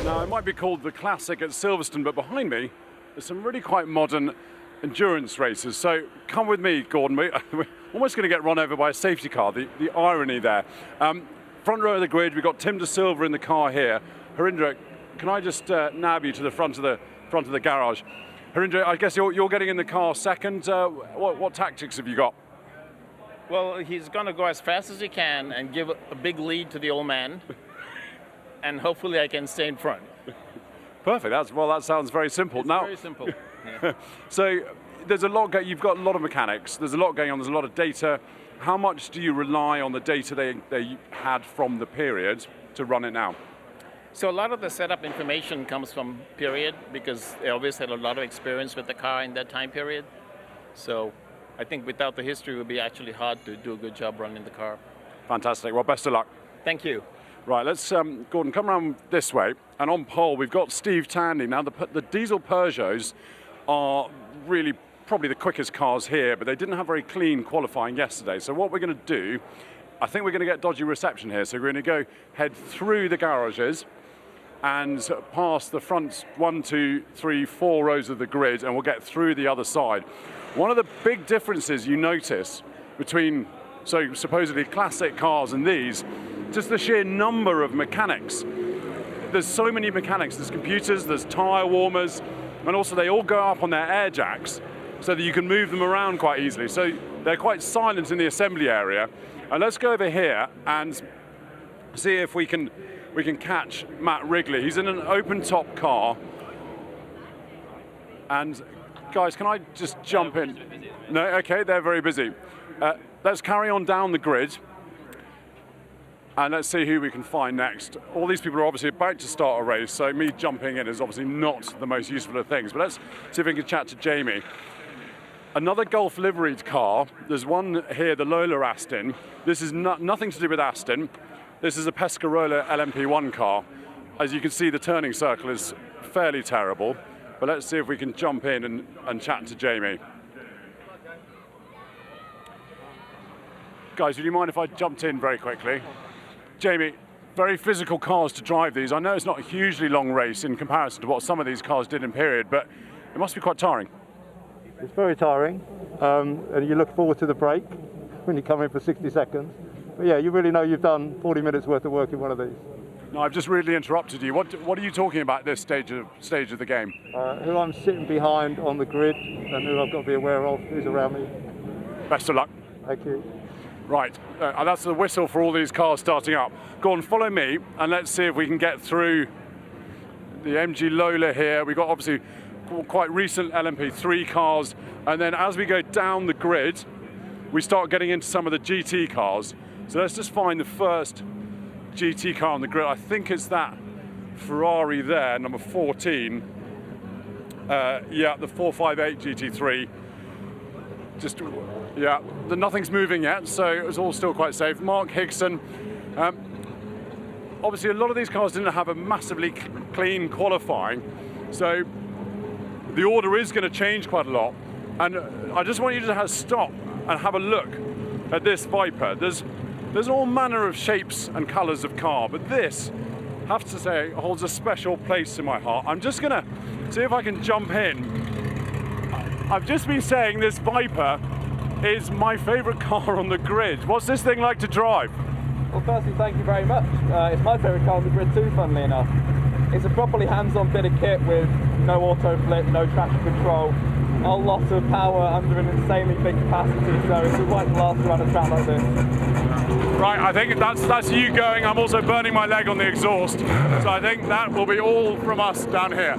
Now, it might be called the Classic at Silverstone, but behind me there's some really quite modern endurance races. So come with me, Gordon. We're almost going to get run over by a safety car, the irony there. Front row of the grid, we've got Tim De Silva in the car here. Harinder, can I just nab you to the front of the garage? Harinder, I guess you're getting in the car second. What tactics have you got? Well, he's going to go as fast as he can and give a big lead to the old man. And hopefully I can stay in front. Perfect. That sounds very simple. It's now, very simple. Yeah. So there's a lot. You've got a lot of mechanics. There's a lot going on. There's a lot of data. How much do you rely on the data they had from the period to run it now? So a lot of the setup information comes from period, because they always had a lot of experience with the car in that time period. So I think without the history, it would be actually hard to do a good job running the car. Fantastic. Well, best of luck. Thank you. Right, let's, Gordon, come around this way. And on pole, we've got Steve Tandy. Now, the diesel Peugeots are really probably the quickest cars here, but they didn't have very clean qualifying yesterday. So what we're going to do, I think we're going to get dodgy reception here. So we're going to head through the garages and past the front 1, 2, 3, 4 rows of the grid, and we'll get through the other side. One of the big differences you notice between, so supposedly classic cars and these, just the sheer number of mechanics. There's so many mechanics. There's computers, there's tyre warmers, and also they all go up on their air jacks so that you can move them around quite easily. So they're quite silent in the assembly area. And let's go over here and see if we can catch Matt Wrigley. He's in an open top car. And guys, can I just jump in? No, okay, they're very busy. Let's carry on down the grid. And let's see who we can find next. All these people are obviously about to start a race, so me jumping in is obviously not the most useful of things. But let's see if we can chat to Jamie. Another Golf liveried car. There's one here, the Lola Aston. This is nothing to do with Aston. This is a Pescarola LMP1 car. As you can see, the turning circle is fairly terrible. But let's see if we can jump in and chat to Jamie. Guys, would you mind if I jumped in very quickly? Jamie, very physical cars to drive these. I know it's not a hugely long race in comparison to what some of these cars did in period, but it must be quite tiring. It's very tiring, and you look forward to the break when you come in for 60 seconds. But yeah, you really know you've done 40 minutes worth of work in one of these. No, I've just really interrupted you. What are you talking about at this stage of the game? Who I'm sitting behind on the grid and who I've got to be aware of, who's around me. Best of luck. Thank you. Right, that's the whistle for all these cars starting up. Go on, follow me, and let's see if we can get through the MG Lola here. We've got obviously quite recent LMP3 cars, and then as we go down the grid, we start getting into some of the GT cars. So let's just find the first GT car on the grid. I think it's that Ferrari there, number 14. Yeah, the 458 GT3. Just, yeah, nothing's moving yet, so it's all still quite safe. Mark Higson. Obviously, a lot of these cars didn't have a massively clean qualifying, so the order is going to change quite a lot. And I just want you to stop and have a look at this Viper. There's all manner of shapes and colours of car, but this, I have to say, holds a special place in my heart. I'm just going to see if I can jump in. I've just been saying this Viper is my favourite car on the grid. What's this thing like to drive? Well, firstly, thank you very much. It's my favourite car on the grid too, funnily enough. It's a properly hands-on bit of kit with no auto flip, no traction control, a lot of power under an insanely big capacity, so it's a right blast to run a track like this. Right, I think that's you going. I'm also burning my leg on the exhaust, so I think that will be all from us down here.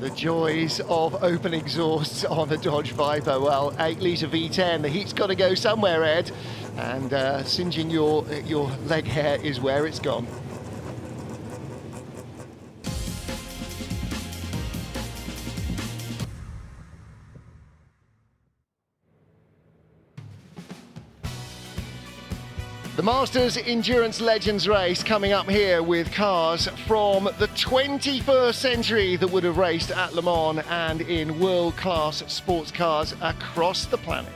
The joys of open exhausts on the Dodge Viper. Well, 8-litre V10, the heat's got to go somewhere, Ed, and singeing your leg hair is where it's gone. The Masters Endurance Legends race coming up here with cars from the 21st century that would have raced at Le Mans and in world-class sports cars across the planet.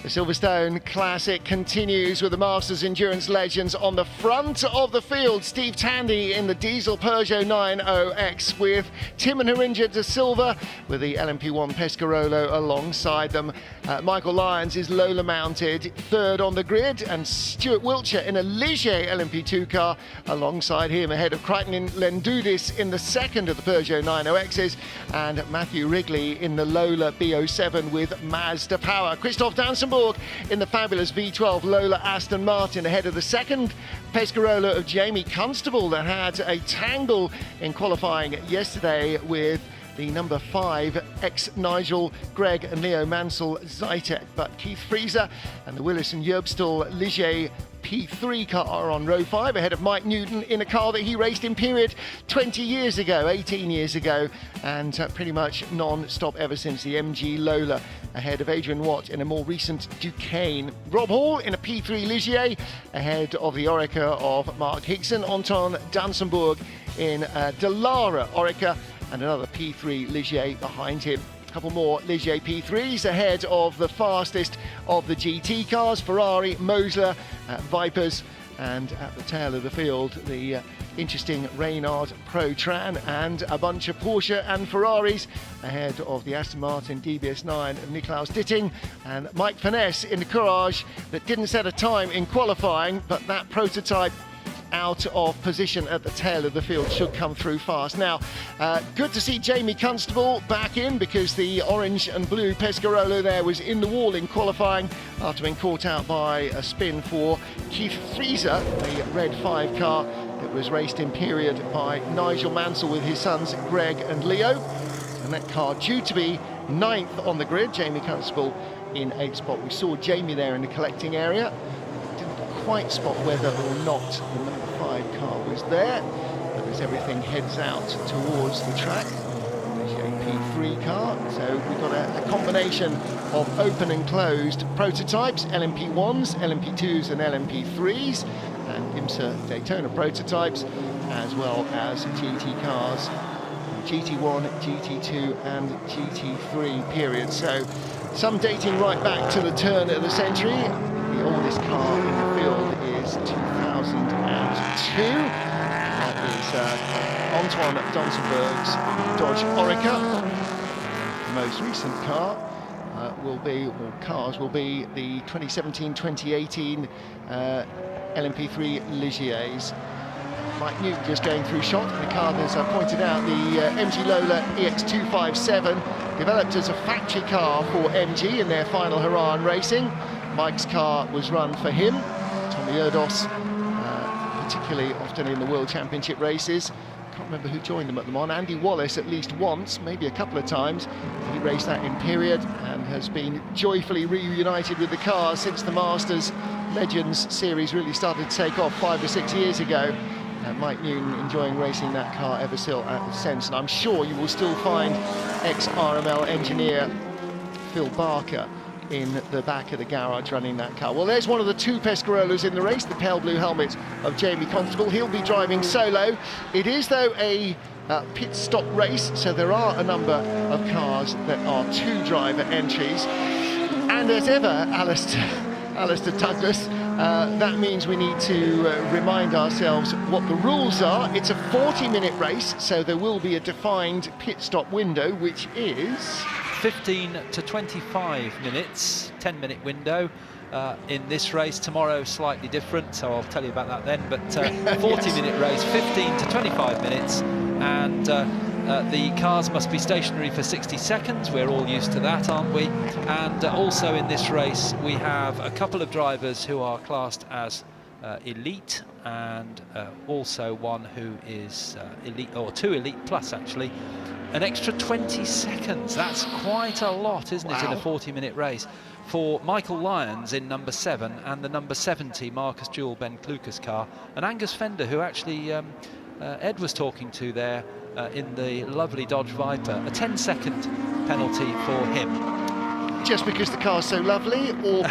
The Silverstone Classic continues with the Masters Endurance Legends on the front of the field. Steve Tandy in the diesel Peugeot 90X with Tim and Harinja de Silva with the LMP1 Pescarolo alongside them. Michael Lyons is Lola mounted third on the grid, and Stuart Wiltshire in a Ligier LMP2 car alongside him, ahead of Crichton Lendudis in the second of the Peugeot 90Xs, and Matthew Wrigley in the Lola B07 with Mazda Power. Christoph Dansenburg in the fabulous V12 Lola Aston Martin, ahead of the second Pescarolo of Jamie Constable that had a tangle in qualifying yesterday with the number 5 ex-Nigel, Greg and Leo Mansell Zytek. But Keith Freezer and the Willis and Yerbstal Ligier P3 car on row 5, ahead of Mike Newton in a car that he raced in period 20 years ago, 18 years ago, and pretty much non-stop ever since, the MG Lola, ahead of Adrian Watt in a more recent Duquesne. Rob Hall in a P3 Ligier, ahead of the Oreca of Mark Higson. Anton Dansenburg in a Dallara Oreca, and another P3 Ligier behind him. A couple more Ligier P3s ahead of the fastest of the GT cars, Ferrari, Mosler, Vipers, and at the tail of the field, the interesting Reynard Pro-Tran, and a bunch of Porsche and Ferraris ahead of the Aston Martin DBS9 of Niklaus Ditting, and Mike Finesse in the Courage that didn't set a time in qualifying, but that prototype out of position at the tail of the field should come through fast. Now, good to see Jamie Constable back in, because the orange and blue Pescarolo there was in the wall in qualifying after being caught out by a spin for Keith Freezer, the red 5 car that was raced in period by Nigel Mansell with his sons Greg and Leo. And that car due to be 9th on the grid, Jamie Constable in 8th spot. We saw Jamie there in the collecting area. Quite spot whether or not the number 5 car was there, but as everything heads out towards the track, there's a P3 car, so we've got a combination of open and closed prototypes, LMP1s, LMP2s and LMP3s, and IMSA Daytona prototypes, as well as GT cars, GT1, GT2 and GT3 period. So some dating right back to the turn of the century. The oldest car in the field is 2002. That is Antoine Donsenberg's Dodge Oreca. The most recent car cars will be the 2017-2018 LMP3 Ligiers. Mike Newton just going through shot. The car, as I pointed out, the MG Lola EX257, developed as a factory car for MG in their final hurrah in racing. Mike's car was run for him. Tommy Erdos, particularly often in the World Championship races. Can't remember who joined them at Le Mans. Andy Wallace at least once, maybe a couple of times. He raced that in period and has been joyfully reunited with the car since the Masters Legends series really started to take off 5 or 6 years ago. And Mike Newton enjoying racing that car ever since. And I'm sure you will still find ex-RML engineer Phil Barker in the back of the garage running that car. Well, there's one of the two Pescarolas in the race, the pale blue helmet of Jamie Constable. He'll be driving solo. It is, though, a pit stop race, so there are a number of cars that are two-driver entries. And as ever, Alistair Douglas, that means we need to remind ourselves what the rules are. It's a 40-minute race, so there will be a defined pit stop window, which is 15 to 25 minutes, 10-minute window in this race. Tomorrow slightly different, so I'll tell you about that then. But 40-minute race, 15 to 25 minutes, and the cars must be stationary for 60 seconds. We're all used to that, aren't we? And also in this race, we have a couple of drivers who are classed as elite, and also one who is elite, or 2 elite plus actually. An extra 20 seconds, that's quite a lot, isn't it, in a 40-minute race, for Michael Lyons in number 7 and the number 70 Marcus Jewell Ben Klukas car, and Angus Fender, who actually Ed was talking to there in the lovely Dodge Viper. A 10-second penalty for him. Just because the car's so lovely, or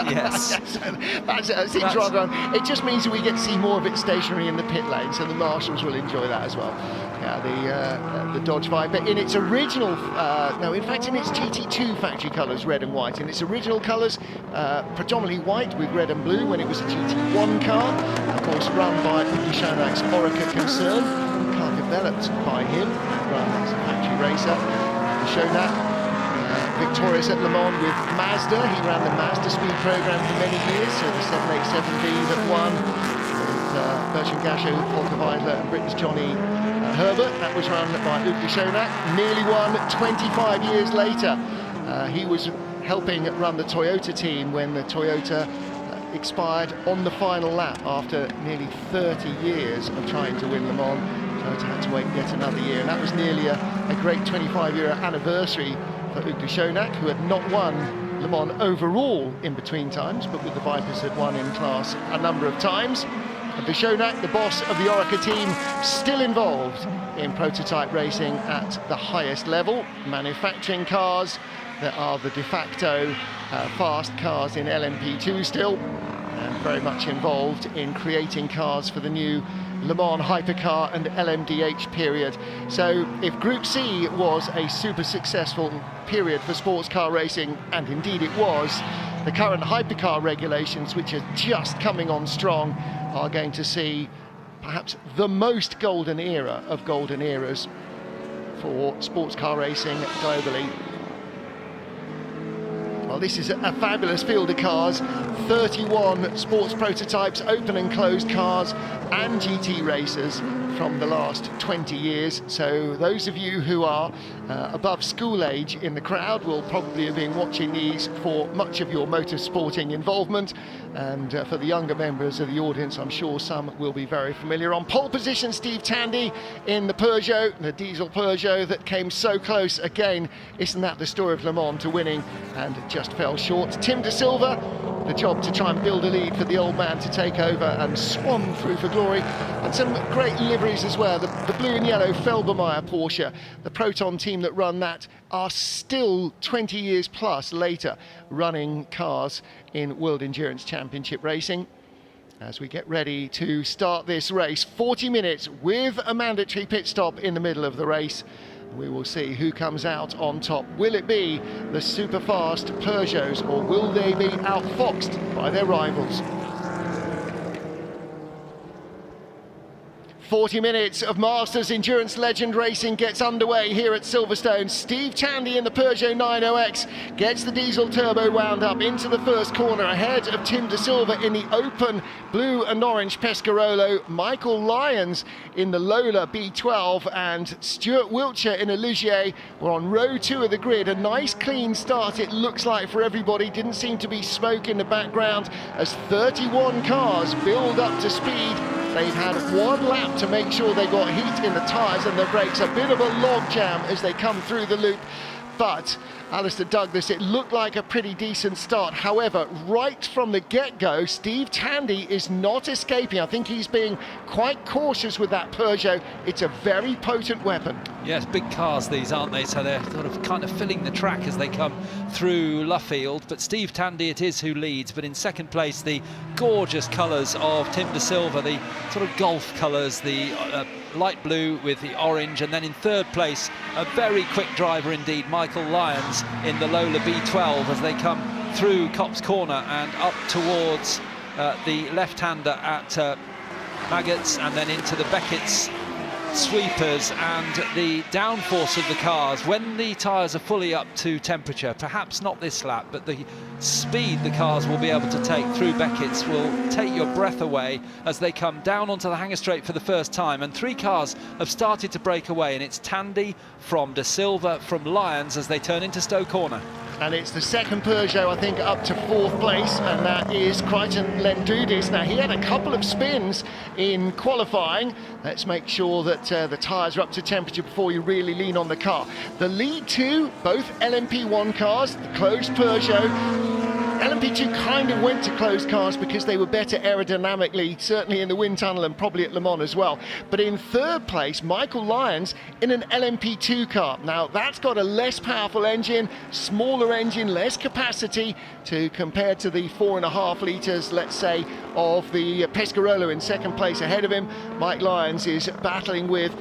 yes, that seems rather. It just means that we get to see more of it stationary in the pit lane, so the marshals will enjoy that as well. Yeah, the Dodge Viper in its original, no, in fact in its GT2 factory colours, red and white. In its original colours, predominantly white with red and blue when it was a GT1 car. Of course, run by Uwe Schonach's Oreca concern. The car developed by him, run as a factory racer. Schonach, victorious at Le Mans with Mazda. He ran the Mazda speed program for many years, so the 787B that won with Bertrand Gachot, Volker Weidler and Britain's Johnny Herbert. That was run by Uwe Schonach. Nearly won 25 years later. He was helping run the Toyota team when the Toyota expired on the final lap after nearly 30 years of trying to win Le Mans. Toyota had to wait yet another year, and that was nearly a great 25-year anniversary for Uwe Schonach, who had not won Le Mans overall in between times, but with the Vipers had won in class a number of times. Uwe Schonach, the boss of the Oreca team, still involved in prototype racing at the highest level, manufacturing cars that are the de facto fast cars in LMP2 still, and very much involved in creating cars for the new Le Mans hypercar and LMDH period. So if Group C was a super successful period for sports car racing, and indeed it was, the current hypercar regulations, which are just coming on strong, are going to see perhaps the most golden era of golden eras for sports car racing globally. Well, this is a fabulous field of cars, 31 sports prototypes, open and closed cars and GT racers from the last 20 years. So those of you who are above school age in the crowd will probably have been watching these for much of your motorsporting involvement, and for the younger members of the audience, I'm sure some will be very familiar. On pole position, Steve Tandy in the Peugeot, the diesel Peugeot that came so close again. Isn't that the story of Le Mans, to winning and just fell short? Tim De Silva, the job to try and build a lead for the old man to take over and swan through for glory. And some great liveries as well. The blue and yellow Felbermeyer Porsche, the Proton team that run that, are still 20 years plus later running cars in World Endurance Championship racing. As we get ready to start this race, 40 minutes with a mandatory pit stop in the middle of the race. We will see who comes out on top. Will it be the super fast Peugeots, or will they be outfoxed by their rivals? 40 minutes of Masters Endurance Legend racing gets underway here at Silverstone. Steve Tandy in the Peugeot 90X gets the diesel turbo wound up into the first corner ahead of Tim De Silva in the open blue and orange Pescarolo. Michael Lyons in the Lola B12 and Stuart Wiltshire in a Ligier. We're on row 2 of the grid. A nice clean start it looks like for everybody. Didn't seem to be smoke in the background as 31 cars build up to speed. They've had one lap to make sure they got heat in the tyres and the brakes. A bit of a log jam as they come through the loop. But Alistair Douglas, it looked like a pretty decent start. However, right from the get-go, Steve Tandy is not escaping. I think he's being quite cautious with that Peugeot. It's a very potent weapon. Yes, big cars these, aren't they? So they're sort of kind of filling the track as they come through Luffield. But Steve Tandy it is who leads. But in second place, the gorgeous colours of Tim De Silva, the sort of golf colours, the light blue with the orange. And then in third place, a very quick driver indeed, Michael Lyons in the Lola B12 as they come through Copse Corner and up towards the left-hander at Maggots and then into the Beckett's sweepers. And the downforce of the cars when the tyres are fully up to temperature, perhaps not this lap, but the speed the cars will be able to take through Beckett's will take your breath away as they come down onto the hanger straight for the first time. And 3 cars have started to break away, and it's Tandy from De Silva from Lyons as they turn into Stowe Corner. And it's the second Peugeot, I think, up to 4th place, and that is Crichton Lendoudis. Now, he had a couple of spins in qualifying. Let's make sure that the tyres are up to temperature before you really lean on the car. The lead 2, both LMP1 cars, the closed Peugeot. LMP2 kind of went to closed cars because they were better aerodynamically, certainly in the wind tunnel and probably at Le Mans as well. But in third place, Michael Lyons in an LMP2 car. Now, that's got a less powerful engine, smaller engine, less capacity to compared to the 4.5 litres, let's say, of the Pescarolo in second place ahead of him. Mike Lyons is battling with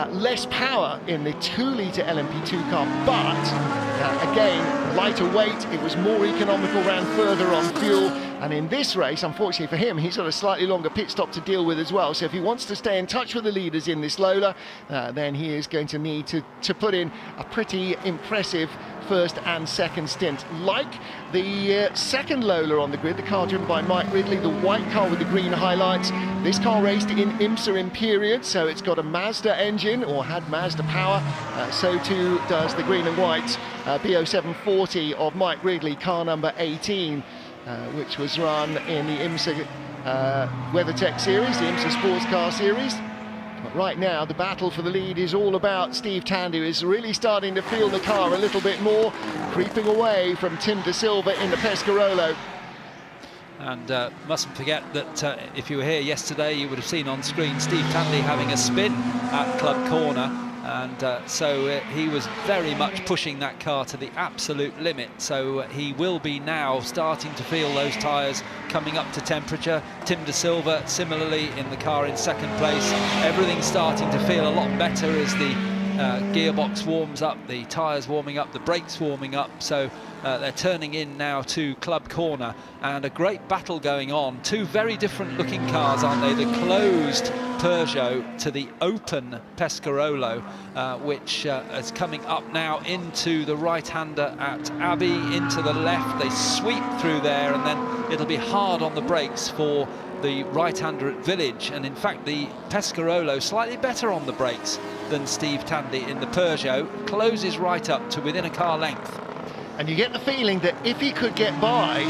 less power in the 2-litre LMP2 car, but again, lighter weight, it was more economical, ran further on fuel. And in this race, unfortunately for him, he's got a slightly longer pit stop to deal with as well. So if he wants to stay in touch with the leaders in this Lola, then he is going to need to put in a pretty impressive first and second stint. Like the second Lola on the grid, the car driven by Mike Wrigley, the white car with the green highlights. This car raced in IMSA in period, so it's got a Mazda engine, or had Mazda power. So too does the green and white B0740 of Mike Wrigley, car number 18, which was run in the IMSA WeatherTech series, the IMSA Sports Car series. But right now, the battle for the lead is all about Steve Tandy, who is really starting to feel the car a little bit more, creeping away from Tim De Silva in the Pescarolo. And mustn't forget that if you were here yesterday, you would have seen on screen Steve Tandy having a spin at Club Corner. And so he was very much pushing that car to the absolute limit. So he will be now starting to feel those tyres coming up to temperature. Tim De Silva similarly in the car in second place. Everything's starting to feel a lot better as the gearbox warms up, the tyres warming up, the brakes warming up. So they're turning in now to Club Corner, and a great battle going on. 2 very different looking cars, aren't they? The closed Peugeot to the open Pescarolo, which is coming up now into the right-hander at Abbey, into the left. They sweep through there, and then it'll be hard on the brakes for the right-hander at Village. And in fact, the Pescarolo slightly better on the brakes than Steve Tandy in the Peugeot, closes right up to within a car length. And you get the feeling that if he could get by,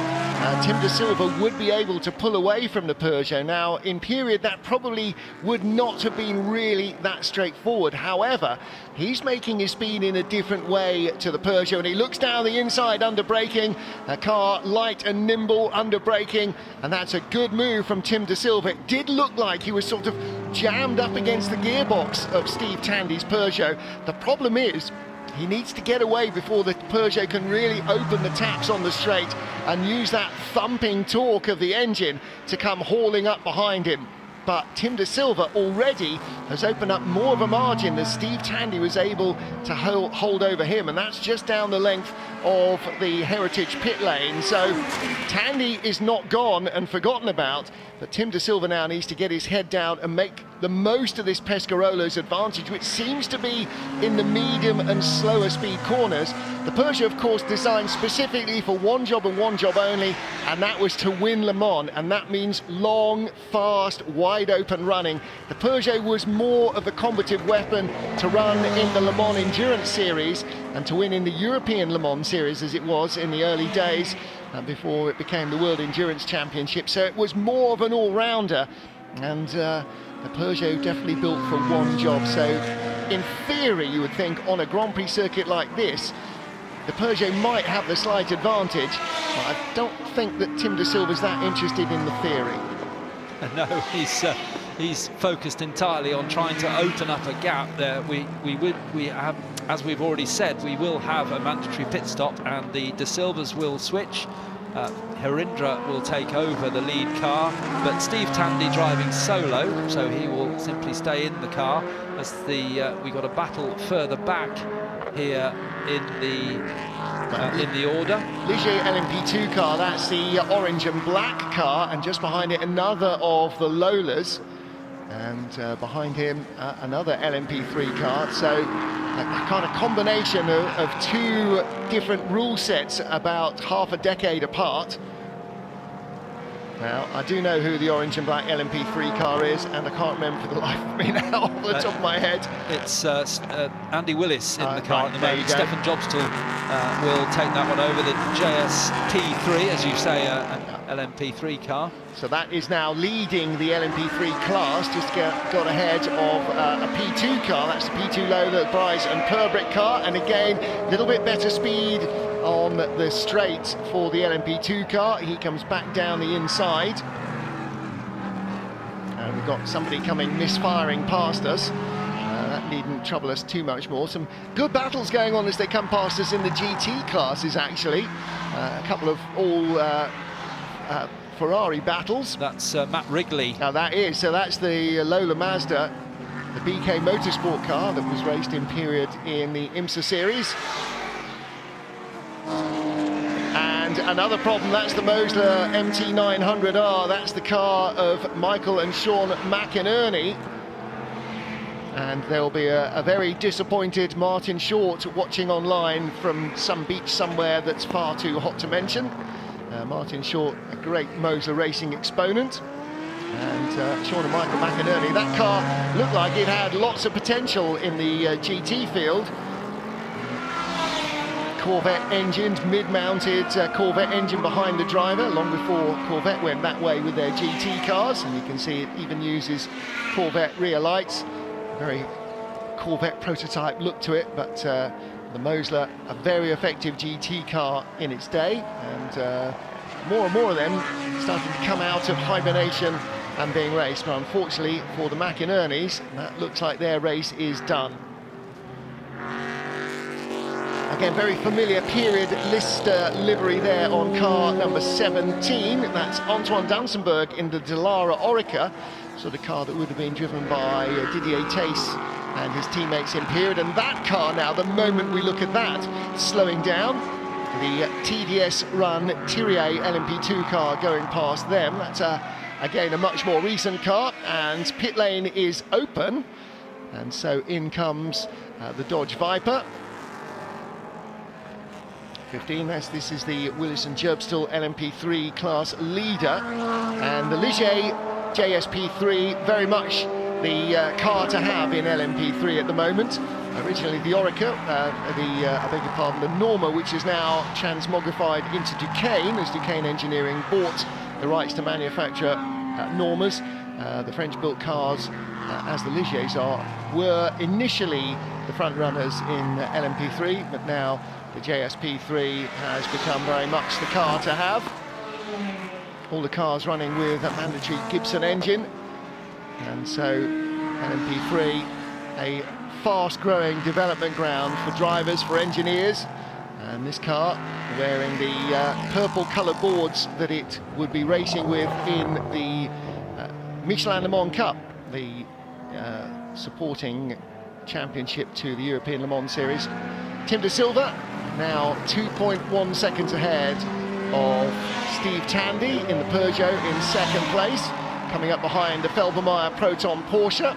Tim De Silva would be able to pull away from the Peugeot. Now, in period, that probably would not have been really that straightforward. However, he's making his speed in a different way to the Peugeot, and he looks down the inside under braking. A car light and nimble under braking, and that's a good move from Tim De Silva. It did look like he was sort of jammed up against the gearbox of Steve Tandy's Peugeot. The problem is, he needs to get away before the Peugeot can really open the taps on the straight and use that thumping torque of the engine to come hauling up behind him. But Tim De Silva already has opened up more of a margin than Steve Tandy was able to hold over him, and that's just down the length of the Heritage pit lane. So Tandy is not gone and forgotten about, but Tim De Silva now needs to get his head down and make the most of this Pescarolo's advantage, which seems to be in the medium and slower speed corners. The Peugeot, of course, designed specifically for one job and one job only, and that was to win Le Mans, and that means long, fast, wide open running. The Peugeot was more of a combative weapon to run in the Le Mans Endurance Series and to win in the European Le Mans Series, as it was in the early days before it became the World Endurance Championship. So it was more of an all-rounder, and the Peugeot definitely built for one job. So in theory, you would think on a Grand Prix circuit like this, the Peugeot might have the slight advantage, but I don't think that Tim De Silva's that interested in the theory. No, he's focused entirely on trying to open up a gap there. We have, as we've already said, we will have a mandatory pit stop, and the De Silvas will switch. Harindra will take over the lead car, but Steve Tandy driving solo, so he will simply stay in the car as we got a battle further back here in the order. Ligier LMP2 car, that's the orange and black car, and just behind it another of the Lolas, and behind him another LMP3 car. So a kind of combination of two different rule sets about half a decade apart. Now, I do know who the orange and black LMP3 car is, and I can't remember for the life of me now off the top of my head. It's Andy Willis in the car at the moment. Stefan Jobstal will take that one over, the JST3, as you say, an LMP3 car. So that is now leading the LMP3 class, just got ahead of a P2 car. That's the P2 Lola, Bryce and Purbrick car, and again, a little bit better speed on the straight for the LMP2 car. He comes back down the inside. And we've got somebody coming misfiring past us. That needn't trouble us too much more. Some good battles going on as they come past us in the GT classes, actually. A couple of all Ferrari battles. That's Matt Wrigley. Now that is, so that's the Lola Mazda, the BK Motorsport car that was raced in period in the IMSA series. And another problem, that's the Mosler MT900R, that's the car of Michael and Sean McInerney. And there'll be a very disappointed Martin Short watching online from some beach somewhere that's far too hot to mention. Martin Short, a great Mosler racing exponent. And Sean and Michael McInerney, that car looked like it had lots of potential in the GT field. Corvette engined, mid-mounted Corvette engine behind the driver, long before Corvette went that way with their GT cars, and you can see it even uses Corvette rear lights. Very Corvette prototype look to it, but the Mosler, a very effective GT car in its day, and more and more of them starting to come out of hibernation and being raced. But unfortunately for the McInerneys, that looks like their race is done. Again, very familiar period Lister livery there on car number 17. That's Antoine Dansenberg in the Delara Orica, so the car that would have been driven by Didier Tace and his teammates in period. And that car now, the moment we look at that, slowing down. The TDS run Thierry LMP2 car going past them. That's again a much more recent car, and pit lane is open. And so in comes the Dodge Viper. 15, this is the Willis and Jerbstil LMP3 class leader, and the Ligier JSP3 very much the car to have in LMP3 at the moment. Originally the Orica, I beg your pardon, the Norma, which is now transmogrified into Duqueine, as Duqueine Engineering bought the rights to manufacture Normas. The French-built cars, as the Ligiers are, were initially the front runners in LMP3, but now the JSP3 has become very much the car to have. All the cars running with a mandatory Gibson engine, and so LMP3, a fast-growing development ground for drivers, for engineers, and this car wearing the purple colour boards that it would be racing with in the Michelin Le Mans Cup, the supporting championship to the European Le Mans Series. Tim De Silva now 2.1 seconds ahead of Steve Tandy in the Peugeot in second place, coming up behind the Felbermayr Proton Porsche.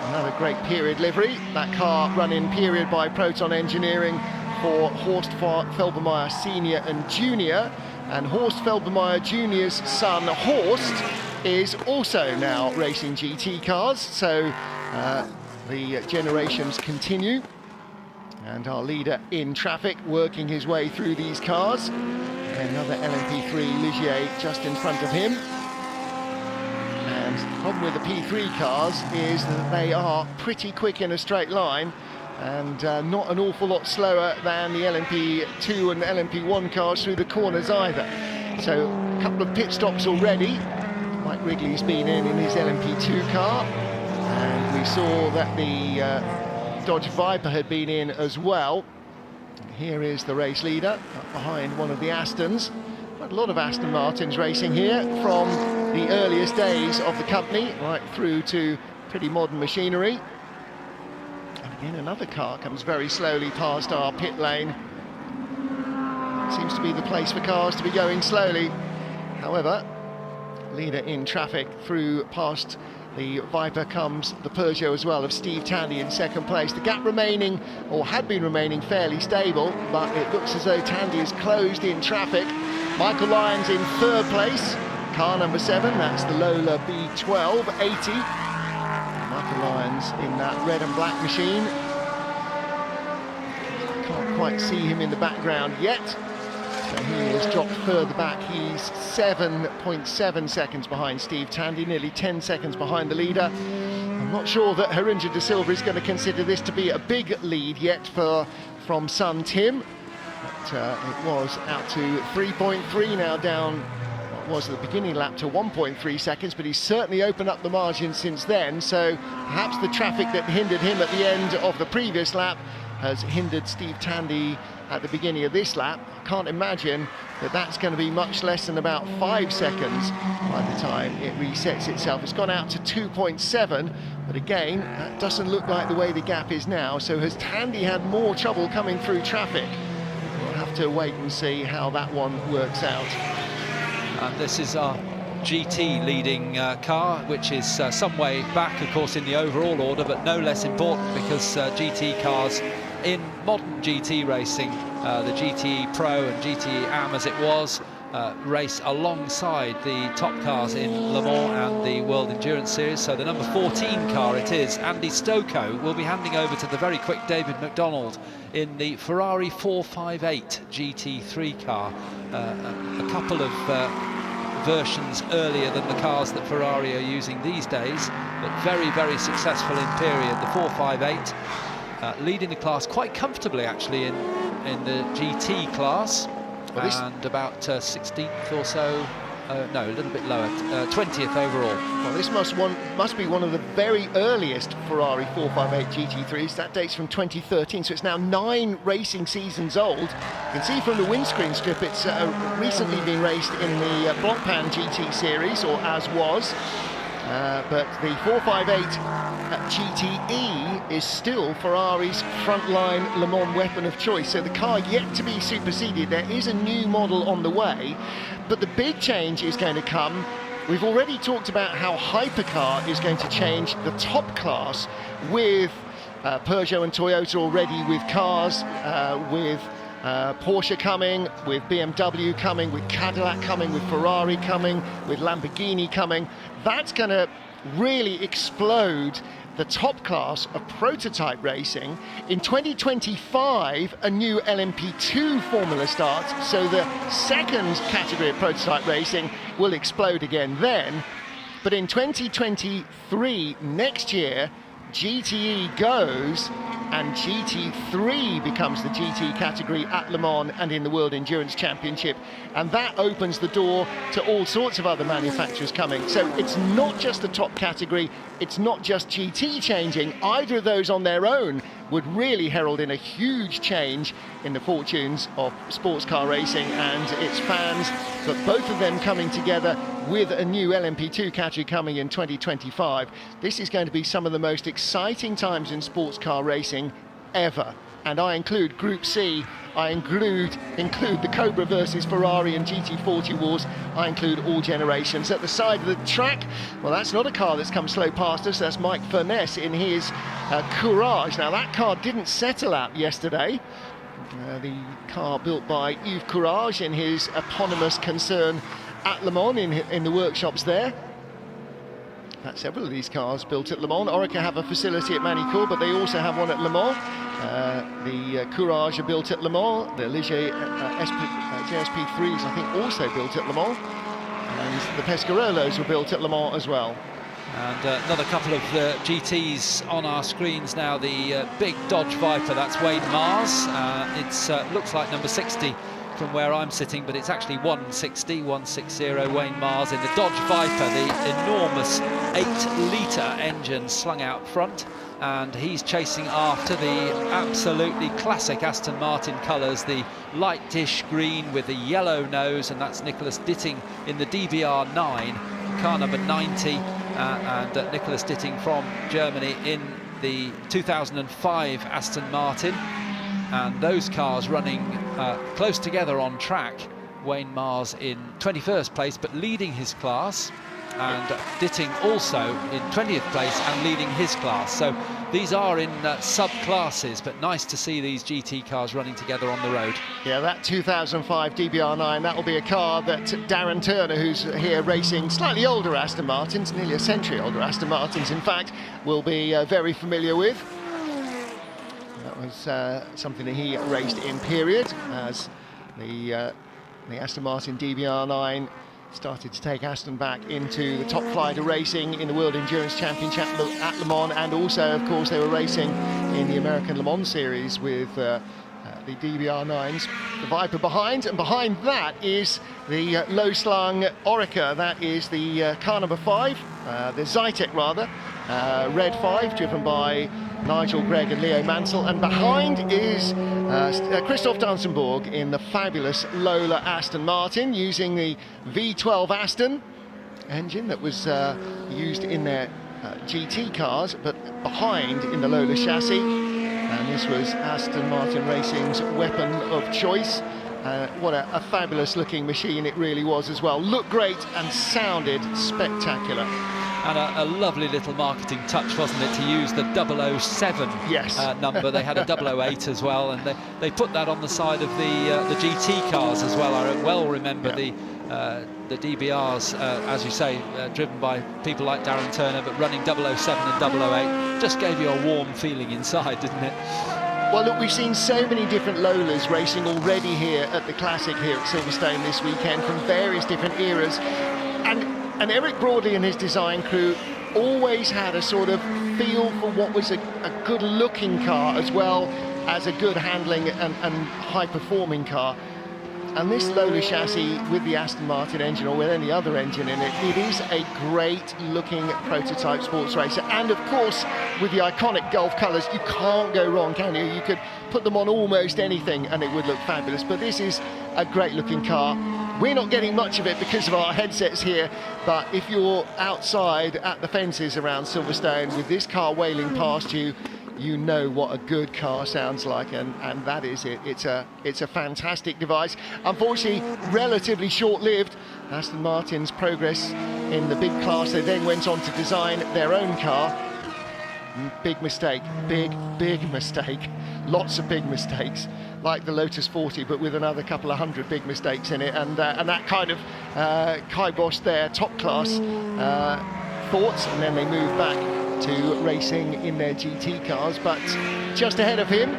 Another great period livery. That car run in period by Proton Engineering for Horst Felbermayr Senior and Junior, and Horst Felbermayr Junior's son Horst is also now racing GT cars, so the generations continue, and our leader in traffic working his way through these cars. Another LMP3 Ligier just in front of him. And the problem with the P3 cars is that they are pretty quick in a straight line, and not an awful lot slower than the LMP2 and LMP1 cars through the corners either. So a couple of pit stops already. Mike Wrigley's been in his LMP2 car, and we saw that the Dodge Viper had been in as well. Here is the race leader up behind one of the Astons. Quite a lot of Aston Martins racing here, from the earliest days of the company right through to pretty modern machinery. And again, another car comes very slowly past our pit lane. Seems to be the place for cars to be going slowly. However, leader in traffic through past the Viper comes the Peugeot as well of Steve Tandy in second place. The gap remaining, or had been remaining, fairly stable, but it looks as though Tandy is closed in traffic. Michael Lyons in third place, car number 7, that's the Lola B12 80. Michael Lyons in that red and black machine. Can't quite see him in the background yet, so he has dropped further back. He's 7.7 seconds behind Steve Tandy, nearly 10 seconds behind the leader. I'm not sure that Harinder De Silva is going to consider this to be a big lead yet from son Tim. But it was out to 3.3 now, down what was at the beginning lap to 1.3 seconds, but he's certainly opened up the margin since then, so perhaps the traffic that hindered him at the end of the previous lap has hindered Steve Tandy at the beginning of this lap. I can't imagine that that's going to be much less than about 5 seconds by the time it resets itself. It's gone out to 2.7, but again, that doesn't look like the way the gap is now. So has Tandy had more trouble coming through traffic? We'll have to wait and see how that one works out. And this is our GT leading car, which is some way back, of course, in the overall order, but no less important, because GT cars in modern GT racing, the GT Pro and GT Am as it was, race alongside the top cars in Le Mans and the World Endurance Series. So the number 14 car it is, Andy Stocco, will be handing over to the very quick David McDonald in the Ferrari 458 GT3 car. A couple of versions earlier than the cars that Ferrari are using these days, but very, very successful in period. The 458 leading the class quite comfortably, actually, in the GT class, and about 16th or so, no, a little bit lower, 20th overall. Well, this must be one of the very earliest Ferrari 458 GT3s. That dates from 2013, so it's now 9 racing seasons old. You can see from the windscreen strip it's recently been raced in the Blancpain GT series, or as was. But the 458 GTE is still Ferrari's frontline Le Mans weapon of choice. So the car yet to be superseded. There is a new model on the way, but the big change is going to come. We've already talked about how Hypercar is going to change the top class, with Peugeot and Toyota already with cars, with Porsche coming, with BMW coming, with Cadillac coming, with Ferrari coming, with Lamborghini coming. That's going to really explode the top class of prototype racing. In 2025, a new LMP2 formula starts, so the second category of prototype racing will explode again then. But in 2023, next year, GTE goes and GT3 becomes the GT category at Le Mans and in the World Endurance Championship, and that opens the door to all sorts of other manufacturers coming. So it's not just the top category, it's not just GT changing. Either of those on their own would really herald in a huge change in the fortunes of sports car racing and its fans, but both of them coming together with a new LMP2 category coming in 2025. This is going to be some of the most exciting times in sports car racing ever. and I include Group C, I include the Cobra versus Ferrari and GT40 wars, I include all generations. At the side of the track, well, that's not a car that's come slow past us, that's Mike Furness in his Courage. Now, that car didn't settle out yesterday. The car built by Yves Courage in his eponymous concern at Le Mans in the workshops there. Several of these cars built at Le Mans. Orica have a facility at Manicourt, but they also have one at Le Mans. The Courage are built at Le Mans. The Ligier JSP3s, I think, also built at Le Mans. And the Pescarolos were built at Le Mans as well. And another couple of GTs on our screens now. The big Dodge Viper, that's Wayne Mars. It looks like number 60 from where I'm sitting, but it's actually 160 Wayne Mars in the Dodge Viper, the enormous 8-litre engine slung out front, and he's chasing after the absolutely classic Aston Martin colours, the lightish green with the yellow nose, and that's Nicholas Ditting in the DBR9, car number 90, and Nicholas Ditting from Germany in the 2005 Aston Martin. And those cars running close together on track. Wayne Mars in 21st place, but leading his class, and Ditting also in 20th place and leading his class. So these are in sub-classes, but nice to see these GT cars running together on the road. Yeah, that 2005 DBR9, that will be a car that Darren Turner, who's here racing slightly older Aston Martins, nearly a century older Aston Martins, in fact, will be very familiar with. That was something that he raced in period as the Aston Martin DBR9 started to take Aston back into the top flight of racing in the World Endurance Championship at Le Mans, and also, of course, they were racing in the American Le Mans Series with the DBR9s. The Viper behind, and behind that is the low-slung Orica. That is the car number 5, the Zytek rather, Red 5, driven by Nigel Gregg and Leo Mansell, and behind is Christoph Dunsenborg in the fabulous Lola Aston Martin, using the V12 Aston engine that was used in their GT cars, but behind in the Lola chassis. And this was Aston Martin Racing's weapon of choice. What a fabulous looking machine it really was as well. Looked great and sounded spectacular. And a lovely little marketing touch, wasn't it, to use the 007 number. They had a 008 as well, and they put that on the side of the GT cars as well. I well remember the DBRs, as you say, driven by people like Darren Turner, but running 007 and 008 just gave you a warm feeling inside, didn't it? Well, look, we've seen so many different Lolas racing already here at the Classic here at Silverstone this weekend from various different eras. And Eric Broadley and his design crew always had a sort of feel for what was a good-looking car as well as a good handling and high-performing car. And this Lola chassis with the Aston Martin engine, or with any other engine in it, it is a great-looking prototype sports racer. And, of course, with the iconic Gulf colours, you can't go wrong, can you? You could put them on almost anything and it would look fabulous. But this is a great-looking car. We're not getting much of it because of our headsets here, but if you're outside at the fences around Silverstone with this car wailing past you, you know what a good car sounds like, and that is it. It's a fantastic device. Unfortunately, relatively short-lived. Aston Martin's progress in the big class, they then went on to design their own car. Big mistake, big mistake. Lots of big mistakes, like the Lotus 40, but with another couple of hundred big mistakes in it, and that kind of kiboshed their top class thoughts, and then they moved back to racing in their GT cars. But just ahead of him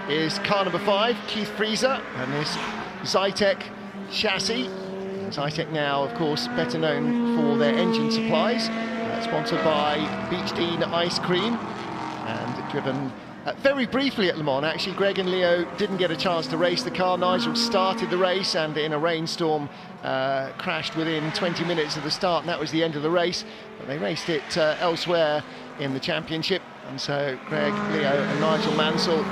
is car number 5, Keith Freezer, and this Zytek chassis. Zytek now, of course, better known for their engine supplies, sponsored by Beach Dean Ice Cream, and driven very briefly at Le Mans. Actually, Greg and Leo didn't get a chance to race the car. Nigel started the race and in a rainstorm crashed within 20 minutes of the start, and that was the end of the race. But they raced it elsewhere in the championship, and so Greg, Leo and Nigel Mansell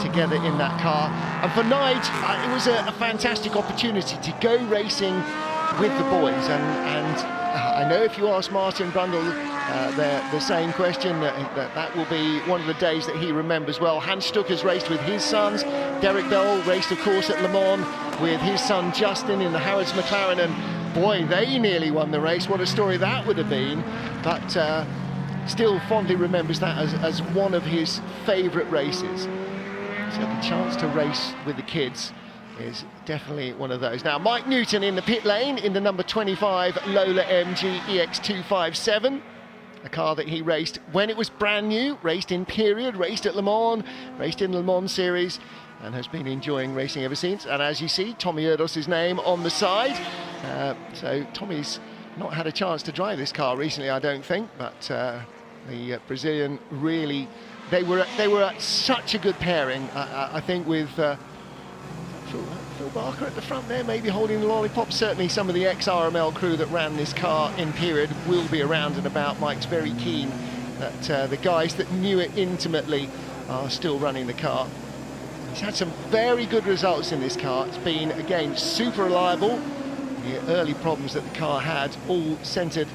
together in that car. And for Nigel, it was a fantastic opportunity to go racing with the boys, and I know if you ask Martin Brundle the same question, that will be one of the days that he remembers well. Hans Stucker's raced with his sons. Derek Bell raced, of course, at Le Mans with his son Justin in the Harrods McLaren, and boy, they nearly won the race. What a story that would have been. But still fondly remembers that as one of his favourite races. So the chance to race with the kids is definitely one of those. Now, Mike Newton in the pit lane in the number 25 Lola MG EX257, a car that he raced when it was brand new, raced in period, raced at Le Mans, raced in the Le Mans series, and has been enjoying racing ever since. And as you see, Tommy Erdos' name on the side. So Tommy's not had a chance to drive this car recently, I don't think, but the Brazilian really, they were at such a good pairing, I think, with Phil Barker at the front there, maybe holding the lollipop. Certainly some of the ex-RML crew that ran this car in period will be around and about. Mike's very keen that the guys that knew it intimately are still running the car. He's had some very good results in this car. It's been, again, super reliable. The early problems that the car had all centred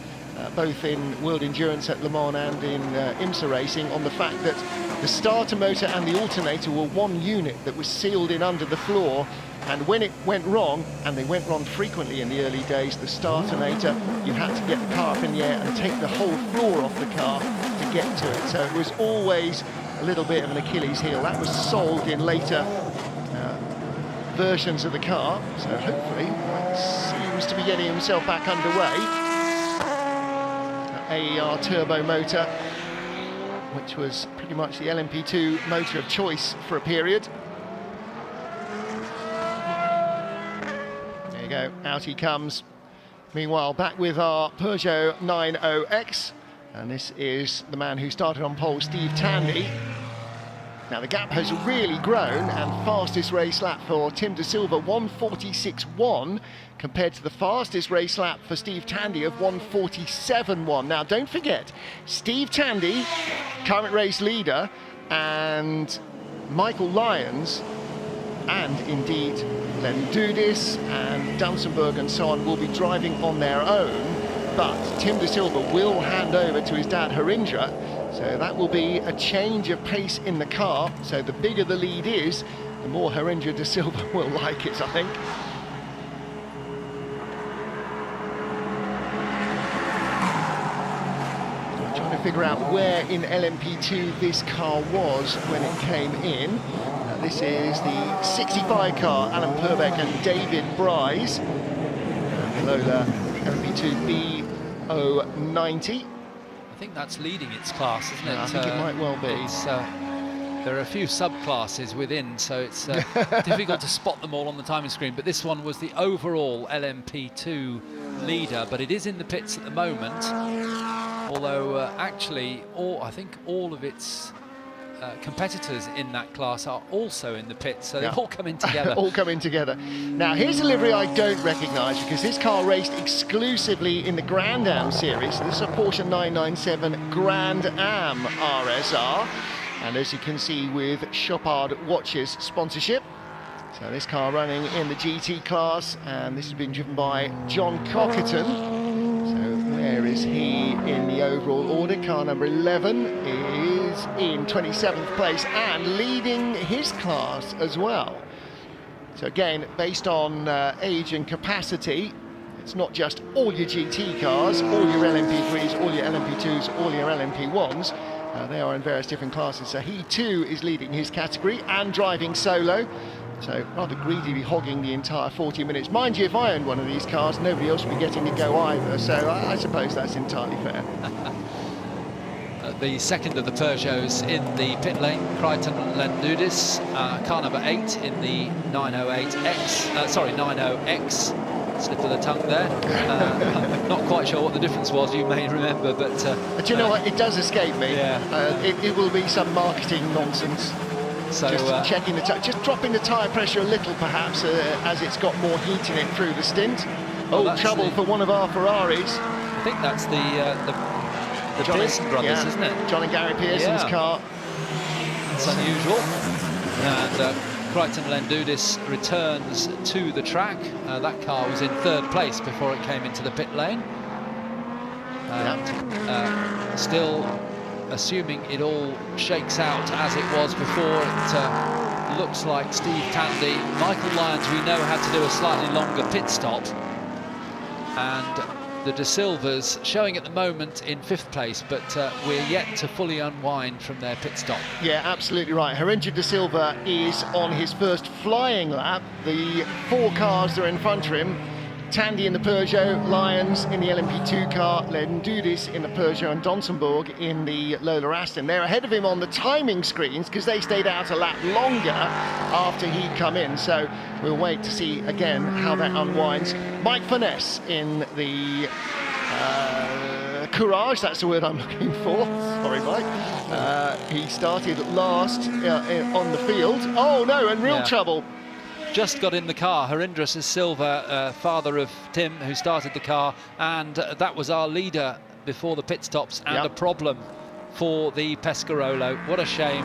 both in World Endurance at Le Mans and in IMSA racing on the fact that the starter motor and the alternator were one unit that was sealed in under the floor, and when it went wrong, and they went wrong frequently in the early days, the starternator, you had to get the car up in the air and take the whole floor off the car to get to it. So it was always a little bit of an Achilles heel. That was solved in later versions of the car, so hopefully that seems to be getting himself back underway. AER turbo motor, which was pretty much the LMP2 motor of choice for a period. There you go, out he comes. Meanwhile, back with our Peugeot 90X, and this is the man who started on pole, Steve Tandy. Now the gap has really grown, and fastest race lap for Tim De Silva, 1:46.1, compared to the fastest race lap for Steve Tandy of 1:47.1. Now don't forget, Steve Tandy, current race leader, and Michael Lyons, and indeed Len Dudis and Dunsenberg and so on will be driving on their own, but Tim De Silva will hand over to his dad Harindra. So that will be a change of pace in the car. So the bigger the lead is, the more Harindra De Silva will like it, I think. I'm trying to figure out where in LMP2 this car was when it came in. This is the 65 car, Alan Purbeck and David Bryce. Below the LMP2 B090. I think that's leading its class, isn't it? I think it might well be. There are a few subclasses within, so it's difficult to spot them all on the timing screen. But this one was the overall LMP2 leader, but it is in the pits at the moment. Although actually, I think all of its competitors in that class are also in the pits, so they've all come in together. All coming together. Now here's a livery I don't recognise, because this car raced exclusively in the Grand Am series. So this is a Porsche 997 Grand Am RSR, and as you can see, with Chopard Watches sponsorship. So this car running in the GT class, and this has been driven by John Cockerton. So where is he in the overall order? Car number 11 is in 27th place and leading his class as well. So again, based on age and capacity, it's not just all your GT cars, all your LMP3s, all your LMP2s, all your LMP1s. They are in various different classes. So he too is leading his category and driving solo. So rather greedily hogging the entire 40 minutes. Mind you, if I owned one of these cars, nobody else would be getting to go either. So I suppose that's entirely fair. The second of the Peugeots in the pit lane, Crichton Lendudis, car number 8 in the 908X, 90X. Slip of the tongue there. I'm not quite sure what the difference was, you may remember, but do you know what? It does escape me. Yeah. It will be some marketing nonsense. So just checking the just dropping the tyre pressure a little, perhaps, as it's got more heat in it through the stint. Oh, trouble for one of our Ferraris. I think that's the Pearson brothers, isn't it? John and Gary Pearson's car. It's unusual. And Crichton Lendudis returns to the track. That car was in 3rd place before it came into the pit lane. And still, assuming it all shakes out as it was before, it looks like Steve Tandy. Michael Lyons, we know, had to do a slightly longer pit stop. And the De Silvas showing at the moment in 5th place, but we're yet to fully unwind from their pit stop. Yeah, absolutely right. Horenzo De Silva is on his first flying lap. The 4 cars that are in front of him, Tandy in the Peugeot, Lyons in the LMP2 car, Lendudis in the Peugeot, and Donsenborg in the Lola Aston. They're ahead of him on the timing screens because they stayed out a lap longer after he'd come in. So we'll wait to see again how that unwinds. Mike Furness in the Courage, that's the word I'm looking for. Sorry, Mike. He started last on the field. Oh no, in real trouble. Just got in the car. Harinder De Silva, father of Tim, who started the car, and that was our leader before the pit stops, and a problem for the Pescarolo. What a shame.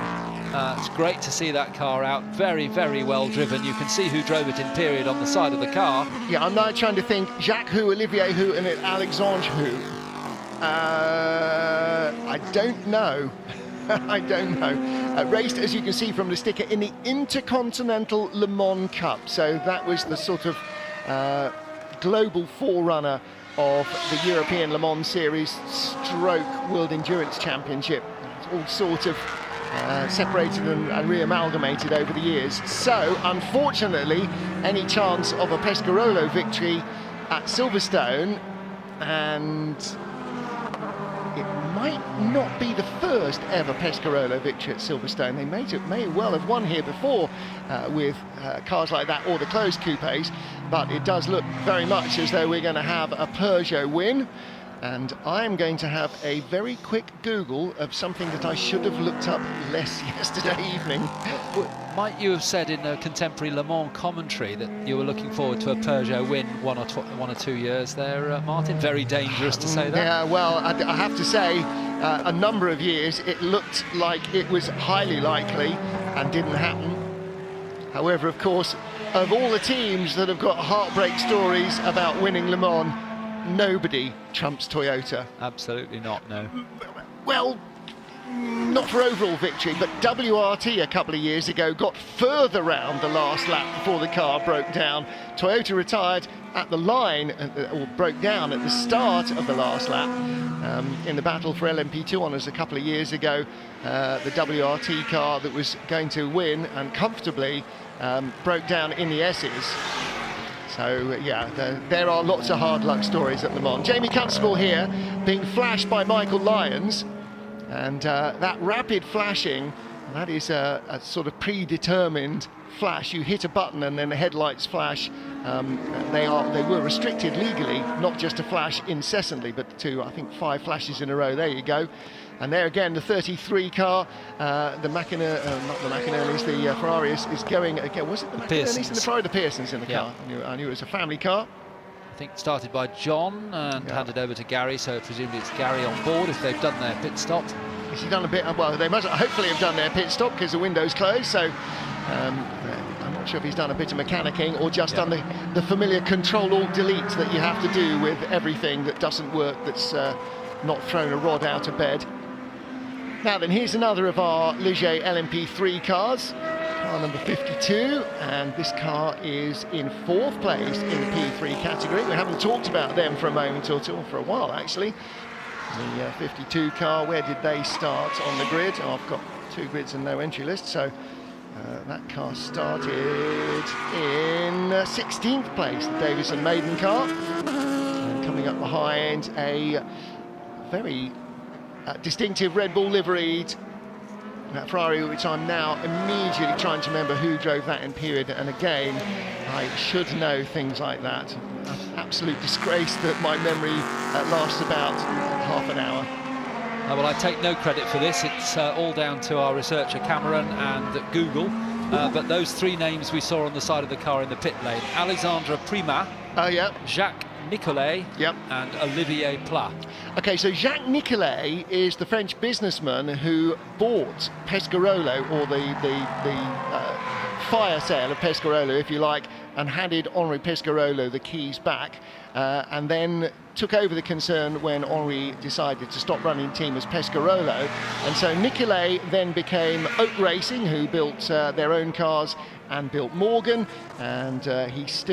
It's great to see that car out. Very, very well driven. You can see who drove it in period on the side of the car. Yeah, I'm now trying to think. Jacques Hu, Olivier Hu, and Alexandre Hu. I don't know. I don't know. Raced, as you can see from the sticker, in the Intercontinental Le Mans Cup. So that was the sort of global forerunner of the European Le Mans Series stroke World Endurance Championship. It's all sort of separated and re-amalgamated over the years. So, unfortunately, any chance of a Pescarolo victory at Silverstone, and it might not be the first ever Pescarolo victory at Silverstone. They may well have won here before with cars like that or the closed coupes, but it does look very much as though we're going to have a Peugeot win. And I'm going to have a very quick Google of something that I should have looked up less yesterday evening. Might you have said in a contemporary Le Mans commentary that you were looking forward to a Peugeot win one or two years there, Martin? Very dangerous to say that. Yeah, well, I have to say, a number of years it looked like it was highly likely and didn't happen. However, of course, of all the teams that have got heartbreak stories about winning Le Mans, nobody trumps Toyota. Absolutely not, no. Well, not for overall victory, but WRT a couple of years ago got further round the last lap before the car broke down. Toyota retired at the line, or broke down at the start of the last lap in the battle for LMP2 honours a couple of years ago. The WRT car that was going to win and comfortably broke down in the S's. So, yeah, there are lots of hard luck stories at Le Mans. Jamie Constable here, being flashed by Michael Lyons. And that rapid flashing, that is a sort of predetermined flash. You hit a button and then the headlights flash. They were restricted legally, not just to flash incessantly, but to, I think, 5 flashes in a row. There you go. And there again, the 33 car, the McInerney's, not the McInerney's, the Ferrari is going again. Was it the McInerney's and the Ferrari? The Pearsons in the car. I knew it was a family car. I think started by John and handed over to Gary, so presumably it's Gary on board if they've done their pit stop. Has he done a bit? Well, they must hopefully have done their pit stop because the window's closed, so I'm not sure if he's done a bit of mechanicking or just done the familiar Control-Alt-Delete that you have to do with everything that doesn't work, that's not thrown a rod out of bed. Now then, here's another of our Ligier LMP3 cars, car number 52, and this car is in 4th place in the P3 category. We haven't talked about them for a moment or two, for a while actually. The 52 car, where did they start on the grid? Oh, I've got 2 grids and no entry list, so that car started in 16th place, the Davison Maiden car. And coming up behind a very distinctive Red Bull liveried Ferrari, which I'm now immediately trying to remember who drove that in period, and again I should know things like that. Absolute disgrace that my memory lasts about half an hour. Well, I take no credit for this. It's all down to our researcher Cameron and Google, but those 3 names we saw on the side of the car in the pit lane: Alexandre Prima, Jacques Nicolet, and Olivier Pla. Okay, so Jacques Nicolet is the French businessman who bought Pescarolo, or the fire sale of Pescarolo, if you like, and handed Henri Pescarolo the keys back, and then took over the concern when Henri decided to stop running team as Pescarolo. And so Nicolet then became Oak Racing, who built their own cars and built Morgan, and his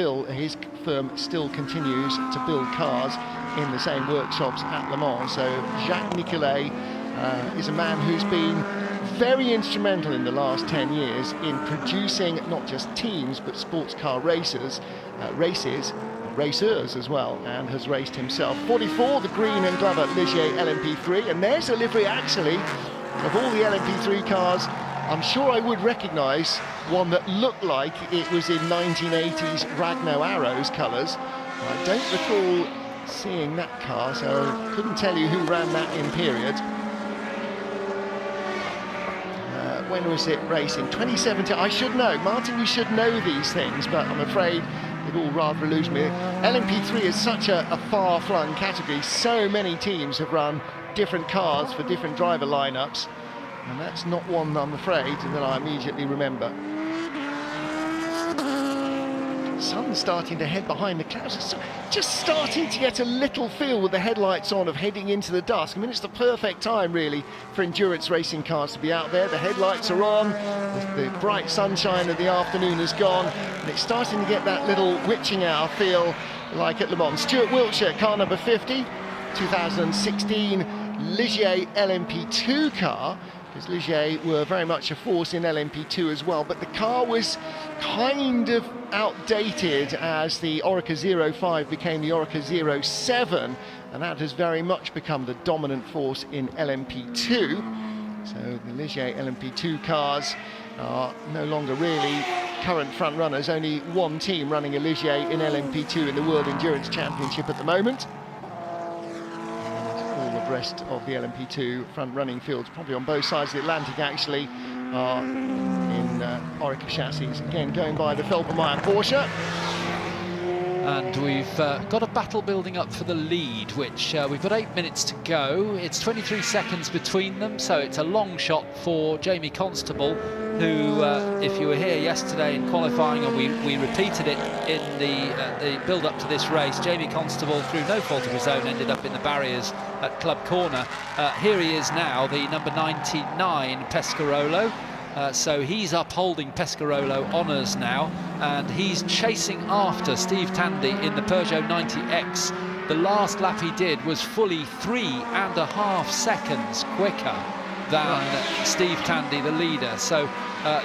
firm still continues to build cars in the same workshops at Le Mans. So Jacques Nicolet is a man who's been very instrumental in the last 10 years in producing not just teams but sports car racers as well, and has raced himself. 44, the green and Glover Ligier LMP3, and there's a livery actually of all the LMP3 cars. I'm sure I would recognise one that looked like it was in 1980s Ragno Arrows colours. I don't recall seeing that car, so I couldn't tell you who ran that in period. When was it racing? 2017. I should know. Martin, you should know these things, but I'm afraid it all rather eludes me. LMP3 is such a far-flung category. So many teams have run different cars for different driver lineups, and that's not one, I'm afraid, that I immediately remember. Sun's starting to head behind the clouds. It's just starting to get a little feel with the headlights on of heading into the dusk. I mean, it's the perfect time, really, for endurance racing cars to be out there. The headlights are on, the bright sunshine of the afternoon is gone, and it's starting to get that little witching hour feel like at Le Mans. Stuart Wiltshire, car number 50, 2016 Ligier LMP2 car, because Ligier were very much a force in LMP2 as well, but the car was kind of outdated as the Oreca 05 became the Oreca 07, and that has very much become the dominant force in LMP2. So the Ligier LMP2 cars are no longer really current front runners. Only one team running a Ligier in LMP2 in the World Endurance Championship at the moment. Rest of the LMP2 front running fields, probably on both sides of the Atlantic actually, are in Oreca chassis. Again, going by the Felbermeyer Porsche. And we've got a battle building up for the lead, which we've got 8 minutes to go. It's 23 seconds between them, so it's a long shot for Jamie Constable, who, if you were here yesterday in qualifying, and we repeated it in the build-up to this race, Jamie Constable, through no fault of his own, ended up in the barriers at Club Corner. Here he is now, the number 99 Pescarolo. So he's upholding Pescarolo honours now, and he's chasing after Steve Tandy in the Peugeot 90X. The last lap he did was fully 3.5 seconds quicker than Steve Tandy, the leader. So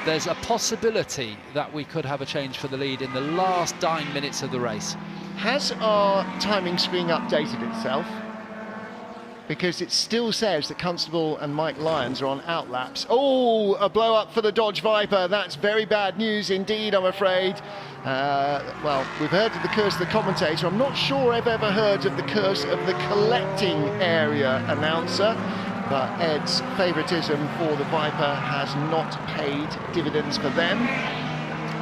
there's a possibility that we could have a change for the lead in the last dying minutes of the race. Has our timing screen updated itself? Because it still says that Constable and Mike Lyons are on outlaps. Oh, a blow up for the Dodge Viper. That's very bad news indeed, I'm afraid. Well, we've heard of the curse of the commentator. I'm not sure I've ever heard of the curse of the collecting area announcer, but Ed's favouritism for the Viper has not paid dividends for them.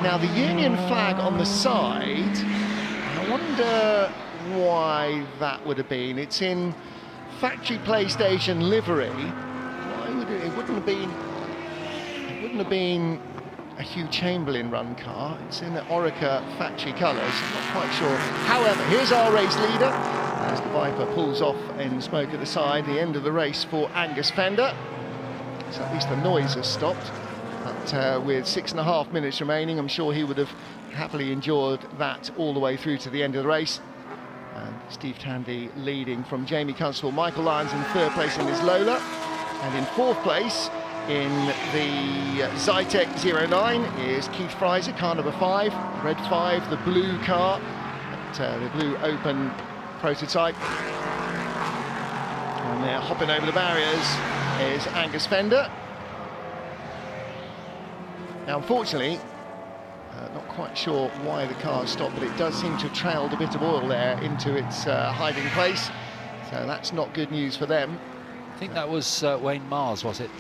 Now, the Union flag on the side, I wonder why that would have been. It's in factory PlayStation livery. Why would it wouldn't have been a Hugh Chamberlain run car. It's in the Oreca factory colours. I'm not quite sure. However, here's our race leader as the Viper pulls off in smoke at the side. The end of the race for Angus Fender. So at least the noise has stopped. But with 6.5 minutes remaining, I'm sure he would have happily endured that all the way through to the end of the race. And Steve Tandy leading from Jamie Constable. Michael Lyons in third place in his Lola. And in fourth place in the Zytek 09 is Keith Fraser, car number 5, red 5, the blue car, the blue open prototype. And there, hopping over the barriers, is Angus Fender. Now, unfortunately, not quite sure why the car stopped, but it does seem to have trailed a bit of oil there into its hiding place. So that's not good news for them. I think that was Wayne Mars, was it?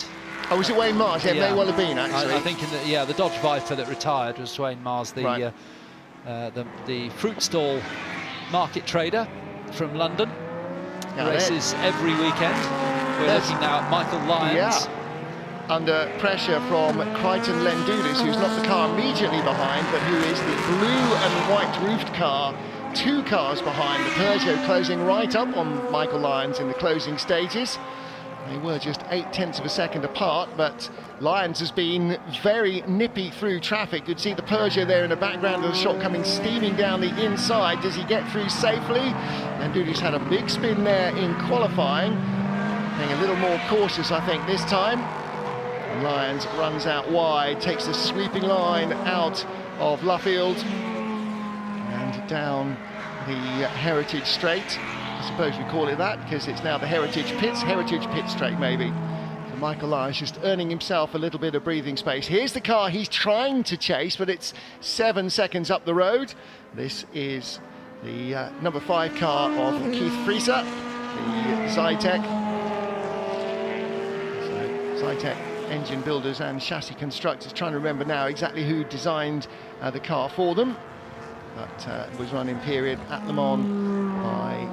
Oh, was it Wayne Mars? Yeah, may well have been, actually. I think in the Dodge Viper that retired was Wayne Mars, the fruit stall market trader from London. Races every weekend. We're looking now at Michael Lyons. under pressure from Crichton Lendoulis, who's not the car immediately behind, but who is the blue and white roofed car, 2 cars behind. The Peugeot closing right up on Michael Lyons in the closing stages. They were just 0.8 of a second apart, but Lyons has been very nippy through traffic. You'd see the Peugeot there in the background of the shot coming steaming down the inside. Does he get through safely? Lendoulis had a big spin there in qualifying. Being a little more cautious, I think, this time. Lyons runs out wide, takes the sweeping line out of Luffield and down the Heritage Straight. I suppose we call it that because it's now the Heritage Pit Straight maybe. So Michael Lyons just earning himself a little bit of breathing space. Here's the car he's trying to chase, but it's 7 seconds up the road. This is the number 5 car of Keith Frieser, the Zytec. So Zytec engine builders and chassis constructors, trying to remember now exactly who designed the car for them, but it was run in period at Le Mans by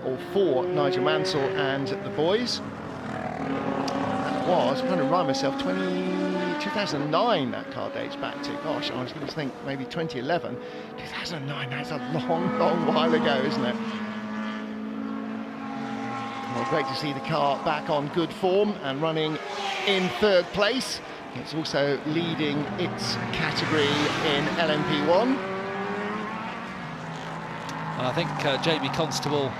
or for Nigel Mansell and the boys. That was, I'm trying to remind myself, 2009 that car dates back to. Gosh, I was going to think maybe 2011. 2009, that's a long while ago, isn't it? Well, great to see the car back on good form and running in 3rd place. It's also leading its category in LMP1. And I think Jamie Constable,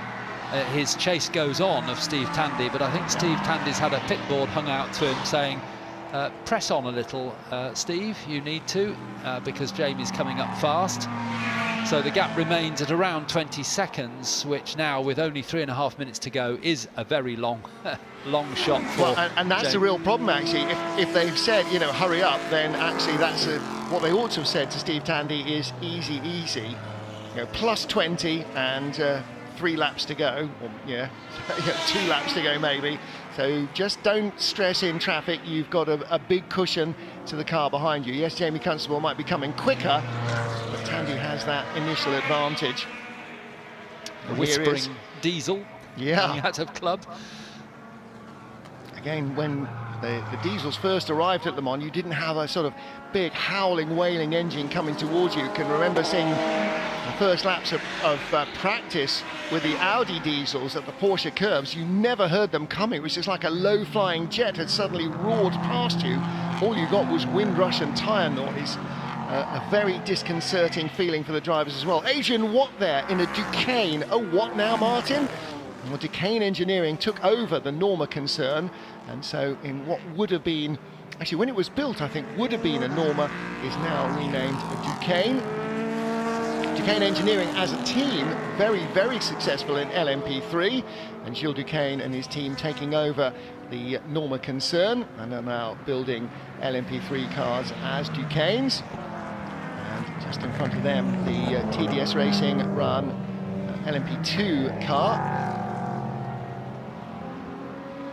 his chase goes on of Steve Tandy, but I think Steve Tandy's had a pit board hung out to him saying, press on a little, Steve, you need to, because Jamie's coming up fast. So the gap remains at around 20 seconds, which now, with only 3.5 minutes to go, is a very long shot for well, and that's Jamie. a real problem, actually. If they've said, you know, hurry up, then actually that's what they ought to have said to Steve Tandy is easy. You know, plus 20 and 3 laps to go, or, yeah, 2 laps to go maybe. So just don't stress in traffic. You've got a big cushion to the car behind you. Yes, Jamie Constable might be coming quicker, but Tandy has that initial advantage. The whispering diesel coming out of club. Again, when the diesels first arrived at Le Mans, you didn't have a sort of big howling, wailing engine coming towards you. You can remember seeing the first laps of practice with the Audi diesels at the Porsche curves. You never heard them coming. It was just like a low-flying jet had suddenly roared past you. All you got was wind rush and tyre noise. A very disconcerting feeling for the drivers as well. Adrian Watt there in a Duqueine. Oh, what now, Martin? Well, Duqueine Engineering took over the Norma concern, and so in what would have been, actually when it was built I think would have been a Norma, is now renamed a Duqueine. Duqueine Engineering as a team, very successful in LMP3, and Gilles Duqueine and his team taking over the Norma concern and are now building LMP3 cars as Duqueines. And just in front of them, the TDS Racing run LMP2 car.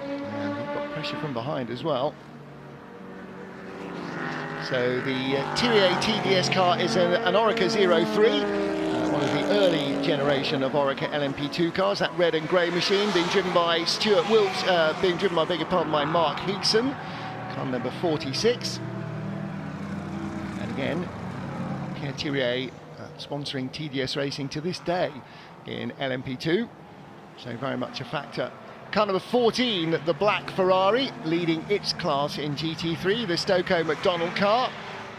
And we've got pressure from behind as well. So the Thierry TDS car is an Orica 03, one of the early generation of Orica LMP2 cars. That red and grey machine being driven by Stuart Wilkes, being driven by, by Mark Higson, car number 46. And again, Pierre Thierry sponsoring TDS Racing to this day in LMP2, so very much a factor. Car number 14, the black Ferrari, leading its class in GT3, the Stowe McDonald car,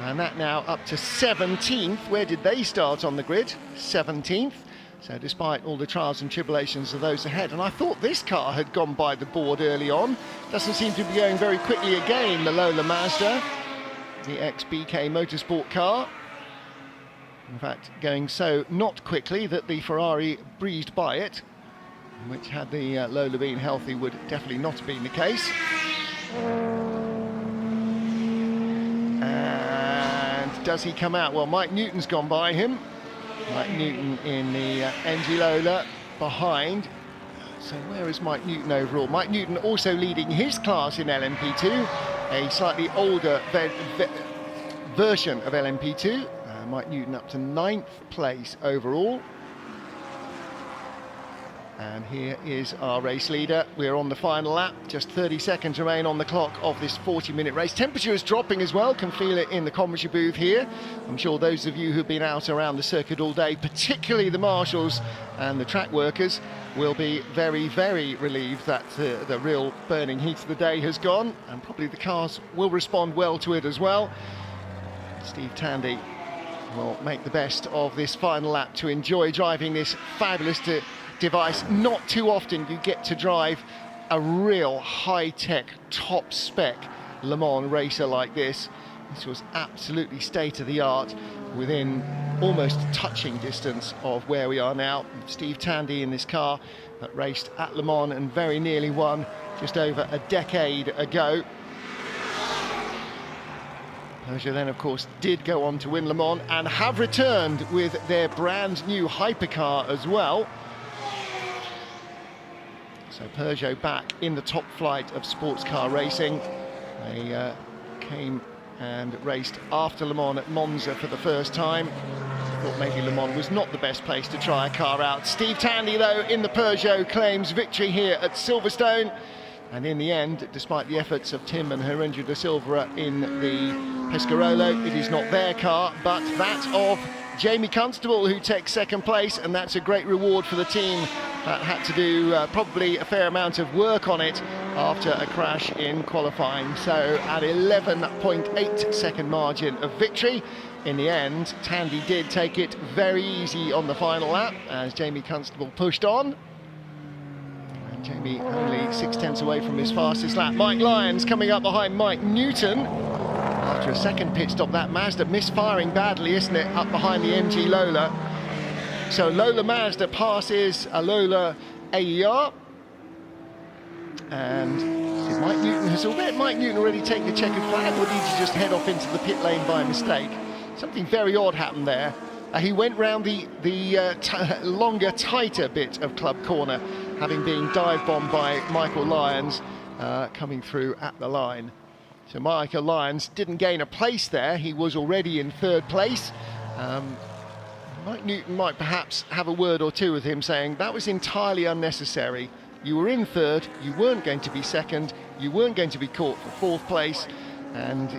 and that now up to 17th. Where did they start on the grid? 17th. So despite all the trials and tribulations of those ahead, and I thought this car had gone by the board early on, doesn't seem to be going very quickly again. The Lola Mazda, the ex-BK Motorsport car. In fact, going so not quickly that the Ferrari breezed by it, which had the Lola been healthy would definitely not have been the case. And does he come out? Well, Mike Newton's gone by him. Mike Newton in the NG Lola behind. So where is Mike Newton overall? Mike Newton also leading his class in LMP2, a slightly older version of LMP2. Mike Newton up to 9th place overall. And here is our race leader. We're on the final lap. Just 30 seconds remain on the clock of this 40-minute race. Temperature is dropping as well. Can feel it in the commentary booth here. I'm sure those of you who've been out around the circuit all day, particularly the marshals and the track workers, will be very, very relieved that the real burning heat of the day has gone, and probably the cars will respond well to it as well. Steve Tandy will make the best of this final lap to enjoy driving this fabulous device. Not too often you get to drive a real high-tech, top-spec Le Mans racer like this. This was absolutely state-of-the-art, within almost touching distance of where we are now. Steve Tandy in this car that raced at Le Mans and very nearly won just over a decade ago. Peugeot then, of course, did go on to win Le Mans and have returned with their brand new hypercar as well. So Peugeot back in the top flight of sports car racing. They came and raced after Le Mans at Monza for the first time. I thought maybe Le Mans was not the best place to try a car out. Steve Tandy, though, in the Peugeot, claims victory here at Silverstone. And in the end, despite the efforts of Tim and Horenzo da Silva in the Pescarolo, it is not their car, but that of Jamie Constable, who takes second place, and that's a great reward for the team that had to do probably a fair amount of work on it after a crash in qualifying. So at 11.8 second margin of victory. In the end, Tandy did take it very easy on the final lap as Jamie Constable pushed on. And Jamie only 6/10 away from his fastest lap. Mike Lyons coming up behind Mike Newton. After a second pit stop, that Mazda misfiring badly, isn't it, up behind the MG Lola. So Lola Mazda passes a Lola AER. And did Mike Newton, has Mike Newton already taken the checkered flag, or did he just head off into the pit lane by mistake? Something very odd happened there. He went round the longer, tighter bit of Club Corner, having been dive bombed by Michael Lyons coming through at the line. So Michael Lyons didn't gain a place there. He was already in third place. Mike Newton might perhaps have a word or two with him, saying that was entirely unnecessary. You were in third, you weren't going to be second, you weren't going to be caught for fourth place, and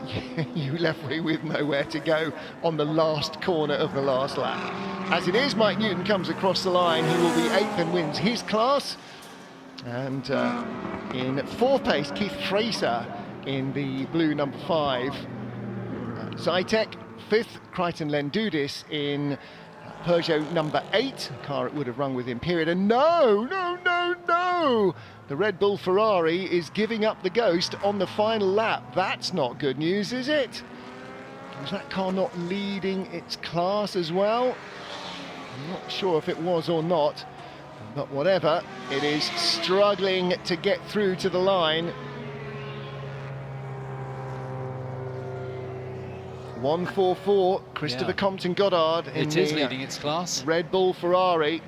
you left me with nowhere to go on the last corner of the last lap. As it is, Mike Newton comes across the line. He will be 8th and wins his class. And in fourth place, Keith Fraser in the blue number 5. Zytek, 5th, Crichton Lendudis in Peugeot number 8, a car it would have run with him, period. And no! The Red Bull Ferrari is giving up the ghost on the final lap. That's not good news, is it? Was that car not leading its class as well? I'm not sure if it was or not, but whatever, it is struggling to get through to the line. 144, Christopher Compton Goddard. It is leading its class. Red Bull Ferrari.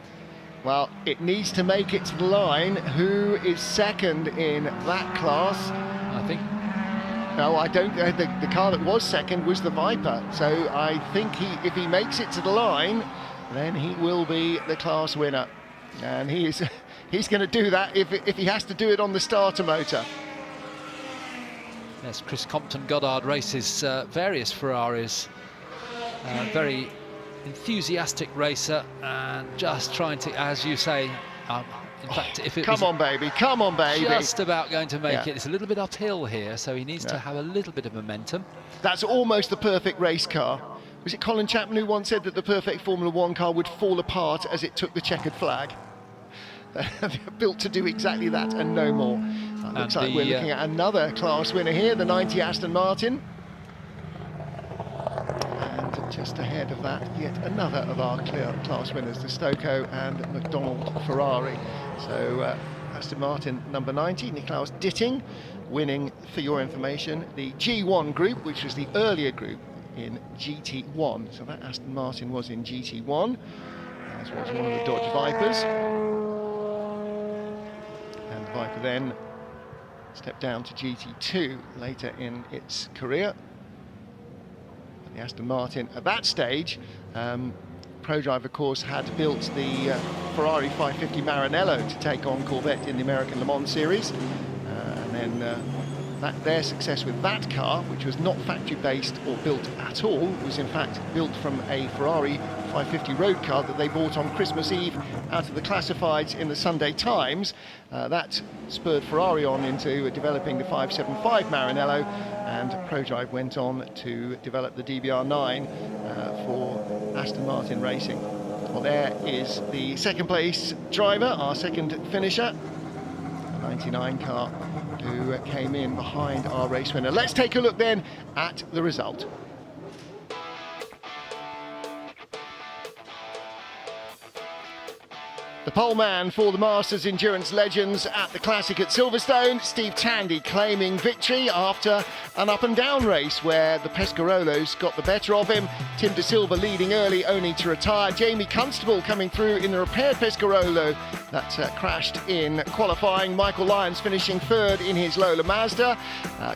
Well, it needs to make it to the line. Who is second in that class? I think. No, I don't. The car that was second was the Viper. So I think if he makes it to the line, then he will be the class winner. And he's going to do that if he has to do it on the starter motor. Yes, Chris Compton Goddard races various Ferraris. Very enthusiastic racer, and just trying to, as you say, in fact, if it come on baby, just about going to make it. It's a little bit uphill here, so he needs to have a little bit of momentum. That's almost the perfect race car. Was it Colin Chapman who once said that the perfect Formula 1 car would fall apart as it took the checkered flag? They're built to do exactly that and no more. Looks like we're looking at another class winner here, the 90 Aston Martin. And just ahead of that, yet another of our clear class winners, the Stowe and McDonald Ferrari. So Aston Martin number 90, Niklaus Ditting, winning, for your information, the G1 group, which was the earlier group in GT1. So that Aston Martin was in GT1, as was one of the Dodge Vipers. And the Viper then stepped down to GT2 later in its career. The Aston Martin at that stage ProDrive, of course, had built the Ferrari 550 Maranello to take on Corvette in the American Le Mans Series. And then their success with that car, which was not factory-based or built at all, was in fact built from a Ferrari 550 road car that they bought on Christmas Eve out of the classifieds in the Sunday Times. That spurred Ferrari on into developing the 575 Maranello, and ProDrive went on to develop the DBR9 for Aston Martin Racing. Well, there is the second place driver, our second finisher, the 99 car, who came in behind our race winner. Let's take a look then at the result. The pole man for the Masters Endurance Legends at the Classic at Silverstone, Steve Tandy, claiming victory after an up-and-down race where the Pescarolos got the better of him. Tim De Silva leading early, only to retire. Jamie Constable coming through in the repaired Pescarolo that crashed in qualifying. Michael Lyons finishing third in his Lola Mazda.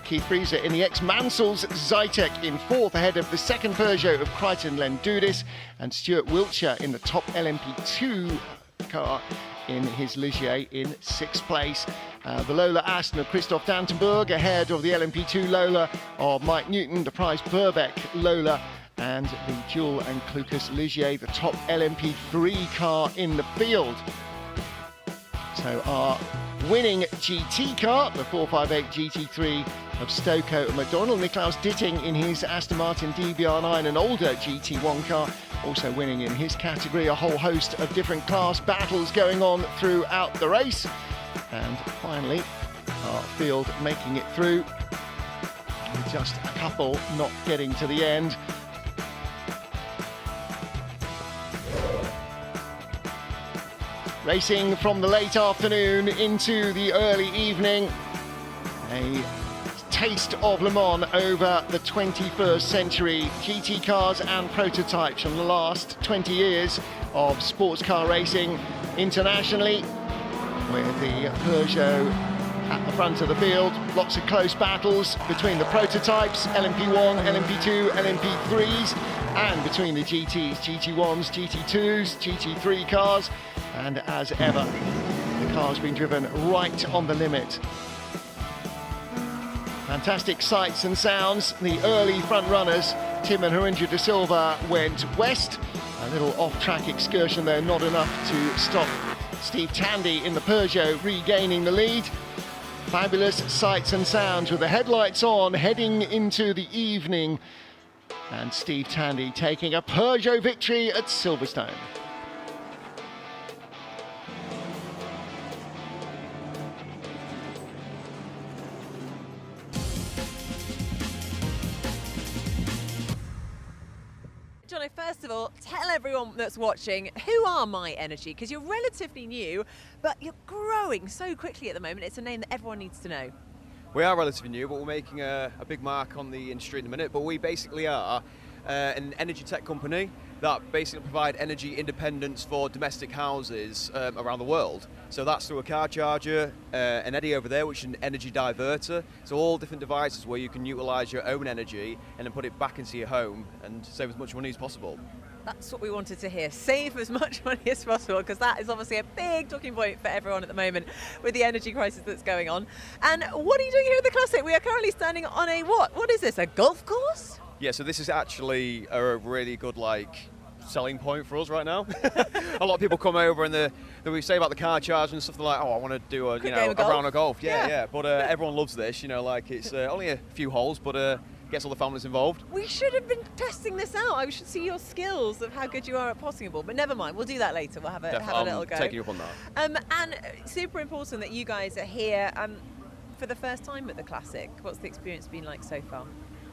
Keith Freezer in the ex-Mansell's Zytek in fourth, ahead of the second Peugeot of Crichton Lendudis, and Stuart Wiltshire in the top LMP2 car in his Ligier in sixth place. The Lola Aston of Christoph Dantenberg ahead of the LMP2 Lola of Mike Newton, the Price Burbeck Lola, and the Dual and Clucas Ligier, the top LMP3 car in the field. So our winning GT car, the 458 GT3 of Stowe Corner McDonald, Niklaus Ditting in his Aston Martin DBR9, an older GT1 car, also winning in his category. A whole host of different class battles going on throughout the race, and finally our field making it through with just a couple not getting to the end. Racing from the late afternoon into the early evening, a taste of Le Mans over the 21st century. GT cars and prototypes from the last 20 years of sports car racing internationally, with the Peugeot at the front of the field. Lots of close battles between the prototypes, LMP1, LMP2, LMP3s, and between the GTs, GT1s, GT2s, GT3 cars, and as ever, the car's been driven right on the limit. Fantastic sights and sounds. The early front runners, Tim and Harinder De Silva, went west. A little off-track excursion there, not enough to stop Steve Tandy in the Peugeot regaining the lead. Fabulous sights and sounds with the headlights on, heading into the evening. And Steve Tandy taking a Peugeot victory at Silverstone. Jono, first of all, tell everyone that's watching, who are My Energy? Because you're relatively new, but you're growing so quickly at the moment. It's a name that everyone needs to know. We are relatively new, but we're making a big mark on the industry in a minute. But we basically are an energy tech company that basically provide energy independence for domestic houses around the world. So that's through a car charger, an Eddy over there, which is an energy diverter. So all different devices where you can utilise your own energy and then put it back into your home and save as much money as possible. That's what we wanted to hear. Save as much money as possible, because that is obviously a big talking point for everyone at the moment with the energy crisis that's going on. And what are you doing here at the Classic? We are currently standing on a what? What is this, a golf course? Yeah, so this is actually a really good selling point for us right now. A lot of people come over and we say about the car charge and stuff. They're like, "Oh, I want to do a round of golf." Yeah. But everyone loves this. It's only a few holes, but gets all the families involved. We should have been testing this out. I should see your skills of how good you are at potting a ball. But never mind, we'll do that later. We'll have a little go. Taking you up on that. And super important that you guys are here for the first time at the Classic. What's the experience been like so far?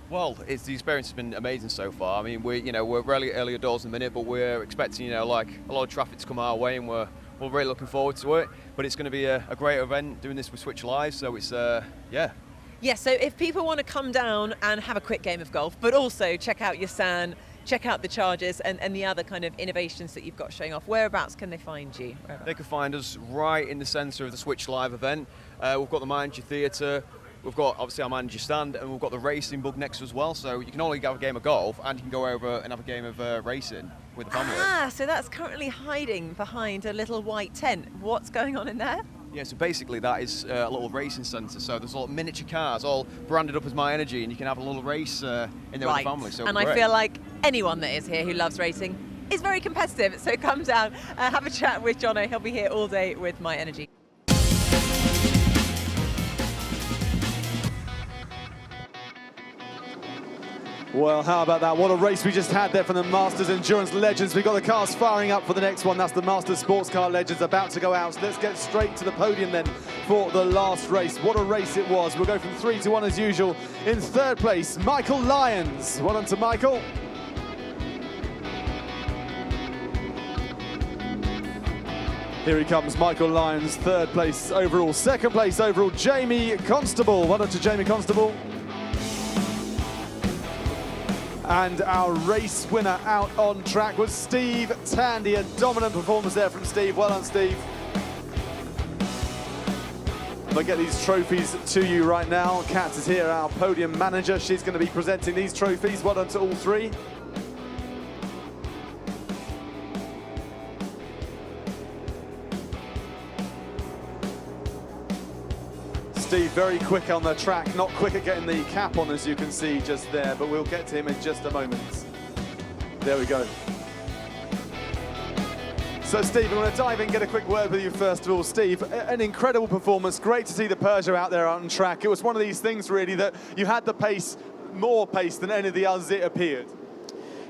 Well, the experience has been amazing so far. I mean, we're really early doors in a minute, but we're expecting a lot of traffic to come our way, and we're really looking forward to it. But it's going to be a great event doing this with Switch Live, so it's yeah. Yeah, so if people want to come down and have a quick game of golf, but also check out your stand, check out the chargers and the other kind of innovations that you've got showing off, whereabouts can they find you? They can find us right in the centre of the Switch Live event. We've got the Manager Theatre, we've got obviously our Manager stand, and we've got the racing bug next as well, so you can only have a game of golf and you can go over and have a game of racing. with the family. Ah, so that's currently hiding behind a little white tent. What's going on in there? Yeah, so basically that is a little racing centre. So there's little miniature cars all branded up as My Energy, and you can have a little race in there with the family. So and I feel like anyone that is here who loves racing is very competitive. So come down, have a chat with Jono. He'll be here all day with My Energy. Well, how about that? What a race we just had there from the Masters Endurance Legends. We've got the cars firing up for the next one. That's the Masters Sports Car Legends about to go out. So let's get straight to the podium then for the last race. What a race it was. We'll go from 3 to 1 as usual. In third place, Michael Lyons. Well done to Michael. Here he comes, Michael Lyons, third place overall. Second place overall, Jamie Constable. Well done to Jamie Constable. And our race winner out on track was Steve Tandy. A dominant performance there from Steve. Well done, Steve. I'll get these trophies to you right now. Kat is here, our podium manager. She's going to be presenting these trophies. Well done to all three. Steve very quick on the track, not quick at getting the cap on, as you can see just there, but we'll get to him in just a moment. There we go. So Steve, I'm going to dive in, get a quick word with you first of all. Steve, an incredible performance. Great to see the Peugeot out there on track. It was one of these things really that you had the pace, more pace than any of the others, it appeared.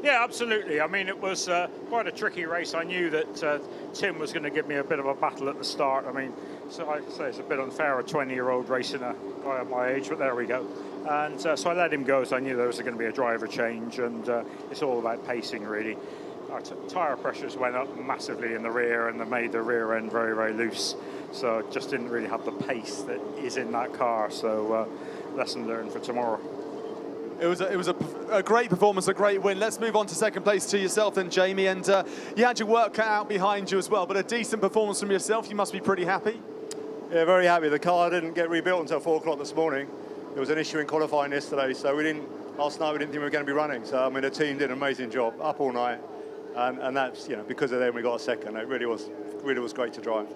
Yeah, absolutely. I mean, it was quite a tricky race. I knew that Tim was going to give me a bit of a battle at the start. I mean, so I say it's a bit unfair, a 20-year-old racing a guy of my age, but there we go. And so I let him go, so I knew there was going to be a driver change, and it's all about pacing, really. Our tyre pressures went up massively in the rear, and they made the rear end very, very loose. So it just didn't really have the pace that is in that car. So lesson learned for tomorrow. It was a great performance, a great win. Let's move on to second place to yourself then, Jamie. And you had your work cut out behind you as well, but a decent performance from yourself. You must be pretty happy. Yeah, very happy. The car didn't get rebuilt until 4 o'clock this morning. There was an issue in qualifying yesterday, so last night we didn't think we were going to be running. So, I mean, the team did an amazing job, up all night. And that's, because of them we got a second. It really was great to drive.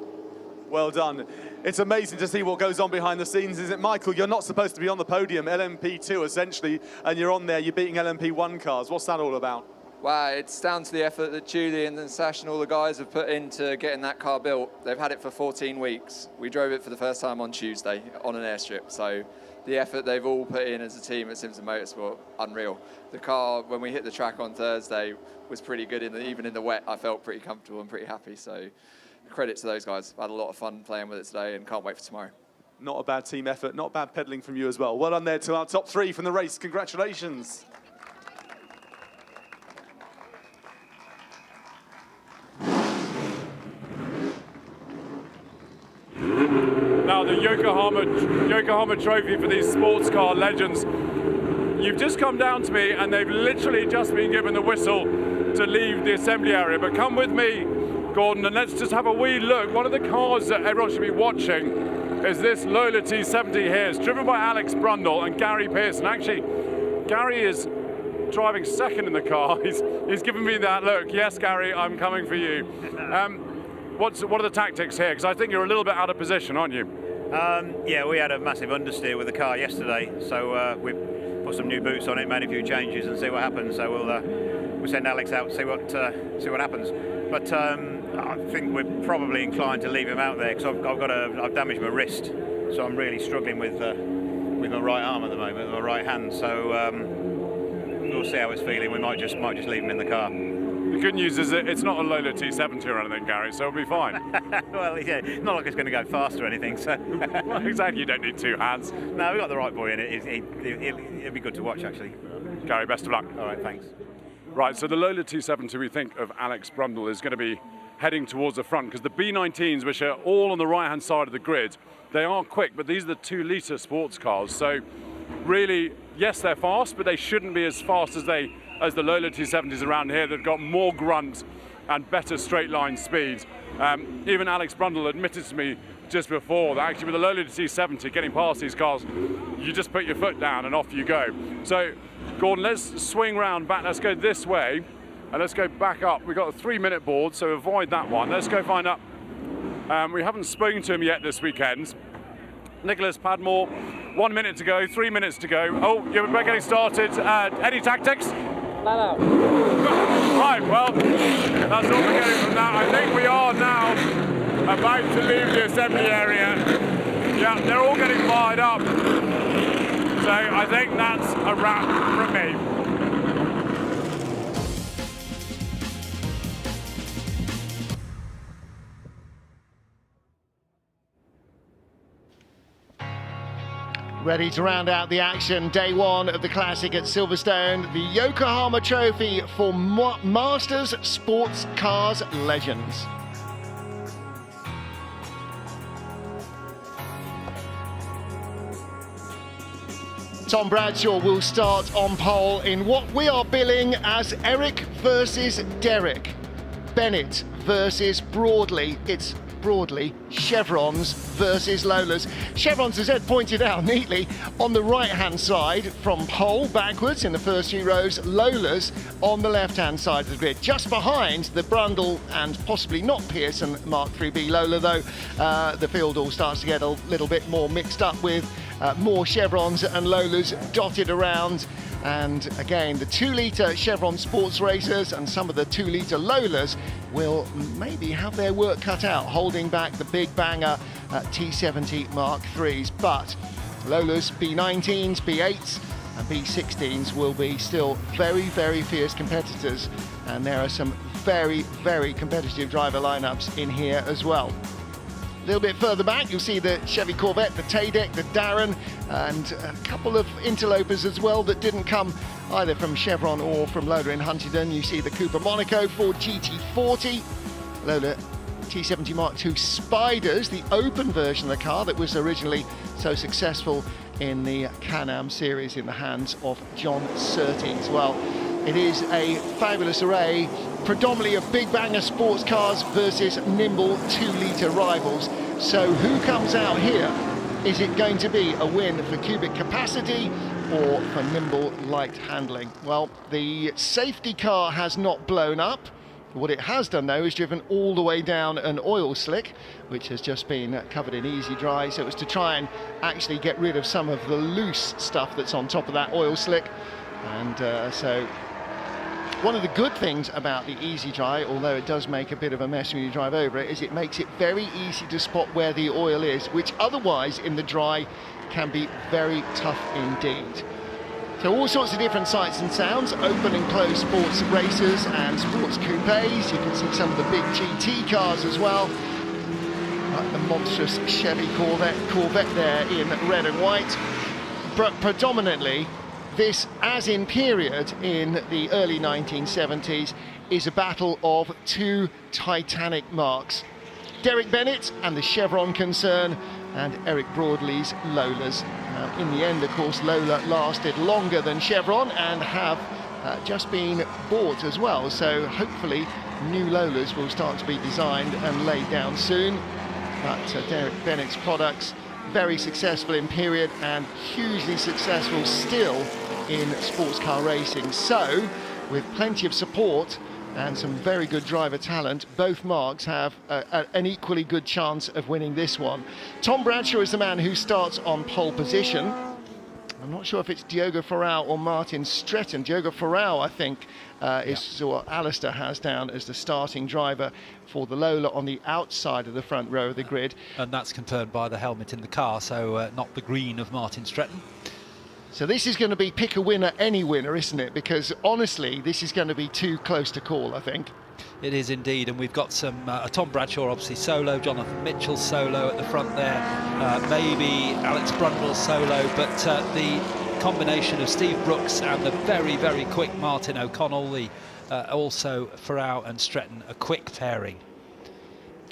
Well done. It's amazing to see what goes on behind the scenes, isn't it? Michael, you're not supposed to be on the podium, LMP2 essentially, and you're on there, you're beating LMP1 cars. What's that all about? Wow, it's down to the effort that Julian and Sash and all the guys have put into getting that car built. They've had it for 14 weeks. We drove it for the first time on Tuesday on an airstrip, so the effort they've all put in as a team at Simpson Motorsport, unreal. The car, when we hit the track on Thursday, was pretty good. Even in the wet, I felt pretty comfortable and pretty happy, so credit to those guys. I've had a lot of fun playing with it today and can't wait for tomorrow. Not a bad team effort, not bad pedaling from you as well. Well done there to our top 3 from the race. Congratulations. Now the Yokohama Trophy for these sports car legends. You've just come down to me and they've literally just been given the whistle to leave the assembly area. But come with me, Gordon, and let's just have a wee look. One of the cars that everyone should be watching is this Lola T70 here. It's driven by Alex Brundle and Gary Pearson. Actually, Gary is driving second in the car. He's given me that look. Yes, Gary, I'm coming for you. What are the tactics here? Because I think you're a little bit out of position, aren't you? Yeah, we had a massive understeer with the car yesterday, so we put some new boots on it, made a few changes, and see what happens. So we'll send Alex out, see what happens. But I think we're probably inclined to leave him out there because I've damaged my wrist, so I'm really struggling with my right arm at the moment, with my right hand. So we'll see how it's feeling. We might just leave him in the car. The good news is that it's not a Lola T70 or anything, Gary, so it'll be fine. Well, yeah, not like it's going to go fast or anything, so... Well, exactly, you don't need 2 hands. No, we've got the right boy in it. It'll be good to watch, actually. Gary, best of luck. All right, thanks. Right, so the Lola T70, we think of Alex Brundle, is going to be heading towards the front, because the B19s, which are all on the right-hand side of the grid, they are quick, but these are the 2-litre sports cars, so really, yes, they're fast, but they shouldn't be as fast as the Lola T70s around here that have got more grunt and better straight line speed. Even Alex Brundle admitted to me just before that actually with the Lola T70 getting past these cars, you just put your foot down and off you go. So Gordon, let's swing round back, let's go this way. And let's go back up. We've got a 3-minute board, so avoid that one. Let's go find out. We haven't spoken to him yet this weekend. Nicholas Padmore, 1 minute to go, 3 minutes to go. Oh, we're getting started. Any tactics? No. Right, well, that's all we're getting from that. I think we are now about to leave the assembly area. Yeah, they're all getting fired up. So I think that's a wrap from me. Ready to round out the action, day one of the Classic at Silverstone, the Yokohama Trophy for Masters Sports Cars Legends. Tom Bradshaw will start on pole in what we are billing as Eric versus Derek. Bennett versus Broadley. It's Broadley, chevrons versus Lolas. Chevrons, as Ed pointed out neatly, on the right-hand side from pole backwards in the first few rows, Lolas on the left-hand side of the grid, just behind the Brundle and possibly not Pearson Mark 3B Lola, though the field all starts to get a little bit more mixed up with more chevrons and Lolas dotted around. And again, the 2-litre Chevron sports racers and some of the 2-litre Lolas will maybe have their work cut out, holding back the big banger T70 Mark IIIs. But Lolas, B19s, B8s and B16s will be still very, very fierce competitors. And there are some very, very competitive driver lineups in here as well. A little bit further back, you'll see the Chevy Corvette, the Tadek, the Darren, and a couple of interlopers as well that didn't come either from Chevron or from Lola in Huntingdon. You see the Cooper Monaco, Ford GT40, Lola T70 Mark II Spiders, the open version of the car that was originally so successful in the Can-Am series in the hands of John Surtees. Well, it is a fabulous array, predominantly of big banger sports cars versus nimble 2-litre rivals. So who comes out here? Is it going to be a win for cubic capacity or for nimble light handling? Well, the safety car has not blown up. What it has done, though, is driven all the way down an oil slick, which has just been covered in easy dry. So it was to try and actually get rid of some of the loose stuff that's on top of that oil slick. And so one of the good things about the easy dry, although it does make a bit of a mess when you drive over it, is it makes it very easy to spot where the oil is, which otherwise in the dry can be very tough indeed. So all sorts of different sights and sounds, open and closed sports racers and sports coupes. You can see some of the big GT cars as well, like the monstrous Chevy Corvette there in red and white. But predominantly, this, as in period in the early 1970s, is a battle of two Titanic marks. Derek Bennett and the Chevron concern, and Eric Broadley's Lolas. In the end, of course, Lola lasted longer than Chevron and have just been bought as well. So hopefully new Lolas will start to be designed and laid down soon. But Derek Bennett's products, very successful in period and hugely successful still in sports car racing. So with plenty of support and some very good driver talent, both marques have an equally good chance of winning this one. Tom Bradshaw is the man who starts on pole position. I'm not sure if it's Diogo Ferrao or Martin Stretton. Diogo Ferrao, I think, is what Alistair has down as the starting driver for the Lola on the outside of the front row of the grid. And that's confirmed by the helmet in the car, so not the green of Martin Stretton. So this is going to be pick a winner, any winner, isn't it? Because honestly, this is going to be too close to call, I think. It is indeed, and we've got some Tom Bradshaw obviously solo, Jonathan Mitchell solo at the front there, maybe Alex Brundle solo, but the combination of Steve Brooks and the very, very quick Martin O'Connell, the also Ferrao and Stretton, a quick pairing.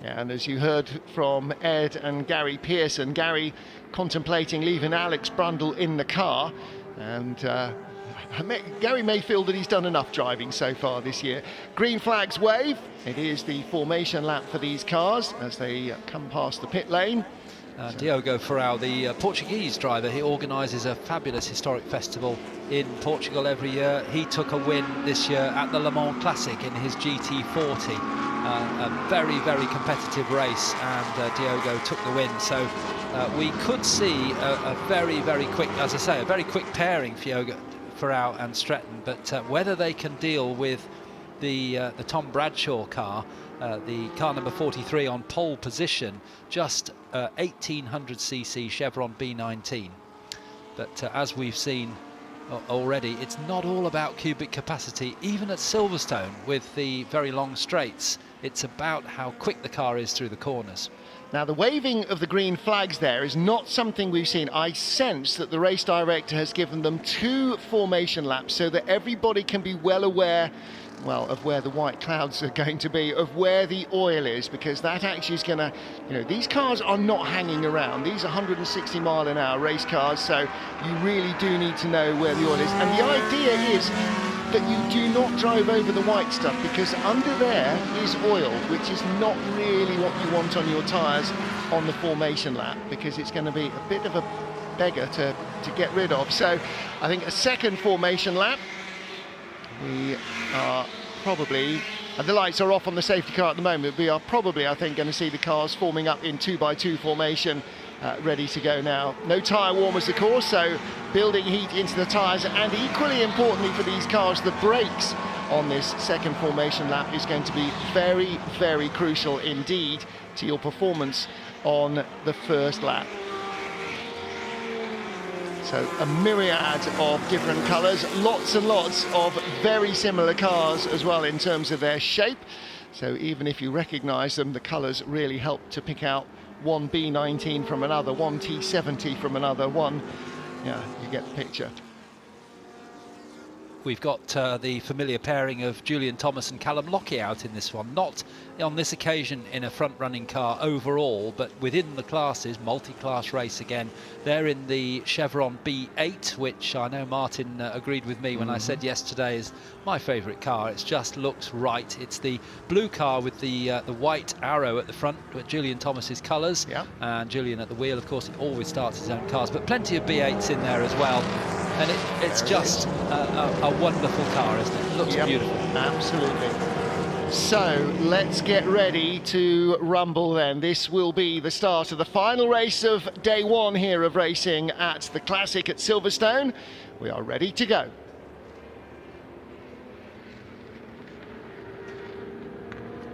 Yeah, and as you heard from Ed and Gary Pearson, Gary contemplating leaving Alex Brundle in the car, and Gary may feel that he's done enough driving so far this year. Green flags wave. It is the formation lap for these cars as they come past the pit lane. Diogo Ferrao, the Portuguese driver, he organises a fabulous historic festival in Portugal every year. He took a win this year at the Le Mans Classic in his GT40. A very, very competitive race, and Diogo took the win. So we could see a very, very quick, as I say, a very quick pairing, Ferrao and Stretton. But whether they can deal with the Tom Bradshaw car, the car number 43 on pole position, just 1800cc Chevron B19. But as we've seen already, it's not all about cubic capacity. Even at Silverstone, with the very long straights, it's about how quick the car is through the corners. Now, the waving of the green flags there is not something we've seen. I sense that the race director has given them 2 formation laps so that everybody can be well aware, well, of where the white clouds are going to be, of where the oil is, because that actually is going to, you know, these cars are not hanging around. These are 160-mile-an-hour race cars, so you really do need to know where the oil is. And the idea is that you do not drive over the white stuff, because under there is oil, which is not really what you want on your tyres on the formation lap, because it's going to be a bit of a beggar to get rid of. So I think a second formation lap, we are probably, and the lights are off on the safety car at the moment, we are probably, I think, going to see the cars forming up in 2x2 formation, ready to go now. No tyre warmers, of course, so building heat into the tyres, and equally importantly for these cars, the brakes on this second formation lap is going to be very, very crucial indeed to your performance on the first lap. So a myriad of different colours, lots and lots of very similar cars as well in terms of their shape. So even if you recognise them, the colours really help to pick out one B19 from another, one T70 from another, one, yeah, you get the picture. We've got the familiar pairing of Julian Thomas and Callum Lockie out in this one, not on this occasion in a front-running car overall, but within the classes, multi-class race again. They're in the Chevron B8, which I know Martin agreed with me when I said yesterday is my favourite car. It just looks right. It's the blue car with the white arrow at the front, with Julian Thomas's colours, and Julian at the wheel. Of course, he always starts his own cars, but plenty of B8s in there as well. And it's just a wonderful car, isn't it? It looks beautiful. Absolutely. So let's get ready to rumble then. This will be the start of the final race of day 1 here of racing at the Classic at Silverstone. We are ready to go.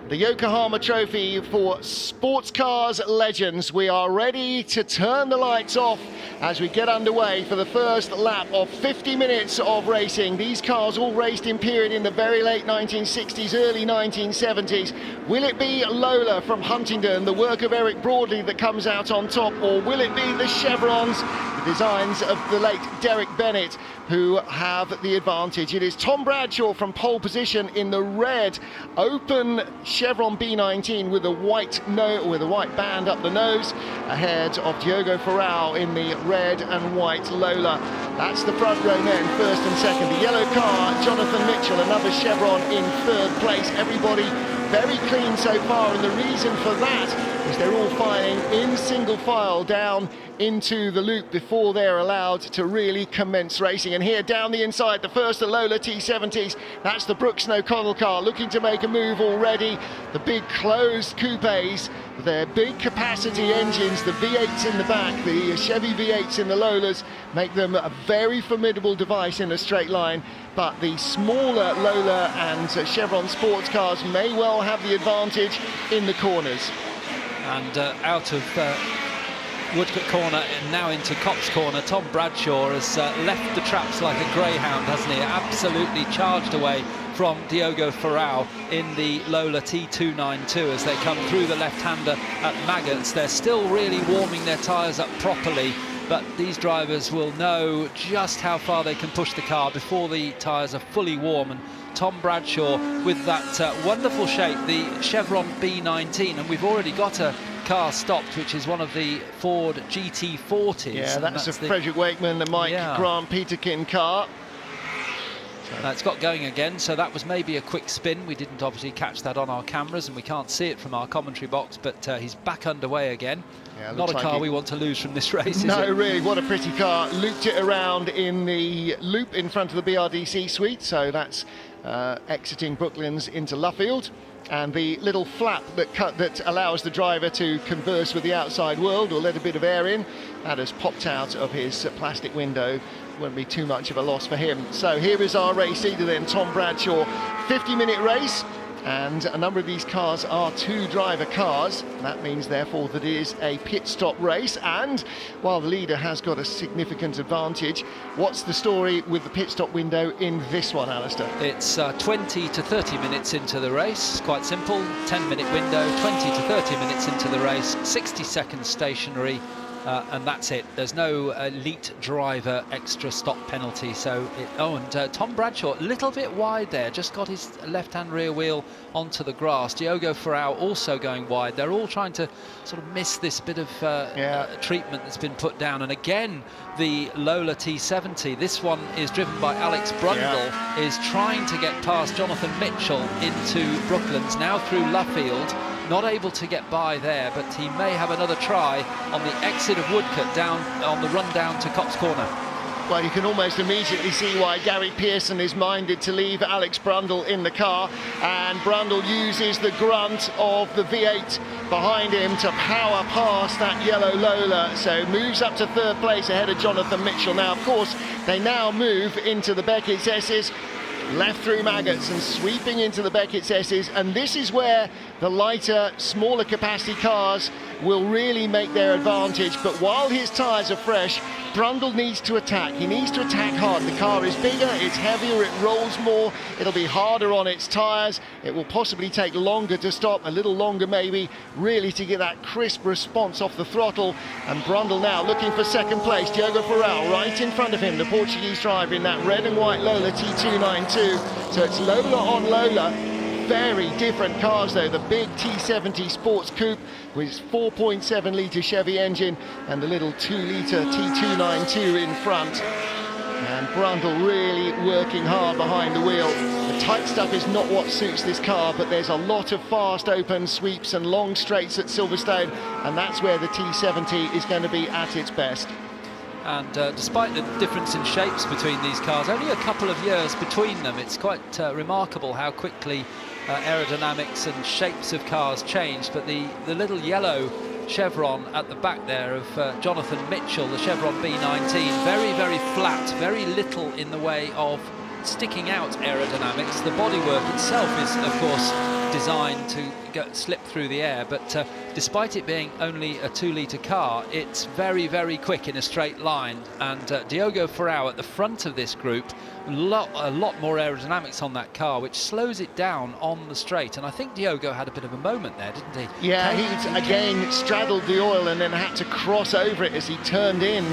The Yokohama Trophy for Sports Cars Legends. We are ready to turn the lights off as we get underway for the first lap of 50 minutes of racing. These cars all raced in period in the very late 1960s, early 1970s. Will it be Lola from Huntingdon, the work of Eric Broadley, that comes out on top, or will it be the Chevrons, the designs of the late Derek Bennett, who have the advantage? It is Tom Bradshaw from pole position in the red open Chevron B19 with a white band up the nose, ahead of Diogo Ferrao in the red and white Lola. That's the front row men, first and second. The yellow car, Jonathan Mitchell, another Chevron in third place. Everybody very clean so far, and the reason for that is they're all filing in single file down into the loop before they're allowed to really commence racing. And here down the inside, the first of Lola T70s, that's the Brooks and O'Connell car, looking to make a move already. The big closed coupes, their big capacity engines, the V8s in the back, the Chevy V8s in the Lolas, make them a very formidable device in a straight line. But the smaller Lola and Chevron sports cars may well have the advantage in the corners. And out of Woodcote Corner and now into Cops Corner, Tom Bradshaw has left the traps like a greyhound, hasn't he? Absolutely charged away from Diogo Ferrao in the Lola T292 as they come through the left-hander at Maggots. They're still really warming their tyres up properly, but these drivers will know just how far they can push the car before the tyres are fully warm. And Tom Bradshaw with that wonderful shape, the Chevron B19, and we've already got a car stopped, which is one of the Ford GT40s. Yeah, that's a Frederick Wakeman, the Mike Grant Peterkin car. It's got going again, so that was maybe a quick spin. We didn't obviously catch that on our cameras, and we can't see it from our commentary box, but he's back underway again. Yeah, not a car we want to lose from this race, is No, it? really, what a pretty car. Looped it around in the loop in front of the BRDC suite, so that's exiting Brooklands into Luffield. And the little flap that allows the driver to converse with the outside world or let a bit of air in, that has popped out of his plastic window. Won't be too much of a loss for him. So here is our race leader then, Tom Bradshaw. 50-minute race, and a number of these cars are two-driver cars. That means, therefore, that it is a pit stop race. And while the leader has got a significant advantage, what's the story with the pit stop window in this one, Alistair? It's 20 to 30 minutes into the race. Quite simple, 10-minute window, 20 to 30 minutes into the race, 60 seconds stationary. And that's it. There's no elite driver extra stop penalty. So, Tom Bradshaw, a little bit wide there, just got his left-hand rear wheel onto the grass. Diogo Ferrao also going wide. They're all trying to sort of miss this bit of treatment that's been put down. And again, the Lola T70, this one is driven by Alex Brundle, is trying to get past Jonathan Mitchell into Brooklands, now through Luffield. Not able to get by there, but he may have another try on the exit of Woodcote down on the run down to Cops Corner. Well, you can almost immediately see why Gary Pearson is minded to leave Alex Brundle in the car, and Brundle uses the grunt of the V8 behind him to power past that yellow Lola, so moves up to third place ahead of Jonathan Mitchell. Now, of course, they now move into the Beckett's S's, left through Maggots and sweeping into the Beckett's S's, and this is where the lighter, smaller capacity cars will really make their advantage. But while his tyres are fresh, Brundle needs to attack. He needs to attack hard. The car is bigger, it's heavier, it rolls more, it'll be harder on its tyres, it will possibly take longer to stop, a little longer maybe, really to get that crisp response off the throttle. And Brundle now looking for second place. Diogo Ferrao right in front of him, the Portuguese driver in that red and white Lola T292. So it's Lola on Lola. Very different cars though, the big T70 Sports Coupe with its 4.7 litre Chevy engine and the little 2 litre T292 in front. And Brundle really working hard behind the wheel. The tight stuff is not what suits this car, but there's a lot of fast open sweeps and long straights at Silverstone, and that's where the T70 is going to be at its best. And despite the difference in shapes between these cars, only a couple of years between them, it's quite remarkable how quickly aerodynamics and shapes of cars changed. But the little yellow chevron at the back there of Jonathan Mitchell, the Chevron B19, very, very flat, very little in the way of sticking out aerodynamics. The bodywork itself is, of course, designed to slip through the air, but despite it being only a 2 litre car, it's very, very quick in a straight line. And Diogo Ferrao at the front of this group, a lot more aerodynamics on that car, which slows it down on the straight. And I think Diogo had a bit of a moment there, didn't he? Yeah, he again straddled the oil and then had to cross over it as he turned in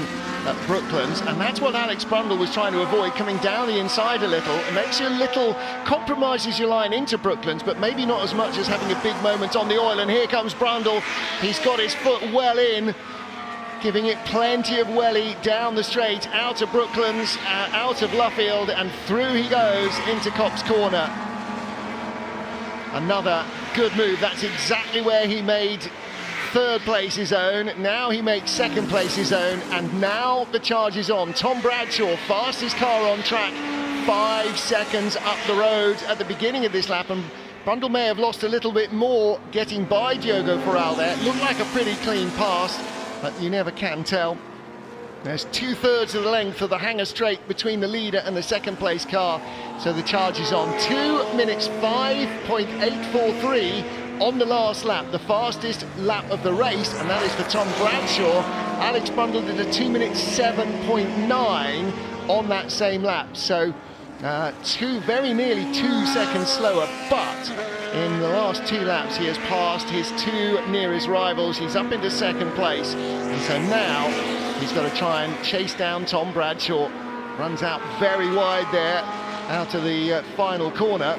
at Brooklands, and that's what Alex Brundle was trying to avoid, coming down the inside a little. It makes you a little, compromises your line into Brooklands, but maybe not as much as having a big moment on the oil. And here comes Brundle, he's got his foot well in, giving it plenty of welly down the straight, out of Brooklands, out of Luffield, and through he goes into Cops Corner. Another good move. That's exactly where he made third place his own. Now he makes second place his own, and now the charge is on. Tom Bradshaw, fastest car on track, 5 seconds up the road at the beginning of this lap, and Brundle may have lost a little bit more getting by Diogo Ferrao there. It looked like a pretty clean pass, but you never can tell. There's 2/3 of the length of the hanger straight between the leader and the second place car, so the charge is on. 2 minutes 5.843 on the last lap, the fastest lap of the race, and that is for Tom Bradshaw. Alex Brundle did a 2 minutes 7.9 on that same lap, so very nearly 2 seconds slower, but in the last 2 laps he has passed his 2 nearest rivals. He's up into second place, and so now he's got to try and chase down Tom Bradshaw. Runs out very wide there out of the final corner.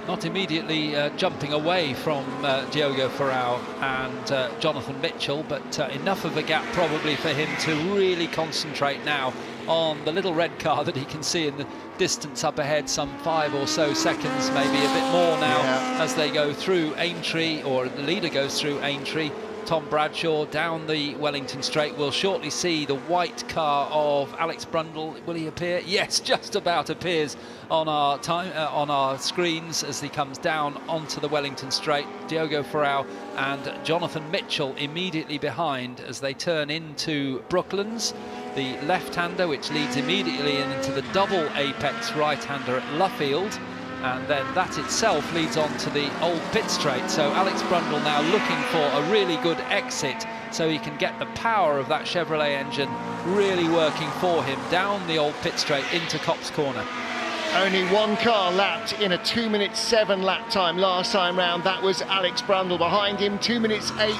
Not immediately jumping away from Diogo Ferrao and Jonathan Mitchell, but enough of a gap probably for him to really concentrate now on the little red car that he can see in the distance up ahead, some 5 or so seconds, maybe a bit more now, as they go through Aintree, or the leader goes through Aintree. Tom Bradshaw down the Wellington Straight. We'll shortly see the white car of Alex Brundle. Will he appear? Yes, just about appears on our screens as he comes down onto the Wellington Straight. Diogo Ferrao and Jonathan Mitchell immediately behind as they turn into Brooklands, the left-hander, which leads immediately into the double apex right-hander at Luffield. And then that itself leads on to the old pit straight. So Alex Brundle now looking for a really good exit so he can get the power of that Chevrolet engine really working for him down the old pit straight into Copse Corner. Only one car lapped in a 2 minutes 7 lap time last time round. That was Alex Brundle. Behind him, 2 minutes 8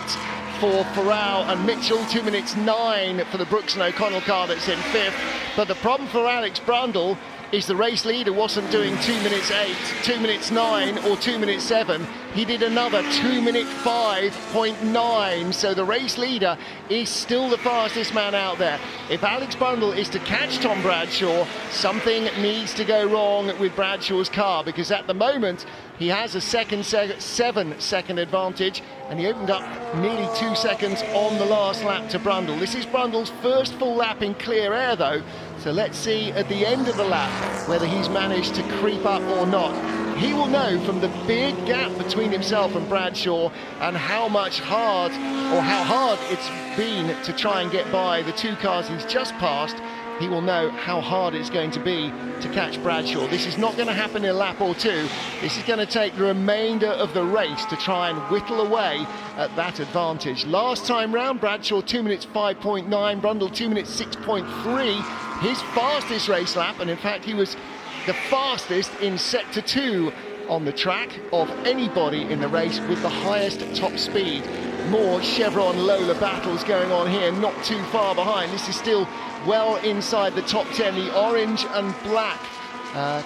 for Ferrao and Mitchell, 2 minutes 9 for the Brooks and O'Connell car that's in 5th. But the problem for Alex Brundle is the race leader wasn't doing 2 minutes 8, 2 minutes 9 or 2 minutes 7. He did another 2 minute 5.9. So the race leader is still the fastest man out there. If Alex Brundle is to catch Tom Bradshaw, something needs to go wrong with Bradshaw's car, because at the moment he has a 7-second advantage, and he opened up nearly 2 seconds on the last lap to Brundle. This is Brundle's first full lap in clear air though, so let's see at the end of the lap whether he's managed to creep up or not. He will know from the big gap between himself and Bradshaw and how hard it's been to try and get by the two cars he's just passed. He will know how hard it's going to be to catch Bradshaw. This is not going to happen in a lap or two. This is going to take the remainder of the race to try and whittle away at that advantage. Last time round, Bradshaw 2 minutes 5.9, Brundle 2 minutes 6.3, his fastest race lap, and in fact he was the fastest in sector 2 on the track of anybody in the race with the highest top speed. More Chevron Lola battles going on here, not too far behind. This is still well inside the top 10. The orange and black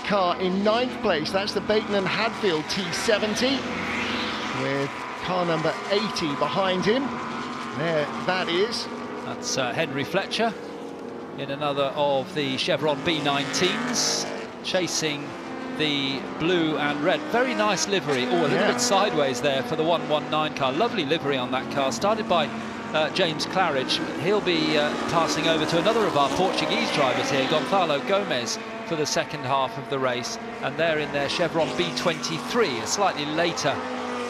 car in 9th place. That's the Baton and Hadfield T70 with car number 80 behind him. There, that is. That's Henry Fletcher in another of the Chevron B19s, chasing the blue and red. Very nice livery. Oh, a little bit sideways there for the 119 car. Lovely livery on that car, started by James Claridge. He'll be passing over to another of our Portuguese drivers here, Gonçalo Gomes, for the second half of the race. And they're in their Chevron B23, a slightly later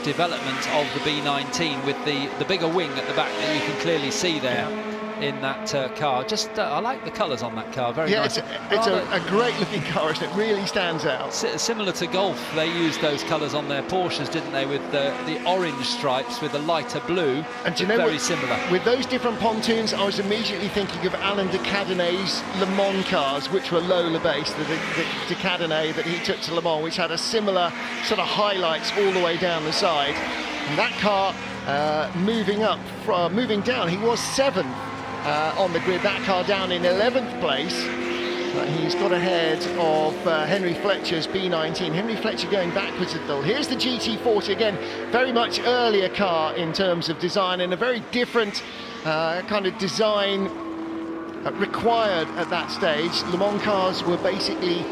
development of the B19 with the bigger wing at the back that you can clearly see there. In that car. Just I like the colours on that car, very nice. It's a great looking car, and it really stands out. Similar to Golf, they used those colours on their Porsches, didn't they, with the orange stripes with the lighter blue. And do you know very similar. With those different pontoons, I was immediately thinking of Alain de Cadenet's Le Mans cars, which were Lola based, the de Cadenet that he took to Le Mans, which had a similar sort of highlights all the way down the side. And that car moving down, he was 7th on the grid. That car down in 11th place. He's got ahead of Henry Fletcher's B19. Henry Fletcher going backwards a little. Here's the GT40 again, very much earlier car in terms of design, and a very different kind of design required at that stage. Le Mans cars were basically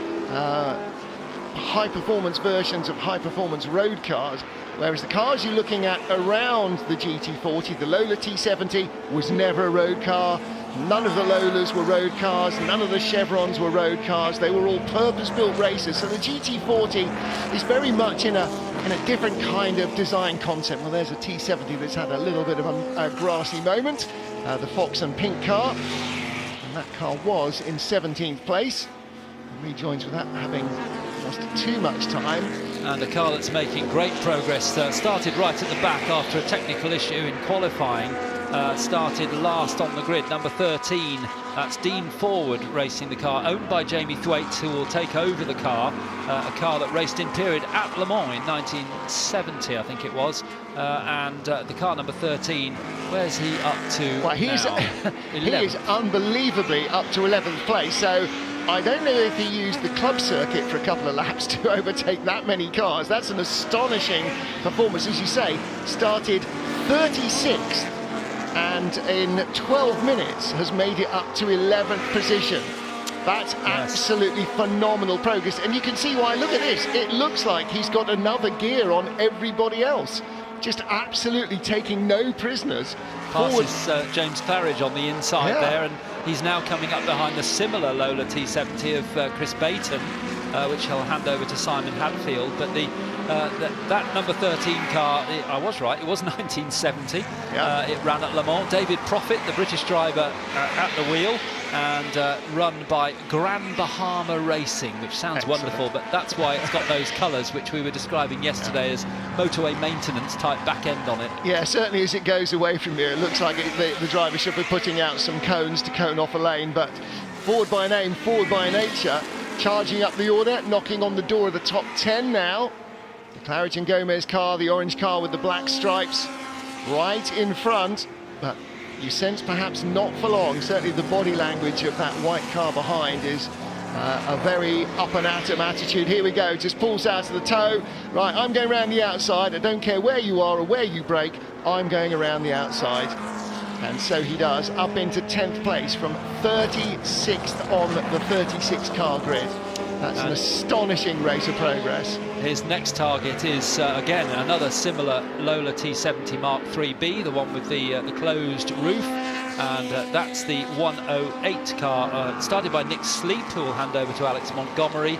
high-performance versions of high-performance road cars, whereas the cars you're looking at around the GT40, the Lola T70 was never a road car. None of the Lolas were road cars, none of the Chevrons were road cars. They were all purpose-built racers. So the GT40 is very much in a different kind of design concept. Well, there's a T70 that's had a little bit of a grassy moment, the Fox and Pink car, and that car was in 17th place. Rejoins with that having lost too much time. And a car that's making great progress. Started right at the back after a technical issue in qualifying. Started last on the grid, number 13. That's Dean Forward racing the car, owned by Jamie Thwaites, who will take over the car. A car that raced in period at Le Mans in 1970, I think it was. And the car number 13, where's he up to well, he is unbelievably up to 11th place. So I don't know if he used the club circuit for a couple of laps to overtake that many cars. That's an astonishing performance. As you say, started 36th and in 12 minutes has made it up to 11th position. That's absolutely phenomenal progress, and you can see why. Look at this. It looks like he's got another gear on everybody else. Just absolutely taking no prisoners. Passes James Claridge on the inside there, and he's now coming up behind the similar Lola T70 of Chris Bayton, which he'll hand over to Simon Hadfield. But that number 13 car, I was right, it was 1970. It ran at Le Mans. David Proffitt, the British driver, at the wheel, and run by Grand Bahama Racing, which sounds wonderful, but that's why it's got those colours which we were describing yesterday as motorway maintenance type back end on it. Yeah, certainly as it goes away from here, it looks like the driver should be putting out some cones to cone off a lane, but forward by name, forward by nature, charging up the order, knocking on the door of the top 10 now. The Claridge and Gomez car, the orange car with the black stripes, right in front, but you sense perhaps not for long. Certainly the body language of that white car behind is a very up and atom attitude. Here we go, just pulls out to the toe. Right, I'm going around the outside. I don't care where you are or where you brake, I'm going around the outside. And so he does, up into 10th place from 36th on the 36 car grid. That's an astonishing rate of progress. His next target is, again, another similar Lola T70 Mark 3B, the one with the closed roof. And that's the 108 car, started by Nick Sleep, who will hand over to Alex Montgomery.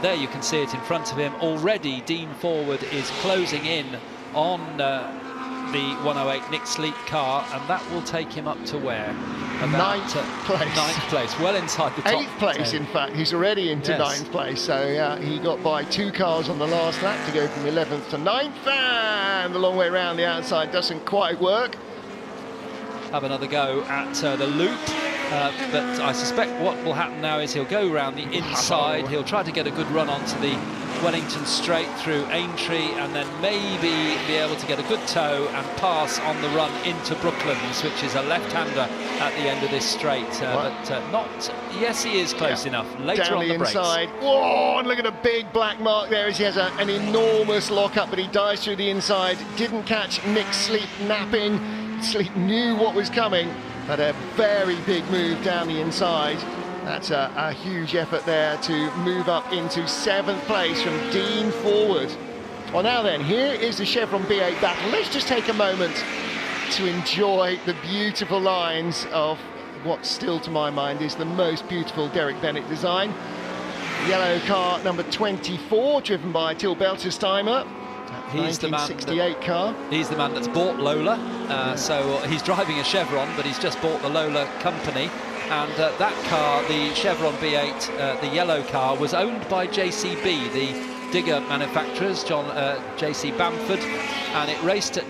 There you can see it in front of him. Already, Dean Forward is closing in on the 108 Nick Sleep car, and that will take him up to where? About, 9th place. 9th place, well inside the top 8th place, 10. in fact. He's already into 9th place, so yeah, he got by 2 cars on the last lap to go from 11th to 9th, and the long way around the outside doesn't quite work. Have another go at the loop, but I suspect what will happen now is he'll go around the inside. He'll try to get a good run onto the Wellington straight through Aintree, and then maybe be able to get a good toe and pass on the run into Brooklands, which is a left-hander at the end of this straight. But not, yes, he is close enough. Later down on the inside. Whoa, and look at a big black mark there as he has an enormous lock-up, but he dives through the inside. Didn't catch Nick Sleep napping. Sleep knew what was coming, but a very big move down the inside. That's a huge effort there to move up into 7th place from Dean Forward. Well, now then, here is the Chevron B8 battle. Let's just take a moment to enjoy the beautiful lines of what still, to my mind, is the most beautiful Derek Bennett design. Yellow car number 24, driven by Till Beltersteimer. He's the man. 1968 car. He's the man that's bought Lola, so he's driving a Chevron, but he's just bought the Lola company. And that car, the Chevron B8, the yellow car, was owned by JCB, the digger manufacturers, J.C. Bamford, and it raced at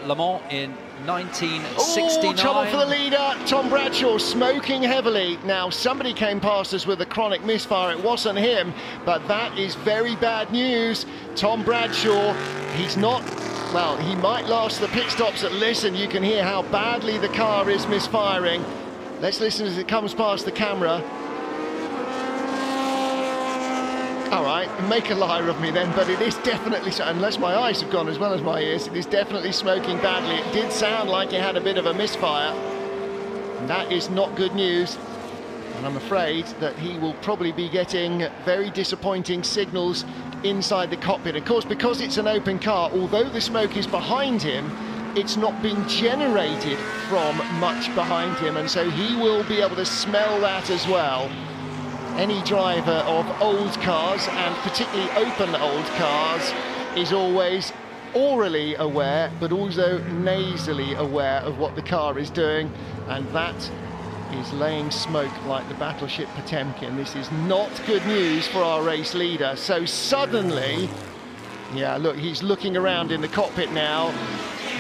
Le Mans in 1969. Oh, trouble for the leader, Tom Bradshaw, smoking heavily. Now, somebody came past us with a chronic misfire. It wasn't him, but that is very bad news. Tom Bradshaw, he's not, well, he might last the pit stops, and listen, you can hear how badly the car is misfiring. Let's listen as it comes past the camera. All right, make a liar of me then, but it is definitely, unless my eyes have gone as well as my ears, it is definitely smoking badly. It did sound like it had a bit of a misfire. And that is not good news. And I'm afraid that he will probably be getting very disappointing signals inside the cockpit. Of course, because it's an open car, although the smoke is behind him, it's not been generated from much behind him, and so he will be able to smell that as well. Any driver of old cars, and particularly open old cars, is always orally aware, but also nasally aware of what the car is doing, and that is laying smoke like the battleship Potemkin. This is not good news for our race leader. So suddenly, yeah, look, he's looking around in the cockpit now.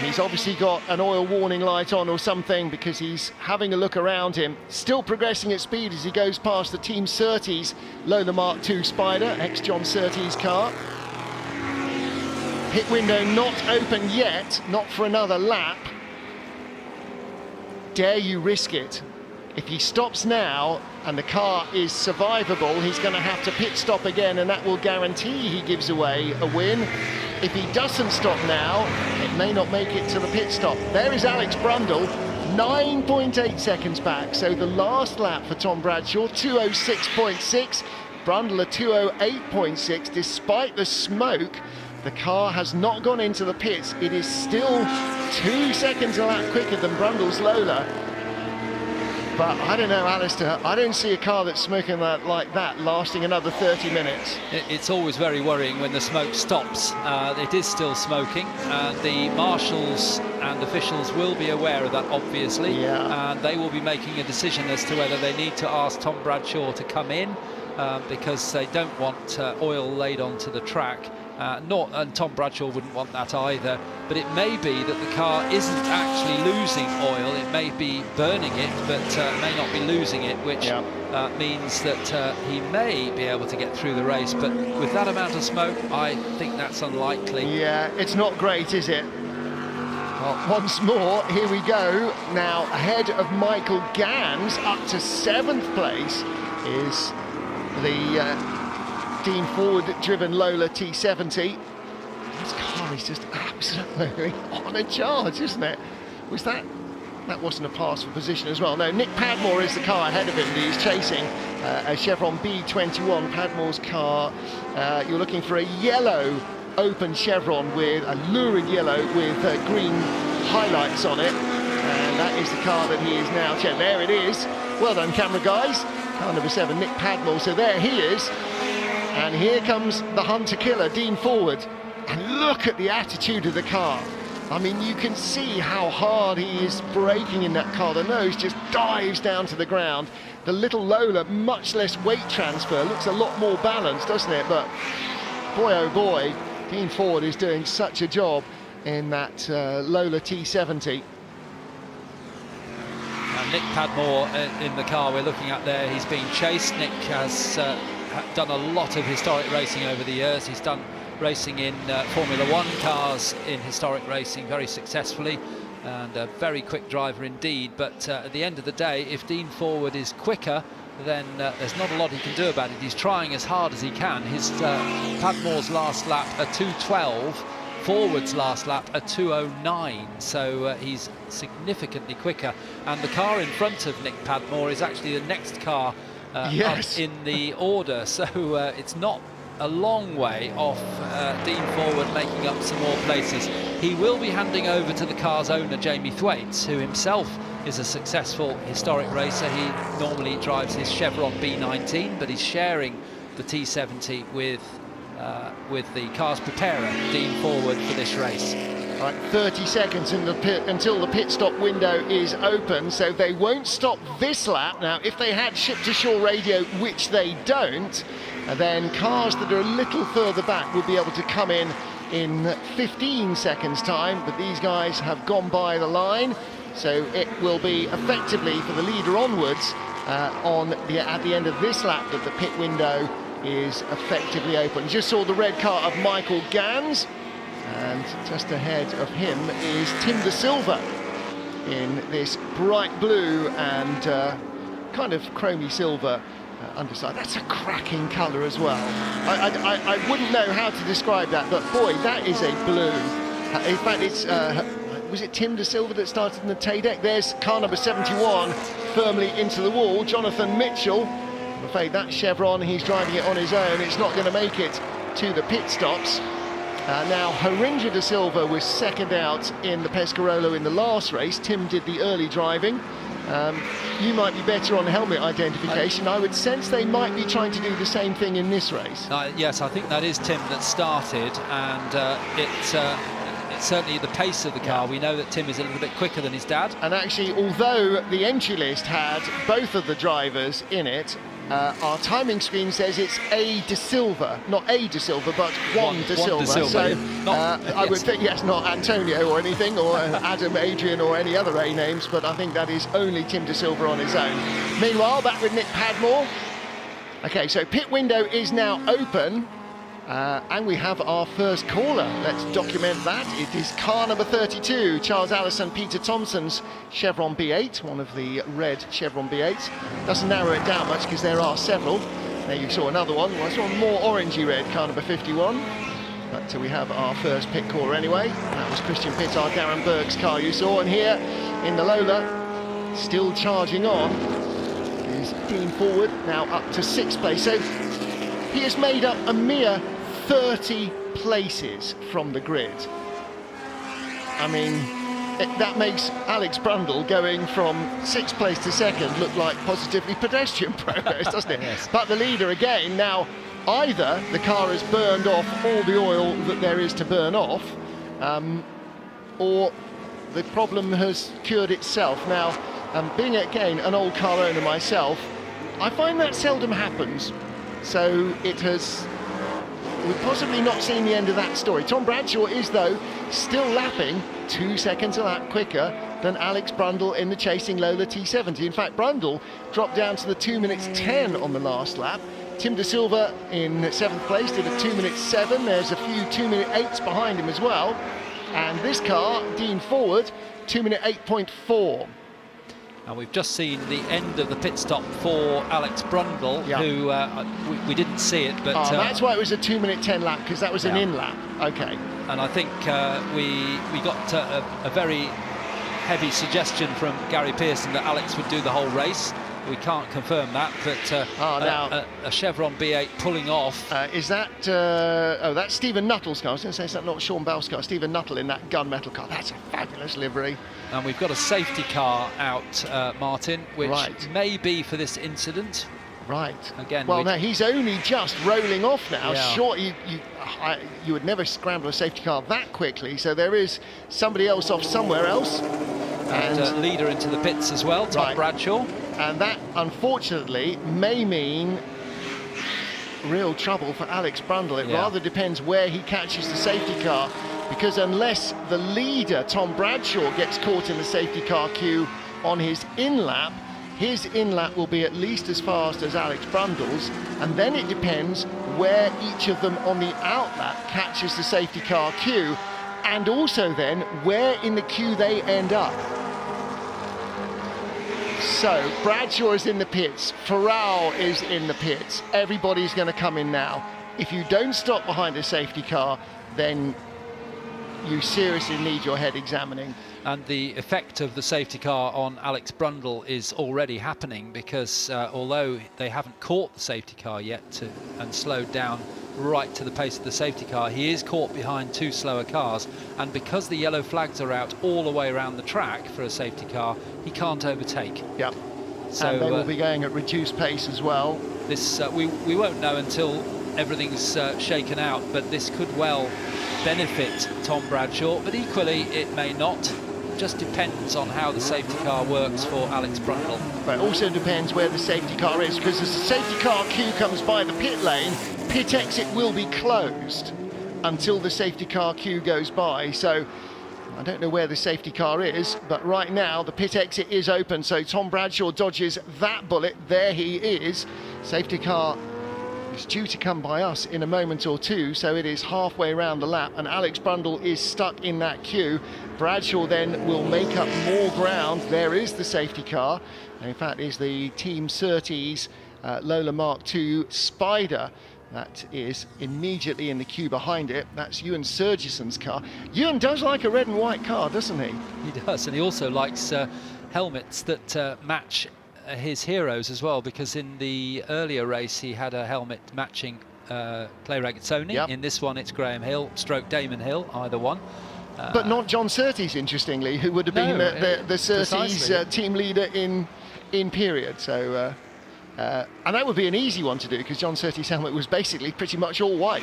He's obviously got an oil warning light on or something, because he's having a look around him. Still progressing at speed as he goes past the Team Surtees Lola Mark II Spider, ex-John Surtees car. Pit window not open yet, not for another lap. Dare you risk it? If he stops now and the car is survivable, he's going to have to pit stop again, and that will guarantee he gives away a win. If he doesn't stop now, it may not make it to the pit stop. There is Alex Brundle, 9.8 seconds back. So the last lap for Tom Bradshaw, 2:06.6. Brundle a 2:08.6. Despite the smoke, the car has not gone into the pits. It is still 2 seconds a lap quicker than Brundle's Lola. But I don't know, Alistair, I don't see a car that's smoking like that lasting another 30 minutes. It's always very worrying when the smoke stops. It is still smoking. The marshals and officials will be aware of that, obviously. And they will be making a decision as to whether they need to ask Tom Bradshaw to come in because they don't want oil laid onto the track. And Tom Bradshaw wouldn't want that either, but it may be that the car isn't actually losing oil. It may be burning it, but may not be losing it, which means that he may be able to get through the race. But with that amount of smoke, I think that's unlikely. Yeah, it's not great, is it? Well, once more, here we go. Now, ahead of Michael Gans, up to 7th place, is the Dean Forward-driven Lola T70. This car is just absolutely on a charge, isn't it? That wasn't a pass for position as well. No, Nick Padmore is the car ahead of him. He's chasing a Chevron B21. Padmore's car. You're looking for a yellow open Chevron with a lurid yellow with green highlights on it. And that is the car that he is now checking. There it is. Well done, camera guys. Car number 7, Nick Padmore. So there he is. And here comes the hunter-killer, Dean Forward. And look at the attitude of the car. I mean, you can see how hard he is braking in that car. The nose just dives down to the ground. The little Lola, much less weight transfer, looks a lot more balanced, doesn't it? But boy, oh boy, Dean Forward is doing such a job in that Lola T70. Nick Padmore in the car we're looking at there. He's being chased. Nick has done a lot of historic racing over the years. He's done racing in Formula 1 cars in historic racing very successfully, and a very quick driver indeed. But at the end of the day, if Dean Forward is quicker, then there's not a lot he can do about it. He's trying as hard as he can. His Padmore's last lap a 2:12, Forward's last lap a 2:09, so he's significantly quicker. And the car in front of Nick Padmore is actually the next car up in the order, so it's not a long way off Dean Forward making up some more places. He will be handing over to the car's owner, Jamie Thwaites, who himself is a successful historic racer. He normally drives his Chevron B19, but he's sharing the T70 with the car's preparer, Dean Forward, for this race. Right, 30 seconds in the pit until the pit stop window is open, so they won't stop this lap. Now, if they had ship-to-shore radio, which they don't, then cars that are a little further back would be able to come in 15 seconds time, but these guys have gone by the line, so it will be effectively for the leader onwards at the end of this lap that the pit window is effectively open. Just saw the red car of Michael Gans, and just ahead of him is Tim De Silva in this bright blue and kind of chromy silver underside. That's a cracking colour as well. I wouldn't know how to describe that, but boy, that is a blue. In fact, it's was it Tim De Silva that started in the Tadec? There's car number 71 firmly into the wall, Jonathan Mitchell. I'm afraid that Chevron, he's driving it on his own. It's not going to make it to the pit stops. Now, Harinder De Silva was second out in the Pescarolo in the last race. Tim did the early driving. You might be better on helmet identification. I would sense they might be trying to do the same thing in this race. Yes, I think that is Tim that started, and it's certainly the pace of the car. We know that Tim is a little bit quicker than his dad. And actually, although the entry list had both of the drivers in it, our timing screen says it's A De Silva, not A De Silva, but one De Silva. So I would think, yes, not Antonio or anything, or Adam, Adrian, or any other A names, but I think that is only Tim De Silva on his own. Meanwhile, back with Nick Padmore. Okay, so pit window is now open. And we have our first caller. Let's document that. It is car number 32, Charles Allison, Peter Thompson's Chevron B8, one of the red Chevron B8s. Doesn't narrow it down much because there are several. There you saw another one. Well, I saw more orangey red, car number 51. But we have our first pit caller anyway. That was Christian Pittard, Darren Berg's car you saw. And here in the Lola, Still charging on is Dean Forward, now up to 6th place. So he has made up a mere 30 places from the grid. I mean, that makes Alex Brundle going from 6th place to 2nd look like positively pedestrian progress, doesn't it? Yes. But the leader again, now either the car has burned off all the oil that there is to burn off, or the problem has cured itself. Now, being again an old car owner myself, I find that seldom happens. So we've possibly not seen the end of that story. Tom Bradshaw is, though, still lapping 2 seconds a lap quicker than Alex Brundle in the chasing Lola T70. In fact, Brundle dropped down to the 2 minutes 10 on the last lap. Tim De Silva in 7th place did a 2 minutes 7. There's a few 2 minute 8s behind him as well. And this car, Dean Forward, 2 minute 8.4. And we've just seen the end of the pit stop for Alex Brundle, who we didn't see it, but that's why it was a 2 minute 10 lap, because that was an in lap. Okay. And I think we got a very heavy suggestion from Gary Pearson that Alex would do the whole race. We can't confirm that, but now a Chevron B8 pulling off. Is that that's Stephen Nuttall's car? I was going to say, is that not Sean Bell's car? Stephen Nuttall in that gunmetal car. That's a fabulous livery. And we've got a safety car out, Martin, which may be for this incident. Right. Again. Well, now he's only just rolling off now. Yeah. Sure, you would never scramble a safety car that quickly. So there is somebody else off somewhere else. And leader into the pits as well, Tom Bradshaw. And that, unfortunately, may mean real trouble for Alex Brundle. It rather depends where he catches the safety car, because unless the leader, Tom Bradshaw, gets caught in the safety car queue on his in-lap, his in-lap will be at least as fast as Alex Brundle's, and then it depends where each of them on the out-lap catches the safety car queue, and also then where in the queue they end up. So Bradshaw is in the pits, Farrell is in the pits, everybody's going to come in now. If you don't stop behind a safety car, then you seriously need your head examining. And the effect of the safety car on Alex Brundle is already happening, because although they haven't caught the safety car yet and slowed down right to the pace of the safety car, he is caught behind 2 slower cars, and because the yellow flags are out all the way around the track for a safety car, he can't overtake. Yep. So and they will be going at reduced pace as well. This we won't know until everything's shaken out, but this could well benefit Tom Bradshaw, but equally it may not. Just depends on how the safety car works for Alex Brundle. But it also depends where the safety car is, because as the safety car queue comes by the pit lane, pit exit will be closed until the safety car queue goes by. So I don't know where the safety car is, but right now the pit exit is open, so Tom Bradshaw dodges that bullet. There he is. Safety car is due to come by us in a moment or two, so it is halfway around the lap, and Alex Brundle is stuck in that queue. Bradshaw then will make up more ground. There is the safety car, and in fact is the Team Surtees Lola Mark II Spider that is immediately in the queue behind it. That's Ewan Surgison's car. Ewan does like a red and white car, doesn't he? He does, and he also likes helmets that match his heroes as well, because in the earlier race he had a helmet matching Clay Regazzoni. Yep. In this one it's Graham Hill stroke Damon Hill, either one. But not John Surtees, interestingly, who would have been the Surtees team leader in period. So, and that would be an easy one to do, because John Surtees' helmet was basically pretty much all white.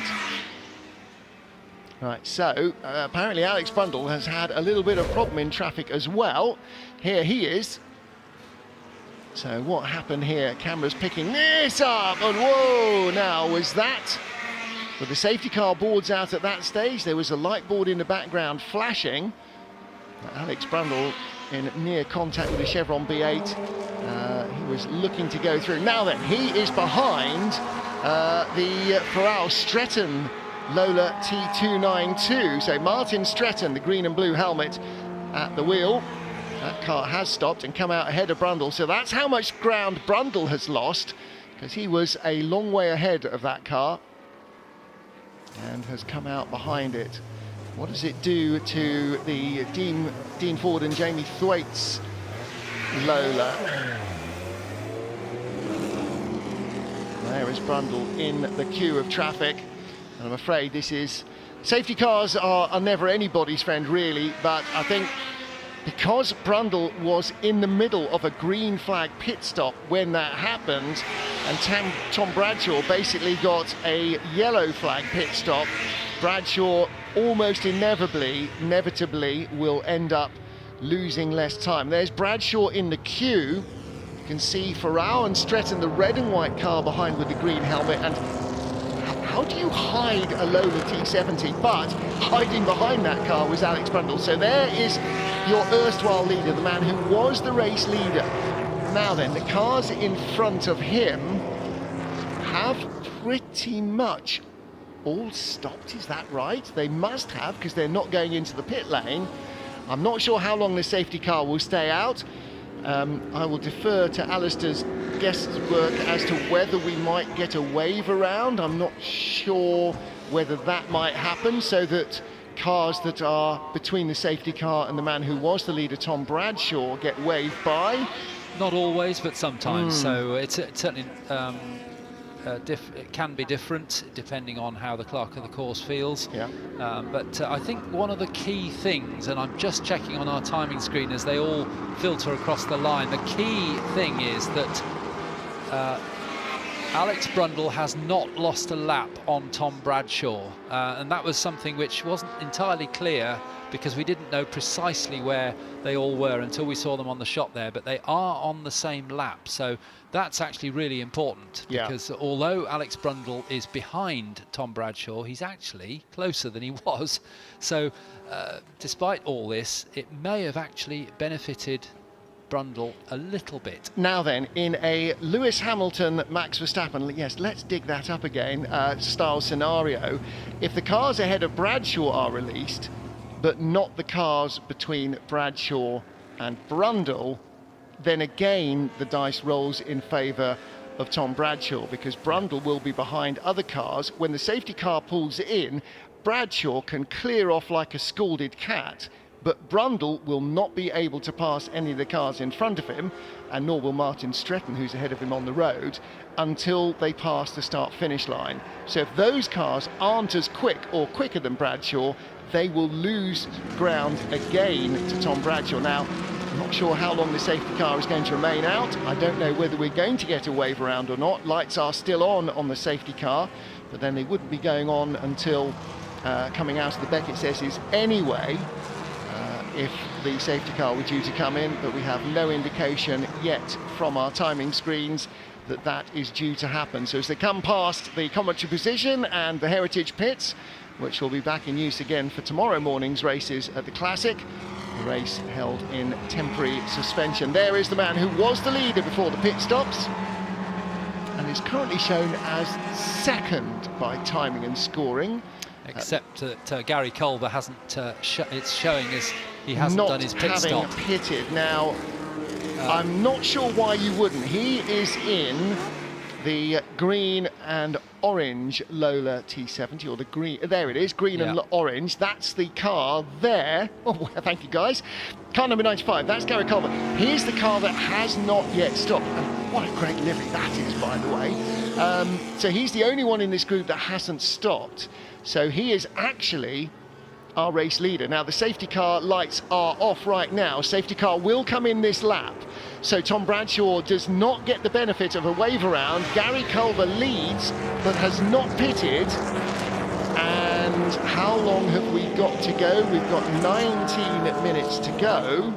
Right, so apparently Alex Brundle has had a little bit of problem in traffic as well. Here he is. So what happened here? Camera's picking this up, and whoa, now was that? With the safety car boards out at that stage, there was a light board in the background flashing. Alex Brundle in near contact with the Chevron B8. He was looking to go through. Now then, he is behind the Farrell Stretton Lola T292. So Martin Stretton, the green and blue helmet at the wheel. That car has stopped and come out ahead of Brundle. So that's how much ground Brundle has lost, because he was a long way ahead of that car and has come out behind it. What does it do to the Dean Ford and Jamie Thwaites Lola. There is Brundle in the queue of traffic, and I'm afraid this is... Safety cars are never anybody's friend, really, but I think because Brundle was in the middle of a green flag pit stop when that happened, and Tom Bradshaw basically got a yellow flag pit stop, Bradshaw almost inevitably will end up losing less time. There's Bradshaw in the queue. You can see Farrell and Stretton, the red and white car behind with the green helmet, and how do you hide a Lola T70? But hiding behind that car was Alex Brundle. So there is your erstwhile leader, the man who was the race leader. Now then, the cars in front of him have pretty much all stopped, is that right? They must have, because they're not going into the pit lane. I'm not sure how long the safety car will stay out. I will defer to Alistair's guesswork as to whether we might get a wave around. I'm not sure whether that might happen, so that cars that are between the safety car and the man who was the leader, Tom Bradshaw, get waved by. Not always, but sometimes. So it's certainly it can be different depending on how the clerk of the course feels. Yeah. But I think one of the key things, and I'm just checking on our timing screen as they all filter across the line, the key thing is that Alex Brundle has not lost a lap on Tom Bradshaw, and that was something which wasn't entirely clear because we didn't know precisely where they all were until we saw them on the shot there, but they are on the same lap, so that's actually really important. Yeah. Because although Alex Brundle is behind Tom Bradshaw, he's actually closer than he was, so despite all this, it may have actually benefited Brundle a little bit. Now then, in a Lewis Hamilton, Max Verstappen, yes, let's dig that up again, style scenario, if the cars ahead of Bradshaw are released, but not the cars between Bradshaw and Brundle, then again the dice rolls in favour of Tom Bradshaw, because Brundle will be behind other cars. When the safety car pulls in, Bradshaw can clear off like a scalded cat, but Brundle will not be able to pass any of the cars in front of him, and nor will Martin Stretton, who's ahead of him on the road, until they pass the start-finish line. So if those cars aren't as quick or quicker than Bradshaw, they will lose ground again to Tom Bradshaw. Now, I'm not sure how long the safety car is going to remain out. I don't know whether we're going to get a wave around or not. Lights are still on the safety car, but then they wouldn't be going on until coming out of the Beckett Sessions anyway, if the safety car were due to come in, but we have no indication yet from our timing screens that that is due to happen. So as they come past the commentary position and the Heritage pits, which will be back in use again for tomorrow morning's races at the Classic, the race held in temporary suspension. There is the man who was the leader before the pit stops and is currently shown as second by timing and scoring. Except that Gary Culver hasn't, it's showing as he hasn't done his pit stop. Not pitted. Now, I'm not sure why you wouldn't. He is in the green and orange Lola T70, or the green, there it is, green and orange. That's the car there. Oh, thank you guys. Car number 95, that's Gary Culver. Here's the car that has not yet stopped. And what a great livery that is, by the way. So he's the only one in this group that hasn't stopped. So he is actually our race leader. Now the safety car lights are off right now. Safety car will come in this lap. So Tom Bradshaw does not get the benefit of a wave around. Gary Culver leads, but has not pitted. And how long have we got to go? We've got 19 minutes to go.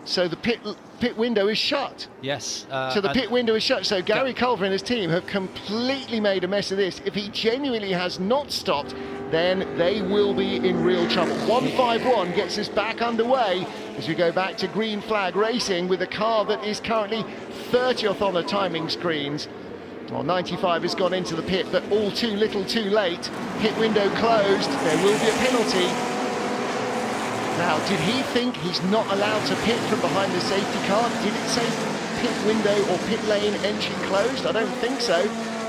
So the pit window is shut. Yes. So the pit window is shut. So Gary Culver and his team have completely made a mess of this. If he genuinely has not stopped, then they will be in real trouble. 151 gets us back underway as we go back to green flag racing with a car that is currently 30th on the timing screens. Well, 95 has gone into the pit, but all too little too late. Pit window closed. There will be a penalty. Now, did he think he's not allowed to pit from behind the safety car? Did it say pit window or pit lane entry closed? I don't think so.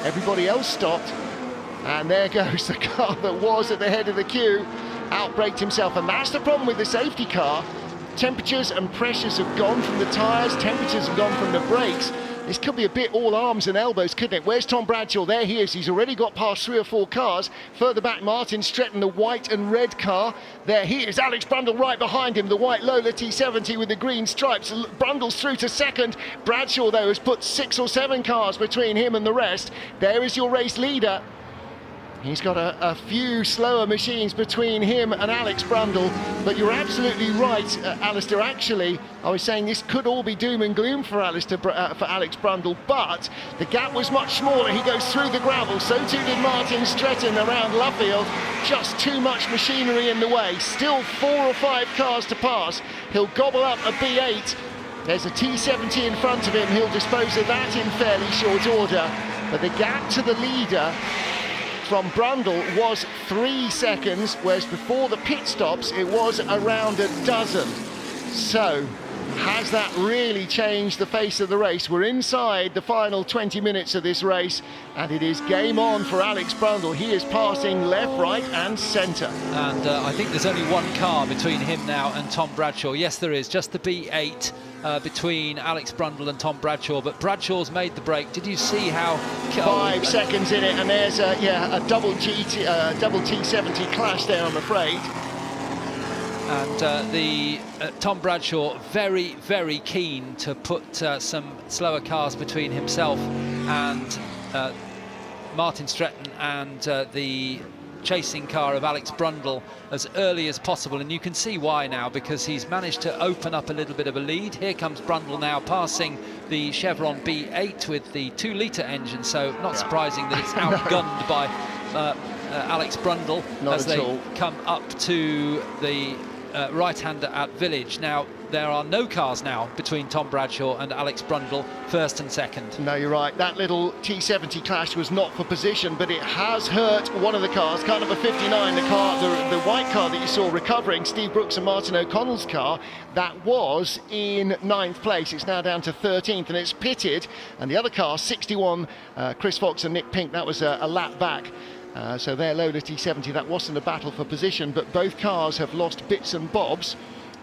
Everybody else stopped. And there goes the car that was at the head of the queue. Outbraked himself. And that's the problem with the safety car. temperatures and pressures have gone from the tyres, temperatures have gone from the brakes. This could be a bit all arms and elbows, couldn't it? Where's Tom Bradshaw? There he is. He's already got past 3 or 4 cars. Further back, Martin Stretton, the white and red car. There he is. Alex Brundle right behind him. The white Lola T70 with the green stripes. Brundle's through to second. Bradshaw, though, has put 6 or 7 cars between him and the rest. There is your race leader. He's got a few slower machines between him and Alex Brundle, but you're absolutely right, Alistair. Actually, I was saying this could all be doom and gloom for Alex Brundle, but the gap was much smaller. He goes through the gravel, so too did Martin Stretton around Luffield. Just too much machinery in the way. Still 4 or 5 cars to pass. He'll gobble up a B8. There's a T70 in front of him. He'll dispose of that in fairly short order, but the gap to the leader from Brundle was 3 seconds, whereas before the pit stops it was around a dozen. So has that really changed the face of the race? We're inside the final 20 minutes of this race, and it is game on for Alex Brundle. He is passing left, right and centre. And I think there's only 1 car between him now and Tom Bradshaw. Yes, there is, just the B8 between Alex Brundle and Tom Bradshaw, but Bradshaw's made the break. Did you see how 5 seconds in it, and there's a double T70 clash there, I'm afraid. And Tom Bradshaw very, very keen to put some slower cars between himself and Martin Stretton and the chasing car of Alex Brundle as early as possible, and you can see why now, because he's managed to open up a little bit of a lead. Here comes Brundle now, passing the Chevron B8 with the 2-litre engine, so not surprising that it's outgunned by Alex Brundle as they come up to the right-hander at Village. Now, there are no cars now between Tom Bradshaw and Alex Brundle, first and second. No, you're right. That little T70 clash was not for position, but it has hurt one of the cars, car number 59, the white car that you saw recovering, Steve Brooks and Martin O'Connell's car. That was in 9th place. It's now down to 13th, and it's pitted. And the other car, 61, Chris Fox and Nick Pink, that was a lap back. So their Lola T70, that wasn't a battle for position, but both cars have lost bits and bobs.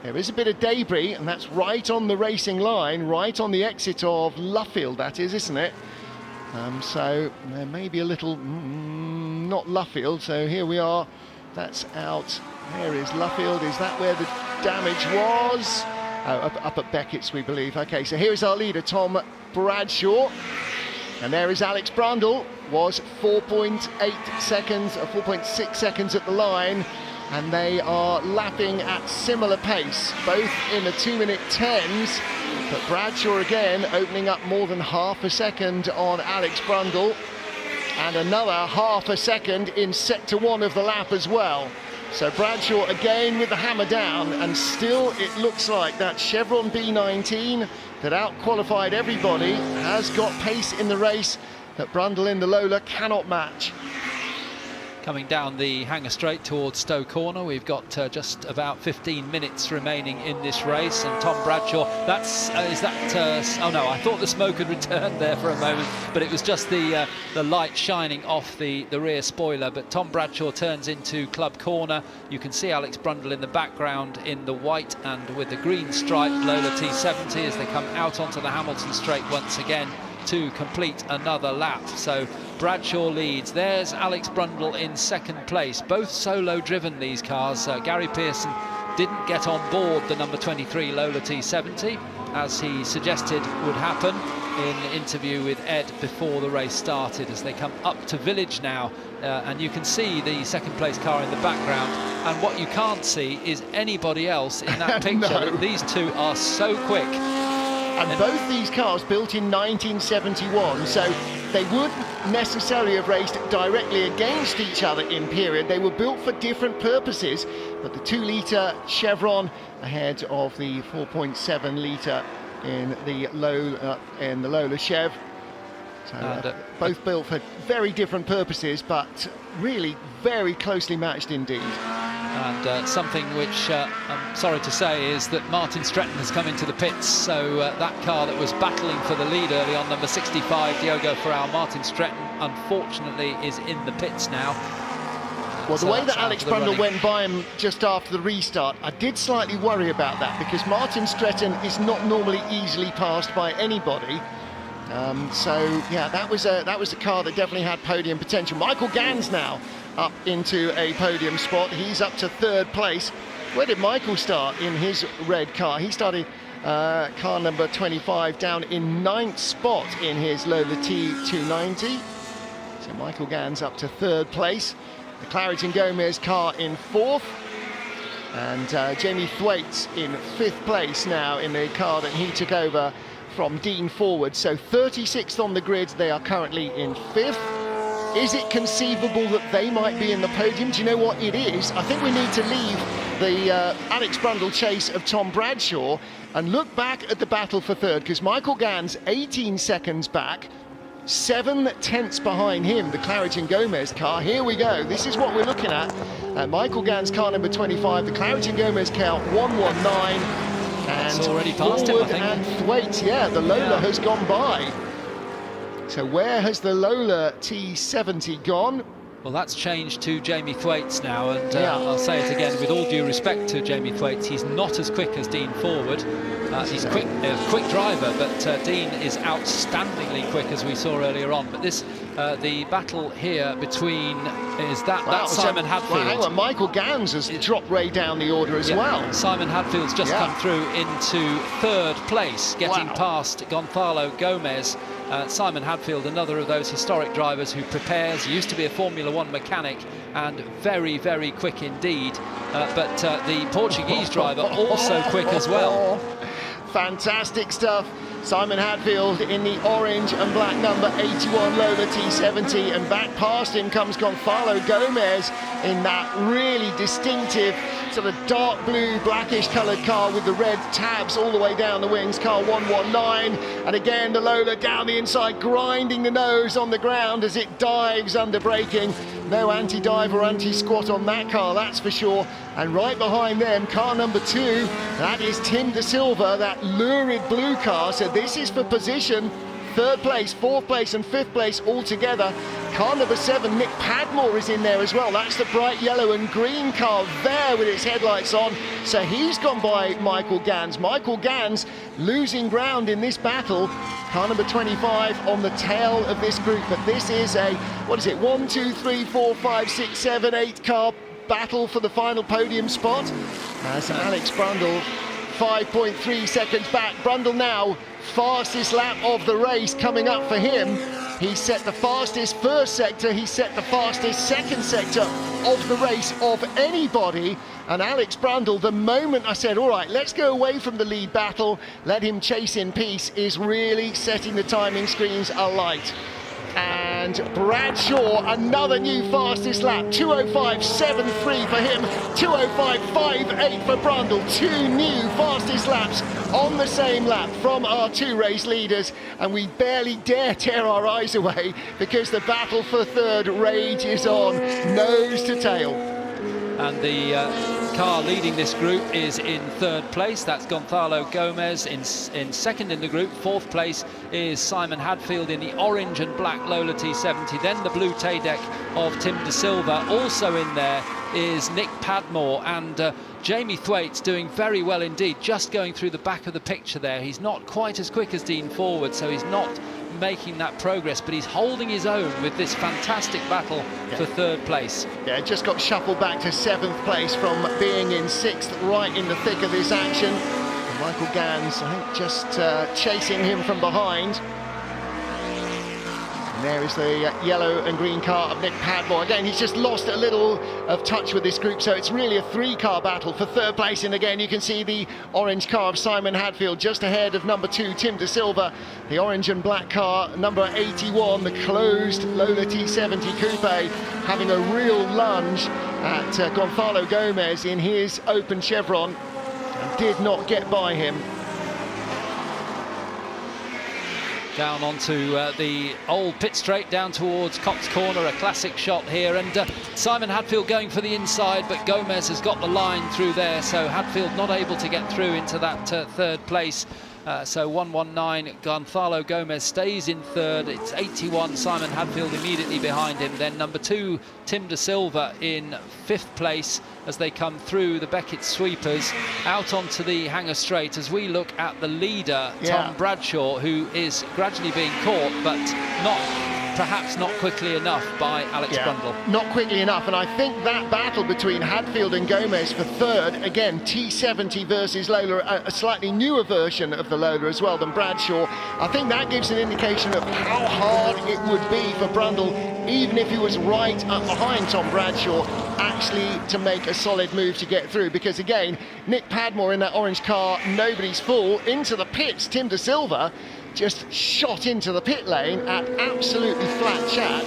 There is a bit of debris, and that's right on the racing line, right on the exit of Luffield, that is, isn't it? So there may be a little, not Luffield, so here we are, that's out. There is Luffield. Is that where the damage was? Oh, up at Beckett's, we believe. Okay, so here is our leader, Tom Bradshaw. And there is Alex Brundle, was 4.8 seconds, or 4.6 seconds at the line, and they are lapping at similar pace, both in the 2-minute 10s, but Bradshaw again opening up more than half a second on Alex Brundle, and another half a second in sector 1 of the lap as well. So Bradshaw again with the hammer down, and still it looks like that Chevron B19 that out-qualified everybody has got pace in the race that Brundle in the Lola cannot match. Coming down the Hanger Straight towards Stowe Corner, we've got just about 15 minutes remaining in this race, and Tom Bradshaw, oh no, I thought the smoke had returned there for a moment, but it was just the light shining off the rear spoiler. But Tom Bradshaw turns into Club Corner. You can see Alex Brundle in the background in the white and with the green striped Lola T70 as they come out onto the Hamilton Straight once again to complete another lap. So Bradshaw leads. There's Alex Brundle in second place. Both solo driven, these cars. Gary Pearson didn't get on board the number 23 Lola T70 as he suggested would happen in an interview with Ed before the race started, as they come up to Village now, and you can see the second place car in the background, and what you can't see is anybody else in that picture. No. These two are so quick. And both these cars built in 1971, so they wouldn't necessarily have raced directly against each other in period. They were built for different purposes, but the 2-litre Chevron ahead of the 4.7-litre in the Lola Chev. So both built for very different purposes, but really very closely matched indeed. And something which I'm sorry to say is that Martin Stretton has come into the pits, so that car that was battling for the lead early on, number 65 Diogo Ferral, Martin Stretton unfortunately is in the pits now. Well, the So way that's that out Alex for the Brundle running. went by him just after the restart, I did slightly worry about that because Martin Stretton is not normally easily passed by anybody. So yeah, that was a car that definitely had podium potential. Michael Gans now up into a podium spot. He's up to 3rd place. Where did Michael start in his red car? He started car number 25 down in 9th spot in his Lola T290. So Michael Gans up to 3rd place. The Claridge & Gomez car in 4th. And Jamie Thwaites in 5th place now in the car that he took over from Dean Forward. So 36th on the grid, they are currently in 5th. Is it conceivable that they might be in the podium? Do you know what it is? I think we need to leave the Alex Brundle chase of Tom Bradshaw and look back at the battle for 3rd, because Michael Gans 18 seconds back, 7/10 behind him, the Claridge & Gomez car. Here we go. This is what we're looking at. Michael Gans car number 25, the Claridge & Gomez car 119. And it's already past him, I think. And Thwaites, yeah, the Lola has gone by. So where has the Lola T70 gone? Well, that's changed to Jamie Thwaites now, and I'll say it again, with all due respect to Jamie Thwaites, he's not as quick as Dean Forward. He's a quick driver, but Dean is outstandingly quick, as we saw earlier on. But this, the battle here between that's Simon Hadfield. Well, hang on, Michael Gans has dropped way down the order as well. Simon Hadfield's just come through into 3rd place, getting past Gonzalo Gomez. Simon Hadfield, another of those historic drivers who prepares, used to be a Formula 1 mechanic, and very, very quick indeed. But the Portuguese driver also quick as well. Fantastic stuff. Simon Hadfield in the orange and black number 81 Lola T70, and back past him comes Gonzalo Gomez in that really distinctive sort of dark blue, blackish coloured car with the red tabs all the way down the wings, car 119. And again, the Lola down the inside, grinding the nose on the ground as it dives under braking. No anti-dive or anti-squat on that car, that's for sure. And right behind them, car number 2, that is Tim De Silva, that lurid blue car. So this is for position. 3rd place, 4th place and 5th place all together. Car number 7, Nick Padmore, is in there as well. That's the bright yellow and green car there with its headlights on. So he's gone by Michael Gans. Michael Gans losing ground in this battle. Car number 25 on the tail of this group. But this is a, 1, 2, 3, 4, 5, 6, 7, 8 car battle for the final podium spot. As Alex Brundle 5.3 seconds back. Brundle now fastest lap of the race coming up for him. He set the fastest first sector, he set the fastest second sector of the race of anybody. And Alex Brundle, the moment I said, all right, let's go away from the lead battle, let him chase in peace, is really setting the timing screens alight. And Bradshaw, another new fastest lap, 2:05.73 for him, 2:05.58 for Brundle. 2 new fastest laps on the same lap from our 2 race leaders, and we barely dare tear our eyes away because the battle for 3rd rages on, nose to tail. And the car leading this group is in 3rd place. That's Gonzalo Gomez in 2nd in the group. 4th place is Simon Hadfield in the orange and black Lola T70. Then the blue Tay-Deck of Tim De Silva. Also in there is Nick Padmore, and Jamie Thwaites doing very well indeed, just going through the back of the picture there. He's not quite as quick as Dean Forward, so he's not making that progress, but he's holding his own with this fantastic battle for 3rd place. Yeah, just got shuffled back to 7th place from being in 6th, right in the thick of this action. And Michael Gans, I think, just chasing him from behind. And there is the yellow and green car of Nick Padmore. Again, he's just lost a little of touch with this group, so it's really a 3-car battle for 3rd place. And again, you can see the orange car of Simon Hadfield just ahead of number 2, Tim De Silva. The orange and black car, number 81, the closed Lola T70 Coupe, having a real lunge at Gonzalo Gomez in his open chevron, and did not get by him. Down onto the old pit straight down towards Cox Corner, a classic shot here, and Simon Hadfield going for the inside, but Gomez has got the line through there, so Hadfield not able to get through into that 3rd place. So 119, Gonzalo Gomez stays in third. It's 81, Simon Hadfield immediately behind him. Then number 2, Tim De Silva in 5th place as they come through the Beckett sweepers out onto the Hanger Straight. As we look at the leader, Tom Bradshaw, who is gradually being caught, but perhaps not quickly enough by Alex Brundle. Not quickly enough, and I think that battle between Hadfield and Gomez for third, again, T70 versus Lola, a slightly newer version of the Lola as well than Bradshaw, I think that gives an indication of how hard it would be for Brundle, even if he was right up behind Tom Bradshaw, actually to make a solid move to get through, because again, Nick Padmore in that orange car, nobody's fool, into the pits, Tim De Silva just shot into the pit lane at absolutely flat chat.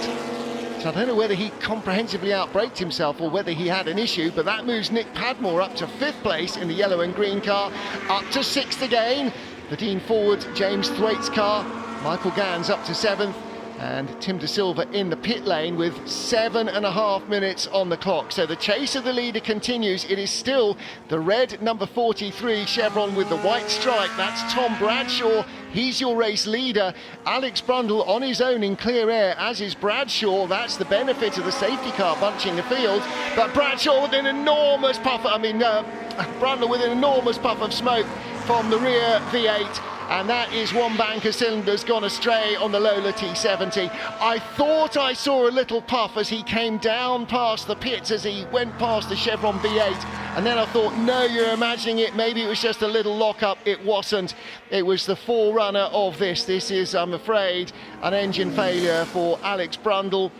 So I don't know whether he comprehensively outbraked himself or whether he had an issue, but that moves Nick Padmore up to 5th place in the yellow and green car, up to 6th again. The Dean Forward, James Thwaites car, Michael Gans up to 7th, and Tim De Silva in the pit lane with 7.5 minutes on the clock. So the chase of the leader continues. It is still the red number 43 Chevron with the white stripe. That's Tom Bradshaw. He's your race leader. Alex Brundle on his own in clear air, as is Bradshaw. That's the benefit of the safety car bunching the field. But Bradshaw with an enormous puff, Brundle with an enormous puff of smoke from the rear V8. And that is one bank of cylinders gone astray on the Lola T70. I thought I saw a little puff as he came down past the pits, as he went past the Chevron B8. And then I thought, no, you're imagining it. Maybe it was just a little lock-up. It wasn't. It was the forerunner of this. This is, I'm afraid, an engine failure for Alex Brundle.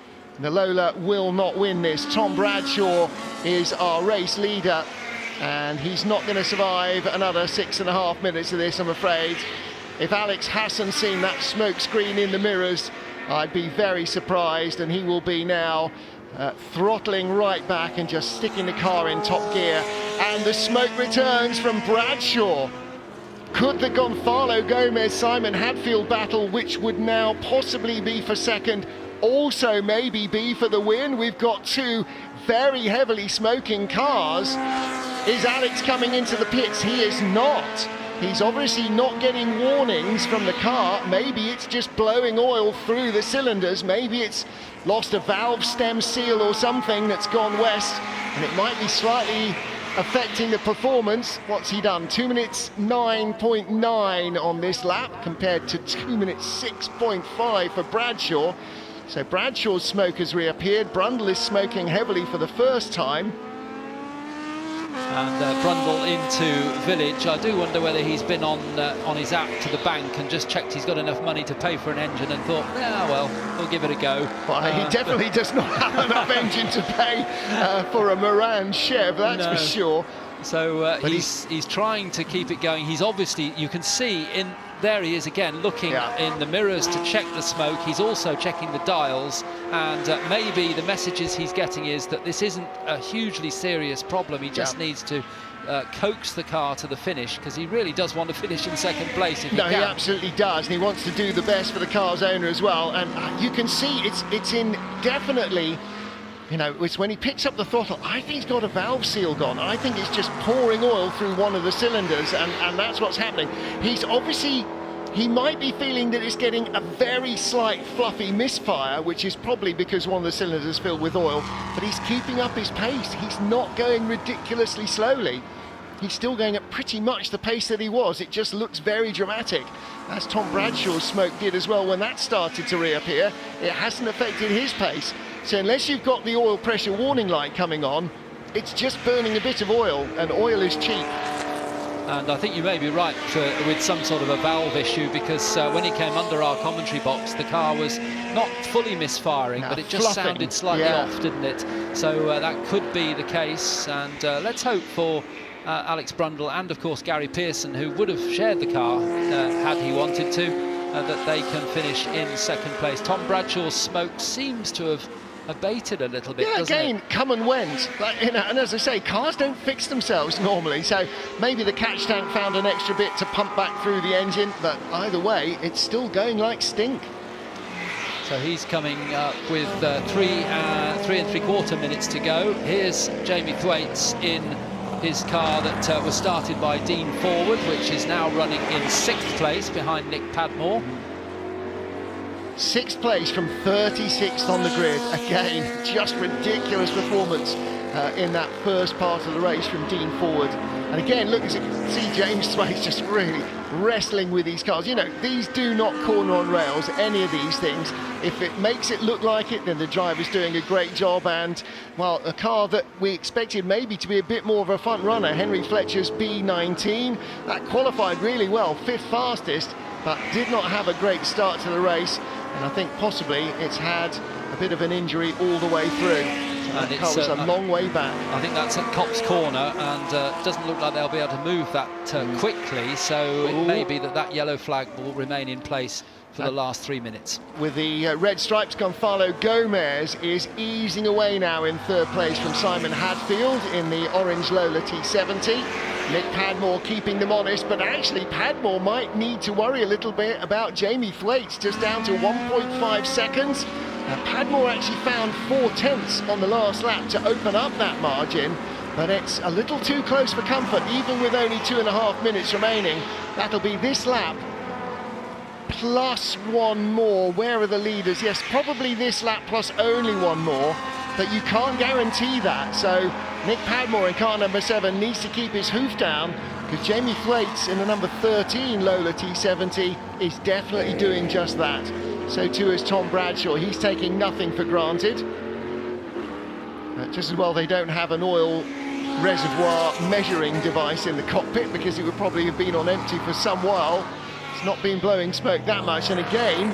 The Lola will not win this. Tom Bradshaw is our race leader, and he's not going to survive another 6.5 minutes of this, I'm afraid. If Alex hasn't seen that smoke screen in the mirrors, I'd be very surprised, and he will be now throttling right back and just sticking the car in top gear. And the smoke returns from Bradshaw. Could the Gonzalo Gomez Simon Hadfield battle, which would now possibly be for second, also maybe be for the win? We've got 2 very heavily smoking cars. Is Alex coming into the pits? He is not. He's obviously not getting warnings from the car. Maybe it's just blowing oil through the cylinders. Maybe it's lost a valve stem seal or something that's gone west, and it might be slightly affecting the performance. What's he done? 2 minutes 9.9 on this lap compared to 2 minutes 6.5 for Bradshaw. So Bradshaw's smoke has reappeared. Brundle is smoking heavily for the first time. And Brundle into Village. I do wonder whether he's been on his app to the bank and just checked he's got enough money to pay for an engine and thought, yeah, well, we'll give it a go. Well, he definitely does not have enough engine to pay for a Moran Chev, that's for sure. So he's trying to keep it going. He's obviously, you can see there he is again, looking in the mirrors to check the smoke. He's also checking the dials, and maybe the messages he's getting is that this isn't a hugely serious problem. He just needs to coax the car to the finish, because he really does want to finish in second place if he can. He absolutely does, and he wants to do the best for the car's owner as well. And you can see it's in definitely, you know, it's when he picks up the throttle, I think he's got a valve seal gone. I think it's just pouring oil through one of the cylinders, and that's what's happening. He's obviously, he might be feeling that it's getting a very slight fluffy misfire, which is probably because one of the cylinders is filled with oil, but he's keeping up his pace. He's not going ridiculously slowly. He's still going at pretty much the pace that he was. It just looks very dramatic, as Tom Bradshaw's smoke did as well when that started to reappear. It hasn't affected his pace. So unless you've got the oil pressure warning light coming on, it's just burning a bit of oil, and oil is cheap. And I think you may be right with some sort of a valve issue, because when he came under our commentary box, the car was not fully misfiring, but it just fluffing. Sounded slightly off, didn't it? So that could be the case, and let's hope for Alex Brundle and, of course, Gary Pearson, who would have shared the car had he wanted to, that they can finish in second place. Tom Bradshaw's smoke seems to have abated a little bit, doesn't again, it? come and went. And as I say, cars don't fix themselves normally, so maybe the catch tank found an extra bit to pump back through the engine, but either way, it's still going like stink. So he's coming up with 3 3 3/4 minutes to go. Here's Jamie Thwaites in his car that was started by Dean Forward, which is now running in 6th place behind Nick Padmore. 6th place from 36th on the grid. Again, just ridiculous performance in that first part of the race from Dean Forward. And again, look, as you can see, James Thwaites just really wrestling with these cars. You know, these do not corner on rails, any of these things. If it makes it look like it, then the driver's doing a great job. And, well, a car that we expected maybe to be a bit more of a front runner, Henry Fletcher's B19, that qualified really well, 5th fastest, but did not have a great start to the race. And I think possibly it's had a bit of an injury all the way through. And the car was a long way back. I think that's at Copse Corner, and it doesn't look like they'll be able to move that quickly, so it may be that yellow flag will remain in place for the last 3 minutes. With the red stripes, Gonzalo Gomez is easing away now in 3rd place from Simon Hadfield in the orange Lola T70. Nick Padmore keeping them honest, but actually Padmore might need to worry a little bit about Jamie Thwaites, just down to 1.5 seconds. Padmore actually found 4/10 on the last lap to open up that margin, but it's a little too close for comfort, even with only 2.5 minutes remaining. That'll be this lap plus one more. Where are the leaders? Yes, probably this lap plus only one more, but you can't guarantee that. So Nick Padmore in car number 7 needs to keep his hoof down, because Jamie Thwaites in the number 13 Lola T70 is definitely doing just that. So too is Tom Bradshaw. He's taking nothing for granted. Just as well they don't have an oil reservoir measuring device in the cockpit, because it would probably have been on empty for some while. It's not been blowing smoke that much. And again,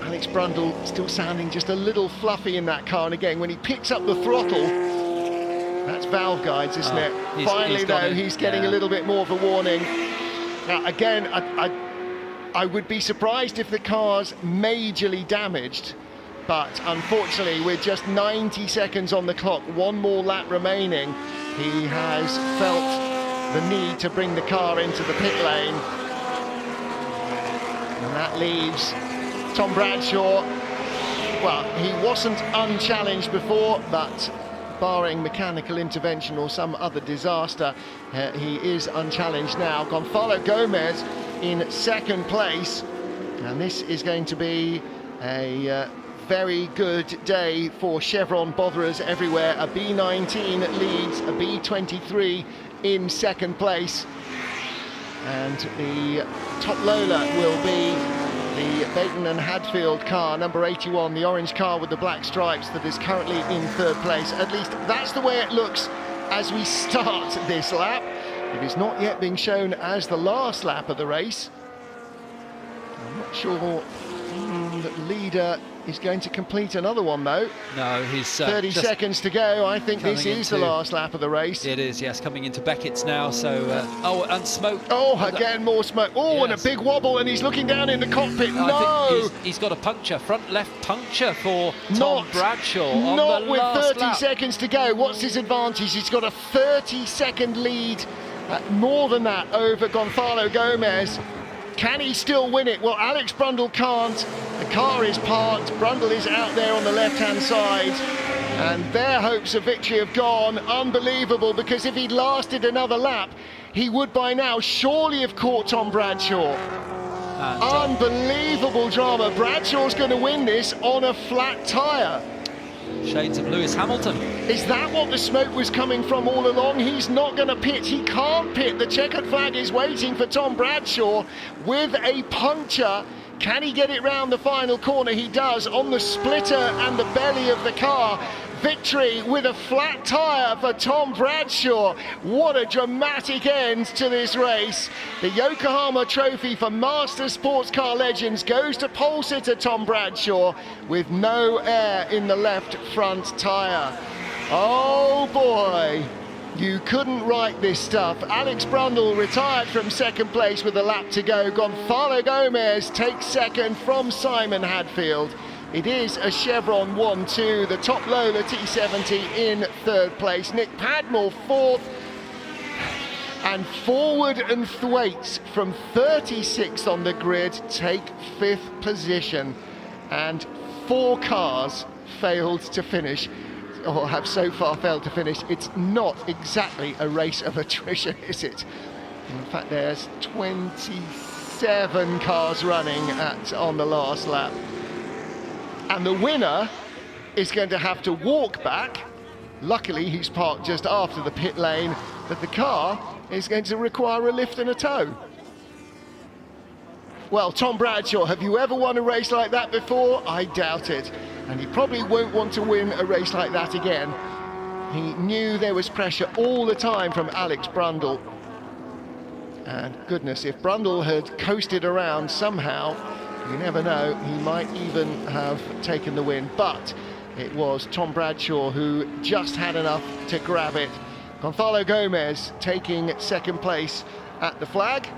Alex Brundle still sounding just a little fluffy in that car. And again, when he picks up the throttle, that's valve guides, isn't it? Finally, though, he's getting a little bit more of a warning. Now, again, I would be surprised if the car's majorly damaged, but unfortunately, with just 90 seconds on the clock, one more lap remaining, he has felt the need to bring the car into the pit lane. And that leaves Tom Bradshaw. Well, he wasn't unchallenged before, but barring mechanical intervention or some other disaster, he is unchallenged now. Gonzalo Gomez in 2nd place, and this is going to be a very good day for Chevron botherers everywhere. A B19 leads a B23 in 2nd place, and the top Lola will be the Baton and Hadfield car, number 81, the orange car with the black stripes, that is currently in 3rd place. At least that's the way it looks as we start this lap. It is not yet being shown as the last lap of the race. I'm not sure that leader is going to complete another one, though. No, he's 30 seconds to go. I think this is the last lap of the race. It is, yes, coming into Beckett's now. So, oh, and smoke. Oh, again, more smoke. Oh, yes. And a big wobble, and he's looking down in the cockpit. No! I think he's got a puncture, front left puncture for Tom Bradshaw on not the with last 30 lap. seconds to go. What's his advantage? He's got a 30-second lead, more than that, over Gonzalo Gomez. Can he still win it? Well, Alex Brundle can't. The car is parked. Brundle is out there on the left-hand side. And their hopes of victory have gone. Unbelievable, because if he'd lasted another lap, he would by now surely have caught Tom Bradshaw. Unbelievable drama. Bradshaw's going to win this on a flat tyre. Shades of Lewis Hamilton. Is that what the smoke was coming from all along? He's not going to pit. He can't pit. The checkered flag is waiting for Tom Bradshaw with a puncture. Can he get it round the final corner? He does, on the splitter and the belly of the car. Victory with a flat tyre for Tom Bradshaw. What a dramatic end to this race. The Yokohama Trophy for Master Sports Car Legends goes to pole sitter Tom Bradshaw with no air in the left front tyre. Oh boy, you couldn't write this stuff. Alex Brundle retired from 2nd place with a lap to go. Gonzalo Gomez takes 2nd from Simon Hadfield. It is a Chevron 1-2, the top Lola T70 in 3rd place. Nick Padmore 4th, and Forward and Thwaites from 36 on the grid take 5th position, and 4 cars failed to finish. or have so far failed to finish. It's not exactly a race of attrition, is it? In fact, there's 27 cars running on the last lap. And the winner is going to have to walk back. Luckily, he's parked just after the pit lane, but the car is going to require a lift and a tow. Well, Tom Bradshaw, have you ever won a race like that before? I doubt it. And he probably won't want to win a race like that again. He knew there was pressure all the time from Alex Brundle. And goodness, if Brundle had coasted around somehow, you never know, he might even have taken the win. But it was Tom Bradshaw who just had enough to grab it. Gonzalo Gomez taking second place at the flag.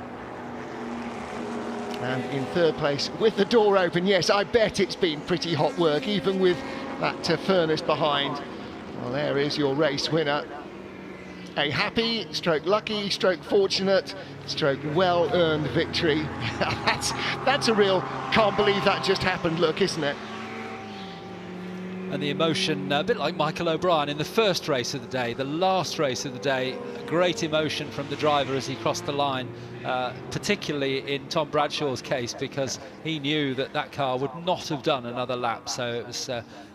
And in third place with the door open. Yes, I bet it's been pretty hot work, even with that furnace behind. Well, there is your race winner. A happy, stroke lucky, stroke fortunate, stroke well-earned victory. That's a real can't believe that just happened look, isn't it? And the emotion, a bit like Michael O'Brien in the first race of the day, the last race of the day, great emotion from the driver as he crossed the line, particularly in Tom Bradshaw's case, because he knew that that car would not have done another lap. So it was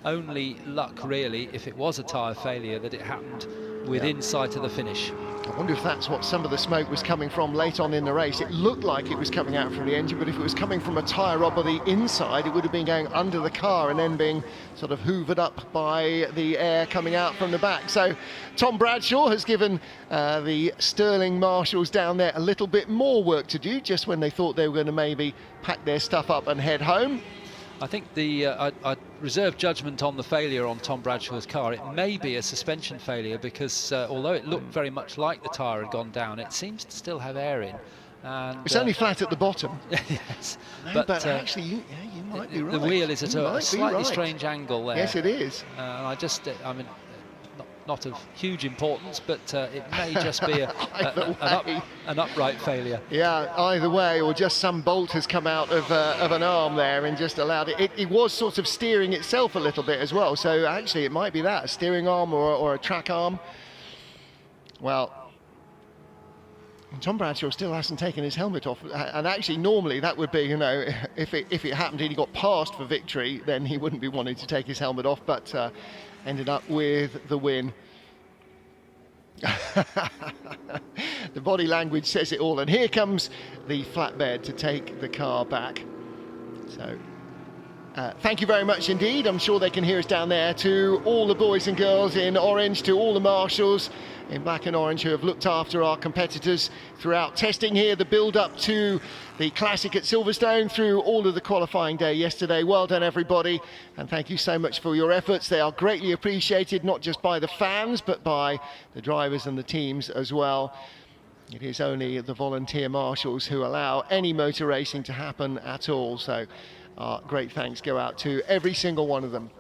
only luck, really, if it was a tyre failure, that it happened within sight of the finish. I wonder if that's what some of the smoke was coming from late on in the race. It looked like it was coming out from the engine, but if it was coming from a tyre rod or the inside, it would have been going under the car and then being sort of hoovered up by the air coming out from the back. So Tom Bradshaw has given the Sterling marshals down there a little bit more work to do, just when they thought they were going to maybe pack their stuff up and head home. I think I reserve judgment on the failure on Tom Bradshaw's car. It may be a suspension failure because although it looked very much like the tyre had gone down, it seems to still have air in. And, it's only flat at the bottom. Yes, no, but actually, you might be right. The wheel is at a slightly strange angle there. Yes, it is. And I mean, not of huge importance, but it may just be an upright failure. Yeah, either way, or just some bolt has come out of an arm there and just allowed it. It was sort of steering itself a little bit as well, so actually it might be that, a steering arm or a track arm. Well, Tom Bradshaw still hasn't taken his helmet off, and actually normally that would be, you know, if it happened and he got passed for victory, then he wouldn't be wanting to take his helmet off, but ended up with the win. The body language says it all, and here comes the flatbed to take the car back. So thank you very much indeed. I'm sure they can hear us down there. To all the boys and girls in orange, to all the marshals in black and orange who have looked after our competitors throughout testing here, the build up to the Classic at Silverstone, through all of the qualifying day yesterday. Well done everybody, and thank you so much for your efforts. They are greatly appreciated, not just by the fans but by the drivers and the teams as well. It is only the volunteer marshals who allow any motor racing to happen at all, so our great thanks go out to every single one of them.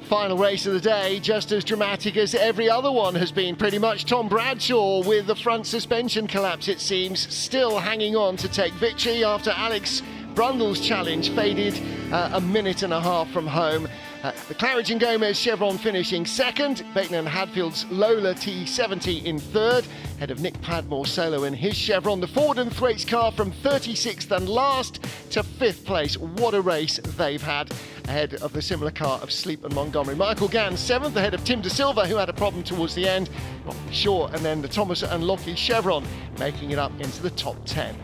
Final race of the day, just as dramatic as every other one has been pretty much. Tom Bradshaw with the front suspension collapse, it seems, still hanging on to take victory after Alex Brundle's challenge faded a minute and a half from home. The Claridge & Gomez Chevron finishing second, Bateman & Hadfield's Lola T70 in third, ahead of Nick Padmore solo in his Chevron. The Ford and Thwaites car from 36th and last to 5th place. What a race they've had, ahead of the similar car of Sleep and Montgomery. Michael Gann 7th, ahead of Tim De Silva, who had a problem towards the end, not sure, and then the Thomas and Lockie Chevron making it up into the top 10.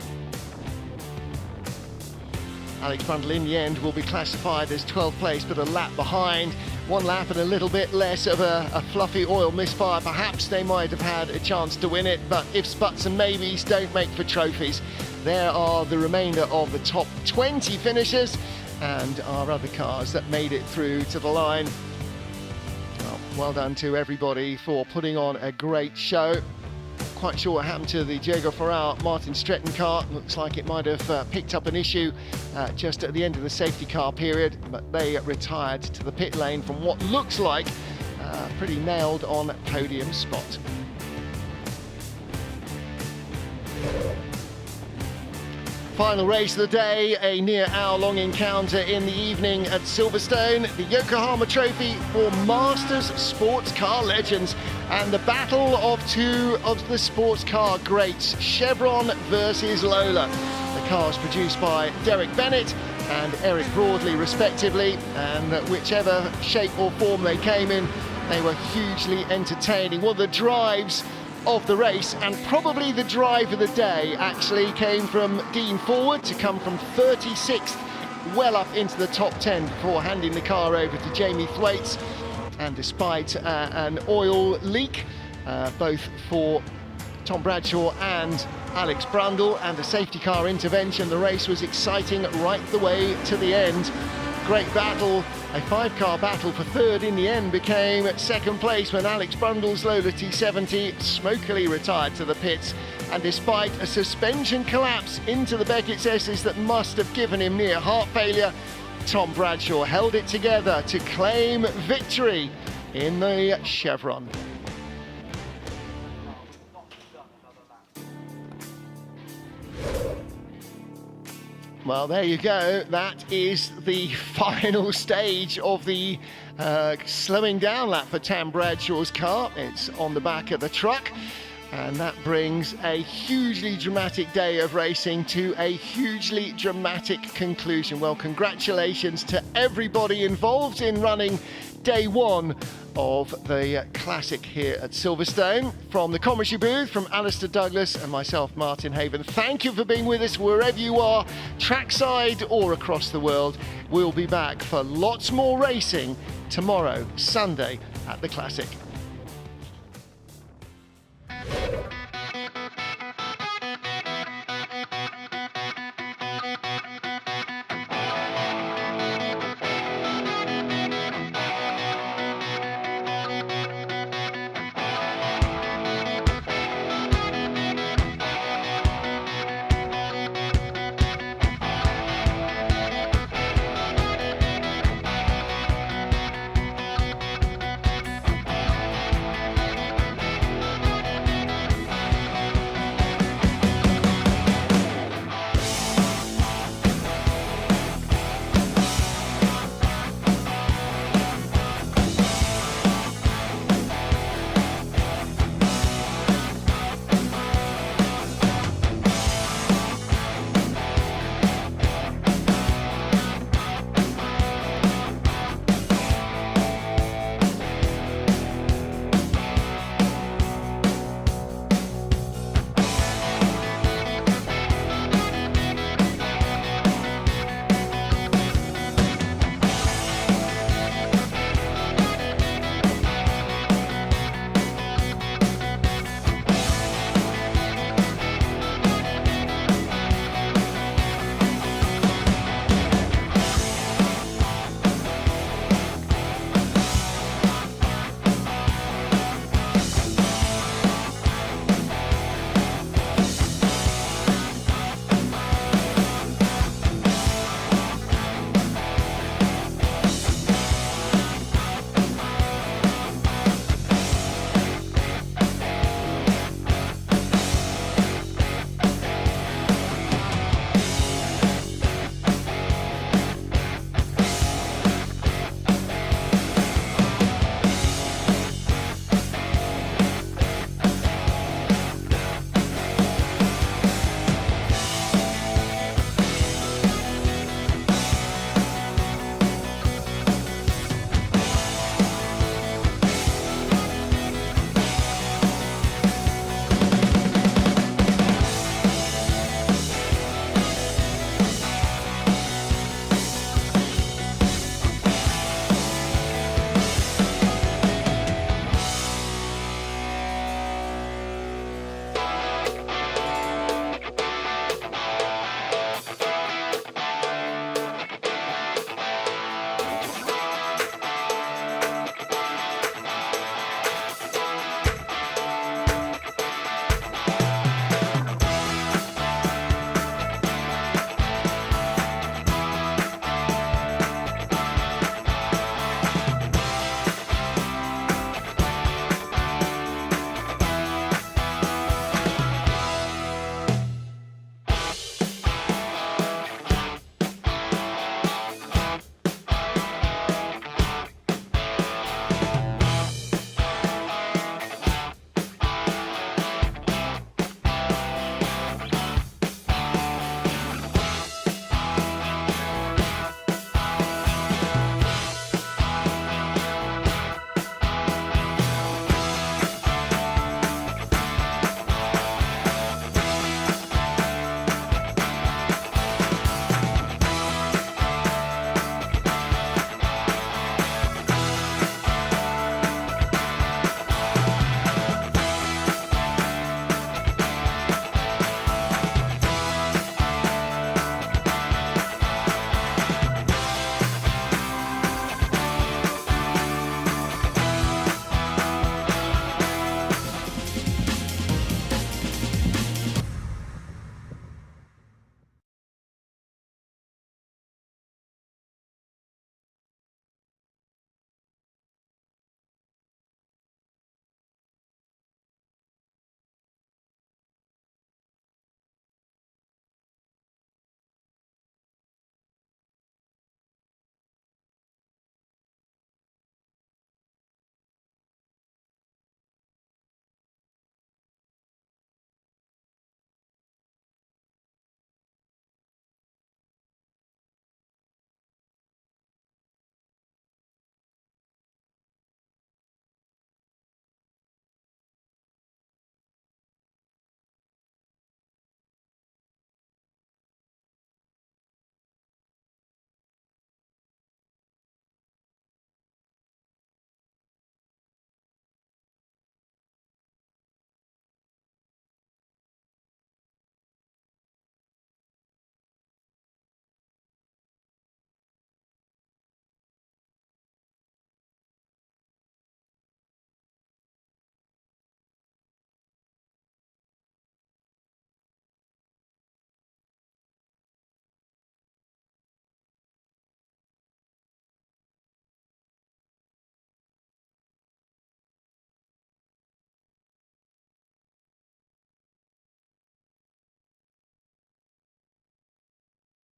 Alex Brundle in the end will be classified as 12th place, but a lap behind. 1 lap and a little bit less of a fluffy oil misfire. Perhaps they might have had a chance to win it, but ifs, buts and maybes don't make for trophies. There are the remainder of the top 20 finishers and our other cars that made it through to the line. Well done to everybody for putting on a great show. Quite sure what happened to the Diego Ferrao Martin Stretton car. Looks like it might have picked up an issue just at the end of the safety car period, but they retired to the pit lane from what looks like a pretty nailed on podium spot. Final race of the day, a near hour-long encounter in the evening at Silverstone, the Yokohama Trophy for Masters sports car legends, and the battle of two of the sports car greats, Chevron versus Lola. The cars produced by Derek Bennett and Eric Broadley respectively, and whichever shape or form they came in, they were hugely entertaining. One of the drives of the race, and probably the drive of the day, actually came from Dean Forward to come from 36th well up into the top 10 before handing the car over to Jamie Thwaites. And despite an oil leak, both for Tom Bradshaw and Alex Brundle, and a safety car intervention, the race was exciting right the way to the end. Great battle, a 5-car battle for third in the end became second place when Alex Brundle's Lola T70 smokily retired to the pits, and despite a suspension collapse into the Beckett's S's that must have given him near heart failure, Tom Bradshaw held it together to claim victory in the Chevron. Well, there you go. That is the final stage of the slowing down lap for Tam Bradshaw's car. It's on the back of the truck, and that brings a hugely dramatic day of racing to a hugely dramatic conclusion. Well, congratulations to everybody involved in running day one of the Classic here at Silverstone. From the commentary booth, from Alistair Douglas and myself, Martin Haven, thank you for being with us wherever you are, trackside or across the world. We'll be back for lots more racing tomorrow, Sunday, at the Classic.